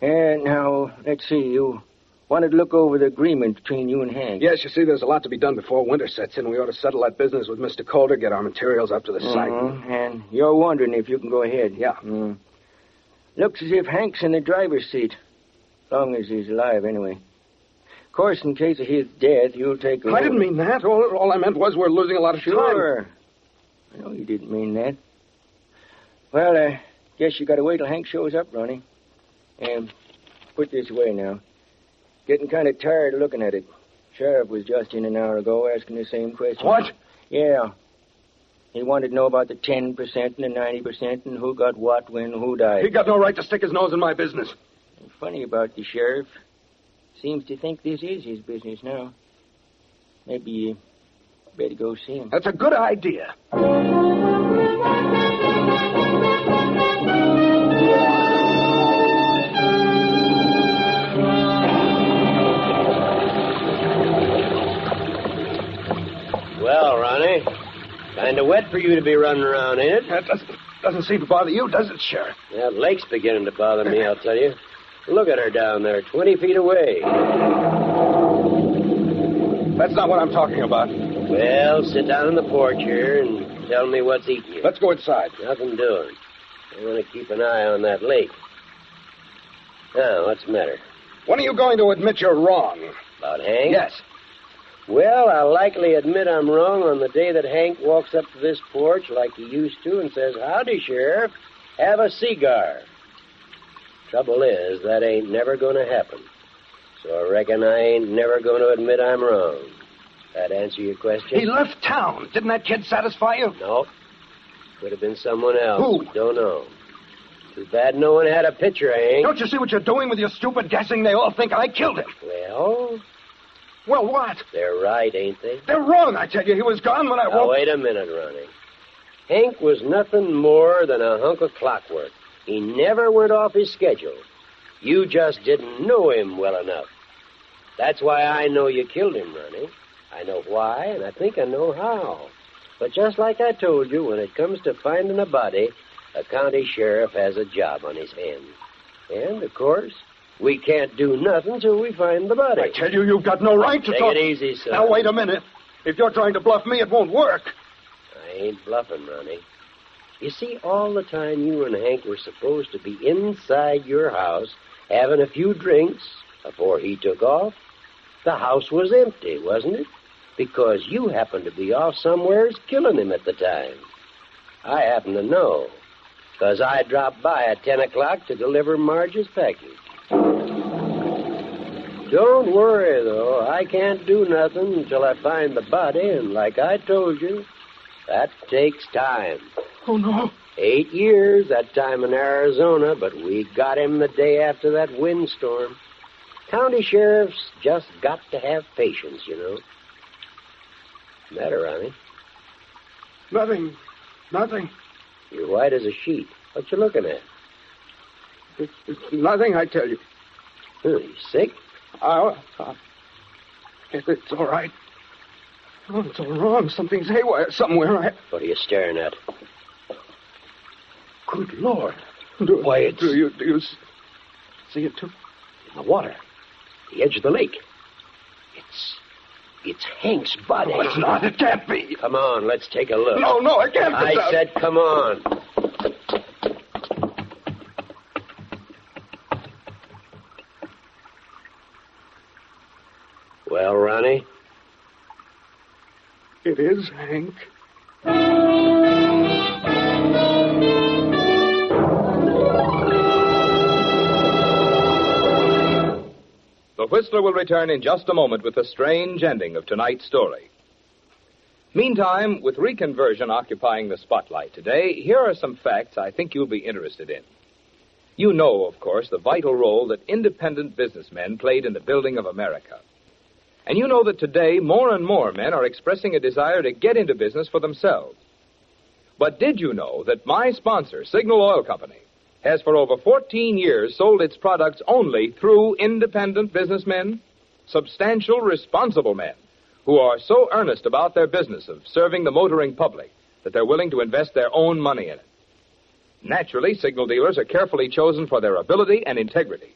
And now, let's see, you wanted to look over the agreement between you and Hank. Yes, you see, there's a lot to be done before winter sets in. We ought to settle that business with Mr. Calder, get our materials up to the site. And you're wondering if you can go ahead. Yeah. Looks as if Hank's in the driver's seat. Long as he's alive, anyway. Of course, in case of his death, you'll take over. I didn't mean that. All I meant was we're losing a lot of time. Sure. I know you didn't mean that. Well, guess you gotta wait till Hank shows up, Ronnie. And put this away now. Getting kind of tired of looking at it. Sheriff was just in an hour ago asking the same question. What? Yeah. He wanted to know about the 10% and the 90% and who got what, when, who died. He got no right to stick his nose in my business. Funny about the sheriff. Seems to think this is his business now. Maybe you better go see him. That's a good idea. Well, Ronnie, kind of wet for you to be running around, ain't it? That doesn't seem to bother you, does it, Sheriff? That lake's beginning to bother me, I'll tell you. Look at her down there, 20 feet away. That's not what I'm talking about. Well, sit down on the porch here and tell me what's eating you. Let's go inside. Nothing doing. I want to keep an eye on that lake. Now, what's the matter? When are you going to admit you're wrong? About Hank? Yes. Well, I'll likely admit I'm wrong on the day that Hank walks up to this porch like he used to and says, "Howdy, Sheriff. Have a cigar." Trouble is, that ain't never going to happen. So I reckon I ain't never going to admit I'm wrong. That answer your question? He left town. Didn't that kid satisfy you? No. Could have been someone else. Who? Don't know. Too bad no one had a picture, Hank. Don't you see what you're doing with your stupid guessing? They all think I killed him. Well, what? They're right, ain't they? They're wrong, I tell you. He was gone when I Now, woke... wait a minute, Ronnie. Hank was nothing more than a hunk of clockwork. He never went off his schedule. You just didn't know him well enough. That's why I know you killed him, Ronnie. I know why, and I think I know how. But just like I told you, when it comes to finding a body, a county sheriff has a job on his hands. And, of course, we can't do nothing till we find the body. I tell you, you've got no right to talk... Take it easy, son. Now, wait a minute. If you're trying to bluff me, it won't work. I ain't bluffing, Ronnie. You see, all the time you and Hank were supposed to be inside your house having a few drinks before he took off, the house was empty, wasn't it? Because you happened to be off somewheres killing him at the time. I happen to know, because I dropped by at 10 o'clock to deliver Marge's package. Don't worry, though. I can't do nothing until I find the body, and like I told you, that takes time. Oh, no. 8 years, that time in Arizona, but we got him the day after that windstorm. County sheriffs just got to have patience, you know. Matter, Ronnie? Nothing. You're white as a sheet. What you looking at? It's nothing, I tell you. You sick? It's all right. Oh, it's all wrong. Something's haywire somewhere. What are you staring at? Good Lord. Why, it's... Do you see it, too? In the water. The edge of the lake. It's Hank's body. No, it's not. It can't be. Come on, let's take a look. No, I can't. I said come on. Well, Ronnie? It is Hank. The Whistler will return in just a moment with the strange ending of tonight's story. Meantime, with reconversion occupying the spotlight today, here are some facts I think you'll be interested in. You know, of course, the vital role that independent businessmen played in the building of America. And you know that today more and more men are expressing a desire to get into business for themselves. But did you know that my sponsor, Signal Oil Company, has for over 14 years sold its products only through independent businessmen, substantial, responsible men who are so earnest about their business of serving the motoring public that they're willing to invest their own money in it. Naturally, signal dealers are carefully chosen for their ability and integrity,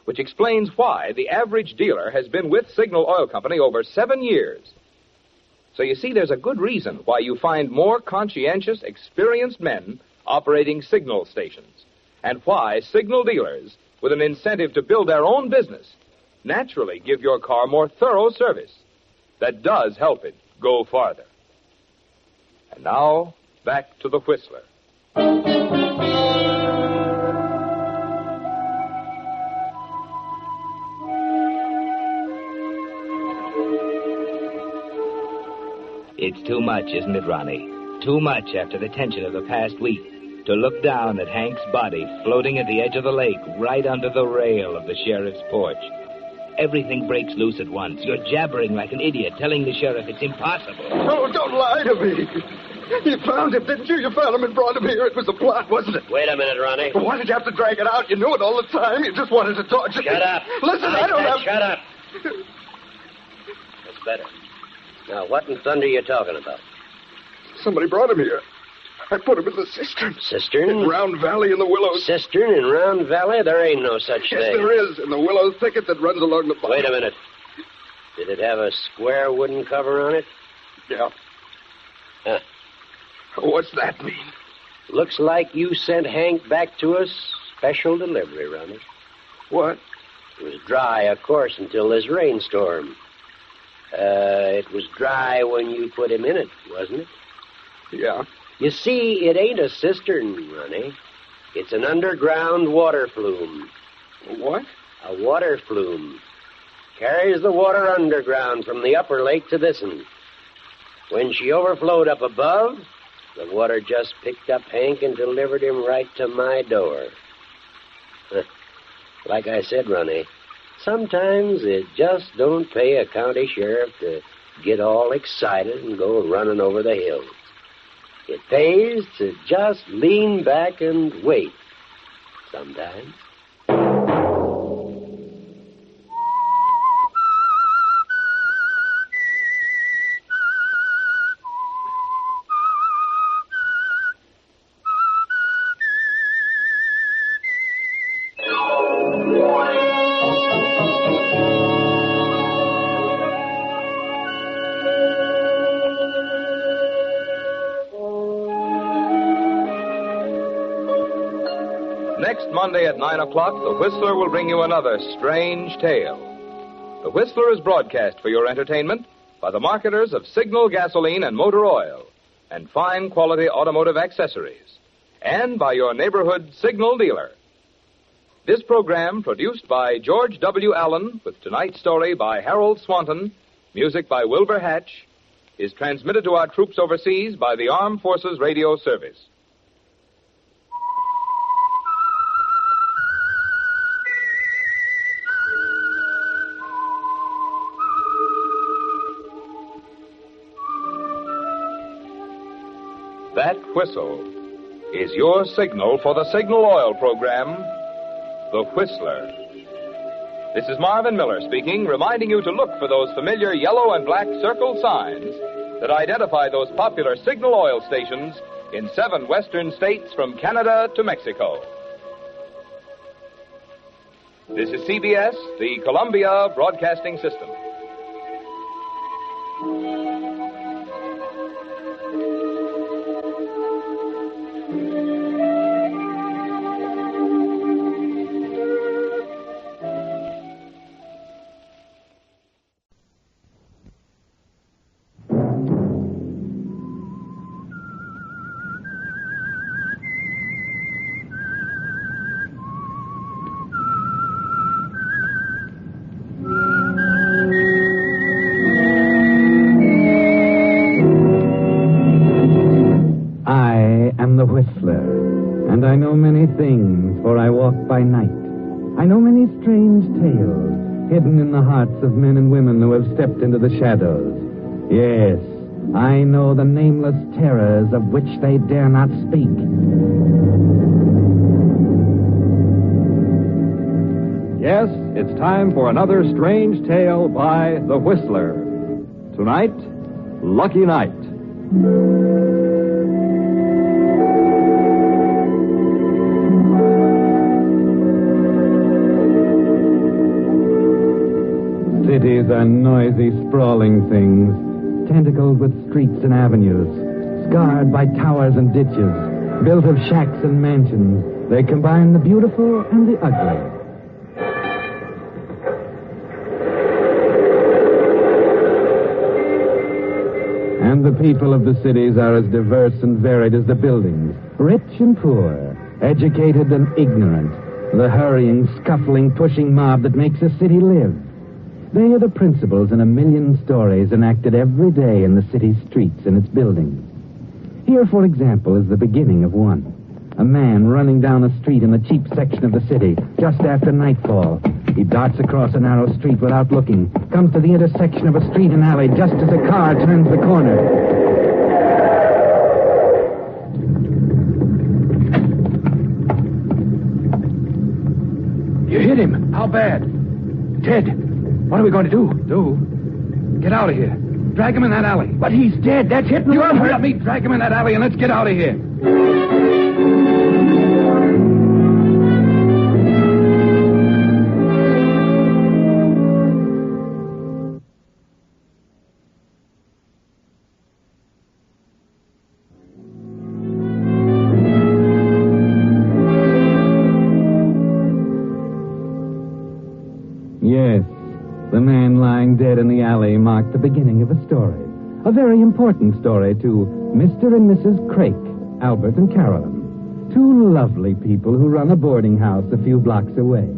which explains why the average dealer has been with Signal Oil Company over 7 years. So you see, there's a good reason why you find more conscientious, experienced men operating signal stations, and why signal dealers, with an incentive to build their own business, naturally give your car more thorough service that does help it go farther. And now, back to the Whistler. It's too much, isn't it, Ronnie? Too much after the tension of the past week to look down at Hank's body floating at the edge of the lake right under the rail of the sheriff's porch. Everything breaks loose at once. You're jabbering like an idiot, telling the sheriff it's impossible. Oh, don't lie to me. You found him, didn't you? You found him and brought him here. It was a plot, wasn't it? Wait a minute, Ronnie. Well, why did you have to drag it out? You knew it all the time. You just wanted to talk to me. Shut up. Listen, I don't have... Shut up. That's better. Now, what in thunder are you talking about? Somebody brought him here. I put him in the cistern. Cistern? In Round Valley in the Willows. Cistern in Round Valley? There ain't no such thing. Yes, there is, in the willow thicket that runs along the bottom. Wait a minute. Did it have a square wooden cover on it? Yeah. Huh. What's that mean? Looks like you sent Hank back to us special delivery, Ronnie. What? It was dry, of course, until this rainstorm. It was dry when you put him in it, wasn't it? Yeah. You see, it ain't a cistern, Ronnie. It's an underground water flume. What? A water flume. Carries the water underground from the upper lake to this one. When she overflowed up above, the water just picked up Hank and delivered him right to my door. Like I said, Ronnie, sometimes it just don't pay a county sheriff to get all excited and go running over the hills. It pays to just lean back and wait sometimes. Next Monday at 9 o'clock, The Whistler will bring you another strange tale. The Whistler is broadcast for your entertainment by the marketers of Signal gasoline and motor oil and fine quality automotive accessories, and by your neighborhood Signal dealer. This program, produced by George W. Allen, with tonight's story by Harold Swanton, music by Wilbur Hatch, is transmitted to our troops overseas by the Armed Forces Radio Service. That whistle is your signal for the Signal Oil program, The Whistler. This is Marvin Miller speaking, reminding you to look for those familiar yellow and black circle signs that identify those popular signal oil stations in 7 western states from Canada to Mexico. This is CBS, the Columbia Broadcasting System. I know many things, for I walk by night. I know many strange tales, hidden in the hearts of men and women who have stepped into the shadows. Yes, I know the nameless terrors of which they dare not speak. Yes, it's time for another strange tale by The Whistler. Tonight, Lucky Night. Cities are noisy, sprawling things, tentacled with streets and avenues, scarred by towers and ditches, built of shacks and mansions. They combine the beautiful and the ugly. And the people of the cities are as diverse and varied as the buildings, rich and poor, educated and ignorant, the hurrying, scuffling, pushing mob that makes a city live. They are the principals in a million stories enacted every day in the city's streets and its buildings. Here, for example, is the beginning of one. A man running down a street in the cheap section of the city just after nightfall. He darts across a narrow street without looking, comes to the intersection of a street and alley just as a car turns the corner. You hit him. How bad? Ted, what are we going to do? Get out of here. Drag him in that alley. But he's dead. That's it. You heard me. Drag him in that alley and let's get out of here. Yes, the man lying dead in the alley marked the beginning of a story. A very important story to Mr. and Mrs. Craik, Albert and Carolyn. Two lovely people who run a boarding house a few blocks away.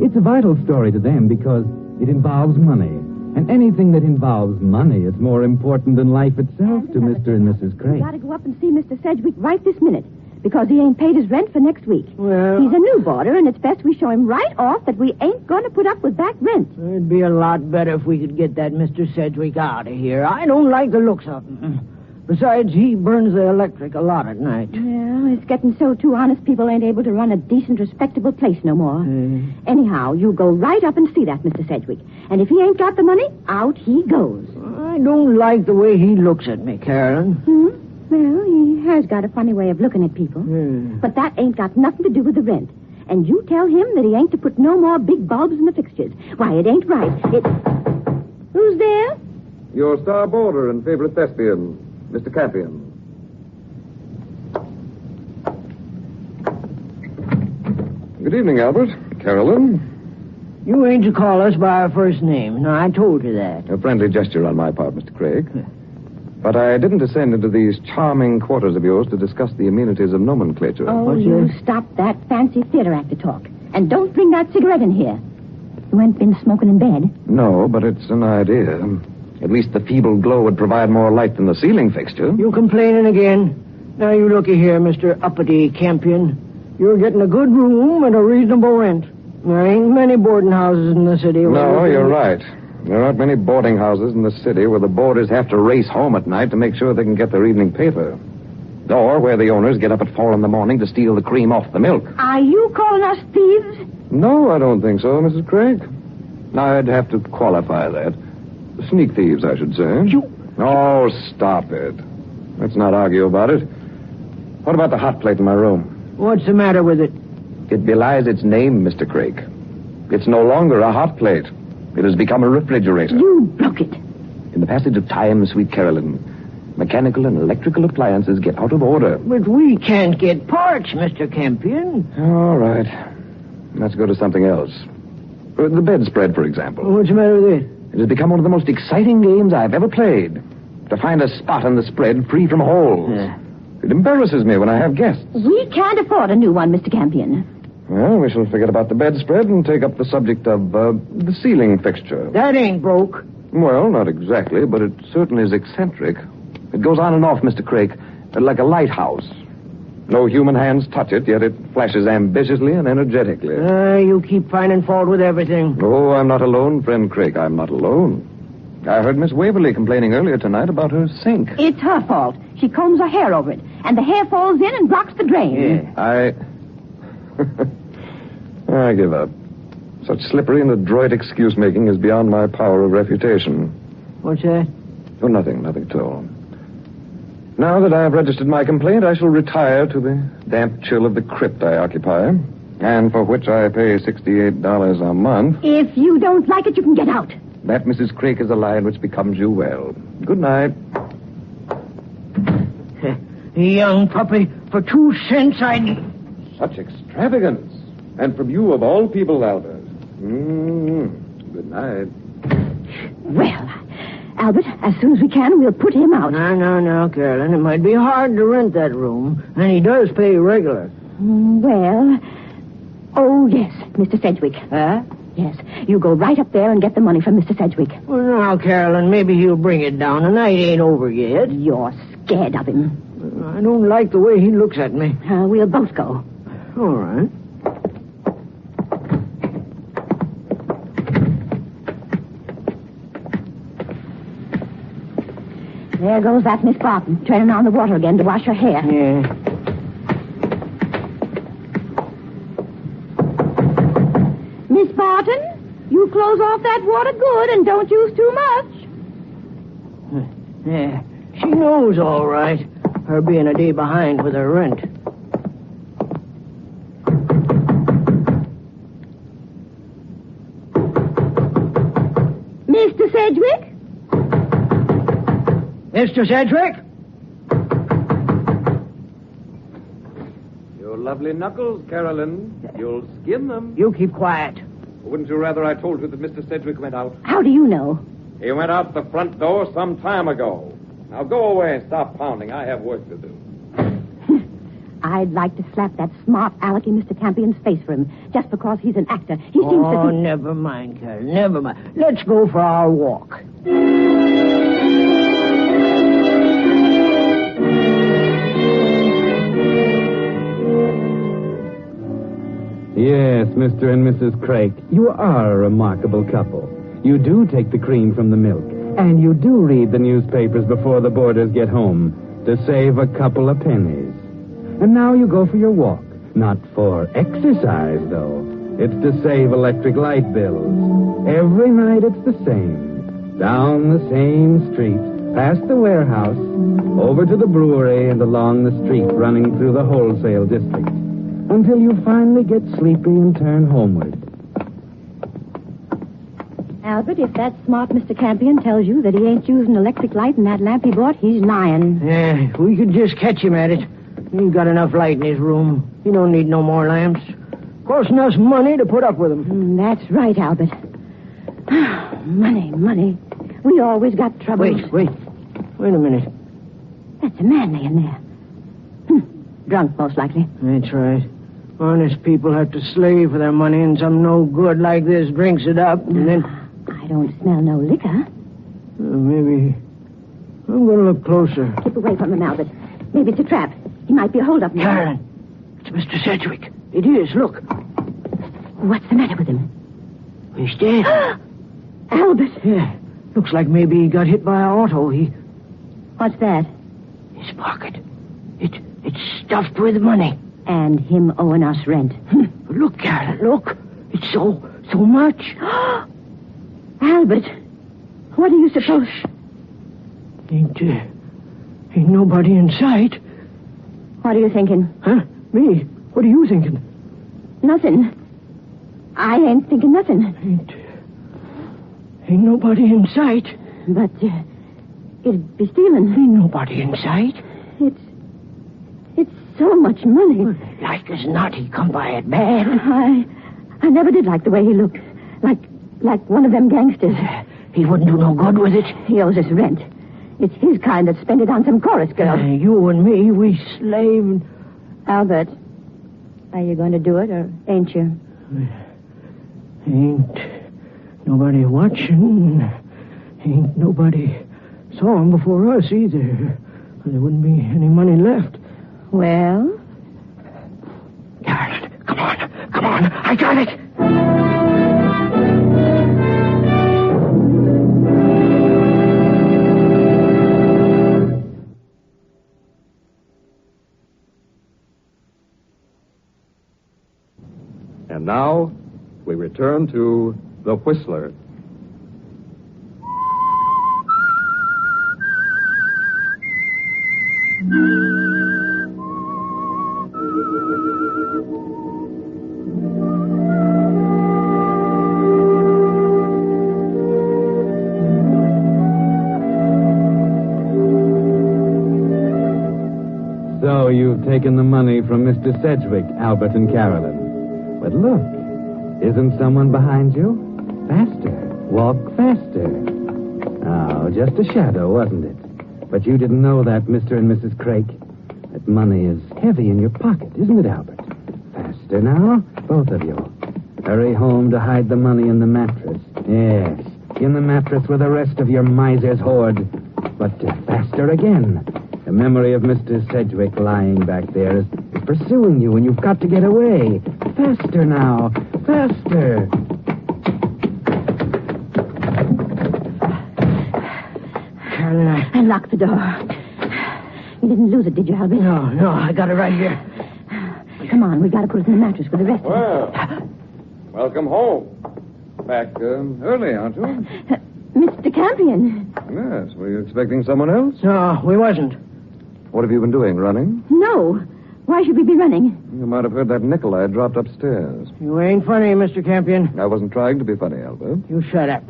It's a vital story to them because it involves money. And anything that involves money is more important than life itself to Mr. and Mrs. Craik. We've got to go up and see Mr. Sedgwick right this minute. Because he ain't paid his rent for next week. Well, he's a new boarder, and it's best we show him right off that we ain't going to put up with back rent. It'd be a lot better if we could get that Mr. Sedgwick out of here. I don't like the looks of him. Besides, he burns the electric a lot at night. Well, it's getting so too honest people ain't able to run a decent, respectable place no more. Anyhow, you go right up and see that Mr. Sedgwick. And if he ain't got the money, out he goes. I don't like the way he looks at me, Carolyn. Well, he has got a funny way of looking at people. But that ain't got nothing to do with the rent. And you tell him that he ain't to put no more big bulbs in the fixtures. Why, it ain't right. Who's there? Your star boarder and favorite thespian, Mr. Campion. Good evening, Albert. Carolyn. You ain't to call us by our first name. No, I told you that. A friendly gesture on my part, Mr. Craig. But I didn't descend into these charming quarters of yours to discuss the amenities of nomenclature. Oh, you stop that fancy theater actor talk. And don't bring that cigarette in here. You ain't been smoking in bed. No, but it's an idea. At least the feeble glow would provide more light than the ceiling fixture. You complaining again? Now, you looky here, Mr. Uppity Campion. You're getting a good room at a reasonable rent. There ain't many boarding houses in the city. No, you're right. There aren't many boarding houses in the city where the boarders have to race home at night to make sure they can get their evening paper. Or where the owners get up at 4 a.m. to steal the cream off the milk. Are you calling us thieves? No, I don't think so, Mrs. Craig. I'd have to qualify that. Sneak thieves, I should say. You... Oh, stop it. Let's not argue about it. What about the hot plate in my room? What's the matter with it? It belies its name, Mr. Craig. It's no longer a hot plate. It has become a refrigerator. You broke it. In the passage of time, sweet Carolyn, mechanical and electrical appliances get out of order. But we can't get parts, Mr. Campion. All right. Let's go to something else. The bedspread, for example. What's the matter with it? It has become one of the most exciting games I've ever played. To find a spot on the spread free from holes. Yeah. It embarrasses me when I have guests. We can't afford a new one, Mr. Campion. Well, we shall forget about the bedspread and take up the subject of the ceiling fixture. That ain't broke. Well, not exactly, but it certainly is eccentric. It goes on and off, Mr. Craig, like a lighthouse. No human hands touch it, yet it flashes ambitiously and energetically. You keep finding fault with everything. Oh, I'm not alone, friend Craig. I'm not alone. I heard Miss Waverly complaining earlier tonight about her sink. It's her fault. She combs her hair over it, and the hair falls in and blocks the drain. Yeah. I give up. Such slippery and adroit excuse-making is beyond my power of refutation. What's that? Oh, nothing at all. Now that I have registered my complaint, I shall retire to the damp chill of the crypt I occupy, and for which I pay $68 a month. If you don't like it, you can get out. That, Mrs. Craik, is a line which becomes you well. Good night. Young puppy, for 2 cents I'd... Such extravagance. And from you of all people, Albert. Good night. Well, Albert, as soon as we can, we'll put him out. No, Carolyn. It might be hard to rent that room. And he does pay regular. Well... Oh, yes, Mr. Sedgwick. Huh? Yes. You go right up there and get the money from Mr. Sedgwick. Well, now, Carolyn, maybe he'll bring it down. The night ain't over yet. You're scared of him. I don't like the way he looks at me. We'll both go. All right. There goes that Miss Barton, turning on the water again to wash her hair. Yeah. Miss Barton, you close off that water good and don't use too much. Yeah, she knows all right. Her being a day behind with her rent. Mr. Sedgwick? Mr. Sedgwick? Your lovely knuckles, Carolyn. You'll skin them. You keep quiet. Wouldn't you rather I told you that Mr. Sedgwick went out? How do you know? He went out the front door some time ago. Now go away and stop pounding. I have work to do. I'd like to slap that smart aleck in Mr. Campion's face for him, just because he's an actor. He seems to think... Never mind, Carol. Never mind. Let's go for our walk. Yes, Mr. and Mrs. Craik, you are a remarkable couple. You do take the cream from the milk, and you do read the newspapers before the boarders get home to save a couple of pennies. And now you go for your walk. Not for exercise, though. It's to save electric light bills. Every night it's the same. Down the same street, past the warehouse, over to the brewery, and along the street running through the wholesale district, until you finally get sleepy and turn homeward. Albert, if that smart Mr. Campion tells you that he ain't using electric light in that lamp he bought, he's lying. Yeah, if we could just catch him at it. He's got enough light in his room. He don't need no more lamps. Costing us money to put up with him. That's right, Albert. Money. We always got trouble. Wait a minute. That's a man laying there. Drunk, most likely. That's right. Honest people have to slave for their money, and some no good like this drinks it up, and then... I don't smell no liquor. Maybe... I'm going to look closer. Keep away from him, Albert. Maybe it's a trap. He might be a hold-up man. Karen, it's Mr. Sedgwick. It is, look. What's the matter with him? He's dead. Albert! Yeah, looks like maybe he got hit by an auto. What's that? His pocket. It's stuffed with money. And him owing us rent. Look, Karen, look. It's so much. Albert, what do you suppose? Ain't nobody in sight. What are you thinking? Huh? Me? What are you thinking? Nothing. I ain't thinking nothing. Ain't nobody in sight. But it'd be stealing. Ain't nobody in sight. It's so much money. Well, like as not, he come by it bad. I never did like the way he looked. Like one of them gangsters. He wouldn't do no good with it. He owes us rent. It's his kind that spent it on some chorus girl. You and me, we slaved. Albert, are you going to do it, or ain't you? Ain't nobody watching. Ain't nobody saw him before us, either. There wouldn't be any money left. Well? Darling, come on, I got it. And now, we return to The Whistler. So you've taken the money from Mr. Sedgwick, Albert, and Carolyn. But look, isn't someone behind you? Faster. Walk faster. Oh, just a shadow, wasn't it? But you didn't know that, Mr. and Mrs. Craik. That money is heavy in your pocket, isn't it, Albert? Faster now, both of you. Hurry home to hide the money in the mattress. Yes, in the mattress with the rest of your miser's hoard. But faster again. The memory of Mr. Sedgwick lying back there is pursuing you, and you've got to get away. Faster now. Faster. Carolyn, I locked the door. You didn't lose it, did you, Albert? No, I got it right here. Come on, we've got to put it in the mattress with the rest of Well, welcome home. Back early, aren't you? Mr. Campion. Yes. Were you expecting someone else? No, we wasn't. What have you been doing, running? No. Why should we be running? You might have heard that nickel I dropped upstairs. You ain't funny, Mr. Campion. I wasn't trying to be funny, Albert. You shut up.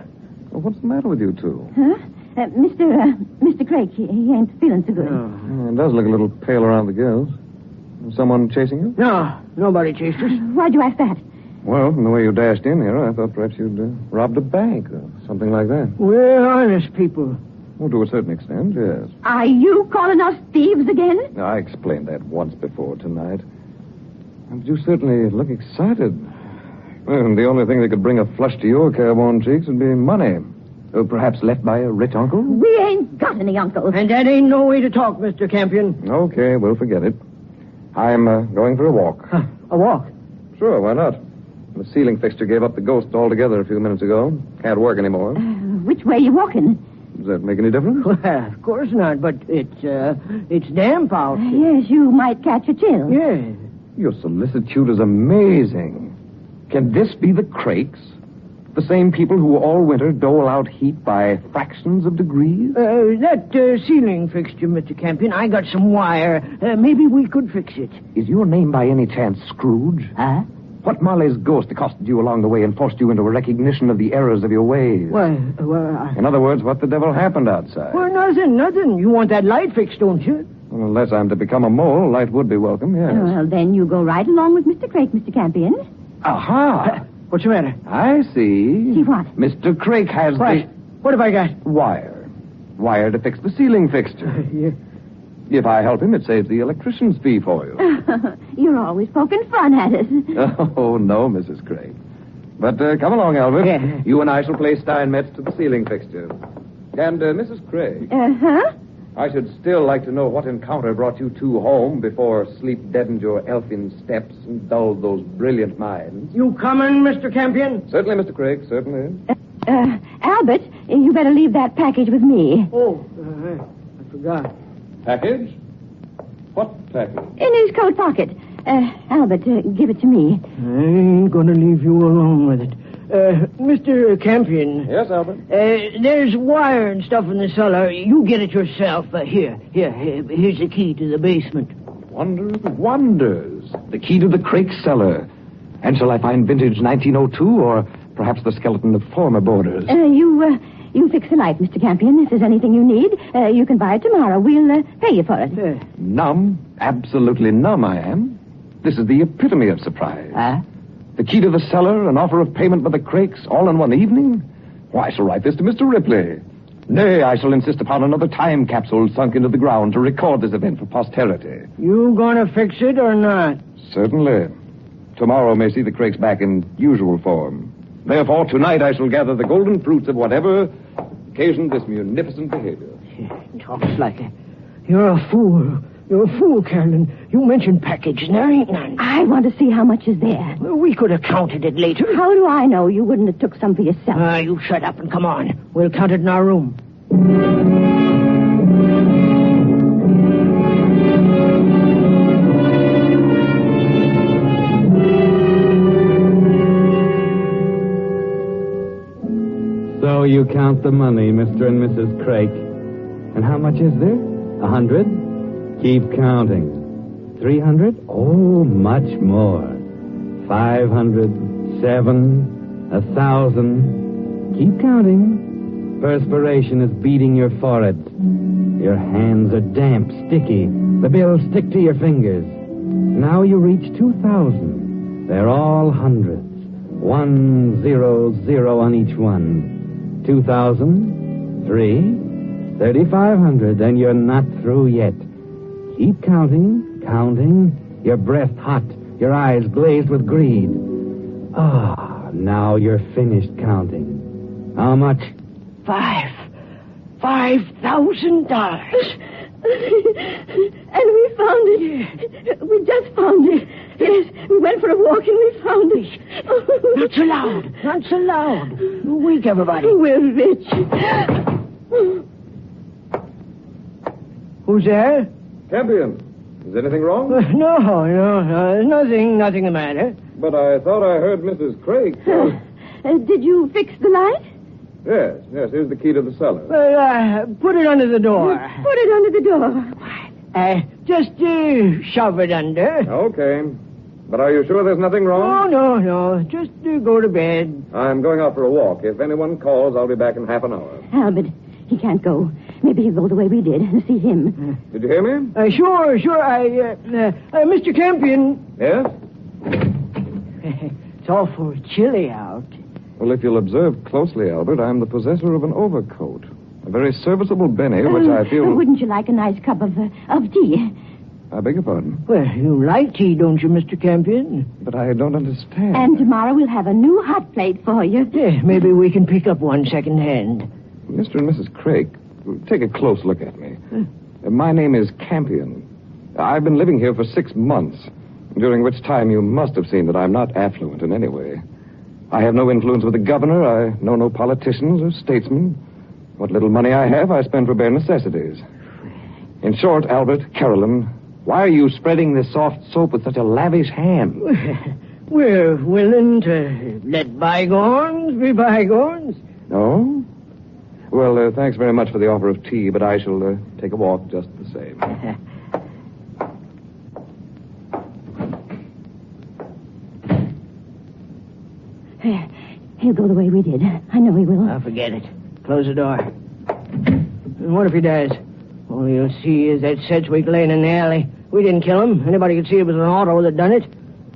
Well, what's the matter with you two? Huh? Mr. Craik, he ain't feeling so good. It does look a little pale around the gills. Someone chasing you? No, nobody chased us. Why'd you ask that? Well, from the way you dashed in here, I thought perhaps you'd robbed a bank or something like that. We're honest people. Well, to a certain extent, yes. Are you calling us thieves again? I explained that once before tonight. And you certainly look excited. Well, the only thing that could bring a flush to your careworn cheeks would be money. Or perhaps left by a rich uncle? We ain't got any uncle. And that ain't no way to talk, Mr. Campion. Okay, we'll forget it. I'm going for a walk. A walk? Sure, why not? The ceiling fixture gave up the ghost altogether a few minutes ago. Can't work anymore. Which way you walking? Does that make any difference? Well, of course not, but it's damp out. Yes, you might catch a chill. Yes. Your solicitude is amazing. Can this be the Craiks? The same people who all winter dole out heat by fractions of degrees? That ceiling fixture, Mr. Campion, I got some wire. Maybe we could fix it. Is your name by any chance Scrooge? Huh? What Marley's ghost accosted you along the way and forced you into a recognition of the errors of your ways? In other words, what the devil happened outside? Well, nothing. You want that light fixed, don't you? Well, unless I'm to become a mole, light would be welcome, yes. Well, then you go right along with Mr. Craik, Mr. Campion. Aha! What's the matter? I see. See what? Mr. Craik has What have I got? Wire. Wire to fix the ceiling fixture. Yeah. If I help him, it saves the electrician's fee for you. You're always poking fun at us. Oh, no, Mrs. Craik. But come along, Albert. Yeah. You and I shall play Steinmetz to the ceiling fixture. And, Mrs. Craik. Uh-huh? I should still like to know what encounter brought you two home before sleep deadened your elfin steps and dulled those brilliant minds. You coming, Mr. Campion? Certainly, Mr. Craik, certainly. Albert, you better leave that package with me. Oh, I forgot. Package? What package? In his coat pocket. Albert, give it to me. I ain't gonna leave you alone with it. Mr. Campion. Yes, Albert? There's wire and stuff in the cellar. You get it yourself. Here's the key to the basement. Wonder of wonders. The key to the crate cellar. And shall I find vintage 1902 or perhaps the skeleton of former boarders? You fix the light, Mr. Campion. If there's anything you need, you can buy it tomorrow. We'll pay you for it. Numb? Absolutely numb I am. This is the epitome of surprise. The key to the cellar, an offer of payment by the Crakes, all in one evening? Why, I shall write this to Mr. Ripley. Nay, I shall insist upon another time capsule sunk into the ground to record this event for posterity. You gonna fix it or not? Certainly. Tomorrow may see the Crakes back in usual form. Therefore, tonight I shall gather the golden fruits of whatever occasioned this munificent behavior. Talks like it. You're a fool. You're a fool, Carolyn. You mentioned package, and there ain't none. I want to see how much is there. Well, we could have counted it later. How do I know you wouldn't have took some for yourself? You shut up and come on. We'll count it in our room. So you count the money, Mr. and Mrs. Crake. And how much is there? 100? Keep counting. 300? Oh, much more. 500, 7, 1,000. Keep counting. Perspiration is beading your forehead. Your hands are damp, sticky. The bills stick to your fingers. Now you reach 2,000. They're all hundreds. 1, 0, 0 on each one. 2,000, 3, 3,500, and you're not through yet. Keep counting, counting, your breath hot, your eyes glazed with greed. Now you're finished counting. How much? $5,000. And we found it. We just found it. Yes, we went for a walk and we found it. Not so loud. Not so loud. Wake everybody. We're rich. Who's there? Campion, is anything wrong? No. Nothing the matter. But I thought I heard Mrs. Craig. Did you fix the light? Yes, here's the key to the cellar. Put it under the door. Put it under the door. Just shove it under. Okay. But are you sure there's nothing wrong? Oh, no. Just go to bed. I'm going out for a walk. If anyone calls, I'll be back in half an hour. Albert, he can't go. Maybe he'll go the way we did and see him. Did you hear me? Sure. Mr. Campion. Yes? It's awful chilly out. Well, if you'll observe closely, Albert, I'm the possessor of an overcoat. A very serviceable Benny, which I feel... Wouldn't you like a nice cup of tea? I beg your pardon? Well, you like tea, don't you, Mr. Campion? But I don't understand. And tomorrow we'll have a new hot plate for you. Yeah, maybe we can pick up one second-hand. Mr. and Mrs. Craig, take a close look at me. My name is Campion. I've been living here for 6 months, during which time you must have seen that I'm not affluent in any way. I have no influence with the governor. I know no politicians or statesmen. What little money I have, I spend for bare necessities. In short, Albert, Carolyn, why are you spreading this soft soap with such a lavish hand? We're willing to let bygones be bygones. No? Well, thanks very much for the offer of tea, but I shall take a walk just the same. He'll go the way we did. I know he will. Oh, forget it. Close the door. And what if he does? All you'll see is that Sedgwick laying in the alley. We didn't kill him. Anybody could see it was an auto that done it.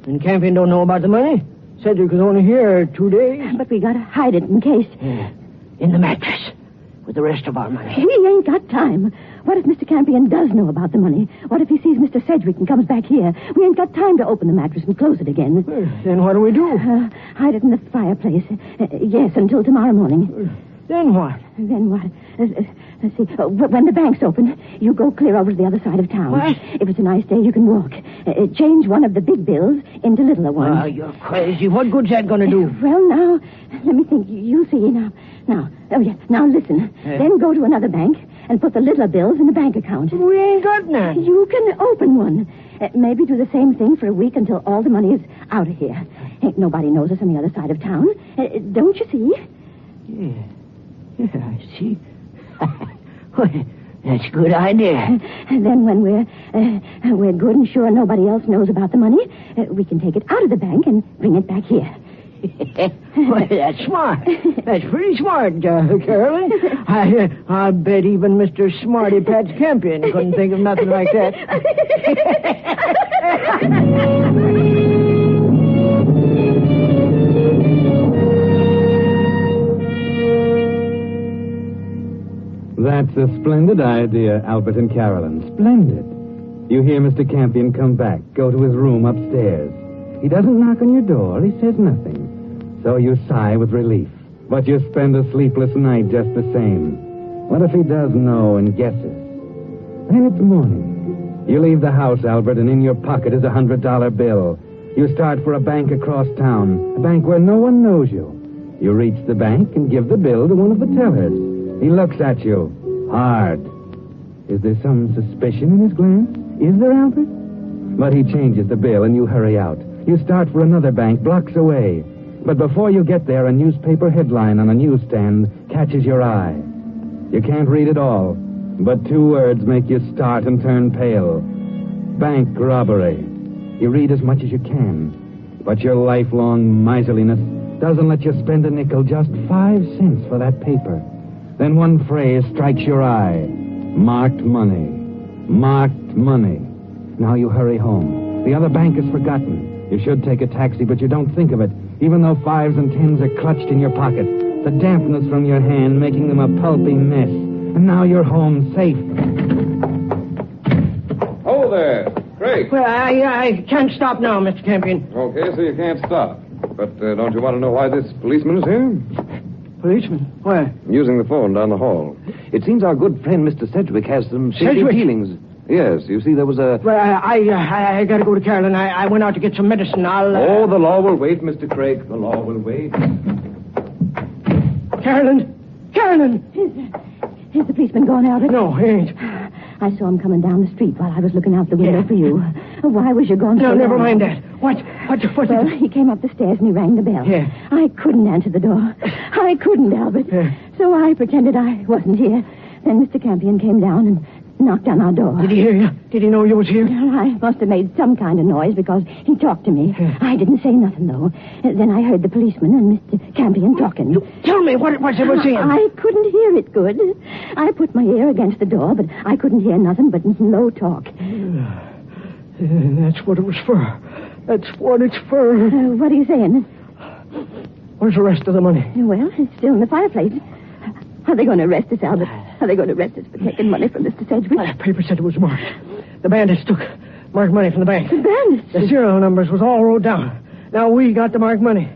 And Campion don't know about the money. Sedgwick was only here 2 days. But we gotta hide it in case. Yeah. In the mattress. With the rest of our money. We ain't got time. What if Mr. Campion does know about the money? What if he sees Mr. Sedgwick and comes back here? We ain't got time to open the mattress and close it again. Then what do we do? Hide it in the fireplace. Yes, until tomorrow morning. Then what? Then what? Let's see. When the bank's open, you go clear over to the other side of town. What? If it's a nice day, you can walk. Change one of the big bills into littler ones. Oh, you're crazy. What good's that going to do? Well, now, let me think. You'll see. Now listen. Then go to another bank and put the littler bills in the bank account. We ain't got none. You can open one. Maybe do the same thing for a week until all the money is out of here. like nobody knows us on the other side of town. Don't you see? Yeah, I see. Well, that's a good idea. And then when we're good and sure nobody else knows about the money, we can take it out of the bank and bring it back here. Well, that's smart. That's pretty smart, Carolyn. I bet even Mr. Smarty Pants Campion couldn't think of nothing like that. That's a splendid idea, Albert and Carolyn. Splendid. You hear Mr. Campion come back, go to his room upstairs. He doesn't knock on your door. He says nothing. So you sigh with relief. But you spend a sleepless night just the same. What if he does know and guesses? Then it's morning. You leave the house, Albert, and in your pocket is a $100 bill. You start for a bank across town, a bank where no one knows you. You reach the bank and give the bill to one of the tellers. He looks at you, hard. Is there some suspicion in his glance? Is there, Albert? But he changes the bill and you hurry out. You start for another bank blocks away. But before you get there, a newspaper headline on a newsstand catches your eye. You can't read it all, but 2 words make you start and turn pale. Bank robbery. You read as much as you can, but your lifelong miserliness doesn't let you spend a nickel, just 5 cents for that paper. Then one phrase strikes your eye. Marked money. Marked money. Now you hurry home. The other bank is forgotten. You should take a taxi, but you don't think of it, even though 5s and 10s are clutched in your pocket. The dampness from your hand making them a pulpy mess. And now you're home, safe. Oh, there. Craig. Well, I can't stop now, Mr. Campion. Okay, so you can't stop. But don't you want to know why this policeman is here? Policeman? Where? I'm using the phone down the hall. It seems our good friend, Mr. Sedgwick, has some Sedgwick? feelings. Yes, you see, there was a... Well, I gotta go to Carolyn. I went out to get some medicine. Oh, the law will wait, Mr. Craig. The law will wait. Carolyn! Carolyn! Is the policeman gone, Albert? No, he ain't. I saw him coming down the street while I was looking out the window for you. Why was you gone so long? No, never mind that. What? Well, he came up the stairs and he rang the bell. Yeah. I couldn't answer the door. I couldn't, Albert. Yeah. So I pretended I wasn't here. Then Mr. Campion came down and knocked on our door. Did he hear you? Did he know you was here? I must have made some kind of noise because he talked to me. Yeah. I didn't say nothing, though. Then I heard the policeman and Mr. Campion talking. Tell me what they were saying. I couldn't hear it good. I put my ear against the door, but I couldn't hear nothing but low talk. That's what it was for. That's what it's for. What are you saying? Where's the rest of the money? Well, it's still in the fireplace. Are they going to arrest us, Albert? Are they going to arrest us for taking money from Mr. Sedgwick? The paper said it was marked. The bandits took marked money from the bank. The bandits? The serial numbers was all wrote down. Now we got the marked money.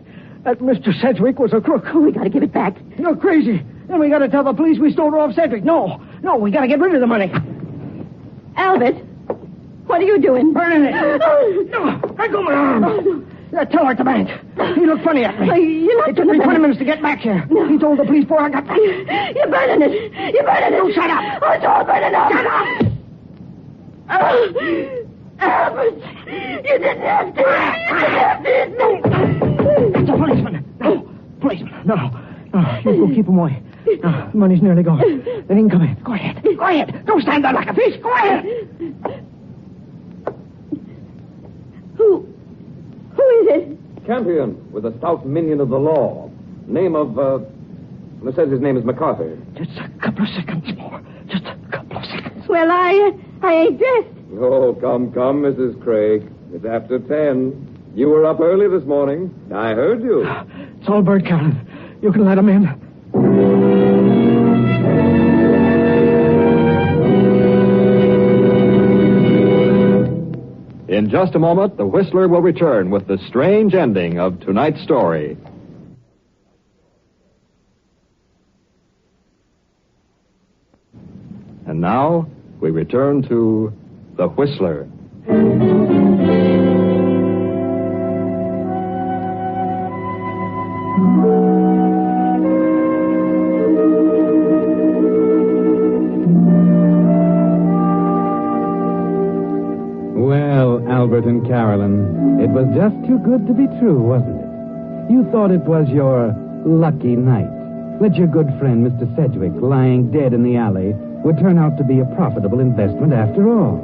That Mr. Sedgwick was a crook. Oh, we got to give it back. You're crazy. Then we got to tell the police we stole off Sedgwick. No, we got to get rid of the money. Albert, what are you doing? Burning it. No, let go of my arm. Tell her at the bank. He looked funny at me. It took me 20 minutes to get back here. No. He told the police before I got back. You're burning it. You're burning it. Oh, shut up. Oh, it's all burning up. Shut up. Albert, you didn't have to. It's a policeman. No, policeman. No. You go keep him away. No, the money's nearly gone. Then he can come in. Go ahead. Go ahead. Don't stand there like a fish. Go ahead. Who is it? Campion, with a stout minion of the law. Name of, it says his name is MacArthur. Just a couple of seconds more. Just a couple of seconds. Well, I ain't dressed. Oh, come, Mrs. Craig. It's after 10. You were up early this morning. I heard you. It's all bird, Carolyn. You can let him in. In just a moment, the Whistler will return with the strange ending of tonight's story. And now, we return to the Whistler. Well, Albert and Carolyn, it was just too good to be true, wasn't it? You thought it was your lucky night. That your good friend, Mr. Sedgwick, lying dead in the alley, would turn out to be a profitable investment after all.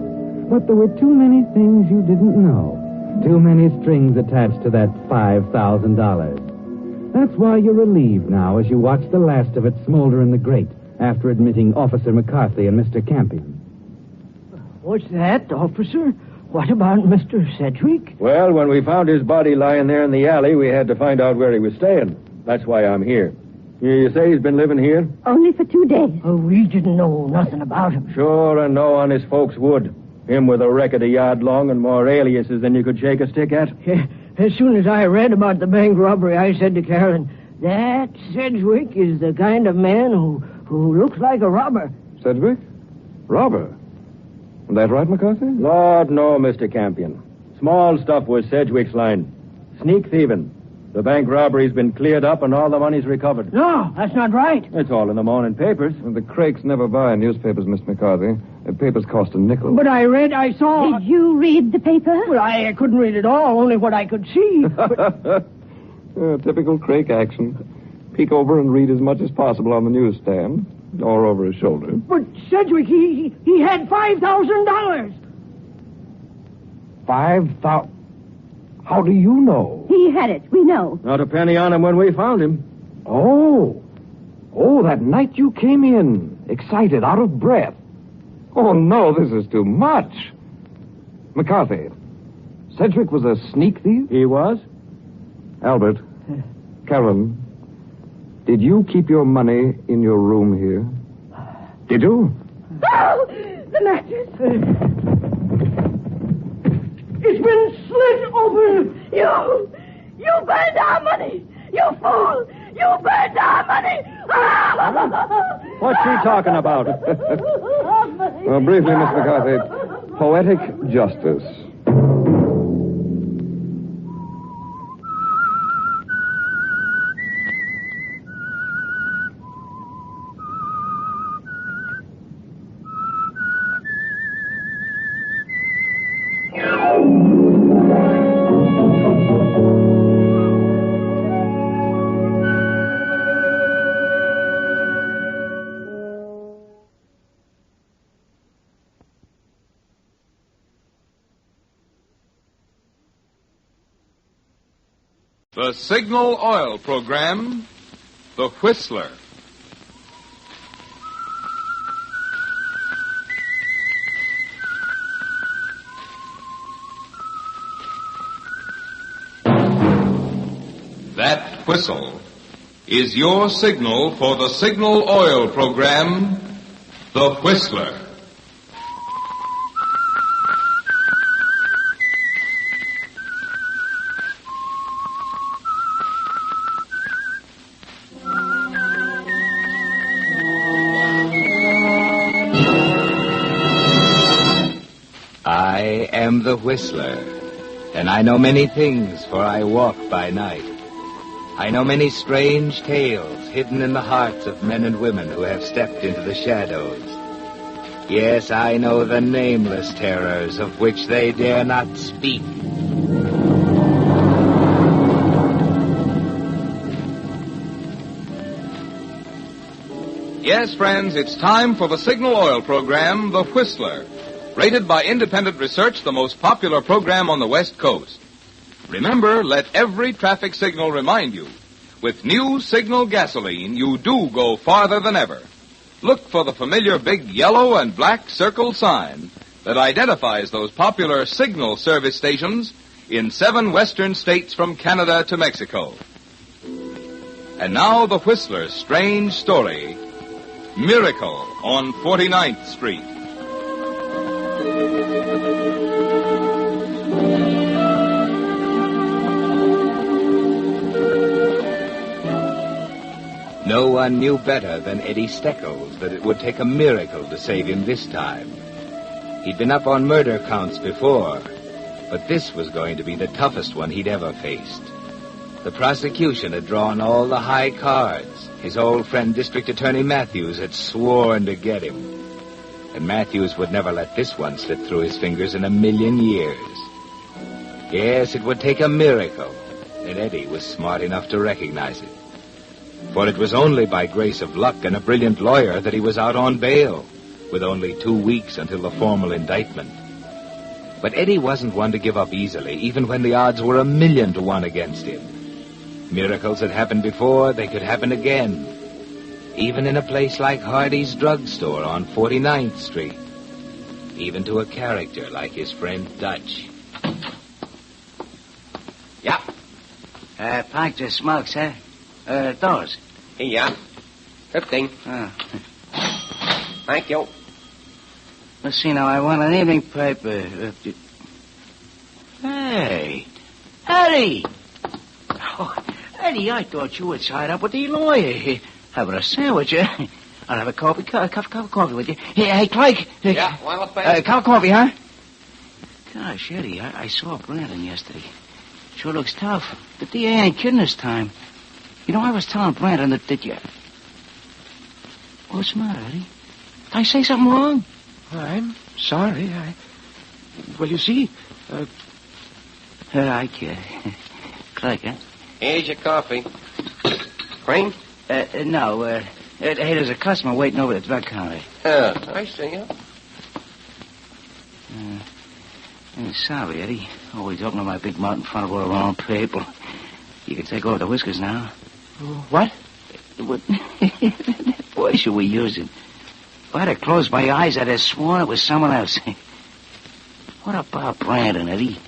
But there were too many things you didn't know. Too many strings attached to that $5,000. That's why you're relieved now as you watch the last of it smolder in the grate after admitting Officer McCarthy and Mr. Campion. What's that, officer? What about Mr. Sedgwick? Well, when we found his body lying there in the alley, we had to find out where he was staying. That's why I'm here. You say he's been living here? Only for 2 days. Oh, we didn't know nothing about him. Sure, and no honest folks would. Him with a record a yard long and more aliases than you could shake a stick at. Yeah, as soon as I read about the bank robbery, I said to Carolyn, that Sedgwick is the kind of man who looks like a robber. Sedgwick? Robber? That right, McCarthy? Lord, no, Mr. Campion. Small stuff was Sedgwick's line. Sneak thieving. The bank robbery's been cleared up and all the money's recovered. No, that's not right. It's all in the morning papers. The Crakes never buy newspapers, Miss McCarthy. The papers cost a nickel. But I saw... Did you read the paper? Well, I couldn't read it all, only what I could see. But... Typical Crake action. Peek over and read as much as possible on the newsstand. Or over his shoulder. But Sedgwick, he had $5,000. 5,000? How do you know? He had it, we know. Not a penny on him when we found him. Oh, that night you came in, excited, out of breath. Oh, no, this is too much. McCarthy, Sedgwick was a sneak thief? He was. Albert, Carolyn, did you keep your money in your room here? Did you? Oh, the mattress. It's been slit open. You burned our money. You fool. You burned our money. What's she talking about? Well, briefly, Miss McCarthy, poetic justice. The Signal Oil Program, The Whistler. That whistle is your signal for the Signal Oil Program, The Whistler. I am the Whistler, and I know many things, for I walk by night. I know many strange tales hidden in the hearts of men and women who have stepped into the shadows. Yes, I know the nameless terrors of which they dare not speak. Yes, friends, it's time for the Signal Oil Program, The Whistler. Rated by independent research, the most popular program on the West Coast. Remember, let every traffic signal remind you, with new Signal gasoline, you do go farther than ever. Look for the familiar big yellow and black circle sign that identifies those popular Signal service stations in 7 western states from Canada to Mexico. And now the Whistler's strange story, Miracle on 49th Street. No one knew better than Eddie Steckles that it would take a miracle to save him this time. He'd been up on murder counts before, but this was going to be the toughest one he'd ever faced. The prosecution had drawn all the high cards. His old friend District Attorney Matthews had sworn to get him. And Matthews would never let this one slip through his fingers in a million years. Yes, it would take a miracle. and Eddie was smart enough to recognize it. For it was only by grace of luck and a brilliant lawyer that he was out on bail, with only 2 weeks until the formal indictment. But Eddie wasn't one to give up easily, even when the odds were 1,000,000 to 1 against him. Miracles had happened before, they could happen again. Even in a place like Hardy's drugstore on 49th Street. Even to a character like his friend Dutch. Yeah. Pint of smokes, huh? Those. Yeah. 15. Thank you. Let's see now, I want an evening paper. Hey, Eddie! Oh, Eddie, I thought you were tied up with the lawyer. Having a sandwich, eh? I'll have a cup of coffee with you. Hey, Craig. Yeah, want a pass? Cup of coffee, huh? Gosh, Eddie, I saw Brandon yesterday. Sure looks tough. The DA ain't kidding this time. You know, I was telling Brandon that you... What's the matter, Eddie? Did I say something wrong? I'm sorry. Well, you see... I can't. Craig, huh? Here's your coffee. Cream? No, hey, there's a customer waiting over at the drug counter. Oh, I see you. Sorry, Eddie. Always opening my big mouth in front of all the wrong people. You can take off the whiskers now. What? What voice are we using? If I'd have closed my eyes, I'd have sworn it was someone else. What about Brandon, Eddie?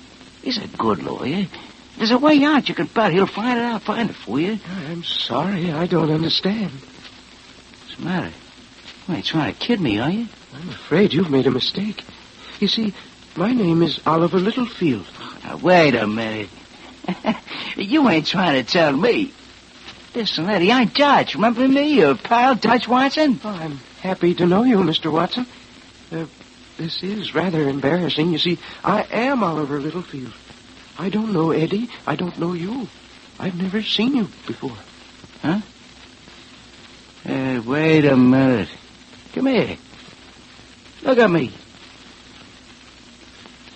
He's a good lawyer. There's a way out, you can bet. He'll find it for you. I'm sorry, I don't understand. What's the matter? You ain't trying to kid me, are you? I'm afraid you've made a mistake. You see, my name is Oliver Littlefield. Now, wait a minute. You ain't trying to tell me. Listen, Eddie, I'm Dutch. Remember me, your pal, Dutch Watson? Oh, I'm happy to know you, Mr. Watson. This is rather embarrassing. You see, I am Oliver Littlefield. I don't know Eddie. I don't know you. I've never seen you before. Huh? Wait a minute. Come here. Look at me.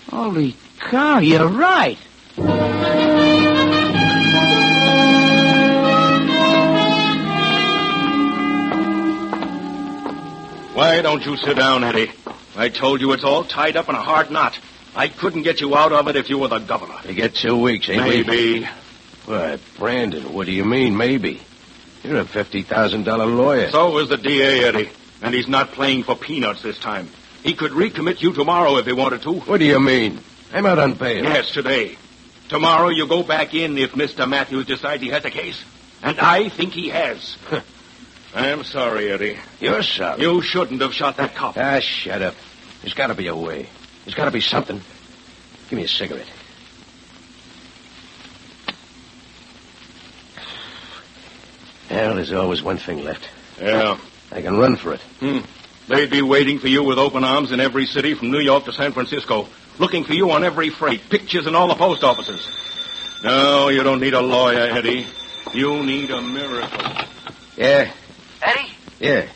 Holy cow, you're right. Why don't you sit down, Eddie? I told you it's all tied up in a hard knot. I couldn't get you out of it if you were the governor. You get 2 weeks, ain't we? Maybe. Why, Brandon, what do you mean, maybe? You're a $50,000 lawyer. So is the DA, Eddie. And he's not playing for peanuts this time. He could recommit you tomorrow if he wanted to. What do you mean? I'm out on bail. Yes, today. Tomorrow you go back in if Mr. Matthews decides he has a case. And I think he has. I'm sorry, Eddie. You're sorry? You shouldn't have shot that cop. Shut up. There's got to be a way. There's got to be something. Give me a cigarette. Well, there's always one thing left. Yeah. I can run for it. They'd be waiting for you with open arms in every city from New York to San Francisco. Looking for you on every freight. Pictures in all the post offices. No, you don't need a lawyer, Eddie. You need a miracle. Yeah? Eddie? Yeah.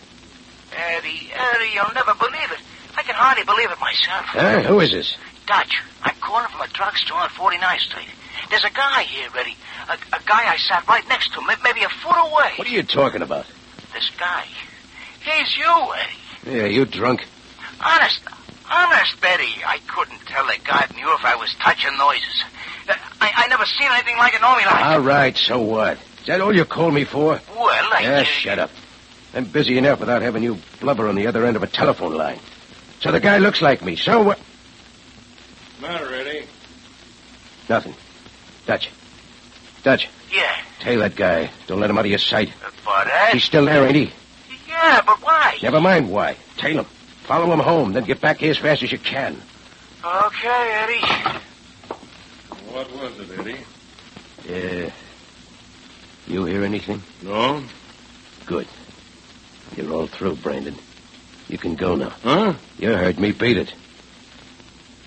Eddie, you'll never believe it. I can hardly believe it myself. Who is this? Dutch. I'm calling from a drugstore on 49th Street. There's a guy here, Eddie. A guy I sat right next to, maybe a foot away. What are you talking about? This guy. He's you, Eddie. Yeah, you drunk? Honest, Eddie. I couldn't tell the guy from you if I was touching noises. I never seen anything like it in all my life. All right, so what? Is that all you called me for? Well, shut up. I'm busy enough without having you blubber on the other end of a telephone line. So the guy looks like me. So what? Matter, Eddie? Nothing. Dutch. Yeah. Tail that guy. Don't let him out of your sight. But, He's still there, ain't he? Yeah, but why? Never mind why. Tail him. Follow him home, then get back here as fast as you can. Okay, Eddie. What was it, Eddie? Yeah. You hear anything? No. Good. You're all through, Brandon. You can go now. Huh? You heard me. Beat it.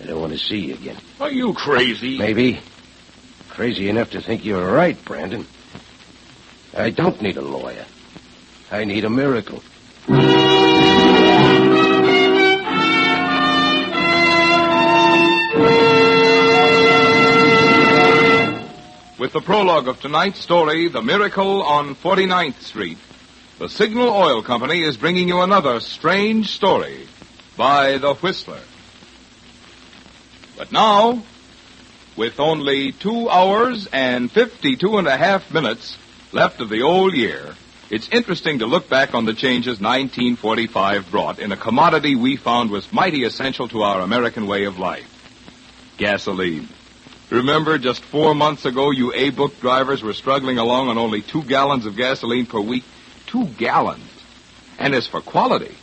I don't want to see you again. Are you crazy? Maybe. Crazy enough to think you're right, Brandon. I don't need a lawyer. I need a miracle. with the prologue of tonight's story, The Miracle on 49th Street, the Signal Oil Company is bringing you another strange story by The Whistler. But now, with only 2 hours and 52.5 minutes left of the old year, it's interesting to look back on the changes 1945 brought in a commodity we found was mighty essential to our American way of life: gasoline. Remember, just 4 months ago, you A-book drivers were struggling along on only 2 gallons of gasoline per week. 2 gallons. And as for quality,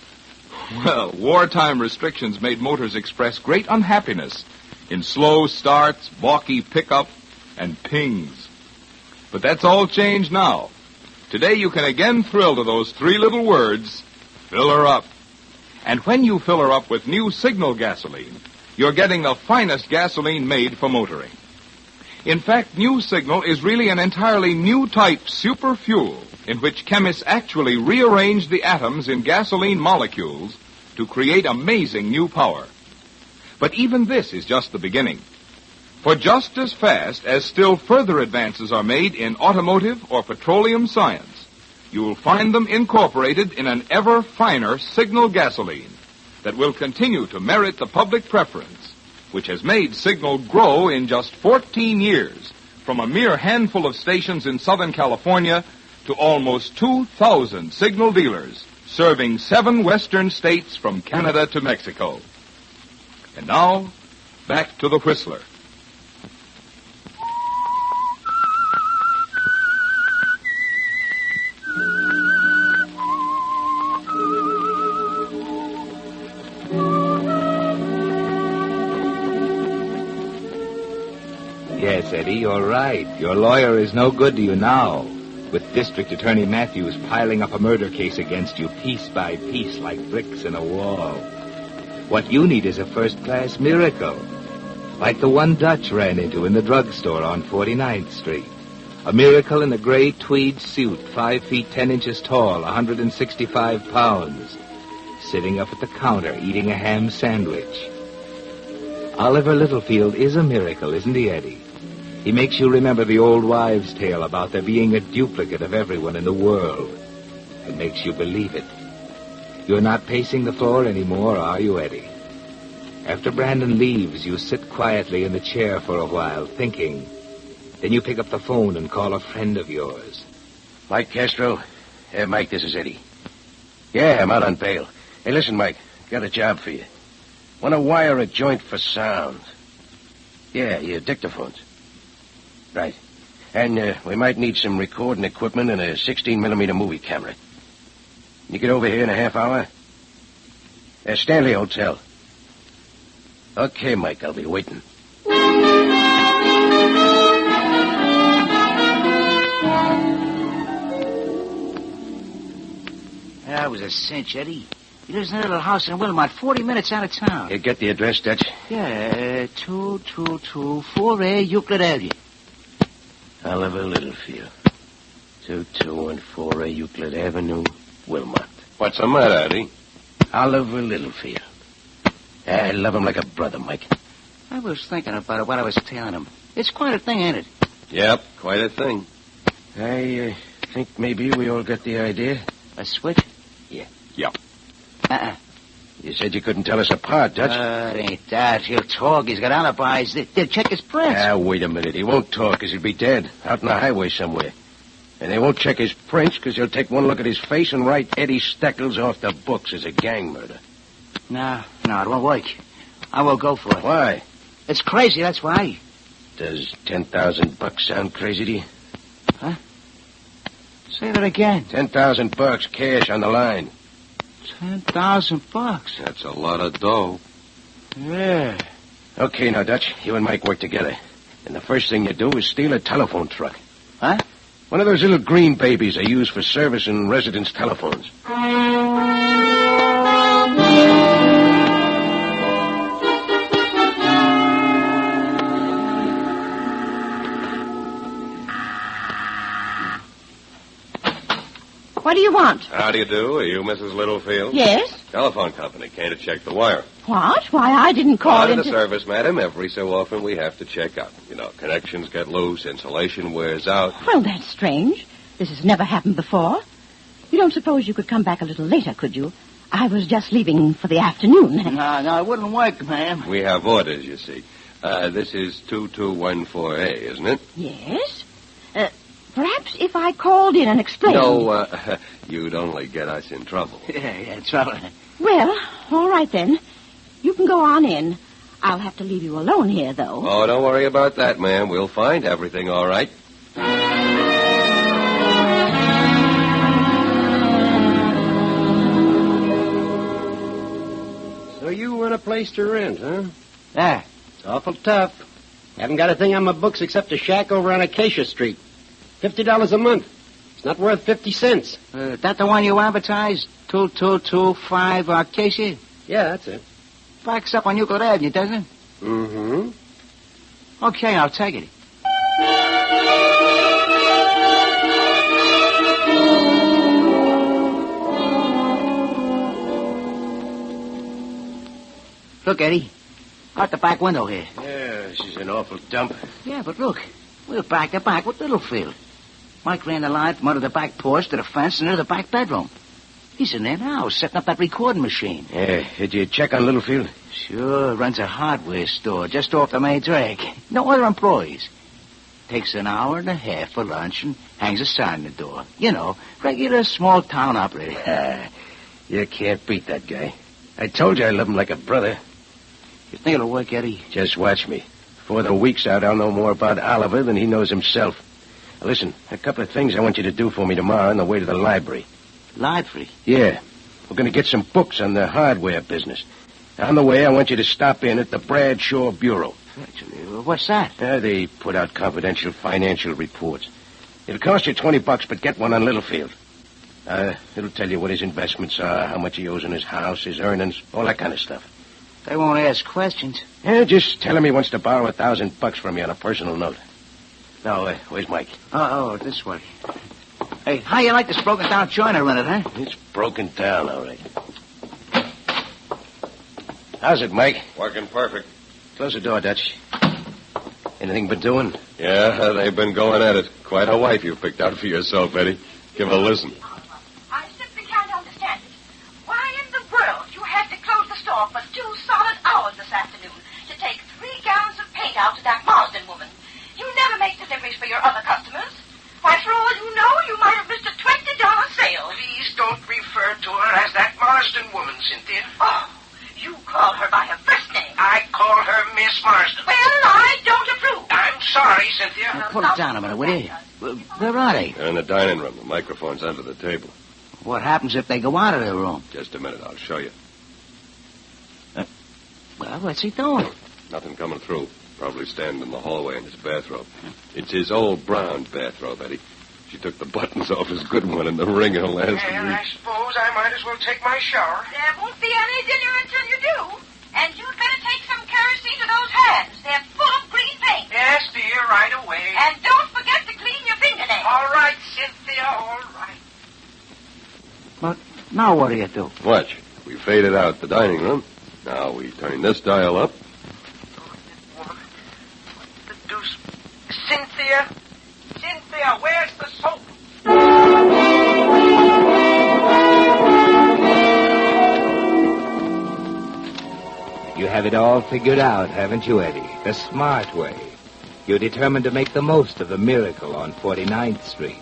well, wartime restrictions made motors express great unhappiness in slow starts, balky pickup, and pings. But that's all changed now. Today you can again thrill to those 3 little words, fill her up. And when you fill her up with new Signal gasoline, you're getting the finest gasoline made for motoring. In fact, new Signal is really an entirely new type super fuel in which chemists actually rearrange the atoms in gasoline molecules to create amazing new power. But even this is just the beginning. For just as fast as still further advances are made in automotive or petroleum science, you'll find them incorporated in an ever finer Signal gasoline that will continue to merit the public preference, which has made Signal grow in just 14 years from a mere handful of stations in Southern California to almost 2,000 Signal dealers serving 7 western states from Canada to Mexico. And now, back to the Whistler. Yes, Eddie, you're right. Your lawyer is no good to you now, with District Attorney Matthews piling up a murder case against you piece by piece like bricks in a wall. What you need is a first-class miracle, like the one Dutch ran into in the drugstore on 49th Street. A miracle in a gray tweed suit, 5 feet 10 inches tall, 165 pounds, sitting up at the counter eating a ham sandwich. Oliver Littlefield is a miracle, isn't he, Eddie? He makes you remember the old wives' tale about there being a duplicate of everyone in the world. It makes you believe it. You're not pacing the floor anymore, are you, Eddie? After Brandon leaves, you sit quietly in the chair for a while, thinking. Then you pick up the phone and call a friend of yours. Mike Castro? Yeah, Mike, this is Eddie. Yeah, I'm out on bail. Hey, listen, Mike, got a job for you. Want to wire a joint for sound. Yeah, your dictaphones. Right. And we might need some recording equipment and a 16mm movie camera. You get over here in a half hour? Stanley Hotel. Okay, Mike, I'll be waiting. That was a cinch, Eddie. He lives in a little house in Wilmot, 40 minutes out of town. You get the address, Dutch? Yeah, 2224A Euclid Avenue. Oliver Littlefield. 2214A Euclid Avenue, Wilmot. What's the matter, Eddie? Oliver Littlefield. I love him like a brother, Mike. I was thinking about it while I was telling him. It's quite a thing, ain't it? Yep, quite a thing. I think maybe we all got the idea. A switch? Yeah. Yep. You said you couldn't tell us apart, Dutch. It ain't that. He'll talk. He's got alibis. They'll check his prints. Wait a minute. He won't talk because he'll be dead, out on the highway somewhere. And they won't check his prints because he'll take one look at his face and write Eddie Steckles off the books as a gang murder. No, it won't work. I won't go for it. Why? It's crazy, that's why. Does $10,000 sound crazy to you? Huh? Say that again. $10,000 cash on the line. $10,000. That's a lot of dough. Yeah. Okay, now, Dutch, you and Mike work together. And the first thing you do is steal a telephone truck. Huh? One of those little green babies they use for service and residence telephones. What do you want? How do you do? Are you Mrs. Littlefield? Yes. Telephone company. Came to check the wire. What? Why, I didn't call Part of in the service, madam. Every so often we have to check up. You know, connections get loose, insulation wears out. Well, that's strange. This has never happened before. You don't suppose you could come back a little later, could you? I was just leaving for the afternoon. No, it wouldn't work, ma'am. We have orders, you see. This is 2214A, isn't it? Yes. Perhaps if I called in and explained... No, you'd only get us in trouble. Yeah, trouble. Well, all right then. You can go on in. I'll have to leave you alone here, though. Oh, don't worry about that, ma'am. We'll find everything all right. So you want a place to rent, huh? Yeah. It's awful tough. Haven't got a thing on my books except a shack over on Acacia Street. $50 a month. It's not worth 50 cents. That the one you advertised? 2225 Acacia? Yeah, that's it. Backs up on Euclid Avenue, doesn't it? Mm-hmm. Okay, I'll take it. Look, Eddie. Out the back window here. Yeah, she's an awful dump. Yeah, but look. We're back to back with Littlefield. Mike ran the line from under the back porch to the fence and into the back bedroom. He's in there now, setting up that recording machine. Yeah, did you check on Littlefield? Sure, runs a hardware store just off the main drag. No other employees. Takes an hour and a half for lunch and hangs a sign on the door. You know, regular small-town operator. You can't beat that guy. I told you I love him like a brother. You think it'll work, Eddie? Just watch me. Before the week's out, I'll know more about Oliver than he knows himself. Now, listen, a couple of things I want you to do for me tomorrow on the way to the library. Library? Yeah. We're going to get some books on the hardware business. On the way, I want you to stop in at the Bradshaw Bureau. Actually, what's that? They put out confidential financial reports. It'll cost you $20, but get one on Littlefield. It'll tell you what his investments are, how much he owes on his house, his earnings, all that kind of stuff. They won't ask questions. Yeah, just tell him he wants to borrow $1,000 from you on a personal note. Now, where's Mike? Oh, this way. Hey, how you like this broken-down joint I rented, huh? It's broken down, all right. How's it, Mike? Working perfect. Close the door, Dutch. Anything been doing? Yeah, they've been going at it. Quite a wife you picked out for yourself, Eddie. Give it a listen. I simply can't understand it. Why in the world you had to close the store for 2 solid hours this afternoon to take 3 gallons of paint out to that Marsden woman? You never make deliveries for your other customers. Why, for all you know, you might have missed a $20 sale. Please don't refer to her as that Marsden woman, Cynthia. Oh, you call her by her first name. I call her Miss Marsden. Well, I don't approve. I'm sorry, Cynthia. Now, put it down a minute, will you? Where are they? They're in the dining room. The microphone's under the table. What happens if they go out of their room? Just a minute. I'll show you. Well, what's he doing? Nothing coming through. Probably standing in the hallway in his bathrobe. It's his old brown bathrobe, Eddie. She took the buttons off his good one in the ring of last week. I suppose I might as well take my shower. There won't be any dinner until you do. And you'd better take some kerosene to those hands. They're full of green paint. Yes, dear, right away. And don't forget to clean your fingernails. All right, Cynthia, all right. But now what do you do? Watch. We faded out the dining room. Now we turn this dial up. The deuce. Cynthia? Cynthia, where's the soap? You have it all figured out, haven't you, Eddie? The smart way. You're determined to make the most of the miracle on 49th Street.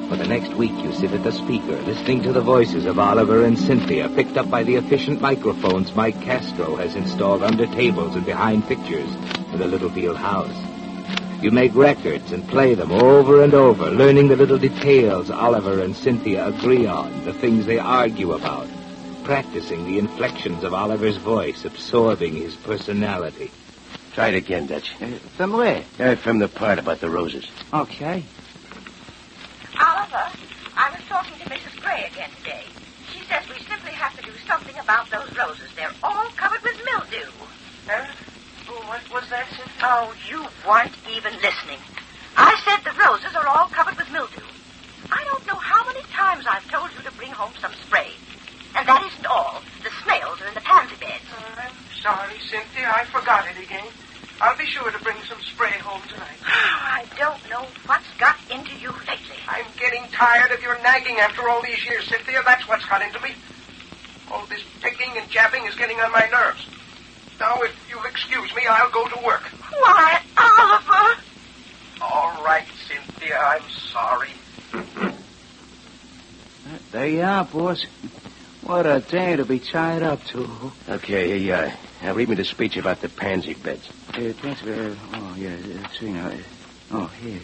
For the next week, you sit at the speaker, listening to the voices of Oliver and Cynthia, picked up by the efficient microphones Mike Castro has installed under tables and behind pictures in the Littlefield house. You make records and play them over and over, learning the little details Oliver and Cynthia agree on, the things they argue about, practicing the inflections of Oliver's voice, absorbing his personality. Try it again, Dutch. From where? From the part about the roses. Okay. Oliver, I was talking to Mrs. Gray again today. She says we simply have to do something about those roses. They're all covered with mildew. What was that, Cynthia? Oh, you weren't even listening. I said the roses are all covered with mildew. I don't know how many times I've told you to bring home some spray. And that isn't all. The snails are in the pansy beds. again. I'll be sure to bring some spray home tonight. I don't know what's got into you lately. I'm getting tired of your nagging after all these years, Cynthia. That's what's got into me. All this picking and jabbing is getting on my nerves. Now, if you'll excuse me, I'll go to work. Why, Oliver! All right, Cynthia, I'm sorry. There you are, boss. What a day to be tied up to. Okay, here you are. Now read me the speech about the pansy beds. See now. Here.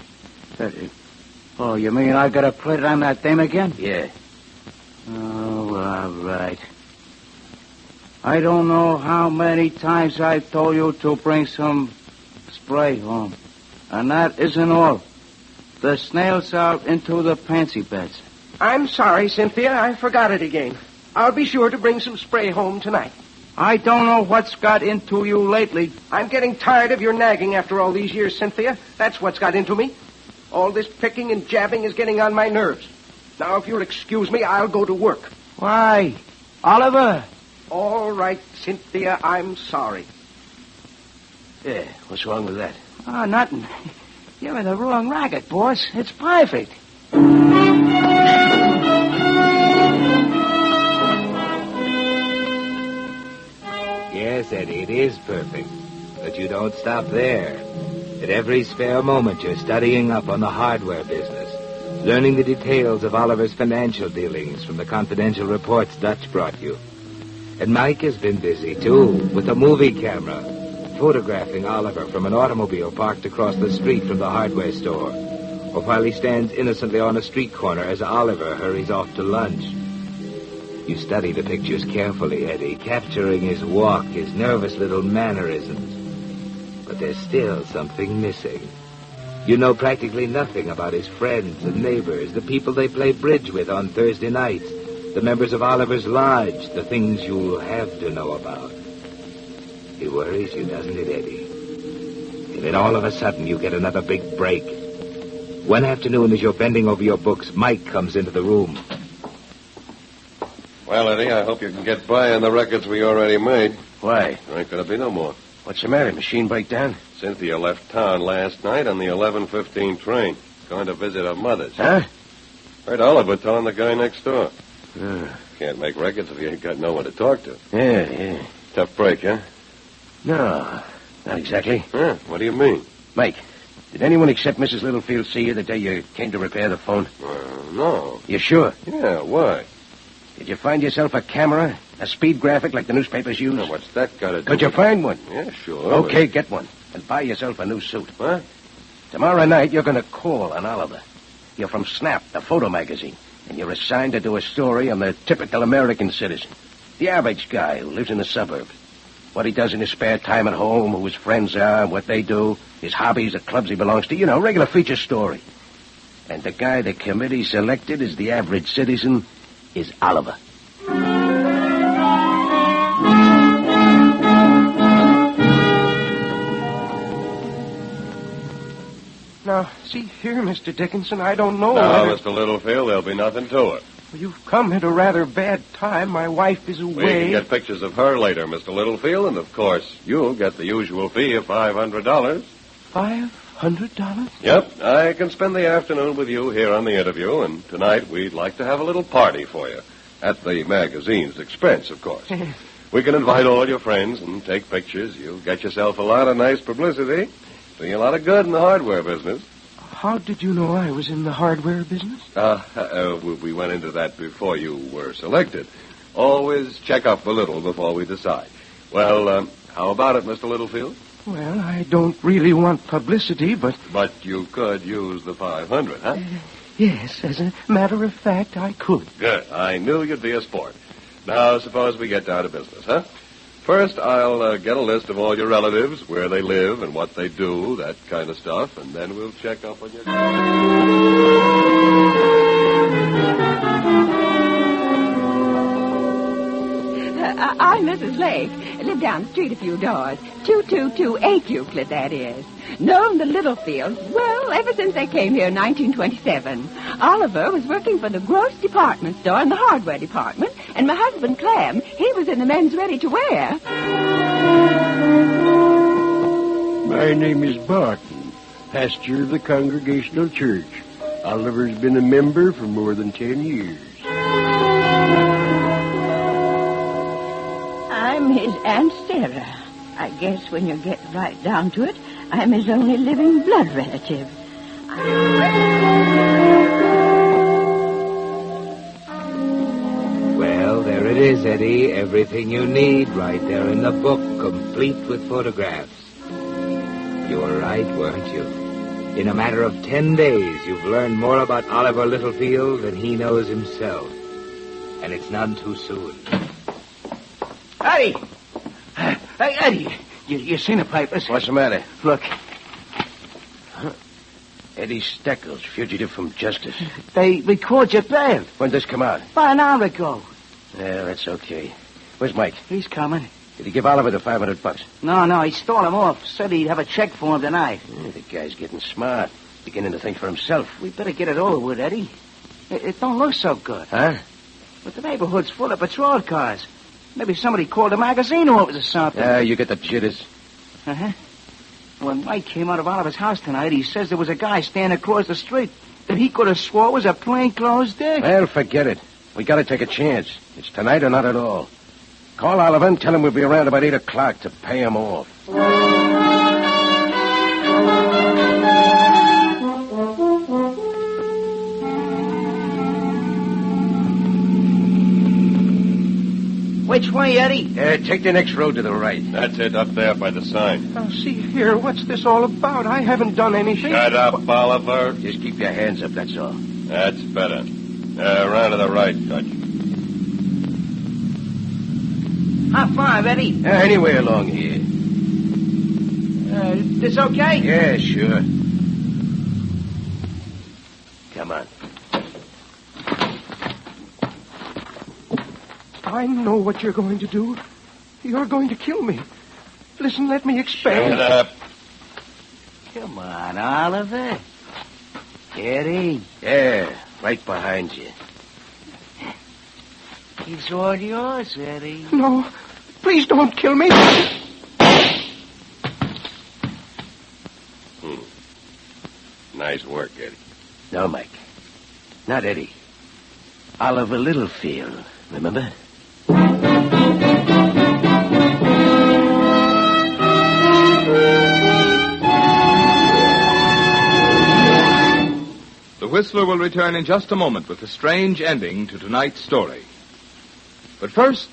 You mean I gotta put it on that thing again? Yeah. Oh, all right. I don't know how many times I told you to bring some spray home. And that isn't all. The snails out into the pansy beds. I'm sorry, Cynthia. I forgot it again. I'll be sure to bring some spray home tonight. I don't know what's got into you lately. I'm getting tired of your nagging after all these years, Cynthia. That's what's got into me. All this picking and jabbing is getting on my nerves. Now, if you'll excuse me, I'll go to work. Why? Oliver? All right, Cynthia, I'm sorry. Yeah, what's wrong with that? Oh, nothing. You're in the wrong racket, boss. It's perfect. Yes, Eddie, it is perfect. But you don't stop there. At every spare moment, you're studying up on the hardware business, learning the details of Oliver's financial dealings from the confidential reports Dutch brought you. And Mike has been busy, too, with a movie camera, photographing Oliver from an automobile parked across the street from the hardware store, or while he stands innocently on a street corner as Oliver hurries off to lunch. You study the pictures carefully, Eddie, capturing his walk, his nervous little mannerisms. But there's still something missing. You know practically nothing about his friends and neighbors, the people they play bridge with on Thursday nights, the members of Oliver's Lodge, the things you'll have to know about. It worries you, doesn't it, Eddie? And then all of a sudden you get another big break. One afternoon as you're bending over your books, Mike comes into the room. Well, Eddie, I hope you can get by on the records we already made. Why? There ain't going to be no more. What's the matter? Machine breakdown? Cynthia left town last night on the 11:15 train. Going to visit her mother's. Huh? Heard Oliver telling the guy next door. Can't make records if you ain't got no one to talk to. Yeah. Tough break, huh? No, not exactly. Huh? What do you mean? Mike, did anyone except Mrs. Littlefield see you the day you came to repair the phone? No. You sure? Yeah, why? Did you find yourself a camera? A speed graphic like the newspapers use? Now, what's that got to do Could you with... find one? Yeah, sure. Okay, get one. And buy yourself a new suit. What? Tomorrow night, you're going to call on Oliver. You're from Snap, the photo magazine. And you're assigned to do a story on the typical American citizen. The average guy who lives in the suburbs. What he does in his spare time at home, who his friends are, what they do, his hobbies, the clubs he belongs to. You know, regular feature story. And the guy the committee selected as the average citizen is Oliver. Now, see here, Mr. Dickinson, I don't know Now, whether... Mr. Littlefield, there'll be nothing to it. You've come at a rather bad time. My wife is away. We can get pictures of her later, Mr. Littlefield, and of course, you'll get the usual fee of $500. $500? Yep, I can spend the afternoon with you here on the interview, and tonight we'd like to have a little party for you. At the magazine's expense, of course. We can invite all your friends and take pictures. You'll get yourself a lot of nice publicity. Do you a lot of good in the hardware business. How did you know I was in the hardware business? We went into that before you were selected. Always check up a little before we decide. Well, how about it, Mr. Littlefield? Well, I don't really want publicity, but... But you could use the 500, huh? Yes, as a matter of fact, I could. Good. I knew you'd be a sport. Now, suppose we get down to business, huh? First, I'll get a list of all your relatives, where they live and what they do, that kind of stuff, and then we'll check up on your... I'm Mrs. Lake. Live down the street a few doors. 2228 Euclid, that is. Known the Littlefields, well, ever since they came here in 1927. Oliver was working for the gross department store in the hardware department, and my husband, Clem, he was in the men's ready-to-wear. My name is Barton, pastor of the Congregational Church. Oliver's been a member for more than 10 years. I'm his Aunt Sarah. I guess when you get right down to it, I'm his only living blood relative. Well, there it is, Eddie. Everything you need right there in the book, complete with photographs. You were right, weren't you? In a matter of 10 days, you've learned more about Oliver Littlefield than he knows himself. And it's none too soon. Eddie! Hey, Eddie! You seen the papers? What's the matter? Look. Eddie Steckles, fugitive from justice. They record your bail. When did this come out? About an hour ago. Yeah, that's okay. Where's Mike? He's coming. Did he give Oliver the $500? No, he stole him off. Said he'd have a check for him tonight. Yeah, the guy's getting smart. Beginning to think for himself. We better get it over with, Eddie. It don't look so good. Huh? But the neighborhood's full of patrol cars. Maybe somebody called a magazine office or something. Yeah, you get the jitters. Uh-huh. When Mike came out of Oliver's house tonight, he says there was a guy standing across the street that he could have swore was a plainclothes dick. Well, forget it. We gotta take a chance. It's tonight or not at all. Call Oliver and tell him we'll be around about 8 o'clock to pay him off. Which way, Eddie? Take the next road to the right. That's it, up there by the sign. Now, see here, what's this all about? I haven't done anything. Shut up, Oliver. Just keep your hands up, that's all. That's better. Around to the right, Dutch. How far, Eddie? Anywhere along here. This okay? Yeah, sure. Come on. I know what you're going to do. You're going to kill me. Listen, let me explain. Shut up. Come on, Oliver. Eddie. Yeah, right behind you. It's all yours, Eddie. No, please don't kill me. Nice work, Eddie. No, Mike. Not Eddie. Oliver Littlefield, remember? The Whistler will return in just a moment with a strange ending to tonight's story. But first,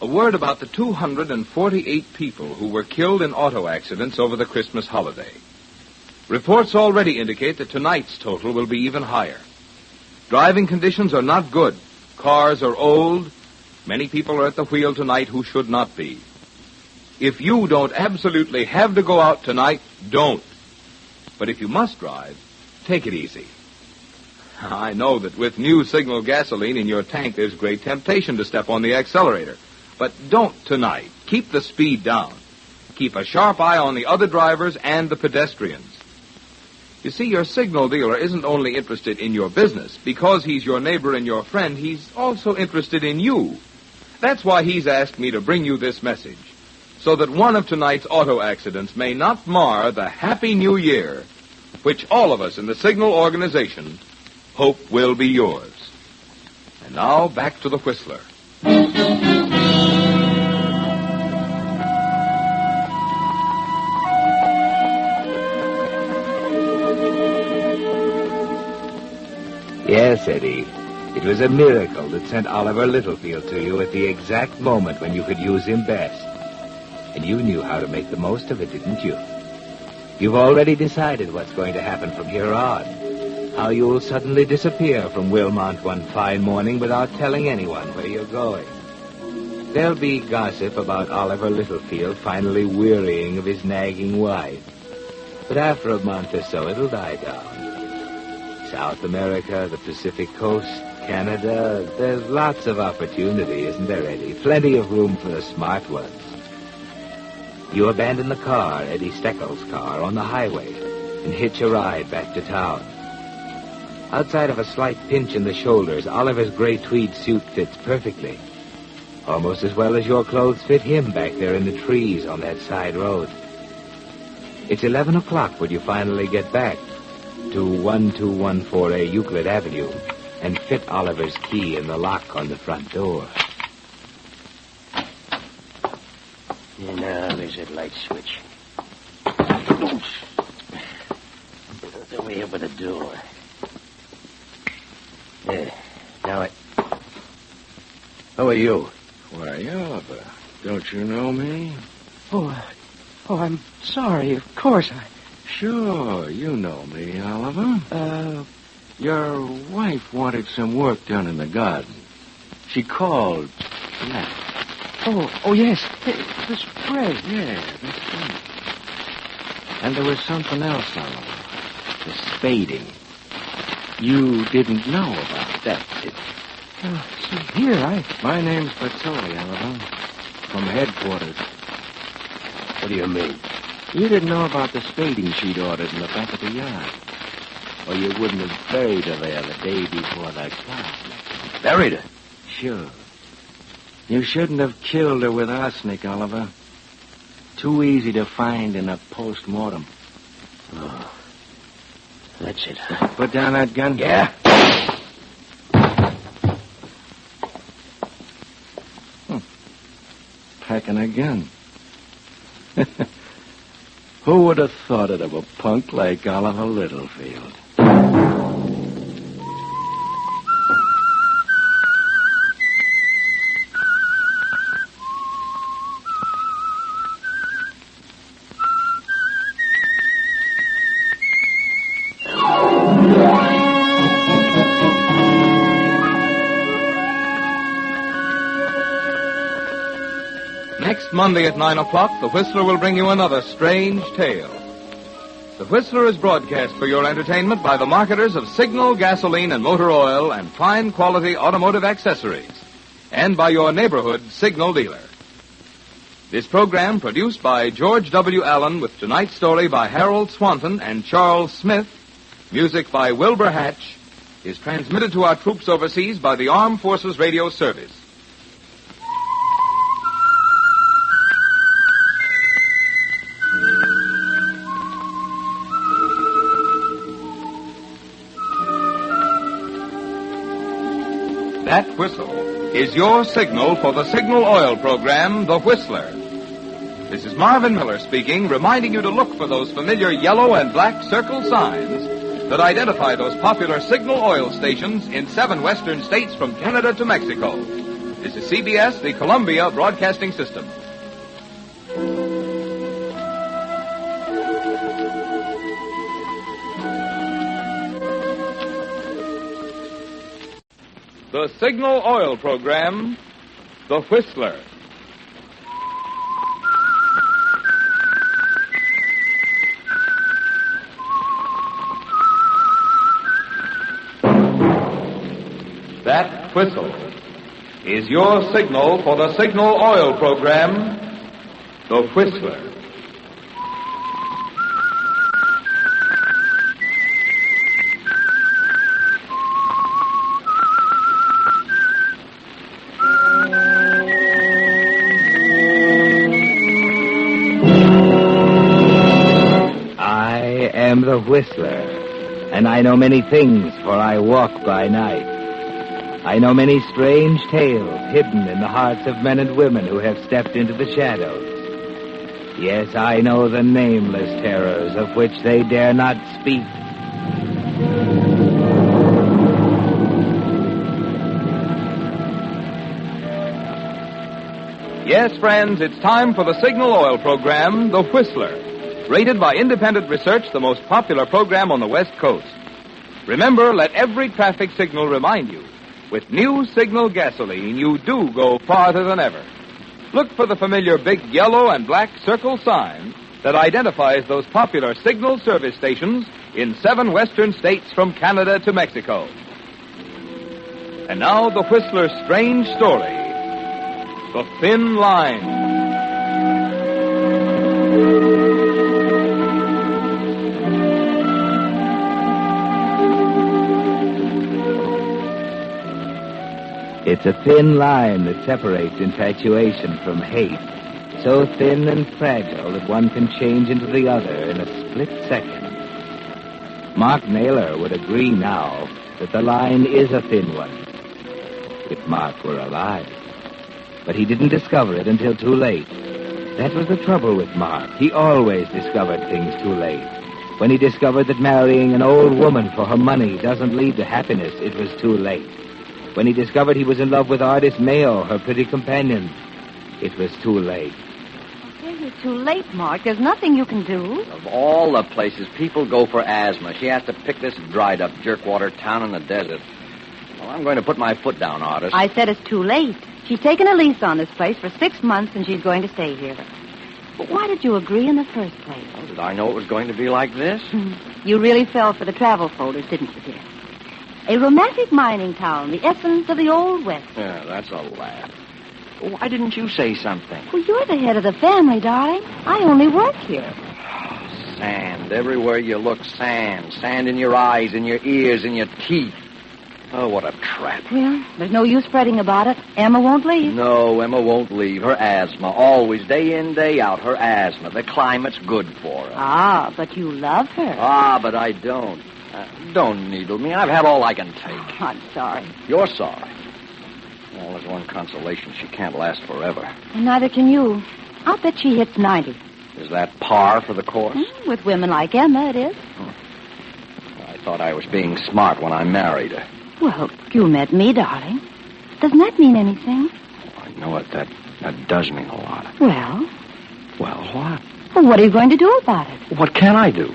a word about the 248 people who were killed in auto accidents over the Christmas holiday. Reports already indicate that tonight's total will be even higher. Driving conditions are not good. Cars are old. Many people are at the wheel tonight who should not be. If you don't absolutely have to go out tonight, don't. But if you must drive, take it easy. I know that with new Signal gasoline in your tank, there's great temptation to step on the accelerator. But don't tonight. Keep the speed down. Keep a sharp eye on the other drivers and the pedestrians. You see, your Signal dealer isn't only interested in your business. Because he's your neighbor and your friend, he's also interested in you. That's why he's asked me to bring you this message, so that one of tonight's auto accidents may not mar the Happy New Year, which all of us in the Signal organization hope will be yours. And now, back to the Whistler. Yes, Eddie. It was a miracle that sent Oliver Littlefield to you at the exact moment when you could use him best. And you knew how to make the most of it, didn't you? You've already decided what's going to happen from here on. How you'll suddenly disappear from Wilmont one fine morning without telling anyone where you're going. There'll be gossip about Oliver Littlefield finally wearying of his nagging wife. But after a month or so, it'll die down. South America, the Pacific Coast, Canada, there's lots of opportunity, isn't there, Eddie? Plenty of room for the smart ones. You abandon the car, Eddie Steckles' car, on the highway and hitch a ride back to town. Outside of a slight pinch in the shoulders, Oliver's gray tweed suit fits perfectly. Almost as well as your clothes fit him back there in the trees on that side road. It's 11 o'clock when you finally get back to 1214A Euclid Avenue and fit Oliver's key in the lock on the front door. And now there's that light switch. The way over the door. There. Now it. Who are you? Why, Oliver, don't you know me? Oh, I'm sorry. Of course I... Sure, you know me, Oliver. Your wife wanted some work done in the garden. She called. Left. Oh, yes. It was Fred. Yeah, that's right. And there was something else, Oliver. The spading. You didn't know about that, did you? See, here, My name's Bertoli, Oliver. From headquarters. What do you mean? You didn't know about the spading she'd ordered in the back of the yard. Or you wouldn't have buried her there the day before that car. Buried her? Sure. You shouldn't have killed her with arsenic, Oliver. Too easy to find in a post-mortem. Oh. That's it. Put down that gun. Yeah. Packing a gun. Who would have thought it of a punk like Oliver Littlefield? Next Monday at 9 o'clock, The Whistler will bring you another strange tale. The Whistler is broadcast for your entertainment by the marketers of Signal gasoline and motor oil and fine quality automotive accessories, and by your neighborhood Signal dealer. This program, produced by George W. Allen with tonight's story by Harold Swanton and Charles Smith, music by Wilbur Hatch, is transmitted to our troops overseas by the Armed Forces Radio Service. That whistle is your signal for the Signal Oil program, The Whistler. This is Marvin Miller speaking, reminding you to look for those familiar yellow and black circle signs that identify those popular Signal Oil stations in 7 western states from Canada to Mexico. This is CBS, the Columbia Broadcasting System. The Signal Oil program, The Whistler. That whistle is your signal for the Signal Oil program, The Whistler. The Whistler, and I know many things, for I walk by night. I know many strange tales hidden in the hearts of men and women who have stepped into the shadows. Yes, I know the nameless terrors of which they dare not speak. Yes, friends, it's time for the Signal Oil program, The Whistler. Rated by independent research, the most popular program on the West Coast. Remember, let every traffic signal remind you, with new Signal gasoline, you do go farther than ever. Look for the familiar big yellow and black circle sign that identifies those popular Signal service stations in 7 western states from Canada to Mexico. And now, the Whistler's strange story, The Thin Line. It's a thin line that separates infatuation from hate, so thin and fragile that one can change into the other in a split second. Mark Naylor would agree now that the line is a thin one, if Mark were alive. But he didn't discover it until too late. That was the trouble with Mark. He always discovered things too late. When he discovered that marrying an old woman for her money doesn't lead to happiness, it was too late. When he discovered he was in love with Artist Mayo, her pretty companion, it was too late. It's too late, Mark. There's nothing you can do. Of all the places people go for asthma, she has to pick this dried-up jerkwater town in the desert. Well, I'm going to put my foot down, Artist. I said it's too late. She's taken a lease on this place for 6 months, and she's going to stay here. But why did you agree in the first place? Well, did I know it was going to be like this? You really fell for the travel folders, didn't you, dear? A romantic mining town, the essence of the Old West. Yeah, that's a laugh. Why didn't you say something? Well, you're the head of the family, darling. I only work here. Sand. Everywhere you look, sand. Sand in your eyes, in your ears, in your teeth. Oh, what a trap. Well, there's no use fretting about it. Emma won't leave. No, Emma won't leave. Her asthma. Always, day in, day out, her asthma. The climate's good for her. Ah, but you love her. Ah, but I don't. Don't needle me. I've had all I can take. Oh, I'm sorry. You're sorry. Well, there's one consolation. She can't last forever. And neither can you. I'll bet she hits 90. Is that par for the course? With women like Emma, it is. I thought I was being smart when I married her. Well, you met me, darling. Doesn't that mean anything? I know it. That does mean a lot. Well? Well, what? Well, what are you going to do about it? What can I do?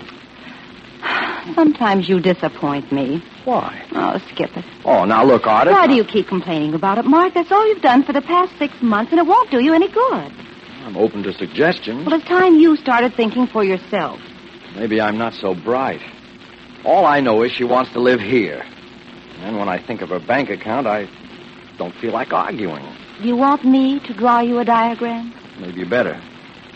Sometimes you disappoint me. Why? Oh, skip it. Oh, now look, Artist. Why do you keep complaining about it, Mark? That's all you've done for the past 6 months, and it won't do you any good. I'm open to suggestions. Well, it's time you started thinking for yourself. Maybe I'm not so bright. All I know is she wants to live here. And when I think of her bank account, I don't feel like arguing. Do you want me to draw you a diagram? Maybe you better.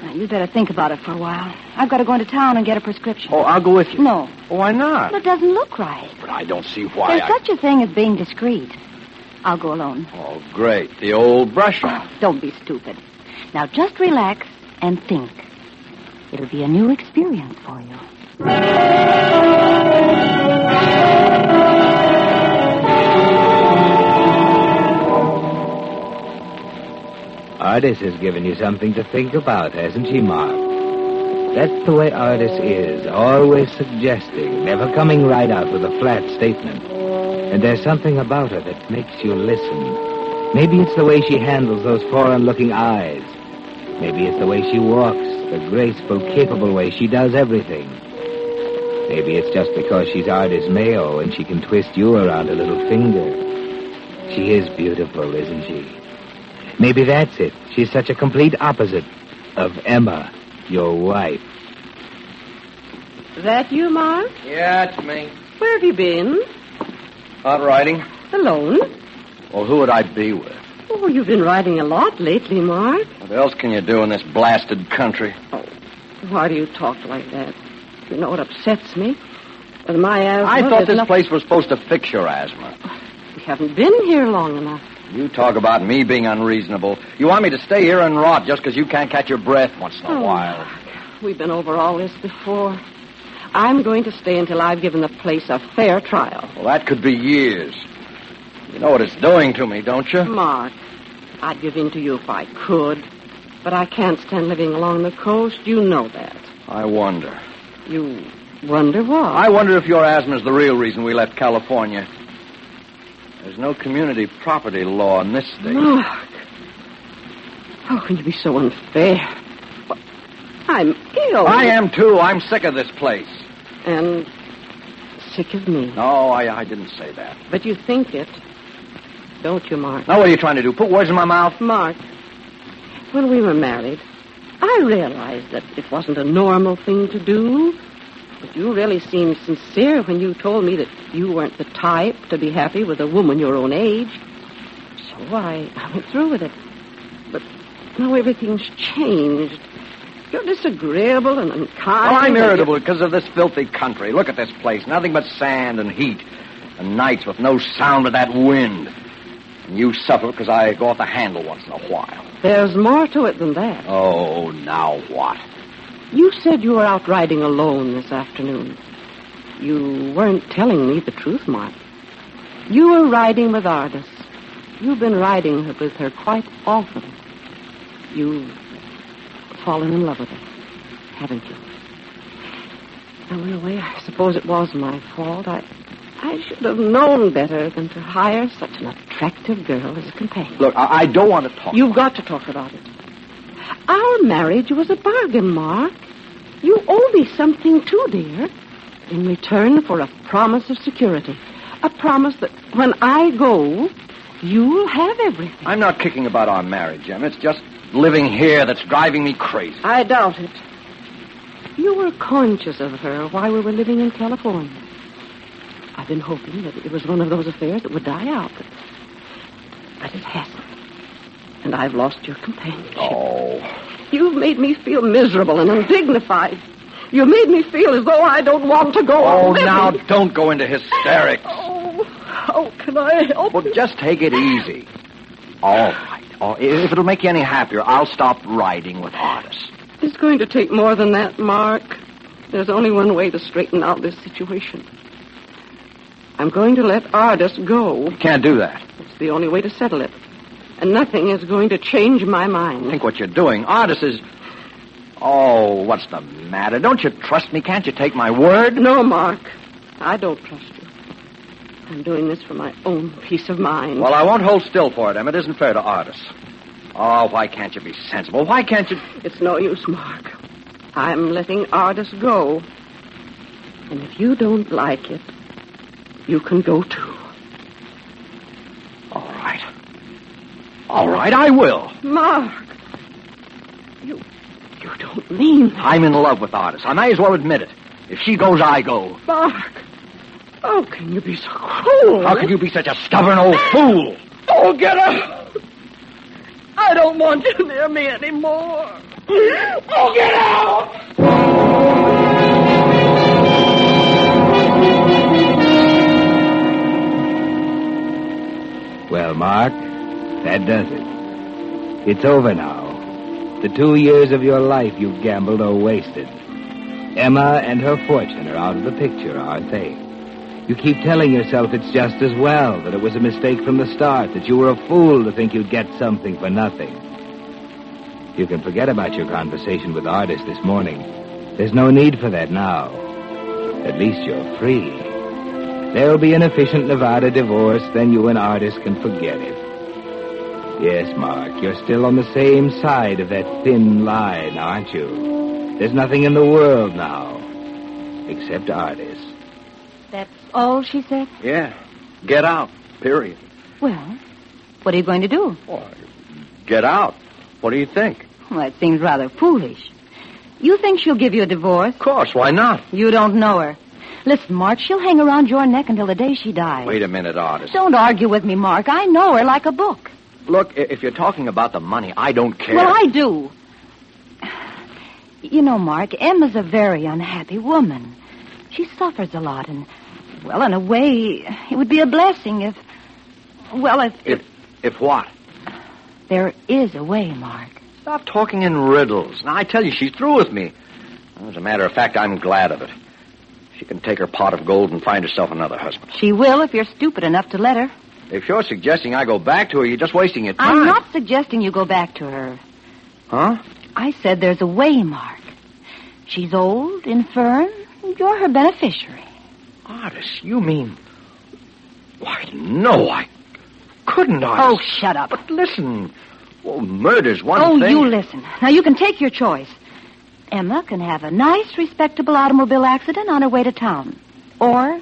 Now, you better think about it for a while. I've got to go into town and get a prescription. Oh, I'll go with you. No. Oh, why not? Well, it doesn't look right. But I don't see why. There's such a thing as being discreet. I'll go alone. Oh, great. The old brush off. Don't be stupid. Now, just relax and think. It'll be a new experience for you. Artist has given you something to think about, hasn't she, Mark? That's the way Artist is, always suggesting, never coming right out with a flat statement. And there's something about her that makes you listen. Maybe it's the way she handles those foreign-looking eyes. Maybe it's the way she walks, the graceful, capable way she does everything. Maybe it's just because she's Artist Mayo and she can twist you around a little finger. She is beautiful, isn't she? Maybe that's it. She's such a complete opposite of Emma, your wife. That you, Mark? Yeah, it's me. Where have you been? Out riding. Alone? Well, who would I be with? Oh, you've been riding a lot lately, Mark. What else can you do in this blasted country? Oh, why do you talk like that? You know what upsets me? With my asthma... I thought this place was supposed to fix your asthma. We haven't been here long enough. You talk about me being unreasonable. You want me to stay here and rot just because you can't catch your breath once in a while. We've been over all this before. I'm going to stay until I've given the place a fair trial. Well, that could be years. You know what it's doing to me, don't you? Mark, I'd give in to you if I could. But I can't stand living along the coast. You know that. I wonder. You wonder what? I wonder if your asthma's the real reason we left California. There's no community property law in this state. Mark, how can you be so unfair? I'm ill. I am, too. I'm sick of this place. And sick of me. No, I didn't say that. But you think it, don't you, Mark? Now, what are you trying to do? Put words in my mouth? Mark, when we were married, I realized that it wasn't a normal thing to do. But you really seemed sincere when you told me that you weren't the type to be happy with a woman your own age. So I went through with it. But now everything's changed. You're disagreeable and unkind. Well, I'm irritable because of this filthy country. Look at this place. Nothing but sand and heat. And nights with no sound but that wind. And you suffer because I go off the handle once in a while. There's more to it than that. Oh, now what? You said you were out riding alone this afternoon. You weren't telling me the truth, Mark. You were riding with Ardis. You've been riding with her quite often. You've fallen in love with her, haven't you? Now, in a way, I suppose it was my fault. I should have known better than to hire such an attractive girl as a companion. Look, I don't want to talk. You've got to talk about it. Our marriage was a bargain, Mark. You owe me something too, dear, in return for a promise of security. A promise that when I go, you'll have everything. I'm not kicking about our marriage, Em. It's just living here that's driving me crazy. I doubt it. You were conscious of her while we were living in California. I've been hoping that it was one of those affairs that would die out, but it hasn't. And I've lost your companionship. Oh. You've made me feel miserable and undignified. You made me feel as though I don't want to go on living. Now, don't go into hysterics. Oh, how can I help Well, just take it easy. All right. Oh, if it'll make you any happier, I'll stop riding with Ardis. It's going to take more than that, Mark. There's only one way to straighten out this situation. I'm going to let Ardis go. You can't do that. It's the only way to settle it. And nothing is going to change my mind. Think what you're doing. Ardis is... Oh, what's the matter? Don't you trust me? Can't you take my word? No, Mark. I don't trust you. I'm doing this for my own peace of mind. Well, I won't hold still for it, Em. It isn't fair to Ardis. Oh, why can't you be sensible? Why can't you... It's no use, Mark. I'm letting Ardis go. And if you don't like it, you can go too. All right. All right, I will. Mark. You don't mean... I'm in love with Ardis. I may as well admit it. If she goes, I go. Mark. How can you be so cruel? How can you be such a stubborn old fool? Oh, get out! I don't want you near me anymore. Oh, get out! Well, Mark, that does it. It's over now. The 2 years of your life you've gambled are wasted. Emma and her fortune are out of the picture, aren't they? You keep telling yourself it's just as well, that it was a mistake from the start, that you were a fool to think you'd get something for nothing. You can forget about your conversation with Ardis this morning. There's no need for that now. At least you're free. There'll be an efficient Nevada divorce, then you and Ardis can forget it. Yes, Mark, you're still on the same side of that thin line, aren't you? There's nothing in the world now, except Ardis. That's all she said? Yeah. Get out. Period. Well, what are you going to do? Get out. What do you think? Well, it seems rather foolish. You think she'll give you a divorce? Of course. Why not? You don't know her. Listen, Mark, she'll hang around your neck until the day she dies. Wait a minute, Ardis. Don't argue with me, Mark. I know her like a book. Look, if you're talking about the money, I don't care. Well, I do. You know, Mark, Emma's a very unhappy woman. She suffers a lot, and, well, in a way, it would be a blessing if... Well, If what? There is a way, Mark. Stop talking in riddles. Now, I tell you, she's through with me. As a matter of fact, I'm glad of it. She can take her pot of gold and find herself another husband. She will if you're stupid enough to let her. If you're suggesting I go back to her, you're just wasting your time. I'm not suggesting you go back to her. Huh? I said there's a way, Mark. She's old, infirm. You're her beneficiary. Ardis, you mean... Why, no, I couldn't, Ardis. Oh, shut up. But listen, well, murder's one thing. Oh, you listen. Now, you can take your choice. Emma can have a nice, respectable automobile accident on her way to town. Or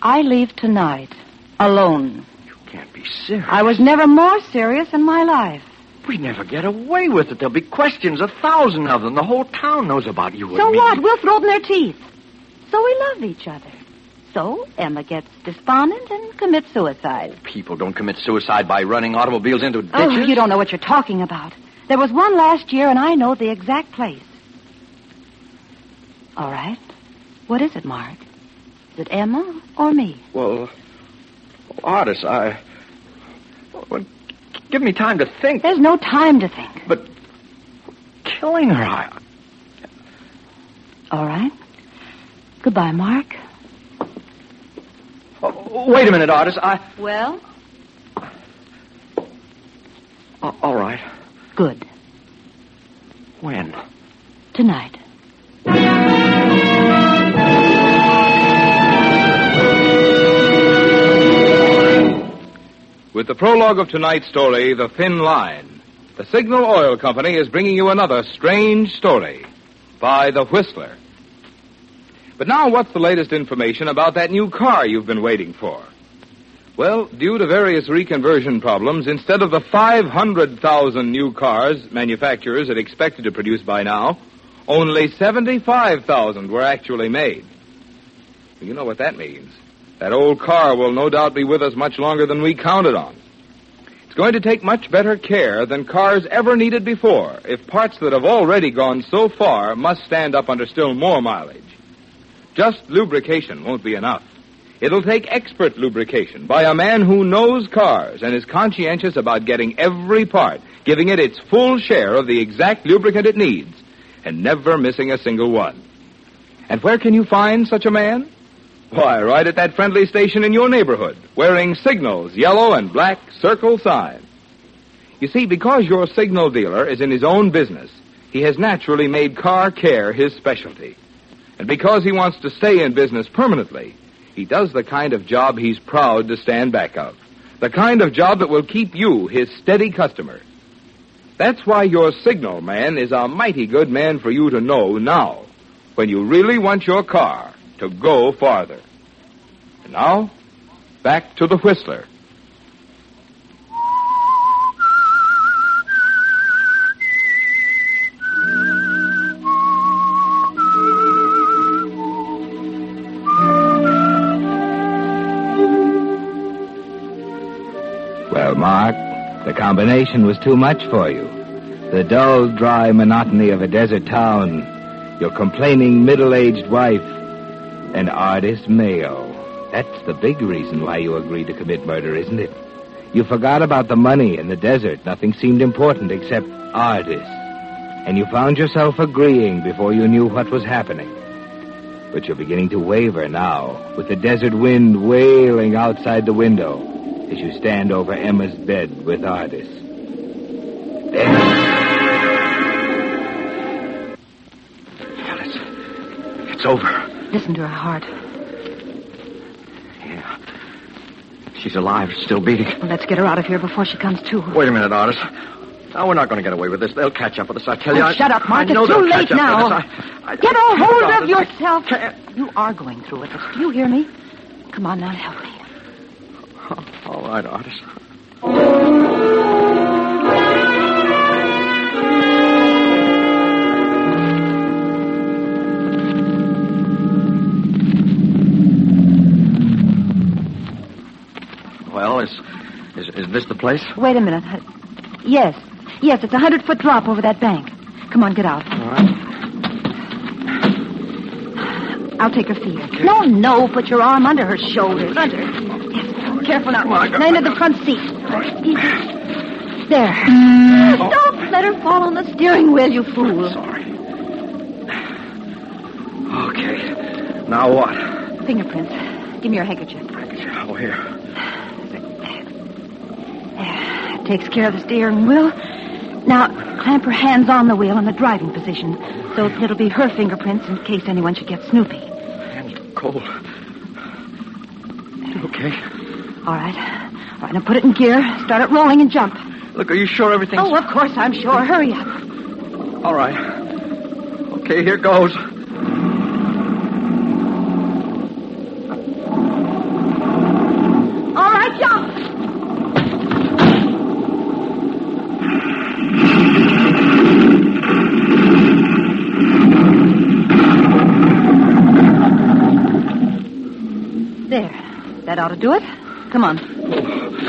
I leave tonight, alone. You can't be serious. I was never more serious in my life. We never get away with it. There'll be questions, 1,000 of them. The whole town knows about you and So me. what? We'll throw it in their teeth. So we love each other. So Emma gets despondent and commits suicide. People don't commit suicide by running automobiles into ditches. Oh, you don't know what you're talking about. There was one last year, and I know the exact place. All right. What is it, Mark? Is it Emma or me? Well, Ardis, Well, give me time to think. There's no time to think. But killing her, All right. Goodbye, Mark. Oh, wait a minute, Artis. Well? All right. Good. When? Tonight. With the prologue of tonight's story, The Thin Line, the Signal Oil Company is bringing you another strange story by The Whistler. But now, what's the latest information about that new car you've been waiting for? Well, due to various reconversion problems, instead of the 500,000 new cars manufacturers had expected to produce by now, only 75,000 were actually made. You know what that means. That old car will no doubt be with us much longer than we counted on. It's going to take much better care than cars ever needed before if parts that have already gone so far must stand up under still more mileage. Just lubrication won't be enough. It'll take expert lubrication by a man who knows cars and is conscientious about getting every part, giving it its full share of the exact lubricant it needs, and never missing a single one. And where can you find such a man? Why, right at that friendly station in your neighborhood, wearing Signal's yellow and black circle sign. You see, because your Signal dealer is in his own business, he has naturally made car care his specialty. And because he wants to stay in business permanently, he does the kind of job he's proud to stand back of. The kind of job that will keep you his steady customer. That's why your Signal man is a mighty good man for you to know now, when you really want your car to go farther. And now, back to the Whistler. Well, Mark, the combination was too much for you. The dull, dry monotony of a desert town, your complaining middle-aged wife, and Artis Mayo. That's the big reason why you agreed to commit murder, isn't it? You forgot about the money and the desert. Nothing seemed important except Artis. And you found yourself agreeing before you knew what was happening. But you're beginning to waver now, with the desert wind wailing outside the window as you stand over Emma's bed with Artis. It's over. Listen to her heart. Yeah. She's alive, still beating. Well, let's get her out of here before she comes to. Wait a minute, Artis. No, we're not going to get away with this. They'll catch up with us, I tell you. Shut up, Mark. It's too late now. Get a hold of yourself. You are going through it. Do you hear me? Come on now, help me. All right, Artis. Well, is this the place? Wait a minute. Yes, it's a 100-foot drop over that bank. Come on, get out. All right. I'll take her feet. Okay. No, put your arm under her shoulders. Under. Yes, careful now. Land at the front seat. Easy. There. Don't let her fall on the steering wheel, you fool. Sorry. Okay. Now what? Fingerprints. Give me your handkerchief. Oh, here. There. Takes care of the steering wheel. Now, clamp her hands on the wheel in the driving position, so it'll be her fingerprints in case anyone should get snoopy. Hands are cold. Okay. All right, now put it in gear, start it rolling and jump. Look, are you sure everything's... Oh, of course I'm sure. Hurry up. All right. Okay, here goes. All right, jump. There. That ought to do it. Come on.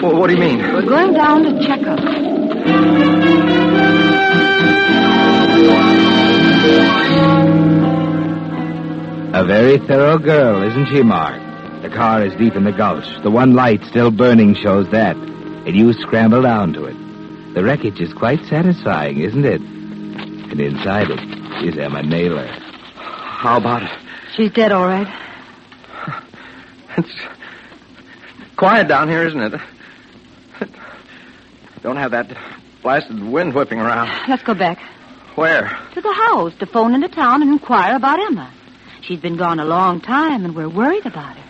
Well, what do you mean? We're going down to check up. A very thorough girl, isn't she, Mark? The car is deep in the gulch. The one light still burning shows that. and you scramble down to it. The wreckage is quite satisfying, isn't it? And inside it is Emma Naylor. How about it? She's dead, all right. It's quiet down here, isn't it? Don't have that blasted wind whipping around. Let's go back. Where? To the house to phone into town and inquire about Emma. She's been gone a long time, and we're worried about her.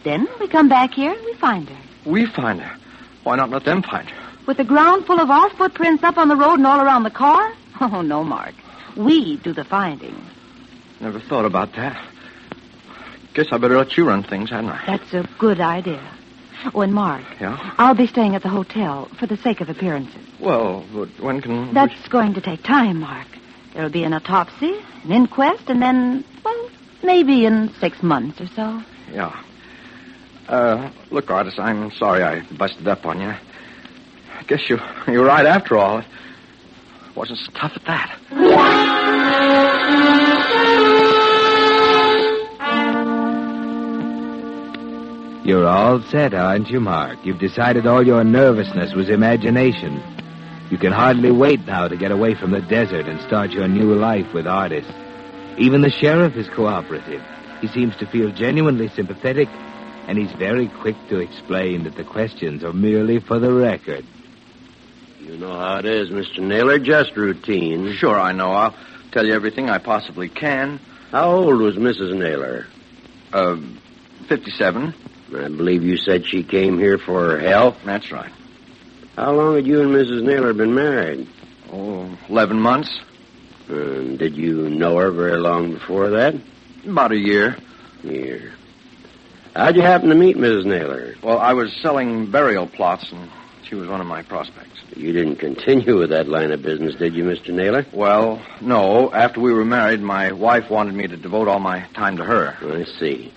Then we come back here and we find her. We find her? Why not let them find her? With the ground full of our footprints up on the road and all around the car? Oh, no, Mark. We do the finding. Never thought about that. Guess I better let you run things, hadn't I? That's a good idea. Oh, and Mark. Yeah? I'll be staying at the hotel for the sake of appearances. Well, but when can... That's going to take time, Mark. There'll be an autopsy, an inquest, and then, well, maybe in 6 months or so. Yeah. Look, Artis, I'm sorry I busted up on you. I guess you're right after all. It wasn't so tough at that. You're all set, aren't you, Mark? You've decided all your nervousness was imagination. You can hardly wait now to get away from the desert and start your new life with Artis. Even the sheriff is cooperative. He seems to feel genuinely sympathetic, and he's very quick to explain that the questions are merely for the record. You know how it is, Mr. Naylor, just routine. Sure, I know. I'll tell you everything I possibly can. How old was Mrs. Naylor? 57. I believe you said she came here for her health. That's right. How long had you and Mrs. Naylor been married? 11 months. Did you know her very long before that? About a year. Year. How'd you happen to meet Mrs. Naylor? Well, I was selling burial plots, and she was one of my prospects. You didn't continue with that line of business, did you, Mr. Naylor? Well, no. After we were married, my wife wanted me to devote all my time to her. I see.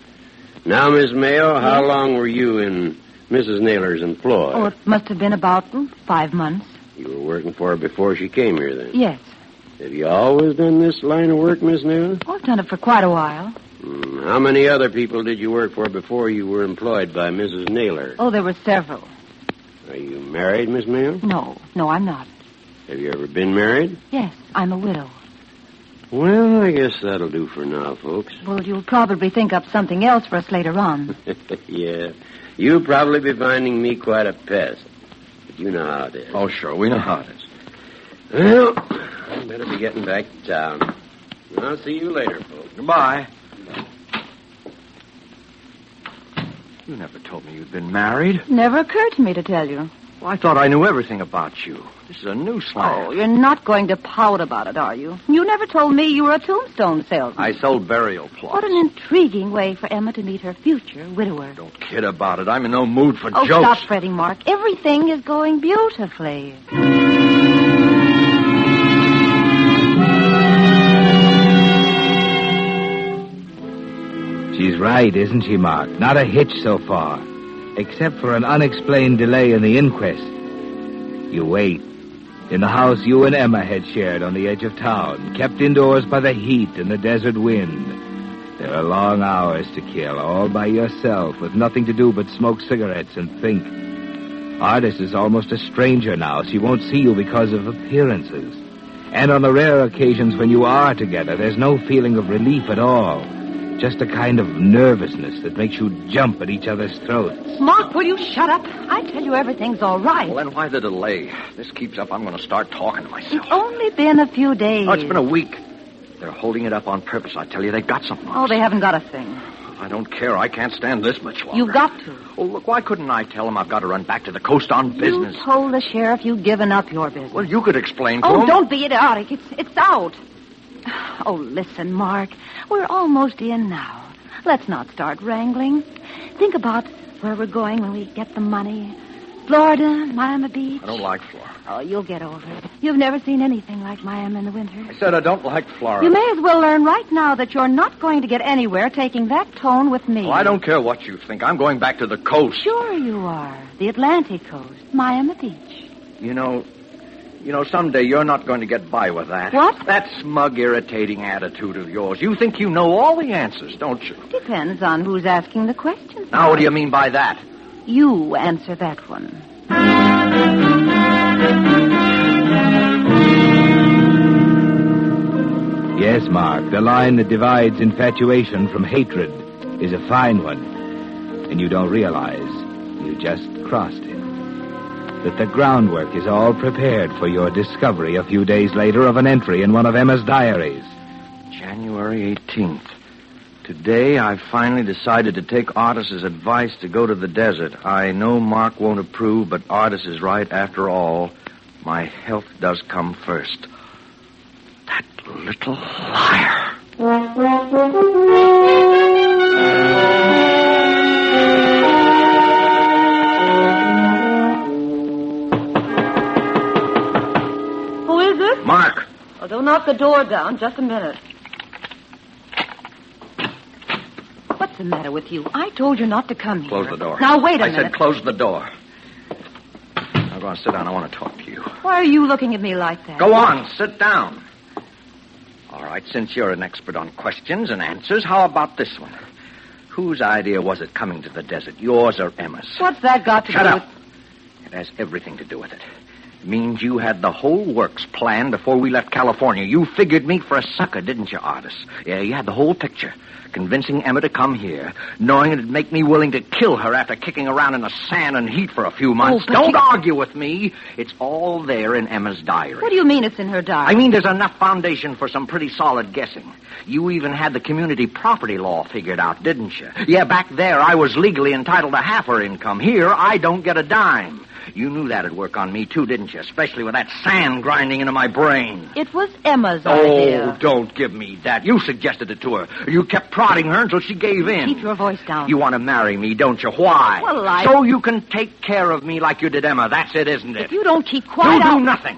Now, Miss Mayo, how long were you in Mrs. Naylor's employ? Oh, it must have been about 5 months. You were working for her before she came here, then? Yes. Have you always done this line of work, Miss Naylor? Oh, I've done it for quite a while. How many other people did you work for before you were employed by Mrs. Naylor? Oh, there were several. Are you married, Miss Mayo? No, I'm not. Have you ever been married? Yes, I'm a widow. Well, I guess that'll do for now, folks. Well, you'll probably think up something else for us later on. Yeah. You'll probably be finding me quite a pest. But you know how it is. Oh, sure. We know how it is. Well, I better be getting back to town. I'll see you later, folks. Goodbye. You never told me you'd been married. Never occurred to me to tell you. Well, I thought I knew everything about you. This is a new slant. Oh, you're not going to pout about it, are you? You never told me you were a tombstone salesman. I sold burial plots. What an intriguing way for Emma to meet her future widower. Don't kid about it. I'm in no mood for jokes. Stop fretting, Mark. Everything is going beautifully. She's right, isn't she, Mark? Not a hitch so far. Except for an unexplained delay in the inquest. You wait. In the house you and Emma had shared on the edge of town, kept indoors by the heat and the desert wind. There are long hours to kill, all by yourself, with nothing to do but smoke cigarettes and think. Artis is almost a stranger now. She won't see you because of appearances. And on the rare occasions when you are together, there's no feeling of relief at all. Just a kind of nervousness that makes you jump at each other's throats. Mark, will you shut up? I tell you everything's all right. Well, then why the delay? This keeps up, I'm going to start talking to myself. It's only been a few days. Oh, it's been a week. They're holding it up on purpose. I tell you, they've got something on us. Oh, they haven't got a thing. I don't care. I can't stand this much longer. You've got to. Oh, look, why couldn't I tell them I've got to run back to the coast on business? You told the sheriff you'd given up your business. Well, you could explain to him. Oh, don't be idiotic. It's out. Oh, listen, Mark. We're almost in now. Let's not start wrangling. Think about where we're going when we get the money. Florida, Miami Beach. I don't like Florida. Oh, you'll get over it. You've never seen anything like Miami in the winter. I said I don't like Florida. You may as well learn right now that you're not going to get anywhere taking that tone with me. Well, I don't care what you think. I'm going back to the coast. Sure you are. The Atlantic coast, Miami Beach. You know, someday you're not going to get by with that. What? That smug, irritating attitude of yours. You think you know all the answers, don't you? Depends on who's asking the questions. Now, what do you mean by that? You answer that one. Yes, Mark, the line that divides infatuation from hatred is a fine one. And you don't realize you just crossed it. That the groundwork is all prepared for your discovery a few days later of an entry in one of Emma's diaries. January 18th. Today, I've finally decided to take Artis's advice to go to the desert. I know Mark won't approve, but Artis is right after all. My health does come first. That little liar. Who is it? Mark. Oh, don't knock the door down. Just a minute. What's the matter with you? I told you not to come here. Close the door. Now, wait a I minute. said close the door. Now go on, sit down. I want to talk to you. Why are you looking at me like that? Go on, sit down. All right, since you're an expert on questions and answers, how about this one? Whose idea was it coming to the desert, yours or Emma's? What's that got to Shut do up. It has everything to do with it. It means you had the whole works planned before we left California. You figured me for a sucker, didn't you, Artis? Yeah, you had the whole picture. Convincing Emma to come here, knowing it'd make me willing to kill her after kicking around in the sand and heat for a few months. Oh, Don't argue with me. It's all there in Emma's diary. What do you mean it's in her diary? I mean, there's enough foundation for some pretty solid guessing. You even had the community property law figured out, didn't you? Yeah, back there, I was legally entitled to half her income. Here, I don't get a dime. You knew that'd work on me, too, didn't you? Especially with that sand grinding into my brain. It was Emma's idea. Oh, don't give me that. You suggested it to her. You kept prodding her until she gave in. Keep your voice down. You want to marry me, don't you? Why? Well, So you can take care of me like you did Emma. That's it, isn't it? If you don't keep quiet, You I'll... do nothing.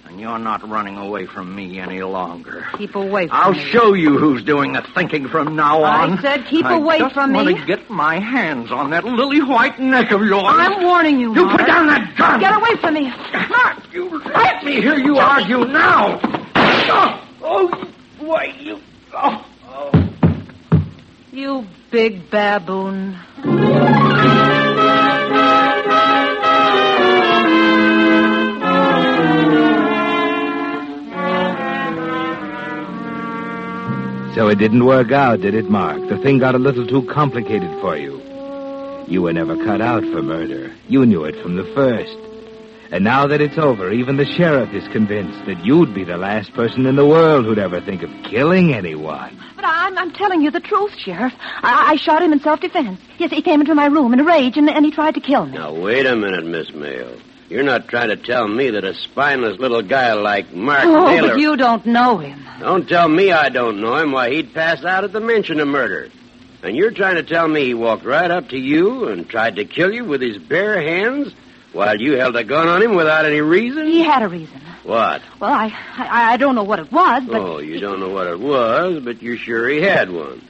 And you're not running away from me any longer. Keep away from I'll me. show you who's doing the thinking from now on. I said keep away from me. I just want to get my hands on that lily white neck of yours. I'm warning you, You Mark. put down that gun. Get away from me. Mark, you let me hear you argue now. Why, you... You big baboon. So it didn't work out, did it, Mark? The thing got a little too complicated for you. You were never cut out for murder. You knew it from the first. And now that it's over, even the sheriff is convinced that you'd be the last person in the world who'd ever think of killing anyone. But I'm telling you the truth, Sheriff. I shot him in self-defense. Yes, he came into my room in a rage, and he tried to kill me. Now, wait a minute, Miss Mayo. You're not trying to tell me that a spineless little guy like Mark Taylor... but you don't know him. Don't tell me I don't know him. Why, he'd pass out at the mention of murder. And you're trying to tell me he walked right up to you and tried to kill you with his bare hands while you held a gun on him without any reason? He had a reason. What? Well, I don't know what it was, but... Oh, you don't know what it was, but you're sure he had one.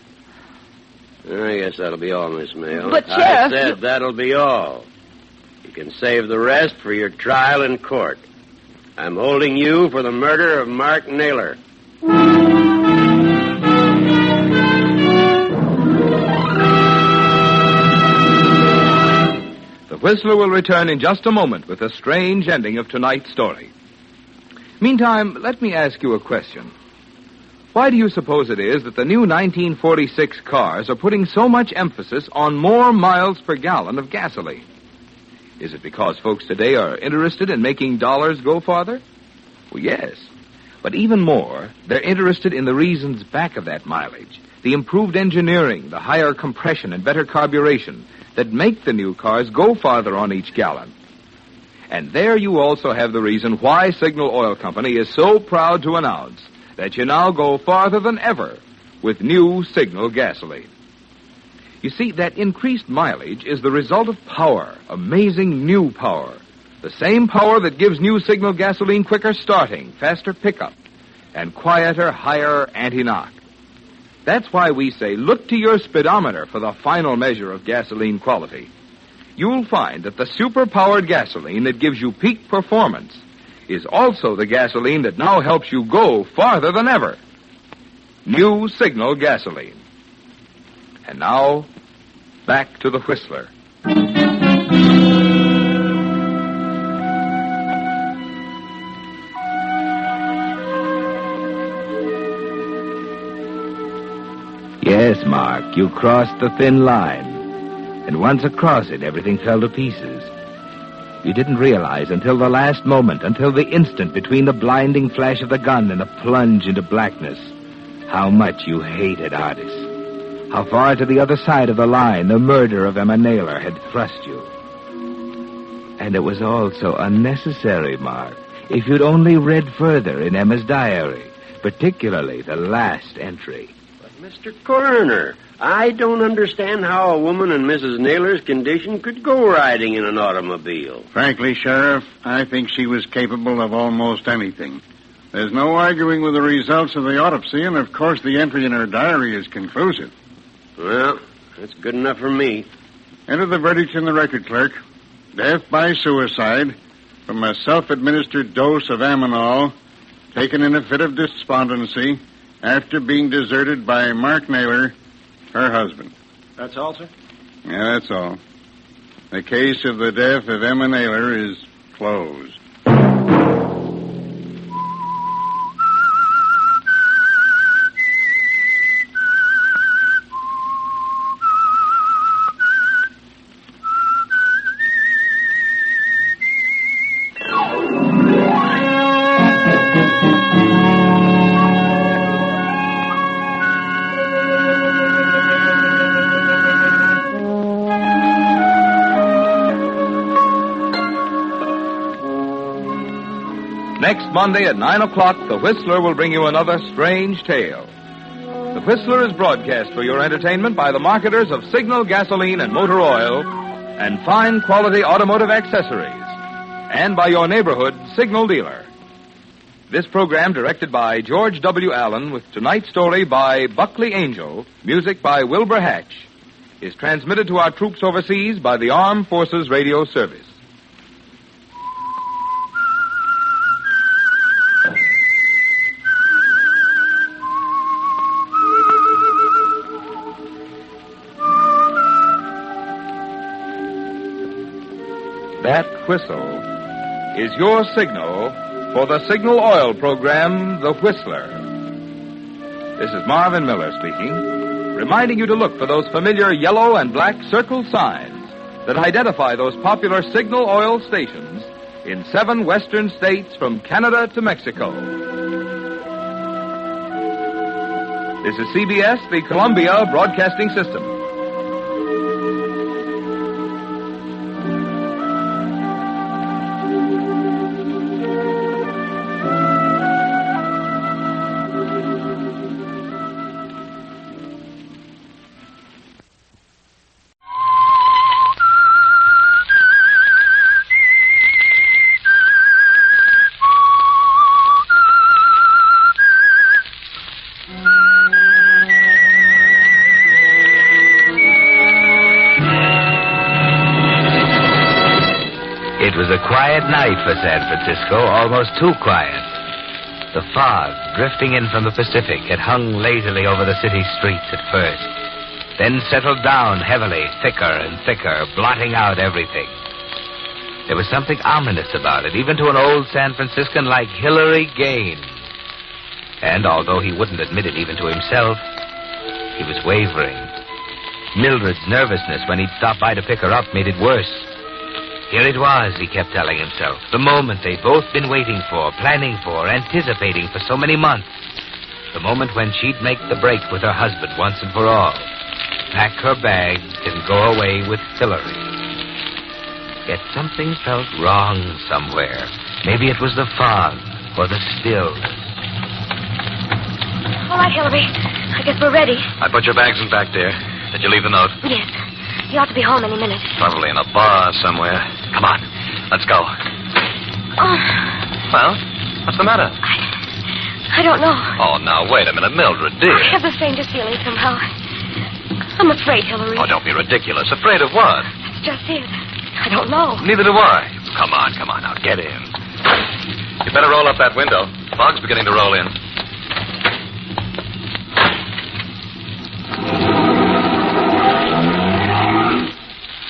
I guess that'll be all, Miss Mayo. But, Sheriff... I said that'll be all. You can save the rest for your trial in court. I'm holding you for the murder of Mark Naylor. The Whistler will return in just a moment with a strange ending of tonight's story. Meantime, let me ask you a question. Why do you suppose it is that the new 1946 cars are putting so much emphasis on more miles per gallon of gasoline? Is it because folks today are interested in making dollars go farther? Well, yes. But even more, they're interested in the reasons back of that mileage. The improved engineering, the higher compression, and better carburation that make the new cars go farther on each gallon. And there you also have the reason why Signal Oil Company is so proud to announce that you now go farther than ever with new Signal gasoline. You see, that increased mileage is the result of power, amazing new power. The same power that gives new Signal gasoline quicker starting, faster pickup, and quieter, higher anti-knock. That's why we say look to your speedometer for the final measure of gasoline quality. You'll find that the super-powered gasoline that gives you peak performance is also the gasoline that now helps you go farther than ever. New Signal gasoline. And now, back to the Whistler. Yes, Mark, you crossed the thin line. And once across it, everything fell to pieces. You didn't realize until the last moment, until the instant between the blinding flash of the gun and the plunge into blackness, how much you hated Artis. How far to the other side of the line the murder of Emma Naylor had thrust you. And it was all so unnecessary, Mark. If you'd only read further in Emma's diary, particularly the last entry. But, Mr. Coroner, I don't understand how a woman in Mrs. Naylor's condition could go riding in an automobile. Frankly, Sheriff, I think she was capable of almost anything. There's no arguing with the results of the autopsy, and of course the entry in her diary is conclusive. Well, that's good enough for me. Enter the verdict in the record, clerk. Death by suicide from a self-administered dose of Aminol taken in a fit of despondency after being deserted by Mark Naylor, her husband. That's all, sir? Yeah, that's all. The case of the death of Emma Naylor is closed. Next Monday at 9 o'clock, The Whistler will bring you another strange tale. The Whistler is broadcast for your entertainment by the marketers of Signal gasoline and motor oil and fine quality automotive accessories, and by your neighborhood Signal dealer. This program, directed by George W. Allen, with tonight's story by Buckley Angel, music by Wilbur Hatch, is transmitted to our troops overseas by the Armed Forces Radio Service. That whistle is your signal for the Signal Oil program, The Whistler. This is Marvin Miller speaking, reminding you to look for those familiar yellow and black circle signs that identify those popular Signal Oil stations in 7 western states from Canada to Mexico. This is CBS, the Columbia Broadcasting System. It was a quiet night for San Francisco, almost too quiet. The fog, drifting in from the Pacific, had hung lazily over the city streets at first, then settled down heavily, thicker and thicker, blotting out everything. There was something ominous about it, even to an old San Franciscan like Hilary Gaines. And although he wouldn't admit it even to himself, he was wavering. Mildred's nervousness when he'd stopped by to pick her up made it worse. Here it was, he kept telling himself, the moment they'd both been waiting for, planning for, anticipating for so many months. The moment when she'd make the break with her husband once and for all. Pack her bags and go away with Hilary. Yet something felt wrong somewhere. Maybe it was the fog or the stillness. All right, Hilary. I guess we're ready. I put your bags in back, dear. Did you leave the note? Yes. He ought to be home any minute. Probably in a bar somewhere. Come on. Let's go. Oh, Well, what's the matter? I don't know. Oh, now, wait a minute, Mildred, dear. I have the faintest feeling somehow. I'm afraid, Hilary. Oh, don't be ridiculous. Afraid of what? That's just it. I don't know. Neither do I. Come on, now, get in. You better roll up that window. Fog's beginning to roll in.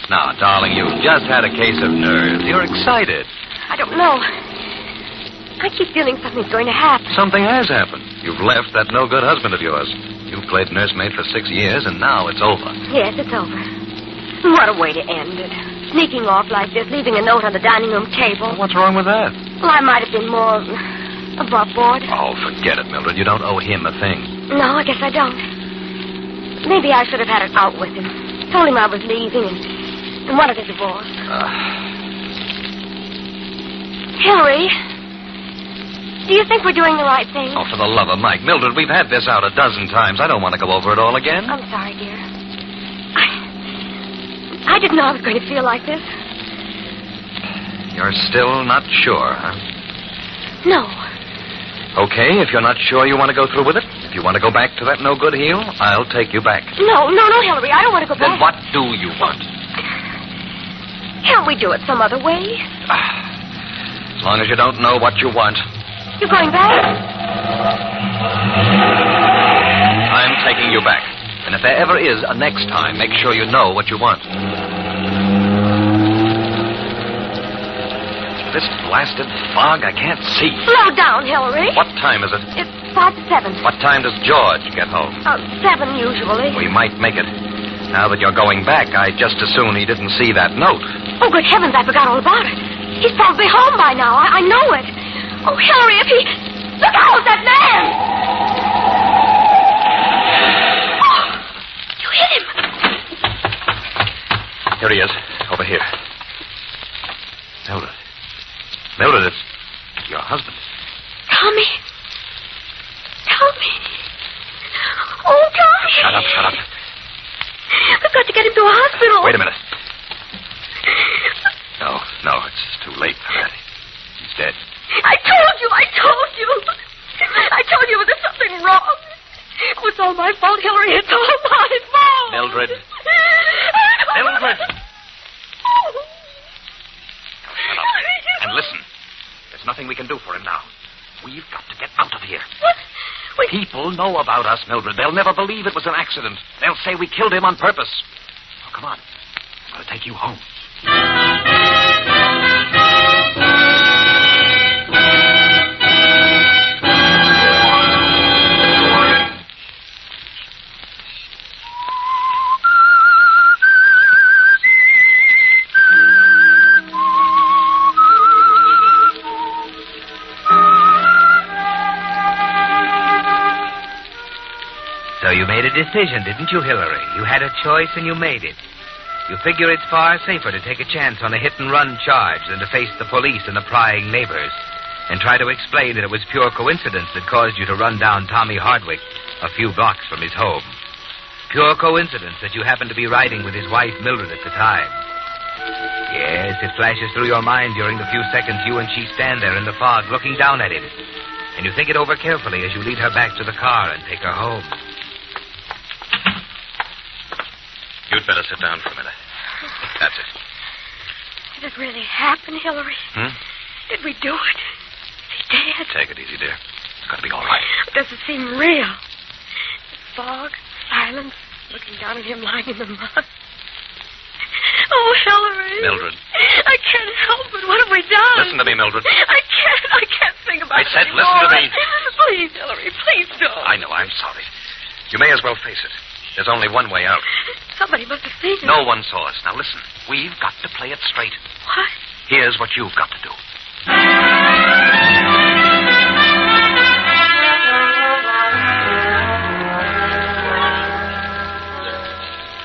Now, darling, you've just had a case of nerves. You're excited. I don't know. I keep feeling something's going to happen. Something has happened. You've left that no-good husband of yours. You played nursemaid for 6 years, and now it's over. Yes, it's over. What a way to end it. Sneaking off like this, leaving a note on the dining room table. What's wrong with that? Well, I might have been more above board. Oh, forget it, Mildred. You don't owe him a thing. No, I guess I don't. Maybe I should have had it out with him. Told him I was leaving and wanted a divorce. Hillary, do you think we're doing the right thing? Oh, for the love of Mike. Mildred, we've had this out a dozen times. I don't want to go over it all again. I'm sorry, dear. I didn't know I was going to feel like this. You're still not sure, huh? No. Okay, if you're not sure you want to go through with it, if you want to go back to that no-good heel, I'll take you back. No, Hillary, I don't want to go back. Then what do you want? Can't we do it some other way? As long as you don't know what you want. You're going back? I'm taking you back. And if there ever is a next time, make sure you know what you want. This blasted fog, I can't see. Slow down, Hillary. What time is it? It's 5 to 7. What time does George get home? 7 usually. We might make it. Now that you're going back, I'd just as soon he didn't see that note. Oh, good heavens, I forgot all about it. He's probably home by now. I know it. Oh, Hillary, if he... Look out, that man! Oh, you hit him. Here he is, over here. Mildred, it's your husband. Tommy. Oh, Tommy. Shut up. We've got to get him to a hospital. Wait a minute. No, it's too late for that. He's dead. I told you. I told you there was something wrong. It was all my fault, Hillary. It's all my fault. Mildred. Now, shut up. And listen. There's nothing we can do for him now. We've got to get out of here. What? People know about us, Mildred. They'll never believe it was an accident. They'll say we killed him on purpose. Oh, come on. I've got to take you home. So you made a decision, didn't you, Hillary? You had a choice and you made it. You figure it's far safer to take a chance on a hit-and-run charge than to face the police and the prying neighbors and try to explain that it was pure coincidence that caused you to run down Tommy Hardwick a few blocks from his home. Pure coincidence that you happened to be riding with his wife, Mildred, at the time. Yes, it flashes through your mind during the few seconds you and she stand there in the fog looking down at him. And you think it over carefully as you lead her back to the car and take her home. You'd better sit down for a minute. That's it. Did it really happen, Hillary? Did we do it? Is he dead? Take it easy, dear. It's going to be all right. Does it seem real? The fog, silence, looking down at him lying in the mud. Oh, Hillary. Mildred. I can't help it. What have we done? Listen to me, Mildred. I can't think about it I said anymore. listen to me. Please, Hillary, please don't. I know, I'm sorry. You may as well face it. There's only one way out. Somebody must have seen it. No one saw us. Now listen, we've got to play it straight. What? Here's what you've got to do.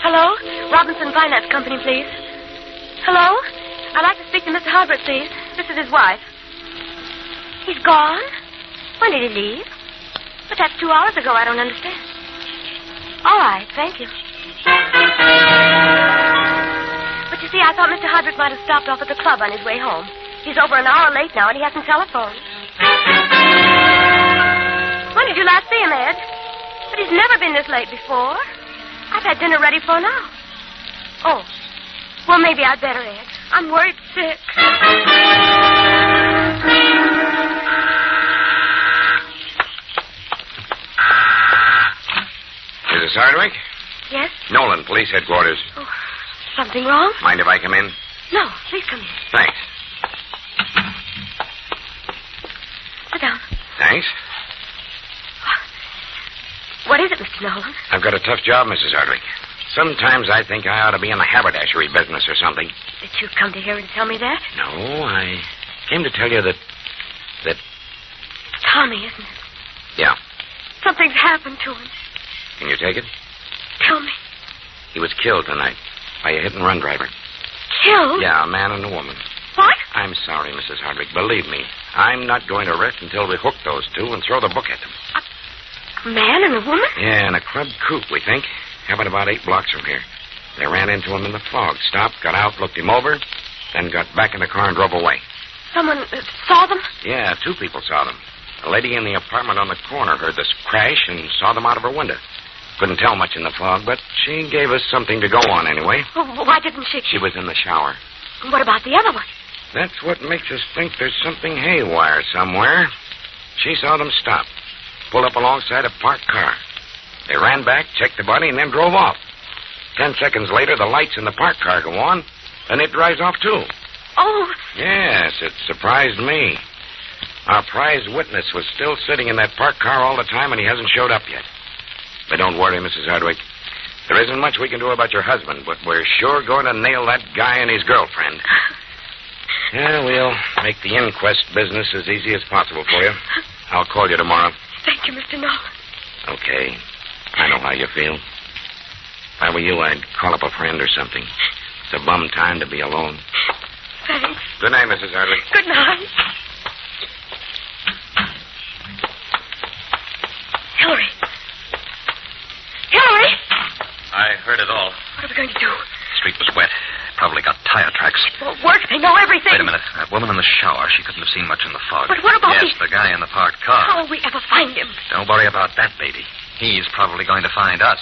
Hello? Robinson Finance Company, please. Hello? I'd like to speak to Mr. Hardwick, please. This is his wife. He's gone? When did he leave? But that's 2 hours ago. I don't understand. All right, thank you. But you see, I thought Mr. Hardwick might have stopped off at the club on his way home. He's over an hour late now, and he hasn't telephoned. When did you last see him, Ed? But he's never been this late before. I've had dinner ready for an hour. Oh. Well, maybe I'd better, Ed. I'm worried sick. Mrs. Hardwick? Yes? Nolan, police headquarters. Oh, something wrong? Mind if I come in? No, please come in. Thanks. Sit down. Thanks. What What is it, Mr. Nolan? I've got a tough job, Mrs. Hardwick. Sometimes I think I ought to be in the haberdashery business or something. Did you come to here and tell me that? No, I came to tell you that... Tommy, isn't it? Yeah. Something's happened to him. Can you take it? Tell me. He was killed tonight by a hit-and-run driver. Killed? Yeah, a man and a woman. What? I'm sorry, Mrs. Hardwick. Believe me, I'm not going to rest until we hook those two and throw the book at them. A man and a woman? Yeah, in a club coupe, we think. Happened about 8 blocks from here. They ran into him in the fog, stopped, got out, looked him over, then got back in the car and drove away. Someone saw them? Yeah, 2 people saw them. A lady in the apartment on the corner heard this crash and saw them out of her window. Couldn't tell much in the fog, but she gave us something to go on anyway. Oh, why didn't she? She was in the shower. What about the other one? That's what makes us think there's something haywire somewhere. She saw them stop, pull up alongside a parked car. They ran back, checked the body, and then drove off. 10 seconds later, the lights in the parked car go on, and it drives off, too. Oh. Yes, it surprised me. Our prize witness was still sitting in that parked car all the time, and he hasn't showed up yet. But don't worry, Mrs. Hardwick. There isn't much we can do about your husband, but we're sure going to nail that guy and his girlfriend. Yeah, we'll make the inquest business as easy as possible for you. I'll call you tomorrow. Thank you, Mr. Nolan. Okay. I know how you feel. If I were you, I'd call up a friend or something. It's a bum time to be alone. Thanks. Good night, Mrs. Hardwick. Good night. Hillary. Hillary! I heard it all. What are we going to do? The street was wet. Probably got tire tracks. Well, work. They know everything. Wait a minute. That woman in the shower, she couldn't have seen much in the fog. But what about Yes, the guy in the parked car. How will we ever find him? Don't worry about that, baby. He's probably going to find us.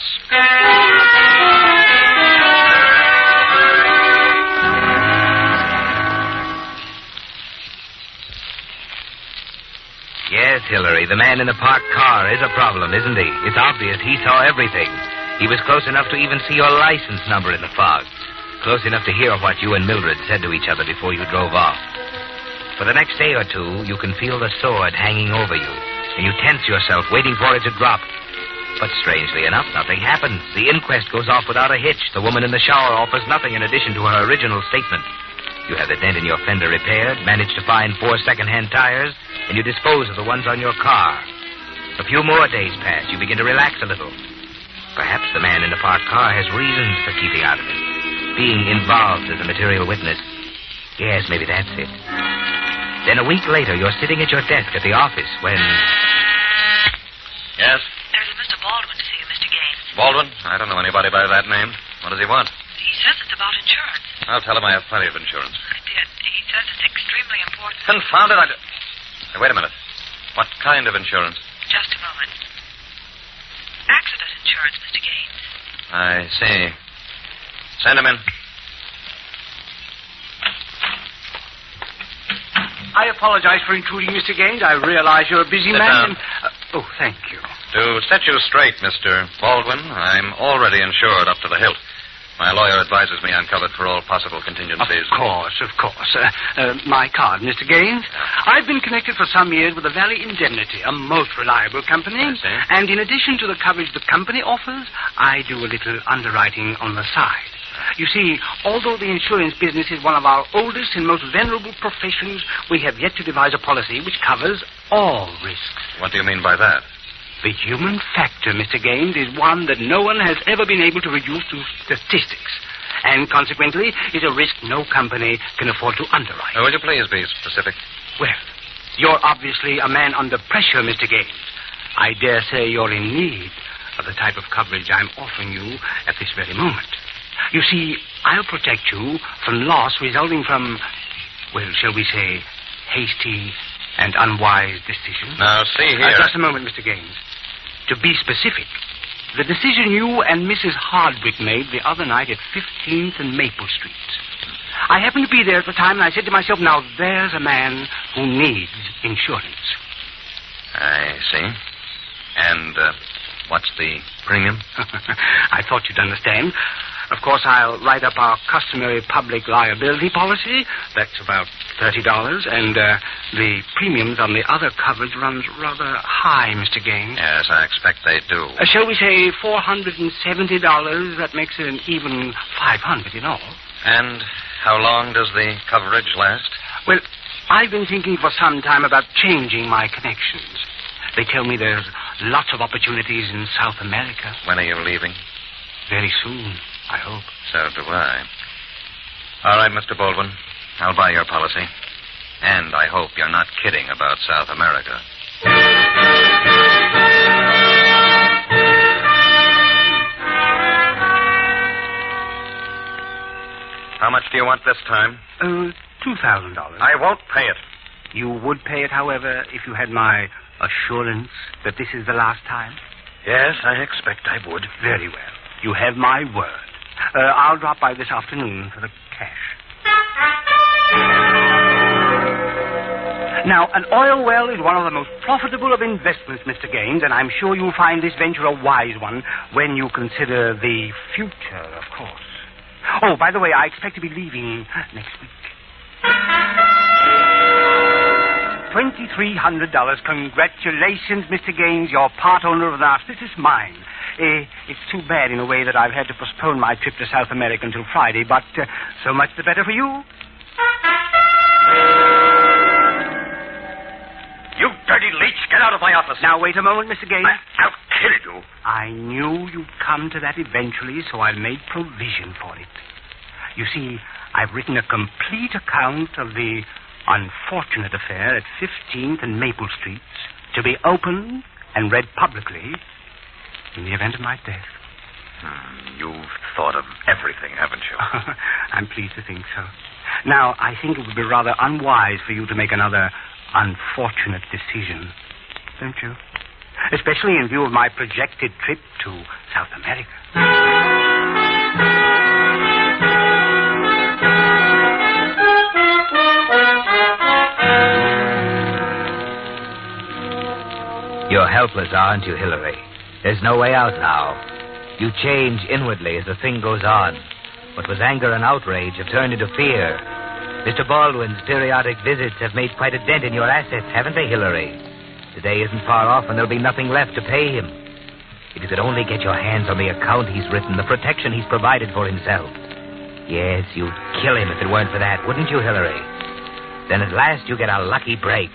Yes, Hillary, the man in the parked car is a problem, isn't he? It's obvious he saw everything. He was close enough to even see your license number in the fog. Close enough to hear what you and Mildred said to each other before you drove off. For the next day or two, you can feel the sword hanging over you, and you tense yourself, waiting for it to drop. But strangely enough, nothing happens. The inquest goes off without a hitch. The woman in the shower offers nothing in addition to her original statement. You have the dent in your fender repaired, manage to find 4 second-hand tires, and you dispose of the ones on your car. A few more days pass. You begin to relax a little. Perhaps the man in the parked car has reasons for keeping out of it. Being involved as a material witness. Yes, maybe that's it. Then a week later, you're sitting at your desk at the office when... Yes? There's Mr. Baldwin to see you, Mr. Gaines. Baldwin? I don't know anybody by that name. What does he want? He says it's about insurance. I'll tell him I have plenty of insurance. I did. He says it's extremely important. Confound it, Hey, wait a minute. What kind of insurance? Just a moment. Accident insurance, Mr. Gaines. I see. Send him in. I apologize for intruding, Mr. Gaines. I realize you're a busy Sit man. down. Thank you. To set you straight, Mr. Baldwin, I'm already insured up to the hilt. My lawyer advises me I'm covered for all possible contingencies. Of course. My card, Mr. Gaines. I've been connected for some years with the Valley Indemnity, a most reliable company. I see. And in addition to the coverage the company offers, I do a little underwriting on the side. You see, although the insurance business is one of our oldest and most venerable professions, we have yet to devise a policy which covers all risks. What do you mean by that? The human factor, Mr. Gaines, is one that no one has ever been able to reduce to statistics, and consequently is a risk no company can afford to underwrite. Would you please be specific? Well, you're obviously a man under pressure, Mr. Gaines. I dare say you're in need of the type of coverage I'm offering you at this very moment. You see, I'll protect you from loss resulting from, well, shall we say, hasty and unwise decisions. Now, see here. Just a moment, Mr. Gaines. To be specific, the decision you and Mrs. Hardwick made the other night at 15th and Maple Street. I happened to be there at the time, and I said to myself, now there's a man who needs insurance. I see. And what's the premium? I thought you'd understand. Of course, I'll write up our customary public liability policy. That's about $30. And the premiums on the other coverage runs rather high, Mr. Gaines. Yes, I expect they do. Shall we say $470? That makes it an even $500 in all. And how long does the coverage last? Well, I've been thinking for some time about changing my connections. They tell me there's lots of opportunities in South America. When are you leaving? Very soon, I hope. So do I. All right, Mr. Baldwin. I'll buy your policy. And I hope you're not kidding about South America. How much do you want this time? $2,000. I won't pay it. You would pay it, however, if you had my assurance that this is the last time? Yes, I expect I would. Very well. You have my word. I'll drop by this afternoon for the cash. Now, an oil well is one of the most profitable of investments, Mr. Gaines, and I'm sure you'll find this venture a wise one when you consider the future, of course. Oh, by the way, I expect to be leaving next week. $2,300. Congratulations, Mr. Gaines. You're part owner of the auspicious mine. It's too bad in a way that I've had to postpone my trip to South America until Friday, but so much the better for you. You dirty leech, get out of my office. Now, wait a moment, Mr. Gaines. I'll kill you. I knew you'd come to that eventually, so I made provision for it. You see, I've written a complete account of the unfortunate affair at 15th and Maple Streets to be opened and read publicly in the event of my death. You've thought of everything, haven't you? I'm pleased to think so. Now, I think it would be rather unwise for you to make another unfortunate decision, don't you? Especially in view of my projected trip to South America. You're helpless, aren't you, Hillary? There's no way out now. You change inwardly as the thing goes on. What was anger and outrage have turned into fear. Mr. Baldwin's periodic visits have made quite a dent in your assets, haven't they, Hillary? The day isn't far off, and there'll be nothing left to pay him. If you could only get your hands on the account he's written, the protection he's provided for himself. Yes, you'd kill him if it weren't for that, wouldn't you, Hillary? Then at last you get a lucky break.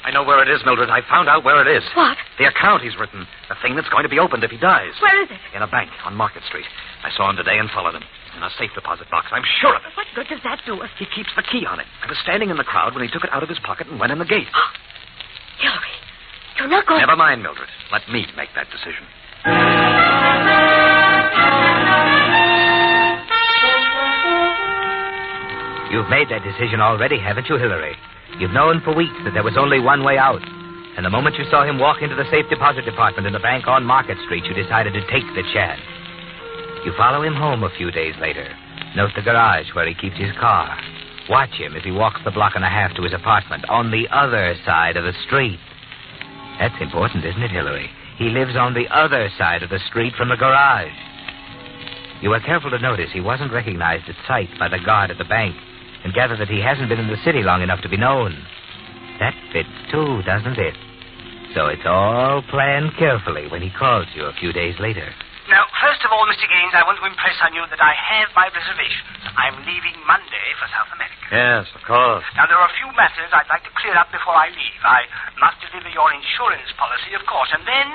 I know where it is, Mildred. I found out where it is. What? The account he's written. The thing that's going to be opened if he dies. Where is it? In a bank on Market Street. I saw him today and followed him. In a safe deposit box. I'm sure of it. What good does that do us? He keeps the key on it. I was standing in the crowd when he took it out of his pocket and went in the gate. Hillary, you're not going... Never mind, Mildred. Let me make that decision. You've made that decision already, haven't you, Hillary? You've known for weeks that there was only one way out. And the moment you saw him walk into the safe deposit department in the bank on Market Street, you decided to take the chance. You follow him home a few days later. Note the garage where he keeps his car. Watch him as he walks the block and a half to his apartment on the other side of the street. That's important, isn't it, Hillary? He lives on the other side of the street from the garage. You were careful to notice he wasn't recognized at sight by the guard at the bank, and gather that he hasn't been in the city long enough to be known. That fits, too, doesn't it? So it's all planned carefully when he calls you a few days later. Now, first of all, Mr. Gaines, I want to impress on you that I have my reservations. I'm leaving Monday for South America. Yes, of course. Now, there are a few matters I'd like to clear up before I leave. I must deliver your insurance policy, of course, and then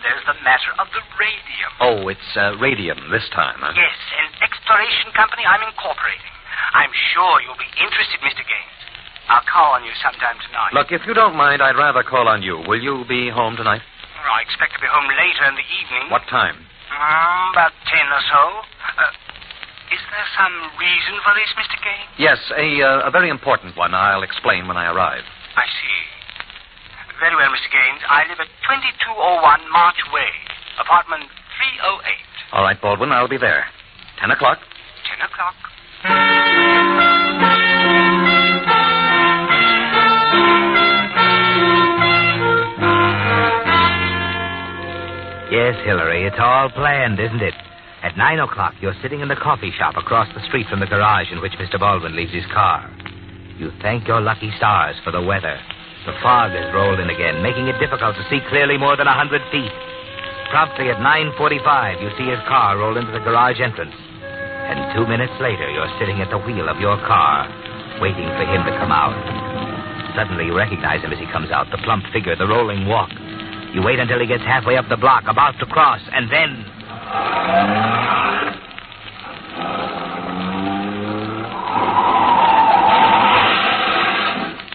there's the matter of the radium. Oh, it's radium this time, huh? Yes, an exploration company I'm incorporating. I'm sure you'll be interested, Mr. Gaines. I'll call on you sometime tonight. Look, if you don't mind, I'd rather call on you. Will you be home tonight? I expect to be home later in the evening. What time? About 10 or so. Is there some reason for this, Mr. Gaines? Yes, a very important one. I'll explain when I arrive. I see. Very well, Mr. Gaines. I live at 2201 March Way, apartment 308. All right, Baldwin, I'll be there. 10 o'clock. 10 o'clock. Yes, Hillary, it's all planned, isn't it? At 9 o'clock, you're sitting in the coffee shop across the street from the garage in which Mr. Baldwin leaves his car. You thank your lucky stars for the weather. The fog has rolled in again, making it difficult to see clearly more than 100 feet. Promptly at 9:45, you see his car roll into the garage entrance. And 2 minutes later, you're sitting at the wheel of your car, waiting for him to come out. Suddenly, you recognize him as he comes out, the plump figure, the rolling walk. You wait until he gets halfway up the block, about to cross, and then...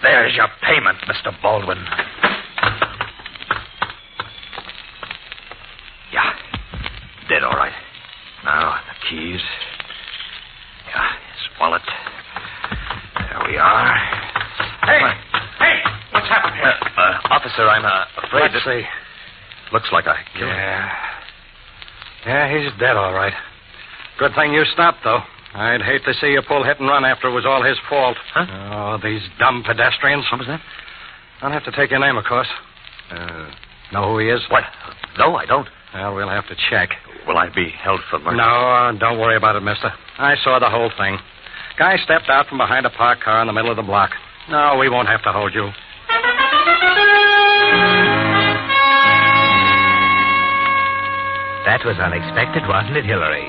There's your payment, Mr. Baldwin. Yeah, dead all right. Now, the keys. Yeah, his wallet. There we are. Hey, what's happened here? Officer, I'm afraid Let's see. Looks like I killed him. Yeah, he's dead all right. Good thing you stopped, though. I'd hate to see you pull hit and run after it was all his fault. Huh? Oh, these dumb pedestrians. What was that? I'll have to take your name, of course. Know who he is? What? No, I don't. Well, we'll have to check. Will I be held for murder? No, don't worry about it, mister. I saw the whole thing. Guy stepped out from behind a parked car in the middle of the block. No, we won't have to hold you. That was unexpected, wasn't it, Hillary?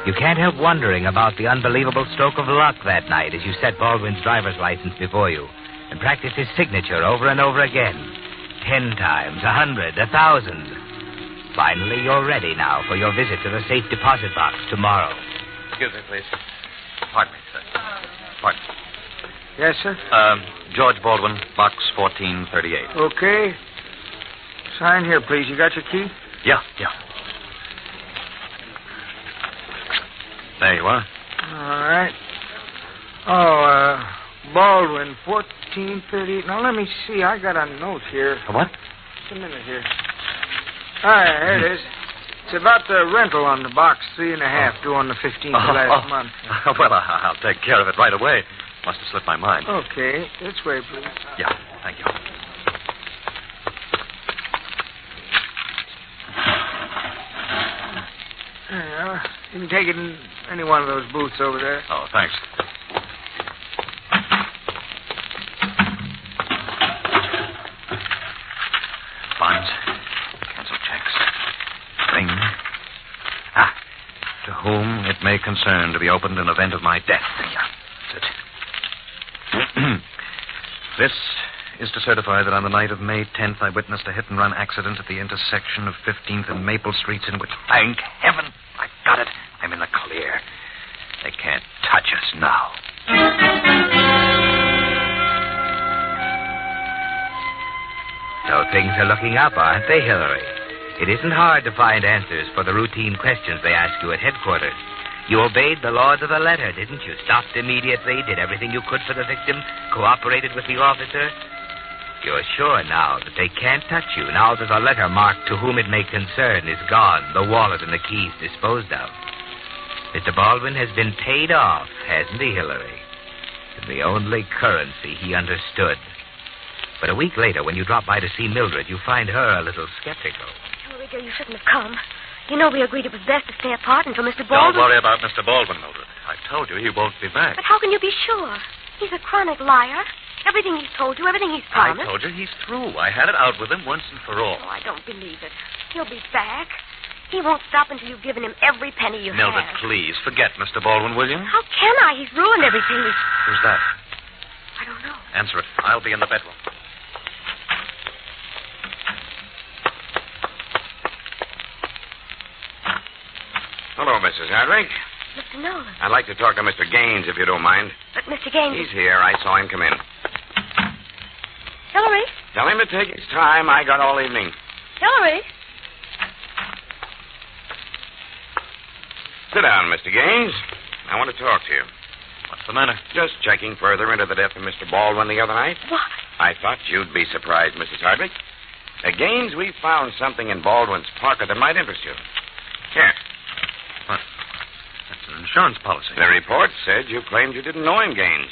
You can't help wondering about the unbelievable stroke of luck that night as you set Baldwin's driver's license before you and practiced his signature over and over again. 10 times, 100, 1,000. Finally, you're ready now for your visit to the safe deposit box tomorrow. Excuse me, please. Pardon me, sir. Pardon. Yes, sir? George Baldwin, box 1438. Okay. Sign here, please. You got your key? Yeah. There you are. All right. Oh, Baldwin, 1438. Now, let me see. I got a note here. A what? Just a minute here. All right, here it is. It's about the rental on the box, 3.5, due on the 15th of last month. Well, I'll take care of it right away. Must have slipped my mind. Okay. This way, please. Yeah, thank you. There you are. You can take it in any one of those booths over there. Oh, thanks. Funds. Cancel checks. Ring. To whom it may concern to be opened in event of my death. Yeah, that's it. This is to certify that on the night of May 10th, I witnessed a hit-and-run accident at the intersection of 15th and Maple Streets in which, thank heaven, I got it. I'm in the clear. They can't touch us now. So things are looking up, aren't they, Hillary? It isn't hard to find answers for the routine questions they ask you at headquarters. You obeyed the law to the letter, didn't you? Stopped immediately, did everything you could for the victim, cooperated with the officer. You're sure now that they can't touch you, now that the letter marked to whom it may concern is gone, the wallet and the keys disposed of. Mr. Baldwin has been paid off, hasn't he, Hillary? In the only currency he understood. But a week later, when you drop by to see Mildred, you find her a little skeptical. Hillary, dear, you shouldn't have come. You know we agreed it was best to stay apart until Mr. Baldwin... Don't worry about Mr. Baldwin, Mildred. I told you he won't be back. But how can you be sure? He's a chronic liar. Everything he's told you, everything he's promised. I told you he's through. I had it out with him once and for all. Oh, I don't believe it. He'll be back. He won't stop until you've given him every penny you Mildred, have. please, forget Mr. Baldwin, will you? How can I? He's ruined everything. Who's that? I don't know. Answer it. I'll be in the bedroom. Hello, Mrs. Hardwick. Mr. Nolan. I'd like to talk to Mr. Gaines, if you don't mind. But Mr. Gaines... He's here. I saw him come in. Hillary? Tell him to take his time. I got all evening. Hillary? Sit down, Mr. Gaines. I want to talk to you. What's the matter? Just checking further into the death of Mr. Baldwin the other night. What? I thought you'd be surprised, Mrs. Hardwick. Gaines, we found something in Baldwin's pocket that might interest you. Here. What? That's an insurance policy. The report said you claimed you didn't know him, Gaines.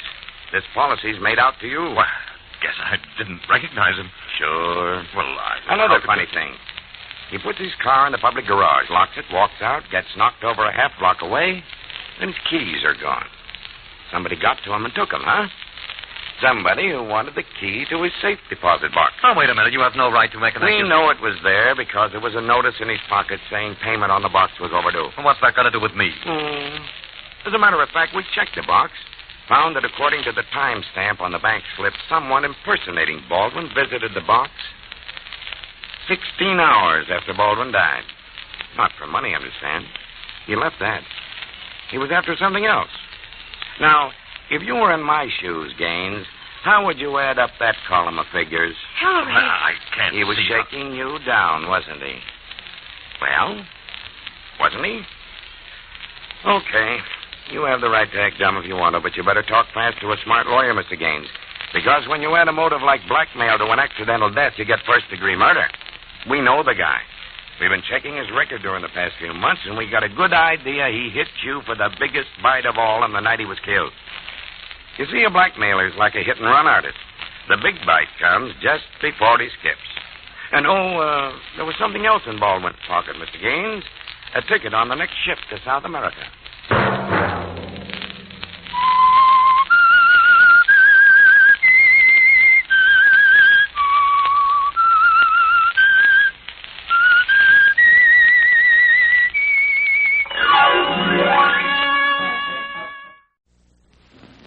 This policy's made out to you. Guess I didn't recognize him. Sure. Well, Another funny thing. He puts his car in the public garage, locks it, walks out, gets knocked over a half block away, then his keys are gone. Somebody got to him and took them, huh? Somebody who wanted the key to his safe deposit box. Oh, wait a minute. You have no right to make an We know it was there because there was a notice in his pocket saying payment on the box was overdue. Well, what's that got to do with me? As a matter of fact, we checked the box, found that according to the timestamp on the bank slip, someone impersonating Baldwin visited the box 16 hours after Baldwin died. Not for money, understand. He left that. He was after something else. Now, if you were in my shoes, Gaines, how would you add up that column of figures? Hillary. I can't He was see shaking you down, wasn't he? Well, wasn't he? Okay. You have the right to act dumb if you want to, but you better talk fast to a smart lawyer, Mr. Gaines. Because when you add a motive like blackmail to an accidental death, you get first-degree murder. We know the guy. We've been checking his record during the past few months, and we got a good idea he hit you for the biggest bite of all on the night he was killed. You see, a blackmailer's like a hit-and-run artist. The big bite comes just before he skips. And, there was something else in Baldwin's pocket, Mr. Gaines. A ticket on the next ship to South America.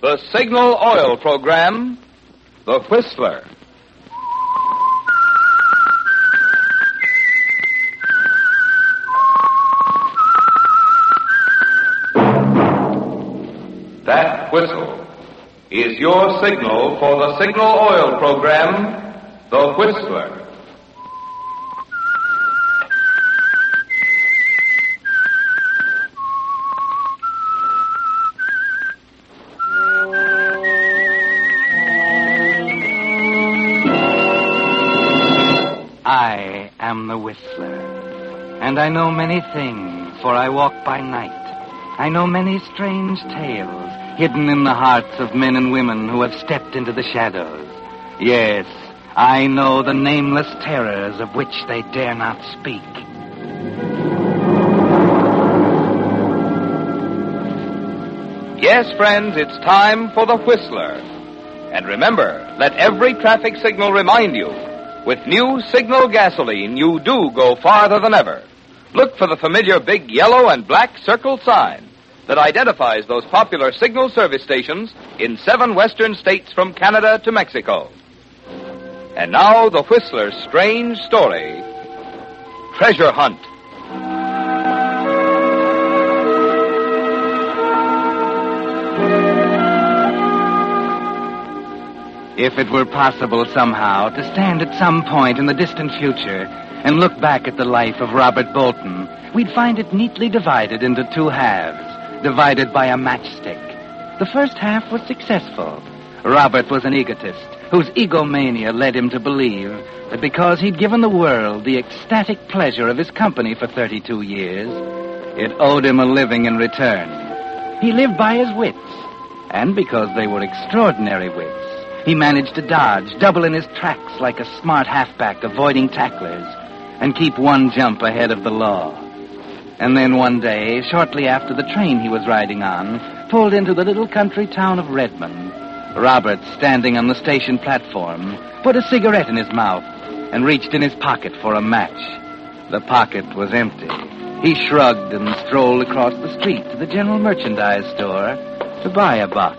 The Signal Oil Program, The Whistler. That whistle is your signal for the Signal Oil Program, The Whistler. I am the Whistler, and I know many things, for I walk by night. I know many strange tales hidden in the hearts of men and women who have stepped into the shadows. Yes, I know the nameless terrors of which they dare not speak. Yes, friends, it's time for The Whistler. And remember, let every traffic signal remind you, with new Signal gasoline, you do go farther than ever. Look for the familiar big yellow and black circle sign that identifies those popular Signal service stations in 7 western states from Canada to Mexico. And now, the Whistler's strange story, Treasure Hunt. If it were possible somehow to stand at some point in the distant future and look back at the life of Robert Bolton, we'd find it neatly divided into 2 halves, divided by a matchstick. The first half was successful. Robert was an egotist whose egomania led him to believe that because he'd given the world the ecstatic pleasure of his company for 32 years, it owed him a living in return. He lived by his wits, and because they were extraordinary wits, he managed to dodge, double in his tracks like a smart halfback avoiding tacklers, and keep 1 jump ahead of the law. And then one day, shortly after the train he was riding on pulled into the little country town of Redmond, Robert, standing on the station platform, put a cigarette in his mouth and reached in his pocket for a match. The pocket was empty. He shrugged and strolled across the street to the general merchandise store to buy a box.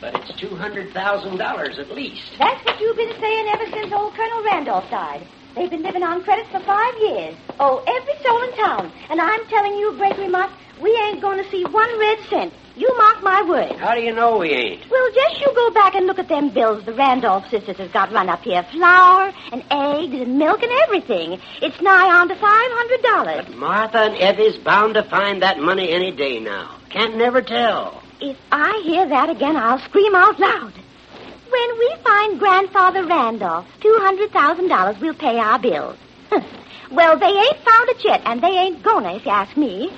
It's $200,000 at least. That's what you've been saying ever since old Colonel Randolph died. They've been living on credit for 5 years. Oh, every soul in town. And I'm telling you, Gregory Mott, we ain't going to see 1 red cent. You mark my word. How do you know we ain't? Well, just you go back and look at them bills the Randolph sisters has got run up here. Flour and eggs and milk and everything. It's nigh on to $500. But Martha and Effie's bound to find that money any day now. Can't never tell. If I hear that again, I'll scream out loud. When we find Grandfather Randolph $200,000, we'll pay our bills. Well, they ain't found it yet, and they ain't gonna, if you ask me.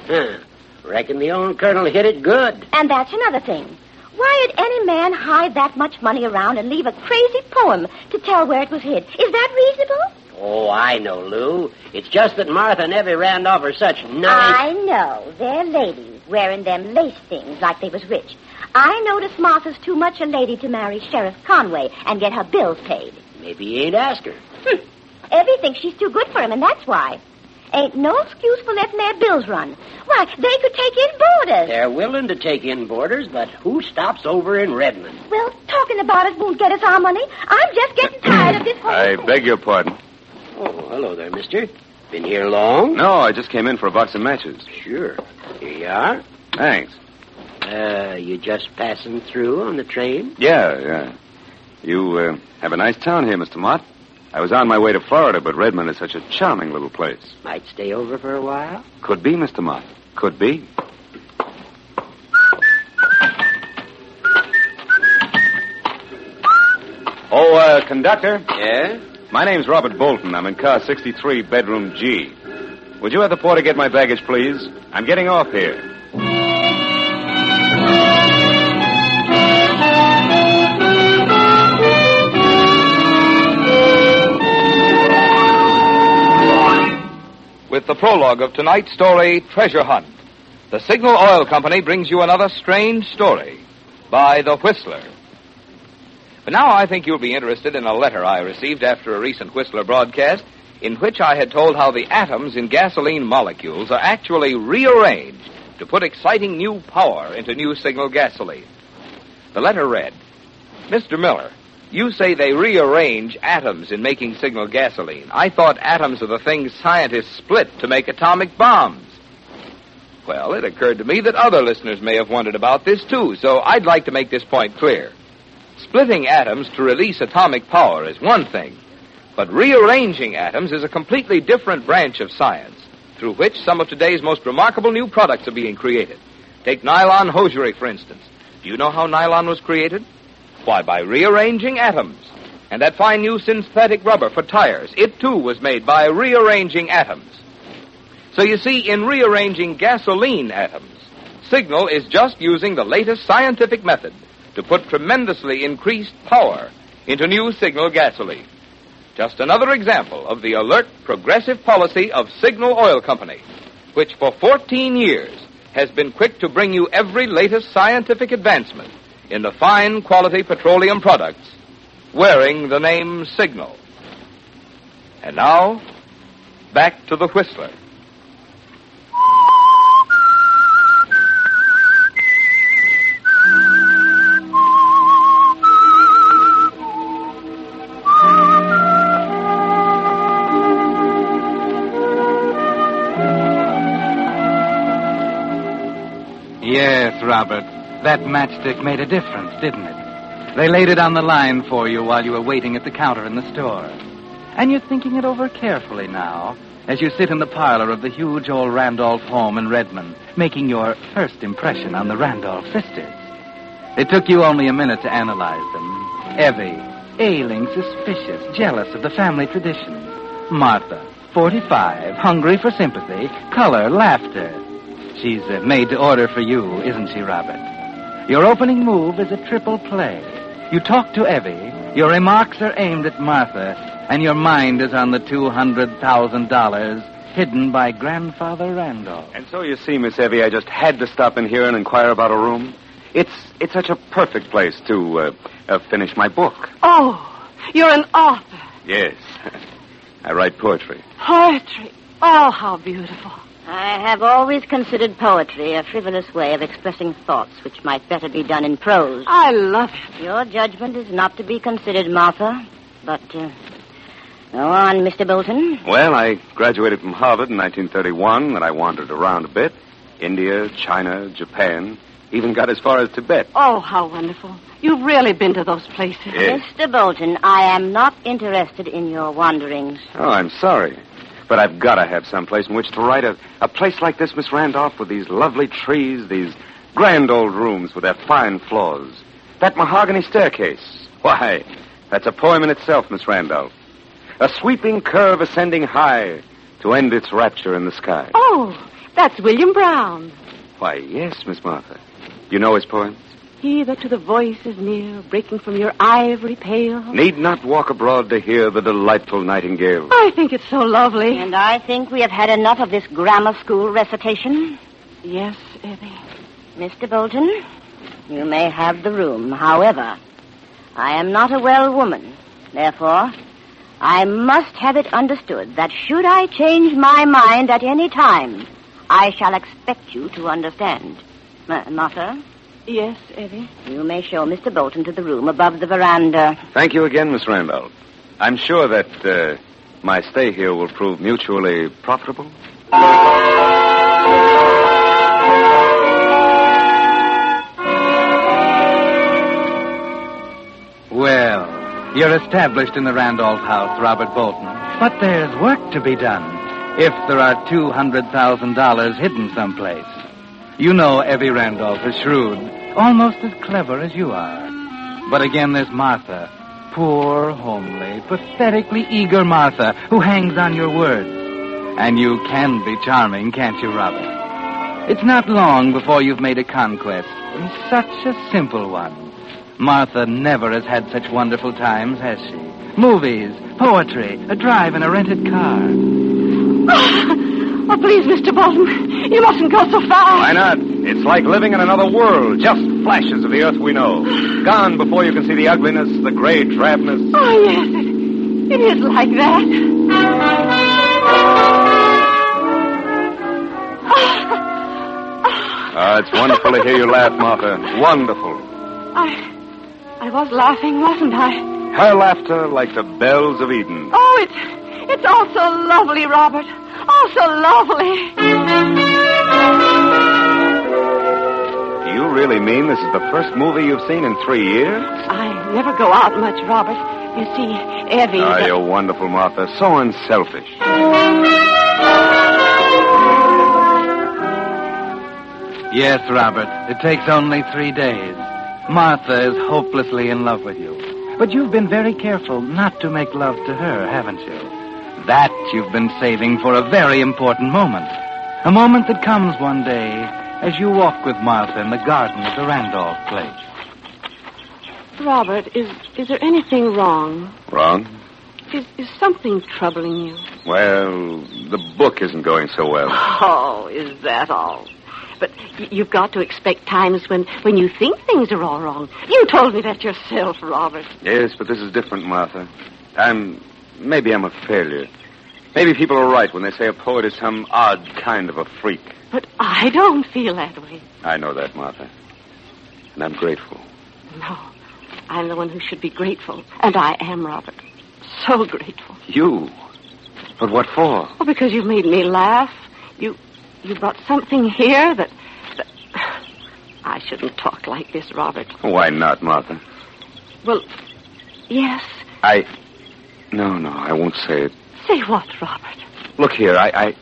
Reckon the old colonel hit it good. And that's another thing. Why'd any man hide that much money around and leave a crazy poem to tell where it was hid? Is that reasonable? Oh, I know, Lou. It's just that Martha and Evie Randolph are such nice... I know. They're ladies, wearing them lace things like they was rich. I notice Martha's too much a lady to marry Sheriff Conway and get her bills paid. Maybe he ain't asked her. Evie thinks she's too good for him, and that's why. Ain't no excuse for letting their bills run. Why, they could take in boarders. They're willing to take in boarders, but who stops over in Redmond? Well, talking about it won't get us our money. I'm just getting tired of this whole... I beg your pardon. Oh, hello there, mister. Been here long? No, I just came in for a box of matches. Sure. Here you are. Thanks. You just passing through on the train? Yeah. You have a nice town here, Mr. Mott. I was on my way to Florida, but Redmond is such a charming little place. Might stay over for a while? Could be, Mr. Mott. Could be. Oh, conductor? Yeah? My name's Robert Bolton. I'm in car 63, bedroom G. Would you have the porter get my baggage, please? I'm getting off here. With the prologue of tonight's story, Treasure Hunt, the Signal Oil Company brings you another strange story by The Whistler. But now I think you'll be interested in a letter I received after a recent Whistler broadcast in which I had told how the atoms in gasoline molecules are actually rearranged to put exciting new power into new signal gasoline. The letter read, Mr. Miller, you say they rearrange atoms in making signal gasoline. I thought atoms are the things scientists split to make atomic bombs. Well, it occurred to me that other listeners may have wondered about this, too, so I'd like to make this point clear. Splitting atoms to release atomic power is one thing, but rearranging atoms is a completely different branch of science, through which some of today's most remarkable new products are being created. Take nylon hosiery, for instance. Do you know how nylon was created? Why, by rearranging atoms. And that fine new synthetic rubber for tires, it too was made by rearranging atoms. So you see, in rearranging gasoline atoms, Signal is just using the latest scientific method to put tremendously increased power into new Signal gasoline. Just another example of the alert, progressive policy of Signal Oil Company, which for 14 years has been quick to bring you every latest scientific advancement in the fine quality petroleum products, wearing the name Signal. And now, back to the Whistler. Yes, Robert. That matchstick made a difference, didn't it? They laid it on the line for you while you were waiting at the counter in the store. And you're thinking it over carefully now, as you sit in the parlor of the huge old Randolph home in Redmond, making your first impression on the Randolph sisters. It took you only a minute to analyze them. Evie, ailing, suspicious, jealous of the family traditions. Martha, 45, hungry for sympathy, color, laughter. She's made to order for you, isn't she, Robert? Your opening move is a triple play. You talk to Evie, your remarks are aimed at Martha, and your mind is on the $200,000 hidden by Grandfather Randolph. And so you see, Miss Evie, I just had to stop in here and inquire about a room. It's such a perfect place to finish my book. Oh, you're an author. Yes. I write poetry. Poetry. Oh, how beautiful. I have always considered poetry a frivolous way of expressing thoughts which might better be done in prose. I love it. Your judgment is not to be considered, Martha. But, go on, Mr. Bolton. Well, I graduated from Harvard in 1931, and I wandered around a bit. India, China, Japan, even got as far as Tibet. Oh, how wonderful. You've really been to those places. Yes. Mr. Bolton, I am not interested in your wanderings. Oh, I'm sorry. But I've got to have some place in which to write. A place like this, Miss Randolph, with these lovely trees, these grand old rooms with their fine floors. That mahogany staircase. Why, that's a poem in itself, Miss Randolph. A sweeping curve ascending high to end its rapture in the sky. Oh, that's William Brown. Why, yes, Miss Martha. You know his poems? He that to the voice is near, breaking from your ivory pale. Need not walk abroad to hear the delightful nightingale. I think it's so lovely. And I think we have had enough of this grammar school recitation. Yes, Eddie. Mr. Bolton, you may have the room. However, I am not a well woman. Therefore, I must have it understood that should I change my mind at any time, I shall expect you to understand. Martha? Yes, Eddie? You may show Mr. Bolton to the room above the veranda. Thank you again, Miss Randolph. I'm sure that my stay here will prove mutually profitable. Well, you're established in the Randolph house, Robert Bolton. But there's work to be done if there are $200,000 hidden someplace. You know Evie Randolph is shrewd, almost as clever as you are. But again, there's Martha. Poor, homely, pathetically eager Martha, who hangs on your words. And you can be charming, can't you, Robert? It's not long before you've made a conquest, and such a simple one. Martha never has had such wonderful times, has she? Movies, poetry, a drive in a rented car. Oh, please, Mr. Bolton, you mustn't go so far. Why not? It's like living in another world, just flashes of the earth we know. Gone before you can see the ugliness, the gray drabness. Oh, yes, it is like that. It's wonderful to hear you laugh, Martha. Wonderful. I was laughing, wasn't I? Her laughter like the bells of Eden. Oh, it's all so lovely, Robert. Oh, so lovely. Do you really mean this is the first movie you've seen in 3 years? I never go out much, Robert. You see, Evie... Oh, you're wonderful, Martha. So unselfish. Yes, Robert. It takes only 3 days. Martha is hopelessly in love with you. But you've been very careful not to make love to her, haven't you? That you've been saving for a very important moment. A moment that comes one day as you walk with Martha in the garden of the Randolph place. Robert, is there anything wrong? Wrong? Is something troubling you? Well, the book isn't going so well. Oh, is that all? But you've got to expect times when you think things are all wrong. You told me that yourself, Robert. Yes, but this is different, Martha. Maybe I'm a failure. Maybe people are right when they say a poet is some odd kind of a freak. But I don't feel that way. I know that, Martha. And I'm grateful. No, I'm the one who should be grateful. And I am, Robert. So grateful. You? But what for? Oh, because you've made me laugh. You brought something here that... I shouldn't talk like this, Robert. Why not, Martha? Well, yes. No, I won't say it. Say what, Robert? Look here, well,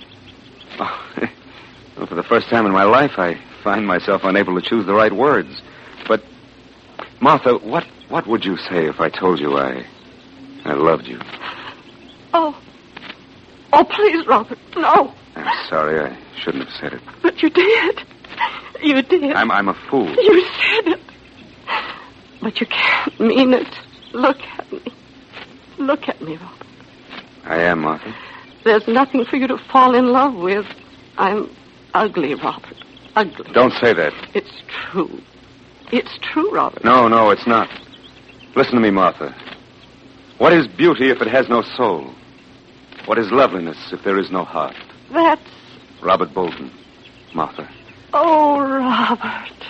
for the first time in my life, I find myself unable to choose the right words. But, Martha, what would you say if I told you I loved you? Oh, please, Robert, no. I'm sorry, I shouldn't have said it. But you did. You did. I'm a fool. You said it. But you can't mean it. Look at me. Look at me, Robert. I am, Martha. There's nothing for you to fall in love with. I'm ugly, Robert. Ugly. Don't say that. It's true. It's true, Robert. No, it's not. Listen to me, Martha. What is beauty if it has no soul? What is loveliness if there is no heart? That's... Robert Bolton. Martha. Oh, Robert.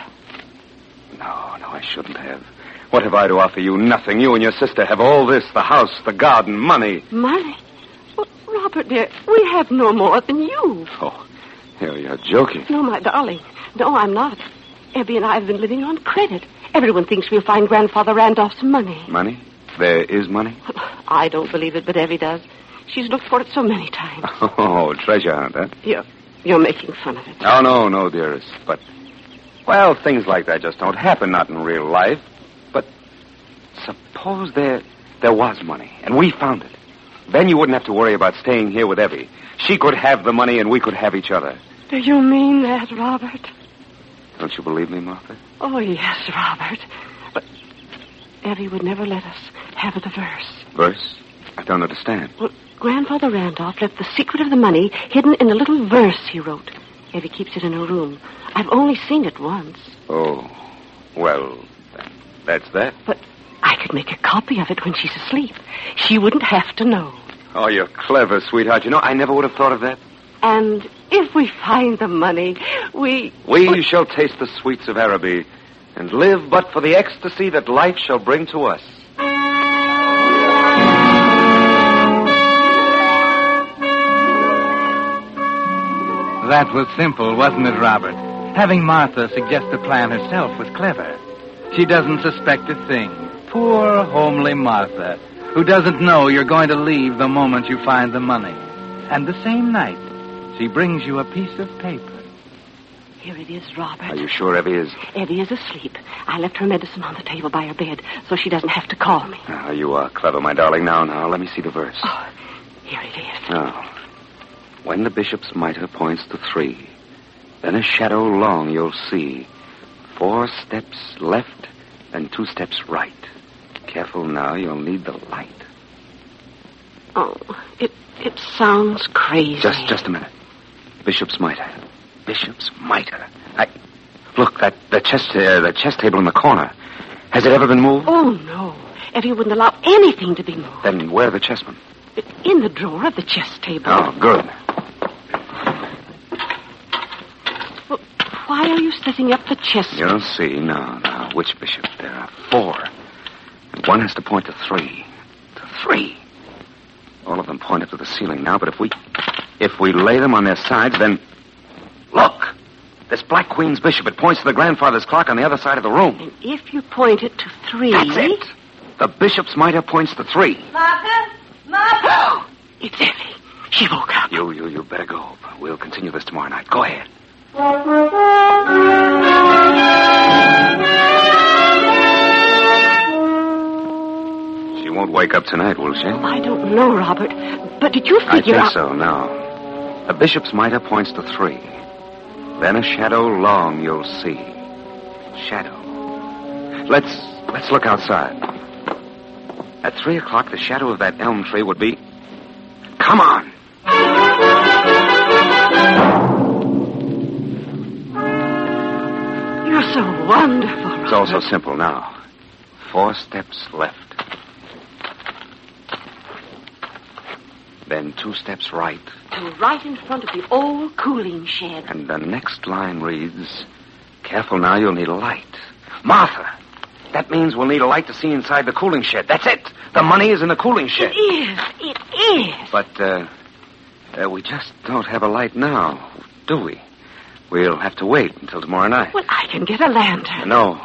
No, I shouldn't have. What have I to offer you? Nothing. You and your sister have all this, the house, the garden, money. Money? Well, Robert, dear, we have no more than you. Oh, you're joking. No, my darling. No, I'm not. Abby and I have been living on credit. Everyone thinks we'll find Grandfather Randolph's money. Money? There is money? I don't believe it, but Abby does. She's looked for it so many times. Oh, treasure hunt, huh? You're making fun of it. Oh, no, dearest. But, well, things like that just don't happen, not in real life. But suppose there was money, and we found it. Then you wouldn't have to worry about staying here with Evie. She could have the money, and we could have each other. Do you mean that, Robert? Don't you believe me, Martha? Oh, yes, Robert. But Evie would never let us have the verse. Verse? I don't understand. Well, Grandfather Randolph left the secret of the money hidden in a little verse he wrote. Evie keeps it in her room. I've only seen it once. Oh, well, that's that. But I could make a copy of it when she's asleep. She wouldn't have to know. Oh, you're clever, sweetheart. You know, I never would have thought of that. And if we find the money, we shall taste the sweets of Araby and live but for the ecstasy that life shall bring to us. That was simple, wasn't it, Robert? Having Martha suggest the plan herself was clever. She doesn't suspect a thing. Poor, homely Martha, who doesn't know you're going to leave the moment you find the money. And the same night, she brings you a piece of paper. Here it is, Robert. Are you sure Evie is? Evie is asleep. I left her medicine on the table by her bed, so she doesn't have to call me. Oh, you are clever, my darling. Now, let me see the verse. Oh, here it is. Now, when the bishop's mitre points to 3, then a shadow long you'll see. 4 steps left and 2 steps right. Careful now, you'll need the light. Oh, it sounds crazy. Just a minute. Bishop's mitre. Bishop's mitre. Look, the chess table in the corner. Has it ever been moved? Oh, no. Evie wouldn't allow anything to be moved. Then where are the chessmen? In the drawer of the chess table. Oh, good. Well, why are you setting up the chessmen? You'll see. Now, which bishop? There are 4. And one has to point to 3. To 3. All of them point up to the ceiling now, but if we lay them on their sides, then... Look! This Black Queen's bishop, it points to the grandfather's clock on the other side of the room. And if you point it to 3... That's it! The bishop's mitre points to 3. Martha! It's Evie. She woke up. You better go. We'll continue this tomorrow night. Go ahead. She won't wake up tonight, will she? I don't know, Robert. But did you figure I think so, now. The bishop's mitre points to 3. Then a shadow long you'll see. Shadow. Let's look outside. At 3 o'clock, the shadow of that elm tree would be... Come on! You're so wonderful, Robert. It's all so simple now. 4 steps left. Then 2 steps right. And right in front of the old cooling shed. And the next line reads, careful now, you'll need a light. Martha! That means we'll need a light to see inside the cooling shed. That's it. The money is in the cooling shed. It is. But, we just don't have a light now, do we? We'll have to wait until tomorrow night. Well, I can get a lantern. No,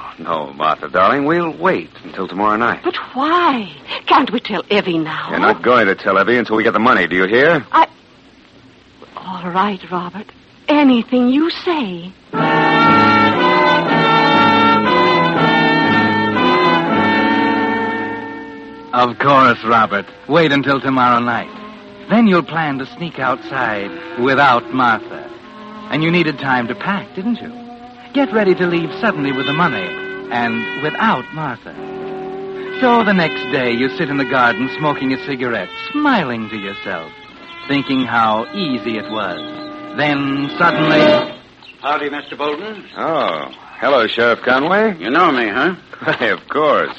Martha, darling. We'll wait until tomorrow night. But why? Can't we tell Evie now? You're not going to tell Evie until we get the money, do you hear? All right, Robert. Anything you say. Of course, Robert. Wait until tomorrow night. Then you'll plan to sneak outside without Martha. And you needed time to pack, didn't you? Get ready to leave suddenly with the money and without Martha. So the next day you sit in the garden smoking a cigarette, smiling to yourself, thinking how easy it was. Then suddenly... Howdy, Mr. Bolton. Oh, hello, Sheriff Conway. You know me, huh? Why, of course.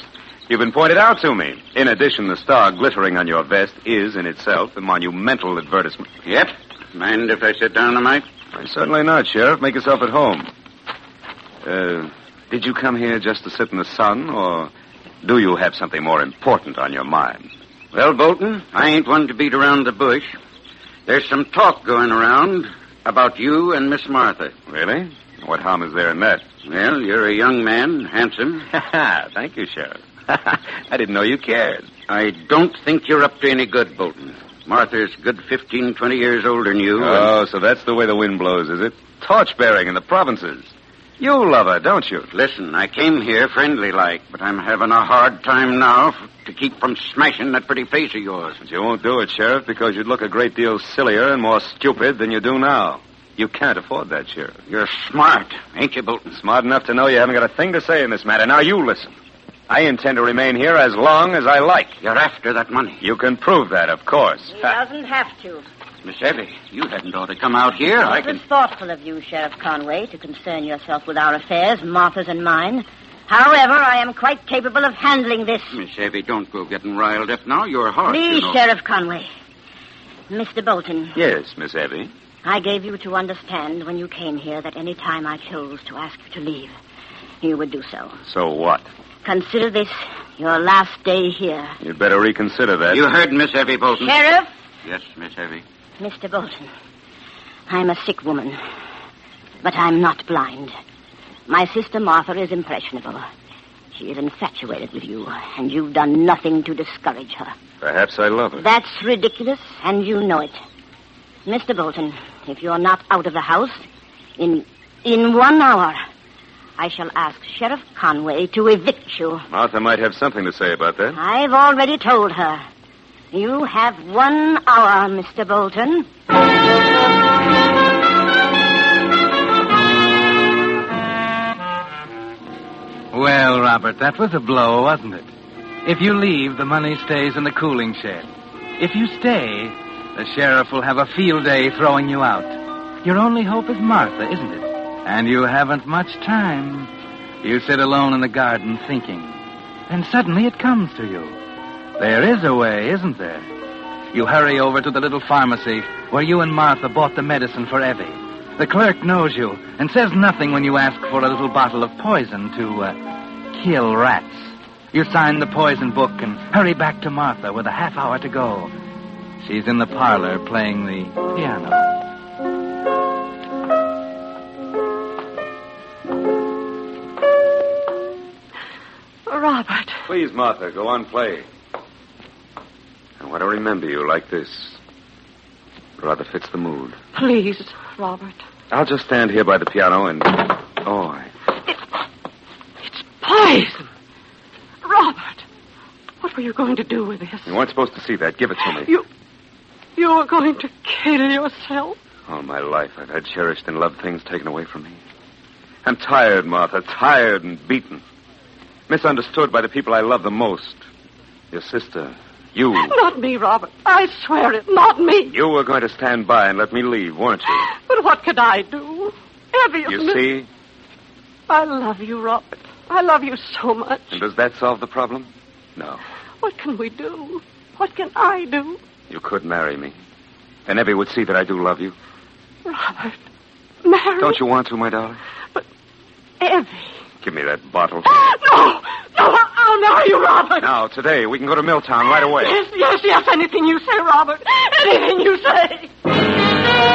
You've been pointed out to me. In addition, the star glittering on your vest is, in itself, a monumental advertisement. Yep. Mind if I sit down a mite? Certainly not, Sheriff. Make yourself at home. Did you come here just to sit in the sun, or do you have something more important on your mind? Well, Bolton, I ain't one to beat around the bush. There's some talk going around about you and Miss Martha. Really? What harm is there in that? Well, you're a young man, handsome. Thank you, Sheriff. I didn't know you cared. I don't think you're up to any good, Bolton. Martha's good 15, 20 years older than you. Oh, so that's the way the wind blows, is it? Torch-bearing in the provinces. You love her, don't you? Listen, I came here friendly-like, but I'm having a hard time now to keep from smashing that pretty face of yours. But you won't do it, Sheriff, because you'd look a great deal sillier and more stupid than you do now. You can't afford that, Sheriff. You're smart, ain't you, Bolton? Smart enough to know you haven't got a thing to say in this matter. Now you listen. I intend to remain here as long as I like. You're after that money. You can prove that, of course. He doesn't have to. Miss Evie, you hadn't ought to come out here. It was thoughtful of you, Sheriff Conway, to concern yourself with our affairs, Martha's and mine. However, I am quite capable of handling this. Miss Evie, don't go getting riled up now. You're hard, Please, you know. Sheriff Conway. Mr. Bolton. Yes, Miss Evie. I gave you to understand when you came here that any time I chose to ask you to leave, you would do so. So what? Consider this your last day here. You'd better reconsider that. You heard Miss Evie, Bolton. Sheriff? Yes, Miss Evie. Mr. Bolton, I'm a sick woman, but I'm not blind. My sister Martha is impressionable. She is infatuated with you, and you've done nothing to discourage her. Perhaps I love her. That's ridiculous, and you know it. Mr. Bolton, if you're not out of the house, in 1 hour, I shall ask Sheriff Conway to evict you. Martha might have something to say about that. I've already told her. You have 1 hour, Mr. Bolton. Well, Robert, that was a blow, wasn't it? If you leave, the money stays in the cooling shed. If you stay, the sheriff will have a field day throwing you out. Your only hope is Martha, isn't it? And you haven't much time. You sit alone in the garden thinking. And suddenly it comes to you. There is a way, isn't there? You hurry over to the little pharmacy where you and Martha bought the medicine for Evie. The clerk knows you and says nothing when you ask for a little bottle of poison to kill rats. You sign the poison book and hurry back to Martha with a half hour to go. She's in the parlor playing the piano. Robert. Please, Martha, go on, play. I want to remember you like this. It rather fits the mood. Please, Robert. I'll just stand here by the piano and... Oh, It's poison. Robert, what were you going to do with this? You weren't supposed to see that. Give it to me. You were going to kill yourself? All my life, I've had cherished and loved things taken away from me. I'm tired, Martha, tired and beaten. Misunderstood by the people I love the most. Your sister, you. Not me, Robert. I swear it, not me. You were going to stand by and let me leave, weren't you? But what could I do? Evie, You see? I love you, Robert. I love you so much. And does that solve the problem? No. What can we do? What can I do? You could marry me. And Evie would see that I do love you. Robert, marry? Don't you want to, my darling? Evie. Give me that bottle. No, I'll marry you, Robert. Now, today, we can go to Milltown right away. Yes, anything you say, Robert. Anything you say.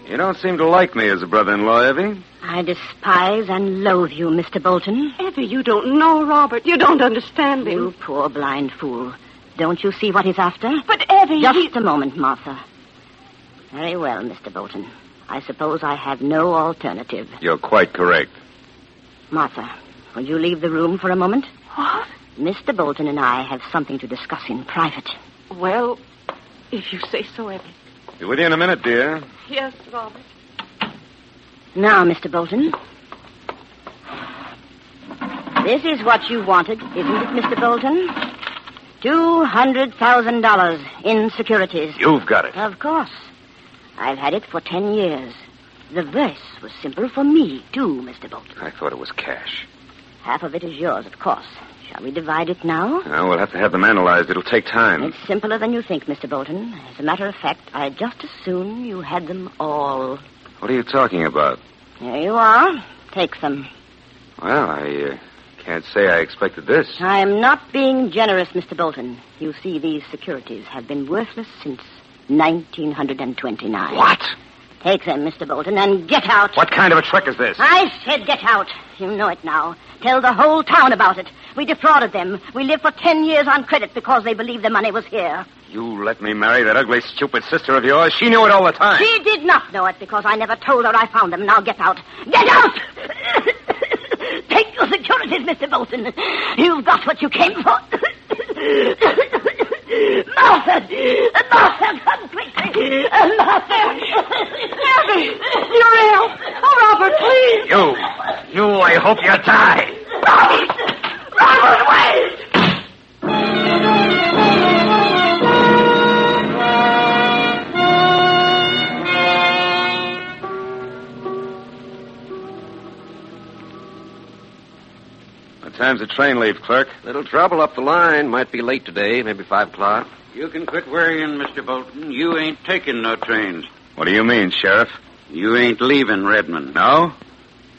You don't seem to like me as a brother-in-law, Evie. I despise and loathe you, Mr. Bolton. Evie, you don't know, Robert. You don't understand him. You poor blind fool. Don't you see what he's after? But, Evie... Just a moment, Martha. Very well, Mr. Bolton. I suppose I have no alternative. You're quite correct. Martha, will you leave the room for a moment? What? Mr. Bolton and I have something to discuss in private. Well, if you say so, Evie. Be with you in a minute, dear. Yes, Robert. Now, Mr. Bolton. This is what you wanted, isn't it, Mr. Bolton? $200,000 in securities. You've got it. Of course. I've had it for 10 years. The verse was simple for me, too, Mr. Bolton. I thought it was cash. Half of it is yours, of course. Shall we divide it now? Well, we'll have to have them analyzed. It'll take time. It's simpler than you think, Mr. Bolton. As a matter of fact, I'd just as soon you had them all. What are you talking about? Here you are. Take them. Well, I can't say I expected this. I'm not being generous, Mr. Bolton. You see, these securities have been worthless since 1929. What? Take them, Mr. Bolton, and get out. What kind of a trick is this? I said get out. You know it now. Tell the whole town about it. We defrauded them. We lived for 10 years on credit because they believed the money was here. You let me marry that ugly, stupid sister of yours? She knew it all the time. She did not know it because I never told her I found them. Now get out. Get out! Take the securities, Mr. Bolton. You've got what you came for. Martha! Martha, come quickly! Martha! Abby! You're ill! Oh, Robert, please! You, I hope you die. Robert, wait! What time's the train leave, clerk? Little trouble up the line. Might be late today, maybe 5 o'clock. You can quit worrying, Mr. Bolton. You ain't taking no trains. What do you mean, Sheriff? You ain't leaving Redmond. No?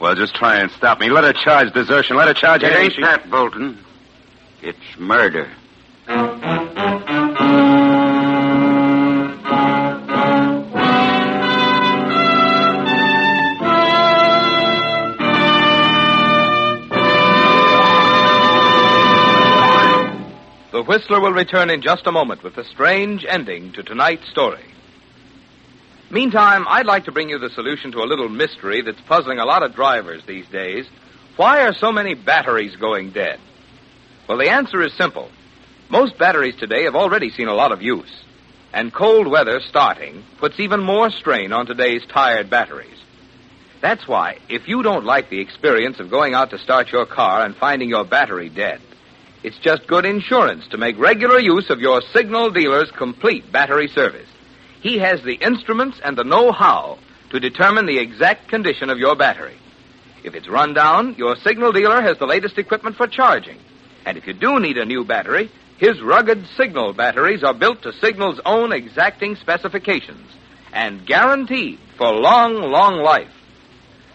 Well, just try and stop me. Let her charge desertion. Let her charge It anything. ain't that, Bolton. It's murder. The Whistler will return in just a moment with the strange ending to tonight's story. Meantime, I'd like to bring you the solution to a little mystery that's puzzling a lot of drivers these days. Why are so many batteries going dead? Well, the answer is simple. Most batteries today have already seen a lot of use, and cold weather starting puts even more strain on today's tired batteries. That's why, if you don't like the experience of going out to start your car and finding your battery dead, it's just good insurance to make regular use of your signal dealer's complete battery service. He has the instruments and the know-how to determine the exact condition of your battery. If it's run down, your signal dealer has the latest equipment for charging. And if you do need a new battery, his rugged Signal batteries are built to Signal's own exacting specifications and guaranteed for long, long life.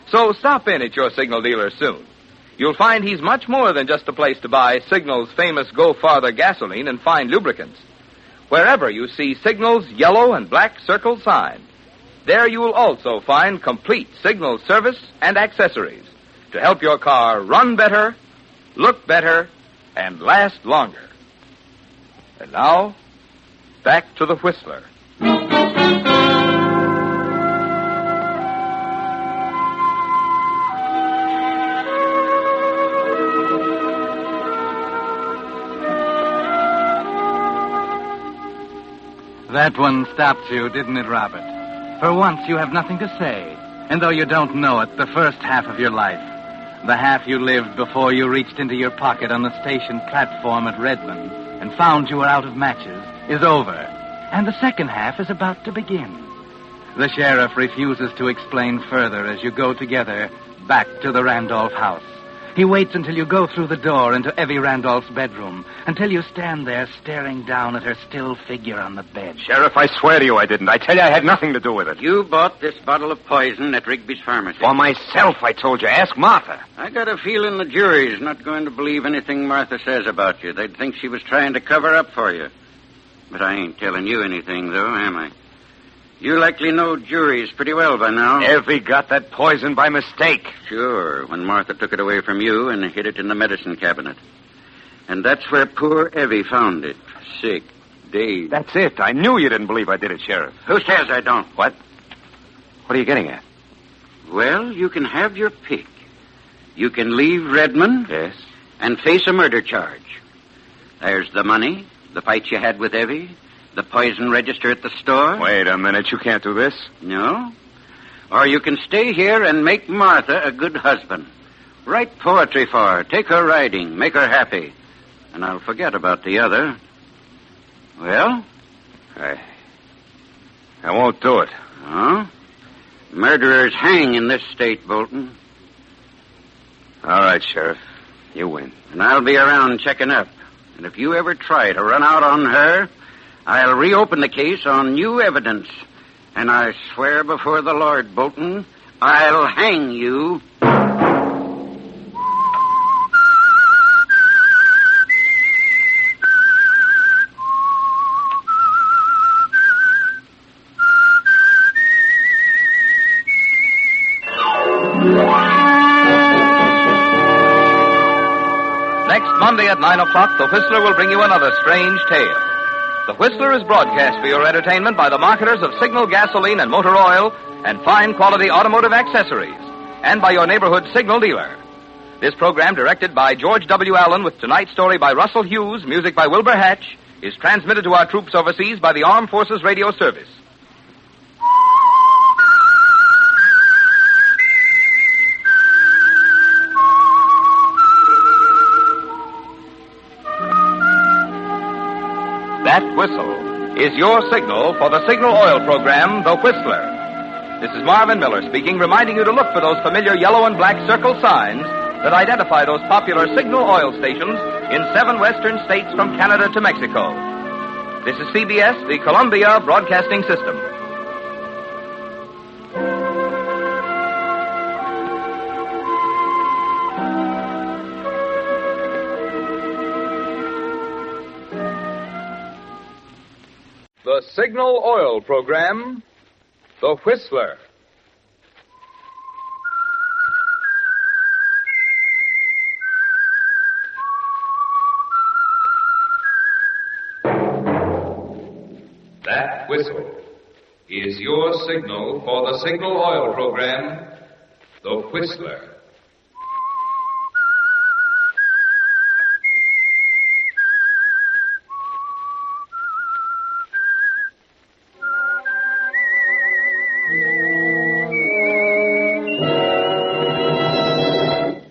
So stop in at your Signal dealer soon. You'll find he's much more than just a place to buy Signal's famous Go Farther gasoline and fine lubricants. Wherever you see Signal's yellow and black circle sign, there you will also find complete Signal service and accessories to help your car run better, look better, and last longer. And now, back to the Whistler. That one stopped you, didn't it, Robert? For once, you have nothing to say. And though you don't know it, the first half of your life, the half you lived before you reached into your pocket on the station platform at Redmond and found you were out of matches, is over. And the second half is about to begin. The sheriff refuses to explain further as you go together back to the Randolph house. He waits until you go through the door into Evie Randolph's bedroom, until you stand there staring down at her still figure on the bed. Sheriff, I swear to you I didn't. I tell you I had nothing to do with it. You bought this bottle of poison at Rigby's pharmacy. For myself, I told you. Ask Martha. I got a feeling the jury's not going to believe anything Martha says about you. They'd think she was trying to cover up for you. But I ain't telling you anything, though, am I? You likely know juries pretty well by now. Evie got that poison by mistake. Sure, when Martha took it away from you and hid it in the medicine cabinet. And that's where poor Evie found it. Sick, dazed. That's it. I knew you didn't believe I did it, Sheriff. Who says I don't? What? What are you getting at? Well, you can have your pick. You can leave Redmond. Yes. And face a murder charge. There's the money, the fight you had with Evie, the poison register at the store. Wait a minute. You can't do this. No. Or you can stay here and make Martha a good husband. Write poetry for her. Take her riding. Make her happy. And I'll forget about the other. Well? I won't do it. Oh? Murderers hang in this state, Bolton. All right, Sheriff. You win. And I'll be around checking up. And if you ever try to run out on her, I'll reopen the case on new evidence. And I swear before the Lord, Bolton, I'll hang you. Next Monday at 9 o'clock, the Whistler will bring you another strange tale. The Whistler is broadcast for your entertainment by the marketers of Signal gasoline and motor oil and fine quality automotive accessories, and by your neighborhood Signal dealer. This program, directed by George W. Allen, with tonight's story by Russell Hughes, music by Wilbur Hatch, is transmitted to our troops overseas by the Armed Forces Radio Service. That whistle is your signal for the Signal Oil program, The Whistler. This is Marvin Miller speaking, reminding you to look for those familiar yellow and black circle signs that identify those popular Signal Oil stations in 7 western states from Canada to Mexico. This is CBS, the Columbia Broadcasting System. The Signal Oil program, The Whistler. That whistle is your signal for the Signal Oil program, The Whistler.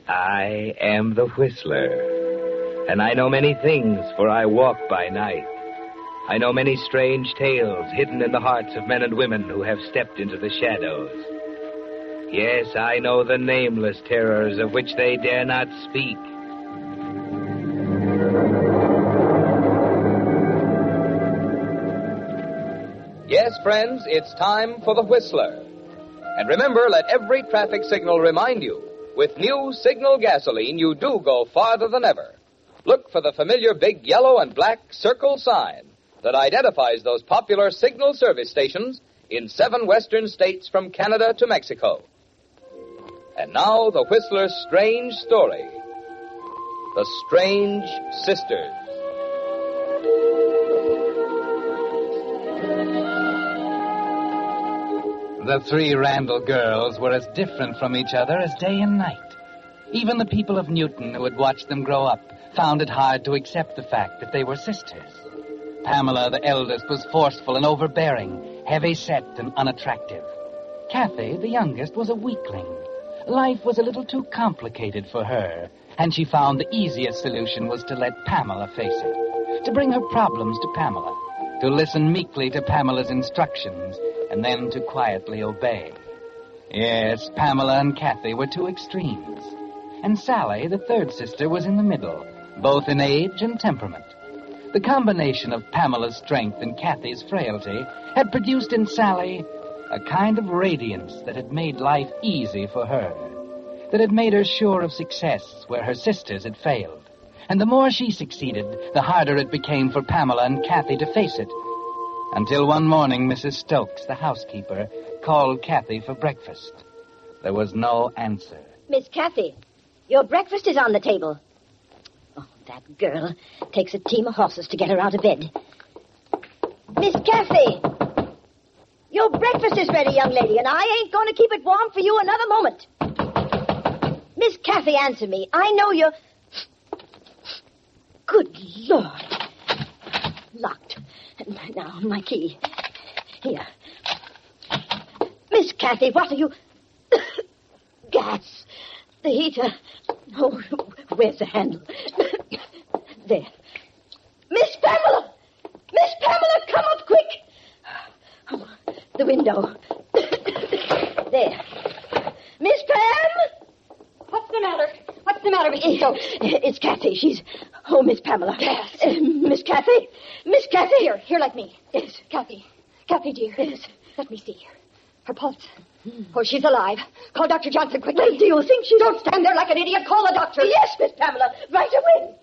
I am the Whistler, and I know many things, for I walk by night. I know many strange tales hidden in the hearts of men and women who have stepped into the shadows. Yes, I know the nameless terrors of which they dare not speak. Yes, friends, it's time for The Whistler. And remember, let every traffic signal remind you, with new Signal gasoline, you do go farther than ever. Look for the familiar big yellow and black circle sign that identifies those popular Signal service stations in 7 western states from Canada to Mexico. And now, the Whistler's strange story. The Strange Sisters. The 3 Randall girls were as different from each other as day and night. Even the people of Newton who had watched them grow up found it hard to accept the fact that they were sisters. Pamela, the eldest, was forceful and overbearing, heavy-set and unattractive. Kathy, the youngest, was a weakling. Life was a little too complicated for her, and she found the easiest solution was to let Pamela face it, to bring her problems to Pamela, to listen meekly to Pamela's instructions, and then to quietly obey. Yes, Pamela and Kathy were 2 extremes, and Sally, the 3rd sister, was in the middle, both in age and temperament. The combination of Pamela's strength and Kathy's frailty had produced in Sally a kind of radiance that had made life easy for her, that had made her sure of success where her sisters had failed. And the more she succeeded, the harder it became for Pamela and Kathy to face it. Until one morning, Mrs. Stokes, the housekeeper, called Kathy for breakfast. There was no answer. Miss Kathy, your breakfast is on the table. Oh, that girl. Takes a team of horses to get her out of bed. Miss Kathy! Your breakfast is ready, young lady, and I ain't going to keep it warm for you another moment. Miss Kathy, answer me. I know you're... Good Lord. Locked. Now, my key. Here. Miss Kathy, what are you... Gas. The heater. Oh, where's the handle? There. Miss Pamela! Miss Pamela, come up quick! Oh, the window. There. Miss Pam! What's the matter? What's the matter, Mrs. Stokes? It's Kathy. She's... Oh, Miss Pamela. Yes. Miss Kathy? Miss Kathy? Here like me. Yes. Kathy. Kathy, dear. Yes. Let me see. Her pulse. Oh, she's alive. Call Dr. Johnson quickly. Well, do you think she's... Don't stand there like an idiot. Call the doctor. Yes, Miss Pamela. Right away.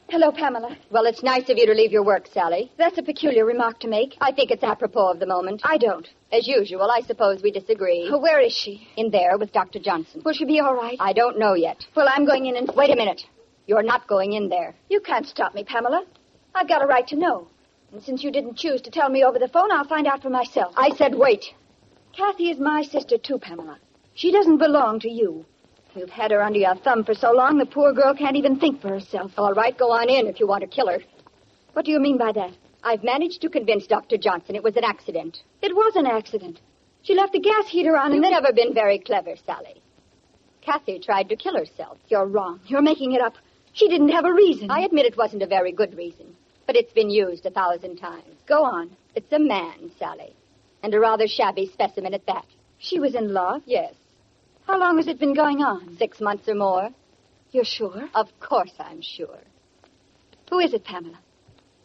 Hello, Pamela. Well, it's nice of you to leave your work, Sally. That's a peculiar remark to make. I think it's apropos of the moment. I don't. As usual, I suppose we disagree. Where is she? In there with Dr. Johnson. Will she be all right? I don't know yet. Well, I'm going in and... Wait a minute. You're not going in there. You can't stop me, Pamela. I've got a right to know. And since you didn't choose to tell me over the phone, I'll find out for myself. I said wait. Kathy is my sister, too, Pamela. She doesn't belong to you. You've had her under your thumb for so long, the poor girl can't even think for herself. All right, go on in if you want to kill her. What do you mean by that? I've managed to convince Dr. Johnson it was an accident. It was an accident. She left the gas heater on and You've then... never been very clever, Sally. Kathy tried to kill herself. You're wrong. You're making it up. She didn't have a reason. I admit it wasn't a very good reason, but it's been used 1,000 times. Go on. It's a man, Sally, and a rather shabby specimen at that. She was in love? Yes. How long has it been going on? 6 months or more. You're sure? Of course I'm sure. Who is it, Pamela?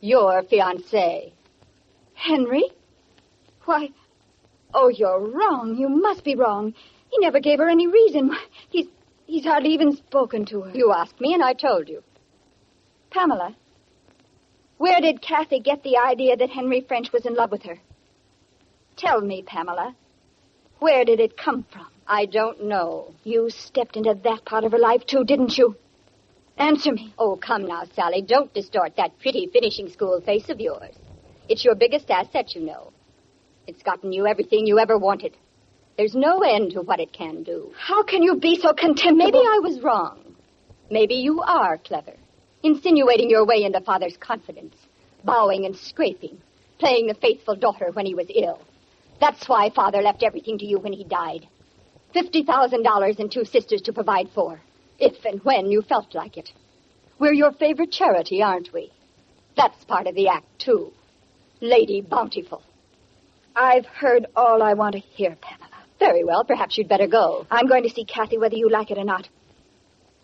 Your fiancé. Henry? Why... Oh, you're wrong. You must be wrong. He never gave her any reason. He's hardly even spoken to her. You asked me, and I told you. Pamela, where did Kathy get the idea that Henry French was in love with her? Tell me, Pamela, where did it come from? I don't know. You stepped into that part of her life, too, didn't you? Answer me. Oh, come now, Sally. Don't distort that pretty finishing school face of yours. It's your biggest asset, you know. It's gotten you everything you ever wanted. There's no end to what it can do. How can you be so contemptible? Maybe I was wrong. Maybe you are clever. Insinuating your way into Father's confidence. Bowing and scraping. Playing the faithful daughter when he was ill. That's why Father left everything to you when he died. $50,000 and 2 sisters to provide for. If and when you felt like it. We're your favorite charity, aren't we? That's part of the act, too. Lady Bountiful. I've heard all I want to hear, Pamela. Very well. Perhaps you'd better go. I'm going to see Kathy whether you like it or not.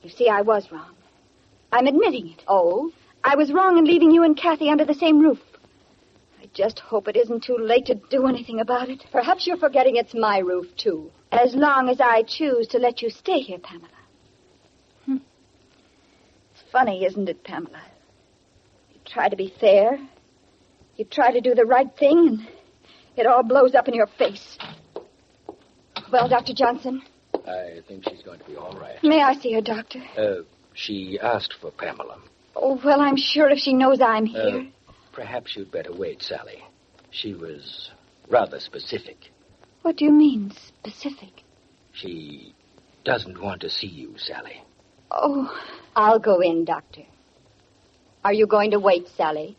You see, I was wrong. I'm admitting it. Oh? I was wrong in leaving you and Kathy under the same roof. I just hope it isn't too late to do anything about it. Perhaps you're forgetting it's my roof, too. As long as I choose to let you stay here, Pamela. It's funny, isn't it, Pamela? You try to be fair. You try to do the right thing, and it all blows up in your face. Well, Dr. Johnson? I think she's going to be all right. May I see her, Doctor? She asked for Pamela. Oh, well, I'm sure if she knows I'm here. Perhaps you'd better wait, Sally. She was rather specific. What do you mean, specific? She doesn't want to see you, Sally. Oh. I'll go in, Doctor. Are you going to wait, Sally?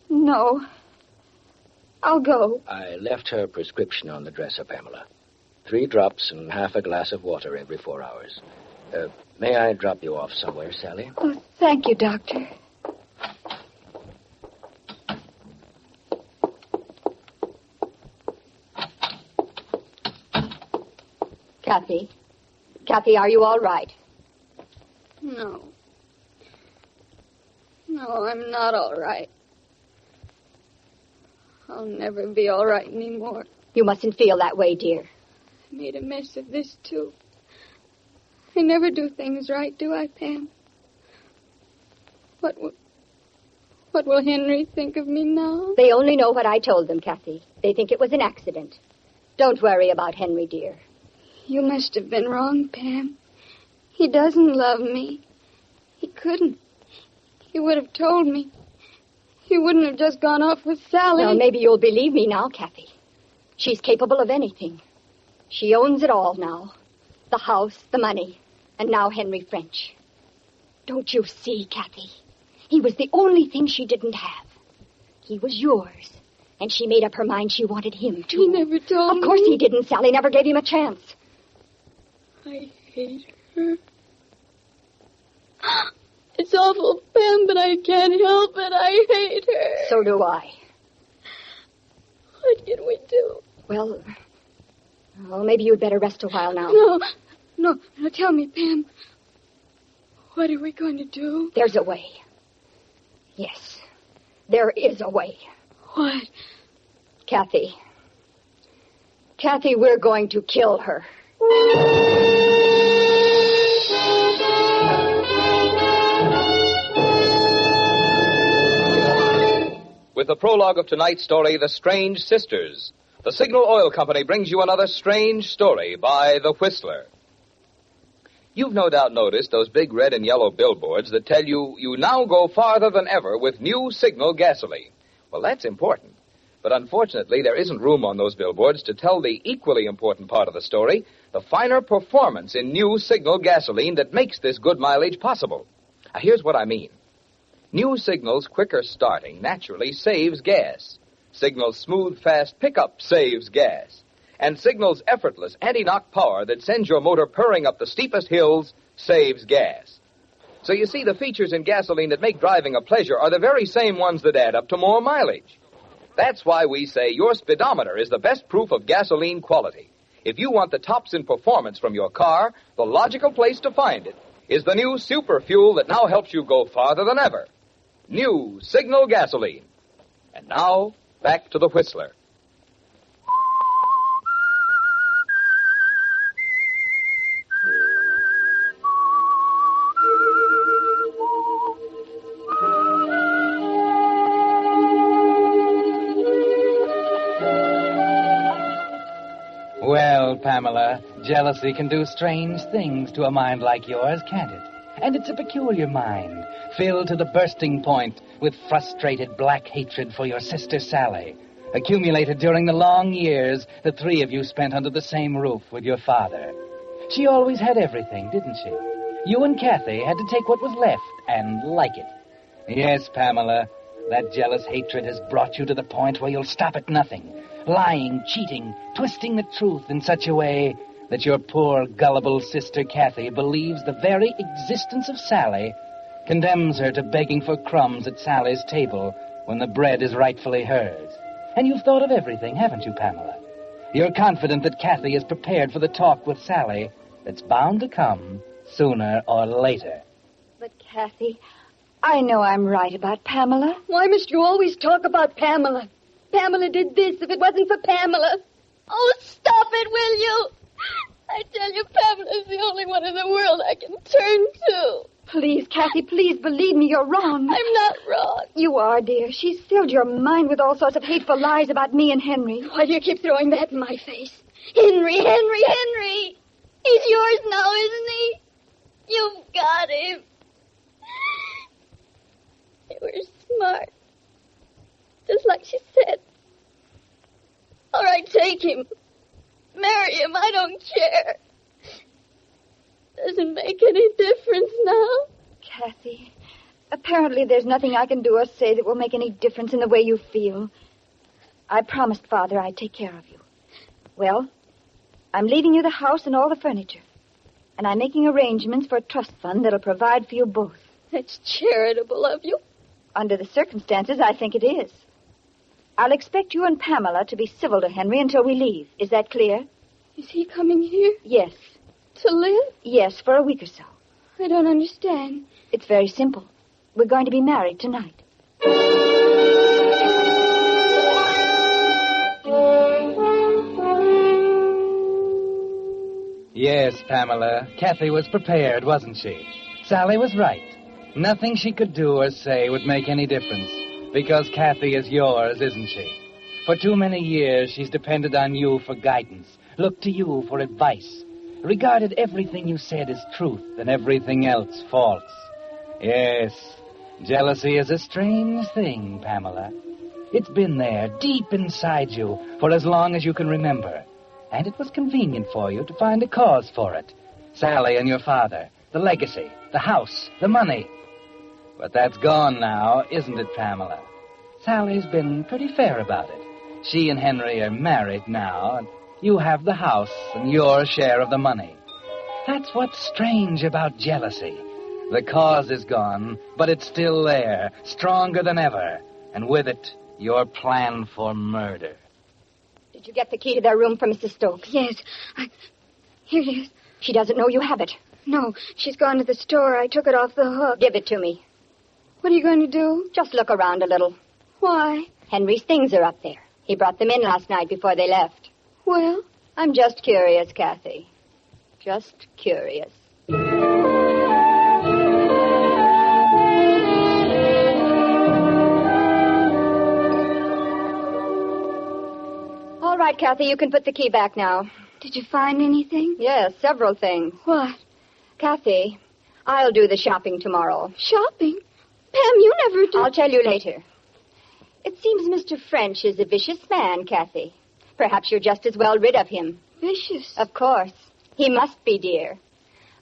No. I'll go. I left her prescription on the dresser, Pamela. 3 drops and half a glass of water every 4 hours. May I drop you off somewhere, Sally? Oh, thank you, Doctor. Kathy? Kathy, are you all right? No. No, I'm not all right. I'll never be all right anymore. You mustn't feel that way, dear. I made a mess of this, too. I never do things right, do I, Pam? What will Henry think of me now? They only know what I told them, Kathy. They think it was an accident. Don't worry about Henry, dear. You must have been wrong, Pam. He doesn't love me. He couldn't. He would have told me. He wouldn't have just gone off with Sally. Well, maybe you'll believe me now, Kathy. She's capable of anything. She owns it all now. The house, the money, and now Henry French. Don't you see, Kathy? He was the only thing she didn't have. He was yours. And she made up her mind she wanted him to. He never told me. Of course he didn't. Sally never gave him a chance. I hate her. It's awful, Pam, but I can't help it. I hate her. So do I. What can we do? Well, maybe you'd better rest a while now. No, tell me, Pam. What are we going to do? There's a way. Yes, there is a way. What? Kathy, we're going to kill her. With the prologue of tonight's story, The Strange Sisters, the Signal Oil Company brings you another strange story by The Whistler. You've no doubt noticed those big red and yellow billboards that tell you now go farther than ever with new Signal gasoline. Well, that's important. But unfortunately, there isn't room on those billboards to tell the equally important part of the story, the finer performance in new Signal gasoline that makes this good mileage possible. Now, here's what I mean. New Signal's quicker starting naturally saves gas. Signal's smooth, fast pickup saves gas. And Signal's effortless anti-knock power that sends your motor purring up the steepest hills saves gas. So you see, the features in gasoline that make driving a pleasure are the very same ones that add up to more mileage. That's why we say your speedometer is the best proof of gasoline quality. If you want the tops in performance from your car, the logical place to find it is the new super fuel that now helps you go farther than ever. New Signal gasoline. And now, back to the Whistler. Well, Pamela, jealousy can do strange things to a mind like yours, can't it? And it's a peculiar mind, filled to the bursting point with frustrated black hatred for your sister Sally, accumulated during the long years the three of you spent under the same roof with your father. She always had everything, didn't she? You and Kathy had to take what was left and like it. Yes, Pamela, that jealous hatred has brought you to the point where you'll stop at nothing. Lying, cheating, twisting the truth in such a way that your poor, gullible sister Kathy believes the very existence of Sally condemns her to begging for crumbs at Sally's table when the bread is rightfully hers. And you've thought of everything, haven't you, Pamela? You're confident that Kathy is prepared for the talk with Sally that's bound to come sooner or later. But, Kathy, I know I'm right about Pamela. Why must you always talk about Pamela? Pamela did this if it wasn't for Pamela. Oh, stop it, will you? I tell you, Pamela's the only one in the world I can turn to. Please, Kathy, please believe me, you're wrong. I'm not wrong. You are, dear. She's filled your mind with all sorts of hateful lies about me and Henry. Why do you keep throwing that in my face? Henry! He's yours now, isn't he? You've got him. You were smart. Just like she said. All right, take him. Marry him, I don't care. Doesn't make any difference now. Kathy, apparently there's nothing I can do or say that will make any difference in the way you feel. I promised Father I'd take care of you. Well, I'm leaving you the house and all the furniture. And I'm making arrangements for a trust fund that'll provide for you both. That's charitable of you. Under the circumstances, I think it is. I'll expect you and Pamela to be civil to Henry until we leave. Is that clear? Is he coming here? Yes. To live? Yes, for a week or so. I don't understand. It's very simple. We're going to be married tonight. Yes, Pamela, Kathy was prepared, wasn't she? Sally was right. Nothing she could do or say would make any difference, because Kathy is yours, isn't she? For too many years, she's depended on you for guidance, looked to you for advice, regarded everything you said as truth and everything else false. Yes, jealousy is a strange thing, Pamela. It's been there, deep inside you, for as long as you can remember. And it was convenient for you to find a cause for it. Sally and your father, the legacy, the house, the money. But that's gone now, isn't it, Pamela? Sally's been pretty fair about it. She and Henry are married now, and you have the house and your share of the money. That's what's strange about jealousy. The cause is gone, but it's still there, stronger than ever. And with it, your plan for murder. Did you get the key to their room from Mrs. Stokes? Yes. Here it is. She doesn't know you have it. No, she's gone to the store. I took it off the hook. Give it to me. What are you going to do? Just look around a little. Why? Henry's things are up there. He brought them in last night before they left. Well? I'm just curious, Kathy. Just curious. All right, Kathy, you can put the key back now. Did you find anything? Yes, several things. What? Kathy, I'll do the shopping tomorrow. Shopping? Pam, you never do. I'll tell you later. It seems Mr. French is a vicious man, Kathy. Perhaps you're just as well rid of him. Vicious? Of course. He must be, dear.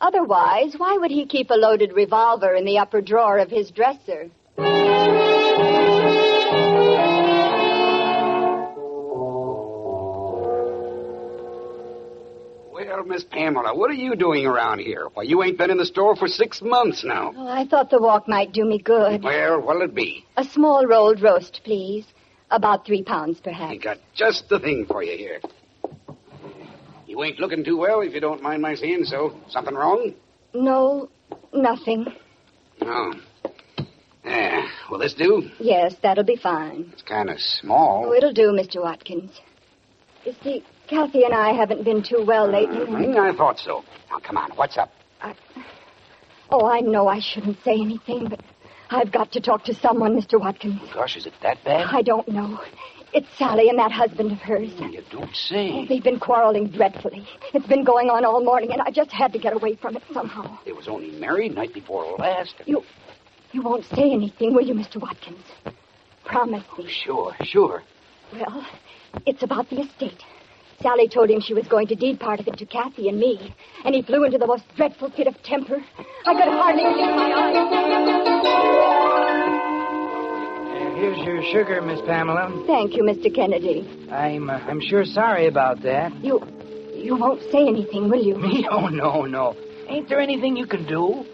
Otherwise, why would he keep a loaded revolver in the upper drawer of his dresser? Well, Miss Pamela, what are you doing around here? Why, you ain't been in the store for 6 months now. Oh, I thought the walk might do me good. Well, what'll it be? A small rolled roast, please. About 3 pounds, perhaps. I got just the thing for you here. You ain't looking too well, if you don't mind my saying so. Something wrong? No, nothing. No. Will this do? Yes, that'll be fine. It's kind of small. Oh, it'll do, Mr. Watkins. You see, Kathy and I haven't been too well lately. I thought so. Now, come on, what's up? Oh, I know I shouldn't say anything, but I've got to talk to someone, Mr. Watkins. Gosh, is it that bad? I don't know. It's Sally and that husband of hers. You don't say. Oh, they've been quarreling dreadfully. It's been going on all morning, and I just had to get away from it somehow. They was only married night before last. You won't say anything, will you, Mr. Watkins? Promise me. Sure. Well, it's about the estate. Sally told him she was going to deed part of it to Kathy and me, and he flew into the most dreadful fit of temper. I could hardly believe my eyes. Here's your sugar, Miss Pamela. Thank you, Mr. Kennedy. I'm sure sorry about that. You won't say anything, will you? Me? Oh, no. Ain't there anything you can do?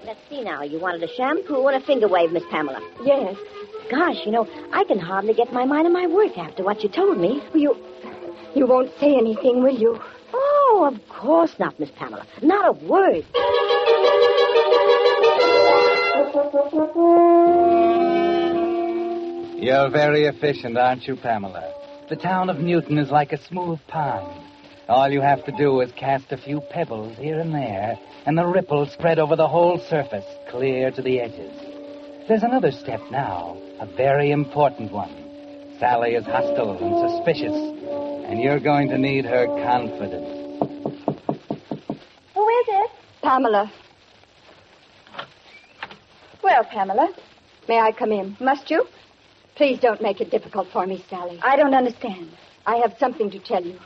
Let's see now. You wanted a shampoo and a finger wave, Miss Pamela. Yes. Gosh, I can hardly get my mind on my work after what you told me. You won't say anything, will you? Oh, of course not, Miss Pamela. Not a word. You're very efficient, aren't you, Pamela? The town of Newton is like a smooth pond. All you have to do is cast a few pebbles here and there, and the ripples spread over the whole surface, clear to the edges. There's another step now, a very important one. Sally is hostile and suspicious, and you're going to need her confidence. Who is it? Pamela. Well, Pamela. May I come in? Must you? Please don't make it difficult for me, Sally. I don't understand. I have something to tell you.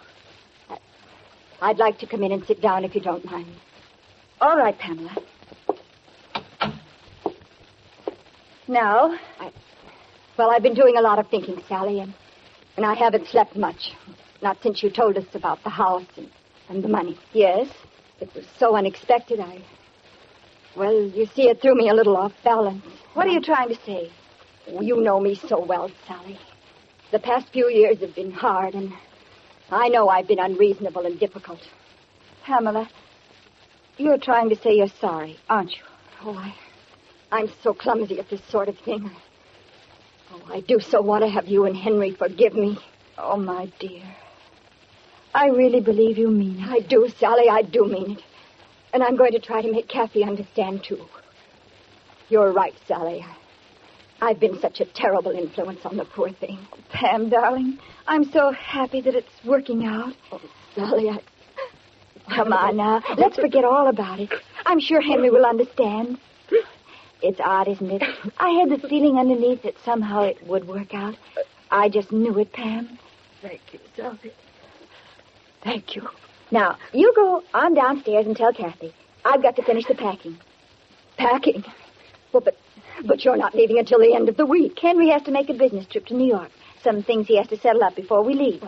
I'd like to come in and sit down if you don't mind. All right, Pamela. Now? Well, I've been doing a lot of thinking, Sally, and I haven't slept much. Not since you told us about the house and the money. Yes? It was so unexpected, Well, you see, it threw me a little off balance. What are you trying to say? Oh, you know me so well, Sally. The past few years have been hard, and I know I've been unreasonable and difficult. Pamela, you're trying to say you're sorry, aren't you? Oh, I'm so clumsy at this sort of thing. Oh, I do so want to have you and Henry forgive me. Oh, my dear. I really believe you mean it. I do, Sally, I do mean it. And I'm going to try to make Kathy understand, too. You're right, Sally. I've been such a terrible influence on the poor thing. Pam, darling, I'm so happy that it's working out. Oh, Sally, Come on now. Let's forget all about it. I'm sure Henry will understand. It's odd, isn't it? I had the feeling underneath that somehow it would work out. I just knew it, Pam. Thank you, Sally. Thank you. Now, you go on downstairs and tell Kathy. I've got to finish the packing. Packing? Well, but you're not leaving until the end of the week. Henry has to make a business trip to New York. Some things he has to settle up before we leave.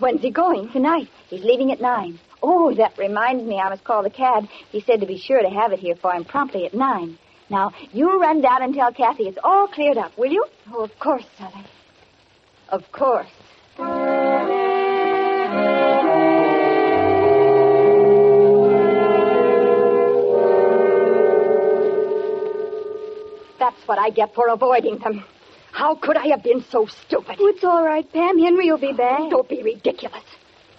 When's he going? Tonight. He's leaving at 9. Oh, that reminds me, I must call the cab. He said to be sure to have it here for him promptly at 9. Now, you run down and tell Kathy it's all cleared up, will you? Oh, of course, Sally. Of course. That's what I get for avoiding them. How could I have been so stupid? Oh, it's all right, Pam. Henry will be back. Don't be ridiculous.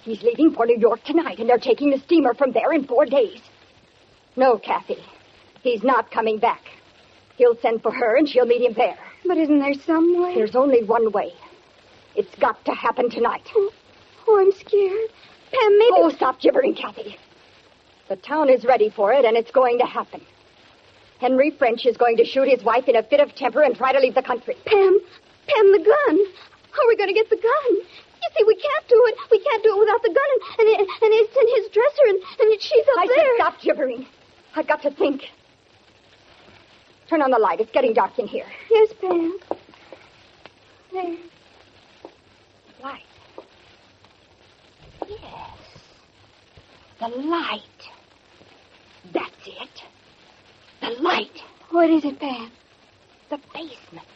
He's leaving for New York tonight, and they're taking the steamer from there in 4 days. No, Kathy. He's not coming back. He'll send for her, and she'll meet him there. But isn't there some way? There's only one way. It's got to happen tonight. Oh, I'm scared. Pam, maybe... Oh, stop gibbering, Kathy. The town is ready for it, and it's going to happen. Henry French is going to shoot his wife in a fit of temper and try to leave the country. Pam, the gun. How are we going to get the gun? You see, we can't do it. We can't do it without the gun, and it's in his dresser, and she's up I there. said stop gibbering. I've got to think. Turn on the light. It's getting dark in here. Yes, Pam. There. Light. Yes. The light. That's it. The light. What is it, Pam? The basement.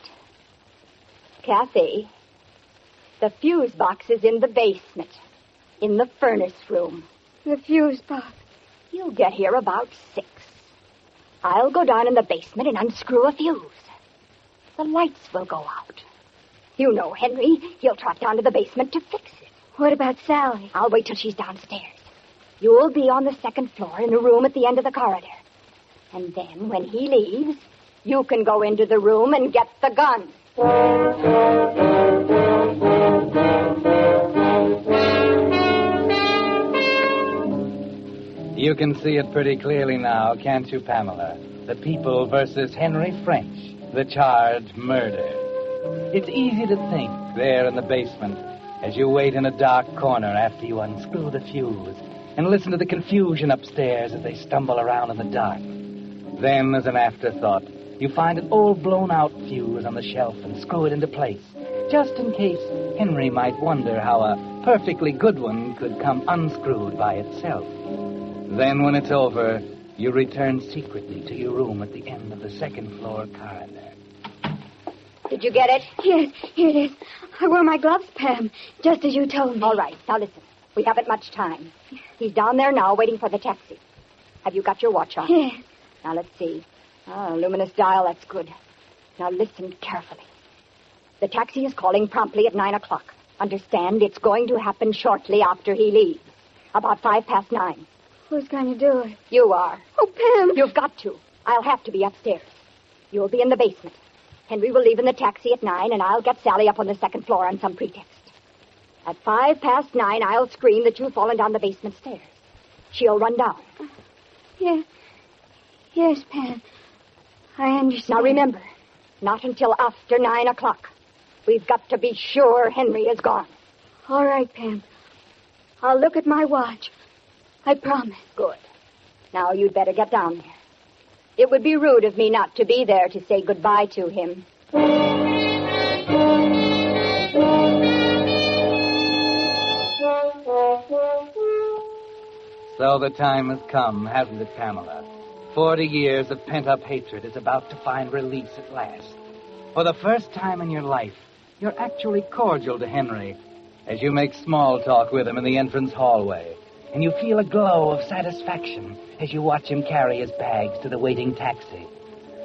Kathy, the fuse box is in the basement, in the furnace room. The fuse box. You'll get here about 6. I'll go down in the basement and unscrew a fuse. The lights will go out. You know Henry. He'll trot down to the basement to fix it. What about Sally? I'll wait till she's downstairs. You'll be on the 2nd floor in a room at the end of the corridor. And then, when he leaves, you can go into the room and get the gun. You can see it pretty clearly now, can't you, Pamela? The People versus Henry French, the charge murder. It's easy to think there in the basement as you wait in a dark corner after you unscrew the fuse and listen to the confusion upstairs as they stumble around in the dark. Then, as an afterthought, you find an old blown-out fuse on the shelf and screw it into place, just in case Henry might wonder how a perfectly good one could come unscrewed by itself. Then, when it's over, you return secretly to your room at the end of the 2nd floor corridor. Did you get it? Yes, here it is. I wore my gloves, Pam, just as you told me. All right, now listen. We haven't much time. He's down there now waiting for the taxi. Have you got your watch on? Yes. Now, let's see. Luminous dial, that's good. Now, listen carefully. The taxi is calling promptly at 9 o'clock. Understand, it's going to happen shortly after he leaves. About 9:05. Who's going to do it? You are. Oh, Pam. You've got to. I'll have to be upstairs. You'll be in the basement. Henry will leave in the taxi at 9, and I'll get Sally up on the 2nd floor on some pretext. At 9:05, I'll scream that you've fallen down the basement stairs. She'll run down. Yes, Pam. I understand. Now remember, not until after 9 o'clock. We've got to be sure Henry is gone. All right, Pam. I'll look at my watch. I promise. Good. Now you'd better get down there. It would be rude of me not to be there to say goodbye to him. So the time has come, hasn't it, Pamela? 40 years of pent-up hatred is about to find release at last. For the first time in your life, you're actually cordial to Henry as you make small talk with him in the entrance hallway. And you feel a glow of satisfaction as you watch him carry his bags to the waiting taxi.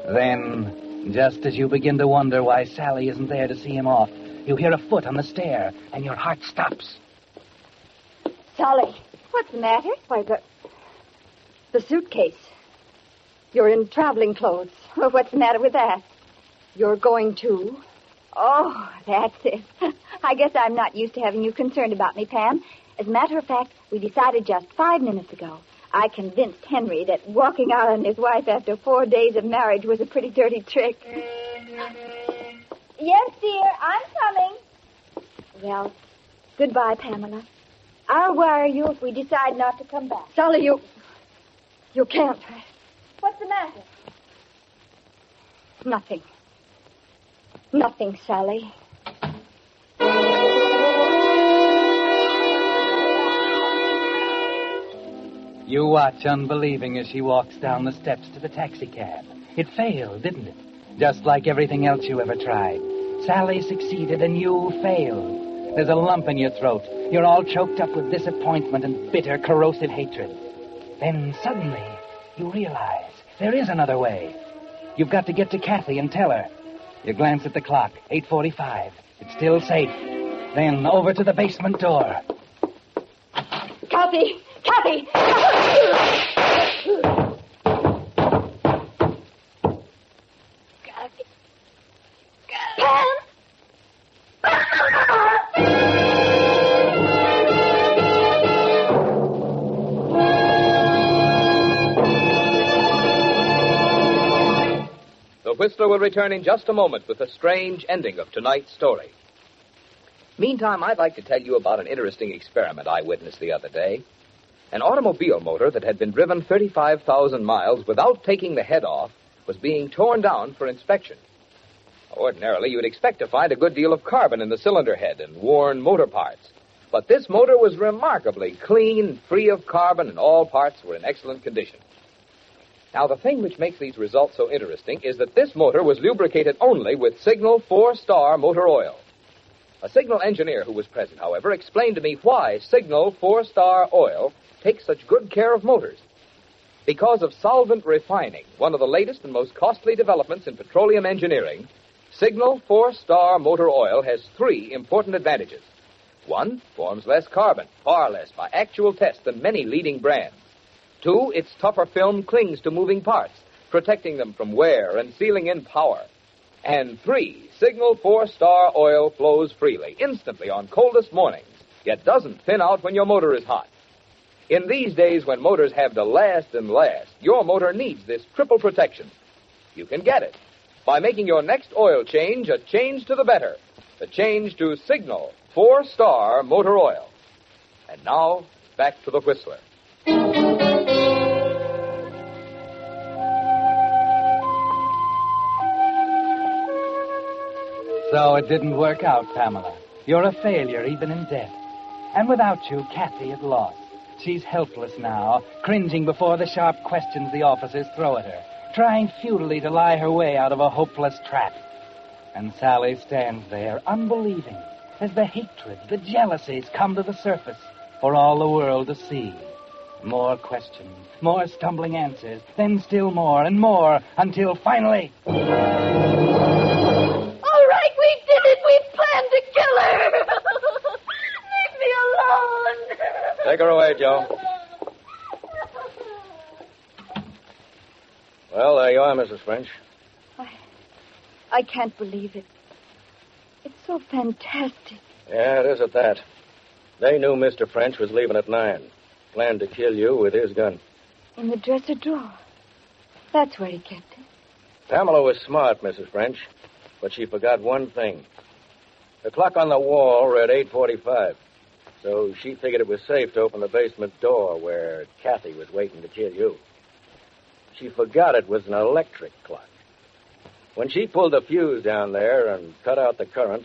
Then, just as you begin to wonder why Sally isn't there to see him off, you hear a foot on the stair, and your heart stops. Sally, what's the matter? Why, the suitcase. You're in traveling clothes. Well, what's the matter with that? You're going to... Oh, that's it. I guess I'm not used to having you concerned about me, Pam. As a matter of fact, we decided just 5 minutes ago. I convinced Henry that walking out on his wife after 4 days of marriage was a pretty dirty trick. Yes, dear, I'm coming. Well, goodbye, Pamela. I'll wire you if we decide not to come back. Sally, you can't. What's the matter? Nothing. Nothing, Sally. You watch unbelieving as she walks down the steps to the taxicab. It failed, didn't it? Just like everything else you ever tried. Sally succeeded and you failed. There's a lump in your throat. You're all choked up with disappointment and bitter, corrosive hatred. Then suddenly, you realize there is another way. You've got to get to Kathy and tell her. You glance at the clock, 8:45. It's still safe. Then over to the basement door. Kathy! Kathy! Pam! Whistler will return in just a moment with the strange ending of tonight's story. Meantime, I'd like to tell you about an interesting experiment I witnessed the other day. An automobile motor that had been driven 35,000 miles without taking the head off was being torn down for inspection. Ordinarily, you'd expect to find a good deal of carbon in the cylinder head and worn motor parts. But this motor was remarkably clean, free of carbon, and all parts were in excellent condition. Now, the thing which makes these results so interesting is that this motor was lubricated only with Signal 4-Star motor oil. A Signal engineer who was present, however, explained to me why Signal 4-Star oil takes such good care of motors. Because of solvent refining, one of the latest and most costly developments in petroleum engineering, Signal 4-Star motor oil has 3 important advantages. 1, forms less carbon, far less by actual tests than many leading brands. 2, its tougher film clings to moving parts, protecting them from wear and sealing in power. And 3, Signal 4-Star oil flows freely, instantly on coldest mornings, yet doesn't thin out when your motor is hot. In these days when motors have to last and last, your motor needs this triple protection. You can get it by making your next oil change a change to the better, the change to Signal 4-Star motor oil. And now, back to the Whistler. So it didn't work out, Pamela. You're a failure, even in debt. And without you, Kathy is lost. She's helpless now, cringing before the sharp questions the officers throw at her, trying futilely to lie her way out of a hopeless trap. And Sally stands there, unbelieving, as the hatreds, the jealousies come to the surface for all the world to see. More questions, more stumbling answers, then still more and more, until finally... All right, we did it. We planned to kill her. Leave me alone. Take her away, Joe. Well, there you are, Mrs. French. I can't believe it. It's so fantastic. Yeah, it is at that. They knew Mr. French was leaving at 9. Planned to kill you with his gun. In the dresser drawer. That's where he kept it. Pamela was smart, Mrs. French, but she forgot one thing. The clock on the wall read 8:45, so she figured it was safe to open the basement door where Kathy was waiting to kill you. She forgot it was an electric clock. When she pulled the fuse down there and cut out the current,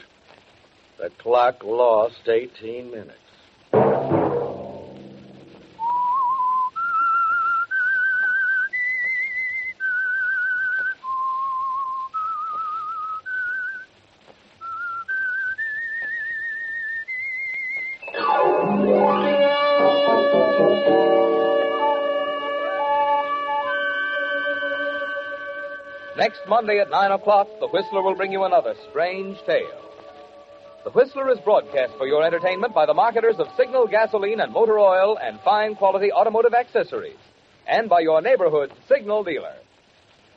the clock lost 18 minutes. Next Monday at 9 o'clock, The Whistler will bring you another strange tale. The Whistler is broadcast for your entertainment by the marketers of Signal gasoline and motor oil and fine quality automotive accessories, and by your neighborhood Signal dealer.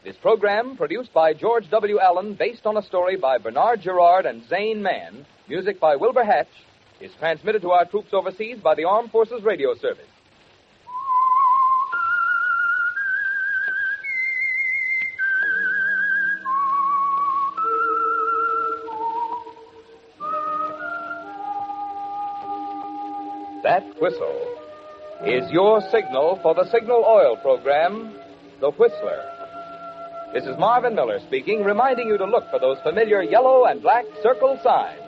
This program, produced by George W. Allen, based on a story by Bernard Gerard and Zane Mann, music by Wilbur Hatch, is transmitted to our troops overseas by the Armed Forces Radio Service. That whistle is your signal for the Signal Oil program, The Whistler. This is Marvin Miller speaking, reminding you to look for those familiar yellow and black circle signs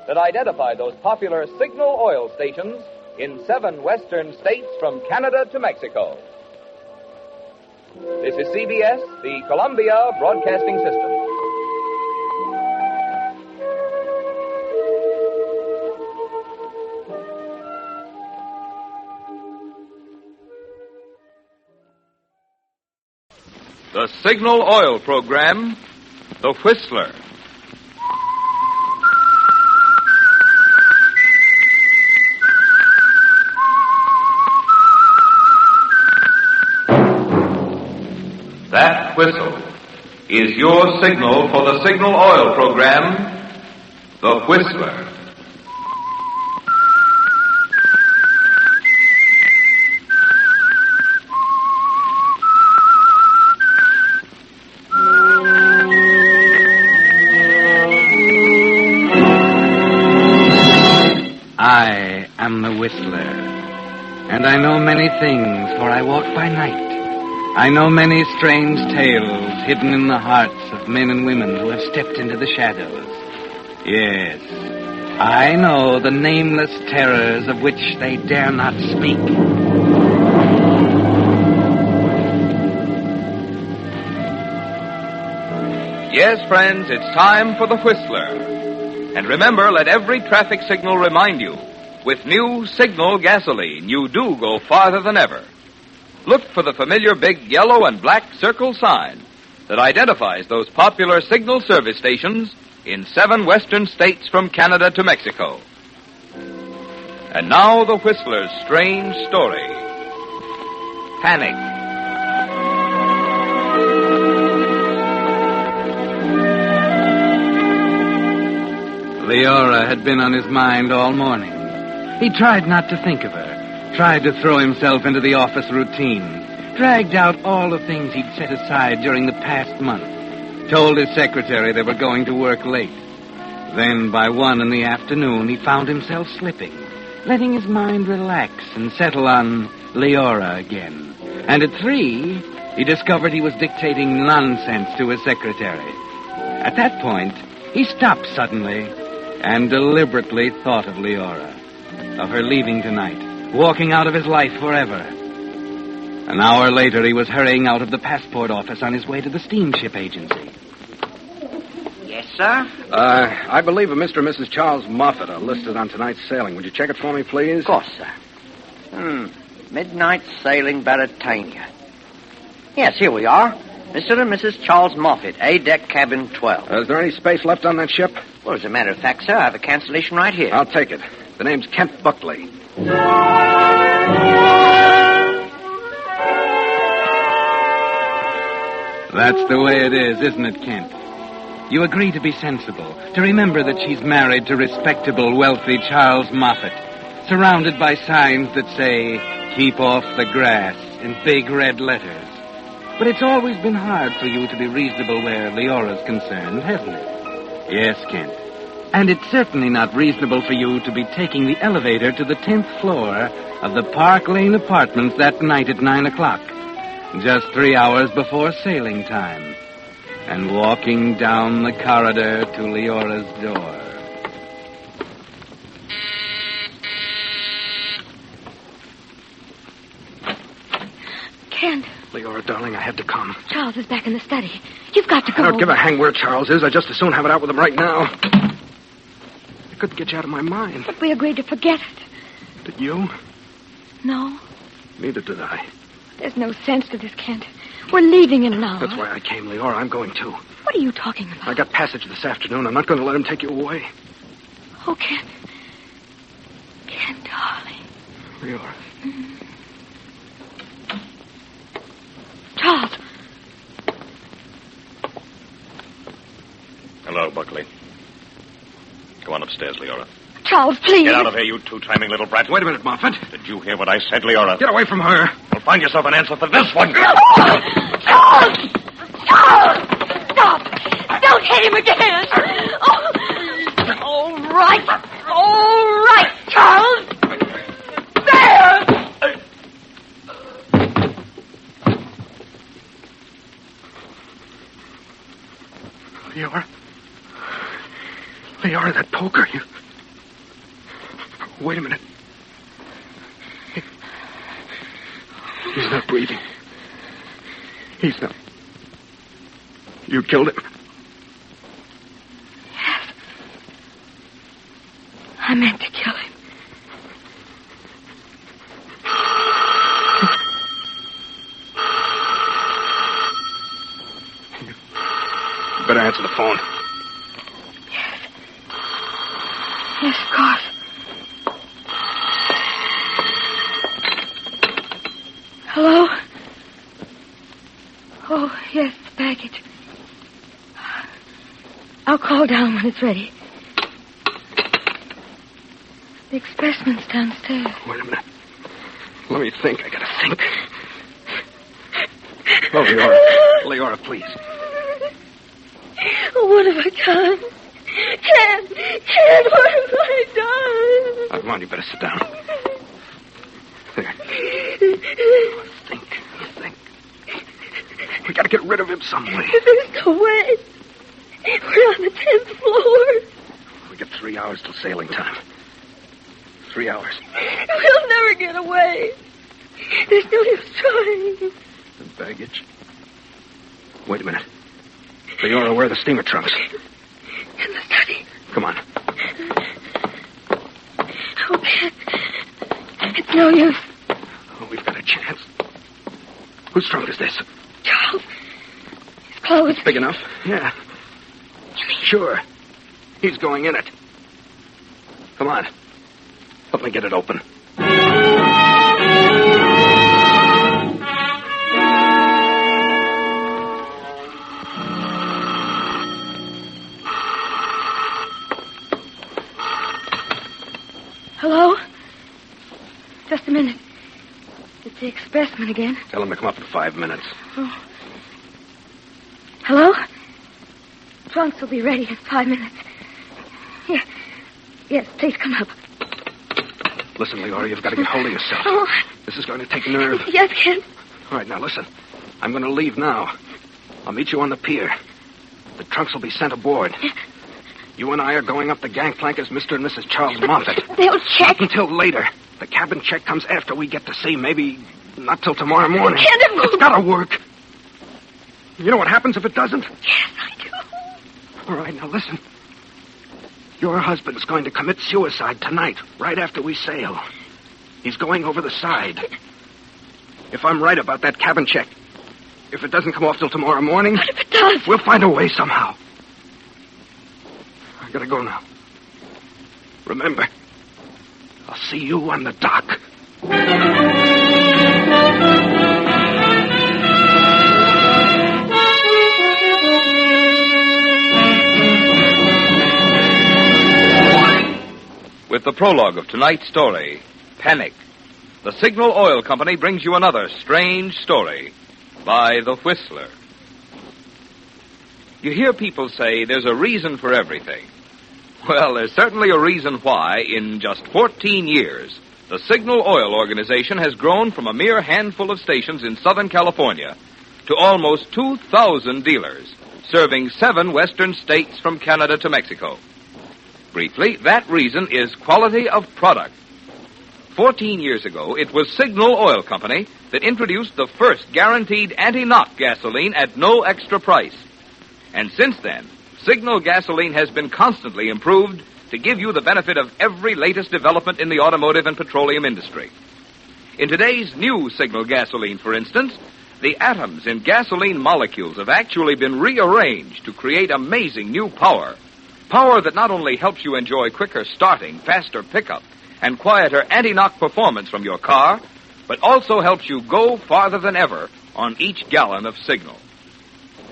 that identify those popular Signal Oil stations in 7 western states from Canada to Mexico. This is CBS, the Columbia Broadcasting System. The Signal Oil program, The Whistler. That whistle is your signal for the Signal Oil program, The Whistler. And I know many things, for I walk by night. I know many strange tales hidden in the hearts of men and women who have stepped into the shadows. Yes, I know the nameless terrors of which they dare not speak. Yes, friends, it's time for the Whistler. And remember, let every traffic signal remind you, with new Signal gasoline, you do go farther than ever. Look for the familiar big yellow and black circle sign that identifies those popular Signal service stations in 7 western states from Canada to Mexico. And now the Whistler's strange story. Panic. Leora had been on his mind all morning. He tried not to think of her, tried to throw himself into the office routine, dragged out all the things he'd set aside during the past month, told his secretary they were going to work late. Then, by 1 in the afternoon, he found himself slipping, letting his mind relax and settle on Leora again. And at 3, he discovered he was dictating nonsense to his secretary. At that point, he stopped suddenly and deliberately thought of Leora, of her leaving tonight, walking out of his life forever. An hour later, he was hurrying out of the passport office on his way to the steamship agency. Yes, sir? I believe a Mr. and Mrs. Charles Moffat are listed on tonight's sailing. Would you check it for me, please? Of course, sir. Midnight sailing Baratania. Yes, here we are. Mr. and Mrs. Charles Moffat, A-deck cabin 12. Is there any space left on that ship? Well, as a matter of fact, sir, I have a cancellation right here. I'll take it. The name's Kent Buckley. That's the way it is, isn't it, Kent? You agree to be sensible, to remember that she's married to respectable, wealthy Charles Moffat, surrounded by signs that say, "Keep off the grass," in big red letters. But it's always been hard for you to be reasonable where Leora's concerned, hasn't it? Yes, Kent. And it's certainly not reasonable for you to be taking the elevator to the 10th floor of the Park Lane Apartments that night at 9 o'clock, just 3 hours before sailing time, and walking down the corridor to Leora's door. Kent. Leora, darling, I had to come. Charles is back in the study. You've got to go. I don't give a hang where Charles is. I'd just as soon have it out with him right now. I couldn't get you out of my mind. But we agreed to forget it. Did you? No. Neither did I. There's no sense to this, Kent. We're leaving in an hour. That's why I came, Leora. I'm going too. What are you talking about? I got passage this afternoon. I'm not going to let him take you away. Oh, Kent. Kent, darling. Leora. Charles. Hello, Buckley. Go on upstairs, Leora. Charles, please. Get out of here, you two timing little brats. Wait a minute, Moffat. Did you hear what I said, Leora? Get away from her. Well, find yourself an answer for this one. Charles! Charles! Stop! Don't hit him again! Oh. All right. All right, Charles! There! Leora, that poker, you... Wait a minute. He's not breathing. He's not... You killed him. Yes. I meant to kill him. You better answer the phone. Yes, of course. Hello? Oh, yes, the package. I'll call down when it's ready. The expressman's downstairs. Wait a minute. Let me think. I gotta think. Oh, Leora. Leora, please. What have I done? Ken, what have I done? Come on, you better sit down. There. Think. We gotta get rid of him some way. There's no way. We're on the 10th floor. We got 3 hours till sailing time. 3 hours. We'll never get away. There's no use trying. The baggage. Wait a minute. Leora, where are the steamer trunks? In the study. Come on. Oh, Ben. It's no use. Oh, we've got a chance. Whose trunk is this? Charles. His clothes. It's big enough. Yeah. Sure. He's going in it. Come on. Help me get it open. Hello? Just a minute. It's the expressman again. Tell him to come up in 5 minutes. Oh. Hello? Trunks will be ready in 5 minutes. Here. Yes, please come up. Listen, Leora, you've got to get hold of yourself. Oh. This is going to take nerve. Yes, Kent. All right, now listen. I'm going to leave now. I'll meet you on the pier. The trunks will be sent aboard. You and I are going up the gangplank as Mr. and Mrs. Charles Moffat. They'll check. Not until later. The cabin check comes after we get to sea. Maybe not till tomorrow morning. Kent, it's got to work. You know what happens if it doesn't? Yes, I do. All right, now listen. Your husband's going to commit suicide tonight, right after we sail. He's going over the side. If I'm right about that cabin check, if it doesn't come off till tomorrow morning... But if it does? We'll find a way somehow. I gotta go now. Remember, I'll see you on the dock. With the prologue of tonight's story, Panic, the Signal Oil Company brings you another strange story by The Whistler. You hear people say there's a reason for everything. Well, there's certainly a reason why, in just 14 years, the Signal Oil Organization has grown from a mere handful of stations in Southern California to almost 2,000 dealers, serving 7 western states from Canada to Mexico. Briefly, that reason is quality of product. 14 years ago, it was Signal Oil Company that introduced the first guaranteed anti-knock gasoline at no extra price. And since then, Signal gasoline has been constantly improved to give you the benefit of every latest development in the automotive and petroleum industry. In today's new Signal gasoline, for instance, the atoms in gasoline molecules have actually been rearranged to create amazing new power. Power that not only helps you enjoy quicker starting, faster pickup, and quieter anti-knock performance from your car, but also helps you go farther than ever on each gallon of Signal.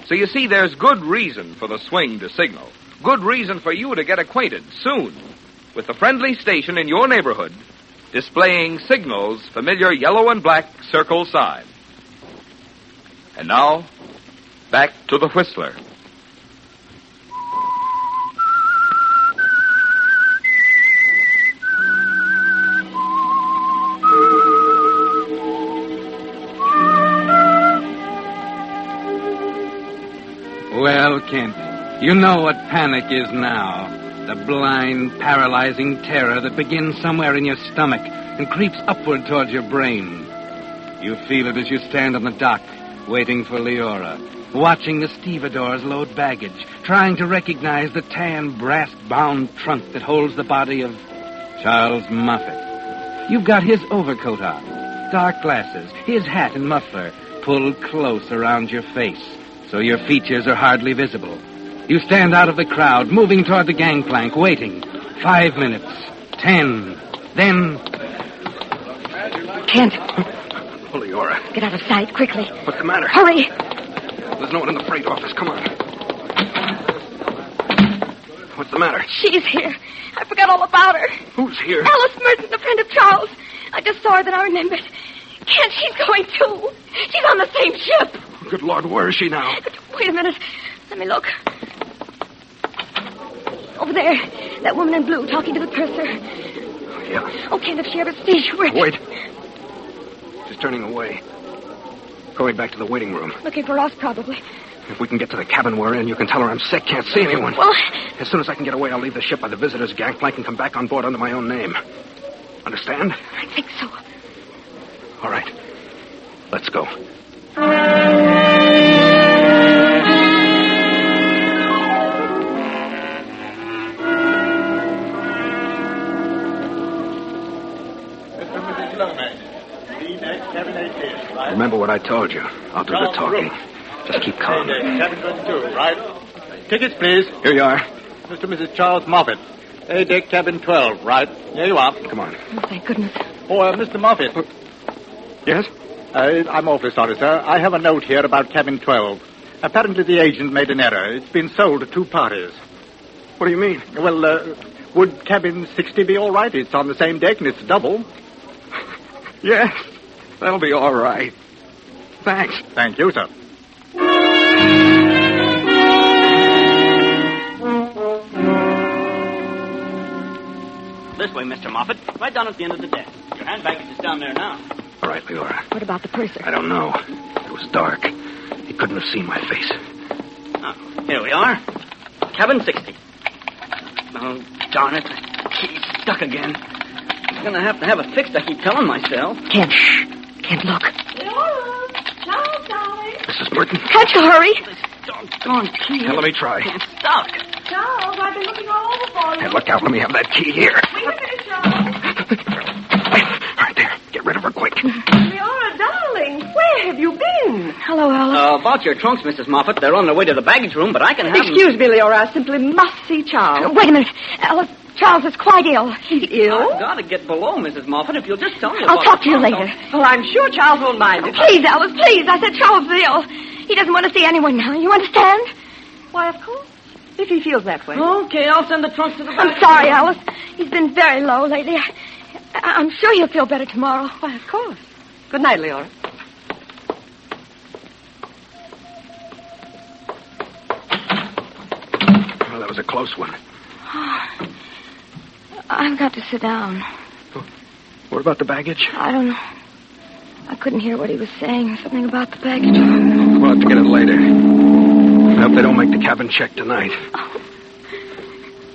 So you see, there's good reason for the swing to Signal. Good reason for you to get acquainted soon with the friendly station in your neighborhood displaying Signal's familiar yellow and black circle sign. And now, back to The Whistler. Well, Kent, you know what panic is now. The blind, paralyzing terror that begins somewhere in your stomach and creeps upward towards your brain. You feel it as you stand on the dock, waiting for Leora, watching the stevedores load baggage, trying to recognize the tan, brass-bound trunk that holds the body of Charles Moffat. You've got his overcoat on, dark glasses, his hat and muffler pulled close around your face, so your features are hardly visible. You stand out of the crowd, moving toward the gangplank, waiting. 5 minutes. 10. Then... Kent. Oh, Leora. Get out of sight, quickly. What's the matter? Hurry. There's no one in the freight office. Come on. What's the matter? She's here. I forgot all about her. Who's here? Alice Merton, a friend of Charles. I just saw her, then I remembered. Kent, she's going too. She's on the same ship. Good Lord, where is she now? Wait a minute. Let me look. Over there. That woman in blue talking to the purser. Yeah. Oh, Kent, if she ever sees you, Wait. is turning away. Going back to the waiting room. Looking for us, probably. If we can get to the cabin we're in, you can tell her I'm sick, can't see anyone. Well... As soon as I can get away, I'll leave the ship by the visitor's gangplank and come back on board under my own name. Understand? I think so. All right. Let's go. Remember what I told you. I'll do the talking. Just keep calm. Cabin 22, right? Tickets, please. Here you are. Mr. and Mrs. Charles Moffat. A-deck, cabin 12, right? Here you are. Come on. Oh, thank goodness. Oh, Mr. Moffat. Yes? I'm awfully sorry, sir. I have a note here about cabin 12. Apparently the agent made an error. It's been sold to two parties. What do you mean? Well, would cabin 60 be all right? It's on the same deck and it's double. Yes. That'll be all right. Thanks. Thank you, sir. This way, Mr. Moffat. Right down at the end of the deck. Your hand baggage is down there now. All right, Leora. What about the purser? I don't know. It was dark. He couldn't have seen my face. Oh, here we are. Cabin 60. Oh, darn it. The key's stuck again. I'm going to have it fixed, I keep telling myself. Kent, shh. Kent, look. Leora! Charles, darling. Mrs. Burton. Can't you hurry? This doggone key. Now, let me try. It's stuck. Charles, I've been looking all over for you. Hey, look out. Let me have that key here. Wait a minute, Charles. Right there. Get rid of her quick. Leora, darling, where have you been? Hello, Alice. About your trunks, Mrs. Moffat. They're on their way to the baggage room, but I can have Excuse me, Leora. I simply must see Charles. Wait a minute. Alice, Charles is quite ill. He's ill? I've got to get below, Mrs. Moffat, if you'll just tell me I'll about talk to you the later. Well, I'm sure Charles won't mind it. Please, Alice, please. I said Charles is ill. He doesn't want to see anyone now. You understand? Why, of course. If he feels that way. Okay, I'll send the trunks to the I'm sorry, Alice. He's been very low lately. I'm sure he'll feel better tomorrow. Why, of course. Good night, Leora. Well, that was a close one. I've got to sit down. What about the baggage? I don't know. I couldn't hear what he was saying. Something about the baggage. We'll have to get it later. I hope they don't make the cabin check tonight.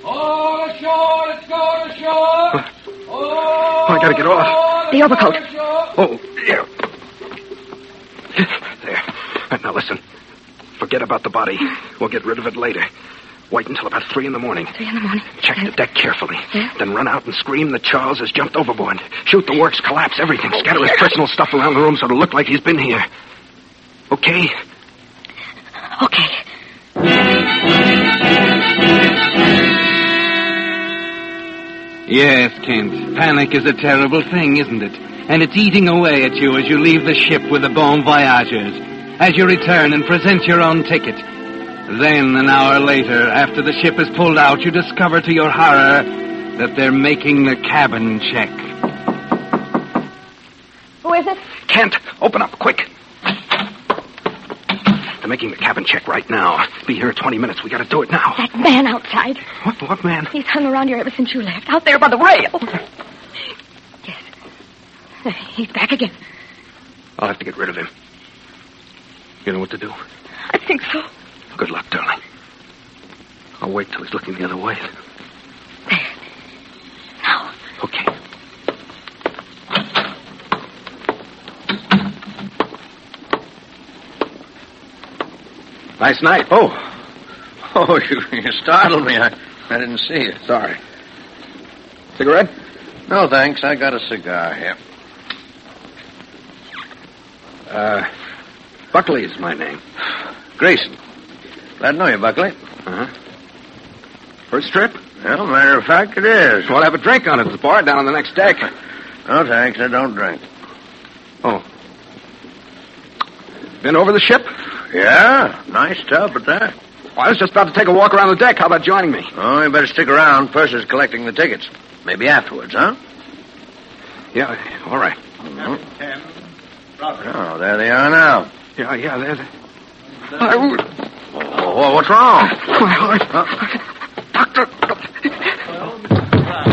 All ashore, let's go to shore. Oh, I gotta get off. The overcoat. Oh, yeah. There. Now listen. Forget about the body. We'll get rid of it later. Wait until about 3 in the morning. 3 in the morning? Check the deck carefully. Yeah? Then run out and scream that Charles has jumped overboard. Shoot the works, collapse everything. Scatter his personal stuff around the room so it'll look like he's been here. Okay? Okay. Yes, Kent. Panic is a terrible thing, isn't it? And it's eating away at you as you leave the ship with the bon voyageurs. As you return and present your own ticket. Then, an hour later, after the ship is pulled out, you discover to your horror that they're making the cabin check. Who is it? Kent, open up, quick. They're making the cabin check right now. Be here in 20 minutes. We gotta do it now. That man outside. What man? He's hung around here ever since you left. Out there by the rail. Yes. He's back again. I'll have to get rid of him. You know what to do? I think so. Good luck, darling. I'll wait till he's looking the other way. There. Now. Okay. Nice night. Oh, you startled me. I didn't see you. Sorry. Cigarette? No, thanks. I got a cigar here. Buckley is my name. Grayson. Glad to know you, Buckley. Uh-huh. First trip? Well, matter of fact, it is. We'll have a drink on it at the bar down on the next deck. No, thanks. I don't drink. Oh. Been over the ship? Yeah, nice tub at that. Well, I was just about to take a walk around the deck. How about joining me? Oh, you better stick around. Purser's collecting the tickets. Maybe afterwards, huh? Yeah, all right. Oh, there they are now. Yeah, there's... Oh, what's wrong? My heart. Doctor.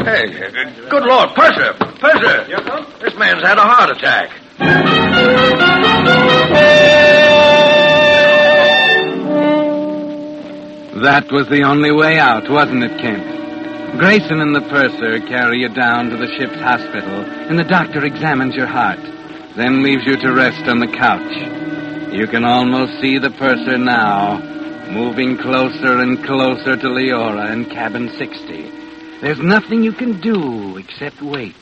Hey, good Lord, Purser. Yes, sir? This man's had a heart attack. That was the only way out, wasn't it, Kent? Grayson and the purser carry you down to the ship's hospital, and the doctor examines your heart, then leaves you to rest on the couch. You can almost see the purser now, moving closer and closer to Leora in cabin 60. There's nothing you can do except wait,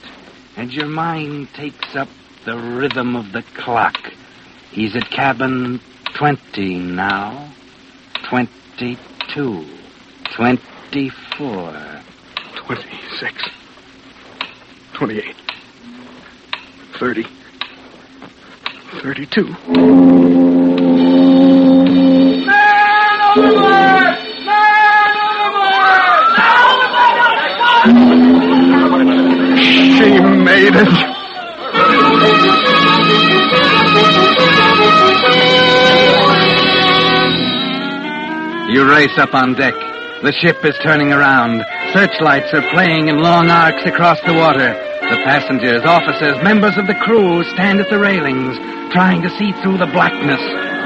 and your mind takes up the rhythm of the clock. He's at cabin 20 now. 22. 24. 26. 28. 30. 32. Man overboard! Man overboard! She made it. You race up on deck. The ship is turning around. Searchlights are playing in long arcs across the water. The passengers, officers, members of the crew stand at the railings, trying to see through the blackness.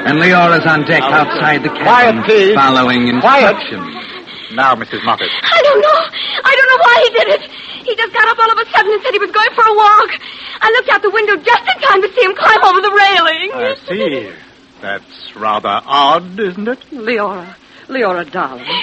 And Leora's on deck outside the cabin, Quiet, please. following instructions. Now, Mrs. Moffat. I don't know. I don't know why he did it. He just got up all of a sudden and said he was going for a walk. I looked out the window just in time to see him climb over the railing. I see. That's rather odd, isn't it? Leora, darling. Well,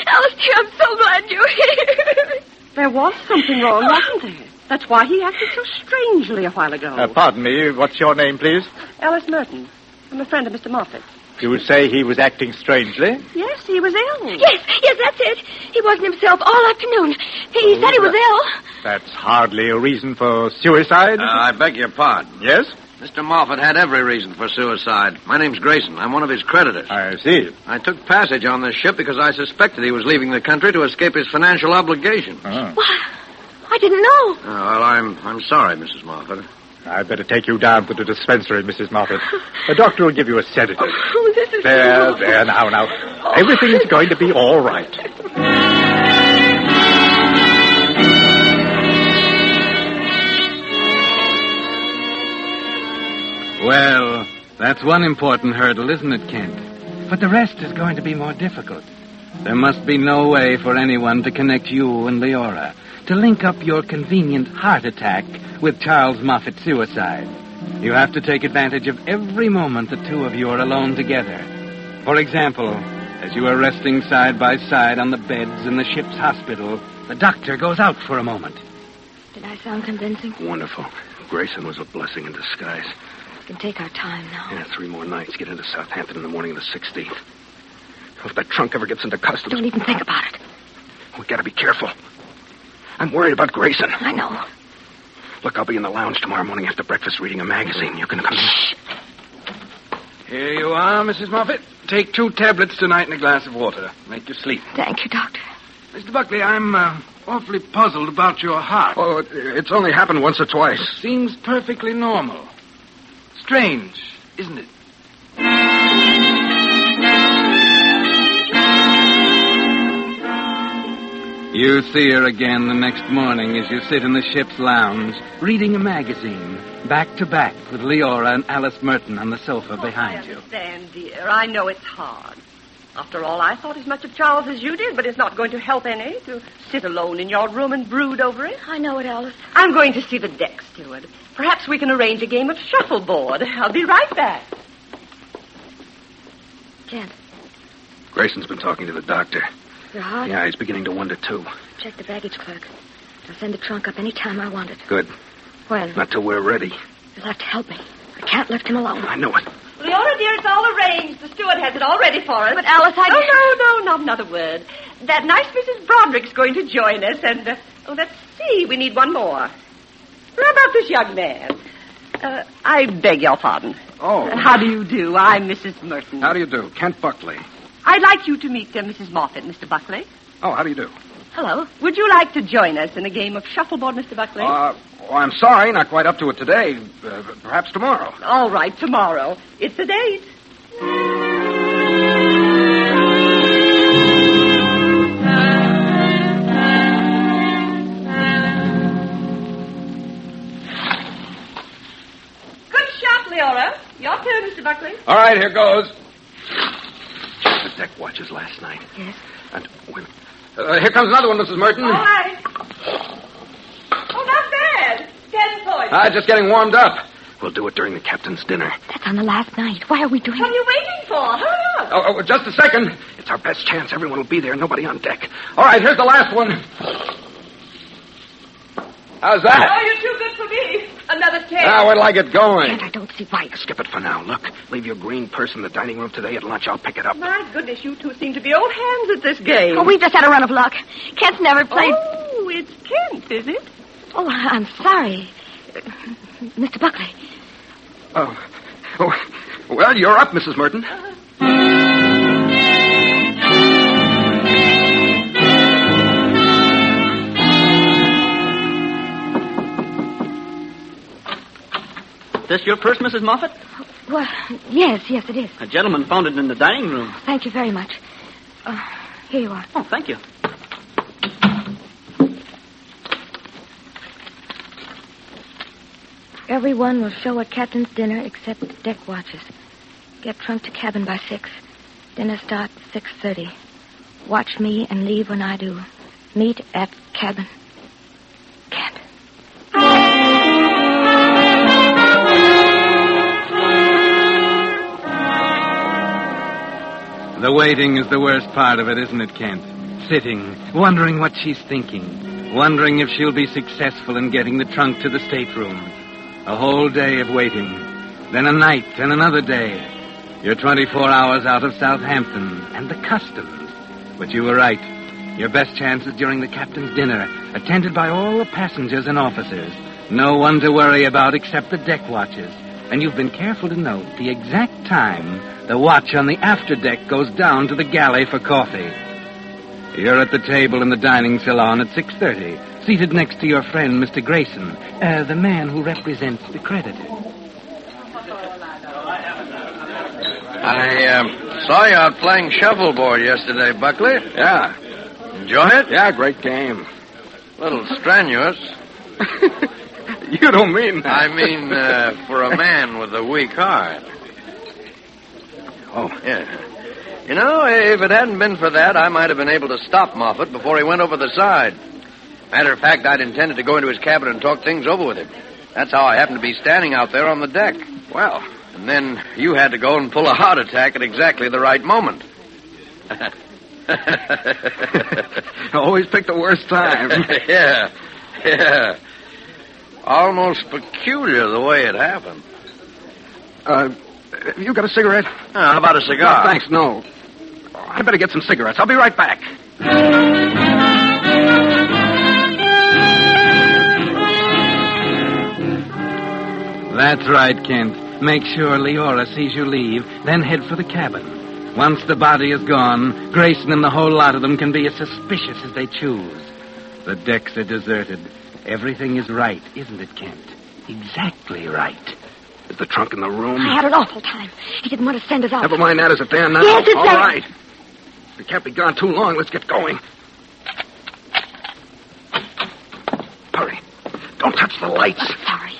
Alice, dear, I'm so glad you're here. There was something wrong, wasn't there? That's why he acted so strangely a while ago. Pardon me, what's your name, please? Alice Merton. I'm a friend of Mr. Moffat. You would say he was acting strangely? Yes, he was ill. Yes, that's it. He wasn't himself all afternoon. He said he was ill. That's hardly a reason for suicide. I beg your pardon. Yes? Mr. Moffat had every reason for suicide. My name's Grayson. I'm one of his creditors. I see. I took passage on this ship because I suspected he was leaving the country to escape his financial obligations. Oh. Why, I didn't know. Well, I'm sorry, Mrs. Moffat. I'd better take you down to the dispensary, Mrs. Moffat. The doctor will give you a sedative. Oh, this is There, now. Everything's going to be all right. Well, that's one important hurdle, isn't it, Kent? But the rest is going to be more difficult. There must be no way for anyone to connect you and Leora, to link up your convenient heart attack with Charles Moffat's suicide. You have to take advantage of every moment the two of you are alone together. For example, as you are resting side by side on the beds in the ship's hospital, the doctor goes out for a moment. Did I sound convincing? Wonderful. Grayson was a blessing in disguise. We can take our time now. Yeah, 3 more nights. Get into Southampton in the morning of the 16th. If that trunk ever gets into customs... Don't even think about it. We gotta be careful. I'm worried about Grayson. I know. Look, I'll be in the lounge tomorrow morning after breakfast reading a magazine. You can come in. Here you are, Mrs. Moffat. Take 2 tablets tonight and a glass of water. Make you sleep. Thank you, Doctor. Mr. Buckley, I'm awfully puzzled about your heart. Oh, it's only happened once or twice. Seems perfectly normal. Strange, isn't it? You see her again the next morning as you sit in the ship's lounge, reading a magazine, back to back with Leora and Alice Merton on the sofa behind you. I understand, dear. I know it's hard. After all, I thought as much of Charles as you did, but it's not going to help any to sit alone in your room and brood over it. I know it, Alice. I'm going to see the deck steward. Perhaps we can arrange a game of shuffleboard. I'll be right back. Kent, Grayson's been talking to the doctor. your heart? Yeah, he's beginning to wonder, too. Check the baggage clerk. I'll send the trunk up any time I want it. Good. When? Not till we're ready. You'll have to help me. I can't lift him alone. I know it. Leora, dear, it's all arranged. The steward has it all ready for us. But, Alice, I... Oh, no, not another word. That nice Mrs. Broderick's going to join us, and, let's see, we need one more. How about this young man? I beg your pardon. Oh. How do you do? I'm Mrs. Merton. How do you do? Kent Buckley. I'd like you to meet Mrs. Moffat, Mr. Buckley. Oh, how do you do? Hello. Would you like to join us in a game of shuffleboard, Mr. Buckley? I'm sorry, not quite up to it today. Perhaps tomorrow. All right, tomorrow. It's a date. Leora. Your turn, Mr. Buckley. All right, here goes. The deck watches last night. Yes. And here comes another one, Mrs. Merton. All right. Oh, not bad. 10 points. Just getting warmed up. We'll do it during the captain's dinner. That's on the last night. Why are we doing What are you waiting for? Hurry up. Oh, just a second. It's our best chance. Everyone will be there. Nobody on deck. All right, here's the last one. How's that? Oh, you're too good for me. Another 10. Now, where'll I get going? Kent, I don't see why. Skip it for now. Look, leave your green purse in the dining room today at lunch. I'll pick it up. My goodness, you two seem to be old hands at this game. Oh, we've just had a run of luck. Kent's never played... Oh, it's Kent, is it? Oh, I'm sorry. Mr. Buckley. Oh, well, you're up, Mrs. Merton. Is this your purse, Mrs. Moffat? Well, yes, it is. A gentleman found it in the dining room. Thank you very much. Here you are. Oh, thank you. Everyone will show at captain's dinner except deck watches. Get trunk to cabin by 6. Dinner starts 6:30. Watch me and leave when I do. Meet at cabin. Kent. The waiting is the worst part of it, isn't it, Kent? Sitting, wondering what she's thinking, wondering if she'll be successful in getting the trunk to the stateroom. A whole day of waiting, then a night and another day. You're 24 hours out of Southampton and the customs. But you were right. Your best chance is during the captain's dinner, attended by all the passengers and officers. No one to worry about except the deck watches. And you've been careful to note the exact time the watch on the afterdeck goes down to the galley for coffee. You're at the table in the dining salon at 6:30, seated next to your friend, Mr. Grayson, the man who represents the creditor. I saw you out playing shuffleboard yesterday, Buckley. Yeah. Enjoy it? Yeah, great game. A little strenuous. You don't mean that. I mean, for a man with a weak heart. Oh. Yeah. You know, if it hadn't been for that, I might have been able to stop Moffat before he went over the side. Matter of fact, I'd intended to go into his cabin and talk things over with him. That's how I happened to be standing out there on the deck. Well. And then you had to go and pull a heart attack at exactly the right moment. Always pick the worst time. Yeah. Almost peculiar the way it happened. You got a cigarette? How about a cigar? No, thanks, no. I better get some cigarettes. I'll be right back. That's right, Kent. Make sure Leora sees you leave, then head for the cabin. Once the body is gone, Grayson and the whole lot of them can be as suspicious as they choose. The decks are deserted. Everything is right, isn't it, Kent? Exactly right. Is the trunk in the room? I had an awful time. He didn't want to send us off. Never mind that. Is it there now? Yes, it's all there. Right. We can't be gone too long. Let's get going. Hurry. Don't touch the lights. Oh, sorry.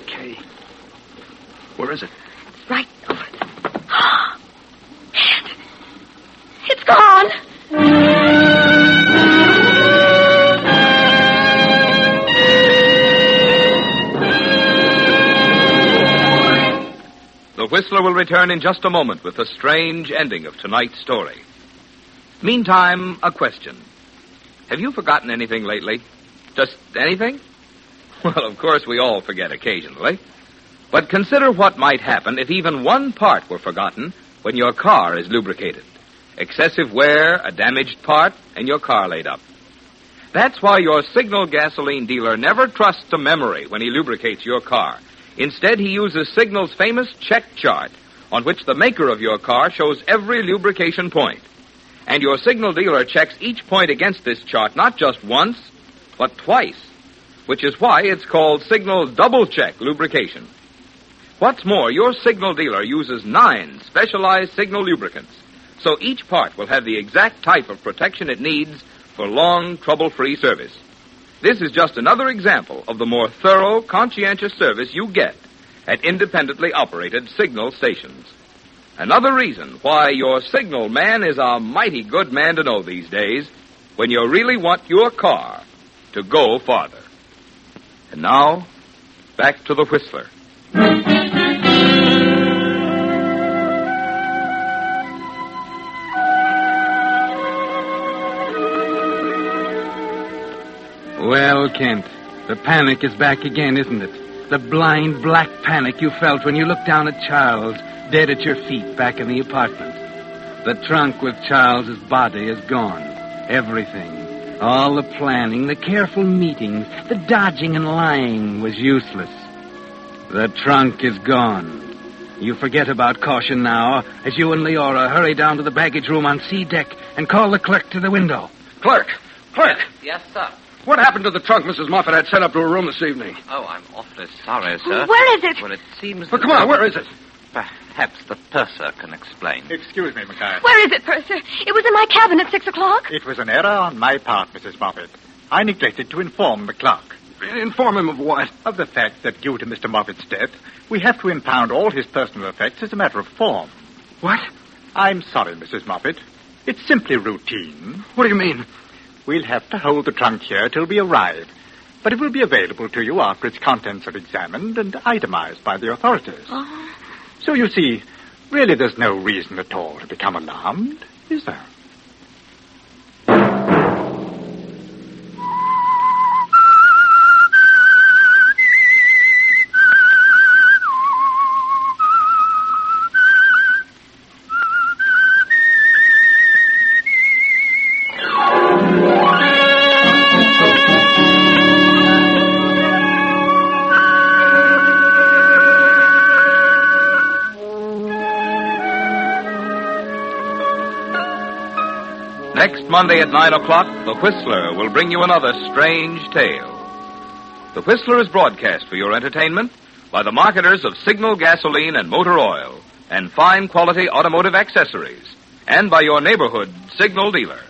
Okay. Where is it? It's right over there. It's gone. The Whistler will return in just a moment with the strange ending of tonight's story. Meantime, a question. Have you forgotten anything lately? Just anything? Well, of course, we all forget occasionally. But consider what might happen if even one part were forgotten when your car is lubricated. Excessive wear, a damaged part, and your car laid up. That's why your Signal gasoline dealer never trusts to memory when he lubricates your car. Instead, he uses Signal's famous check chart, on which the maker of your car shows every lubrication point. And your Signal dealer checks each point against this chart not just once, but twice, which is why it's called Signal Double Check Lubrication. What's more, your Signal dealer uses 9 specialized Signal lubricants, so each part will have the exact type of protection it needs for long, trouble-free service. This is just another example of the more thorough, conscientious service you get at independently operated signal stations. Another reason why your signal man is a mighty good man to know these days when you really want your car to go farther. And now, back to the Whistler. Well, Kent, the panic is back again, isn't it? The blind black panic you felt when you looked down at Charles, dead at your feet back in the apartment. The trunk with Charles's body is gone. Everything. All the planning, the careful meetings, the dodging and lying was useless. The trunk is gone. You forget about caution now as you and Leora hurry down to the baggage room on C deck and call the clerk to the window. Clerk! Yes, sir. What happened to the trunk Mrs. Moffat had sent up to her room this evening? Oh, I'm awfully sorry, sir. Where is it? Well, it seems... Well, come on, where is it? Perhaps the purser can explain. Excuse me, Mackay. Where is it, Purser? It was in my cabin at 6 o'clock. It was an error on my part, Mrs. Moffat. I neglected to inform the clerk. Inform him of what? Of the fact that due to Mr. Moffat's death, we have to impound all his personal effects as a matter of form. What? I'm sorry, Mrs. Moffat. It's simply routine. What do you mean? We'll have to hold the trunk here till we arrive. But it will be available to you after its contents are examined and itemized by the authorities. Oh. So you see, really there's no reason at all to become alarmed, is there? Next Monday at 9 o'clock, The Whistler will bring you another strange tale. The Whistler is broadcast for your entertainment by the marketers of Signal gasoline and motor oil and fine quality automotive accessories, and by your neighborhood Signal dealer.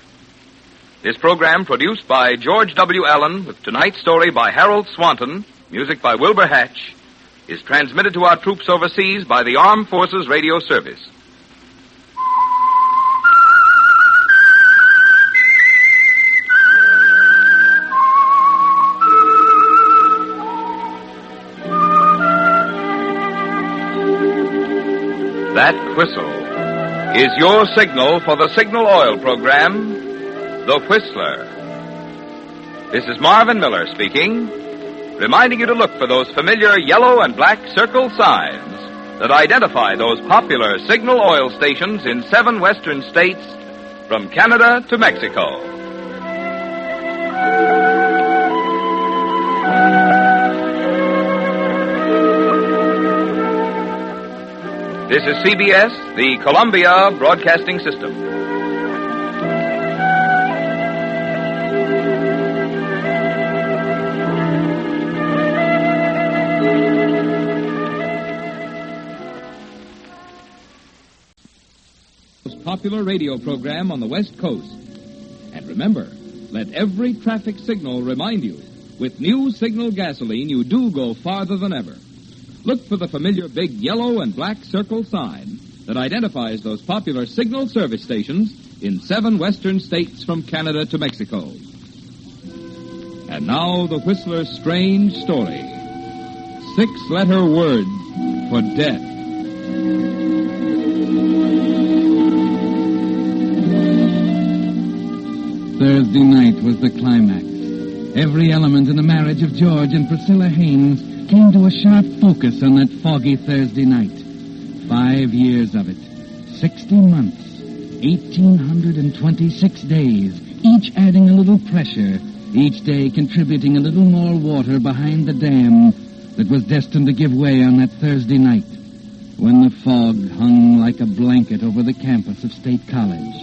This program, produced by George W. Allen, with tonight's story by Harold Swanton, music by Wilbur Hatch, is transmitted to our troops overseas by the Armed Forces Radio Service. That whistle is your signal for the Signal Oil program, The Whistler. This is Marvin Miller speaking, reminding you to look for those familiar yellow and black circle signs that identify those popular Signal Oil stations in 7 western states from Canada to Mexico. This is CBS, the Columbia Broadcasting System. Most popular radio program on the West Coast. And remember, let every traffic signal remind you, with new Signal gasoline, you do go farther than ever. Look for the familiar big yellow and black circle sign that identifies those popular Signal service stations in 7 western states from Canada to Mexico. And now the Whistler's strange story. 6-letter word for death. Thursday night was the climax. Every element in the marriage of George and Priscilla Haynes came to a sharp focus on that foggy Thursday night. 5 years of it. 60 months. 1,826 days, each adding a little pressure, each day contributing a little more water behind the dam that was destined to give way on that Thursday night, when the fog hung like a blanket over the campus of State College.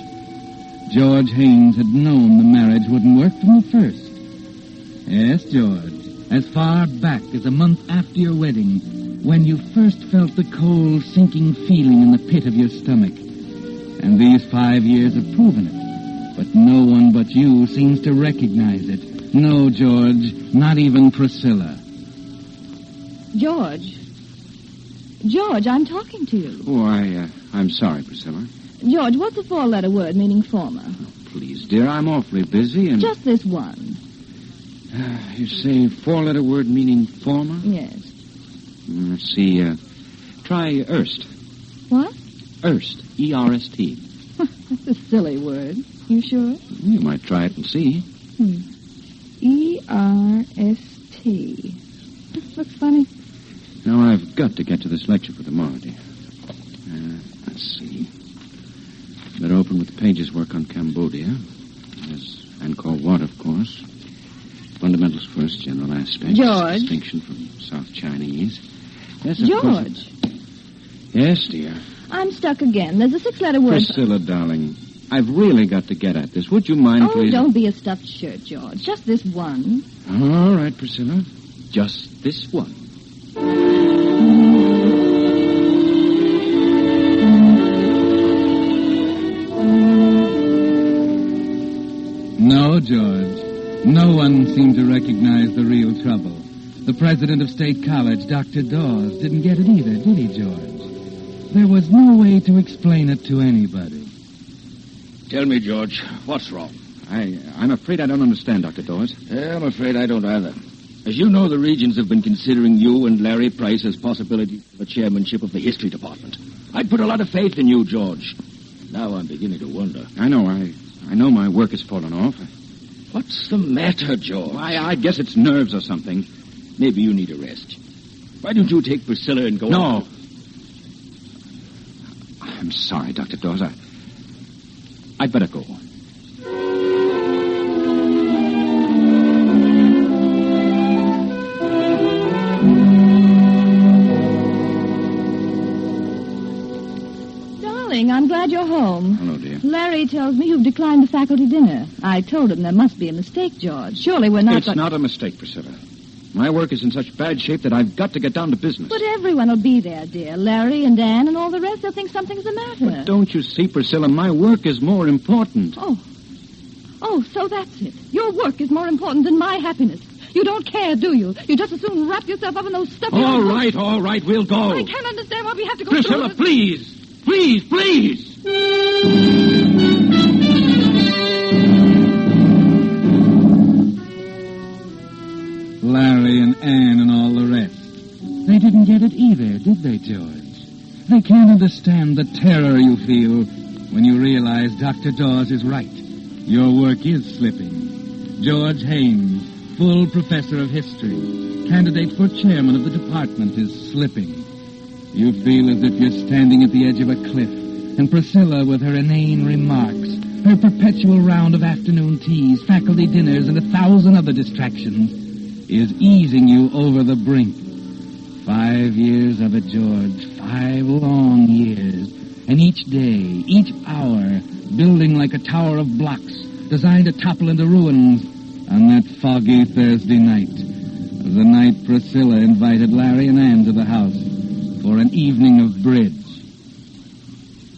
George Haynes had known the marriage wouldn't work from the first. Yes, George, as far back as a month after your wedding, when you first felt the cold, sinking feeling in the pit of your stomach. And these 5 years have proven it. But no one but you seems to recognize it. No, George, not even Priscilla. George, George, I'm talking to you. Oh, I'm sorry, Priscilla. George, what's a four-letter word meaning former? Please, dear, I'm awfully busy and... Just this one. You say four-letter word meaning former? Yes. Let's see, try erst. What? Erst. E-R-S-T. That's a silly word. You sure? You might try it and see. E-R-S-T. Looks funny. Now, I've got to get to this lecture for tomorrow, dear. Let's see. Better open with the pages work on Cambodia. There's Angkor Wat, of course. Fundamentals first, general aspects. George. Distinction from South Chinese. Yes, of George. course. Yes, dear. I'm stuck again. There's a six-letter word. Priscilla, darling, I've really got to get at this. Would you mind, please? Oh, don't be a stuffed shirt, George. Just this one. All right, Priscilla. Just this one. No, George. No one seemed to recognize the real trouble. The president of State College, Dr. Dawes, didn't get it either, did he, George? There was no way to explain it to anybody. Tell me, George, what's wrong? I'm afraid I don't understand, Dr. Dawes. Yeah, I'm afraid I don't either. As you know, the Regents have been considering you and Larry Price as possibilities for the chairmanship of the history department. I'd put a lot of faith in you, George. Now I'm beginning to wonder. I know my work has fallen off. What's the matter, George? I guess it's nerves or something. Maybe you need a rest. Why don't you take Priscilla and go No. on? I'm sorry, Dr. Dawes. I'd better go. Darling, I'm glad you're home. Hello, dear. Larry tells me you've declined the faculty dinner. I told him there must be a mistake, George. Surely we're not... It's not a mistake, Priscilla. My work is in such bad shape that I've got to get down to business. But everyone will be there, dear. Larry and Ann and all the rest. They'll think something's the matter. But don't you see, Priscilla, my work is more important. Oh, so that's it. Your work is more important than my happiness. You don't care, do you? You just as soon wrap yourself up in those stuffy... All right, we'll go. I can't understand why we have to go Priscilla, through... please. Please. Larry and Ann and all the rest. They didn't get it either, did they, George? They can't understand the terror you feel when you realize Dr. Dawes is right. Your work is slipping. George Haynes, full professor of history, candidate for chairman of the department, is slipping. You feel as if you're standing at the edge of a cliff, and Priscilla, with her inane remarks, her perpetual round of afternoon teas, faculty dinners, and 1,000 other distractions, is easing you over the brink. 5 years of it, George. 5 long years. And each day, each hour, building like a tower of blocks, designed to topple into ruins on that foggy Thursday night. The night Priscilla invited Larry and Ann to the house for an evening of bridge.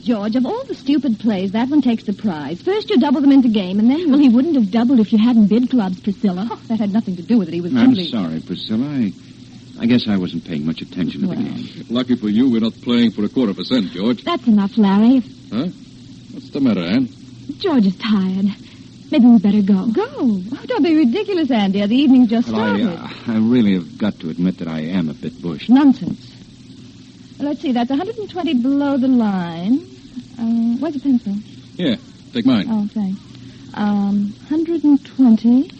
George, of all the stupid plays, that one takes the prize. First you double them into game, and then... Well, he wouldn't have doubled if you hadn't bid clubs, Priscilla. Oh, that had nothing to do with it. He was I'm simply... sorry, Priscilla. I guess I wasn't paying much attention to the game. Lucky for you, we're not playing for 1/4%, George. That's enough, Larry. Huh? What's the matter, Ann? George is tired. Maybe we better go. Go? Oh, don't be ridiculous, Andy. The evening's just started. I really have got to admit that I am a bit bushed. Nonsense. Let's see, that's 120 below the line. Where's a pencil? Here, take mine. Oh, thanks. 120.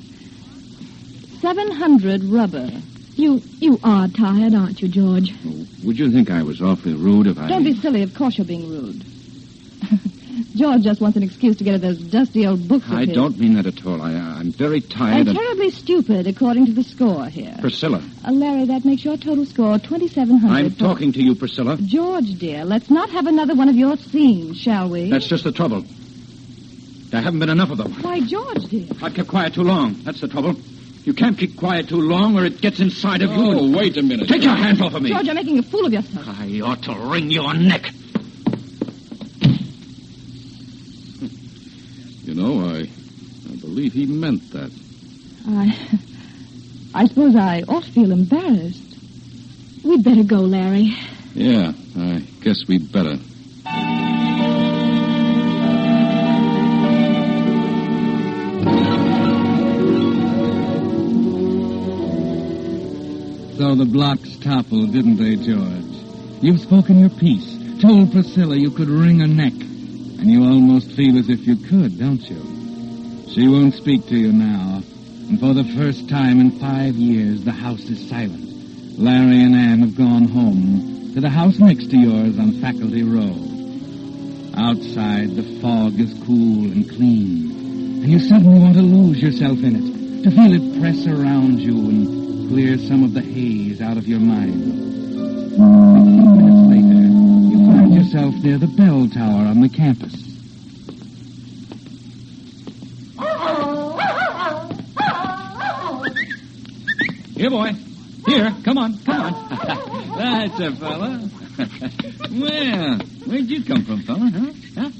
700 rubber. You are tired, aren't you, George? Would you think I was awfully rude if I... Don't be silly. Of course you're being rude. George just wants an excuse to get at those dusty old books of I his. don't mean that at all. I'm very tired And terribly stupid, according to the score here. Priscilla. Larry, that makes your total score 2,700. I'm talking to you, Priscilla. George, dear, let's not have another one of your scenes, shall we? That's just the trouble. There haven't been enough of them. Why, George, dear. I've kept quiet too long. That's the trouble. You can't keep quiet too long or it gets inside of you. Oh, wait a minute. Take your hands off of me. George, you're making a fool of yourself. I ought to wring your neck. You know, I believe he meant that. I suppose I ought to feel embarrassed. We'd better go, Larry. Yeah, I guess we'd better. So the blocks toppled, didn't they, George? You've spoken your piece, told Priscilla you could wring her neck, and you almost feel as if you could, don't you? She won't speak to you now, and for the first time in 5 years, the house is silent. Larry and Ann have gone home to the house next to yours on Faculty Row. Outside, the fog is cool and clean, and you suddenly want to lose yourself in it, to feel it press around you and clear some of the haze out of your mind. 15 minutes later, you find yourself near the bell tower on the campus. Here, boy. Here, come on. That's a fella. Well, where'd you come from, fella, huh?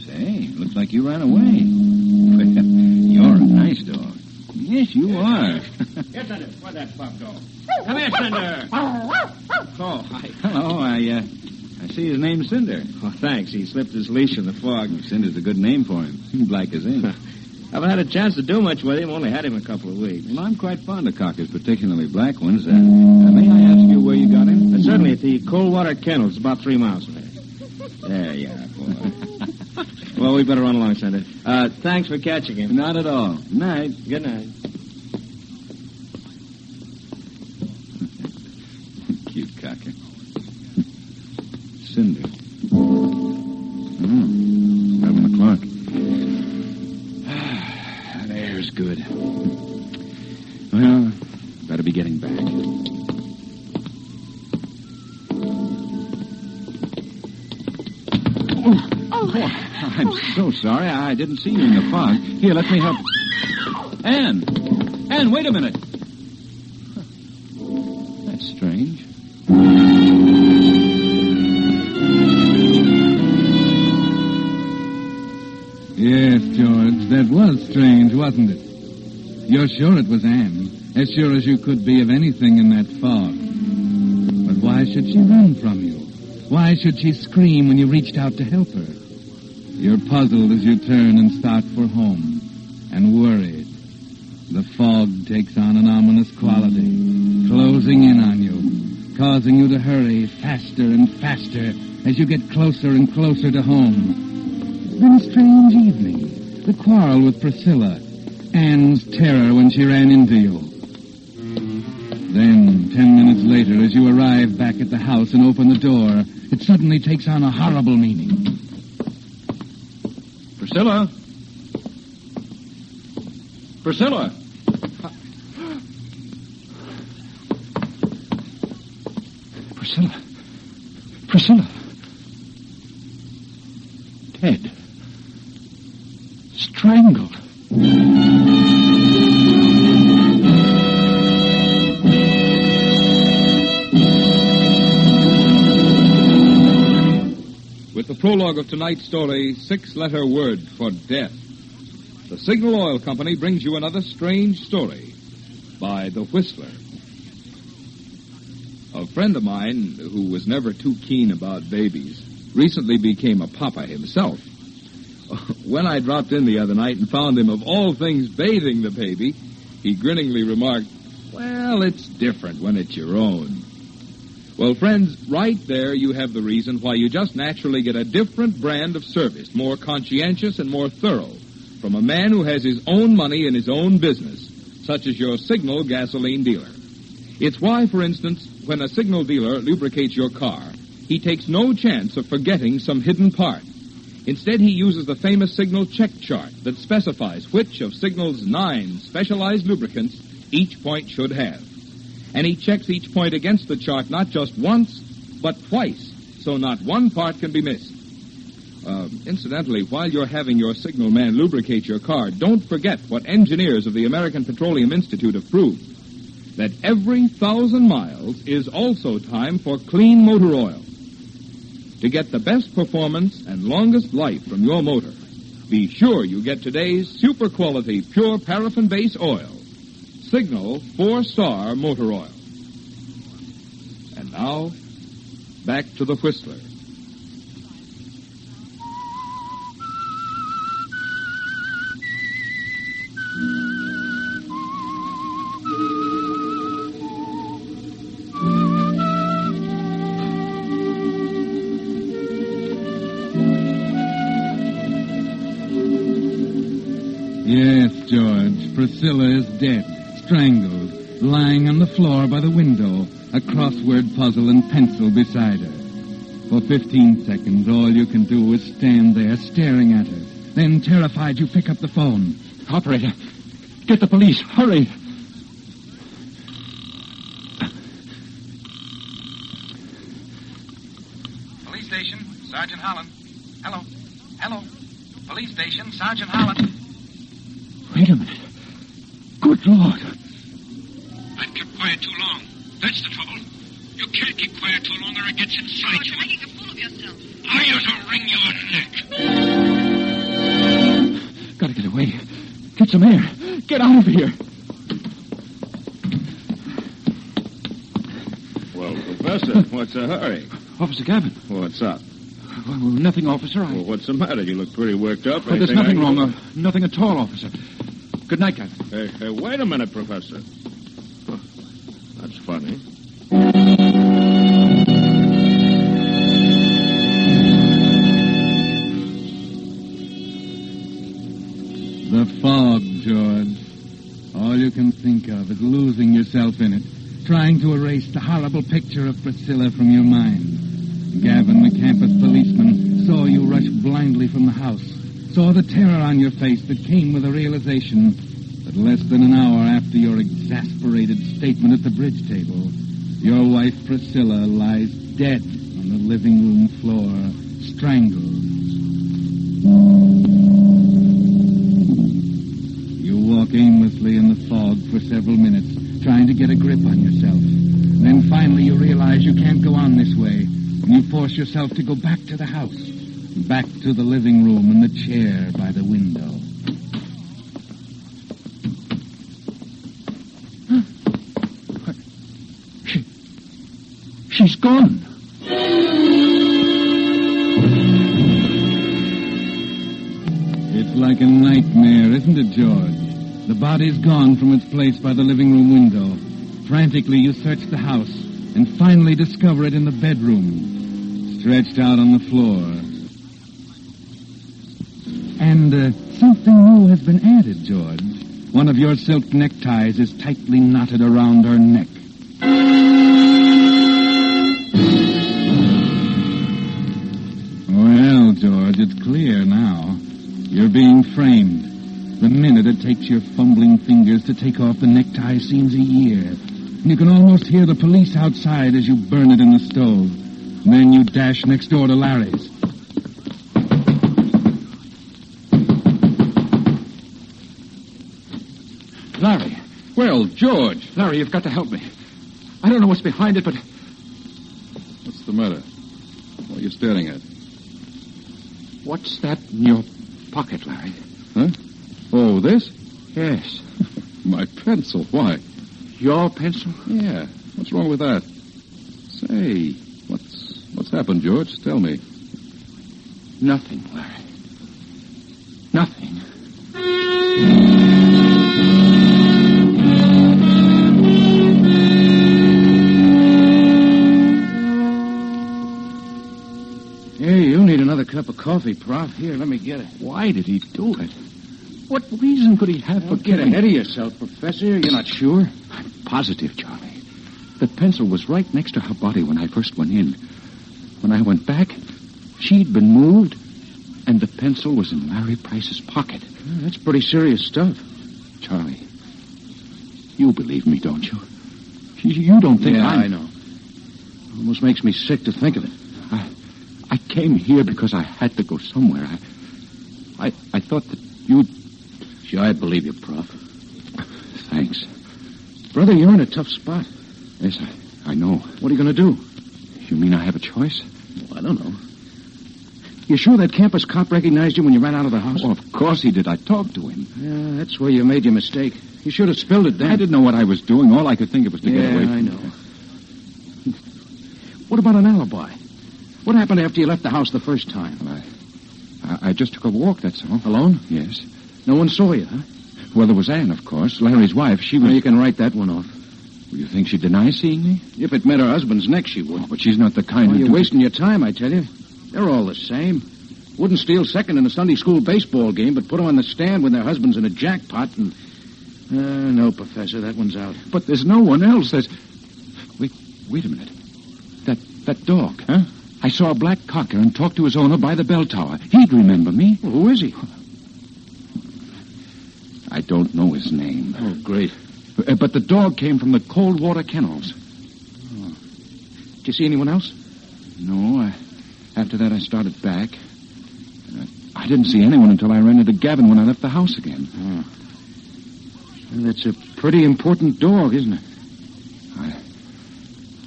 Say, looks like you ran away. You're a nice dog. Yes, you are. Here, Cinder. Where'd that pup go? Come here, Cinder. Oh, hi. Hello, I see his name's Cinder. Oh, thanks. He slipped his leash in the fog. Cinder's a good name for him. Black as ink. Haven't had a chance to do much with him. Only had him a couple of weeks. Well, I'm quite fond of cockers, particularly black ones. May I ask you where you got him? Certainly at the Coldwater Kennels, about 3 miles from here. There you are, boy. Well, we better run along, Cinder. Thanks for catching him. Not at all. Good night. Good night. Cute cocker. Cinder. 11 o'clock. There's good. Well, better be getting back. Oh, I'm so sorry. I didn't see you in the fog. Here, let me help. Ann, wait a minute. That's strange. Yes, George, that was strange, wasn't it? You're sure it was Anne, as sure as you could be of anything in that fog. But why should she run from you? Why should she scream when you reached out to help her? You're puzzled as you turn and start for home, and worried. The fog takes on an ominous quality, closing in on you, causing you to hurry faster and faster as you get closer and closer to home. Then a strange evening, the quarrel with Priscilla, Anne's terror when she ran into you. Then, 10 minutes later, as you arrive back at the house and open the door, it suddenly takes on a horrible meaning. Priscilla? Priscilla? Priscilla? Dead. Strangled. With the prologue of tonight's story, 6-letter word for death, the Signal Oil Company brings you another strange story by The Whistler. A friend of mine, who was never too keen about babies, recently became a papa himself. When I dropped in the other night and found him, of all things, bathing the baby, he grinningly remarked, "Well, it's different when it's your own." Well, friends, right there you have the reason why you just naturally get a different brand of service, more conscientious and more thorough, from a man who has his own money in his own business, such as your Signal gasoline dealer. It's why, for instance, when a Signal dealer lubricates your car, he takes no chance of forgetting some hidden part. Instead, he uses the famous Signal check chart that specifies which of Signal's 9 specialized lubricants each point should have. And he checks each point against the chart not just once, but twice, so not one part can be missed. Incidentally, while you're having your Signal man lubricate your car, don't forget what engineers of the American Petroleum Institute have proved, that every 1,000 miles is also time for clean motor oil. To get the best performance and longest life from your motor, be sure you get today's super quality pure paraffin base oil, Signal 4-Star Motor Oil. And now, back to the Whistler. Yes, George, Priscilla is dead, strangled, lying on the floor by the window, a crossword puzzle and pencil beside her. For 15 seconds, all you can do is stand there staring at her. Then, terrified, you pick up the phone. Operator, get the police. Hurry. Police station, Sergeant Holland. Hello. Hello. Police station, Sergeant Holland. Wait a minute. Good Lord. I've kept quiet too long. That's the trouble. You can't keep quiet too long or it gets inside you. You're making a fool of yourself. I ought to wring your neck. Gotta get away. Get some air. Get out of here. Well, Professor, what's the hurry? Officer Gavin. What's up? Well, nothing, officer. Well, what's the matter? You look pretty worked up. Well, there's nothing wrong. Nothing at all, officer. Good night, Gavin. Hey, wait a minute, Professor. That's funny. The fog, George. All you can think of is losing yourself in it, trying to erase the horrible picture of Priscilla from your mind. Gavin, the campus policeman, saw you rush blindly from the house, saw the terror on your face that came with the realization that less than an hour after your exasperated statement at the bridge table, your wife Priscilla lies dead on the living room floor, strangled. You walk aimlessly in the fog for several minutes, trying to get a grip on yourself. Then finally you realize you can't go on this way, and you force yourself to go back to the house, back to the living room and the chair by the window. She's gone. It's like a nightmare, isn't it, George? The body's gone from its place by the living room window. Frantically, you search the house and finally discover it in the bedroom, stretched out on the floor. And something new has been added, George. One of your silk neckties is tightly knotted around her neck. Well, George, it's clear now. You're being framed. The minute it takes your fumbling fingers to take off the necktie seems a year. And you can almost hear the police outside as you burn it in the stove. Then you dash next door to Larry's. Larry. Well, George. Larry, you've got to help me. I don't know what's behind it, but... What's the matter? What are you staring at? What's that in your pocket, Larry? Huh? Oh, this? Yes. My pencil. Why? Your pencil? Yeah. What's wrong with that? Say, what's happened, George? Tell me. Nothing, Larry. Nothing. Hey, you need another cup of coffee, Prof. Here, let me get it. Why did he do it? What reason could he have for Get ahead of yourself, Professor. You're not sure? I'm positive, Charlie. The pencil was right next to her body when I first went in. When I went back, she'd been moved, and the pencil was in Larry Price's pocket. That's pretty serious stuff. Charlie, you believe me, don't you? You don't think I know. Almost makes me sick to think of it. I came here because I had to go somewhere. I thought that you'd... Sure, I believe you, Prof. Thanks. Brother, you're in a tough spot. Yes, I know. What are you going to do? You mean I have a choice? Well, I don't know. You sure that campus cop recognized you when you ran out of the house? Oh, of course he did. I talked to him. Yeah, that's where you made your mistake. You should have spilled it then. I didn't know what I was doing. All I could think of was to get away from I know. What about an alibi? What happened after you left the house the first time? I just took a walk, that's all. Alone? Yes. No one saw you, huh? Well, there was Anne, of course, Larry's wife. She was... Well, you can write that one off. You think she'd deny seeing me? If it met her husband's neck, she would. Oh, but she's not the kind You're wasting your time, I tell you. They're all the same. Wouldn't steal second in a Sunday school baseball game, but put them on the stand when their husband's in a jackpot and... no, Professor, that one's out. But there's no one else. Wait a minute. That dog, huh? I saw a black cocker and talked to his owner by the bell tower. He'd remember me. Well, who is he? I don't know his name. Oh, great. But the dog came from the cold water kennels. Oh. Did you see anyone else? No. After that, I started back. I didn't see anyone until I ran into Gavin when I left the house again. Oh. Well, that's a pretty important dog, isn't it?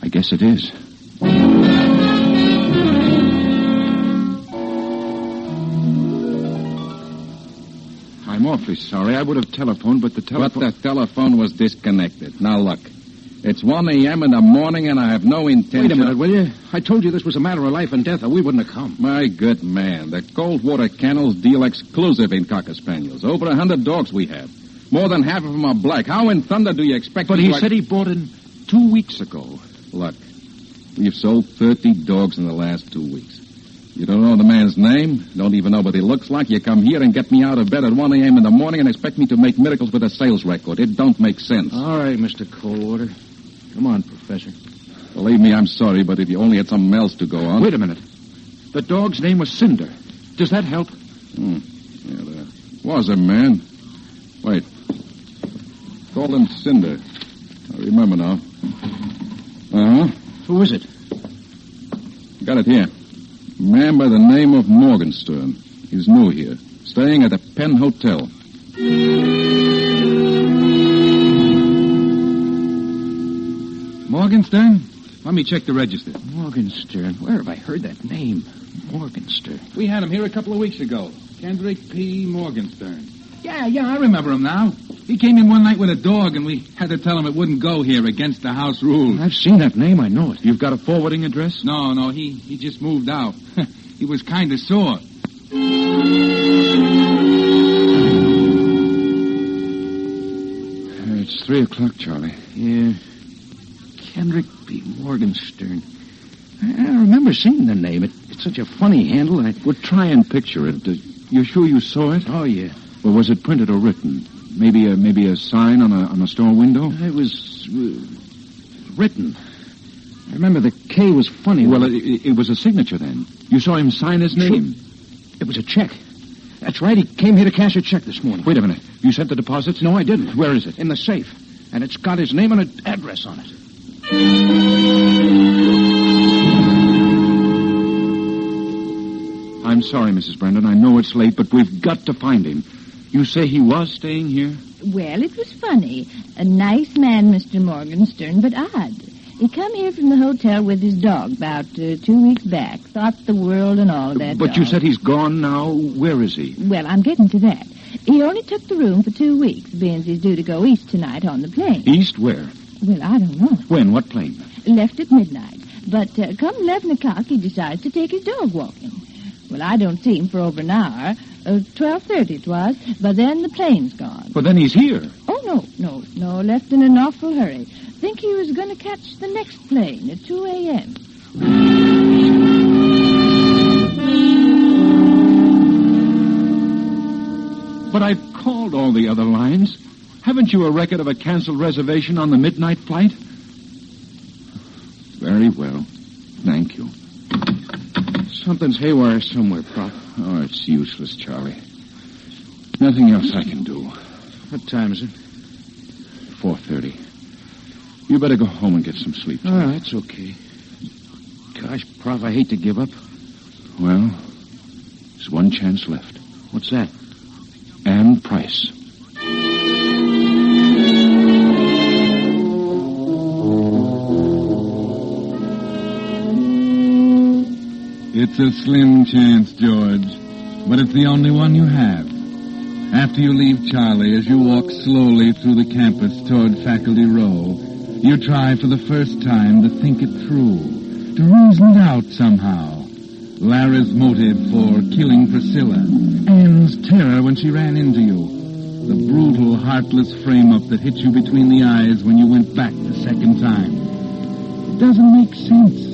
I guess it is. I'm awfully sorry. I would have telephoned, but the telephone... But the telephone was disconnected. Now, look. It's 1 a.m. in the morning, and I have no intention... Wait a minute, will you? I told you this was a matter of life and death, or we wouldn't have come. My good man, the cold water kennels deal exclusive in Cocker Spaniels. Over 100 dogs we have. More than half of them are black. How in thunder do you expect... But he said he bought in 2 weeks ago. Look, we've sold 30 dogs in the last 2 weeks. You don't know the man's name, don't even know what he looks like. You come here and get me out of bed at 1 a.m. in the morning and expect me to make miracles with a sales record. It don't make sense. All right, Mr. Coldwater. Come on, Professor. Believe me, I'm sorry, but if you only had something else to go on... Wait a minute. The dog's name was Cinder. Does that help? Yeah, there was a man. Wait. Call him Cinder. I remember now. Uh-huh. Who is it? Got it here. A man by the name of Morgenstern. He's new here. Staying at the Penn Hotel. Morgenstern? Let me check the register. Morgenstern. Where have I heard that name? Morgenstern. We had him here a couple of weeks ago. Kendrick P. Morgenstern. Yeah, I remember him now. He came in one night with a dog, and we had to tell him it wouldn't go here against the house rules. I've seen that name. I know it. You've got a forwarding address? No, he just moved out. He was kind of sore. It's 3 o'clock, Charlie. Yeah. Kendrick P. Morgenstern. I remember seeing the name. It's such a funny handle. Well, try and picture it. You sure you saw it? Oh, yeah. Well, was it printed or written? Maybe a sign on a store window? It was written. I remember the K was funny. Well, it was a signature then. You saw him sign his name? It was a check. That's right. He came here to cash a check this morning. Wait a minute. You sent the deposits? No, I didn't. Where is it? In the safe. And it's got his name and an address on it. I'm sorry, Mrs. Brandon. I know it's late, but we've got to find him. You say he was staying here? Well, it was funny. A nice man, Mr. Morgenstern, but odd. He come here from the hotel with his dog about 2 weeks back. Thought the world and all that. But dog. You said he's gone now. Where is he? Well, I'm getting to that. He only took the room for 2 weeks, being he's due to go east tonight on the plane. East where? Well, I don't know. When? What plane? Left at midnight. But come 11 o'clock, he decides to take his dog walking. Well, I don't see him for over an hour. 12:30 it was. But then the plane's gone. Well, then he's here. Oh, no. Left in an awful hurry. Think he was going to catch the next plane at 2 a.m. But I've called all the other lines. Haven't you a record of a canceled reservation on the midnight flight? Very well. Thank you. Something's haywire somewhere, Prop. Oh, it's useless, Charlie. Nothing else I can do. What time is it? 4:30. You better go home and get some sleep. Oh, that's okay. Gosh, Prof, I hate to give up. Well, there's one chance left. What's that? Anne Price. It's a slim chance, George, but it's the only one you have. After you leave Charlie, as you walk slowly through the campus toward Faculty Row, you try for the first time to think it through. to reason it out somehow. Larry's motive for killing Priscilla, Anne's terror when she ran into you, the brutal, heartless frame-up that hit you between the eyes when you went back the second time. It doesn't make sense,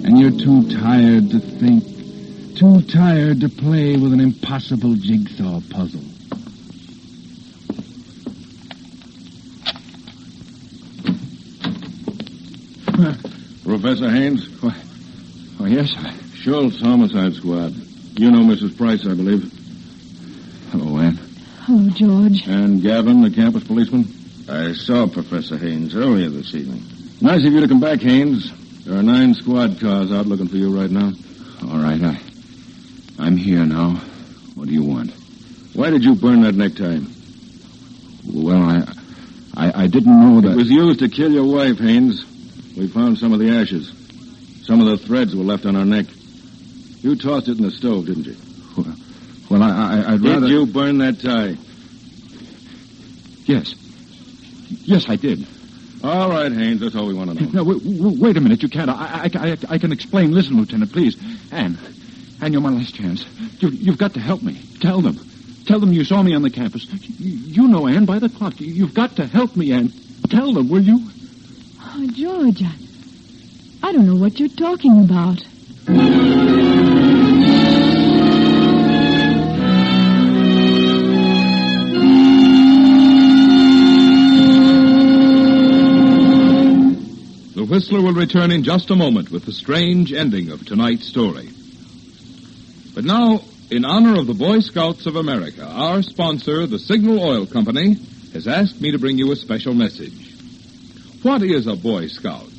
and you're too tired to think, too tired to play with an impossible jigsaw puzzle. Professor Haynes? Oh, yes, Schultz, Homicide Squad. You know Mrs. Price, I believe. Hello, Anne. Hello, George. And Gavin, the campus policeman? I saw Professor Haynes earlier this evening. Nice of you to come back, Haynes. There are 9 squad cars out looking for you right now. All right, I'm here now. What do you want? Why did you burn that necktie? Well, I didn't know that... It was used to kill your wife, Haynes. We found some of the ashes. Some of the threads were left on her neck. You tossed it in the stove, didn't you? Well, I'd rather... Did you burn that tie? Yes. Yes, I did. All right, Haynes, that's all we want to know. No, wait a minute. You can't. I can explain. Listen, Lieutenant, please. Anne, you're my last chance. You've got to help me. Tell them. Tell them you saw me on the campus. You know, Anne, by the clock. You've got to help me, Anne. Tell them, will you? Oh, George, I don't know what you're talking about. The Whistler will return in just a moment with the strange ending of tonight's story. But now, in honor of the Boy Scouts of America, our sponsor, the Signal Oil Company, has asked me to bring you a special message. What is a Boy Scout?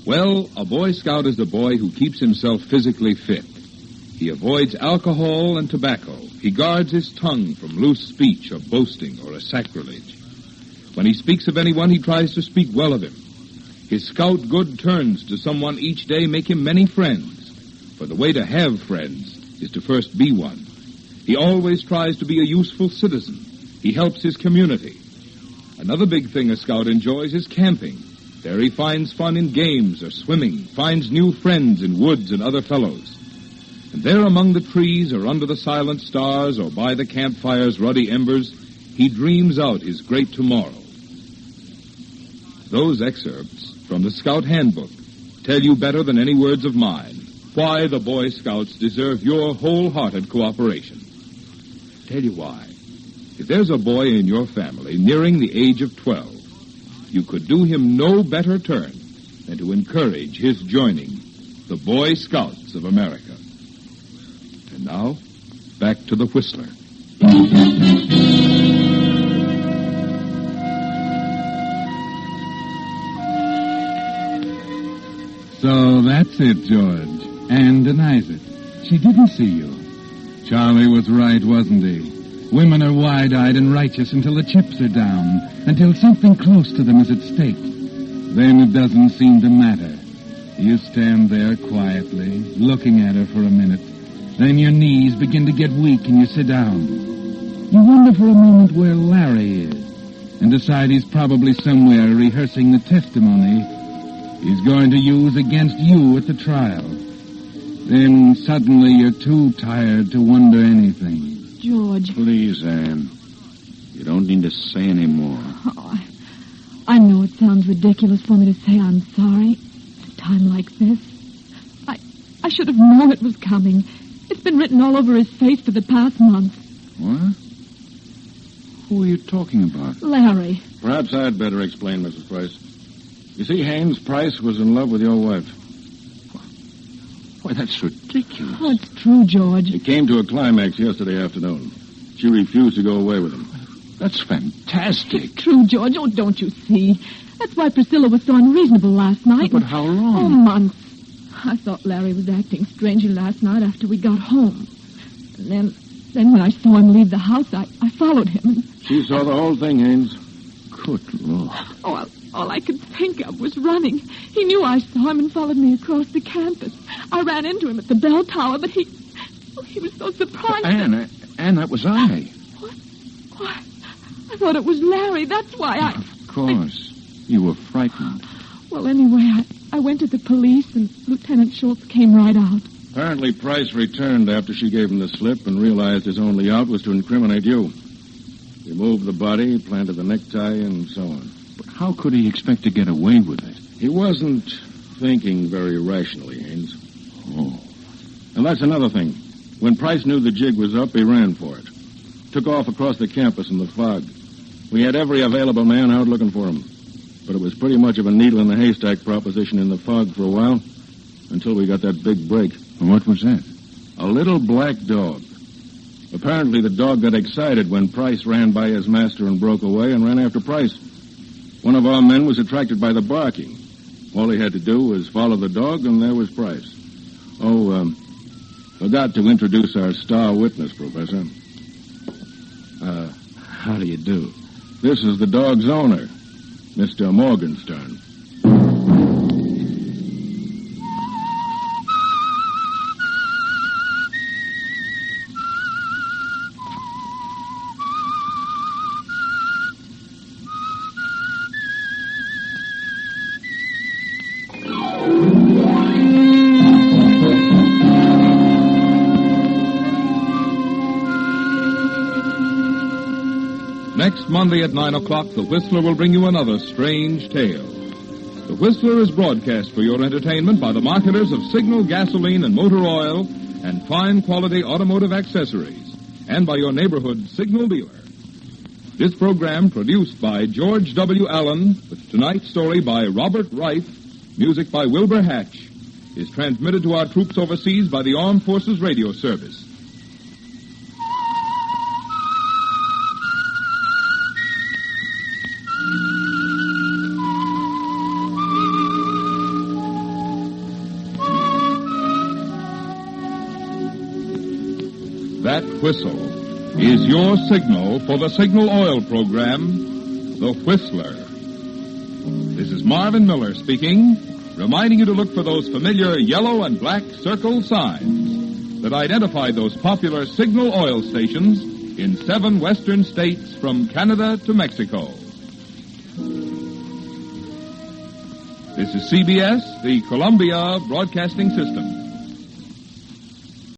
Well, a Boy Scout is a boy who keeps himself physically fit. He avoids alcohol and tobacco. He guards his tongue from loose speech or boasting or a sacrilege. When he speaks of anyone, he tries to speak well of him. His scout good turns to someone each day make him many friends. For the way to have friends is to first be one. He always tries to be a useful citizen. He helps his community. Another big thing a scout enjoys is camping. There he finds fun in games or swimming, finds new friends in woods and other fellows. And there among the trees or under the silent stars or by the campfire's ruddy embers, he dreams out his great tomorrow. Those excerpts from the Scout Handbook tell you better than any words of mine why the Boy Scouts deserve your wholehearted cooperation. Tell you why. If there's a boy in your family nearing the age of 12, you could do him no better turn than to encourage his joining the Boy Scouts of America. And now, back to the Whistler. So that's it, George. Anne denies it. She didn't see you. Charlie was right, wasn't he? Women are wide-eyed and righteous until the chips are down, until something close to them is at stake. Then it doesn't seem to matter. You stand there quietly, looking at her for a minute. Then your knees begin to get weak and you sit down. You wonder for a moment where Larry is, and decide he's probably somewhere rehearsing the testimony he's going to use against you at the trial. Then suddenly you're too tired to wonder anything. George. Please, Anne. You don't need to say any more. Oh, I know it sounds ridiculous for me to say I'm sorry at a time like this. I should have known it was coming. It's been written all over his face for the past month. What? Who are you talking about? Larry. Perhaps I'd better explain, Mrs. Price. You see, Haynes Price was in love with your wife. Why, that's ridiculous. Oh, it's true, George. It came to a climax yesterday afternoon. She refused to go away with him. That's fantastic. It's true, George. Oh, don't you see? That's why Priscilla was so unreasonable last night. But how long? Oh, months. I thought Larry was acting strangely last night after we got home. And then when I saw him leave the house, I followed him. She saw the whole thing, Haynes. Good Lord. Oh, all I could think of was running. He knew I saw him and followed me across the campus. I ran into him at the bell tower, but he was so surprised. Anne, that was I. What? Why, I thought it was Larry. That's why Of course. You were frightened. Well, anyway, I went to the police, and Lieutenant Schultz came right out. Apparently, Price returned after she gave him the slip and realized his only out was to incriminate you. He moved the body, planted the necktie, and so on. But how could he expect to get away with it? He wasn't thinking very rationally, Haynes. Oh. And that's another thing. When Price knew the jig was up, he ran for it. Took off across the campus in the fog. We had every available man out looking for him. But it was pretty much of a needle in the haystack proposition in the fog for a while, until we got that big break. What was that? A little black dog. Apparently the dog got excited when Price ran by his master and broke away and ran after Price. One of our men was attracted by the barking. All he had to do was follow the dog, and there was Price. Forgot to introduce our star witness, Professor. How do you do? This is the dog's owner, Mr. Morgenstern. Next Monday at 9 o'clock, The Whistler will bring you another strange tale. The Whistler is broadcast for your entertainment by the marketers of Signal gasoline and motor oil and fine quality automotive accessories, and by your neighborhood Signal dealer. This program, produced by George W. Allen, with tonight's story by Robert Reif, music by Wilbur Hatch, is transmitted to our troops overseas by the Armed Forces Radio Service. That whistle is your signal for the Signal Oil program, The Whistler. This is Marvin Miller speaking, reminding you to look for those familiar yellow and black circle signs that identify those popular Signal oil stations in 7 western states from Canada to Mexico. This is CBS, the Columbia Broadcasting System.